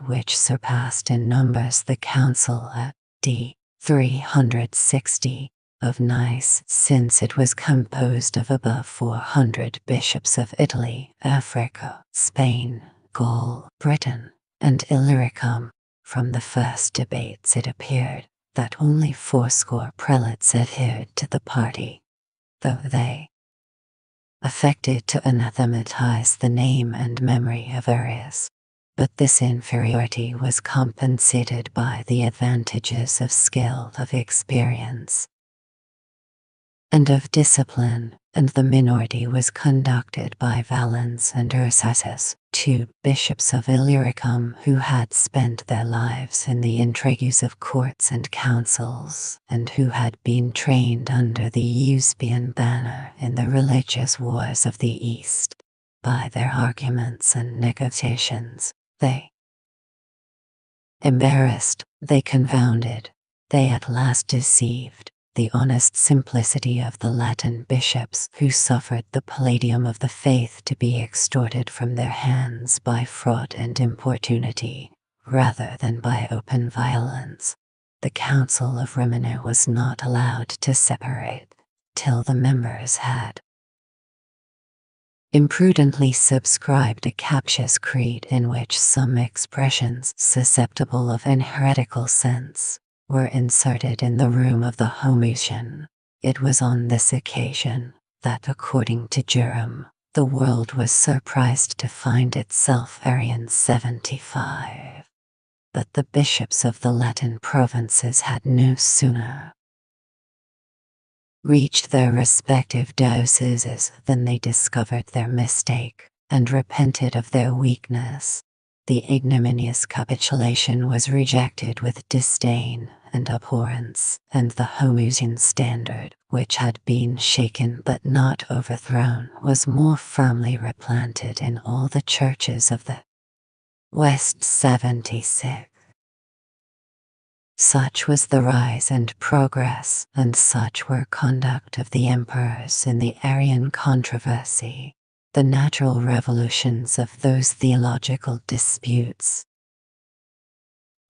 Speaker 1: which surpassed in numbers the council at d. 360 of Nice, since it was composed of above 400 bishops of Italy, Africa, Spain, Gaul, Britain, and Illyricum. From the first debates it appeared that only 80 prelates adhered to the party, though they affected to anathematize the name and memory of Arius. But this inferiority was compensated by the advantages of skill, of experience, and of discipline, and the minority was conducted by Valens and Ursus, 2 bishops of Illyricum who had spent their lives in the intrigues of courts and councils, and who had been trained under the Eusebian banner in the religious wars of the East. By their arguments and negotiations, they embarrassed, they confounded, they at last deceived the honest simplicity of the Latin bishops who suffered the palladium of the faith to be extorted from their hands by fraud and importunity, rather than by open violence. The Council of Rimini was not allowed to separate till the members had imprudently subscribed a captious creed in which some expressions susceptible of an heretical sense were inserted in the room of the Homoousion. It was on this occasion that, according to Jerome, the world was surprised to find itself Arian 75. But the bishops of the Latin provinces had no sooner reached their respective dioceses than they discovered their mistake and repented of their weakness. The ignominious capitulation was rejected with disdain and abhorrence, and the Homoousian standard, which had been shaken but not overthrown, was more firmly replanted in all the churches of the West. 76. Such was the rise and progress, and such were conduct of the emperors in the Arian controversy, the natural revolutions of those theological disputes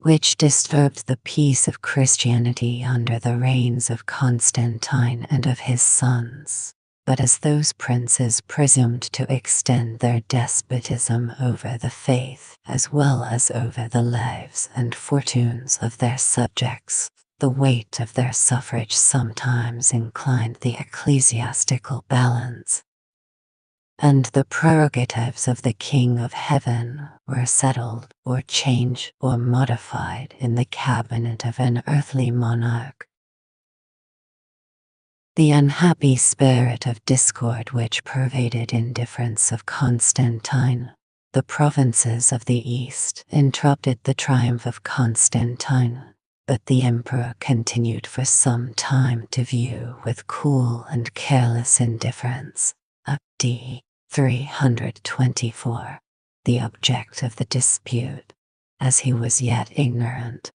Speaker 1: which disturbed the peace of Christianity under the reigns of Constantine and of his sons. But as those princes presumed to extend their despotism over the faith as well as over the lives and fortunes of their subjects, the weight of their suffrage sometimes inclined the ecclesiastical balance, and the prerogatives of the King of Heaven were settled or changed or modified in the cabinet of an earthly monarch. The unhappy spirit of discord which pervaded indifference of Constantine, the provinces of the East, interrupted the triumph of Constantine, but the emperor continued for some time to view with cool and careless indifference, up d. 324, the object of the dispute, as he was yet ignorant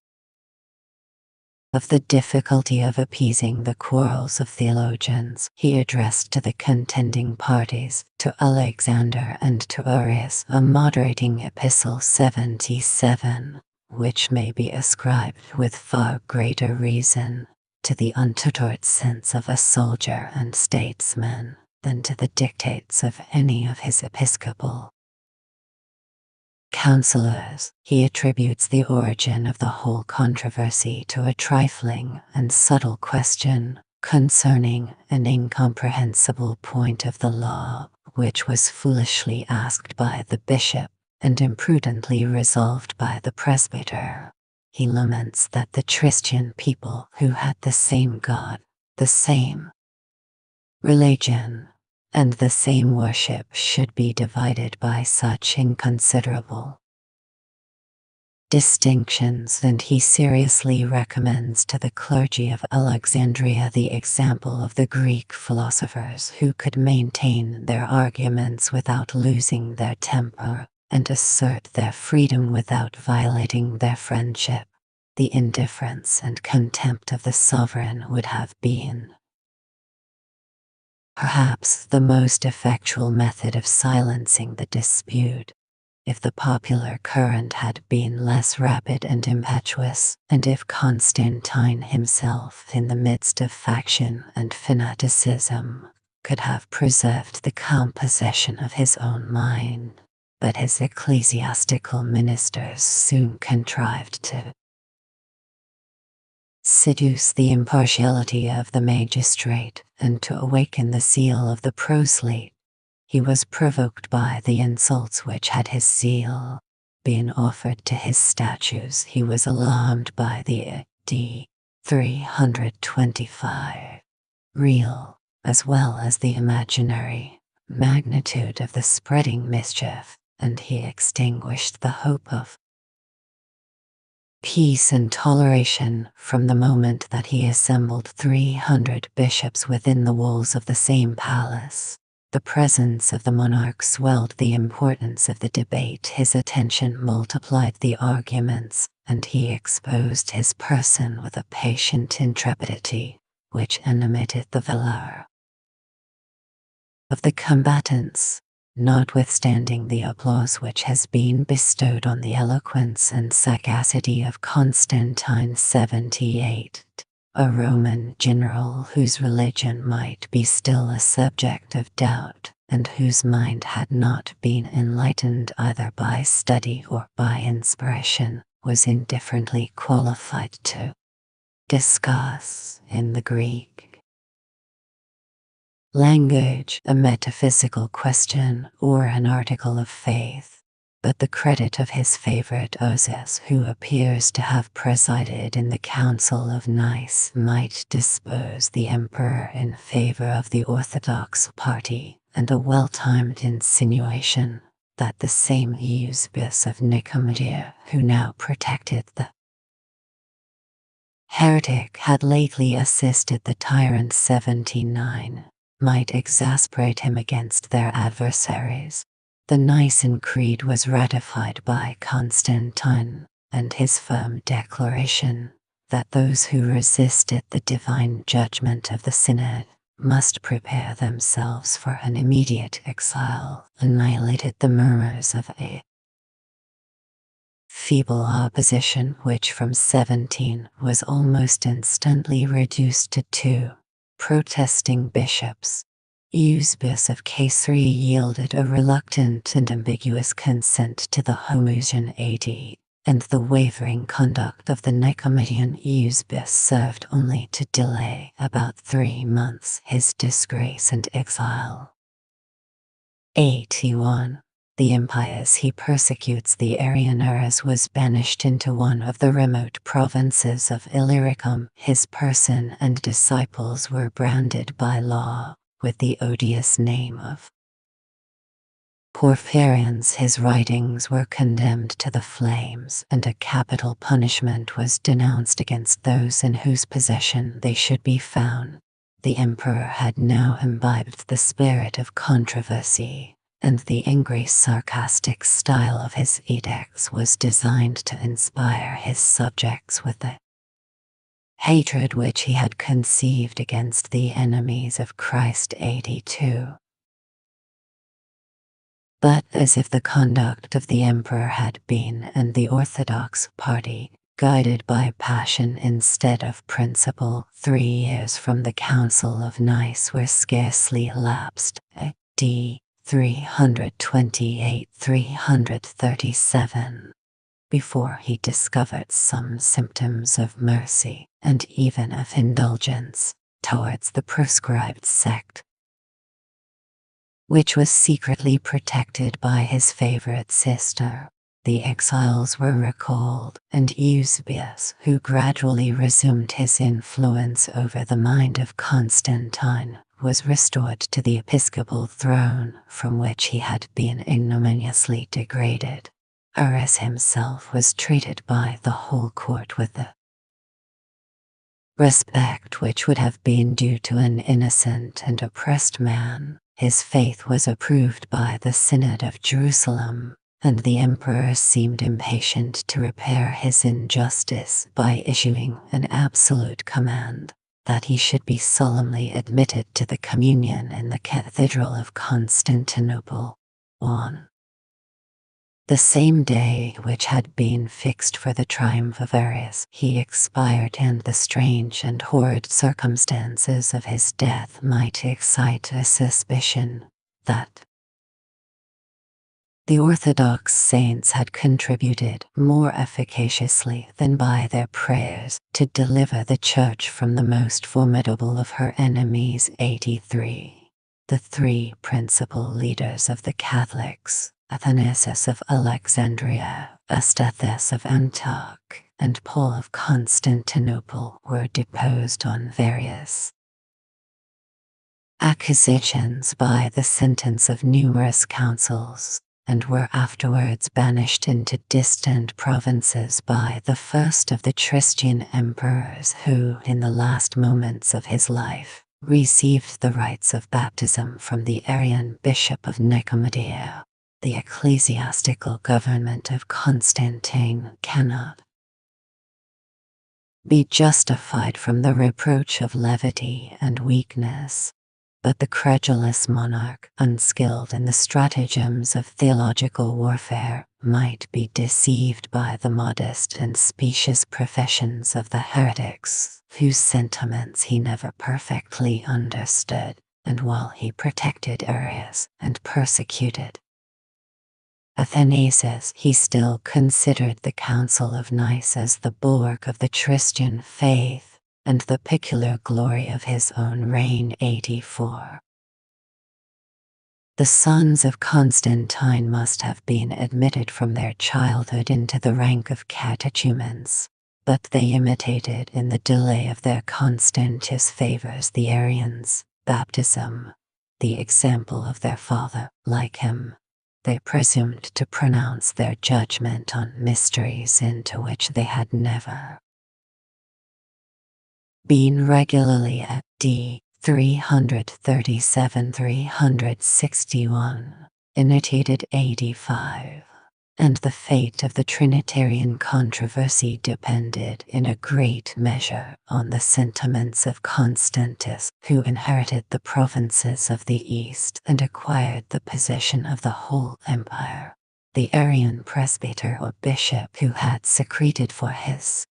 Speaker 1: of the difficulty of appeasing the quarrels of theologians. He addressed to the contending parties, to Alexander and to Arius, a moderating epistle 77, which may be ascribed with far greater reason to the untaught sense of a soldier and statesman than to the dictates of any of his episcopal counselors. He attributes the origin of the whole controversy to a trifling and subtle question concerning an incomprehensible point of the law, which was foolishly asked by the bishop and imprudently resolved by the presbyter. He laments that the Christian people who had the same God, the same religion, and the same worship should be divided by such inconsiderable distinctions, and he seriously recommends to the clergy of Alexandria the example of the Greek philosophers who could maintain their arguments without losing their temper, and assert their freedom without violating their friendship. The indifference and contempt of the sovereign would have been perhaps the most effectual method of silencing the dispute, if the popular current had been less rapid and impetuous, and if Constantine himself, in the midst of faction and fanaticism, could have preserved the calm possession of his own mind. But his ecclesiastical ministers soon contrived to seduce the impartiality of the magistrate, and to awaken the zeal of the proselyte, he was provoked by the insults which had his seal been offered to his statues. He was alarmed by the d. 325 real, as well as the imaginary, magnitude of the spreading mischief, and he extinguished the hope of peace and toleration from the moment that he assembled 300 bishops within the walls of the same palace. The presence of the monarch swelled the importance of the debate. His attention multiplied the arguments, and he exposed his person with a patient intrepidity which animated the valor of the combatants. Notwithstanding the applause which has been bestowed on the eloquence and sagacity of Constantine 78, a Roman general whose religion might be still a subject of doubt, and whose mind had not been enlightened either by study or by inspiration, was indifferently qualified to discuss in the Greek language a metaphysical question or an article of faith, but the credit of his favorite Oses, who appears to have presided in the Council of Nice, might dispose the emperor in favor of the Orthodox party, and a well-timed insinuation that the same Eusebius of Nicomedia, who now protected the heretic, had lately assisted the tyrant 79, might exasperate him against their adversaries. The Nicene Creed was ratified by Constantine, and his firm declaration that those who resisted the divine judgment of the synod must prepare themselves for an immediate exile annihilated the murmurs of a feeble opposition which from 17 was almost instantly reduced to 2 protesting bishops. Eusebius of Caesarea yielded a reluctant and ambiguous consent to the Homoousion AD, and the wavering conduct of the Nicomedean Eusebius served only to delay about 3 months his disgrace and exile. 81. The impious he persecutes the Arian errors was banished into one of the remote provinces of Illyricum. His person and disciples were branded by law with the odious name of Porphyrians. His writings were condemned to the flames, and a capital punishment was denounced against those in whose possession they should be found. The emperor had now imbibed the spirit of controversy, and the angry, sarcastic style of his edicts was designed to inspire his subjects with the hatred which he had conceived against the enemies of Christ. 82. But as if the conduct of the emperor had been, and the Orthodox party, guided by passion instead of principle, 3 years from the Council of Nice were scarcely elapsed. A.D. 328-337, before he discovered some symptoms of mercy, and even of indulgence, towards the proscribed sect, which was secretly protected by his favorite sister. The exiles were recalled, and Eusebius, who gradually resumed his influence over the mind of Constantine, was restored to the episcopal throne from which he had been ignominiously degraded. Ares himself was treated by the whole court with the respect which would have been due to an innocent and oppressed man. His faith was approved by the Synod of Jerusalem, and the emperor seemed impatient to repair his injustice by issuing an absolute command that he should be solemnly admitted to the communion in the Cathedral of Constantinople. 1. The same day which had been fixed for the triumph of Ares, he expired, and the strange and horrid circumstances of his death might excite a suspicion that the Orthodox saints had contributed more efficaciously than by their prayers to deliver the Church from the most formidable of her enemies. 83. The three principal leaders of the Catholics, Athanasius of Alexandria, Eustathius of Antioch, and Paul of Constantinople, were deposed on various accusations by the sentence of numerous councils, and were afterwards banished into distant provinces by the first of the Christian emperors who, in the last moments of his life, received the rites of baptism from the Arian bishop of Nicomedia. The ecclesiastical government of Constantine cannot be justified from the reproach of levity and weakness, but the credulous monarch, unskilled in the stratagems of theological warfare, might be deceived by the modest and specious professions of the heretics, whose sentiments he never perfectly understood, and while he protected Arius and persecuted Athanasius, he still considered the Council of Nice as the bulwark of the Christian faith, and the peculiar glory of his own reign. 84. The sons of Constantine must have been admitted from their childhood into the rank of catechumens, but they imitated in the delay of their Constantius favors the Arians' baptism, the example of their father. Like him, they presumed to pronounce their judgment on mysteries into which they had never been regularly at d. 337-361, annotated 85, and the fate of the Trinitarian controversy depended in a great measure on the sentiments of Constantius, who inherited the provinces of the East and acquired the possession of the whole empire. The Arian presbyter or bishop who had secreted for his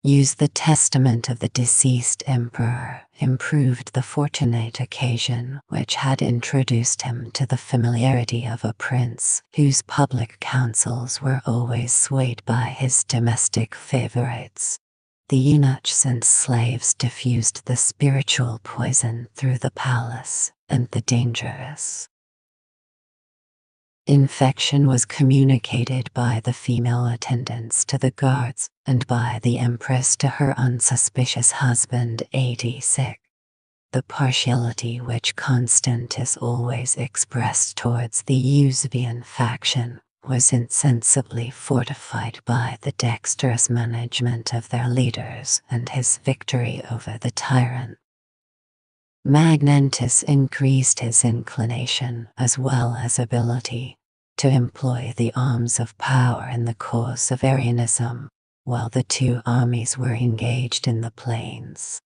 Speaker 1: use the testament of the deceased emperor improved the fortunate occasion which had introduced him to the familiarity of a prince whose public counsels were always swayed by his domestic favorites. The eunuchs and slaves diffused the spiritual poison through the palace, and the dangerous infection was communicated by the female attendants to the guards, and by the empress to her unsuspicious husband. 86. The partiality which Constantius always expressed towards the Eusebian faction was insensibly fortified by the dexterous management of their leaders and his victory over the tyrant. Magnantus increased his inclination as well as ability to employ the arms of power in the cause of Arianism, while the two armies were engaged in the plains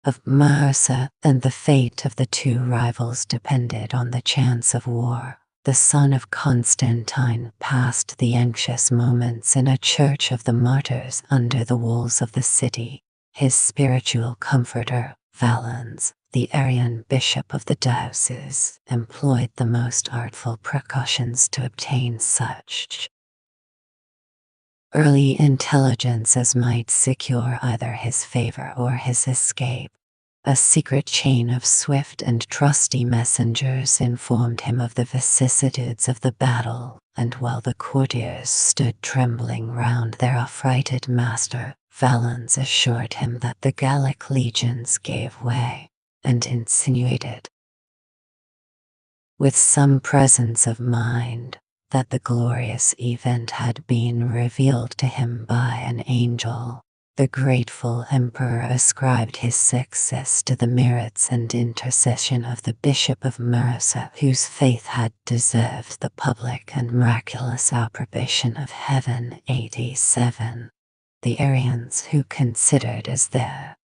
Speaker 1: of Marsa, and the fate of the two rivals depended on the chance of war. The son of Constantine passed the anxious moments in a church of the martyrs under the walls of the city. His spiritual comforter, Valens, the Arian bishop of the diocese, employed the most artful precautions to obtain such early intelligence as might secure either his favor or his escape. A secret chain of swift and trusty messengers informed him of the vicissitudes of the battle, and while the courtiers stood trembling round their affrighted master, Valens assured him that the Gallic legions gave way, and insinuated, with some presence of mind, that the glorious event had been revealed to him by an angel. The grateful emperor ascribed his success to the merits and intercession of the Bishop of Marsa, whose faith had deserved the public and miraculous approbation of heaven. 87. The Arians, who considered as their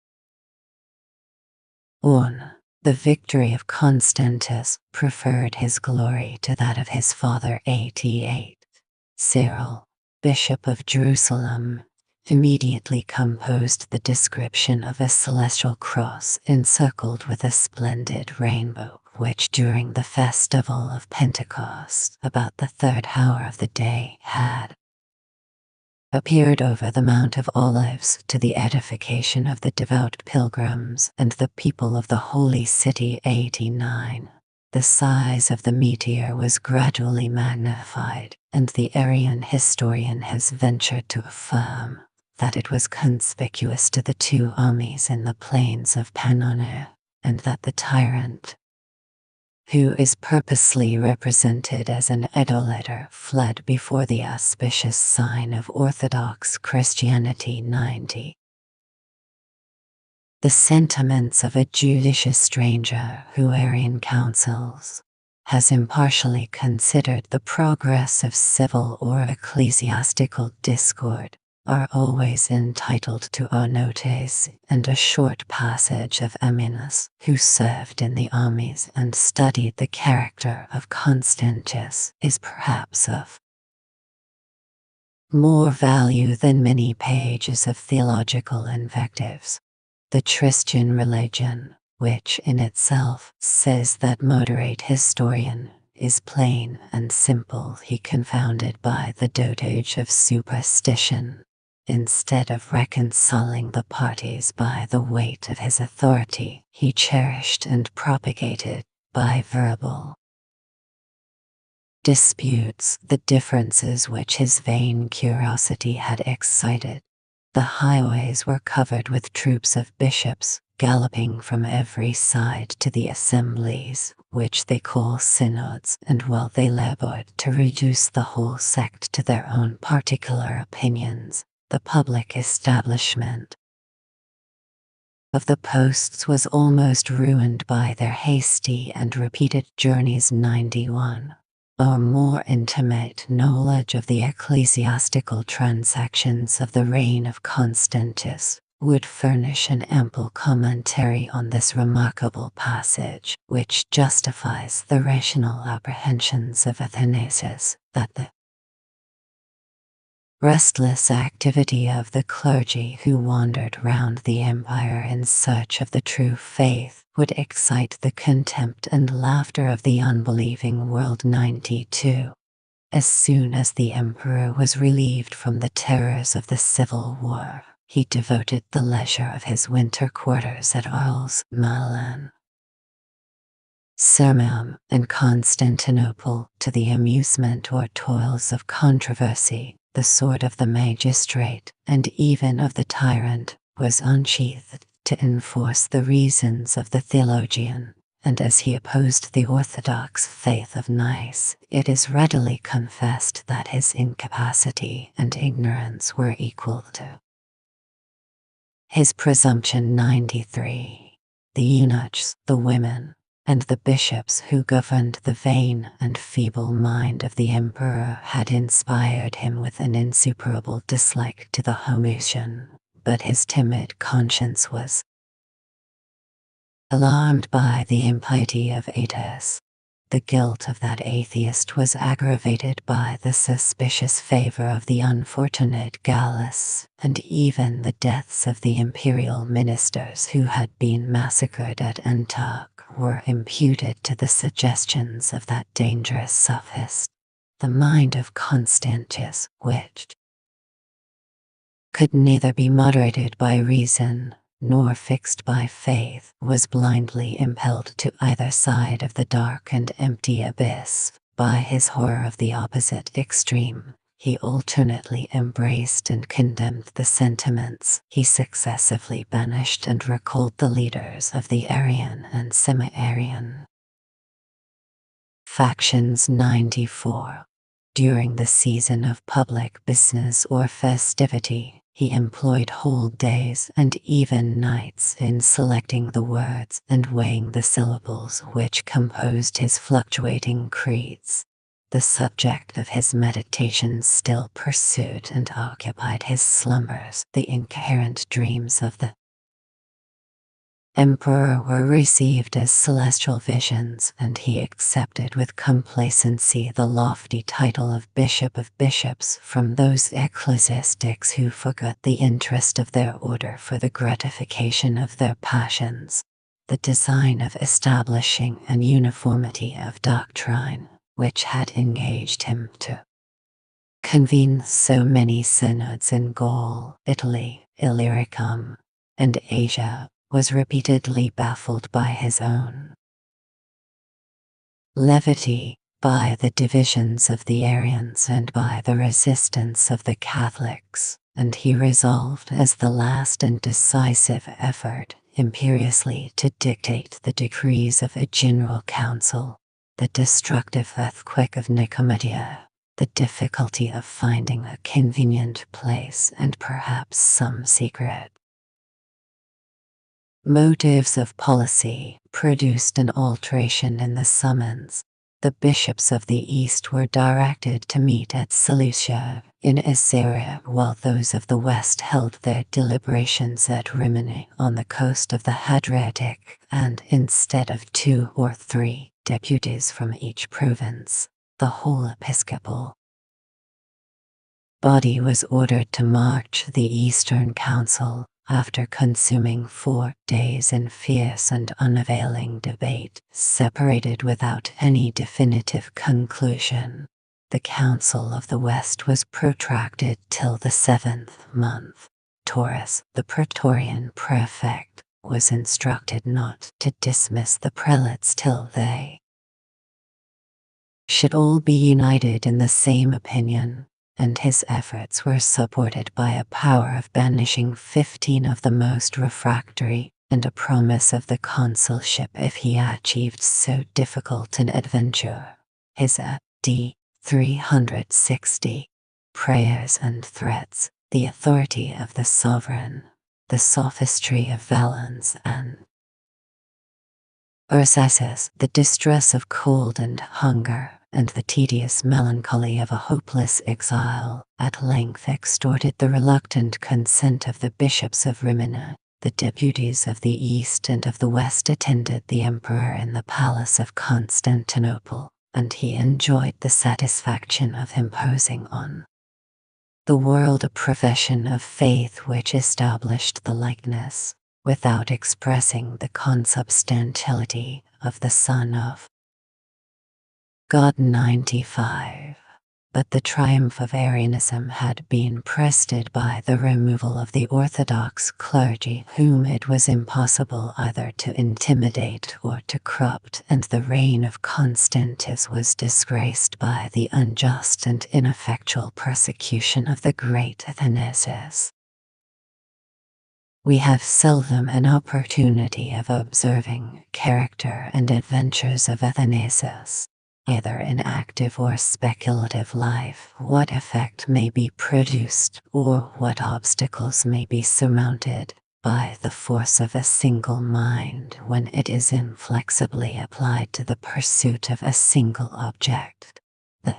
Speaker 1: own the victory of Constantius, preferred his glory to that of his father. 88. Cyril, Bishop of Jerusalem, immediately composed the description of a celestial cross encircled with a splendid rainbow, which during the festival of Pentecost, about the 3rd hour of the day, had appeared over the Mount of Olives to the edification of the devout pilgrims and the people of the Holy City. 89. The size of the meteor was gradually magnified, and the Aryan historian has ventured to affirm that it was conspicuous to the two armies in the plains of Pannonia, and that the tyrant, who is purposely represented as an idolater, fled before the auspicious sign of Orthodox Christianity. 90. The sentiments of a judicious stranger who Arian counsels has impartially considered the progress of civil or ecclesiastical discord are always entitled to our notice, and a short passage of Ammianus, who served in the armies and studied the character of Constantius, is perhaps of more value than many pages of theological invectives. The Christian religion, which in itself says that moderate historian, is plain and simple, he confounded by the dotage of superstition, instead of reconciling the parties by the weight of his authority. He cherished and propagated, by verbal disputes, the differences which his vain curiosity had excited. The highways were covered with troops of bishops, galloping from every side to the assemblies, which they call synods, and while they labored to reduce the whole sect to their own particular opinions, the public establishment of the posts was almost ruined by their hasty and repeated journeys. 91. A more intimate knowledge of the ecclesiastical transactions of the reign of Constantius would furnish an ample commentary on this remarkable passage, which justifies the rational apprehensions of Athanasius that the restless activity of the clergy who wandered round the empire in search of the true faith would excite the contempt and laughter of the unbelieving world. 92. As soon as the emperor was relieved from the terrors of the civil war, he devoted the leisure of his winter quarters at Arles, Milan, Sirmium, and Constantinople to the amusement or toils of controversy. The sword of the magistrate, and even of the tyrant, was unsheathed to enforce the reasons of the theologian, and as he opposed the orthodox faith of Nice, it is readily confessed that his incapacity and ignorance were equal to his presumption. 93. The eunuchs, the women, and the bishops who governed the vain and feeble mind of the emperor had inspired him with an insuperable dislike to the Homoousion, but his timid conscience was alarmed by the impiety of Aetius. The guilt of that atheist was aggravated by the suspicious favor of the unfortunate Gallus, and even the deaths of the imperial ministers who had been massacred at Antioch were imputed to the suggestions of that dangerous sophist. The mind of Constantius, which could neither be moderated by reason nor fixed by faith, was blindly impelled to either side of the dark and empty abyss. By his horror of the opposite extreme, he alternately embraced and condemned the sentiments. He successively banished and recalled the leaders of the Arian and semi-Arian factions. 94. During the season of public business or festivity, he employed whole days and even nights in selecting the words and weighing the syllables which composed his fluctuating creeds. The subject of his meditations still pursued and occupied his slumbers. The incoherent dreams of the emperor were received as celestial visions, and he accepted with complacency the lofty title of Bishop of Bishops from those ecclesiastics who forgot the interest of their order for the gratification of their passions. The design of establishing an uniformity of doctrine, which had engaged him to convened so many synods in Gaul, Italy, Illyricum, and Asia, was repeatedly baffled by his own levity, by the divisions of the Arians and by the resistance of the Catholics, and he resolved as the last and decisive effort imperiously to dictate the decrees of a general council. The destructive earthquake of Nicomedia, the difficulty of finding a convenient place, and perhaps some secret motives of policy produced an alteration in the summons. The bishops of the East were directed to meet at Seleucia in Assyria, while those of the West held their deliberations at Rimini on the coast of the Hadriatic, and instead of 2 or 3 deputies from each province, the whole episcopal body was ordered to march the Eastern Council. After consuming 4 days in fierce and unavailing debate, separated without any definitive conclusion, the Council of the West was protracted till the 7th month. Taurus, the Praetorian prefect, was instructed not to dismiss the prelates till they should all be united in the same opinion, and his efforts were supported by a power of banishing 15 of the most refractory, and a promise of the consulship if he achieved so difficult an adventure. His A.D. 360 prayers and threats, the authority of the sovereign, the sophistry of Valens and Ursus, the distress of cold and hunger, and the tedious melancholy of a hopeless exile, at length extorted the reluctant consent of the bishops of Rimini. The deputies of the East and of the West attended the emperor in the palace of Constantinople, and he enjoyed the satisfaction of imposing on the world a profession of faith which established the likeness, without expressing the consubstantiality, of the Son of God. 95. But the triumph of Arianism had been preceded by the removal of the Orthodox clergy, whom it was impossible either to intimidate or to corrupt, and the reign of Constantius was disgraced by the unjust and ineffectual persecution of the great Athanasius. We have seldom an opportunity of observing character and adventures of Athanasius, either in active or speculative life, what effect may be produced, or what obstacles may be surmounted, by the force of a single mind when it is inflexibly applied to the pursuit of a single object. The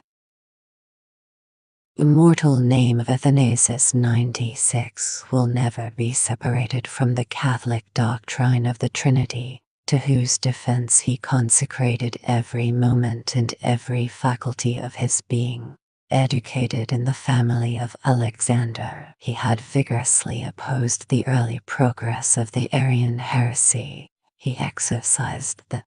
Speaker 1: immortal name of Athanasius 96 will never be separated from the Catholic doctrine of the Trinity, to whose defense he consecrated every moment and every faculty of his being. Educated in the family of Alexander, he had vigorously opposed the early progress of the Arian heresy. He exercised the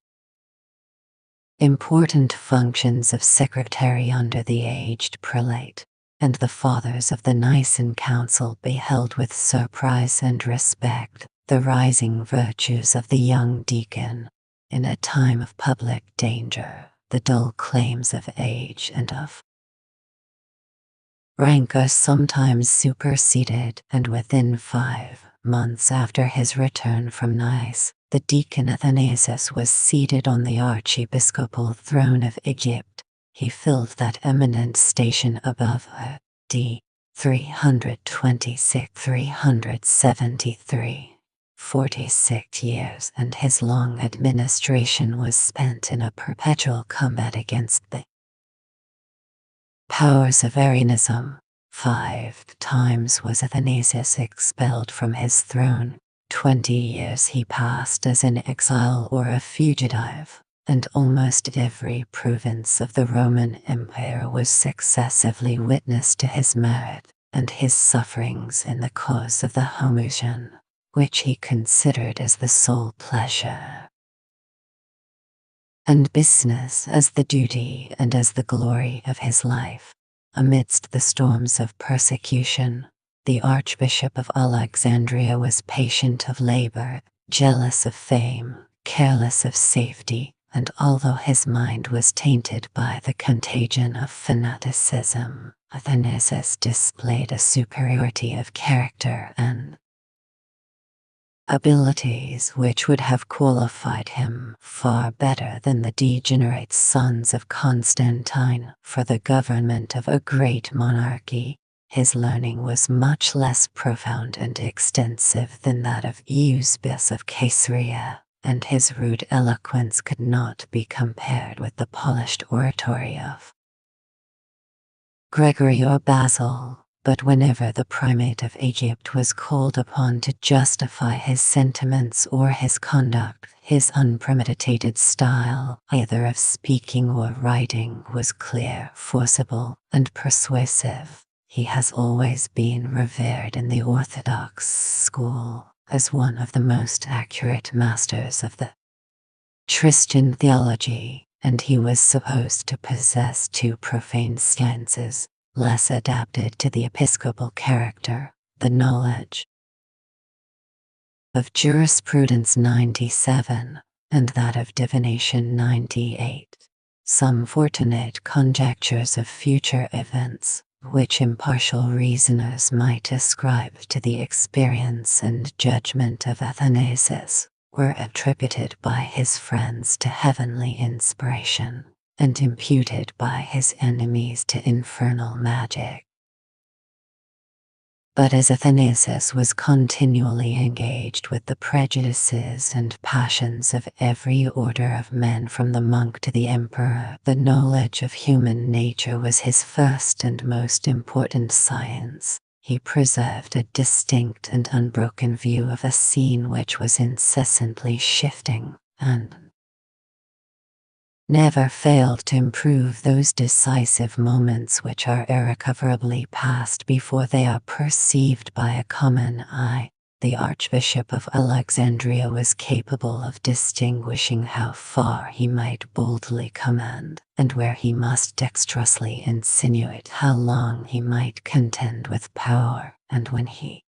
Speaker 1: important functions of secretary under the aged prelate, and the fathers of the Nicene Council beheld with surprise and respect the rising virtues of the young deacon. In a time of public danger, the dull claims of age and of rank are sometimes superseded, and within 5 months after his return from Nice, the deacon Athanasius was seated on the archiepiscopal throne of Egypt. He filled that eminent station above A.D. 326-373. 46 years, and his long administration was spent in a perpetual combat against the powers of Arianism. 5 times was Athanasius expelled from his throne. 20 years he passed as an exile or a fugitive, and almost every province of the Roman Empire was successively witness to his merit and his sufferings in the cause of the Homoousion, which he considered as the sole pleasure and business, as the duty and as the glory of his life. Amidst the storms of persecution, the Archbishop of Alexandria was patient of labor, jealous of fame, careless of safety, and although his mind was tainted by the contagion of fanaticism, Athanasius displayed a superiority of character and abilities which would have qualified him far better than the degenerate sons of Constantine for the government of a great monarchy. His learning was much less profound and extensive than that of Eusebius of Caesarea, and his rude eloquence could not be compared with the polished oratory of Gregory or Basil. But whenever the primate of Egypt was called upon to justify his sentiments or his conduct, his unpremeditated style, either of speaking or writing, was clear, forcible, and persuasive. He has always been revered in the Orthodox school as one of the most accurate masters of the Christian theology, and he was supposed to possess two profane sciences, less adapted to the episcopal character, the knowledge of jurisprudence 97, and that of divination 98. Some fortunate conjectures of future events, which impartial reasoners might ascribe to the experience and judgment of Athanasius, were attributed by his friends to heavenly inspiration, and imputed by his enemies to infernal magic. But as Athanasius was continually engaged with the prejudices and passions of every order of men from the monk to the emperor, the knowledge of human nature was his first and most important science. He preserved a distinct and unbroken view of a scene which was incessantly shifting, and never failed to improve those decisive moments which are irrecoverably past before they are perceived by a common eye. The Archbishop of Alexandria was capable of distinguishing how far he might boldly command, and where he must dexterously insinuate how long he might contend with power, and when he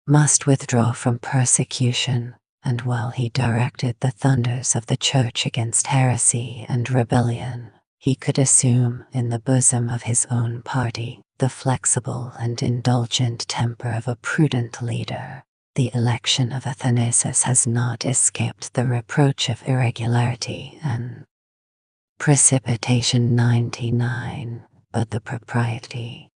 Speaker 1: must withdraw from persecution. And while he directed the thunders of the Church against heresy and rebellion, he could assume in the bosom of his own party the flexible and indulgent temper of a prudent leader. The election of Athanasius has not escaped the reproach of irregularity and precipitation 99, but the propriety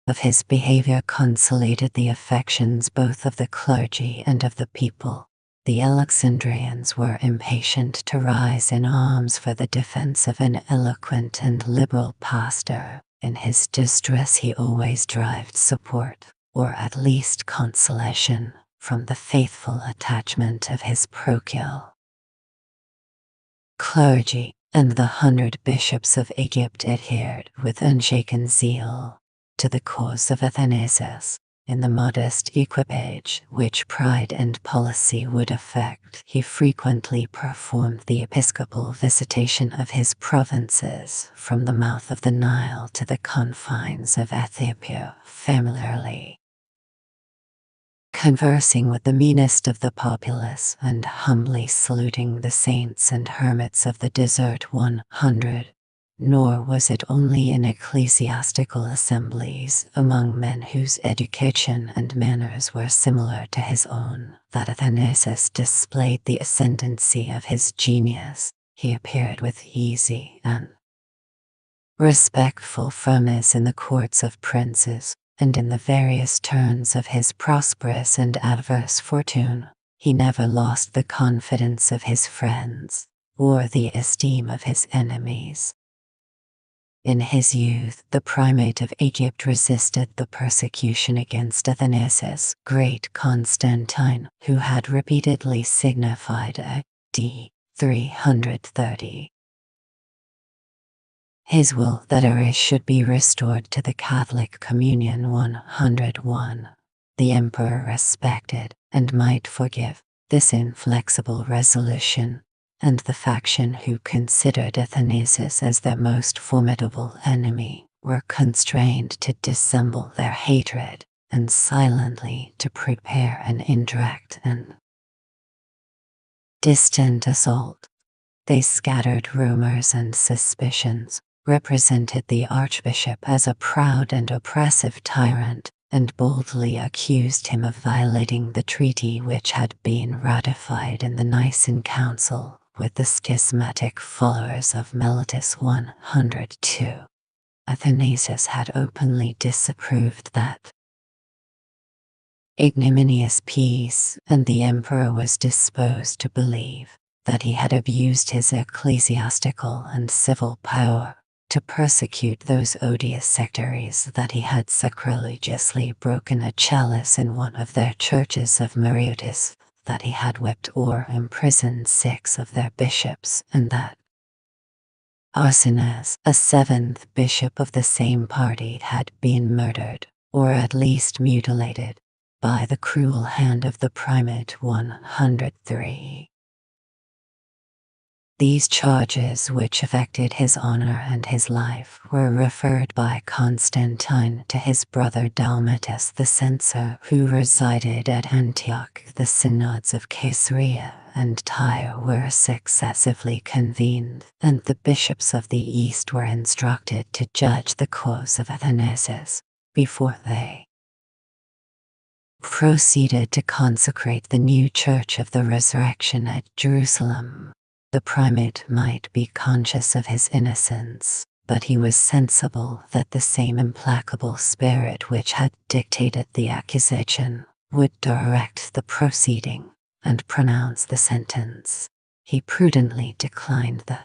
Speaker 1: of his behavior conciliated the affections both of the clergy and of the people. The Alexandrians were impatient to rise in arms for the defense of an eloquent and liberal pastor. In his distress he always derived support, or at least consolation, from the faithful attachment of his parochial clergy, and the 100 bishops of Egypt adhered with unshaken zeal to the cause of Athanasius. In the modest equipage which pride and policy would affect, he frequently performed the episcopal visitation of his provinces, from the mouth of the Nile to the confines of Ethiopia, familiarly conversing with the meanest of the populace and humbly saluting the saints and hermits of the desert 100. Nor was it only in ecclesiastical assemblies, among men whose education and manners were similar to his own, that Athanasius displayed the ascendancy of his genius. He appeared with easy and respectful firmness in the courts of princes, and in the various turns of his prosperous and adverse fortune. He never lost the confidence of his friends, or the esteem of his enemies. In his youth, the primate of Egypt resisted the persecution against Athanasius, great Constantine, who had repeatedly signified a.d. 330 his will that Arius should be restored to the Catholic communion 101. The emperor respected, and might forgive, this inflexible resolution, and the faction who considered Athanasius as their most formidable enemy were constrained to dissemble their hatred and silently to prepare an indirect and distant assault. They scattered rumors and suspicions, represented the archbishop as a proud and oppressive tyrant, and boldly accused him of violating the treaty which had been ratified in the Nicene Council with the schismatic followers of Mellitus 102. Athanasius had openly disapproved that ignominious peace, and the emperor was disposed to believe that he had abused his ecclesiastical and civil power to persecute those odious sectaries, that he had sacrilegiously broken a chalice in one of their churches of Mareotis, that he had whipped or imprisoned 6 of their bishops, and that Arsines, a 7th bishop of the same party, had been murdered, or at least mutilated, by the cruel hand of the primate 103. These charges, which affected his honor and his life, were referred by Constantine to his brother Dalmatus the censor, who resided at Antioch. The synods of Caesarea and Tyre were successively convened, and the bishops of the East were instructed to judge the cause of Athanasius before they proceeded to consecrate the new Church of the Resurrection at Jerusalem. The primate might be conscious of his innocence, but he was sensible that the same implacable spirit which had dictated the accusation would direct the proceeding and pronounce the sentence. He prudently declined the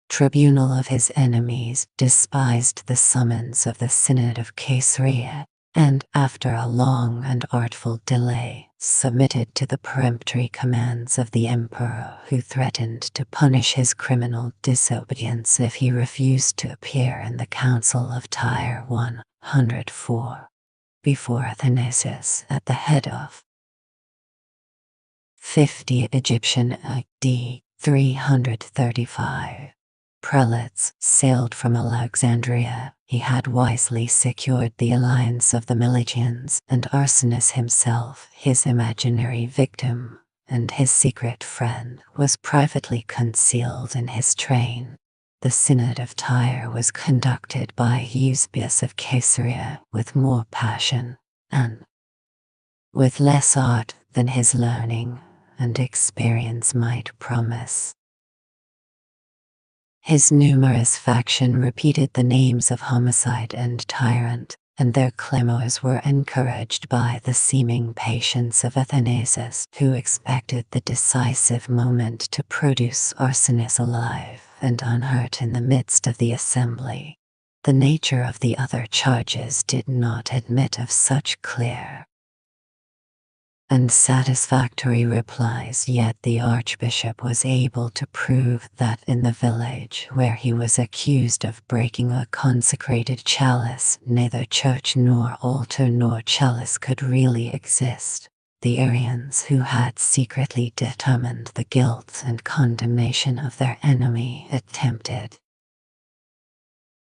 Speaker 1: tribunal of his enemies, despised the summons of the Synod of Caesarea, and, after a long and artful delay, submitted to the peremptory commands of the emperor, who threatened to punish his criminal disobedience if he refused to appear in the Council of Tyre 104 before Athanasius at the head of 50 Egyptian AD 335 prelates sailed from Alexandria. He had wisely secured the alliance of the Meletians, and Arsines himself, his imaginary victim, and his secret friend, was privately concealed in his train. The Synod of Tyre was conducted by Eusebius of Caesarea with more passion, and with less art than his learning and experience might promise. His numerous faction repeated the names of homicide and tyrant, and their clamors were encouraged by the seeming patience of Athanasius, who expected the decisive moment to produce Arsines alive and unhurt in the midst of the assembly. The nature of the other charges did not admit of such clear and satisfactory replies, yet the archbishop was able to prove that in the village where he was accused of breaking a consecrated chalice, neither church nor altar nor chalice could really exist. The Arians, who had secretly determined the guilt and condemnation of their enemy, attempted,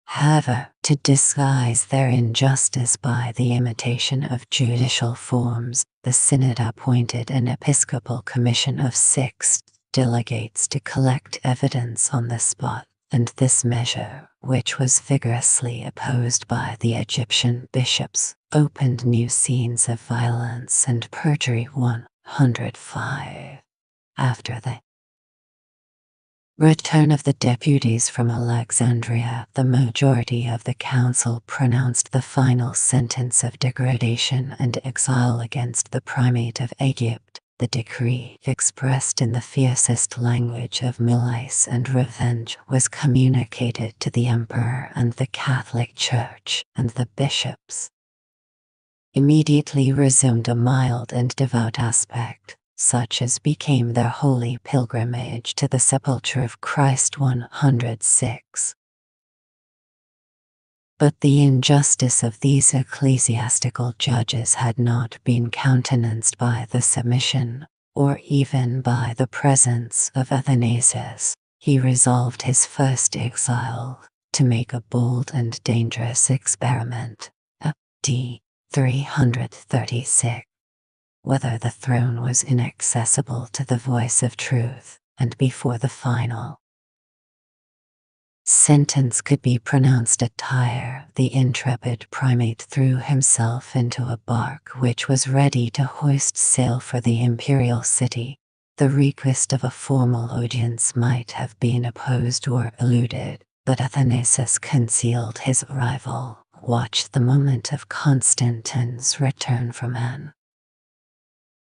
Speaker 1: however, to disguise their injustice by the imitation of judicial forms. The Synod appointed an episcopal commission of 6 delegates to collect evidence on the spot, and this measure, which was vigorously opposed by the Egyptian bishops, opened new scenes of violence and perjury. 105. After the return of the deputies from Alexandria, the majority of the council pronounced the final sentence of degradation and exile against the primate of Egypt. The decree, expressed in the fiercest language of malice and revenge, was communicated to the emperor and the Catholic Church, and the bishops immediately resumed a mild and devout aspect, such as became their holy pilgrimage to the sepulchre of Christ. 106. But the injustice of these ecclesiastical judges had not been countenanced by the submission or even by the presence of Athanasius, he resolved his first exile to make a bold and dangerous experiment. D. 336. Whether the throne was inaccessible to the voice of truth, and before the final sentence could be pronounced at Tyre, the intrepid primate threw himself into a bark which was ready to hoist sail for the imperial city. The request of a formal audience might have been opposed or eluded, but Athanasius concealed his arrival, watched the moment of Constantine's return from an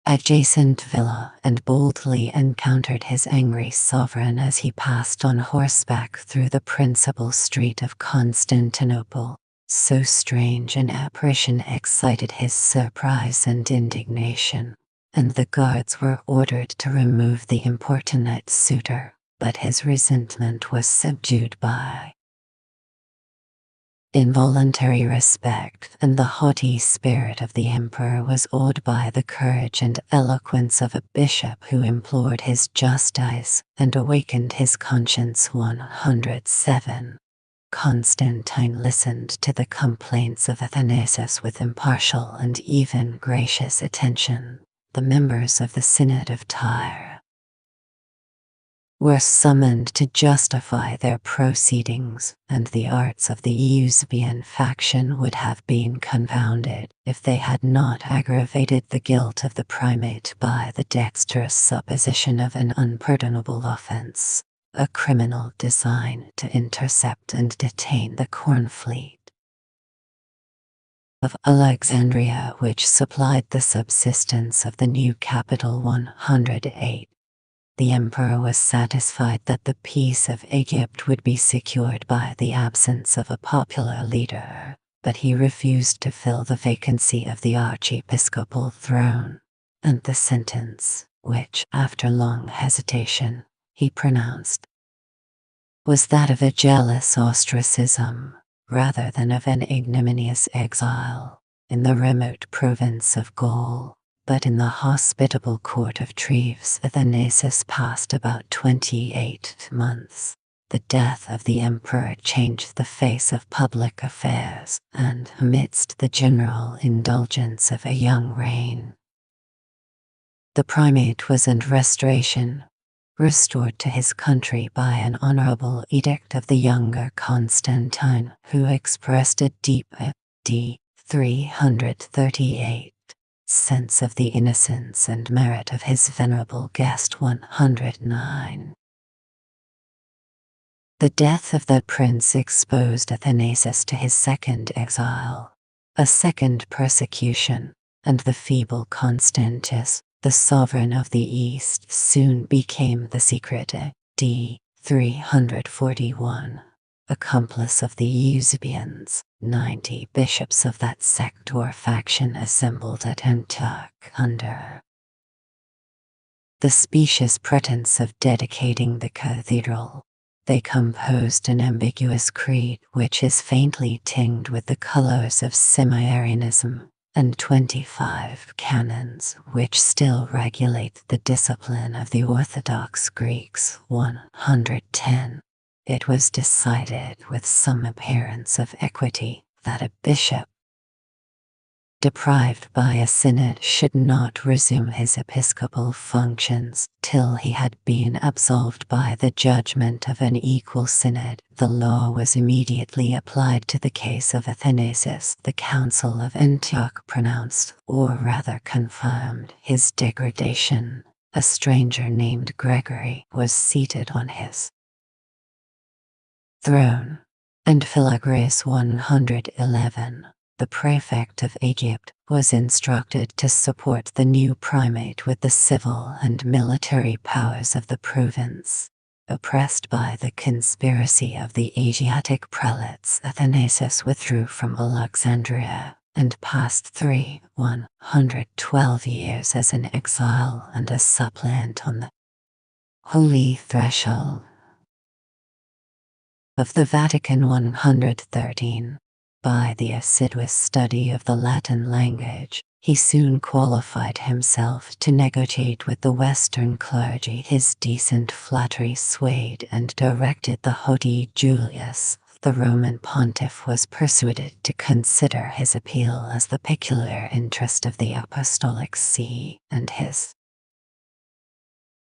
Speaker 1: adjacent villa, and boldly encountered his angry sovereign as he passed on horseback through the principal street of Constantinople. So strange an apparition excited his surprise and indignation, and the guards were ordered to remove the importunate suitor, but his resentment was subdued by involuntary respect, and the haughty spirit of the emperor was awed by the courage and eloquence of a bishop who implored his justice and awakened his conscience. 107. Constantine listened to the complaints of Athanasius with impartial and even gracious attention. The members of the Synod of Tyre were summoned to justify their proceedings, and the arts of the Eusebian faction would have been confounded if they had not aggravated the guilt of the primate by the dexterous supposition of an unpardonable offense, a criminal design to intercept and detain the corn fleet of Alexandria, which supplied the subsistence of the new capital. 108. The emperor was satisfied that the peace of Egypt would be secured by the absence of a popular leader, but he refused to fill the vacancy of the archiepiscopal throne, and the sentence, which, after long hesitation, he pronounced, was that of a jealous ostracism, rather than of an ignominious exile, in the remote province of Gaul. But in the hospitable court of Treves, Athanasius passed about 28 months. The death of the emperor changed the face of public affairs, and amidst the general indulgence of a young reign, the primate was in restoration, restored to his country by an honorable edict of the younger Constantine, who expressed a deep d. 338 sense of the innocence and merit of his venerable guest. 109. The death of that prince exposed Athanasius to his second exile, a second persecution, and the feeble Constantius, the sovereign of the East, soon became the secret d. 341 accomplice of the Eusebians. 90 bishops of that sect or faction assembled at Antioch under the specious pretense of dedicating the cathedral. They composed an ambiguous creed which is faintly tinged with the colors of semi-Arianism, and 25 canons which still regulate the discipline of the Orthodox Greeks. 110. It was decided with some appearance of equity that a bishop deprived by a synod should not resume his episcopal functions till he had been absolved by the judgment of an equal synod. The law was immediately applied to the case of Athanasius. The Council of Antioch pronounced, or rather confirmed, his degradation. A stranger named Gregory was seated on his throne, and Philagrius 111, the prefect of Egypt, was instructed to support the new primate with the civil and military powers of the province. Oppressed by the conspiracy of the Asiatic prelates, Athanasius withdrew from Alexandria and passed 112 years as an exile and a suppliant on the holy threshold of the Vatican. 113. By the assiduous study of the Latin language, He soon qualified himself to negotiate with the Western clergy. His decent flattery swayed and directed the haughty Julius. The Roman pontiff was persuaded to consider his appeal as the peculiar interest of the Apostolic See, and his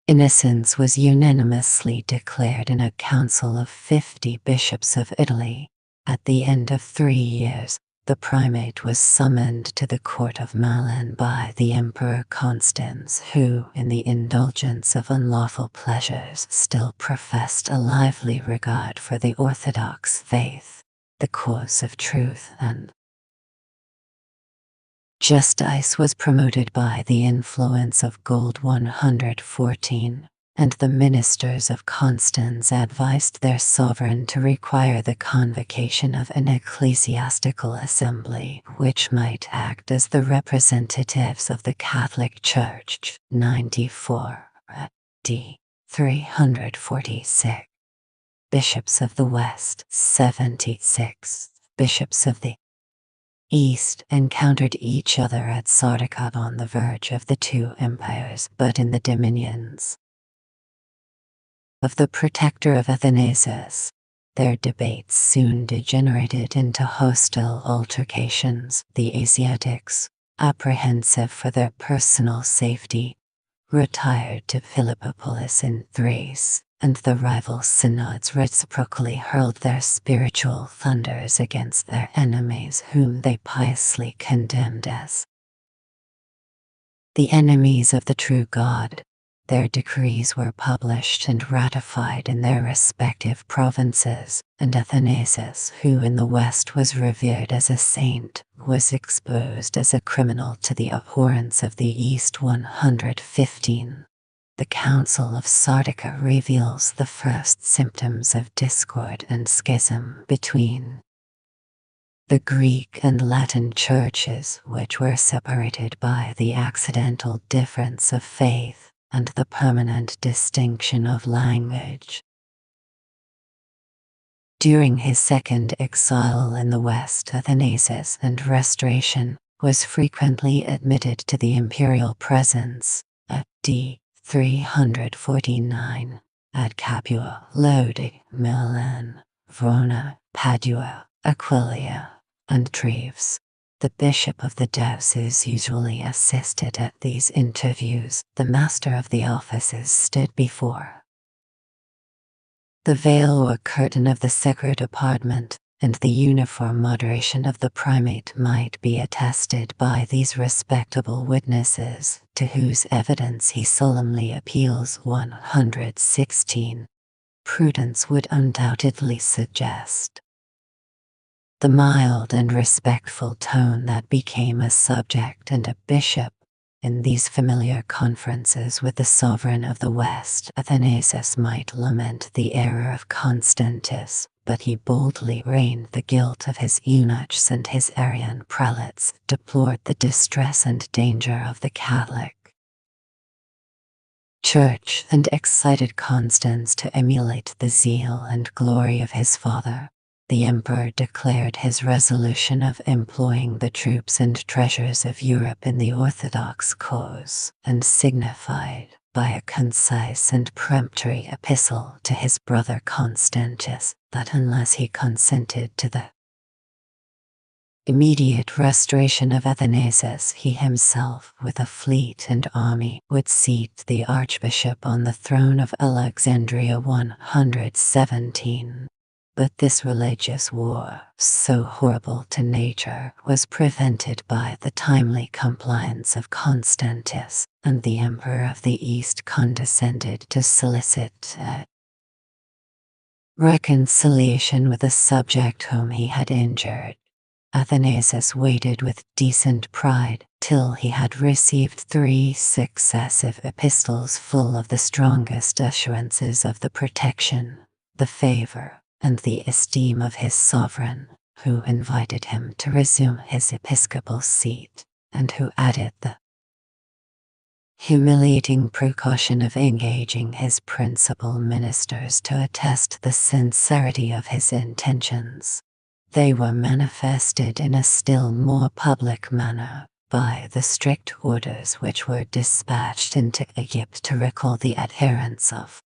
Speaker 1: innocence was unanimously declared in a council of 50 bishops of Italy. At the end of 3 years, the primate was summoned to the court of Milan by the Emperor Constans, who, in the indulgence of unlawful pleasures, still professed a lively regard for the Orthodox faith, the cause of truth and justice. Was promoted by the influence of Gold 114, and the ministers of Constans advised their sovereign to require the convocation of an ecclesiastical assembly which might act as the representatives of the Catholic Church. 94 d. 346. Bishops of the West. 76. Bishops of the East encountered each other at Sardica on the verge of the two empires, but in the dominions of the protector of Athanasius. Their debates soon degenerated into hostile altercations. The Asiatics, apprehensive for their personal safety, retired to Philippopolis in Thrace, and the rival synods reciprocally hurled their spiritual thunders against their enemies, whom they piously condemned as the enemies of the true God. Their decrees were published and ratified in their respective provinces, and Athanasius, who in the West was revered as a saint, was exposed as a criminal to the abhorrence of the East. 115. The Council of Sardica reveals the first symptoms of discord and schism between the Greek and Latin churches, which were separated by the accidental difference of faith and the permanent distinction of language. During his second exile in the West, Athanasius, and restoration, was frequently admitted to the imperial presence. At d. 349, at Capua, Lodi, Milan, Verona, Padua, Aquileia, and Treves. The bishop of the diocese usually assisted at these interviews. The master of the offices stood before the veil or curtain of the sacred apartment, and the uniform moderation of the primate might be attested by these respectable witnesses, to whose evidence he solemnly appeals. 116. Prudence would undoubtedly suggest the mild and respectful tone that became a subject and a bishop in these familiar conferences with the sovereign of the West. Athanasius might lament the error of Constantius, but he boldly reigned the guilt of his eunuchs, and his Arian prelates deplored the distress and danger of the Catholic Church, and excited Constans to emulate the zeal and glory of his father. The emperor declared his resolution of employing the troops and treasures of Europe in the Orthodox cause, and signified, by a concise and peremptory epistle to his brother Constantius, that unless he consented to the immediate restoration of Athanasius, he himself, with a fleet and army, would seat the archbishop on the throne of Alexandria. 117. But this religious war, so horrible to nature, was prevented by the timely compliance of Constantius, and the emperor of the East condescended to solicit reconciliation with a subject whom he had injured. Athanasius waited with decent pride till he had received 3 successive epistles full of the strongest assurances of the protection, the favor, and the esteem of his sovereign, who invited him to resume his episcopal seat, and who added the humiliating precaution of engaging his principal ministers to attest the sincerity of his intentions. They were manifested in a still more public manner by the strict orders which were dispatched into Egypt to recall the adherents of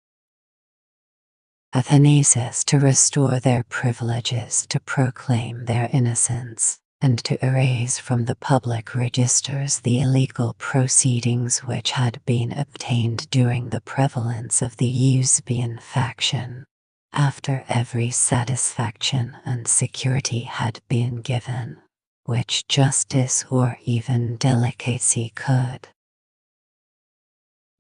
Speaker 1: Athanasius, to restore their privileges, to proclaim their innocence, and to erase from the public registers the illegal proceedings which had been obtained during the prevalence of the Eusebian faction. After every satisfaction and security had been given, which justice or even delicacy could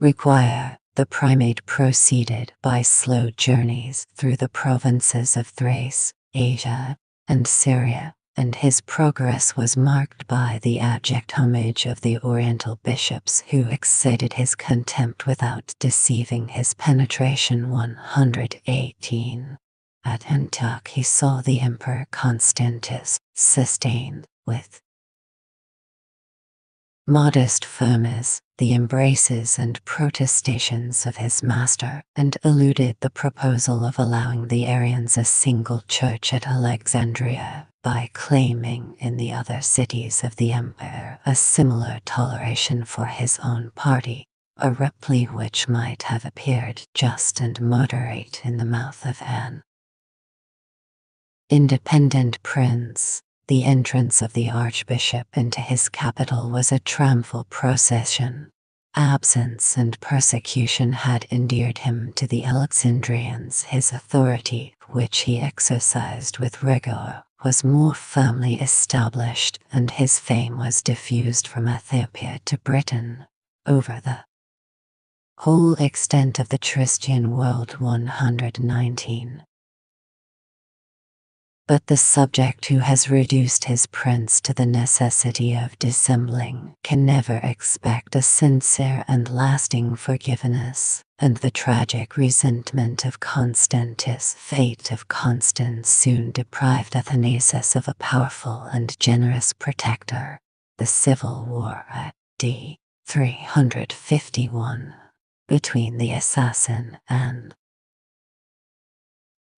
Speaker 1: require, the primate proceeded by slow journeys through the provinces of Thrace, Asia, and Syria, and his progress was marked by the abject homage of the Oriental bishops who excited his contempt without deceiving his penetration. 118. At Antioch he saw the Emperor Constantius, sustained, with modest firmness, the embraces and protestations of his master, and eluded the proposal of allowing the Arians a single church at Alexandria, by claiming in the other cities of the empire a similar toleration for his own party, a reply which might have appeared just and moderate in the mouth of an independent prince. The entrance of the archbishop into his capital was a triumphal procession. Absence and persecution had endeared him to the Alexandrians. His authority, which he exercised with rigor, was more firmly established, and his fame was diffused from Ethiopia to Britain, over the whole extent of the Christian world. 119. But the subject who has reduced his prince to the necessity of dissembling can never expect a sincere and lasting forgiveness, and the tragic resentment of Constantius' fate of Constans soon deprived Athanasius of a powerful and generous protector. The civil war at d. 351 between the assassin and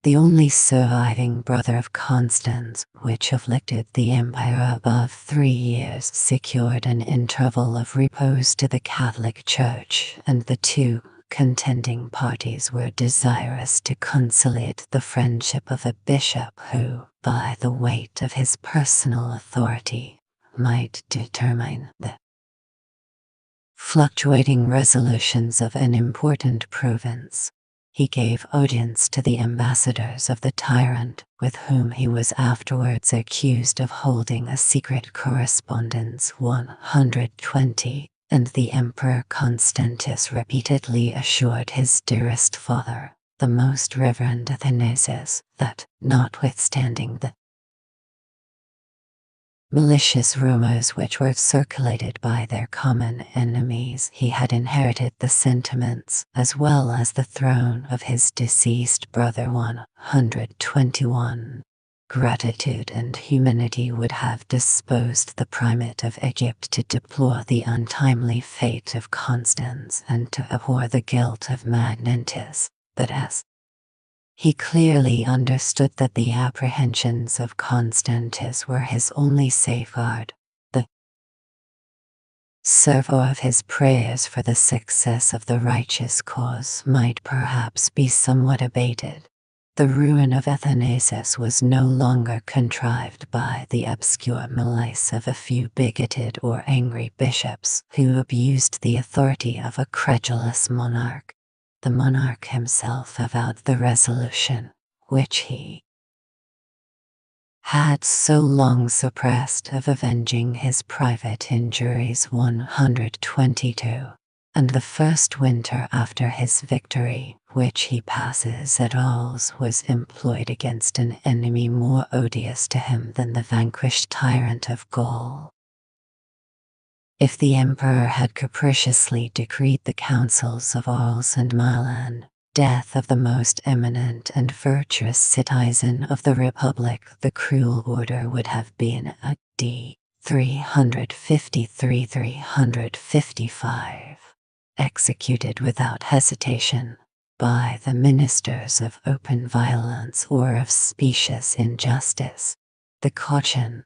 Speaker 1: the only surviving brother of Constans, which afflicted the empire above 3 years, secured an interval of repose to the Catholic Church, and the two contending parties were desirous to conciliate the friendship of a bishop who, by the weight of his personal authority, might determine the fluctuating resolutions of an important province. He gave audience to the ambassadors of the tyrant, with whom he was afterwards accused of holding a secret correspondence. 120, and the Emperor Constantius repeatedly assured his dearest father, the most reverend Athanasius, that, notwithstanding the malicious rumors which were circulated by their common enemies, he had inherited the sentiments as well as the throne of his deceased brother. 121. Gratitude and humanity would have disposed the primate of Egypt to deplore the untimely fate of Constans and to abhor the guilt of Magnentius, but as he clearly understood that the apprehensions of Constantius were his only safeguard, the servo of his prayers for the success of the righteous cause might perhaps be somewhat abated. The ruin of Athanasius was no longer contrived by the obscure malice of a few bigoted or angry bishops who abused the authority of a credulous monarch. The monarch himself avowed the resolution, which he had so long suppressed, of avenging his private injuries. 122. And the first winter after his victory, which he passes at Arles, was employed against an enemy more odious to him than the vanquished tyrant of Gaul. If the emperor had capriciously decreed the councils of Arles and Milan, death of the most eminent and virtuous citizen of the Republic, the cruel order would have been a d. 353-355, executed without hesitation, by the ministers of open violence or of specious injustice. The caution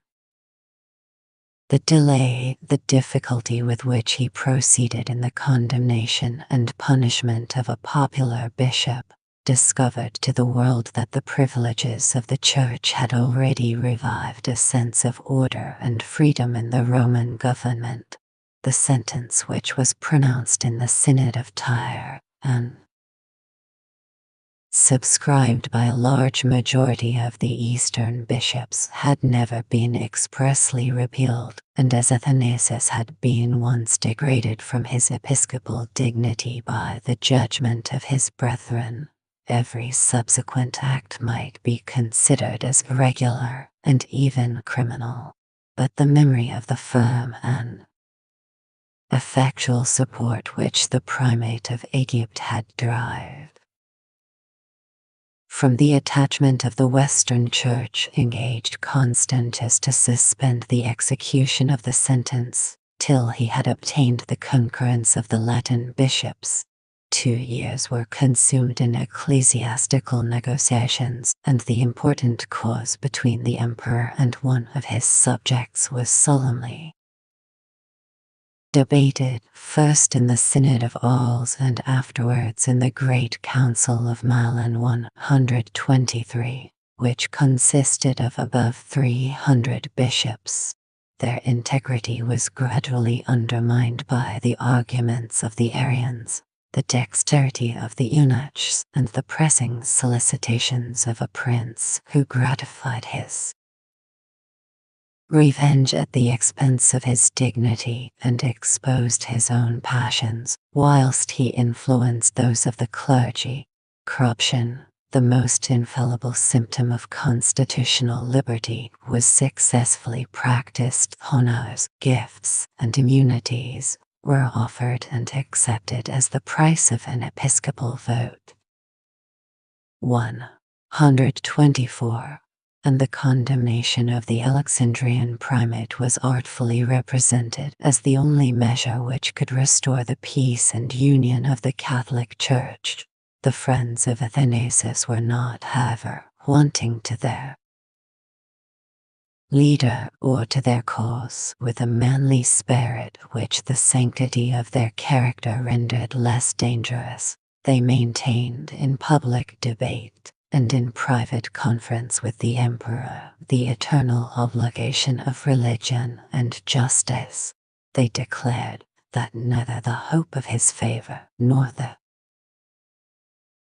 Speaker 1: The delay, the difficulty with which he proceeded in the condemnation and punishment of a popular bishop, discovered to the world that the privileges of the Church had already revived a sense of order and freedom in the Roman government. The sentence, which was pronounced in the Synod of Tyre, and subscribed by a large majority of the Eastern bishops, had never been expressly repealed, and as Athanasius had been once degraded from his episcopal dignity by the judgment of his brethren, every subsequent act might be considered as irregular and even criminal. But the memory of the firm and effectual support which the primate of Egypt had derived from the attachment of the Western Church engaged Constantius to suspend the execution of the sentence till he had obtained the concurrence of the Latin bishops. 2 years were consumed in ecclesiastical negotiations, and the important cause between the emperor and one of his subjects was solemnly debated, first in the Synod of Arles and afterwards in the Great Council of Milan 123, which consisted of above 300 bishops. Their integrity was gradually undermined by the arguments of the Arians, the dexterity of the eunuchs, and the pressing solicitations of a prince who gratified his revenge at the expense of his dignity and exposed his own passions, whilst he influenced those of the clergy. Corruption, the most infallible symptom of constitutional liberty, was successfully practiced. Honors, gifts, and immunities were offered and accepted as the price of an episcopal vote. 124. And the condemnation of the Alexandrian primate was artfully represented as the only measure which could restore the peace and union of the Catholic Church. The friends of Athanasius were not, however, wanting to their leader or to their cause with a manly spirit which the sanctity of their character rendered less dangerous. They maintained in public debate and in private conference with the emperor the eternal obligation of religion and justice. They declared that neither the hope of his favor nor the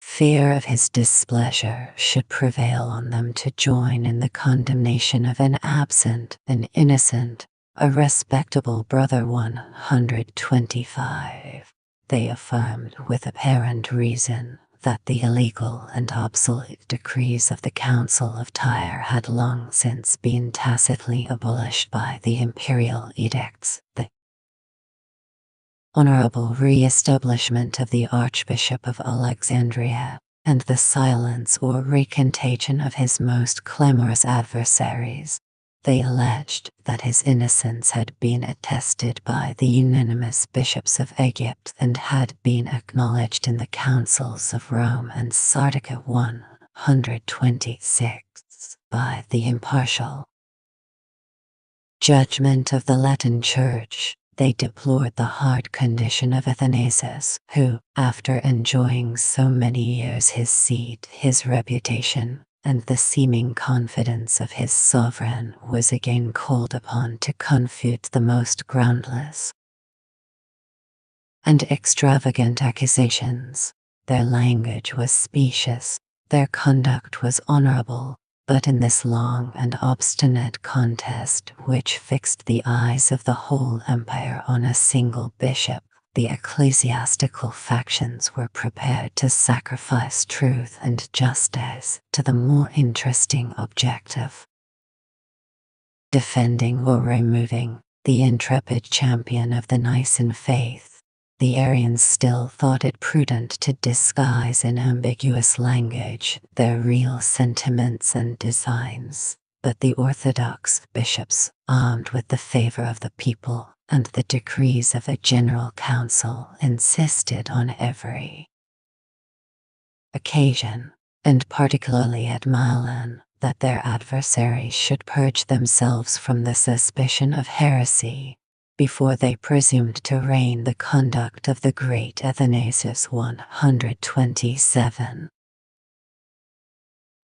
Speaker 1: fear of his displeasure should prevail on them to join in the condemnation of an absent, an innocent, a respectable brother. 125. They affirmed with apparent reason that the illegal and obsolete decrees of the Council of Tyre had long since been tacitly abolished by the imperial edicts. The honorable re-establishment of the Archbishop of Alexandria, and the silence or recantation of his most clamorous adversaries. They alleged that his innocence had been attested by the unanimous bishops of Egypt and had been acknowledged in the councils of Rome and Sardica 126 by the impartial judgment of the Latin Church. They deplored the hard condition of Athanasius, who, after enjoying so many years his seat, his reputation, and the seeming confidence of his sovereign, was again called upon to confute the most groundless and extravagant accusations. Their language was specious, their conduct was honorable, but in this long and obstinate contest, which fixed the eyes of the whole empire on a single bishop, the ecclesiastical factions were prepared to sacrifice truth and justice to the more interesting objective defending or removing the intrepid champion of the Nicene faith. The Arians still thought it prudent to disguise in ambiguous language their real sentiments and designs, but the Orthodox bishops, armed with the favor of the people and the decrees of a general council, insisted on every occasion, and particularly at Milan, that their adversaries should purge themselves from the suspicion of heresy before they presumed to reign the conduct of the great Athanasius 127.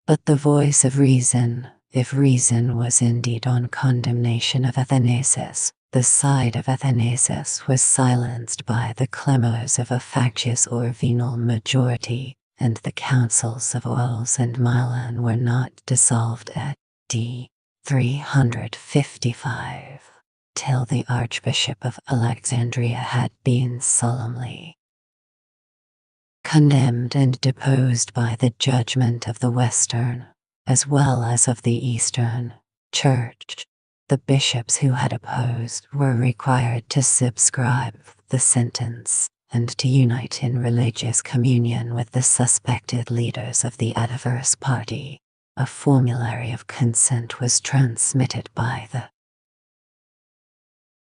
Speaker 1: But the voice of reason, if reason was indeed on condemnation of Athanasius, the side of Athanasius was silenced by the clamors of a factious or venal majority, and the councils of Orles and Milan were not dissolved at d. 355, till the Archbishop of Alexandria had been solemnly condemned and deposed by the judgment of the Western, as well as of the Eastern, Church. The bishops who had opposed were required to subscribe the sentence and to unite in religious communion with the suspected leaders of the adverse party. A formulary of consent was transmitted by the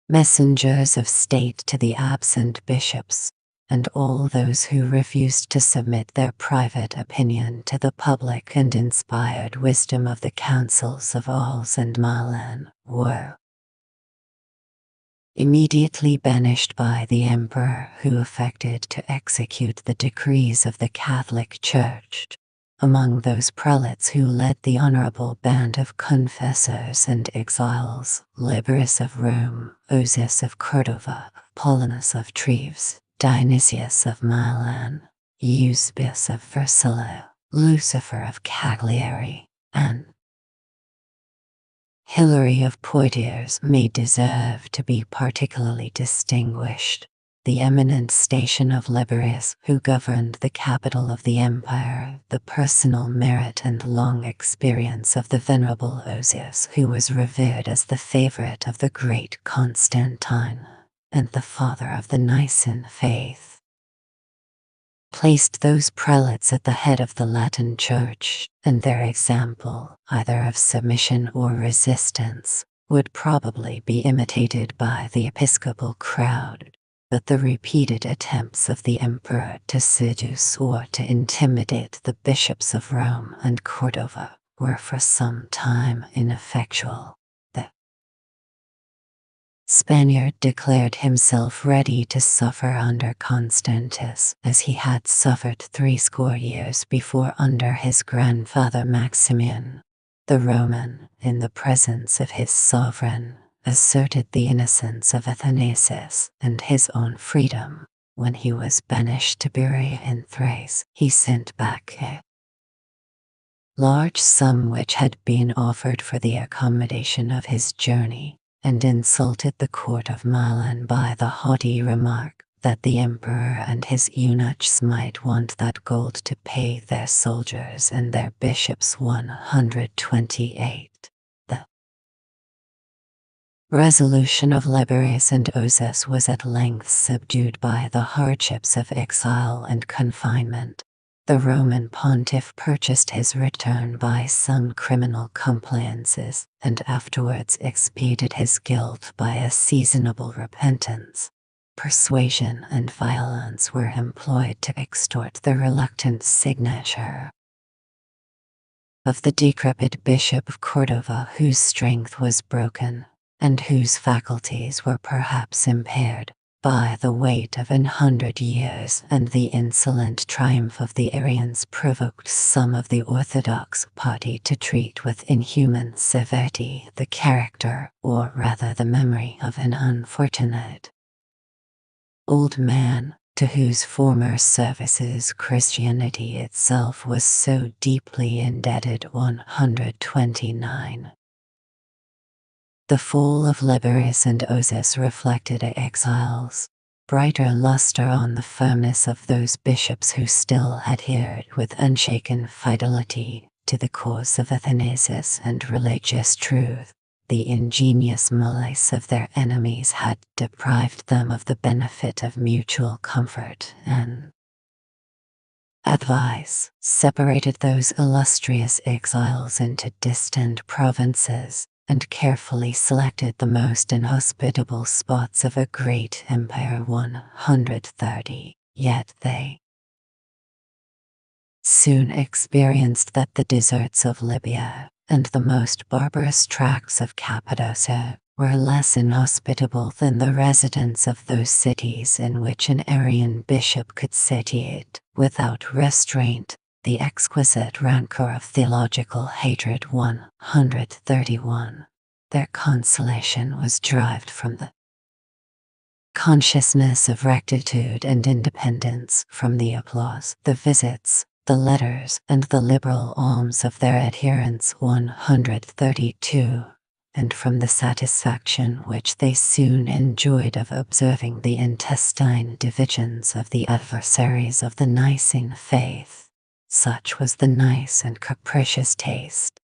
Speaker 1: messengers of state to the absent bishops, and all those who refused to submit their private opinion to the public and inspired wisdom of the councils of Orles and Milan were immediately banished by the emperor, who affected to execute the decrees of the Catholic Church. Among those prelates who led the honorable band of confessors and exiles, Liberius of Rome, Osius of Cordova, Paulinus of Treves, Dionysius of Milan, Eusebius of Versilia, Lucifer of Cagliari, and Hilary of Poitiers may deserve to be particularly distinguished. The eminent station of Liberius, who governed the capital of the empire, the personal merit and long experience of the venerable Osius, who was revered as the favorite of the great Constantine, and the father of the Nicene faith, placed those prelates at the head of the Latin Church, and their example, either of submission or resistance, would probably be imitated by the episcopal crowd. But the repeated attempts of the emperor to seduce or to intimidate the bishops of Rome and Cordova were for some time ineffectual. The Spaniard declared himself ready to suffer under Constantius, as he had suffered 80 years before under his grandfather Maximian. The Roman, in the presence of his sovereign, asserted the innocence of Athanasius and his own freedom. When he was banished to Berea in Thrace, he sent back a large sum which had been offered for the accommodation of his journey, and insulted the court of Milan by the haughty remark that the emperor and his eunuchs might want that gold to pay their soldiers and their bishops. 128. The resolution of Liberius and Osius was at length subdued by the hardships of exile and confinement. The Roman pontiff purchased his return by some criminal compliances, and afterwards expiated his guilt by a seasonable repentance. Persuasion and violence were employed to extort the reluctant signature of the decrepit bishop of Cordova, whose strength was broken, and whose faculties were perhaps impaired by the weight of 100 years, and the insolent triumph of the Arians provoked some of the Orthodox party to treat with inhuman severity the character, or rather the memory, of an unfortunate old man, to whose former services Christianity itself was so deeply indebted. 129. The fall of Liberius and Osius reflected exiles, brighter luster on the firmness of those bishops who still adhered with unshaken fidelity to the cause of Athanasius and religious truth. The ingenious malice of their enemies had deprived them of the benefit of mutual comfort and advice, separated those illustrious exiles into distant provinces, and carefully selected the most inhospitable spots of a great empire. 130. Yet they soon experienced that the deserts of Libya, and the most barbarous tracts of Cappadocia were less inhospitable than the residents of those cities in which an Arian bishop could satiate, without restraint, the exquisite rancor of theological hatred. 131. Their consolation was derived from the consciousness of rectitude and independence, from the applause, the visits, the letters, and the liberal alms of their adherents. 132. And from the satisfaction which they soon enjoyed of observing the intestine divisions of the adversaries of the Nicene faith. Such was the nice and capricious taste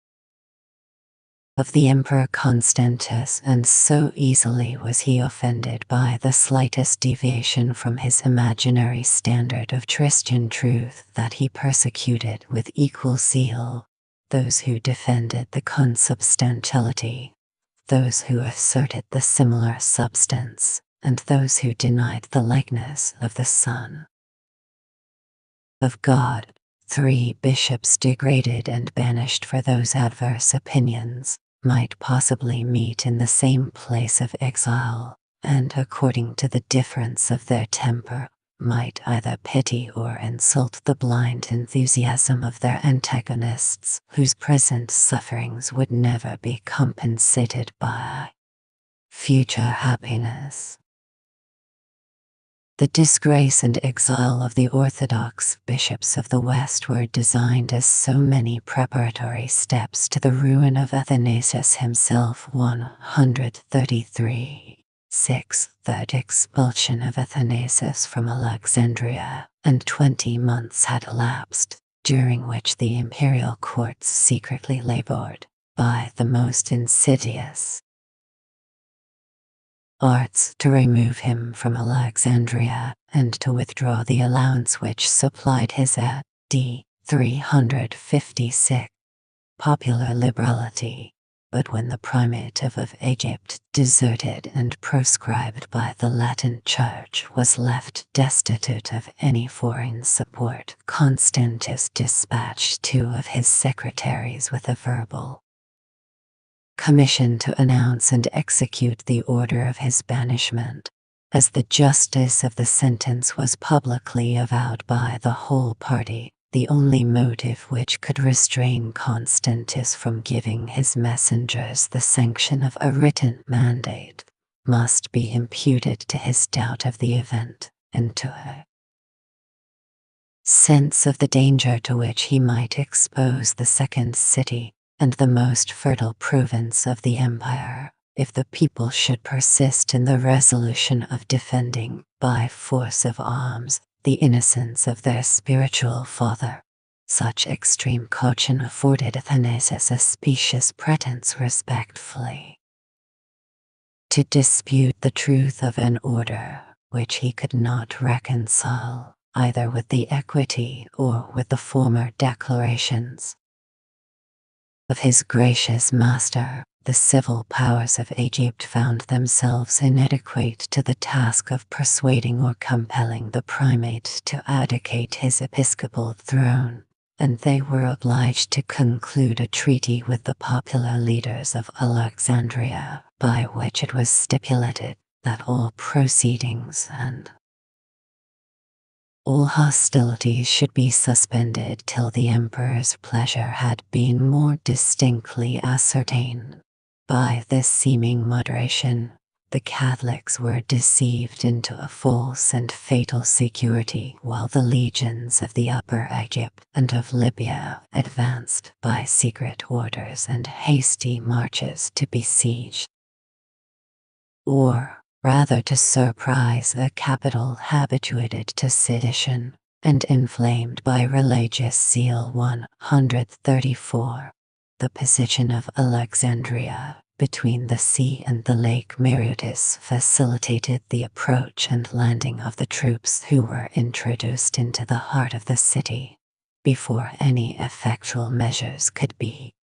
Speaker 1: of the Emperor Constantius, and so easily was he offended by the slightest deviation from his imaginary standard of Christian truth, that he persecuted with equal zeal those who defended the consubstantiality, those who asserted the similar substance, and those who denied the likeness of the Son of God. 3 bishops degraded and banished for those adverse opinions might possibly meet in the same place of exile, and according to the difference of their temper, might either pity or insult the blind enthusiasm of their antagonists, whose present sufferings would never be compensated by future happiness. The disgrace and exile of the Orthodox bishops of the West were designed as so many preparatory steps to the ruin of Athanasius himself. 133. 6. Third expulsion of Athanasius from Alexandria, and 20 months had elapsed, during which the imperial courts secretly labored, by the most insidious arts, to remove him from Alexandria, and to withdraw the allowance which supplied his d. 356 popular liberality. But when the primate of Egypt, deserted and proscribed by the Latin Church, was left destitute of any foreign support, Constantius dispatched 2 of his secretaries with a verbal commission to announce and execute the order of his banishment. As the justice of the sentence was publicly avowed by the whole party, the only motive which could restrain Constantius from giving his messengers the sanction of a written mandate must be imputed to his doubt of the event, and to a sense of the danger to which he might expose the second city, and the most fertile province of the empire, if the people should persist in the resolution of defending, by force of arms, the innocence of their spiritual father. Such extreme caution afforded Athanasius a specious pretence respectfully to dispute the truth of an order which he could not reconcile, either with the equity or with the former declarations of his gracious master. The civil powers of Egypt found themselves inadequate to the task of persuading or compelling the primate to abdicate his episcopal throne, and they were obliged to conclude a treaty with the popular leaders of Alexandria, by which it was stipulated that all proceedings and all hostilities should be suspended till the emperor's pleasure had been more distinctly ascertained. By this seeming moderation, the Catholics were deceived into a false and fatal security, while the legions of the Upper Egypt and of Libya advanced by secret orders and hasty marches to besiege, or rather to surprise, a capital habituated to sedition and inflamed by religious zeal. 134. The position of Alexandria, between the sea and the Lake Mareotis, facilitated the approach and landing of the troops who were introduced into the heart of the city, before any effectual measures could be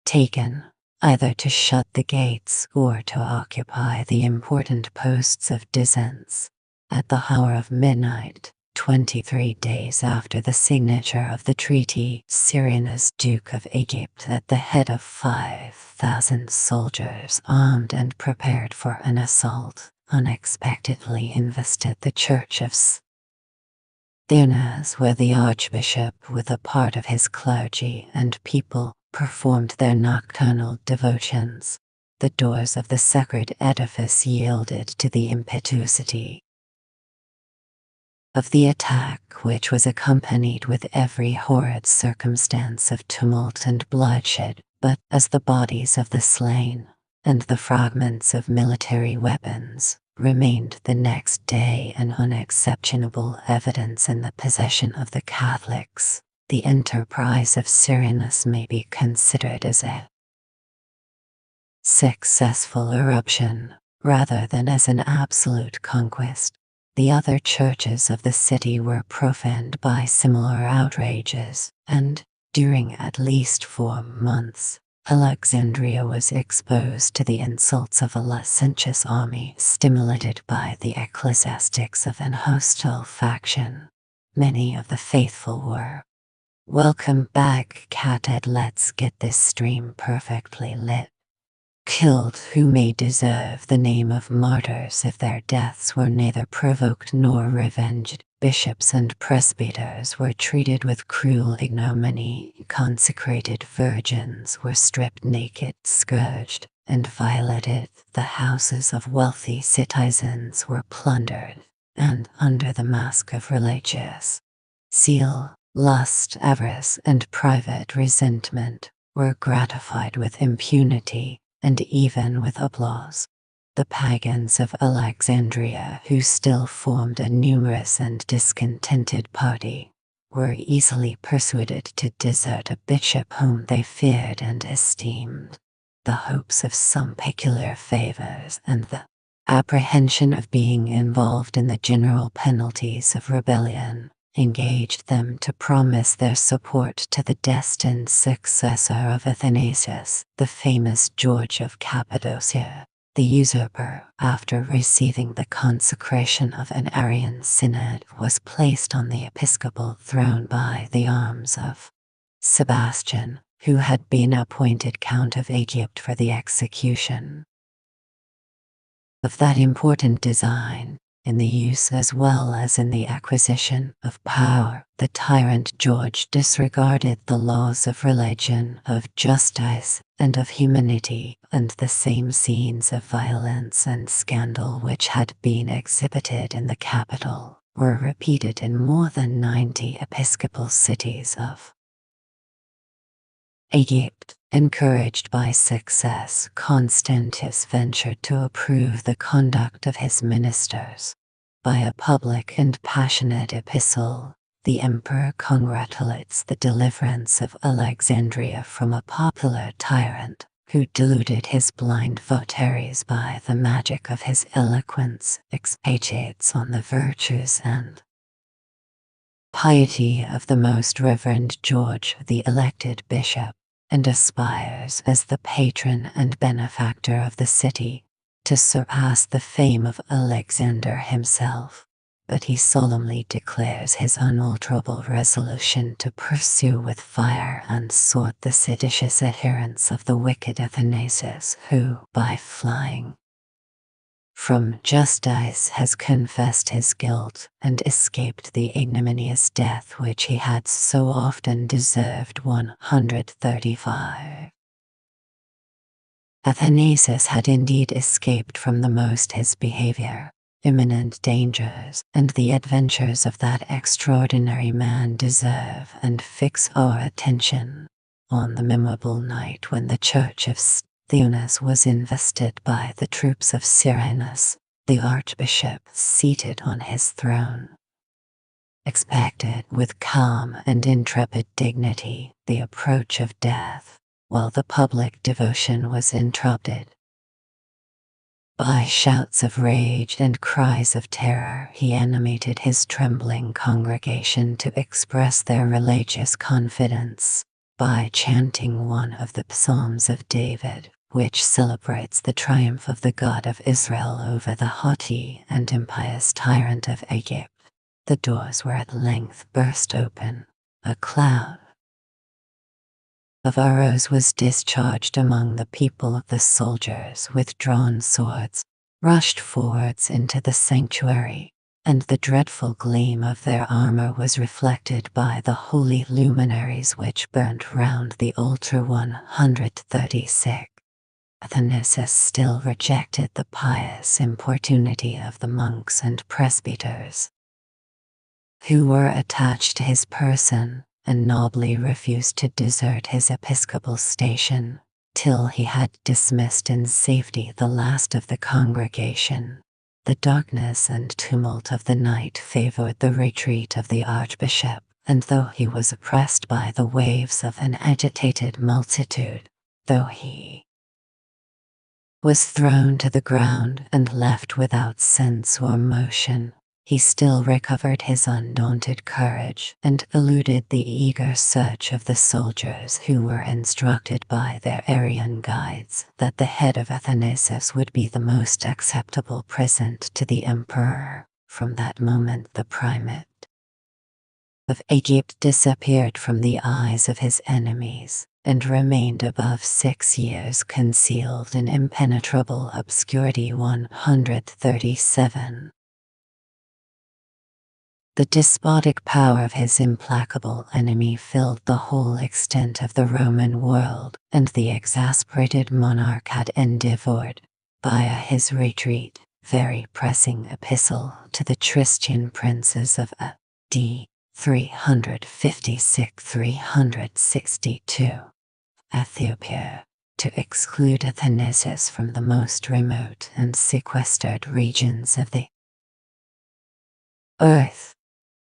Speaker 1: taken, either to shut the gates or to occupy the important posts of defense. At the hour of midnight, 23 days after the signature of the treaty, Cyrenius, Duke of Egypt, at the head of 5,000 soldiers armed and prepared for an assault, unexpectedly invested the church of Smyrna, where the archbishop, with a part of his clergy and people, performed their nocturnal devotions. The doors of the sacred edifice yielded to the impetuosity of the attack, which was accompanied with every horrid circumstance of tumult and bloodshed, but as the bodies of the slain, and the fragments of military weapons, remained the next day an unexceptionable evidence in the possession of the Catholics, the enterprise of Cyrenius may be considered as a successful eruption, rather than as an absolute conquest. The other churches of the city were profaned by similar outrages, and, during at least 4 months, Alexandria was exposed to the insults of a licentious army stimulated by the ecclesiastics of an hostile faction. Many of the faithful were welcome back, catted. Let's get this stream perfectly lit. Killed who may deserve the name of martyrs if their deaths were neither provoked nor revenged. Bishops and presbyters were treated with cruel ignominy. Consecrated virgins were stripped naked, scourged, and violated. The houses of wealthy citizens were plundered, and under the mask of religious zeal, lust, avarice, and private resentment, were gratified with impunity, and even with applause. The pagans of Alexandria, who still formed a numerous and discontented party, were easily persuaded to desert a bishop whom they feared and esteemed. The hopes of some peculiar favors and the apprehension of being involved in the general penalties of rebellion engaged them to promise their support to the destined successor of Athanasius, the famous George of Cappadocia. The usurper, after receiving the consecration of an Arian synod, was placed on the episcopal throne by the arms of Sebastian, who had been appointed Count of Egypt for the execution of that important design. In the use as well as in the acquisition of power, the tyrant George disregarded the laws of religion, of justice, and of humanity, and the same scenes of violence and scandal which had been exhibited in the capital were repeated in more than 90 episcopal cities of Egypt. Encouraged by success, Constantius ventured to approve the conduct of his ministers. By a public and passionate epistle, the emperor congratulates the deliverance of Alexandria from a popular tyrant who deluded his blind votaries by the magic of his eloquence, expatiates on the virtues and piety of the most reverend George, the elected bishop, and aspires as the patron and benefactor of the city to surpass the fame of Alexander himself. But he solemnly declares his unalterable resolution to pursue with fire and sword the seditious adherents of the wicked Athanasius, who, by flying from justice, has confessed his guilt and escaped the ignominious death which he had so often deserved. 135. Athanasius had indeed escaped from the most his behavior, imminent dangers, and the adventures of that extraordinary man deserve and fix our attention. On the memorable night when the church of Theonas was invested by the troops of Cyrenius, the archbishop, seated on his throne, expected with calm and intrepid dignity the approach of death, while the public devotion was interrupted by shouts of rage and cries of terror. He animated his trembling congregation to express their religious confidence by chanting one of the Psalms of David, which celebrates the triumph of the God of Israel over the haughty and impious tyrant of Egypt. the doors were at length burst open. A cloud of arrows was discharged among the people. Of the soldiers with drawn swords rushed forwards into the sanctuary, and the dreadful gleam of their armor was reflected by the holy luminaries which burnt round the altar. 136. Athanasius still rejected the pious importunity of the monks and presbyters who were attached to his person, and nobly refused to desert his episcopal station till he had dismissed in safety the last of the congregation. The darkness and tumult of the night favored the retreat of the archbishop, and though he was oppressed by the waves of an agitated multitude, though he was thrown to the ground and left without sense or motion, he still recovered his undaunted courage and eluded the eager search of the soldiers, who were instructed by their Arian guides that the head of Athanasius would be the most acceptable present to the emperor. From that moment the primate of Egypt disappeared from the eyes of his enemies, and remained above 6 years concealed in impenetrable obscurity. 137. The despotic power of his implacable enemy filled the whole extent of the Roman world, and the exasperated monarch had endeavored, by his retreat, very pressing epistle to the Christian princes of A.D. 356-362, Ethiopia, to exclude Athanasius from the most remote and sequestered regions of the earth.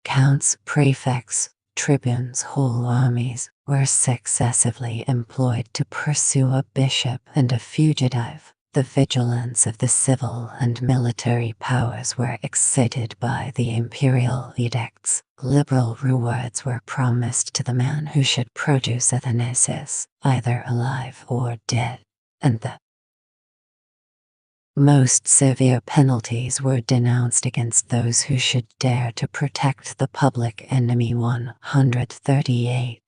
Speaker 1: Counts, prefects, tribunes, whole armies were successively employed to pursue a bishop and a fugitive. The vigilance of the civil and military powers were excited by the imperial edicts. Liberal rewards were promised to the man who should produce Athanasius, either alive or dead, and the most severe penalties were denounced against those who should dare to protect the public enemy. 138.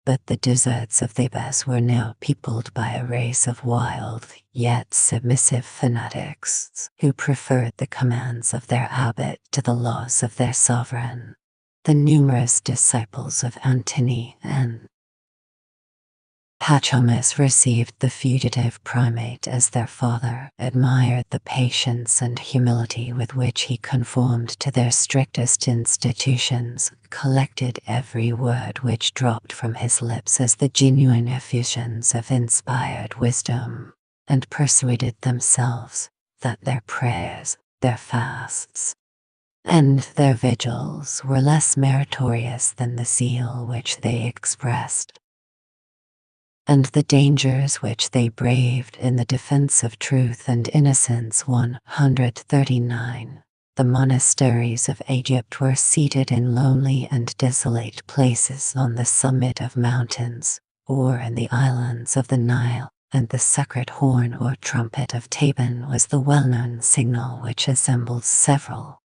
Speaker 1: But the deserts of Thebes were now peopled by a race of wild, yet submissive fanatics, who preferred the commands of their abbot to the laws of their sovereign. The numerous disciples of Antony and Pachomus received the fugitive primate as their father, admired the patience and humility with which he conformed to their strictest institutions, collected every word which dropped from his lips as the genuine effusions of inspired wisdom, and persuaded themselves that their prayers, their fasts, and their vigils were less meritorious than the zeal which they expressed, and the dangers which they braved in the defense of truth and innocence. 139. The monasteries of Egypt were seated in lonely and desolate places on the summit of mountains, or in the islands of the Nile, and the sacred horn or trumpet of Tabun was the well-known signal which assembled several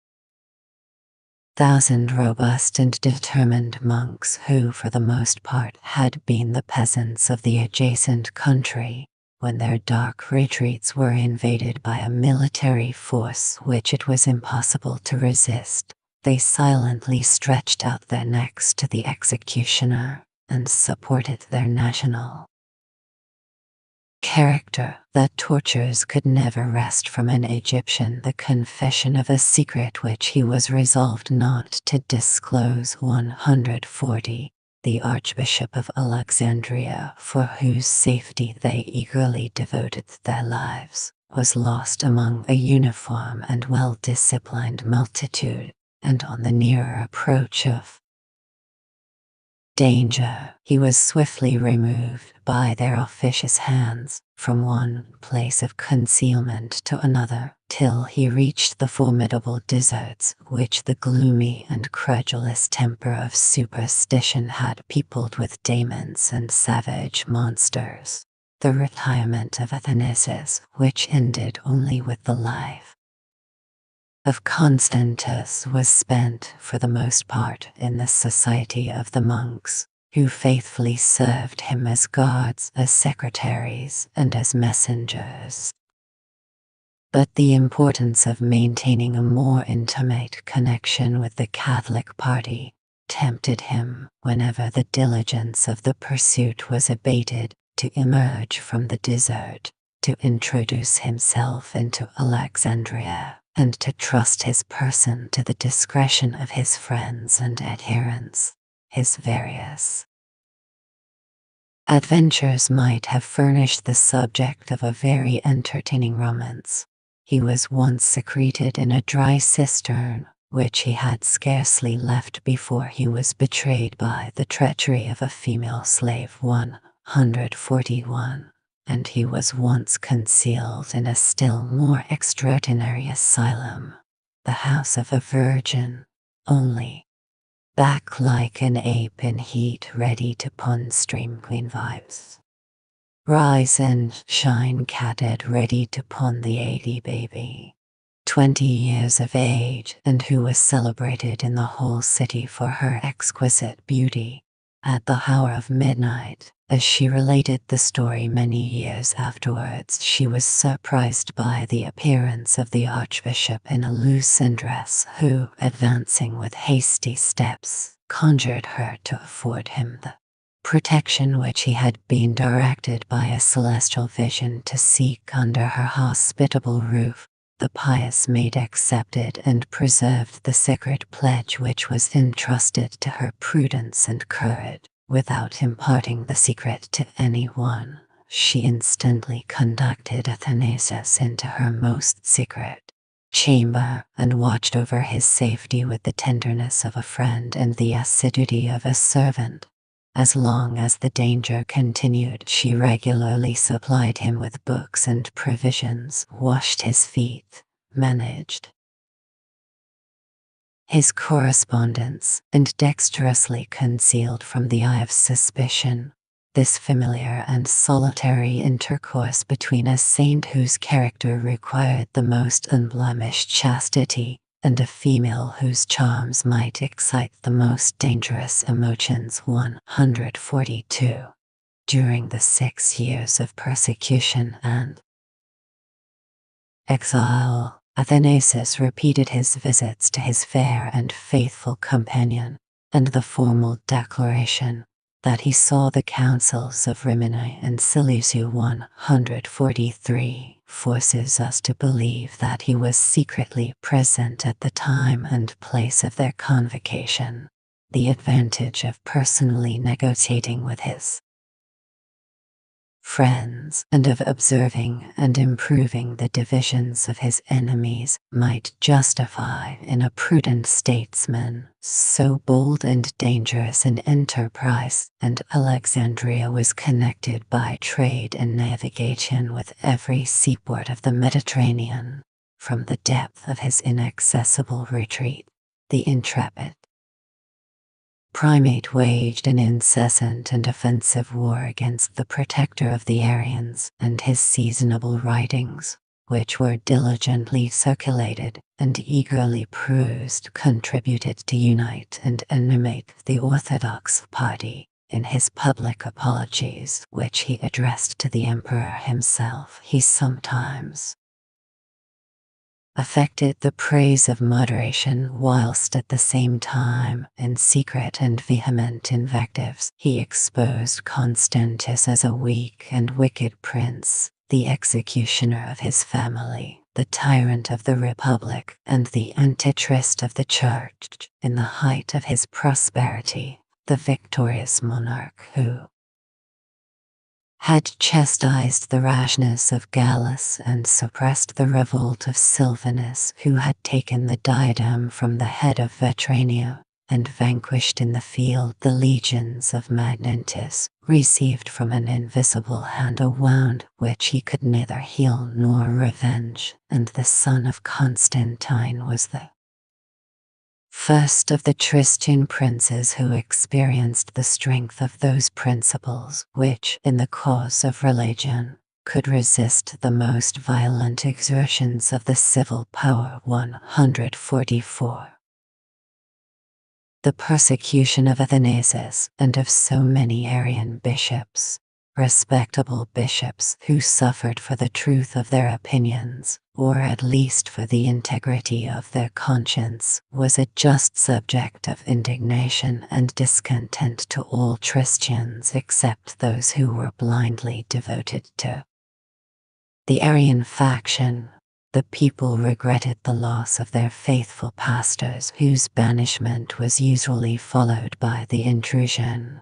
Speaker 1: thousand robust and determined monks who for the most part had been the peasants of the adjacent country. When their dark retreats were invaded by a military force which it was impossible to resist, they silently stretched out their necks to the executioner, and supported their national character. That tortures could never wrest from an Egyptian the confession of a secret which he was resolved not to disclose. 140. The Archbishop of Alexandria, for whose safety they eagerly devoted their lives, was lost among a uniform and well-disciplined multitude, and on the nearer approach of danger, he was swiftly removed by their officious hands from one place of concealment to another, till he reached the formidable deserts which the gloomy and credulous temper of superstition had peopled with demons and savage monsters. The retirement of Athanasius, which ended only with the life of Constantus was spent for the most part in the society of the monks, who faithfully served him as guards, as secretaries, and as messengers. But the importance of maintaining a more intimate connection with the Catholic party tempted him, whenever the diligence of the pursuit was abated, to emerge from the desert, to introduce himself into Alexandria, and to trust his person to the discretion of his friends and adherents. His various adventures might have furnished the subject of a very entertaining romance. He was once secreted in a dry cistern, which he had scarcely left before he was betrayed by the treachery of a female slave 141, and he was once concealed in a still more extraordinary asylum, the house of a virgin, only back like an ape in heat, ready to pun stream queen vibes. Rise and shine catted, ready to pun the 80 baby. 20 years of age, and who was celebrated in the whole city for her exquisite beauty. At the hour of midnight, as she related the story many years afterwards, she was surprised by the appearance of the archbishop in a loosened dress, who, advancing with hasty steps, conjured her to afford him the protection which he had been directed by a celestial vision to seek under her hospitable roof. The pious maid accepted and preserved the sacred pledge which was entrusted to her prudence and courage. Without imparting the secret to anyone, she instantly conducted Athanasius into her most secret chamber and watched over his safety with the tenderness of a friend and the assiduity of a servant. As long as the danger continued, she regularly supplied him with books and provisions, washed his feet, managed his correspondence, and dexterously concealed from the eye of suspicion this familiar and solitary intercourse between a saint whose character required the most unblemished chastity, and a female whose charms might excite the most dangerous emotions. 142. During the 6 years of persecution and exile, Athanasius repeated his visits to his fair and faithful companion, and the formal declaration that he saw the councils of Rimini and Seleucia 143 forces us to believe that he was secretly present at the time and place of their convocation. The advantage of personally negotiating with his friends and of observing and improving the divisions of his enemies might justify in a prudent statesman so bold and dangerous an enterprise, and Alexandria was connected by trade and navigation with every seaport of the Mediterranean. From the depth of his inaccessible retreat, the intrepid primate waged an incessant and offensive war against the protector of the Arians, and his seasonable writings, which were diligently circulated and eagerly perused, contributed to unite and animate the Orthodox party. In his public apologies, which he addressed to the emperor himself, he sometimes affected the praise of moderation, whilst at the same time, in secret and vehement invectives, he exposed Constantius as a weak and wicked prince, the executioner of his family, the tyrant of the republic, and the antichrist of the church. In the height of his prosperity, the victorious monarch who had chastised the rashness of Gallus and suppressed the revolt of Silvanus, who had taken the diadem from the head of Vetrania, and vanquished in the field the legions of Magnentius, received from an invisible hand a wound which he could neither heal nor revenge, and the son of Constantine was the first of the Christian princes who experienced the strength of those principles which, in the cause of religion, could resist the most violent exertions of the civil power. 144. The persecution of Athanasius and of so many Arian bishops, respectable bishops who suffered for the truth of their opinions, or at least for the integrity of their conscience, was a just subject of indignation and discontent to all Christians except those who were blindly devoted to the Arian faction. The people regretted the loss of their faithful pastors, whose banishment was usually followed by the intrusion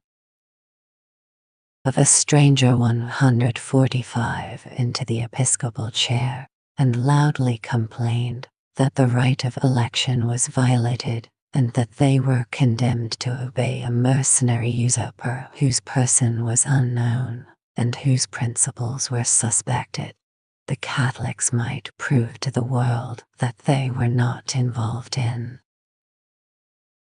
Speaker 1: of a stranger. 145 into the episcopal chair, and loudly complained that the right of election was violated, and that they were condemned to obey a mercenary usurper whose person was unknown, and whose principles were suspected. The Catholics might prove to the world that they were not involved in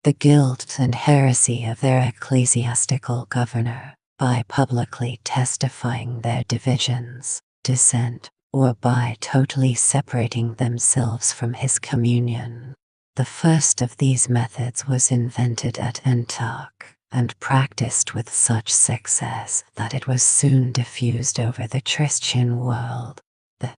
Speaker 1: the guilt and heresy of their ecclesiastical governor, by publicly testifying their divisions, dissent, or by totally separating themselves from his communion. The first of these methods was invented at Antioch, and practiced with such success that it was soon diffused over the Christian world. The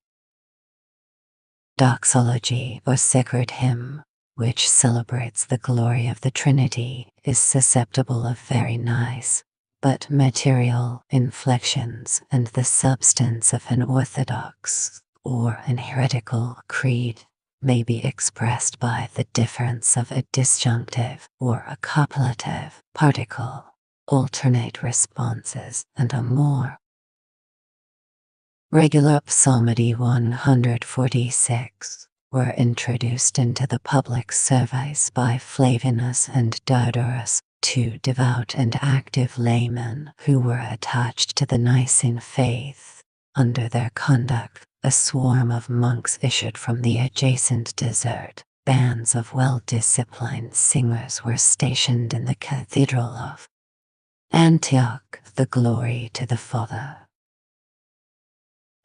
Speaker 1: doxology, or sacred hymn, which celebrates the glory of the Trinity, is susceptible of very nice, but material inflections, and the substance of an orthodox or an heretical creed may be expressed by the difference of a disjunctive or a copulative particle, alternate responses, and a more regular psalmody. 146 were introduced into the public service by Flavinus and Diodorus, two devout and active laymen who were attached to the Nicene faith. Under their conduct, a swarm of monks issued from the adjacent desert. Bands of well-disciplined singers were stationed in the cathedral of Antioch. The glory to the Father,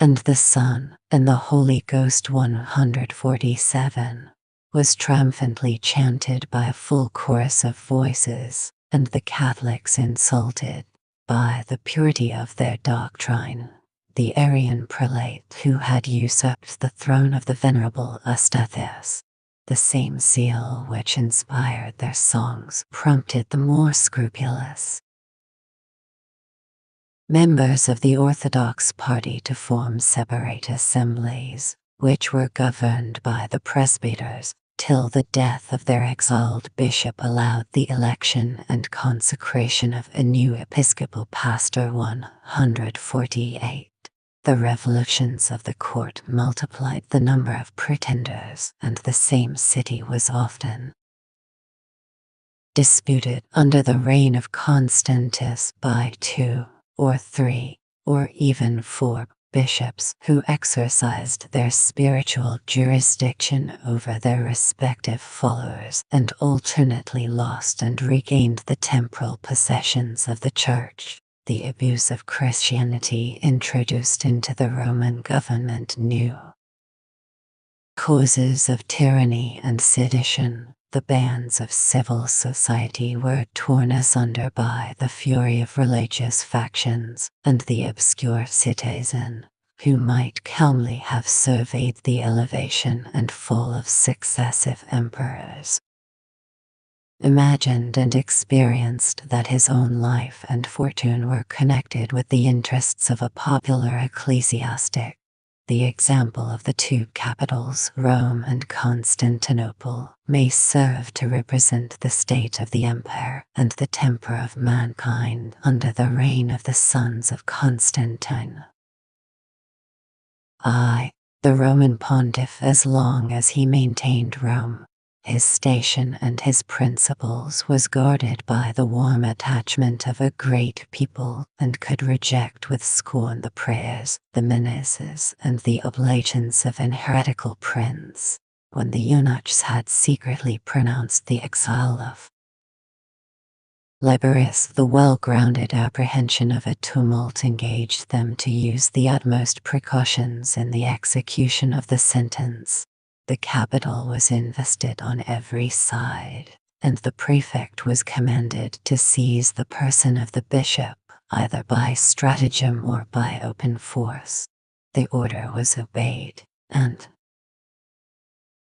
Speaker 1: and the Son, and the Holy Ghost. 147 was triumphantly chanted by a full chorus of voices, and the Catholics insulted, by the purity of their doctrine, the Arian prelate who had usurped the throne of the venerable Eustathius. The same zeal which inspired their songs prompted the more scrupulous members of the Orthodox party to form separate assemblies, which were governed by the presbyters, till the death of their exiled bishop allowed the election and consecration of a new episcopal pastor. 148. The revolutions of the court multiplied the number of pretenders, and the same city was often disputed under the reign of Constantius by 2 or 3, or even 4 bishops who exercised their spiritual jurisdiction over their respective followers and alternately lost and regained the temporal possessions of the Church. The abuse of Christianity introduced into the Roman government new causes of tyranny and sedition. The bands of civil society were torn asunder by the fury of religious factions, and the obscure citizen, who might calmly have surveyed the elevation and fall of successive emperors, imagined and experienced that his own life and fortune were connected with the interests of a popular ecclesiastic. The example of the two capitals, Rome and Constantinople, may serve to represent the state of the empire and the temper of mankind under the reign of the sons of Constantine. The Roman pontiff, as long as he maintained Rome, his station and his principles, was guarded by the warm attachment of a great people, and could reject with scorn the prayers, the menaces, and the oblations of an heretical prince, when the eunuchs had secretly pronounced the exile of Liberius, the well-grounded apprehension of a tumult engaged them to use the utmost precautions in the execution of the sentence. The capital was invested on every side, and the prefect was commanded to seize the person of the bishop, either by stratagem or by open force. The order was obeyed, and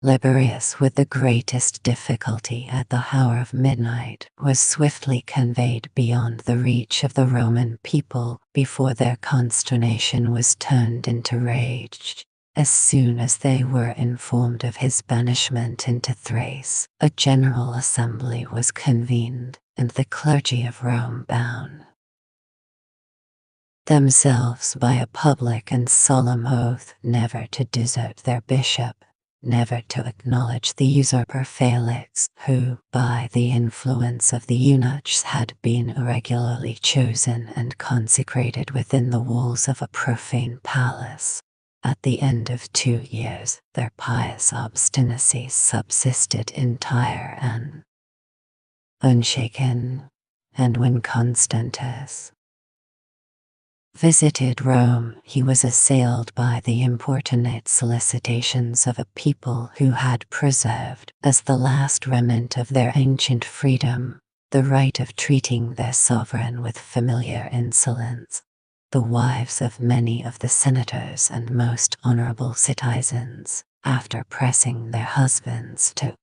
Speaker 1: Liberius, with the greatest difficulty at the hour of midnight, was swiftly conveyed beyond the reach of the Roman people before their consternation was turned into rage. As soon as they were informed of his banishment into Thrace, a general assembly was convened, and the clergy of Rome bound themselves by a public and solemn oath never to desert their bishop, never to acknowledge the usurper Felix, who, by the influence of the eunuchs, had been irregularly chosen and consecrated within the walls of a profane palace. At the end of 2 years, their pious obstinacy subsisted entire and unshaken, and when Constantius visited Rome, he was assailed by the importunate solicitations of a people who had preserved, as the last remnant of their ancient freedom, the right of treating their sovereign with familiar insolence. The wives of many of the senators and most honorable citizens, after pressing their husbands to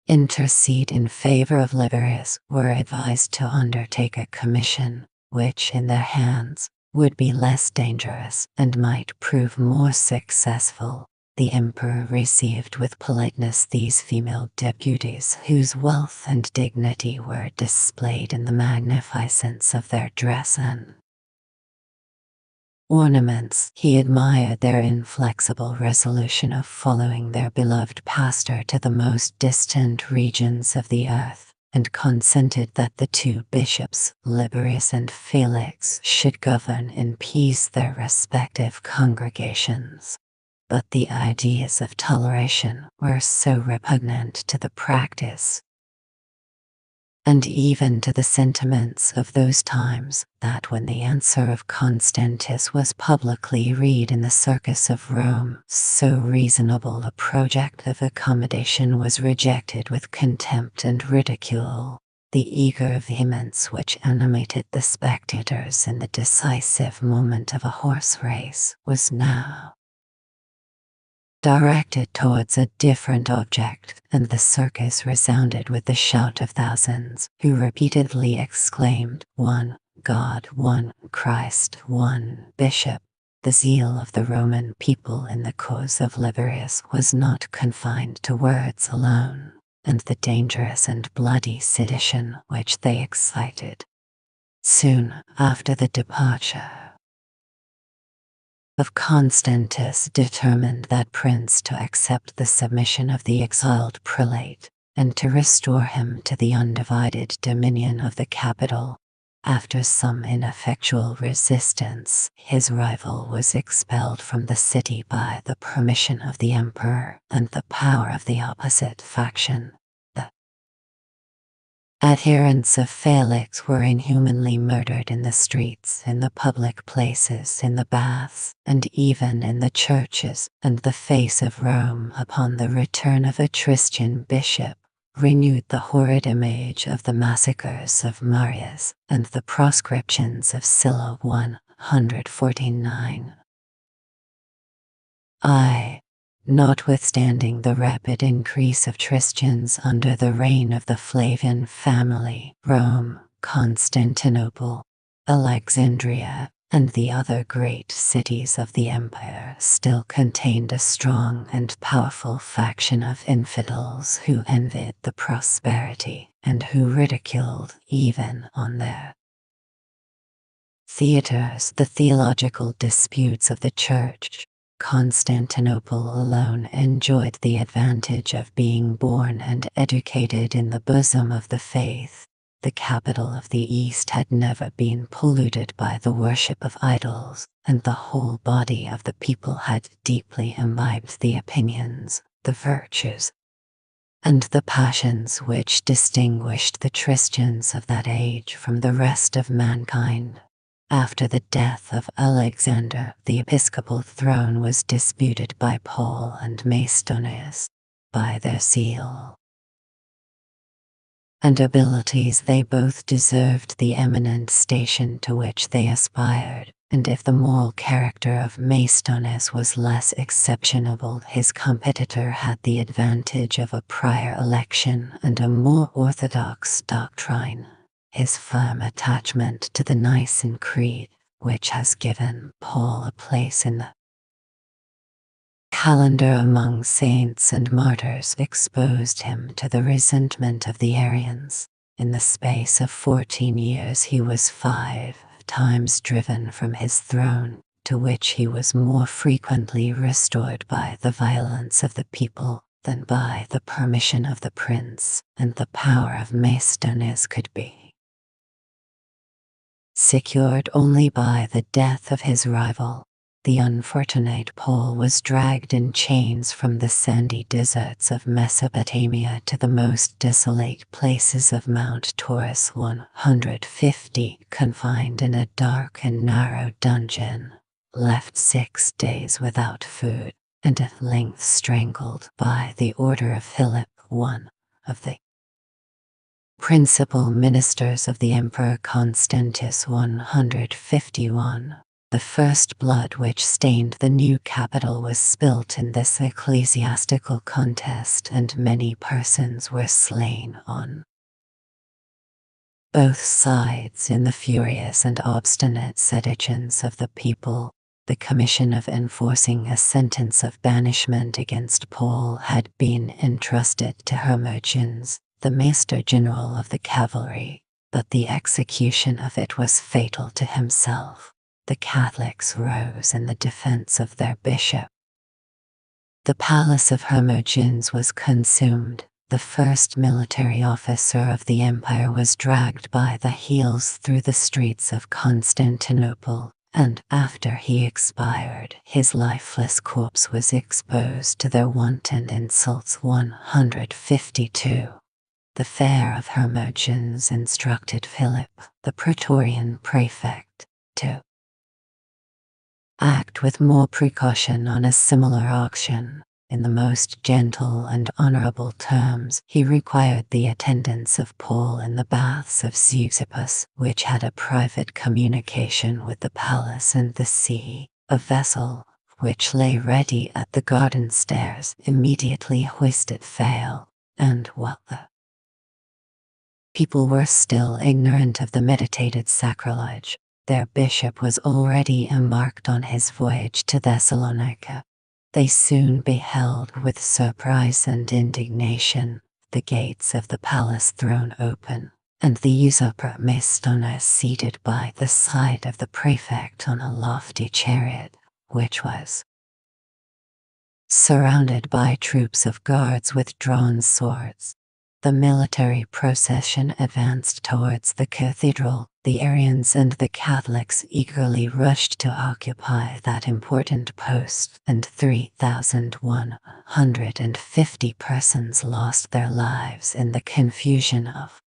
Speaker 1: intercede in favor of Liberius, were advised to undertake a commission, which in their hands would be less dangerous and might prove more successful. The emperor received with politeness these female deputies, whose wealth and dignity were displayed in the magnificence of their dress and ornaments. He admired their inflexible resolution of following their beloved pastor to the most distant regions of the earth, and consented that the 2 bishops, Liberius and Felix, should govern in peace their respective congregations. But the ideas of toleration were so repugnant to the practice, and even to the sentiments of those times, that when the answer of Constantius was publicly read in the circus of Rome, so reasonable a project of accommodation was rejected with contempt and ridicule. The eager vehemence which animated the spectators in the decisive moment of a horse race was now directed towards a different object, and the circus resounded with the shout of thousands, who repeatedly exclaimed, "One God, one Christ, one Bishop." The zeal of the Roman people in the cause of Liberius was not confined to words alone, and the dangerous and bloody sedition which they excited soon after the departure of Constantius determined that prince to accept the submission of the exiled prelate, and to restore him to the undivided dominion of the capital. After some ineffectual resistance, his rival was expelled from the city by the permission of the emperor and the power of the opposite faction. The adherents of Felix were inhumanly murdered in the streets, in the public places, in the baths, and even in the churches, and the face of Rome, upon the return of a Christian bishop, renewed the horrid image of the massacres of Marius and the proscriptions of Sylla 149. Notwithstanding the rapid increase of Christians under the reign of the Flavian family, Rome, Constantinople, Alexandria, and the other great cities of the empire still contained a strong and powerful faction of infidels who envied the prosperity and who ridiculed, even on their theaters, the theological disputes of the Church. Constantinople alone enjoyed the advantage of being born and educated in the bosom of the faith. The capital of the East had never been polluted by the worship of idols, and the whole body of the people had deeply imbibed the opinions, the virtues, and the passions which distinguished the Christians of that age from the rest of mankind. After the death of Alexander, the episcopal throne was disputed by Paul and Macedonis. By their zeal and abilities they both deserved the eminent station to which they aspired, and if the moral character of Macedonis was less exceptionable, his competitor had the advantage of a prior election and a more orthodox doctrine. His firm attachment to the Nicene Creed, which has given Paul a place in the calendar among saints and martyrs, exposed him to the resentment of the Arians. In the space of 14 years he was 5 times driven from his throne, to which he was more frequently restored by the violence of the people than by the permission of the prince, and the power of Macedonis could be secured only by the death of his rival. The unfortunate Paul was dragged in chains from the sandy deserts of Mesopotamia to the most desolate places of Mount Taurus 150, confined in a dark and narrow dungeon, left 6 days without food, and at length strangled by the order of Philip, one of the principal ministers of the Emperor Constantius 151. The first blood which stained the new capital was spilt in this ecclesiastical contest, and many persons were slain on both sides in the furious and obstinate seditions of the people. The commission of enforcing a sentence of banishment against Paul had been entrusted to Hermogenes, the Master General of the cavalry, but the execution of it was fatal to himself. The Catholics rose in the defense of their bishop. The palace of Hermogenes was consumed. The first military officer of the empire was dragged by the heels through the streets of Constantinople, and after he expired, his lifeless corpse was exposed to their wanton insults. 152. The fair of Hermogenes instructed Philip, the Praetorian prefect, to act with more precaution on a similar auction. In the most gentle and honorable terms, he required the attendance of Paul in the baths of Zeuxippus, which had a private communication with the palace and the sea. A vessel, which lay ready at the garden stairs, immediately hoisted sail, and while the people were still ignorant of the meditated sacrilege, their bishop was already embarked on his voyage to Thessalonica. They soon beheld with surprise and indignation the gates of the palace thrown open, and the usurper Macedonis seated by the side of the prefect on a lofty chariot, which was surrounded by troops of guards with drawn swords. The military procession advanced towards the cathedral. The Arians and the Catholics eagerly rushed to occupy that important post, and 3,150 persons lost their lives in the confusion of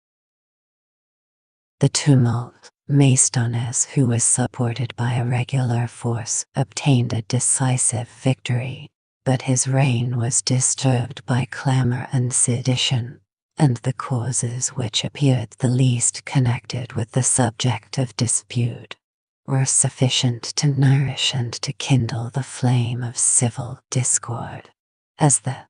Speaker 1: the tumult. Macedonis, who was supported by a regular force, obtained a decisive victory, but his reign was disturbed by clamor and sedition, and the causes which appeared the least connected with the subject of dispute were sufficient to nourish and to kindle the flame of civil discord. As the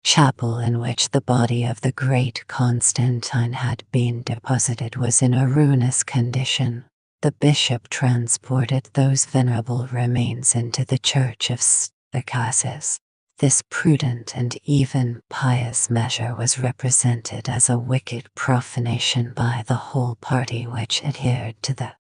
Speaker 1: chapel in which the body of the great Constantine had been deposited was in a ruinous condition, the bishop transported those venerable remains into the church of St. This prudent and even pious measure was represented as a wicked profanation by the whole party which adhered to the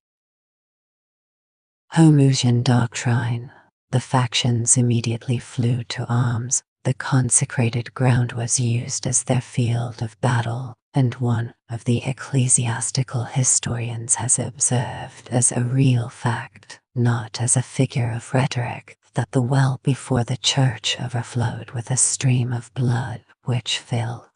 Speaker 1: Homoousian doctrine. The factions immediately flew to arms. The consecrated ground was used as their field of battle, and one of the ecclesiastical historians has observed as a real fact, not as a figure of rhetoric, that the well before the church overflowed with a stream of blood which filled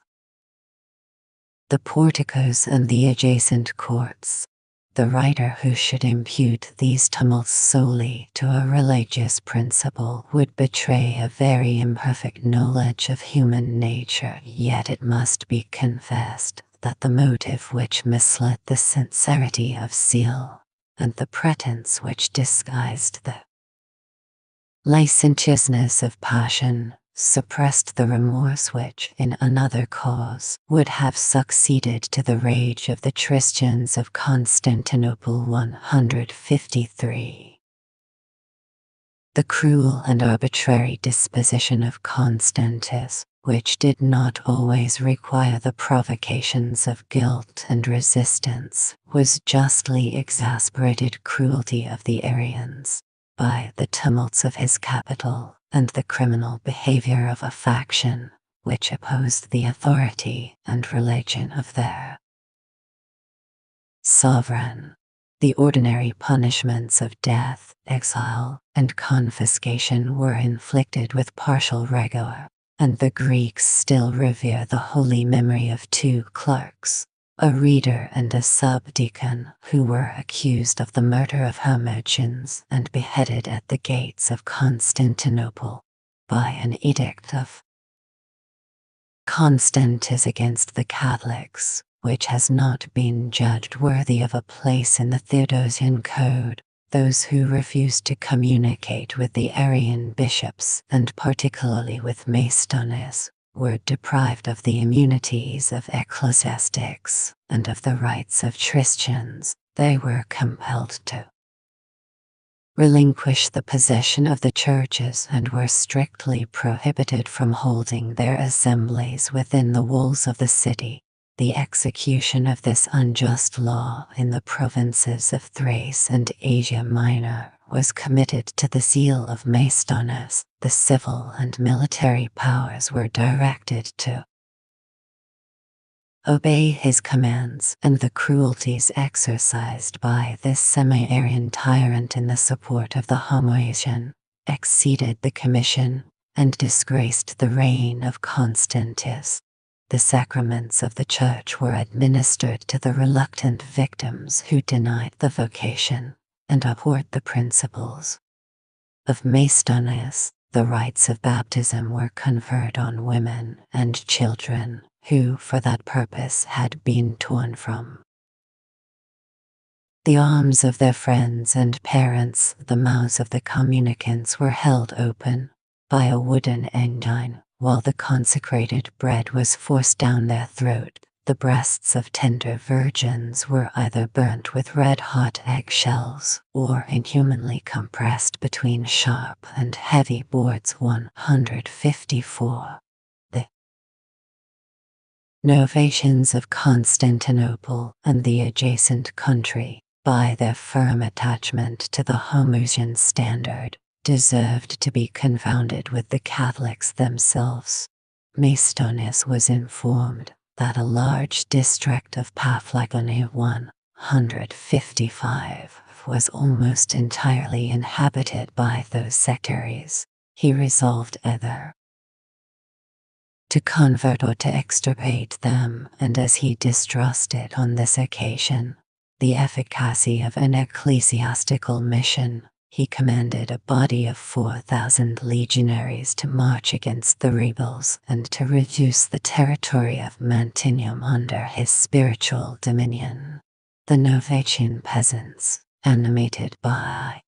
Speaker 1: the porticos and the adjacent courts. The writer who should impute these tumults solely to a religious principle would betray a very imperfect knowledge of human nature, yet it must be confessed that the motive which misled the sincerity of zeal, and the pretense which disguised the licentiousness of passion, suppressed the remorse which, in another cause, would have succeeded to the rage of the Christians of Constantinople 153. The cruel and arbitrary disposition of Constantius, which did not always require the provocations of guilt and resistance, was justly exasperated cruelty of the Arians by the tumults of his capital and the criminal behavior of a faction which opposed the authority and religion of their sovereign. The ordinary punishments of death, exile, and confiscation were inflicted with partial rigor, and the Greeks still revere the holy memory of two clerks, a reader and a subdeacon, who were accused of the murder of Hermogenes and beheaded at the gates of Constantinople by an edict of Constantius against the Catholics, which has not been judged worthy of a place in the Theodosian Code. Those who refused to communicate with the Arian bishops, and particularly with Maestones, were deprived of the immunities of ecclesiastics and of the rights of Christians. They were compelled to relinquish the possession of the churches and were strictly prohibited from holding their assemblies within the walls of the city. The execution of this unjust law in the provinces of Thrace and Asia Minor was committed to the zeal of Maestones. The civil and military powers were directed to obey his commands, and the cruelties exercised by this semi-Arian tyrant in the support of the Homoiasian exceeded the commission and disgraced the reign of Constantius. The sacraments of the Church were administered to the reluctant victims who denied the vocation and abhorred the principles of Maestones. The rites of baptism were conferred on women and children who, for that purpose, had been torn from the arms of their friends and parents. The mouths of the communicants were held open by a wooden engine, while the consecrated bread was forced down their throat. The breasts of tender virgins were either burnt with red-hot eggshells or inhumanly compressed between sharp and heavy boards. 154. The Novatians of Constantinople and the adjacent country, by their firm attachment to the Homoiasian standard, deserved to be confounded with the Catholics themselves. Maestones was informed that a large district of Paphlagonia 155 was almost entirely inhabited by those sectaries. He resolved either to convert or to extirpate them, and as he distrusted on this occasion the efficacy of an ecclesiastical mission, he commanded a body of 4,000 legionaries to march against the rebels and to reduce the territory of Mantineum under his spiritual dominion. The Novatian peasants, animated by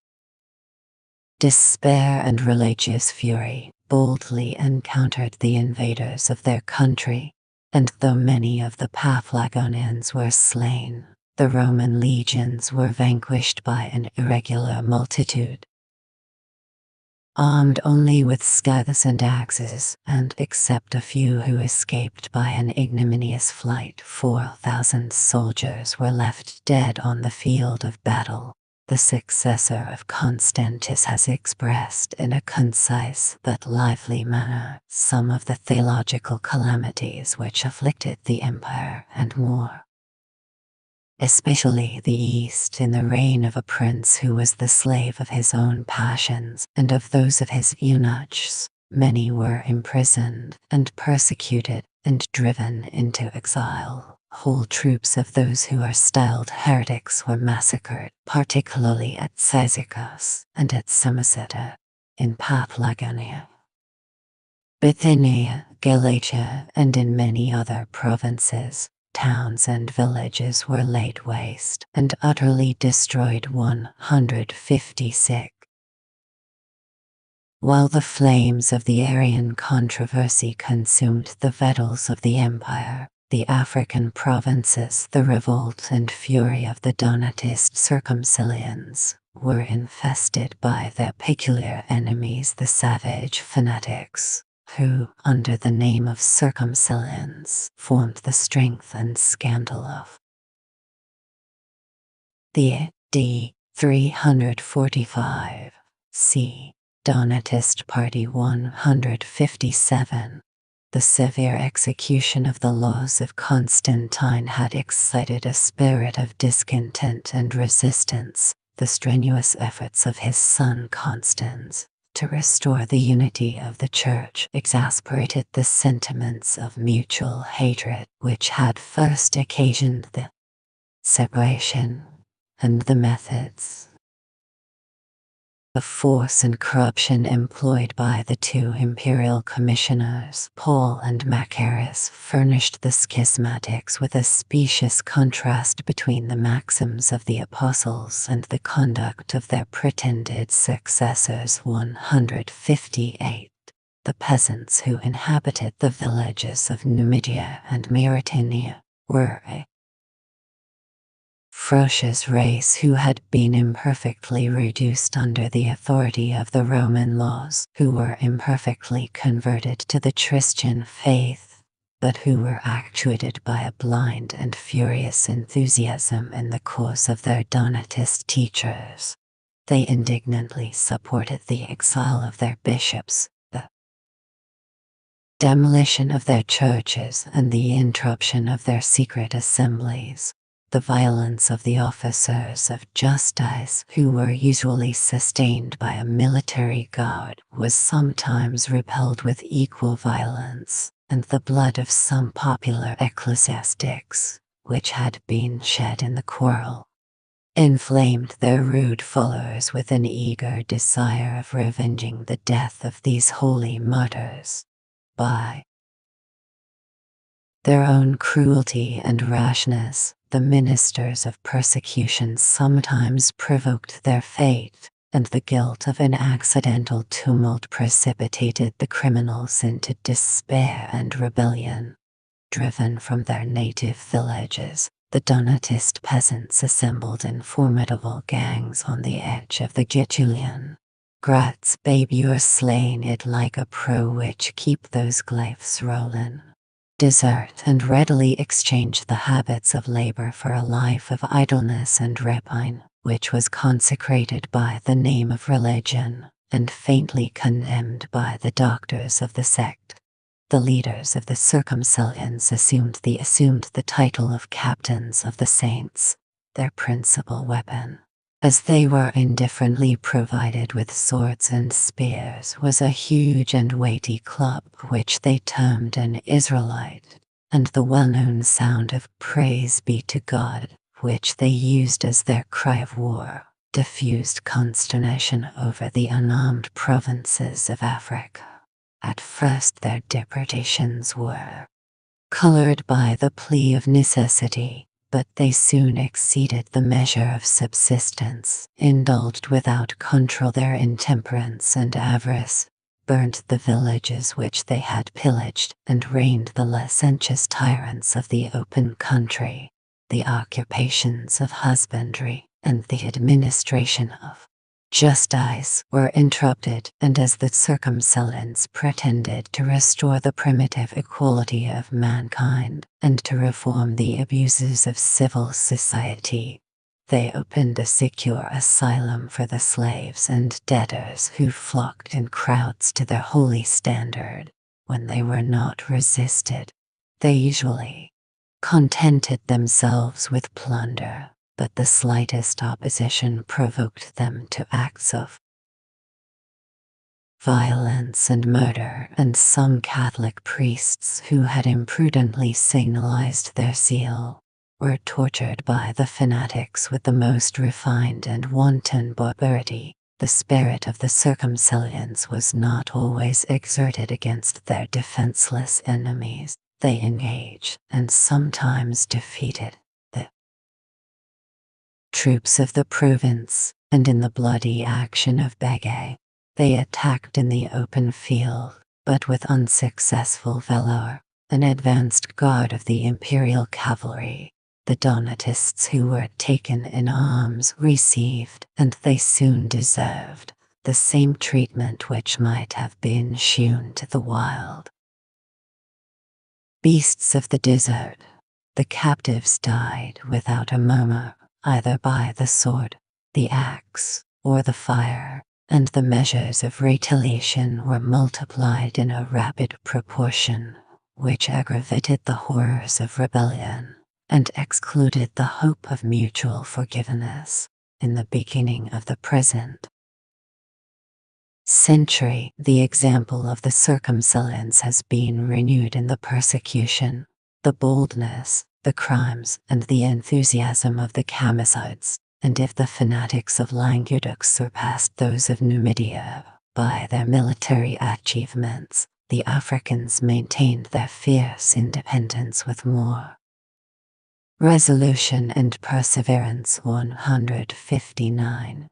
Speaker 1: despair and religious fury, boldly encountered the invaders of their country, and though many of the Paphlagonians were slain, the Roman legions were vanquished by an irregular multitude, armed only with scythes and axes, and except a few who escaped by an ignominious flight, 4,000 soldiers were left dead on the field of battle. The successor of Constantius has expressed in a concise but lively manner some of the theological calamities which afflicted the empire, and more especially the East in the reign of a prince who was the slave of his own passions and of those of his eunuchs. Many were imprisoned and persecuted and driven into exile. Whole troops of those who are styled heretics were massacred, particularly at Cyzicus and at Samosata in Paphlagonia, Bithynia, Galatia, and in many other provinces. Towns and villages were laid waste and utterly destroyed. 156. While the flames of the Arian controversy consumed the vitals of the empire, the African provinces, the revolt and fury of the Donatist circumcillions, were infested by their peculiar enemies, the savage fanatics, who, under the name of circumcillions, formed the strength and scandal of the d. 345 c. Donatist Party. 157. The severe execution of the laws of Constantine had excited a spirit of discontent and resistance. The strenuous efforts of his son Constans to restore the unity of the Church exasperated the sentiments of mutual hatred which had first occasioned the separation, and the methods of force and corruption employed by the two imperial commissioners, Paul and Macarius, furnished the schismatics with a specious contrast between the maxims of the apostles and the conduct of their pretended successors. 158. The peasants who inhabited the villages of Numidia and Mauritania were a ferocious race who had been imperfectly reduced under the authority of the Roman laws, who were imperfectly converted to the Christian faith, but who were actuated by a blind and furious enthusiasm in the cause of their Donatist teachers. They indignantly supported the exile of their bishops, the demolition of their churches, and the interruption of their secret assemblies. The violence of the officers of justice, who were usually sustained by a military guard, was sometimes repelled with equal violence, and the blood of some popular ecclesiastics, which had been shed in the quarrel, inflamed their rude followers with an eager desire of revenging the death of these holy martyrs by their own cruelty and rashness. The ministers of persecution sometimes provoked their fate, and the guilt of an accidental tumult precipitated the criminals into despair and rebellion. Driven from their native villages, the Donatist peasants assembled in formidable gangs on the edge of the Gitulian. Grats, babe, you're slaying it like a pro, which keep those glyphs rollin'. Desert and readily exchange the habits of labor for a life of idleness and rapine, which was consecrated by the name of religion, and faintly condemned by the doctors of the sect. The leaders of the circumcillions assumed the title of captains of the saints, their principal weapon, as they were indifferently provided with swords and spears, was a huge and weighty club which they termed an Israelite, and the well-known sound of "Praise be to God," which they used as their cry of war, diffused consternation over the unarmed provinces of Africa. At first their depredations were colored by the plea of necessity, but they soon exceeded the measure of subsistence, indulged without control their intemperance and avarice, burnt the villages which they had pillaged, and reigned the licentious tyrants of the open country. The occupations of husbandry and the administration of justice were interrupted, and as the circumcillions pretended to restore the primitive equality of mankind and to reform the abuses of civil society, they opened a secure asylum for the slaves and debtors who flocked in crowds to their holy standard. When they were not resisted, they usually contented themselves with plunder, but the slightest opposition provoked them to acts of violence and murder, and some Catholic priests who had imprudently signalized their zeal were tortured by the fanatics with the most refined and wanton barbarity. The spirit of the circumcellions was not always exerted against their defenseless enemies. They engaged and sometimes defeated the troops of the province, and in the bloody action of Begay, they attacked in the open field, but with unsuccessful valor, an advanced guard of the imperial cavalry. The Donatists who were taken in arms received, and they soon deserved, the same treatment which might have been shewn to the wild beasts of the desert. The captives died without a murmur, either by the sword, the axe, or the fire, and the measures of retaliation were multiplied in a rapid proportion, which aggravated the horrors of rebellion and excluded the hope of mutual forgiveness. In the beginning of the present century, the example of the circumcellions has been renewed in the persecution, the boldness, the crimes, and the enthusiasm of the Camicides, and if the fanatics of Languedoc surpassed those of Numidia by their military achievements, the Africans maintained their fierce independence with more resolution and perseverance. 159.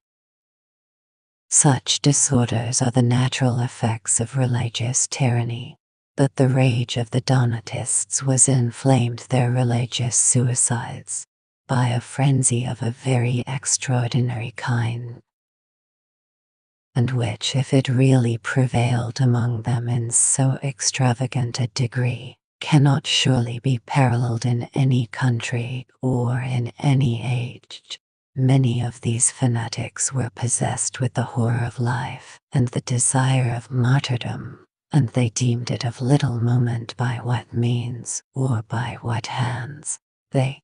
Speaker 1: Such disorders are the natural effects of religious tyranny, but the rage of the Donatists was inflamed their religious suicides by a frenzy of a very extraordinary kind, and which, if it really prevailed among them in so extravagant a degree, cannot surely be paralleled in any country or in any age. Many of these fanatics were possessed with the horror of life and the desire of martyrdom, and they deemed it of little moment by what means or by what hands they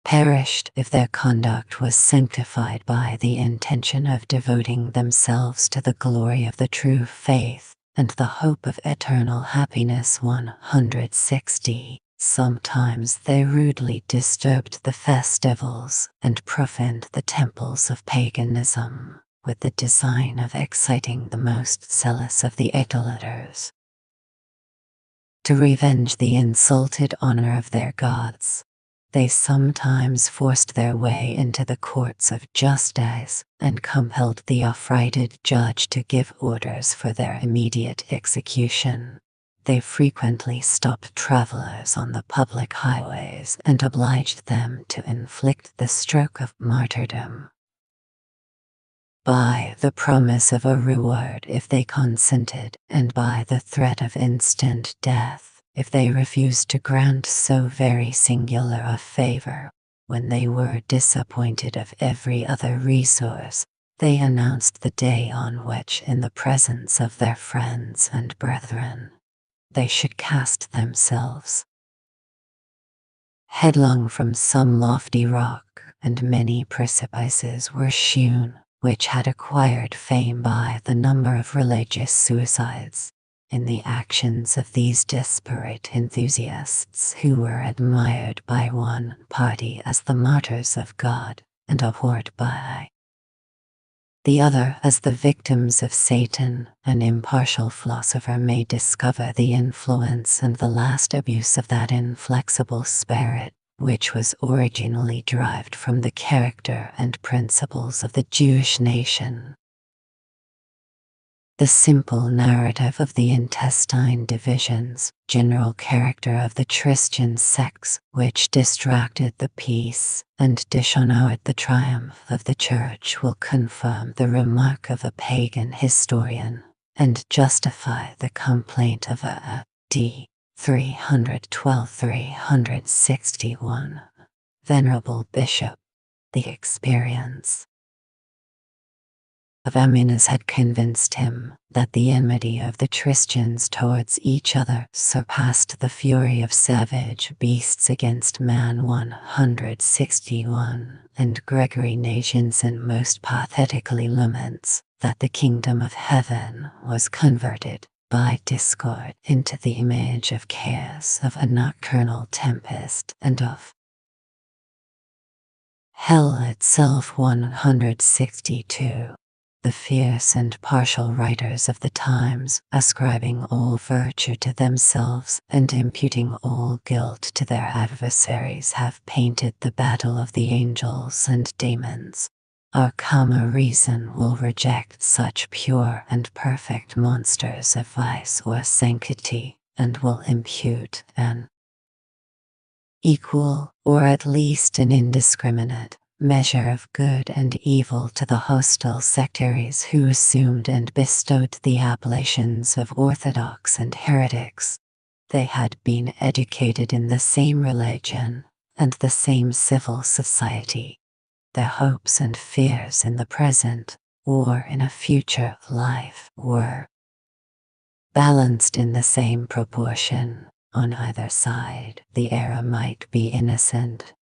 Speaker 1: perished. If their conduct was sanctified by the intention of devoting themselves to the glory of the true faith and the hope of eternal happiness. 160. Sometimes they rudely disturbed the festivals and profaned the temples of paganism, with the design of exciting the most zealous of the idolaters to revenge the insulted honor of their gods. They sometimes forced their way into the courts of justice and compelled the affrighted judge to give orders for their immediate execution. They frequently stopped travelers on the public highways and obliged them to inflict the stroke of martyrdom by the promise of a reward if they consented, and by the threat of instant death if they refused to grant so very singular a favor. When they were disappointed of every other resource, they announced the day on which, in the presence of their friends and brethren, they should cast themselves headlong from some lofty rock, and many precipices were shewn, which had acquired fame by the number of religious suicides. In the actions of these desperate enthusiasts, who were admired by one party as the martyrs of God, and abhorred by the other as the victims of Satan, an impartial philosopher may discover the influence and the last abuse of that inflexible spirit, which was originally derived from the character and principles of the Jewish nation. The simple narrative of the intestine divisions, general character of the Christian sects, which distracted the peace and dishonored the triumph of the Church, will confirm the remark of a pagan historian, and justify the complaint of a d. 312-361 venerable bishop. The experience of Amines had convinced him that the enmity of the Christians towards each other surpassed the fury of savage beasts against man. 161, and Gregory Nazianzen most pathetically laments that the kingdom of heaven was converted by discord into the image of chaos, of a nocturnal tempest, and of hell itself. 162. The fierce and partial writers of the times, ascribing all virtue to themselves and imputing all guilt to their adversaries, have painted the battle of the angels and demons. Our calmer reason will reject such pure and perfect monsters of vice or sanctity, and will impute an equal, or at least an indiscriminate, measure of good and evil to the hostile sectaries who assumed and bestowed the appellations of orthodox and heretics. They had been educated in the same religion and the same civil society. Their hopes and fears in the present, or in a future life, were balanced in the same proportion. On either side, the error might be innocent,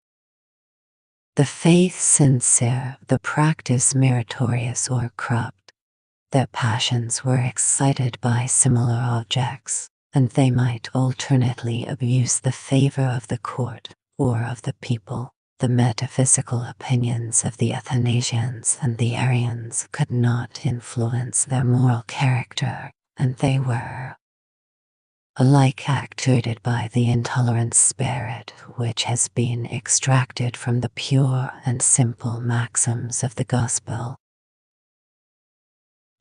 Speaker 1: the faith sincere, the practice meritorious or corrupt. Their passions were excited by similar objects, and they might alternately abuse the favor of the court or of the people. The metaphysical opinions of the Athanasians and the Arians could not influence their moral character, and they were alike actuated by the intolerant spirit which has been extracted from the pure and simple maxims of the gospel.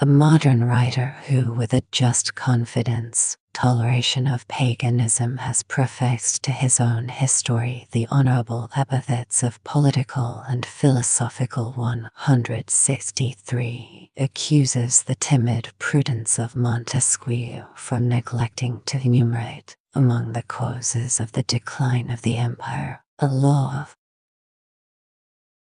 Speaker 1: A modern writer who, with a just confidence, toleration of paganism, has prefixed to his own history the honorable epithets of political and philosophical. 163, accuses the timid prudence of Montesquieu from neglecting to enumerate, among the causes of the decline of the empire, a law of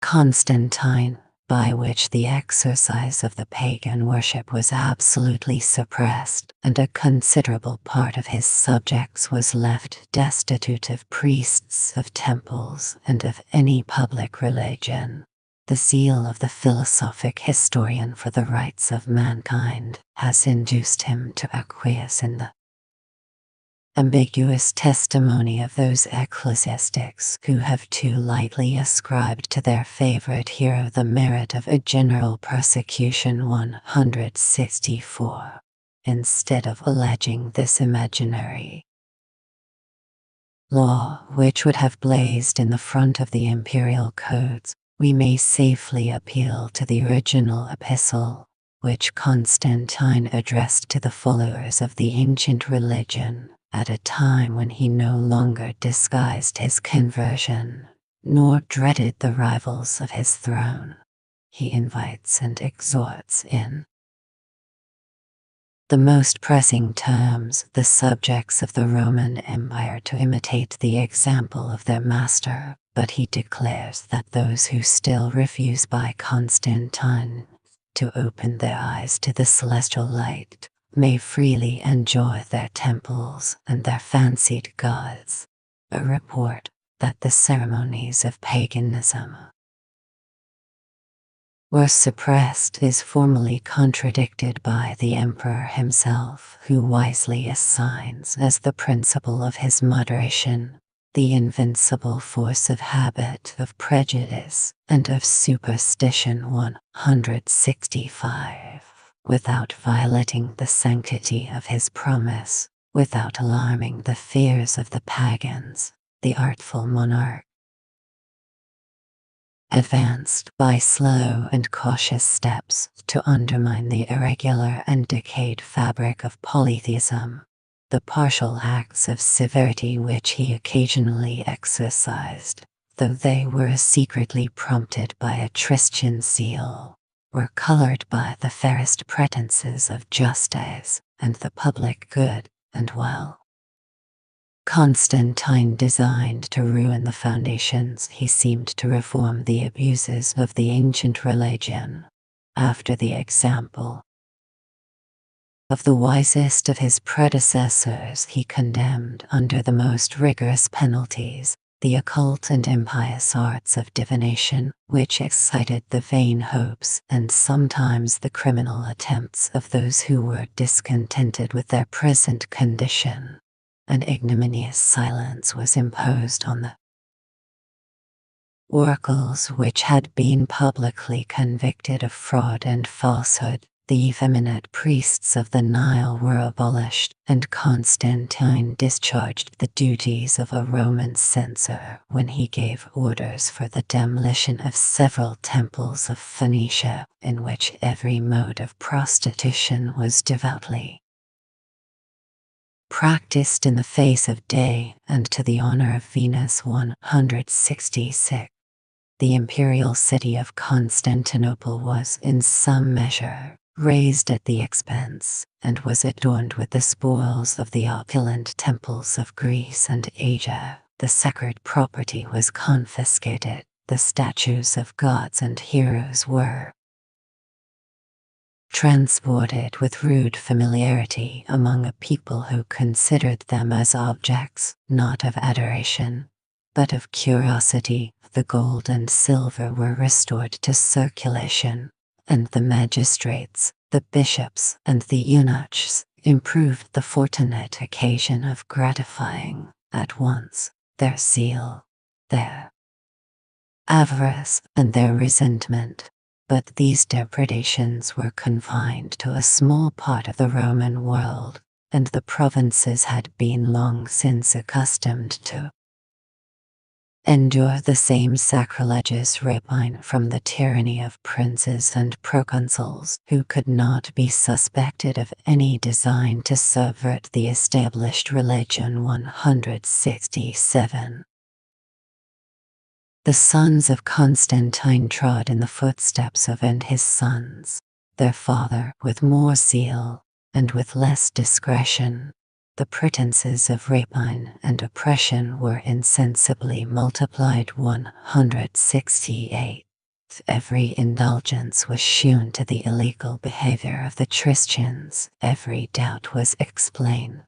Speaker 1: Constantine, by which the exercise of the pagan worship was absolutely suppressed, and a considerable part of his subjects was left destitute of priests, of temples, and of any public religion. The zeal of the philosophic historian for the rights of mankind has induced him to acquiesce in the ambiguous testimony of those ecclesiastics who have too lightly ascribed to their favorite hero the merit of a general persecution. 164. Instead of alleging this imaginary law which would have blazed in the front of the imperial codes, we may safely appeal to the original epistle, which Constantine addressed to the followers of the ancient religion, at a time when he no longer disguised his conversion, nor dreaded the rivals of his throne. He invites and exhorts in the most pressing terms the subjects of the Roman Empire to imitate the example of their master, but he declares that those who still refuse by Constantine to open their eyes to the celestial light may freely enjoy their temples and their fancied gods. A report that the ceremonies of paganism were suppressed is formally contradicted by the emperor himself, who wisely assigns as the principle of his moderation the invincible force of habit, of prejudice, and of superstition. 165. Without violating the sanctity of his promise, without alarming the fears of the pagans, the artful monarch advanced by slow and cautious steps to undermine the irregular and decayed fabric of polytheism. The partial acts of severity which he occasionally exercised, though they were secretly prompted by a Christian zeal, were colored by the fairest pretenses of justice and the public good, and while Constantine designed to ruin the foundations, he seemed to reform the abuses of the ancient religion. after the example of the wisest of his predecessors. He condemned, under the most rigorous penalties, the occult and impious arts of divination, which excited the vain hopes and sometimes the criminal attempts of those who were discontented with their present condition. An ignominious silence was imposed on the oracles which had been publicly convicted of fraud and falsehood. The effeminate priests of the Nile were abolished, and Constantine discharged the duties of a Roman censor when he gave orders for the demolition of several temples of Phoenicia, in which every mode of prostitution was devoutly practiced in the face of day and to the honor of Venus. 166. The imperial city of Constantinople was, in some measure, raised at the expense, and was adorned with the spoils of the opulent temples of Greece and Asia. The sacred property was confiscated, the statues of gods and heroes were transported with rude familiarity among a people who considered them as objects, not of adoration, but of curiosity. The gold and silver were restored to circulation, and the magistrates, the bishops, and the eunuchs improved the fortunate occasion of gratifying, at once, their zeal, their avarice, and their resentment. But these depredations were confined to a small part of the Roman world, and the provinces had been long since accustomed to endure the same sacrilegious rapine from the tyranny of princes and proconsuls who could not be suspected of any design to subvert the established religion. 167. The sons of Constantine trod in the footsteps of and his sons, their father, with more zeal, and with less discretion. The pretenses of rapine and oppression were insensibly multiplied. 168. Every indulgence was shewn to the illegal behavior of the Christians. Every doubt was explained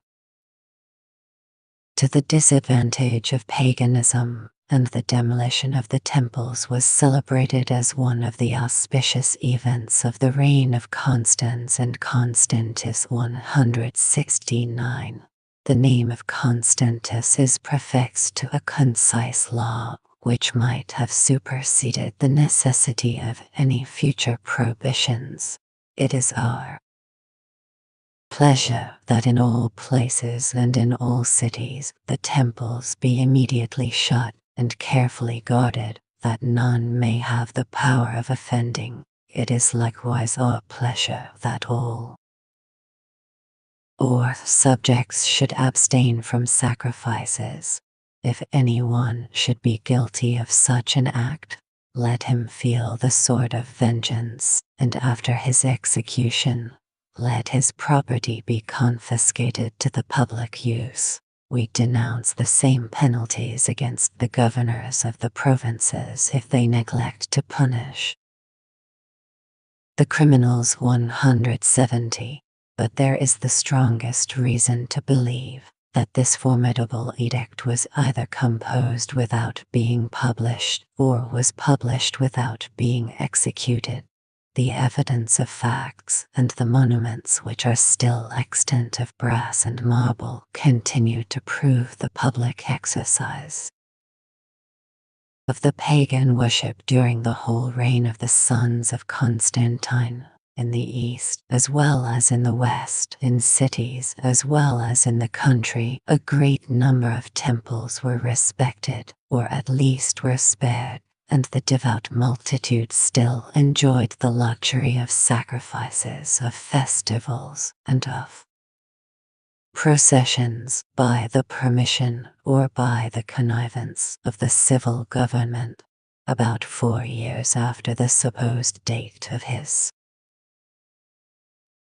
Speaker 1: to the disadvantage of paganism, and the demolition of the temples was celebrated as one of the auspicious events of the reign of Constans and Constantis. 169. The name of Constantis is prefixed to a concise law, which might have superseded the necessity of any future prohibitions. It is our pleasure that in all places and in all cities the temples be immediately shut and carefully guarded, that none may have the power of offending. It is likewise our pleasure that all subjects should abstain from sacrifices. If anyone should be guilty of such an act, let him feel the sword of vengeance, and after his execution, let his property be confiscated to the public use. We denounce the same penalties against the governors of the provinces if they neglect to punish the criminals. 170. But there is the strongest reason to believe that this formidable edict was either composed without being published, or was published without being executed. The evidence of facts and the monuments which are still extant of brass and marble continue to prove the public exercise of the pagan worship during the whole reign of the sons of Constantine, in the east as well as in the west, in cities as well as in the country. A great number of temples were respected, or at least were spared, and the devout multitude still enjoyed the luxury of sacrifices, of festivals, and of processions, by the permission or by the connivance of the civil government. About 4 years after the supposed date of his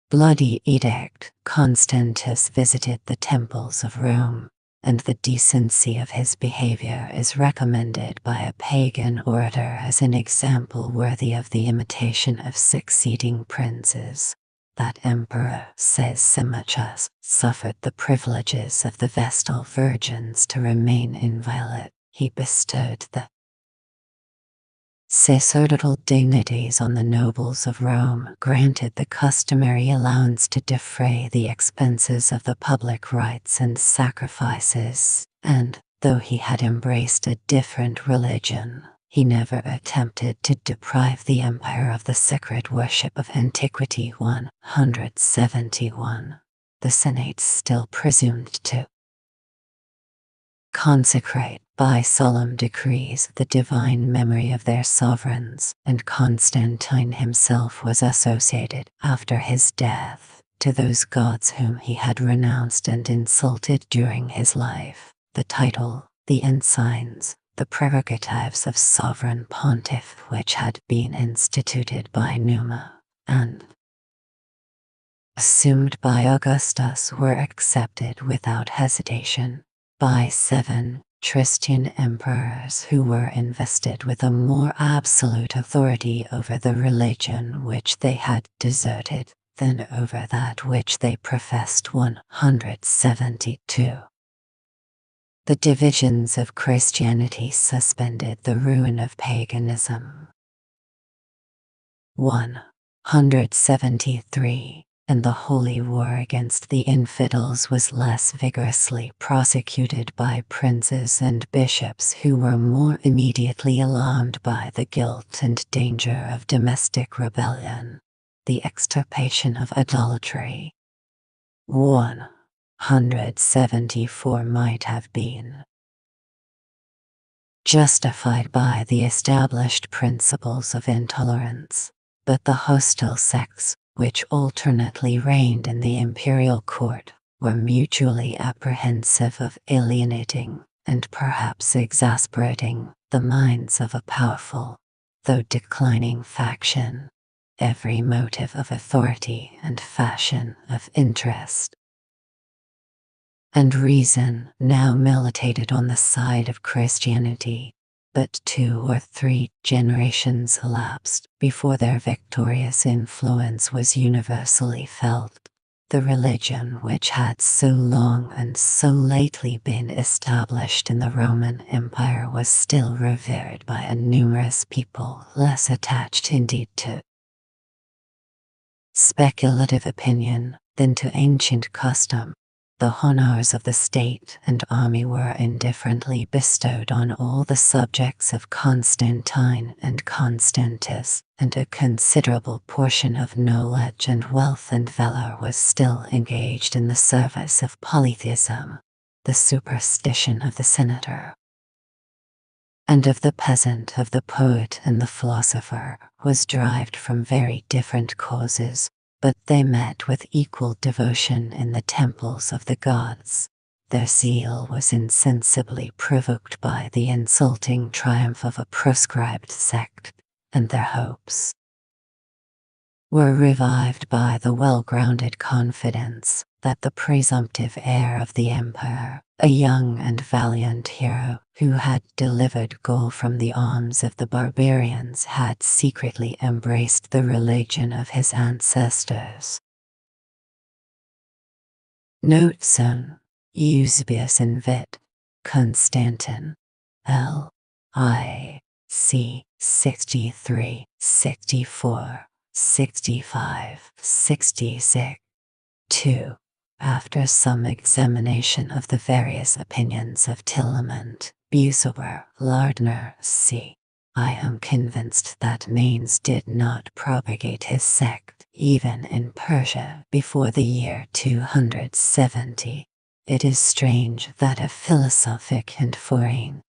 Speaker 1: bloody edict, Constantius visited the temples of Rome, and the decency of his behavior is recommended by a pagan orator as an example worthy of the imitation of succeeding princes. That emperor, says CMt&x, suffered the privileges of the Vestal virgins to remain inviolate. He bestowed the sacerdotal dignities on the nobles of Rome, granted the customary allowance to defray the expenses of the public rites and sacrifices, and, though he had embraced a different religion, he never attempted to deprive the empire of the sacred worship of antiquity. 171. The Senates still presumed to consecrate by solemn decrees the divine memory of their sovereigns, and Constantine himself was associated, after his death, to those gods whom he had renounced and insulted during his life. The title, the ensigns, the prerogatives of sovereign pontiff which had been instituted by Numa, and assumed by Augustus were accepted without hesitation by 7 Christian emperors who were invested with a more absolute authority over the religion which they had deserted than over that which they professed. 172. The divisions of Christianity suspended the ruin of paganism. 173. And the holy war against the infidels was less vigorously prosecuted by princes and bishops who were more immediately alarmed by the guilt and danger of domestic rebellion, the extirpation of idolatry. 174 might have been justified by the established principles of intolerance, but the hostile sects, which alternately reigned in the imperial court, were mutually apprehensive of alienating, and perhaps exasperating, the minds of a powerful, though declining faction, every motive of authority and fashion of interest and reason now militated on the side of Christianity. But 2 or 3 generations elapsed before their victorious influence was universally felt. The religion which had so long and so lately been established in the Roman Empire was still revered by a numerous people less attached indeed to speculative opinion than to ancient custom. The honors of the state and army were indifferently bestowed on all the subjects of Constantine and Constantis, and a considerable portion of knowledge and wealth and valor was still engaged in the service of polytheism, the superstition of the senator and of the peasant, of the poet and the philosopher, was derived from very different causes, but they met with equal devotion in the temples of the gods. Their zeal was insensibly provoked by the insulting triumph of a proscribed sect, and their hopes were revived by the well-grounded confidence that the presumptive heir of the empire, a young and valiant hero who had delivered Gaul from the arms of the barbarians, had secretly embraced the religion of his ancestors. Note son, Eusebius invit. Constantin. L. I. C. 63, 64, 65, 66. 2. After some examination of the various opinions of Tillemont, Buceber, Lardner, c. I am convinced that Mainz did not propagate his sect even in Persia before the year 270. It is strange that a philosophic and foreign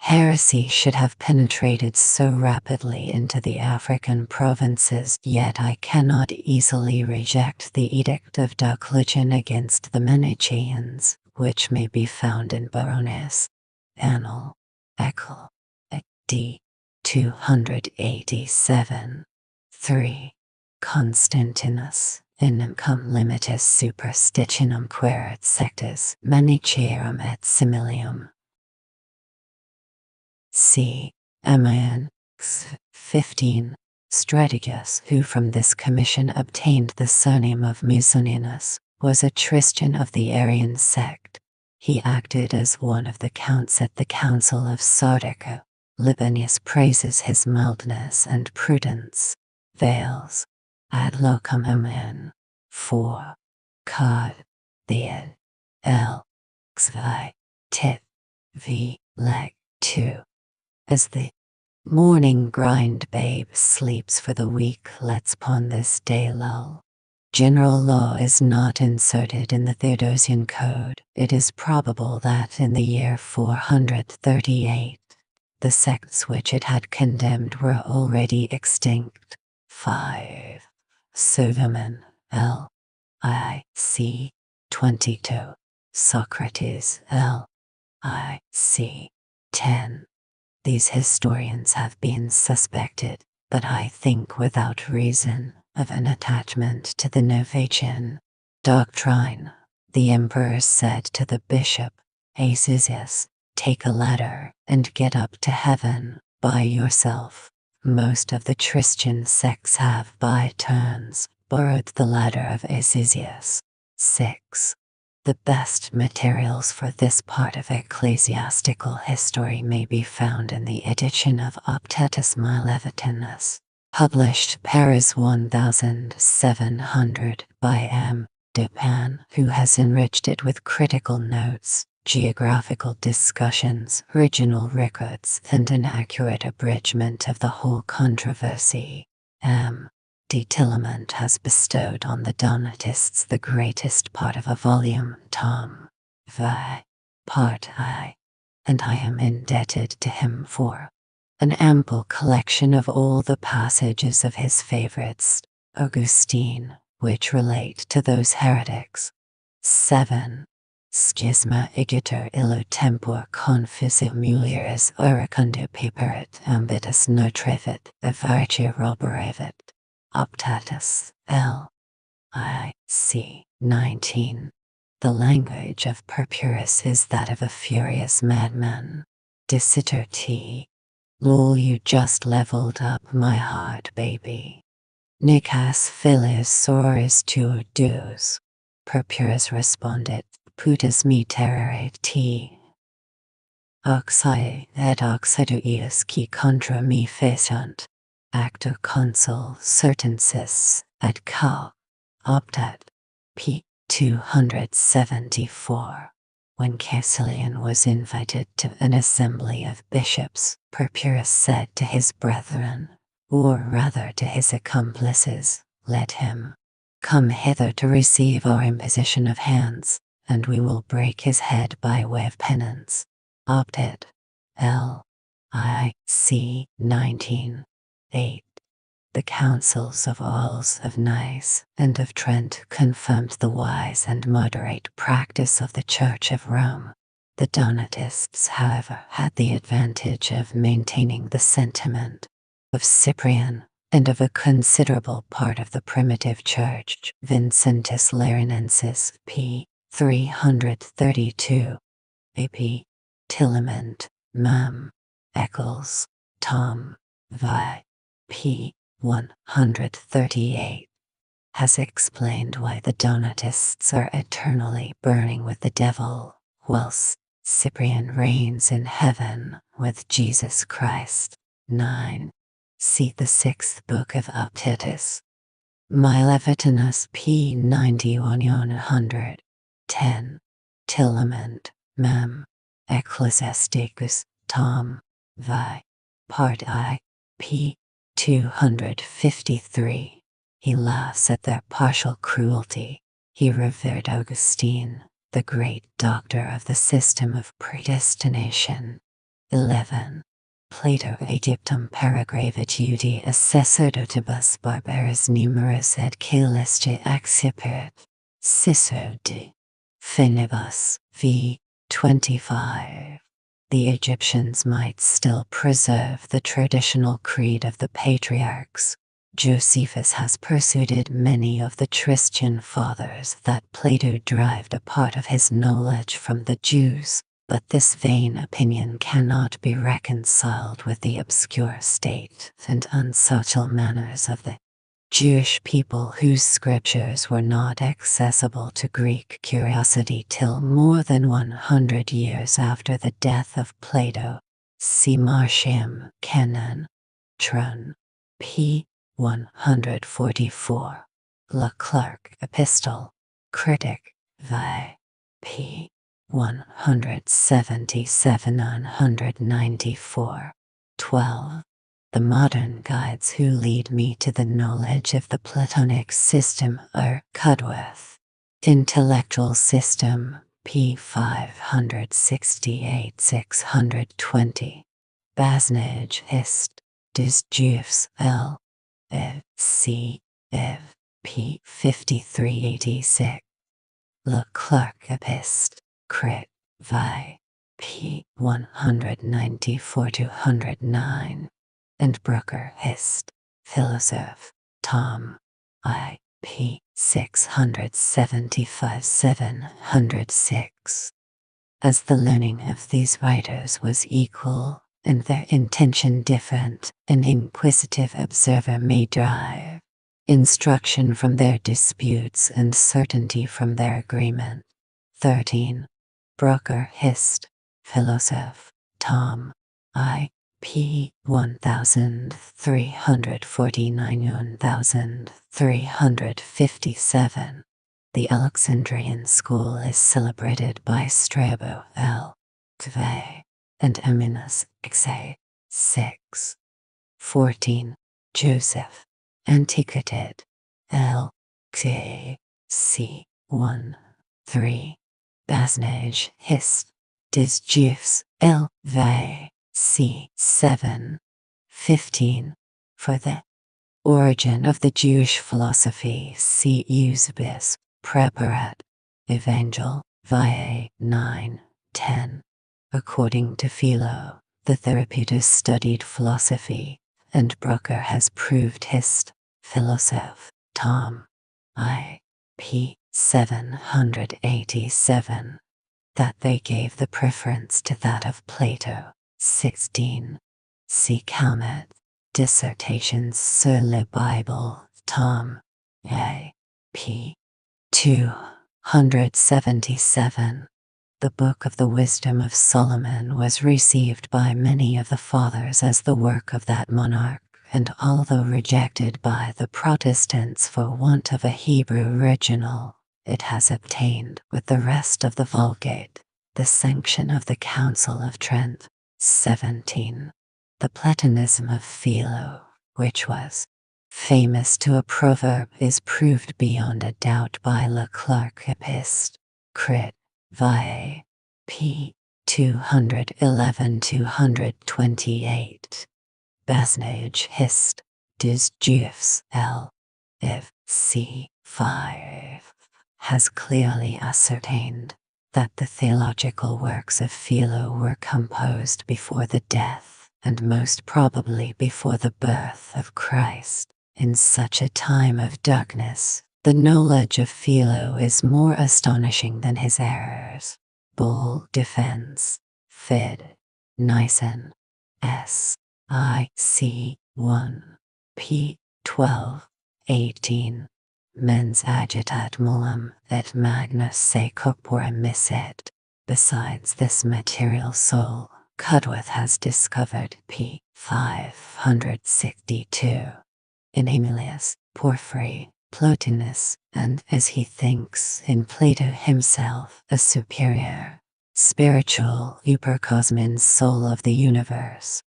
Speaker 1: heresy should have penetrated so rapidly into the African provinces, yet I cannot easily reject the Edict of Diocletian against the Manichaeans, which may be found in Baroness Annal. Eccle. D. 287. 3. Constantinus, Innum limitis superstitionum querit sectus manichaeum et similium. CMt&x 15. Stratigus, who from this commission obtained the surname of Musoninus, was a Christian of the Arian sect. He acted as one of the counts at the Council of Sardica. Libanius praises his mildness and prudence. Vales. Ad locum amen. 4. Cod. Theod. L. Xvi. Tit. V. Leg. 2. As the morning grind babe sleeps for the week, let's pon this day lull. General law is not inserted in the Theodosian Code. It is probable that in the year 438, the sects which it had condemned were already extinct. 5. Sudermann, L. I. C. 22. Socrates, L. I. C. 10. These historians have been suspected, but I think without reason, of an attachment to the Novatian doctrine. The emperor said to the bishop, Aesius, take a ladder and get up to heaven by yourself. Most of the Christian sects have by turns borrowed the ladder of Aesius. 6. The best materials for this part of ecclesiastical history may be found in the edition of Optatus Milevitinus, published Paris 1700 by M. Dupin, who has enriched it with critical notes, geographical discussions, original records, and an accurate abridgment of the whole controversy. M. D. Tillemont has bestowed on the Donatists the greatest part of a volume, Tom. Vi. Part I, and I am indebted to him for an ample collection of all the passages of his favorites, Augustine, which relate to those heretics. 7. Schisma igitur illo tempor confisu mulieris oracundo piperit ambitus notrevit, avaricir roborevit. Optatus, L. I. C. 19. The language of Purpurus is that of a furious madman. Dissiter T. Lol, you just leveled up my heart, baby. Nicas filis soris tuor deus. Purpurus responded, putus me terrere T. Oxae et oxiduius qui contra me faciant. Actor consul certensis et cal. Optat. P. 274. When Caecilian was invited to an assembly of bishops, Purpurus said to his brethren, or rather to his accomplices, let him come hither to receive our imposition of hands, and we will break his head by way of penance. Optat. L. I. C. 19. 8. The councils of Arles, of Nice, and of Trent confirmed the wise and moderate practice of the Church of Rome. The Donatists, however, had the advantage of maintaining the sentiment of Cyprian and of a considerable part of the primitive church. Vincentus Larinensis, p. 332. A.P. Tillemont, Mam. Eccles, Tom. Vi. p. 138, has explained why the Donatists are eternally burning with the devil, whilst Cyprian reigns in heaven with Jesus Christ. 9. See the 6th book of Optatus. Milevitinus p. 91. 10. Tillemont, Mem. Ecclesiasticus, Tom. Vi. Part I. p. 253. He laughs at their partial cruelty. He revered Augustine, the great doctor of the system of predestination. 11. Plato Aegyptum paragravit iudi assessordotibus barbaris numerus et caelesce accipirit. Cicero de Finibus, v. 25. The Egyptians might still preserve the traditional creed of the patriarchs. Josephus has persuaded many of the Christian fathers that Plato derived a part of his knowledge from the Jews, but this vain opinion cannot be reconciled with the obscure state and unsocial manners of the Jewish people, whose scriptures were not accessible to Greek curiosity till more than 100 years after the death of Plato. See Martiam, Canon, Tron, p. 144. Leclerc Epistle, Critic, vi. p. 177-994. 12. The modern guides who lead me to the knowledge of the Platonic system are Cudworth, Intellectual System, p. 568-620. Basnage Hist. Des Juifs L. Ev. C. Ev. p. 5386. Leclerc Epist. Crit. Vi. p. 194-109. And Brucker Hist. Philosoph. Tom. I. p. 675-706. As the learning of these writers was equal, and their intention different, an inquisitive observer may derive instruction from their disputes and certainty from their agreement. 13. Brucker Hist. Philosoph. Tom. I. p. 1349-1357. The Alexandrian school is celebrated by Strabo L. Kve and Aminus Xa. 6. 14. Joseph. Antiquated. L. K. C. 1. 3. Basnage Hist. Des Juifs L. V. C. 7. 15. For the origin of the Jewish philosophy, see Eusebius, Preparat. Evangel. Vi. 9. 10. According to Philo, the Therapeutes studied philosophy, and Brucker has proved Hist. Philosoph. Tom. I. p. 787, that they gave the preference to that of Plato. 16. See Calmet, Dissertations sur la Bible, Tom. A. p. 277. The Book of the Wisdom of Solomon was received by many of the fathers as the work of that monarch, and although rejected by the Protestants for want of a Hebrew original, it has obtained, with the rest of the Vulgate, the sanction of the Council of Trent. 17. The Platonism of Philo, which was famous to a proverb, is proved beyond a doubt by Leclerc Epist. Crit. Vi. p. 211-228. Basnage Hist. Des Juifs L. Ev. C. 5. has clearly ascertained that the theological works of Philo were composed before the death, and most probably before the birth of Christ. In such a time of darkness, the knowledge of Philo is more astonishing than his errors. Bull Defense. Fid. Nyssen. S. I. C. 1. p. 12. 18. Mens agitat mulam et magnus se corpora misset. Besides this material soul, Cudworth has discovered p. 562. In Aemilius, Porphyry, Plotinus, and, as he thinks, in Plato himself, a superior, spiritual Upercosmin soul of the universe.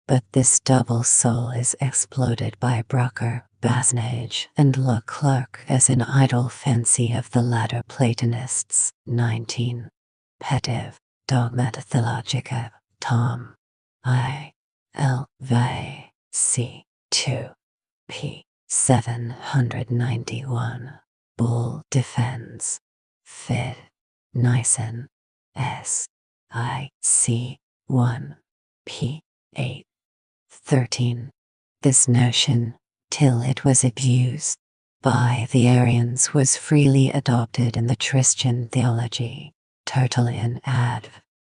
Speaker 1: But this double soul is exploded by Brucker, Basnage, and Leclerc as an idle fancy of the latter Platonists. 19. Petiv, Dogmata Theologica, Tom. I. L. V. C. 2. p. 791. Bull Defends. Fid. Nyssen. S. I. C. 1. p. 8. 13. This notion, till it was abused by the Arians was freely adopted in the Christian theology. Tertullian ad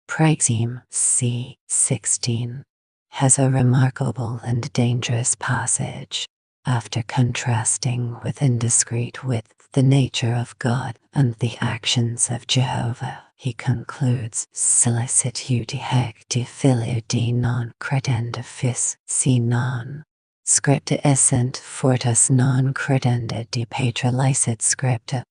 Speaker 1: Praxeum c. 16 has a remarkable and dangerous passage. After contrasting with indiscreet with the nature of God and the actions of Jehovah, he concludes, Solicitude hecti filio de non credenda fis, si non scripta essent fortus non credenda de patra licet scripta.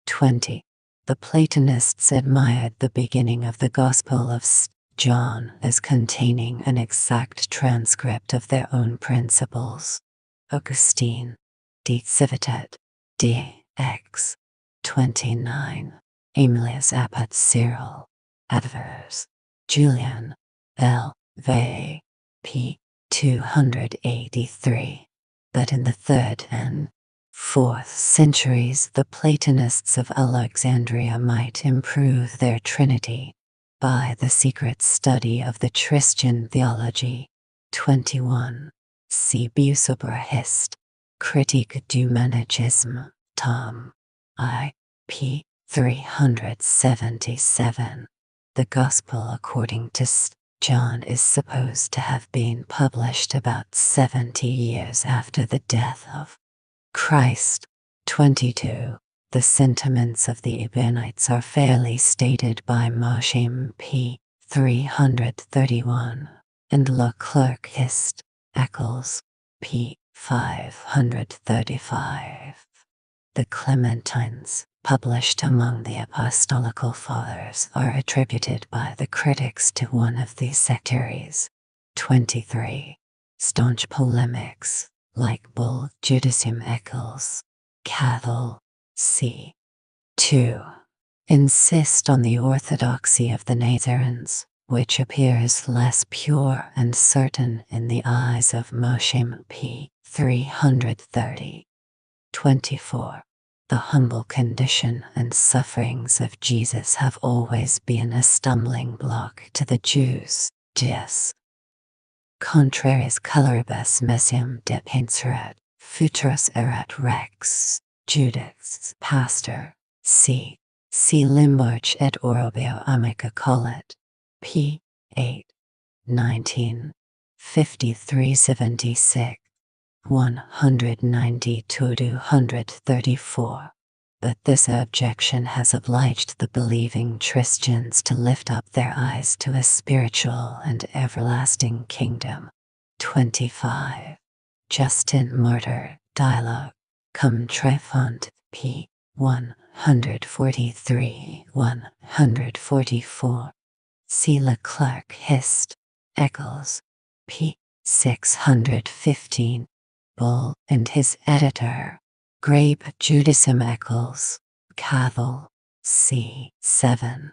Speaker 1: 20. The Platonists admired the beginning of the Gospel of St. John as containing an exact transcript of their own principles. Augustine, De Civitate, D.X. 29. Aemilius Apud Cyril, Adverse, Julian, L. V. p. 283. But in the 3rd and 4th centuries the Platonists of Alexandria might improve their Trinity by the secret study of the Christian theology. 21. See Buceber Hist. Critique du Manichaisme, Tom. I. p. 377. The Gospel according to St. John is supposed to have been published about 70 years after the death of Christ. 22. The sentiments of the Ebionites are fairly stated by Moshe p. 331, and Leclerc Hist. Eccles, p. 535. The Clementines, published among the Apostolical Fathers, are attributed by the critics to one of these sectaries. 23. Staunch polemics, like Bull Judaism Eccles, Cathal, c. 2, insist on the orthodoxy of the Nazarenes, which appears less pure and certain in the eyes of Moshe p. 330. 24. The humble condition and sufferings of Jesus have always been a stumbling block to the Jews. Dis. Contraries coloribus messium depenserat, futuros erat rex, Judas, Pastor, c. Limbarch et Orobio amica collet, p. 8, 19, 5376, 190-234. But this objection has obliged the believing Christians to lift up their eyes to a spiritual and everlasting kingdom. 25. Justin Martyr, Dialogue, cum Trefont, p. 143-144. See Leclerc Hist. Eccles, p. 615. Bull and his editor, Grape Judaism Eccles, Cathal, c. 7.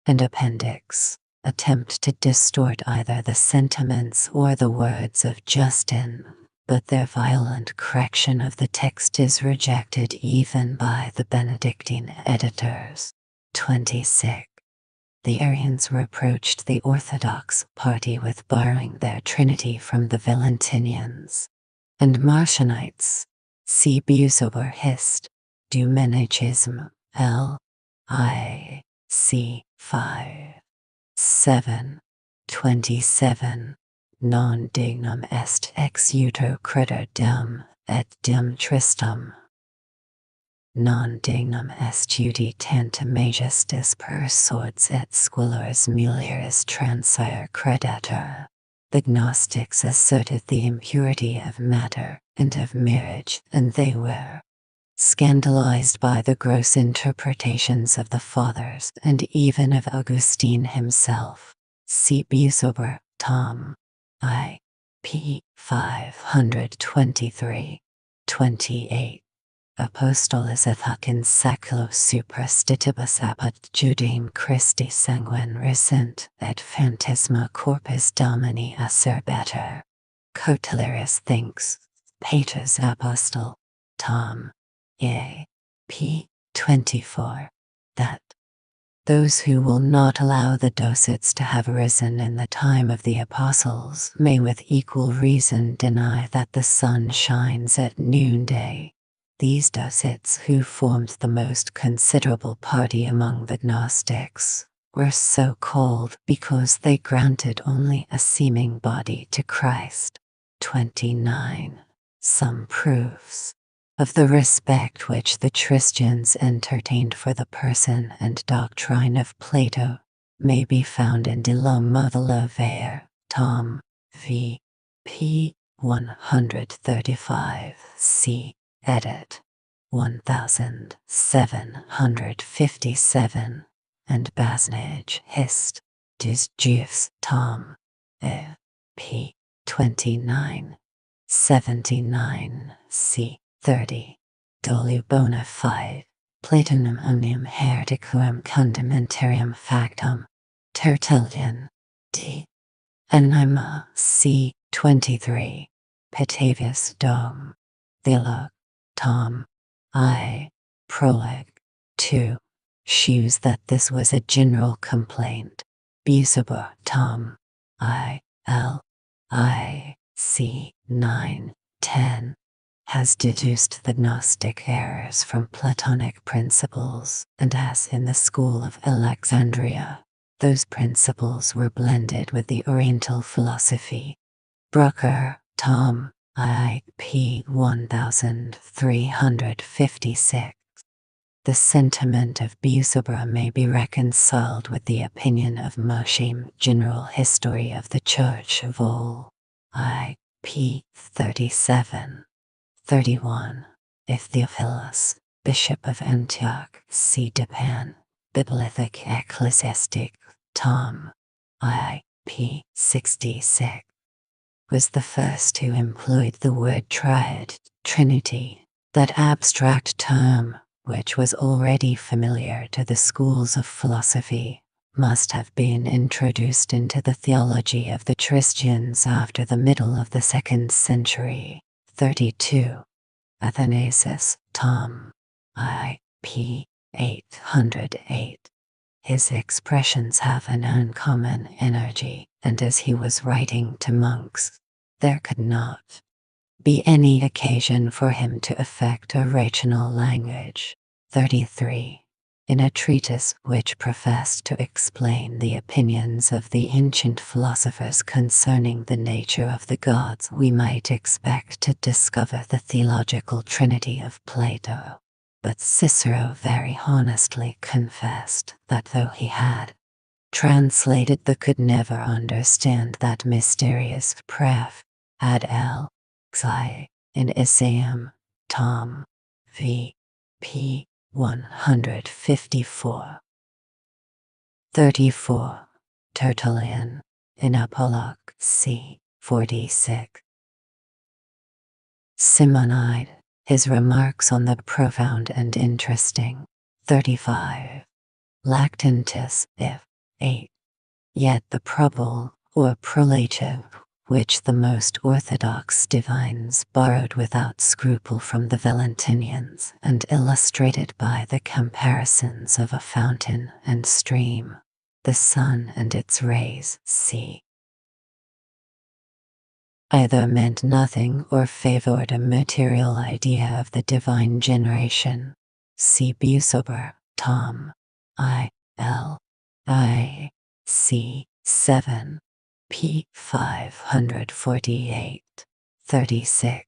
Speaker 1: And Appendix, attempt to distort either the sentiments or the words of Justin, but their violent correction of the text is rejected even by the Benedictine editors. 26. The Arians reproached the Orthodox party with borrowing their Trinity from the Valentinians and Marcionites. See Buceber Hist. Du Manichaisme, L. I. c. 5. 7. 27. Non dignum est ex uto creder dem, et dem tristum. Non dignum est uti tantum majestis per swords et squilors mulieris transire credator. The Gnostics asserted the impurity of matter and of marriage, and they were scandalized by the gross interpretations of the Fathers and even of Augustine himself. See Buceber, Tom. I. p. 523. 28. Apostolis ethac in saculo superstitibus apud Judaeum Christi sanguine recent, et phantasma corpus Domini acerbatur. Cotillarius thinks, Pater's Apostle, Tom. A. p. 24, that Those who will not allow the Docets to have arisen in the time of the apostles may with equal reason deny that the sun shines at noonday. These Docets, who formed the most considerable party among the Gnostics, were so called because they granted only a seeming body to Christ. 29. Some proofs of the respect which the Christians entertained for the person and doctrine of Plato may be found in De l'Homme de la Verre, Tom. V. p. 135, c. edit. 1757, and Basnage Hist. Des Juifs, Tom. p. 29, 79, c. 30. Dolu bona fide, Platonum omnium hereticuum condimentarium factum. Tertullian. D. Anima, c. 23. Petavius Dom. Theolog. Tom. I. Prologue. 2. Shews that this was a general complaint. Buceber, Tom. I. L. I. c. 9, 10. Has deduced the Gnostic errors from Platonic principles, and as in the school of Alexandria, those principles were blended with the Oriental philosophy. Brucker, Tom. I. p. 1356. The sentiment of Buceber may be reconciled with the opinion of Mosheim, General History of the Church of All. I. p. 37. 31. If Theophilus, Bishop of Antioch, C. Depan, Bibliothek Ecclesiastic, Tom. I. p. 66. Was the first who employed the word triad, Trinity, that abstract term, which was already familiar to the schools of philosophy, must have been introduced into the theology of the Christians after the middle of the 2nd century. 32. Athanasius, Tom. I. p. 808. His expressions have an uncommon energy, and as he was writing to monks, there could not be any occasion for him to affect a rational language. 33. In a treatise which professed to explain the opinions of the ancient philosophers concerning the nature of the gods, we might expect to discover the theological trinity of Plato. But Cicero very honestly confessed that though he had translated the could never understand that mysterious pref ad L xi in Isaiam, Tom. V. p. 154. 34. Tertullian, in Apologue, c. 46. Simonide, his remarks on the profound and interesting. 35. Lactantis, if. 8. Yet the probable, or prolative, which the most orthodox divines borrowed without scruple from the Valentinians and illustrated by the comparisons of a fountain and stream, the sun and its rays, c. either meant nothing or favored a material idea of the divine generation. See Buceber, Tom. I. L. I. c. 7. p. 548. 36.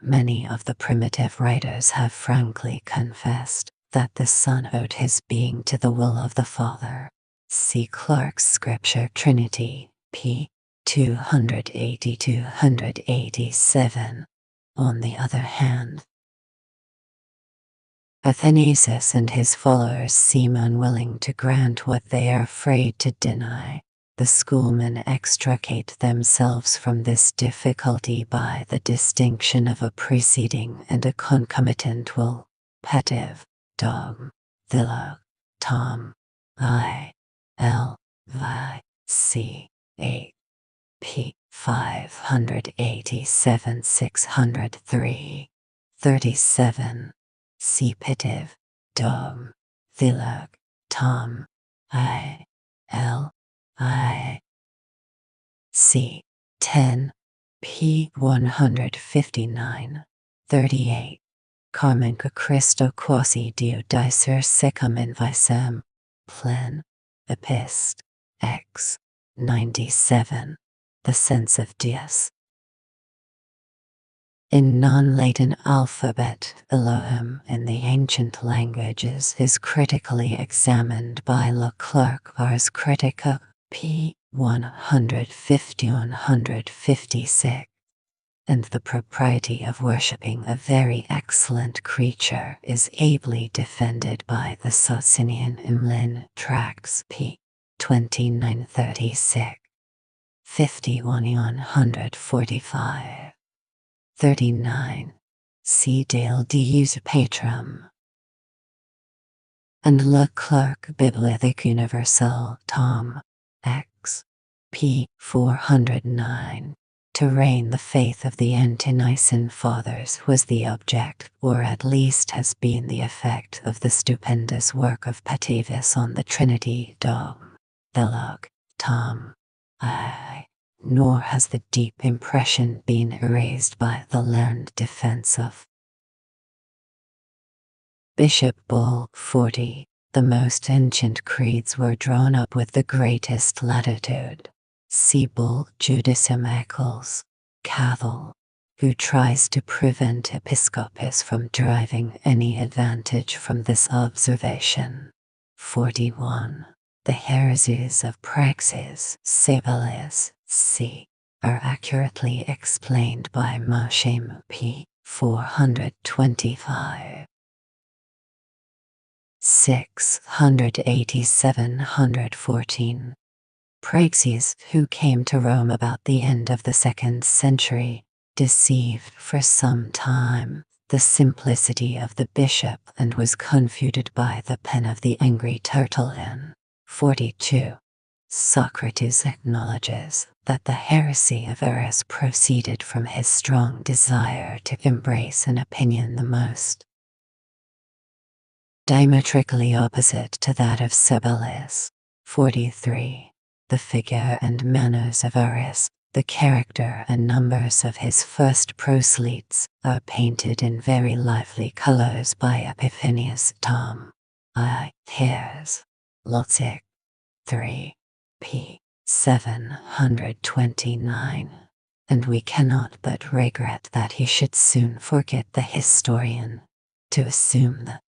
Speaker 1: Many of the primitive writers have frankly confessed that the Son owed his being to the will of the Father. See Clarke's Scripture Trinity, p. 280-287. On the other hand, Athanasius and his followers seem unwilling to grant what they are afraid to deny. The schoolmen extricate themselves from this difficulty by the distinction of a preceding and a concomitant will. Petiv, Dom, Thilog, Tom. I. L. Vi. C. 8. p. 587-603. 37. C. Petiv, Dom, Thilog, Tom. I L I C 10 P 159 38 Carmenca Christo quasi Dio dicer secum invisem plen epist X 97 The sense of Deus. In non-Latin alphabet, Elohim in the ancient languages is critically examined by Leclerc Ars Critica, p. 150-156, and the propriety of worshipping a very excellent creature is ably defended by the Socinian Imlin Tracts, p. 2936, 51-145. 39. C. Dale Deus Patrum. And Leclerc Bibliothèque Universelle, Tom. X. p. 409. To reign the faith of the Ante-Nicene Fathers was the object, or at least has been the effect, of the stupendous work of Petavius on the Trinity, Dom. Thelog. Tom. I. Nor has the deep impression been erased by the learned defense of Bishop Bull 40. The most ancient creeds were drawn up with the greatest latitude. See Bull Judicium Eccles, Cathal, who tries to prevent Episcopus from deriving any advantage from this observation. 41. The heresies of Praxis, Sabellius, c. are accurately explained by Moshe p. 425. 687-114. Praxis, who came to Rome about the end of the 2nd century, deceived for some time the simplicity of the bishop and was confuted by the pen of the angry Tertullian. 42. Socrates acknowledges that the heresy of Eris proceeded from his strong desire to embrace an opinion the most diametrically opposite to that of Sabellius. 43. The figure and manners of Eris, the character and numbers of his first proselytes, are painted in very lively colors by Epiphanius Tom. I. Hairs. Lotzig. 3. p. 729. And we cannot but regret that he should soon forget the historian, to assume the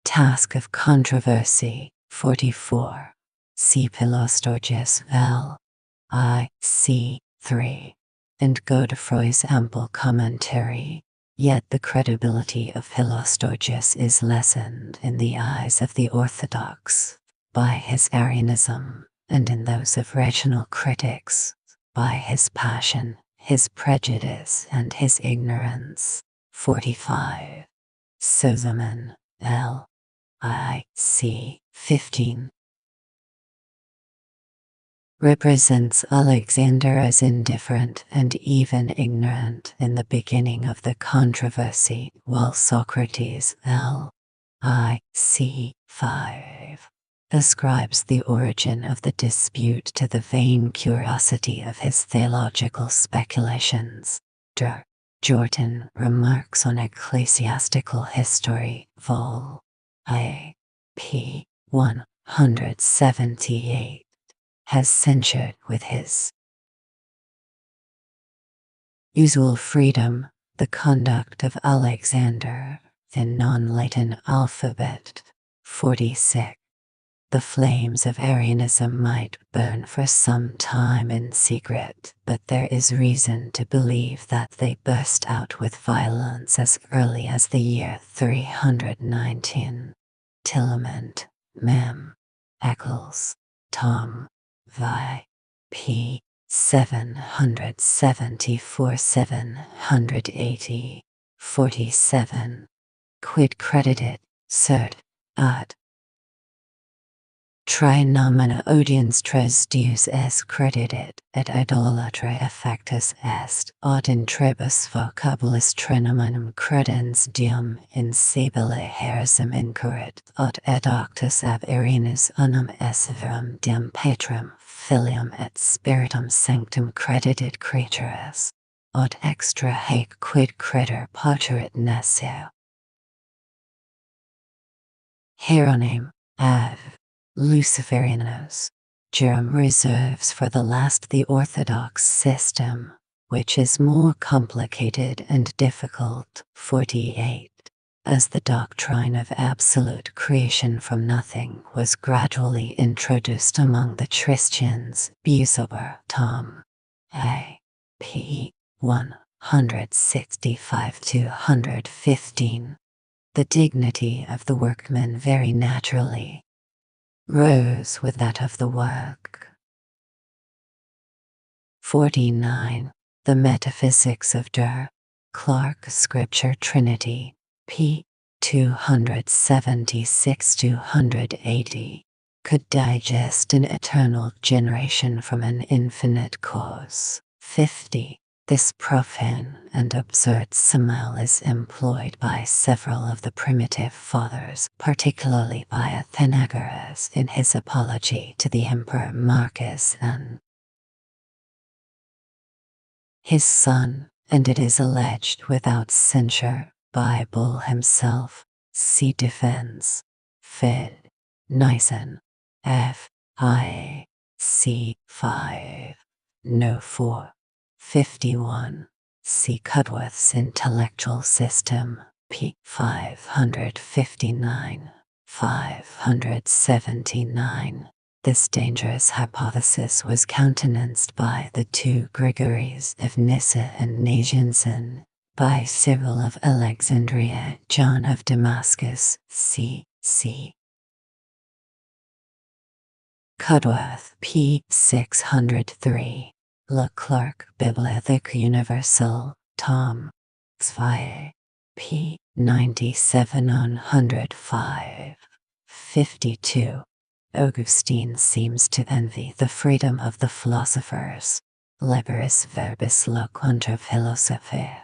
Speaker 1: task of controversy. 44. See Philostorgus L. I. C. 3. And Godefroy's ample commentary. Yet the credibility of Philostorgus is lessened in the eyes of the Orthodox by his Arianism, and in those of regional critics by his passion, his prejudice, and his ignorance. 45. Sozomen L. I. C. 15. Represents Alexander as indifferent and even ignorant in the beginning of the controversy, while Socrates L. I. C. 5. ascribes the origin of the dispute to the vain curiosity of his theological speculations. Jordan remarks on Ecclesiastical History, Vol. I. p. 178. Has censured with his usual freedom the conduct of Alexander in non-Latin alphabet. 46. The flames of Arianism might burn for some time in secret, but there is reason to believe that they burst out with violence as early as the year 319. Tillement, Mem. Eccles, Tom. Vi. p. 774-780. 47. Quid credited, cert. ad Trinomina audiens tres deus es credited, et idolatra effectus est, aut in trebus vocabulis trinominum credens deum in sabile heresem incurrit, aut et octus ab Irenae unum esseverum dem patrum, filium et spiritum sanctum credited creatures, aut extra haec quid creder poterit nescio. Hieronym av Luciferianos. Jerome reserves for the last the orthodox system, which is more complicated and difficult. 48. As the doctrine of absolute creation from nothing was gradually introduced among the Christians, Busober, Tom. A. P. 165-115. The dignity of the workman very naturally rose with that of the work. 49. The Metaphysics of Der Clark Scripture Trinity, p. 276-280, could digest an eternal generation from an infinite cause. 50. This profane and absurd simile is employed by several of the primitive fathers, particularly by Athenagoras in his apology to the Emperor Marcus and his son, and it is alleged without censure by Bull himself. See Defense. Fid. Nyssen. F. I. C. 5. No. 4. 51. See Cudworth's Intellectual System, p. 559, 579. This dangerous hypothesis was countenanced by the two Gregories of Nyssa and Nazianzen, by Cyril of Alexandria, John of Damascus, c. Cudworth, p. 603. Leclerc, Bibliothèque Universelle, Tom. 2. p. 97-105. 52. Augustine seems to envy the freedom of the philosophers. Liberis verbis loquuntur philosophae.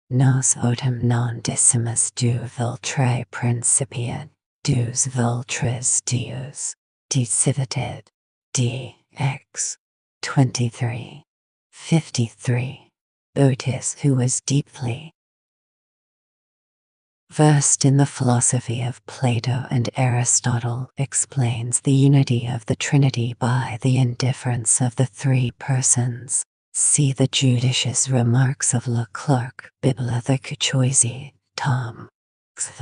Speaker 1: Nos autem non decimus du viltrae principiat, dus viltres dius, decivited, d.x. 23. 53. Otis, who was deeply versed in the philosophy of Plato and Aristotle, explains the unity of the Trinity by the indifference of the three persons. See the judicious remarks of Leclerc, Bibliothèque Choisy, Tom. 2.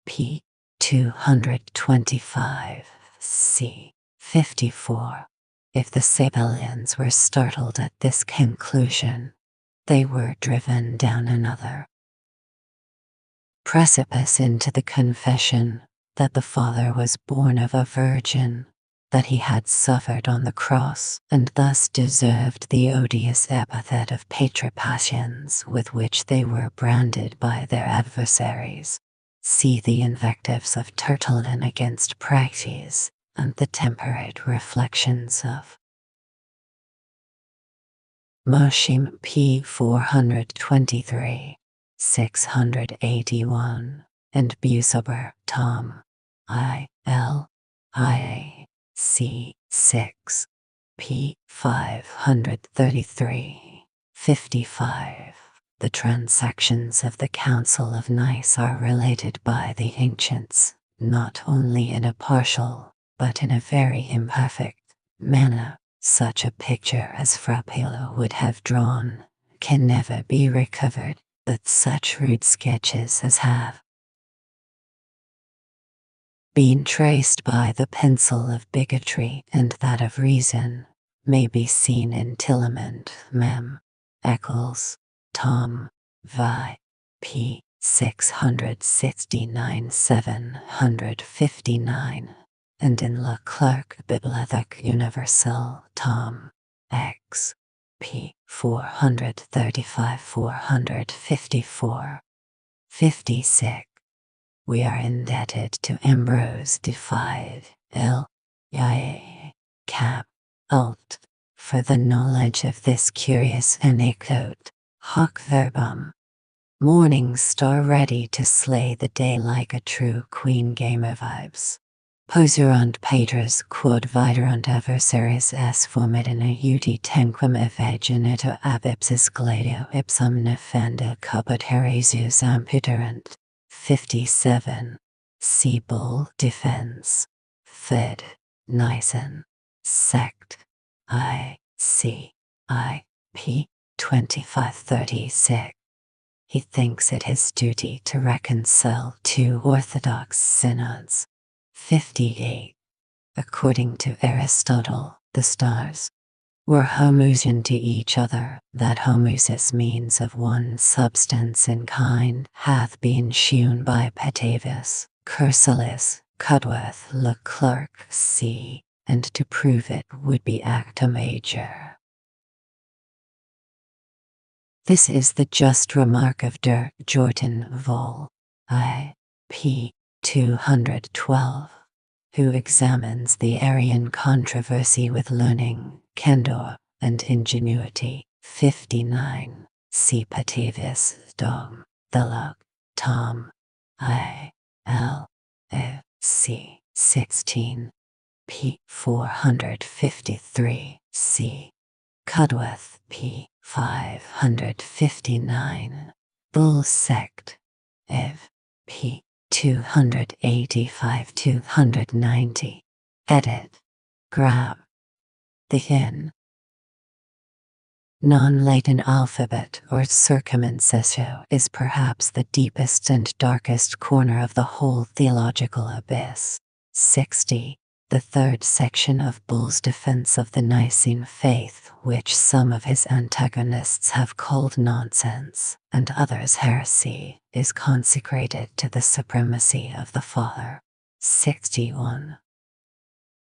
Speaker 1: p. 225, c. 54. If the Sabellians were startled at this conclusion, they were driven down another precipice into the confession that the Father was born of a virgin, that he had suffered on the cross and thus deserved the odious epithet of patripatiens with which they were branded by their adversaries. See the invectives of Tertullian against Praxeas and the temperate reflections of Moshim, p. 423, 681, and Busober, Tom. I. L. I. C. 6. p. 533, 55. The transactions of the Council of Nice are related by the ancients, not only in a partial, but in a very imperfect manner. Such a picture as Fra Paolo would have drawn can never be recovered, but such rude sketches as have been traced by the pencil of bigotry and that of reason may be seen in Tillement, Mem. Eccles, Tom. Vi. p. 669-759, and in Leclerc, Bibliothèque Universelle, Tom. X. p. 435-454. 56. We are indebted to Ambrose de Fide, L. I. Cap. Alt. For the knowledge of this curious anecdote, hoc verbum. Morning star ready to slay the day like a true queen gamer vibes. Poserunt patras quod viderunt adversaris es formidina uti tenquam evaginito ab ipsis gladio ipsum nefenda caput heresius amputerant. 57. See Bull Defense. Fed. Nysen. Sect. I. C. I. P. 2536. He thinks it his duty to reconcile two orthodox synods. 58. According to Aristotle, the stars were homoousion to each other. That homoousis means of one substance in kind hath been shewn by Petavius, Cursalis, Cudworth, Leclerc c. And to prove it would be acta major. This is the just remark of der Jordan Vol. I. p. 212, who examines the Arian controversy with learning, candor, and ingenuity. 59. See Petavius Dom. Thelog. Tom. I. L. F. C. 16. p. 453. C. Cudworth p. 559. Bull Sect. Ev. p. 285-290. Edit. Grab. The in. Non-Latin alphabet or circumencessio is perhaps the deepest and darkest corner of the whole theological abyss. 60. The third section of Bull's defense of the Nicene faith, which some of his antagonists have called nonsense, and others heresy, is consecrated to the supremacy of the Father. 61.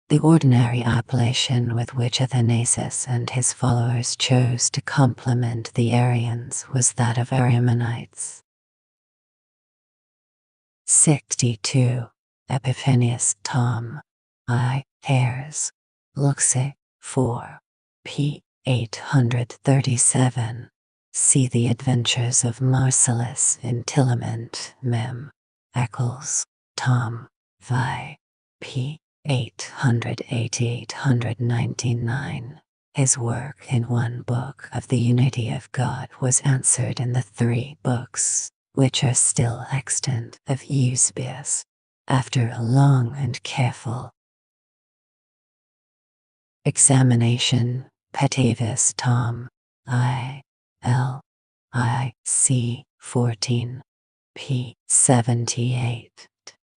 Speaker 1: The ordinary appellation with which Athanasius and his followers chose to compliment the Arians was that of Ariamanites. 62. Epiphanius Tom. I. Ayres. Luxe. 4. p. 837. See The Adventures of Marcellus in Tillement, Mem. Eccles. Tom. Vi. p. 880-899. His work in one book of the unity of God was answered in the 3 books, which are still extant, of Eusebius, after a long and careful examination. Petavius Tom. I. L. I. C. 14. p. 78.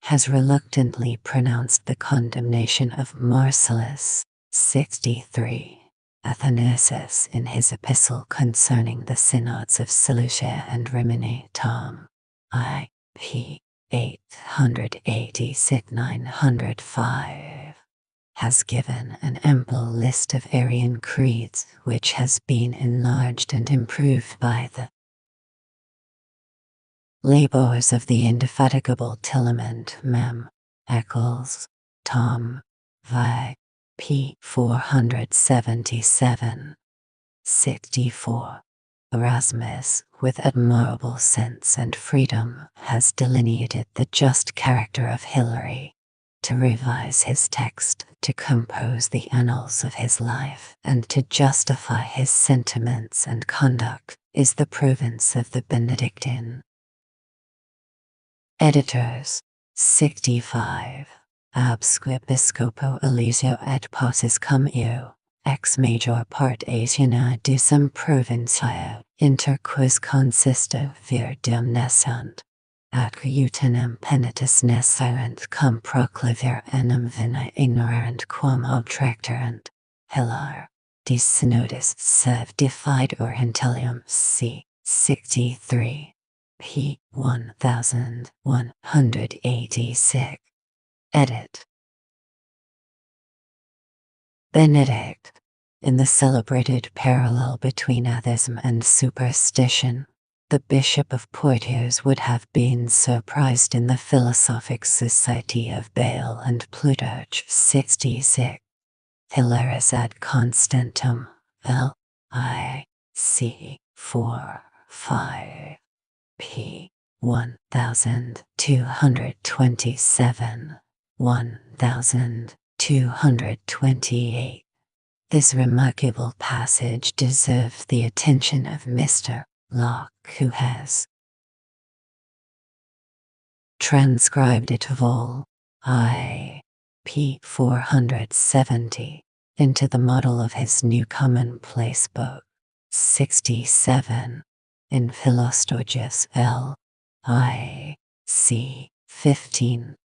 Speaker 1: Has reluctantly pronounced the condemnation of Marcellus. 63. Athanasius in his epistle concerning the synods of Seleucia and Rimini. Tom. I. p. 886-905. Has given an ample list of Arian creeds, which has been enlarged and improved by the labors of the indefatigable Tillement, Mem. Eccles. Tom. Vi. p. 477. 64. Erasmus, with admirable sense and freedom, has delineated the just character of Hilary. To revise his text, to compose the annals of his life, and to justify his sentiments and conduct, is the province of the Benedictine editors. 65. Absque Episcopo Elisio et Possis cum eu, ex major part Asiana dusum provinciae, inter quis consisto vir damnescent. Ac utinam penitus nescirent cum proclivere enim vina ignorant quam obtractorant. Hilar. De synodis sev defied or intellium c. 63. p. 1186. Edit. Benedict. In the celebrated parallel between atheism and superstition, The Bishop of Poitiers would have been so prized in the Philosophic Society of Bayle and Plutarch 66. Hilaris ad Constantum, L.I.C. 4, 5, p. 1227, 1228. This remarkable passage deserves the attention of Mr. Locke, who has transcribed it vol. I. p. 470 into the model of his New Commonplace Book 67 in Philostorgus L. I. c. 15.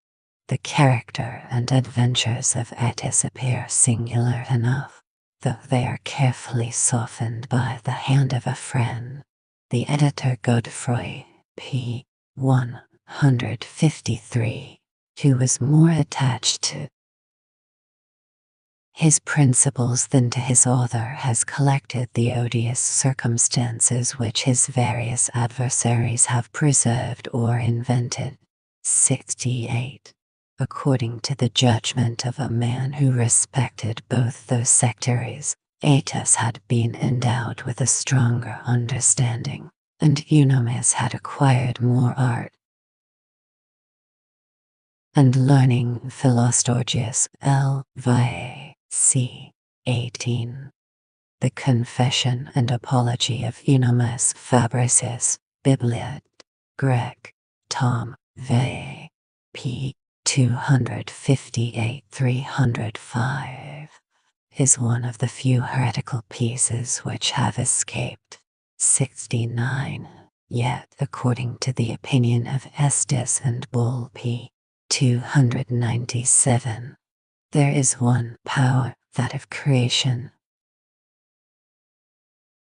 Speaker 1: The character and adventures of Attis appear singular enough, though they are carefully softened by the hand of a friend, the editor Godefroy, p. 153, who was more attached to his principles than to his author, has collected the odious circumstances which his various adversaries have preserved or invented. 68. According to the judgment of a man who respected both those sectaries, Attis had been endowed with a stronger understanding, and Eunomus had acquired more art and learning. Philostorgus L. Vi. c. 18. The Confession and Apology of Eunomus Fabricius, Bibliot, Grec, Tom, V. p. 258-305, is one of the few heretical pieces which have escaped. 69. Yet, according to the opinion of Estes and Bull p. 297, there is one power, that of creation,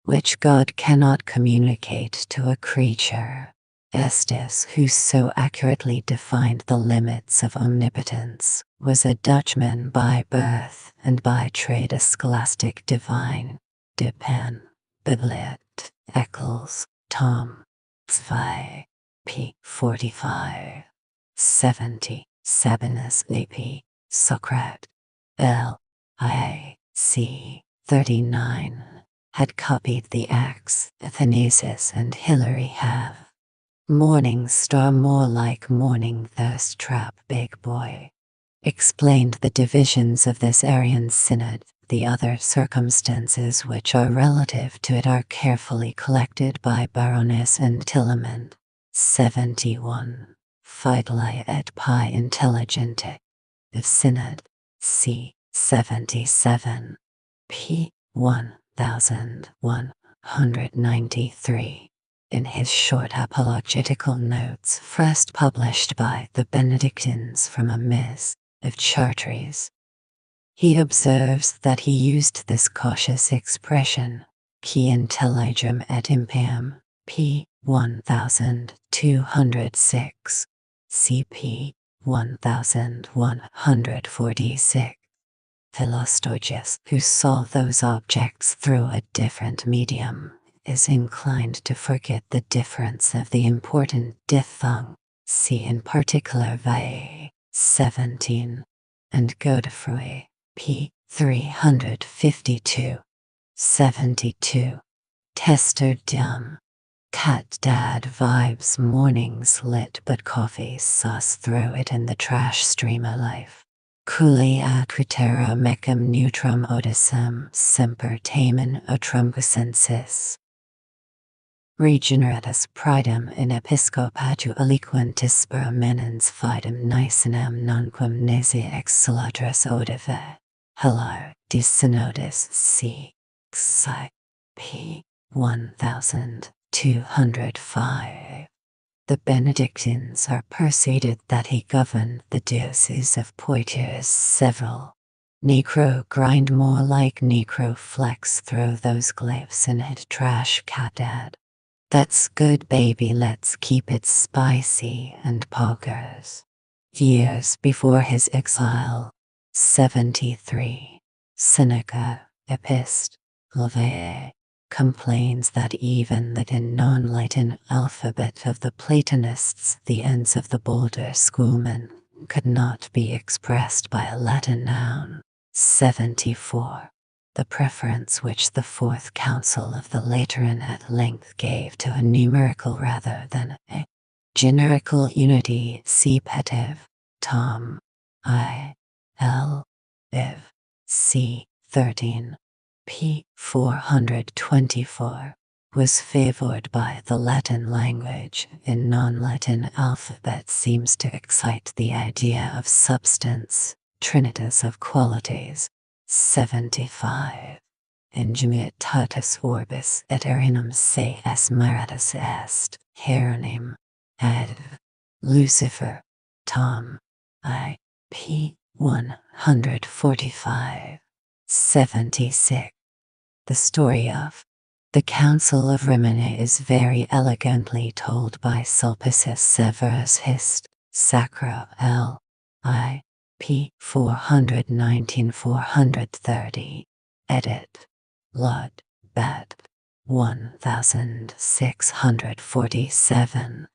Speaker 1: which God cannot communicate to a creature. Estes, who so accurately defined the limits of omnipotence, was a Dutchman by birth and by trade a scholastic divine. De Pen, Bibliot, Eccles, Tom, Zwei, p. 45. 70. Sabinus A.P. Socrat, L. I. C. 39, had copied the Acts. Athanasius and Hilary have. Morning Star, more like Morning Thirst Trap, Big Boy, explained the divisions of this Arian synod. The other circumstances which are relative to it are carefully collected by Baroness and Tillemont. 71. Fideli et Pi Intelligente. The Synod, c. 77, p. 1193. In his short apologetical notes first published by the Benedictines from a miss of Chartres, he observes that he used this cautious expression, qui intelligem et impiam, p. 1206, cp. 1146. Philostorgus, who saw those objects through a different medium, is inclined to forget the difference of the important diphthong, see in particular Vi. 17, and Godefroy, p. 352. 72. Tester diem. Cat dad vibes, mornings lit but coffee sauce, throw it in the trash, streamer life. Culi acritera mecum neutrum odissem semper tamen otrumbusensis. Regeneratus pridem in episcopatu aliquentis spera menens fidem nicenam nunquam nisi ex salatris odive. Hilar de synodis c. Xi. p. 1205. The Benedictines are persuaded that he governed the diocese of Poitiers several. Necro grind, more like necro flex, throw those glyphs in it trash, catad. That's good baby, let's keep it spicy, and poggers. Years before his exile. 73. Seneca, Epist. Leve. complains that even the non-Latin alphabet of the Platonists, the ends of the bolder schoolmen, could not be expressed by a Latin noun. 74. The preference which the Fourth Council of the Lateran at length gave to a numerical rather than a generical unity CMt&x, Tom. I. L. Iv. C. 13. p. 424, was favored by the Latin language in non-Latin alphabet seems to excite the idea of substance, trinitas of qualities. 75. Ingenuitatis orbis et aerinum se es miratus est, Hieronym, adv. Lucifer, Tom. I. p. 145. 76. The story of the Council of Rimini is very elegantly told by Sulpicius Severus Hist. Sacra L. I. p. 419-430. Edit. Lod. Bat. 1647.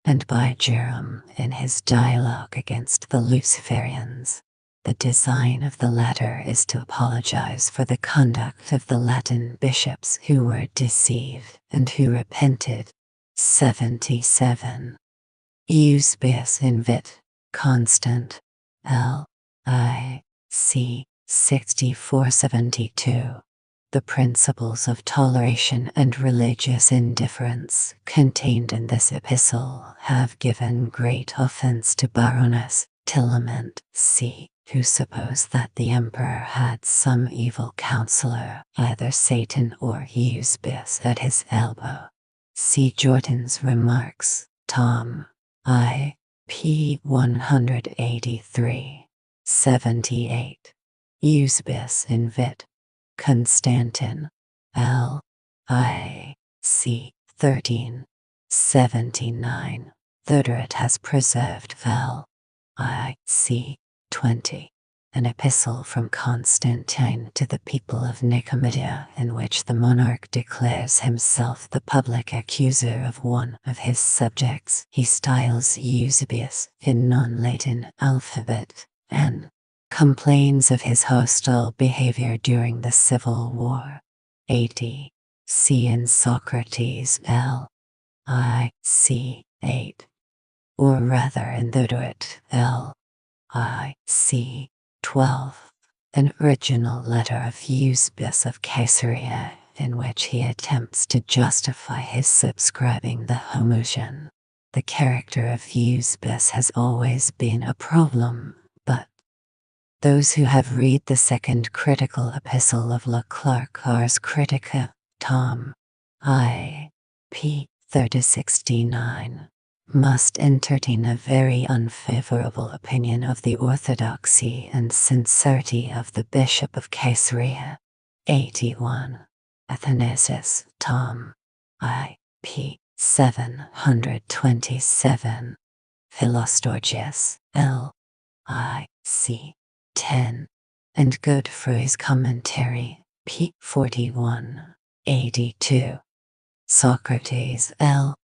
Speaker 1: And by Jerome in his dialogue against the Luciferians. The design of the latter is to apologize for the conduct of the Latin bishops who were deceived and who repented. 77. Eusebius invit. Constant. L. I. C. 6472. The principles of toleration and religious indifference contained in this epistle have given great offense to Baroness Tillement C., who supposed that the emperor had some evil counselor, either Satan or Eusebius, at his elbow. See Jordan's remarks, Tom. I. p. 183. 78. Eusebius invit. Constantin. L. I. C. 13. 79. Theodoret has preserved L. I. C. 20. An epistle from Constantine to the people of Nicomedia, in which the monarch declares himself the public accuser of one of his subjects. He styles Eusebius in non-Latin alphabet, and complains of his hostile behavior during the Civil War. 80. See in Socrates L. I. C. 8. Or rather in Theodoret L. I. C. 12. An original letter of Eusebius of Caesarea, in which he attempts to justify his subscribing the Homoousion. The character of Eusebius has always been a problem, but those who have read the second critical epistle of Leclerc Ars Critica, Tom. I. p. 3069, must entertain a very unfavorable opinion of the orthodoxy and sincerity of the Bishop of Caesarea. 81. Athanasius, Tom. I. p. 727. Philostorgius, L. I. C. 10. And Godfrey's Commentary, p. 41. 82. Socrates, L.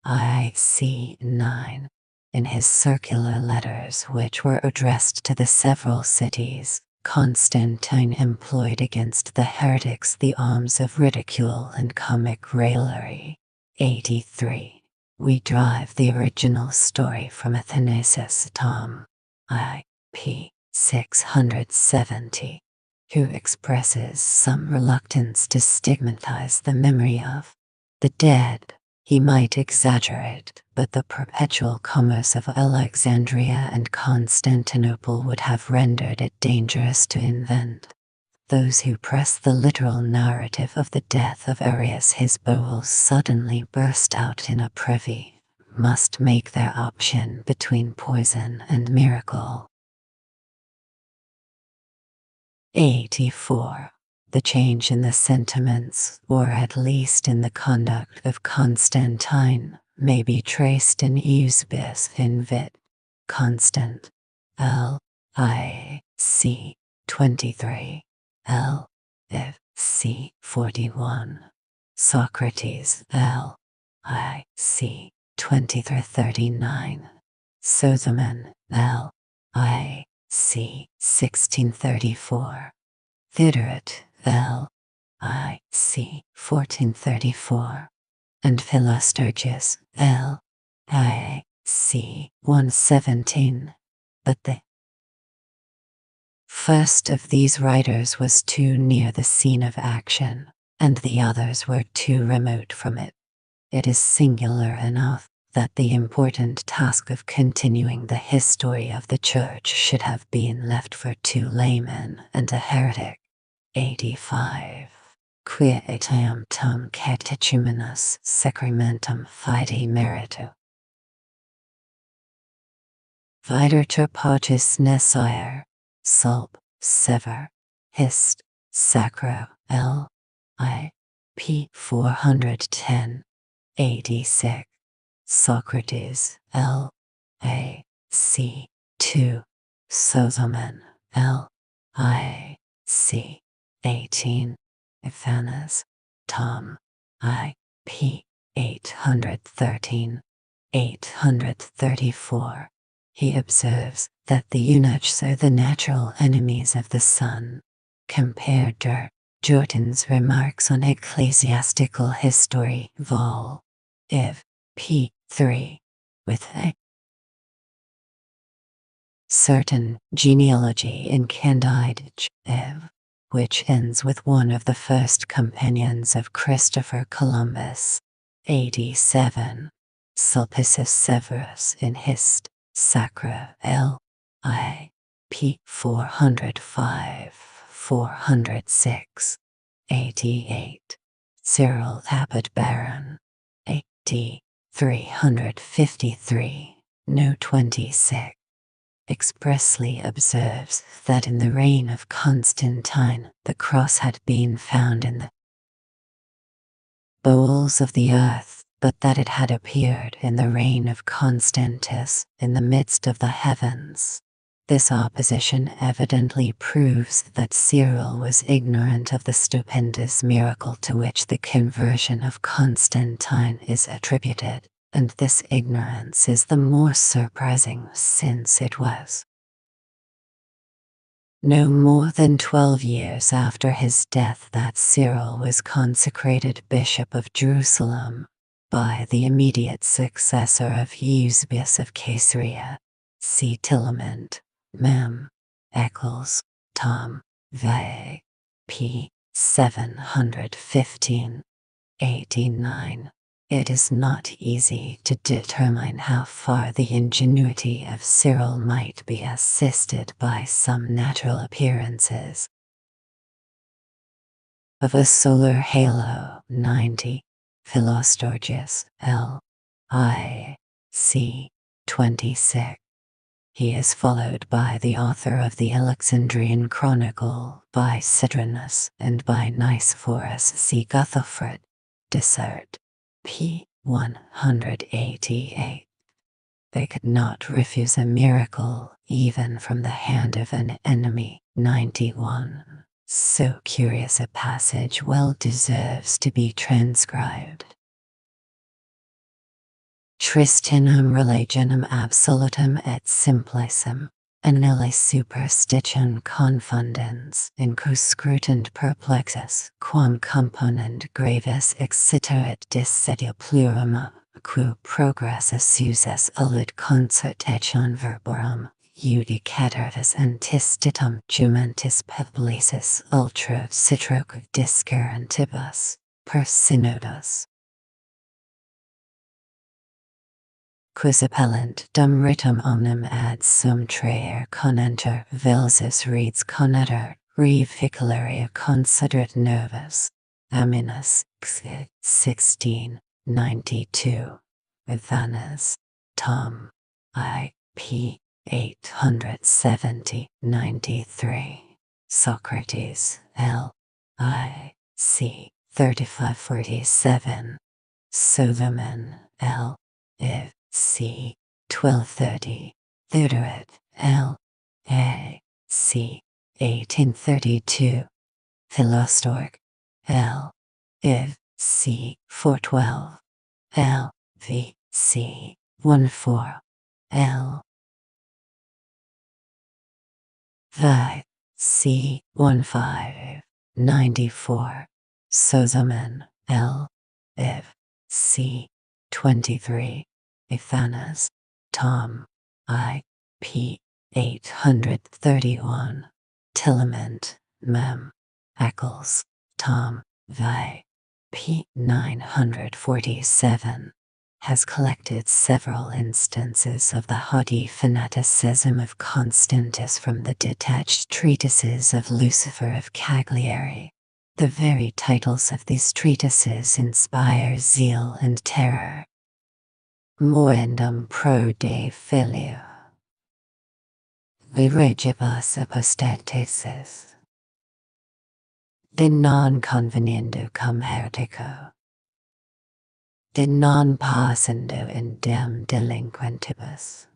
Speaker 1: I. C. 9. In his circular letters which were addressed to the several cities, Constantine employed against the heretics the arms of ridicule and comic raillery. 83. We derive the original story from Athanasius, Tom. I. p. 670, who expresses some reluctance to stigmatize the memory of the dead. He might exaggerate, but the perpetual commerce of Alexandria and Constantinople would have rendered it dangerous to invent. Those who press the literal narrative of the death of Arius his bowels suddenly burst out in a privy, must make their option between poison and miracle. 84. The change in the sentiments, or at least in the conduct of Constantine, may be traced in Eusebius invit. Constant. L. I. C. 23. L. F. C. 41. Socrates, L.I.C. 2339. Sozomen, L.I.C. 1634. Theodoret, L.I.C. 1434. And Philosturgus, L.I.C. 117. But the first of these writers was too near the scene of action, and the others were too remote from it. It is singular enough that the important task of continuing the history of the Church should have been left for two laymen and a heretic. 85. Quia etiam tum catechumenus sacramentum fide merito. Videtur pacis nesire, sulp, sever, hist, sacro, L. I. P. 410. 86. Socrates, L. A. C. 2. Sozomen, L. I. C. 18. Ephanes, Tom. I. P. 813. 834. He observes that the eunuchs are the natural enemies of the sun. Compare Jordan's Remarks on Ecclesiastical History, Vol. Iv. p. 3, with a certain genealogy in Candide, Iv, which ends with one of the first companions of Christopher Columbus. 87. Sulpicius Severus in Hist. Sacra, L. I. P. 405, 406. 88. Cyril Abbot Baron, A.D. 353, No. 26, expressly observes that in the reign of Constantine the cross had been found in the bowels of the earth, but that it had appeared in the reign of Constantius in the midst of the heavens. This opposition evidently proves that Cyril was ignorant of the stupendous miracle to which the conversion of Constantine is attributed, and this ignorance is the more surprising since it was no more than 12 years after his death that Cyril was consecrated Bishop of Jerusalem by the immediate successor of Eusebius of Caesarea. See Tillement, Mem. Eccles, Tom. Vae. p. 715. 89. It is not easy to determine how far the ingenuity of Cyril might be assisted by some natural appearances of a solar halo. 90. Philosturgus, L. I. C. 26. He is followed by the author of the Alexandrian Chronicle, by Cedrenus, and by Nicephorus. See Guthofrid. Dissert. p. 188. They could not refuse a miracle, even from the hand of an enemy. 91. So curious a passage well deserves to be transcribed. Tristinum religionum absolutum et simplicem, annele superstition confundens, incus scrutant perplexus, quam component gravis exciterit dissedia plurima, quo progressus usus alit concertation verborum, judicatorvis antistitum jumentis publicis ultra citroque discerentibus, per synodos. Quis appellant dum ritum omnem ad sum traer conenter velsus reads conenter, reficularia considerat nervus. Aminus, 1692. Ephanes, Tom. I. P. 870. 93. Socrates, L. I. C. 3547. Sozomen, L. Iv. C. 1230. Theodoret, L. A. C. 1832. Philostorch, L. Iv. C 412, L V C 14, L V C 1594, Sozaman L F C 23, Ithanas Tom I P 831, Tilament Mem Eccles Tom Vi P 947, has collected several instances of the haughty fanaticism of Constantus from the detached treatises of Lucifer of Cagliari. The very titles of these treatises inspire zeal and terror. Morendum pro de filio. Viregibus apostatesis. De non conveniendo cum heretico. De non passando indem delinquentibus.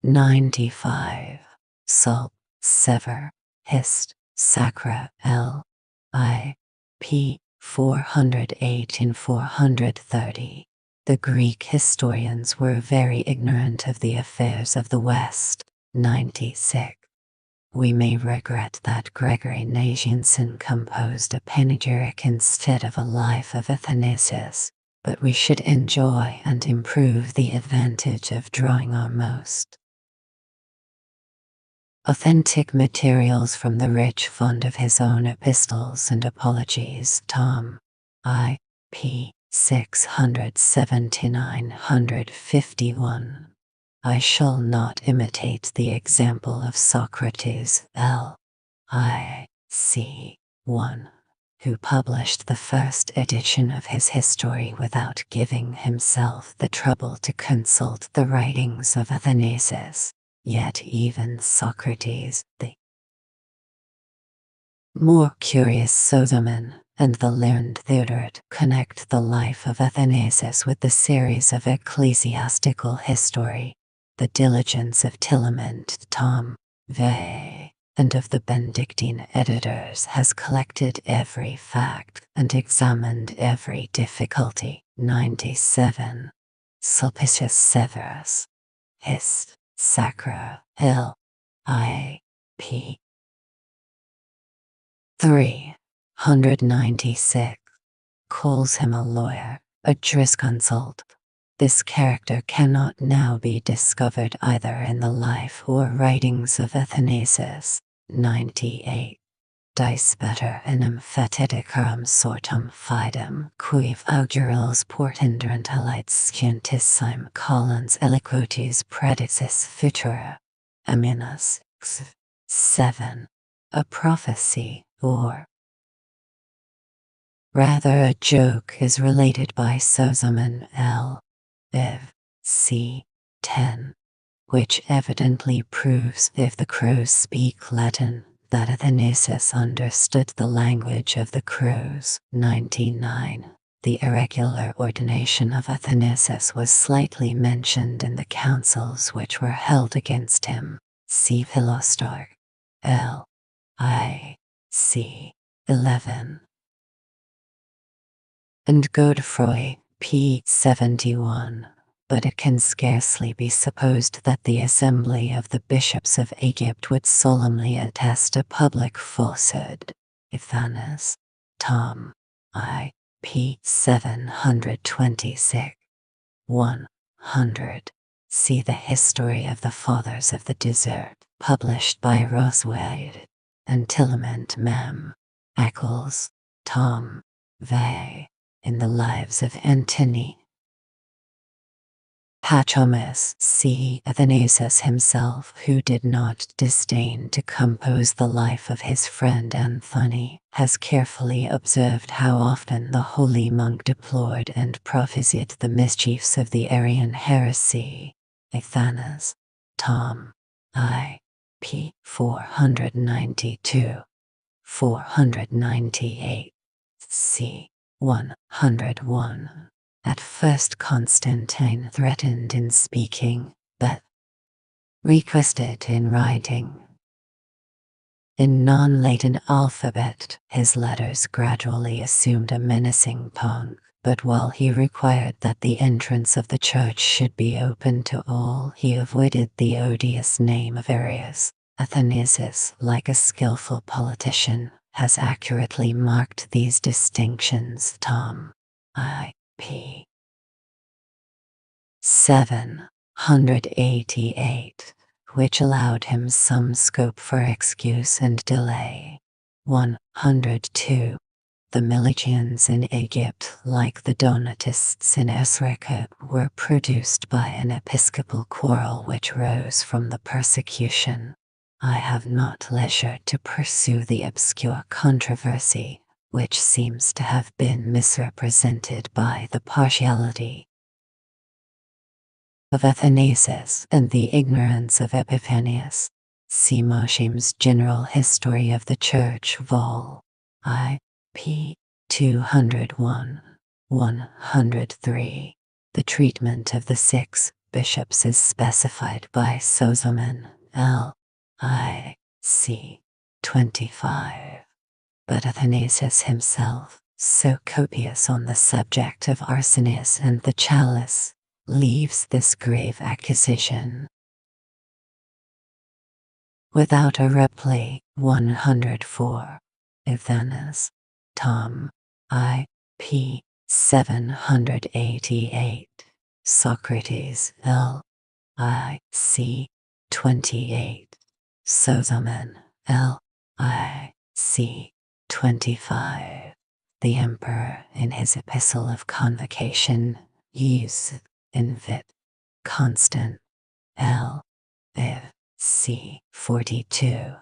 Speaker 1: 95. Sulp, sever, hist, sacra, L. I. P. 408 and 430. The Greek historians were very ignorant of the affairs of the West. 96. We may regret that Gregory Nazianzen composed a panegyric instead of a life of Athanasius, but we should enjoy and improve the advantage of drawing our most authentic materials from the rich fund of his own epistles and apologies. Tom I. P. 679-151. I shall not imitate the example of Socrates L. I. C. 1, who published the first edition of his history without giving himself the trouble to consult the writings of Athanasius. Yet even Socrates, the more curious Sozomen, and the learned Theodoret connect the life of Athanasius with the series of ecclesiastical history, the diligence of Tillement Tom Vey, and of the Benedictine editors has collected every fact and examined every difficulty. 97. Sulpicius Severus. Hist. Sacra. L. I. P. 396. Calls him a lawyer, a jurisconsult. This character cannot now be discovered either in the life or writings of Athanasius. 98. Dispeter enim fatidicarum sortum fidem, cuiv augurals portenderant alites scientissim collens eloquotis predicis futura. Aminus. 7. A prophecy, or rather a joke, is related by Sozomen L. Iv. C. 10, which evidently proves, if the crows speak Latin, that Athanasius understood the language of the crows. 99. The irregular ordination of Athanasius was slightly mentioned in the councils which were held against him. See Philostor. L. I. C. 11. And Godefroy, p. 71. But it can scarcely be supposed that the assembly of the bishops of Egypt would solemnly attest a public falsehood. Ithanas. Tom I. P. 726. 100. See the History of the Fathers of the Desert, published by Roswade and Tillement Mem. Eccles. Tom Vey. In the Lives of Antony. Pachomus, c. Athanasius himself, who did not disdain to compose the life of his friend Anthony, has carefully observed how often the holy monk deplored and prophesied the mischiefs of the Arian heresy. Athanas. Tom I. P. 492. 498. C. 101. At first Constantine threatened in speaking, but requested in writing. In non-Latin alphabet, his letters gradually assumed a menacing tone, but while he required that the entrance of the church should be open to all, he avoided the odious name of Arius. Athanasius, like a skillful politician, has accurately marked these distinctions. Tom I.P. 788, which allowed him some scope for excuse and delay. 102. The Melicians in Egypt, like the Donatists in Esreka, were produced by an episcopal quarrel which rose from the persecution. I have not leisure to pursue the obscure controversy, which seems to have been misrepresented by the partiality of Athanasius and the ignorance of Epiphanius. See Moshim's General History of the Church, Vol. I. p. 201, 103. The treatment of the 6 bishops is specified by Sozomen, L. I. c. 25. But Athanasius himself, so copious on the subject of Arsenius and the chalice, leaves this grave accusation without a reply. 104. Athanas. Tom. I. p. 788. Socrates. L. I. c. 28. Sozomen. L. I. c. 25. The Emperor, in his Epistle of Convocation, used invit constant. L. If. c. 42.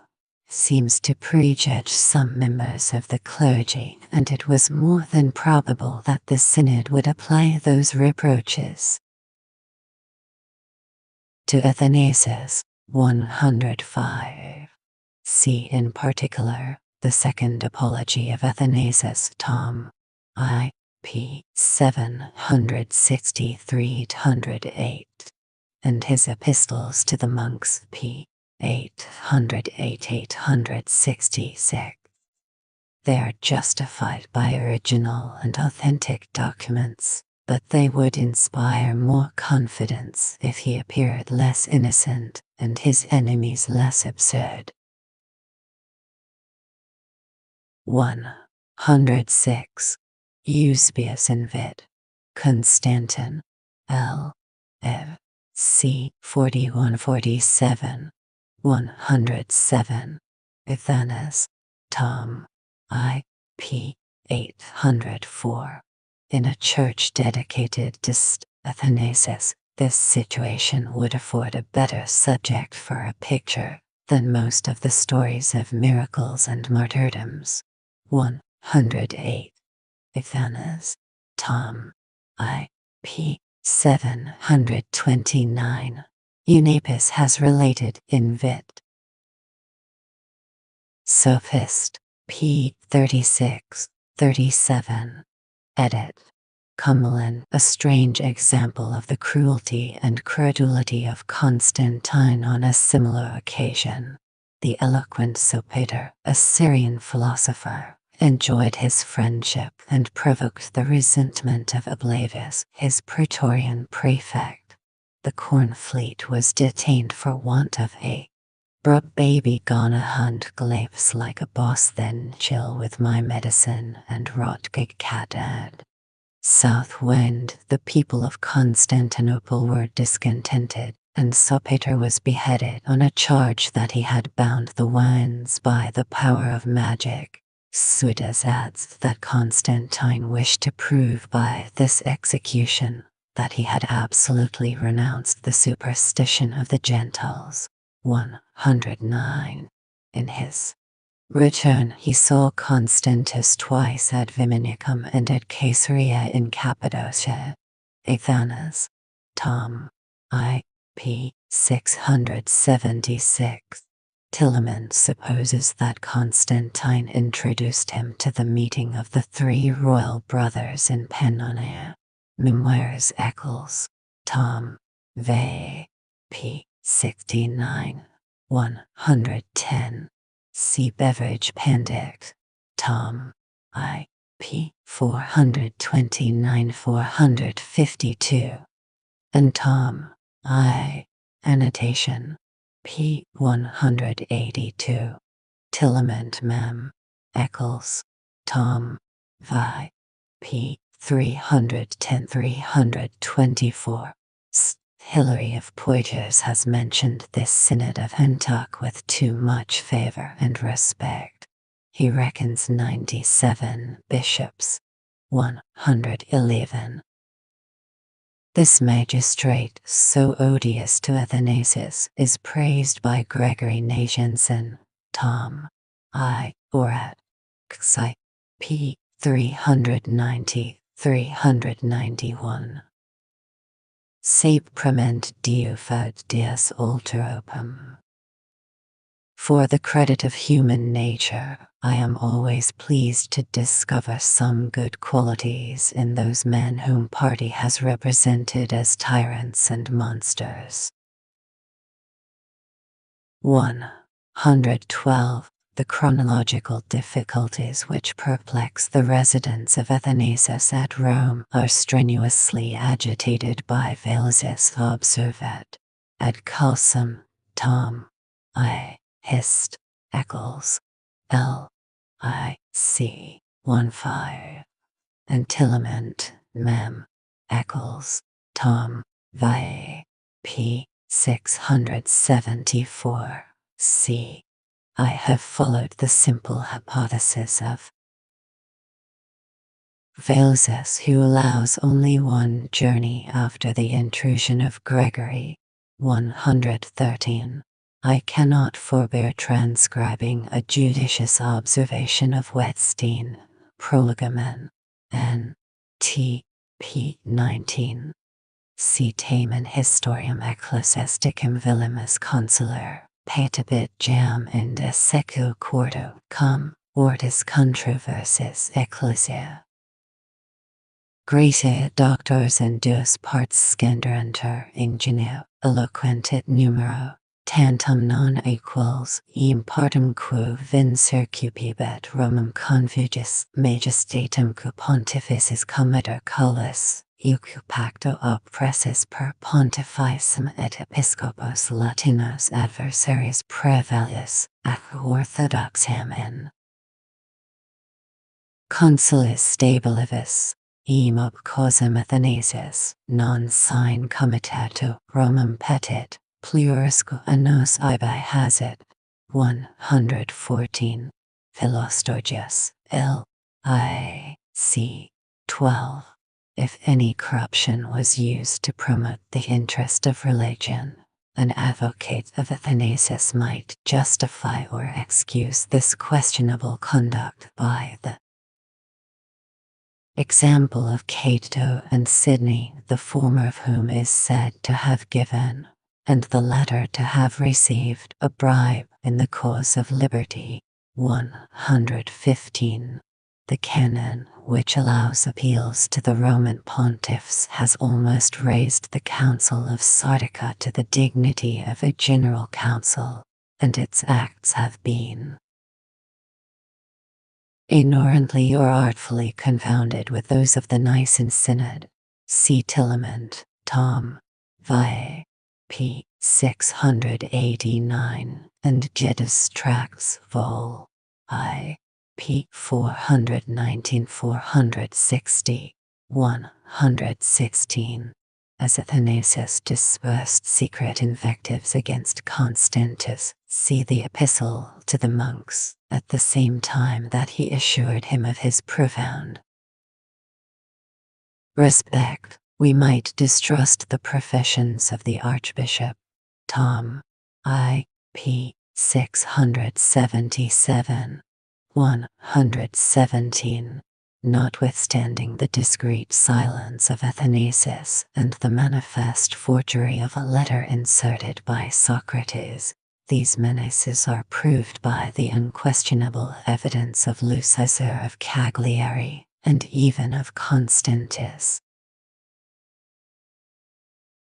Speaker 1: Seems to prejudge some members of the clergy, and it was more than probable that the synod would apply those reproaches to Athanasius. 105. See in particular the second Apology of Athanasius, Tom. I. p. 763-808, and his epistles to the monks, p. 808-866. They are justified by original and authentic documents, but they would inspire more confidence if he appeared less innocent and his enemies less absurd. 106. Eusebius invit. Constantin. L. F. c. 41-47. 107. Athanas. Tom. I. p. 804. In a church dedicated to Athanasius, this situation would afford a better subject for a picture than most of the stories of miracles and martyrdoms. 108. Athanas. Tom. I. p. 729. Eunapis has related invit. Sophist. p. 36-37. Edit. Cumulin, a strange example of the cruelty and credulity of Constantine on a similar occasion. The eloquent Sopater, a Syrian philosopher, enjoyed his friendship and provoked the resentment of Ablavius, his praetorian prefect. The corn fleet was detained for want of a bruh baby gonna hunt glaives like a boss, then chill with my medicine and rot gig cat ad. South wind, the people of Constantinople were discontented, and Sopater was beheaded on a charge that he had bound the winds by the power of magic. Suidas adds that Constantine wished to prove by this execution that he had absolutely renounced the superstition of the Gentiles. 109. In his return he saw Constantus twice at Viminicum and at Caesarea in Cappadocia. Athanas. Tom. I. p. 676. Tilleman supposes that Constantine introduced him to the meeting of the 3 royal brothers in Pannonia. Memoirs Eccles. Tom. V. p. 69. 110. C. Beverage Appendix, Tom. I. p. 429 452, and Tom. I. Annotation. p. 182. Tillement Mem. Eccles. Tom. Vi. p. 310 324. Hilary of Poitiers has mentioned this synod of Antioch with too much favor and respect. He reckons 97 bishops. 111. This magistrate, so odious to Athanasius, is praised by Gregory Nazianzen, Tom. I. Orat. Xi. p. 390, 391. Sapprement Deufat Deus Ulteropum. For the credit of human nature, I am always pleased to discover some good qualities in those men whom party has represented as tyrants and monsters. 112. The chronological difficulties which perplex the residents of Athanasius at Rome are strenuously agitated by Valesius observat. Ad Calsum, Tom. I. Hist. Eccles. L. I. C. 15. And Tillement, Mem. Eccles. Tom. Vi. p. 674. C. I have followed the simple hypothesis of Valesius, who allows only one journey after the intrusion of Gregory. 113. I cannot forbear transcribing a judicious observation of Wettstein, Prolegomen, N. T. p. 19. C. Tamen Historiam Ecclesiasticum Villimus Consular, Patabit Jam in de Secu Quarto, cum, Ortis Controversis Ecclesia. Gratia doctors and duos parts scenderantur ingenio, eloquentit numero, tantum non equals, partum quo vin circupibet Romum convigis, majestatem cu pontificis comiter collis, iucu pacto oppressis per pontificem et episcopos latinos adversaries prevalius, ac orthodoxam in consulis stabilivis, ob causam Athanasius, non sine comitato Romum petit, plurisque annos ibi hasit. 114. Philostorgius, L. I. C. 12. If any corruption was used to promote the interest of religion, an advocate of Athanasius might justify or excuse this questionable conduct by the example of Cato and Sidney, the former of whom is said to have given, and the latter to have received, a bribe in the cause of liberty. 115. The canon, which allows appeals to the Roman pontiffs, has almost raised the Council of Sardica to the dignity of a general council, and its acts have been ignorantly or artfully confounded with those of the Nicene Synod. See Tillement, Tom. Vi. p. 689, and Jedus Tracts, Vol. I. p. 419-460, 116. As Athanasius dispersed secret invectives against Constantius, see the Epistle to the monks, at the same time that he assured him of his profound respect, we might distrust the professions of the Archbishop. Tom. I. p. 677, 117. Notwithstanding the discreet silence of Athanasius and the manifest forgery of a letter inserted by Socrates, these menaces are proved by the unquestionable evidence of Lucifer of Cagliari, and even of Constantius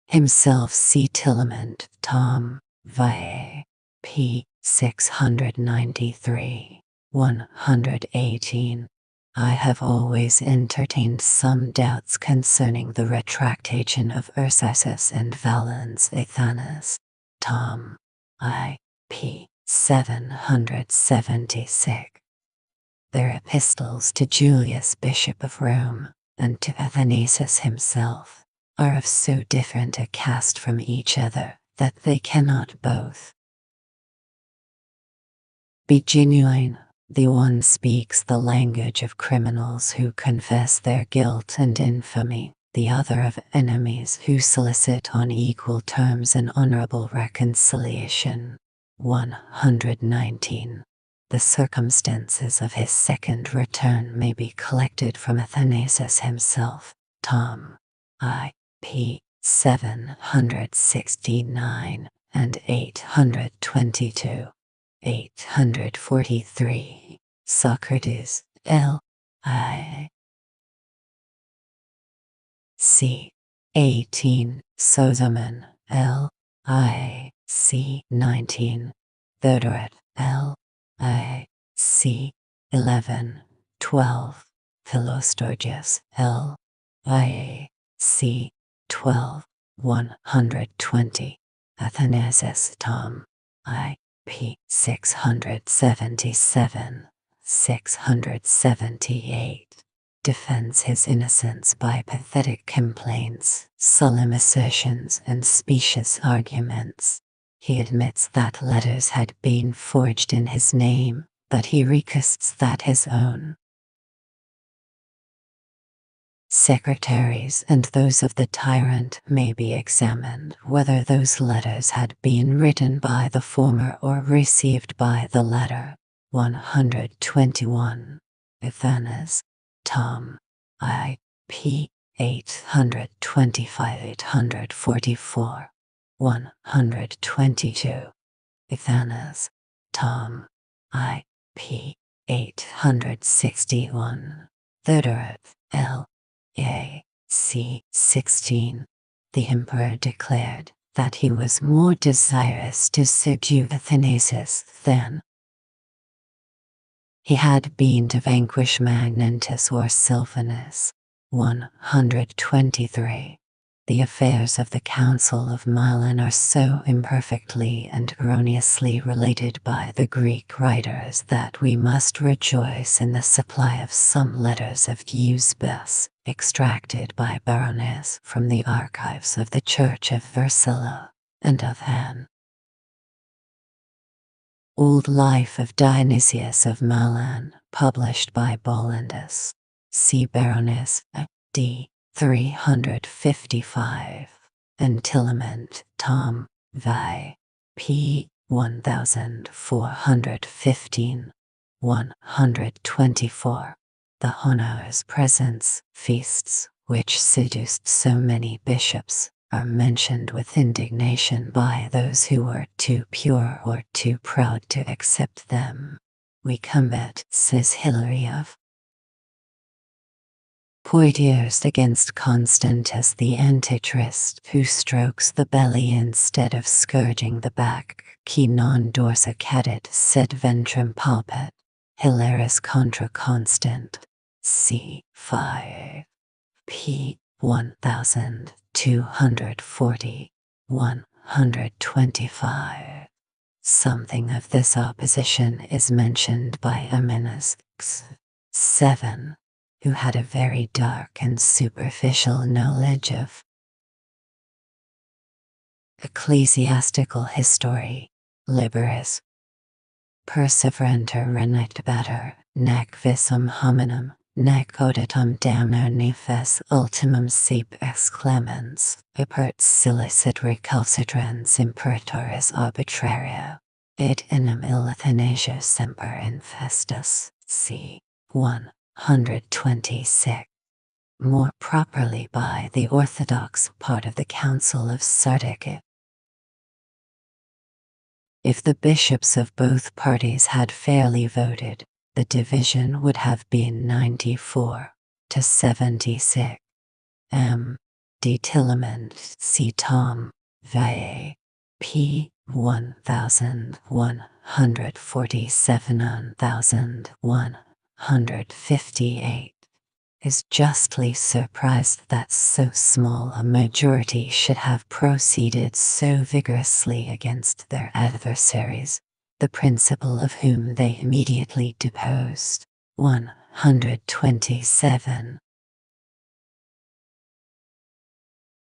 Speaker 1: himself. See Tillement, Tom. Vi. p. 693, 118. I have always entertained some doubts concerning the retractation of Ursus and Valens Athanas. Tom. I. p. 776. Their epistles to Julius, Bishop of Rome, and to Athanasius himself, are of so different a cast from each other that they cannot both be genuine. The one speaks the language of criminals who confess their guilt and infamy, the other of enemies who solicit on equal terms an honorable reconciliation. 119. The circumstances of his second return may be collected from Athanasius himself. Tom. I. p. 769 and 822. 843. Socrates, L. I. c. 18. Sozomen, L. I. c. 19. Theodoret, L. I. c. 11. 12. Philostorgius, L. I. c. 12. 120. Athanasius, Tom. I. p. 677, 678, defends his innocence by pathetic complaints, solemn assertions, and specious arguments. He admits that letters had been forged in his name, but he requests that his own secretaries and those of the tyrant may be examined whether those letters had been written by the former or received by the latter. 121. Athanas, Tom. I. p. 825 844. 122. Athanas, Tom. I. p. 861. Theodoret, L. A. c. 16. The emperor declared that he was more desirous to subdue Athanasius than he had been to vanquish Magnantus or Silvanus. 123. The affairs of the Council of Milan are so imperfectly and erroneously related by the Greek writers that we must rejoice in the supply of some letters of Eusebius, extracted by Baroness from the archives of the Church of Versilla, and of an Old Life of Dionysius of Milan, published by Bollandus. See Baroness, d. 355. Entillement, Tom. Vi. p. 1415. 124. The honors, presents, feasts, which seduced so many bishops, are mentioned with indignation by those who were too pure or too proud to accept them. We combat, says Hilary of Poitiers, against Constantus the Antichrist, who strokes the belly instead of scourging the back. Qui non dorsa cadet sed ventrum palpet. Hilaris contra Constant. c. 5. p. 1240. 125. Something of this opposition is mentioned by Ammianus, 7, who had a very dark and superficial knowledge of ecclesiastical history. Liberis perseveranter renectabatur, nec visum hominum, nec auditum damno nefes ultimum sep exclamans, apert silicit recalcitrans imperatoris arbitrario, et inem Athanasia semper infestus, c. 126. More properly by the orthodox part of the Council of Sardica. If the bishops of both parties had fairly voted, the division would have been 94 to 76. M. D. Tillement, C. Tom. Vi. p. 1100. 147,158, is justly surprised that so small a majority should have proceeded so vigorously against their adversaries, the principal of whom they immediately deposed. 127.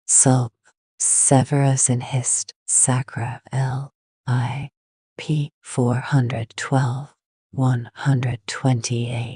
Speaker 1: Sulp. Severus in Hist. Sacra L. I. p. 412, 128.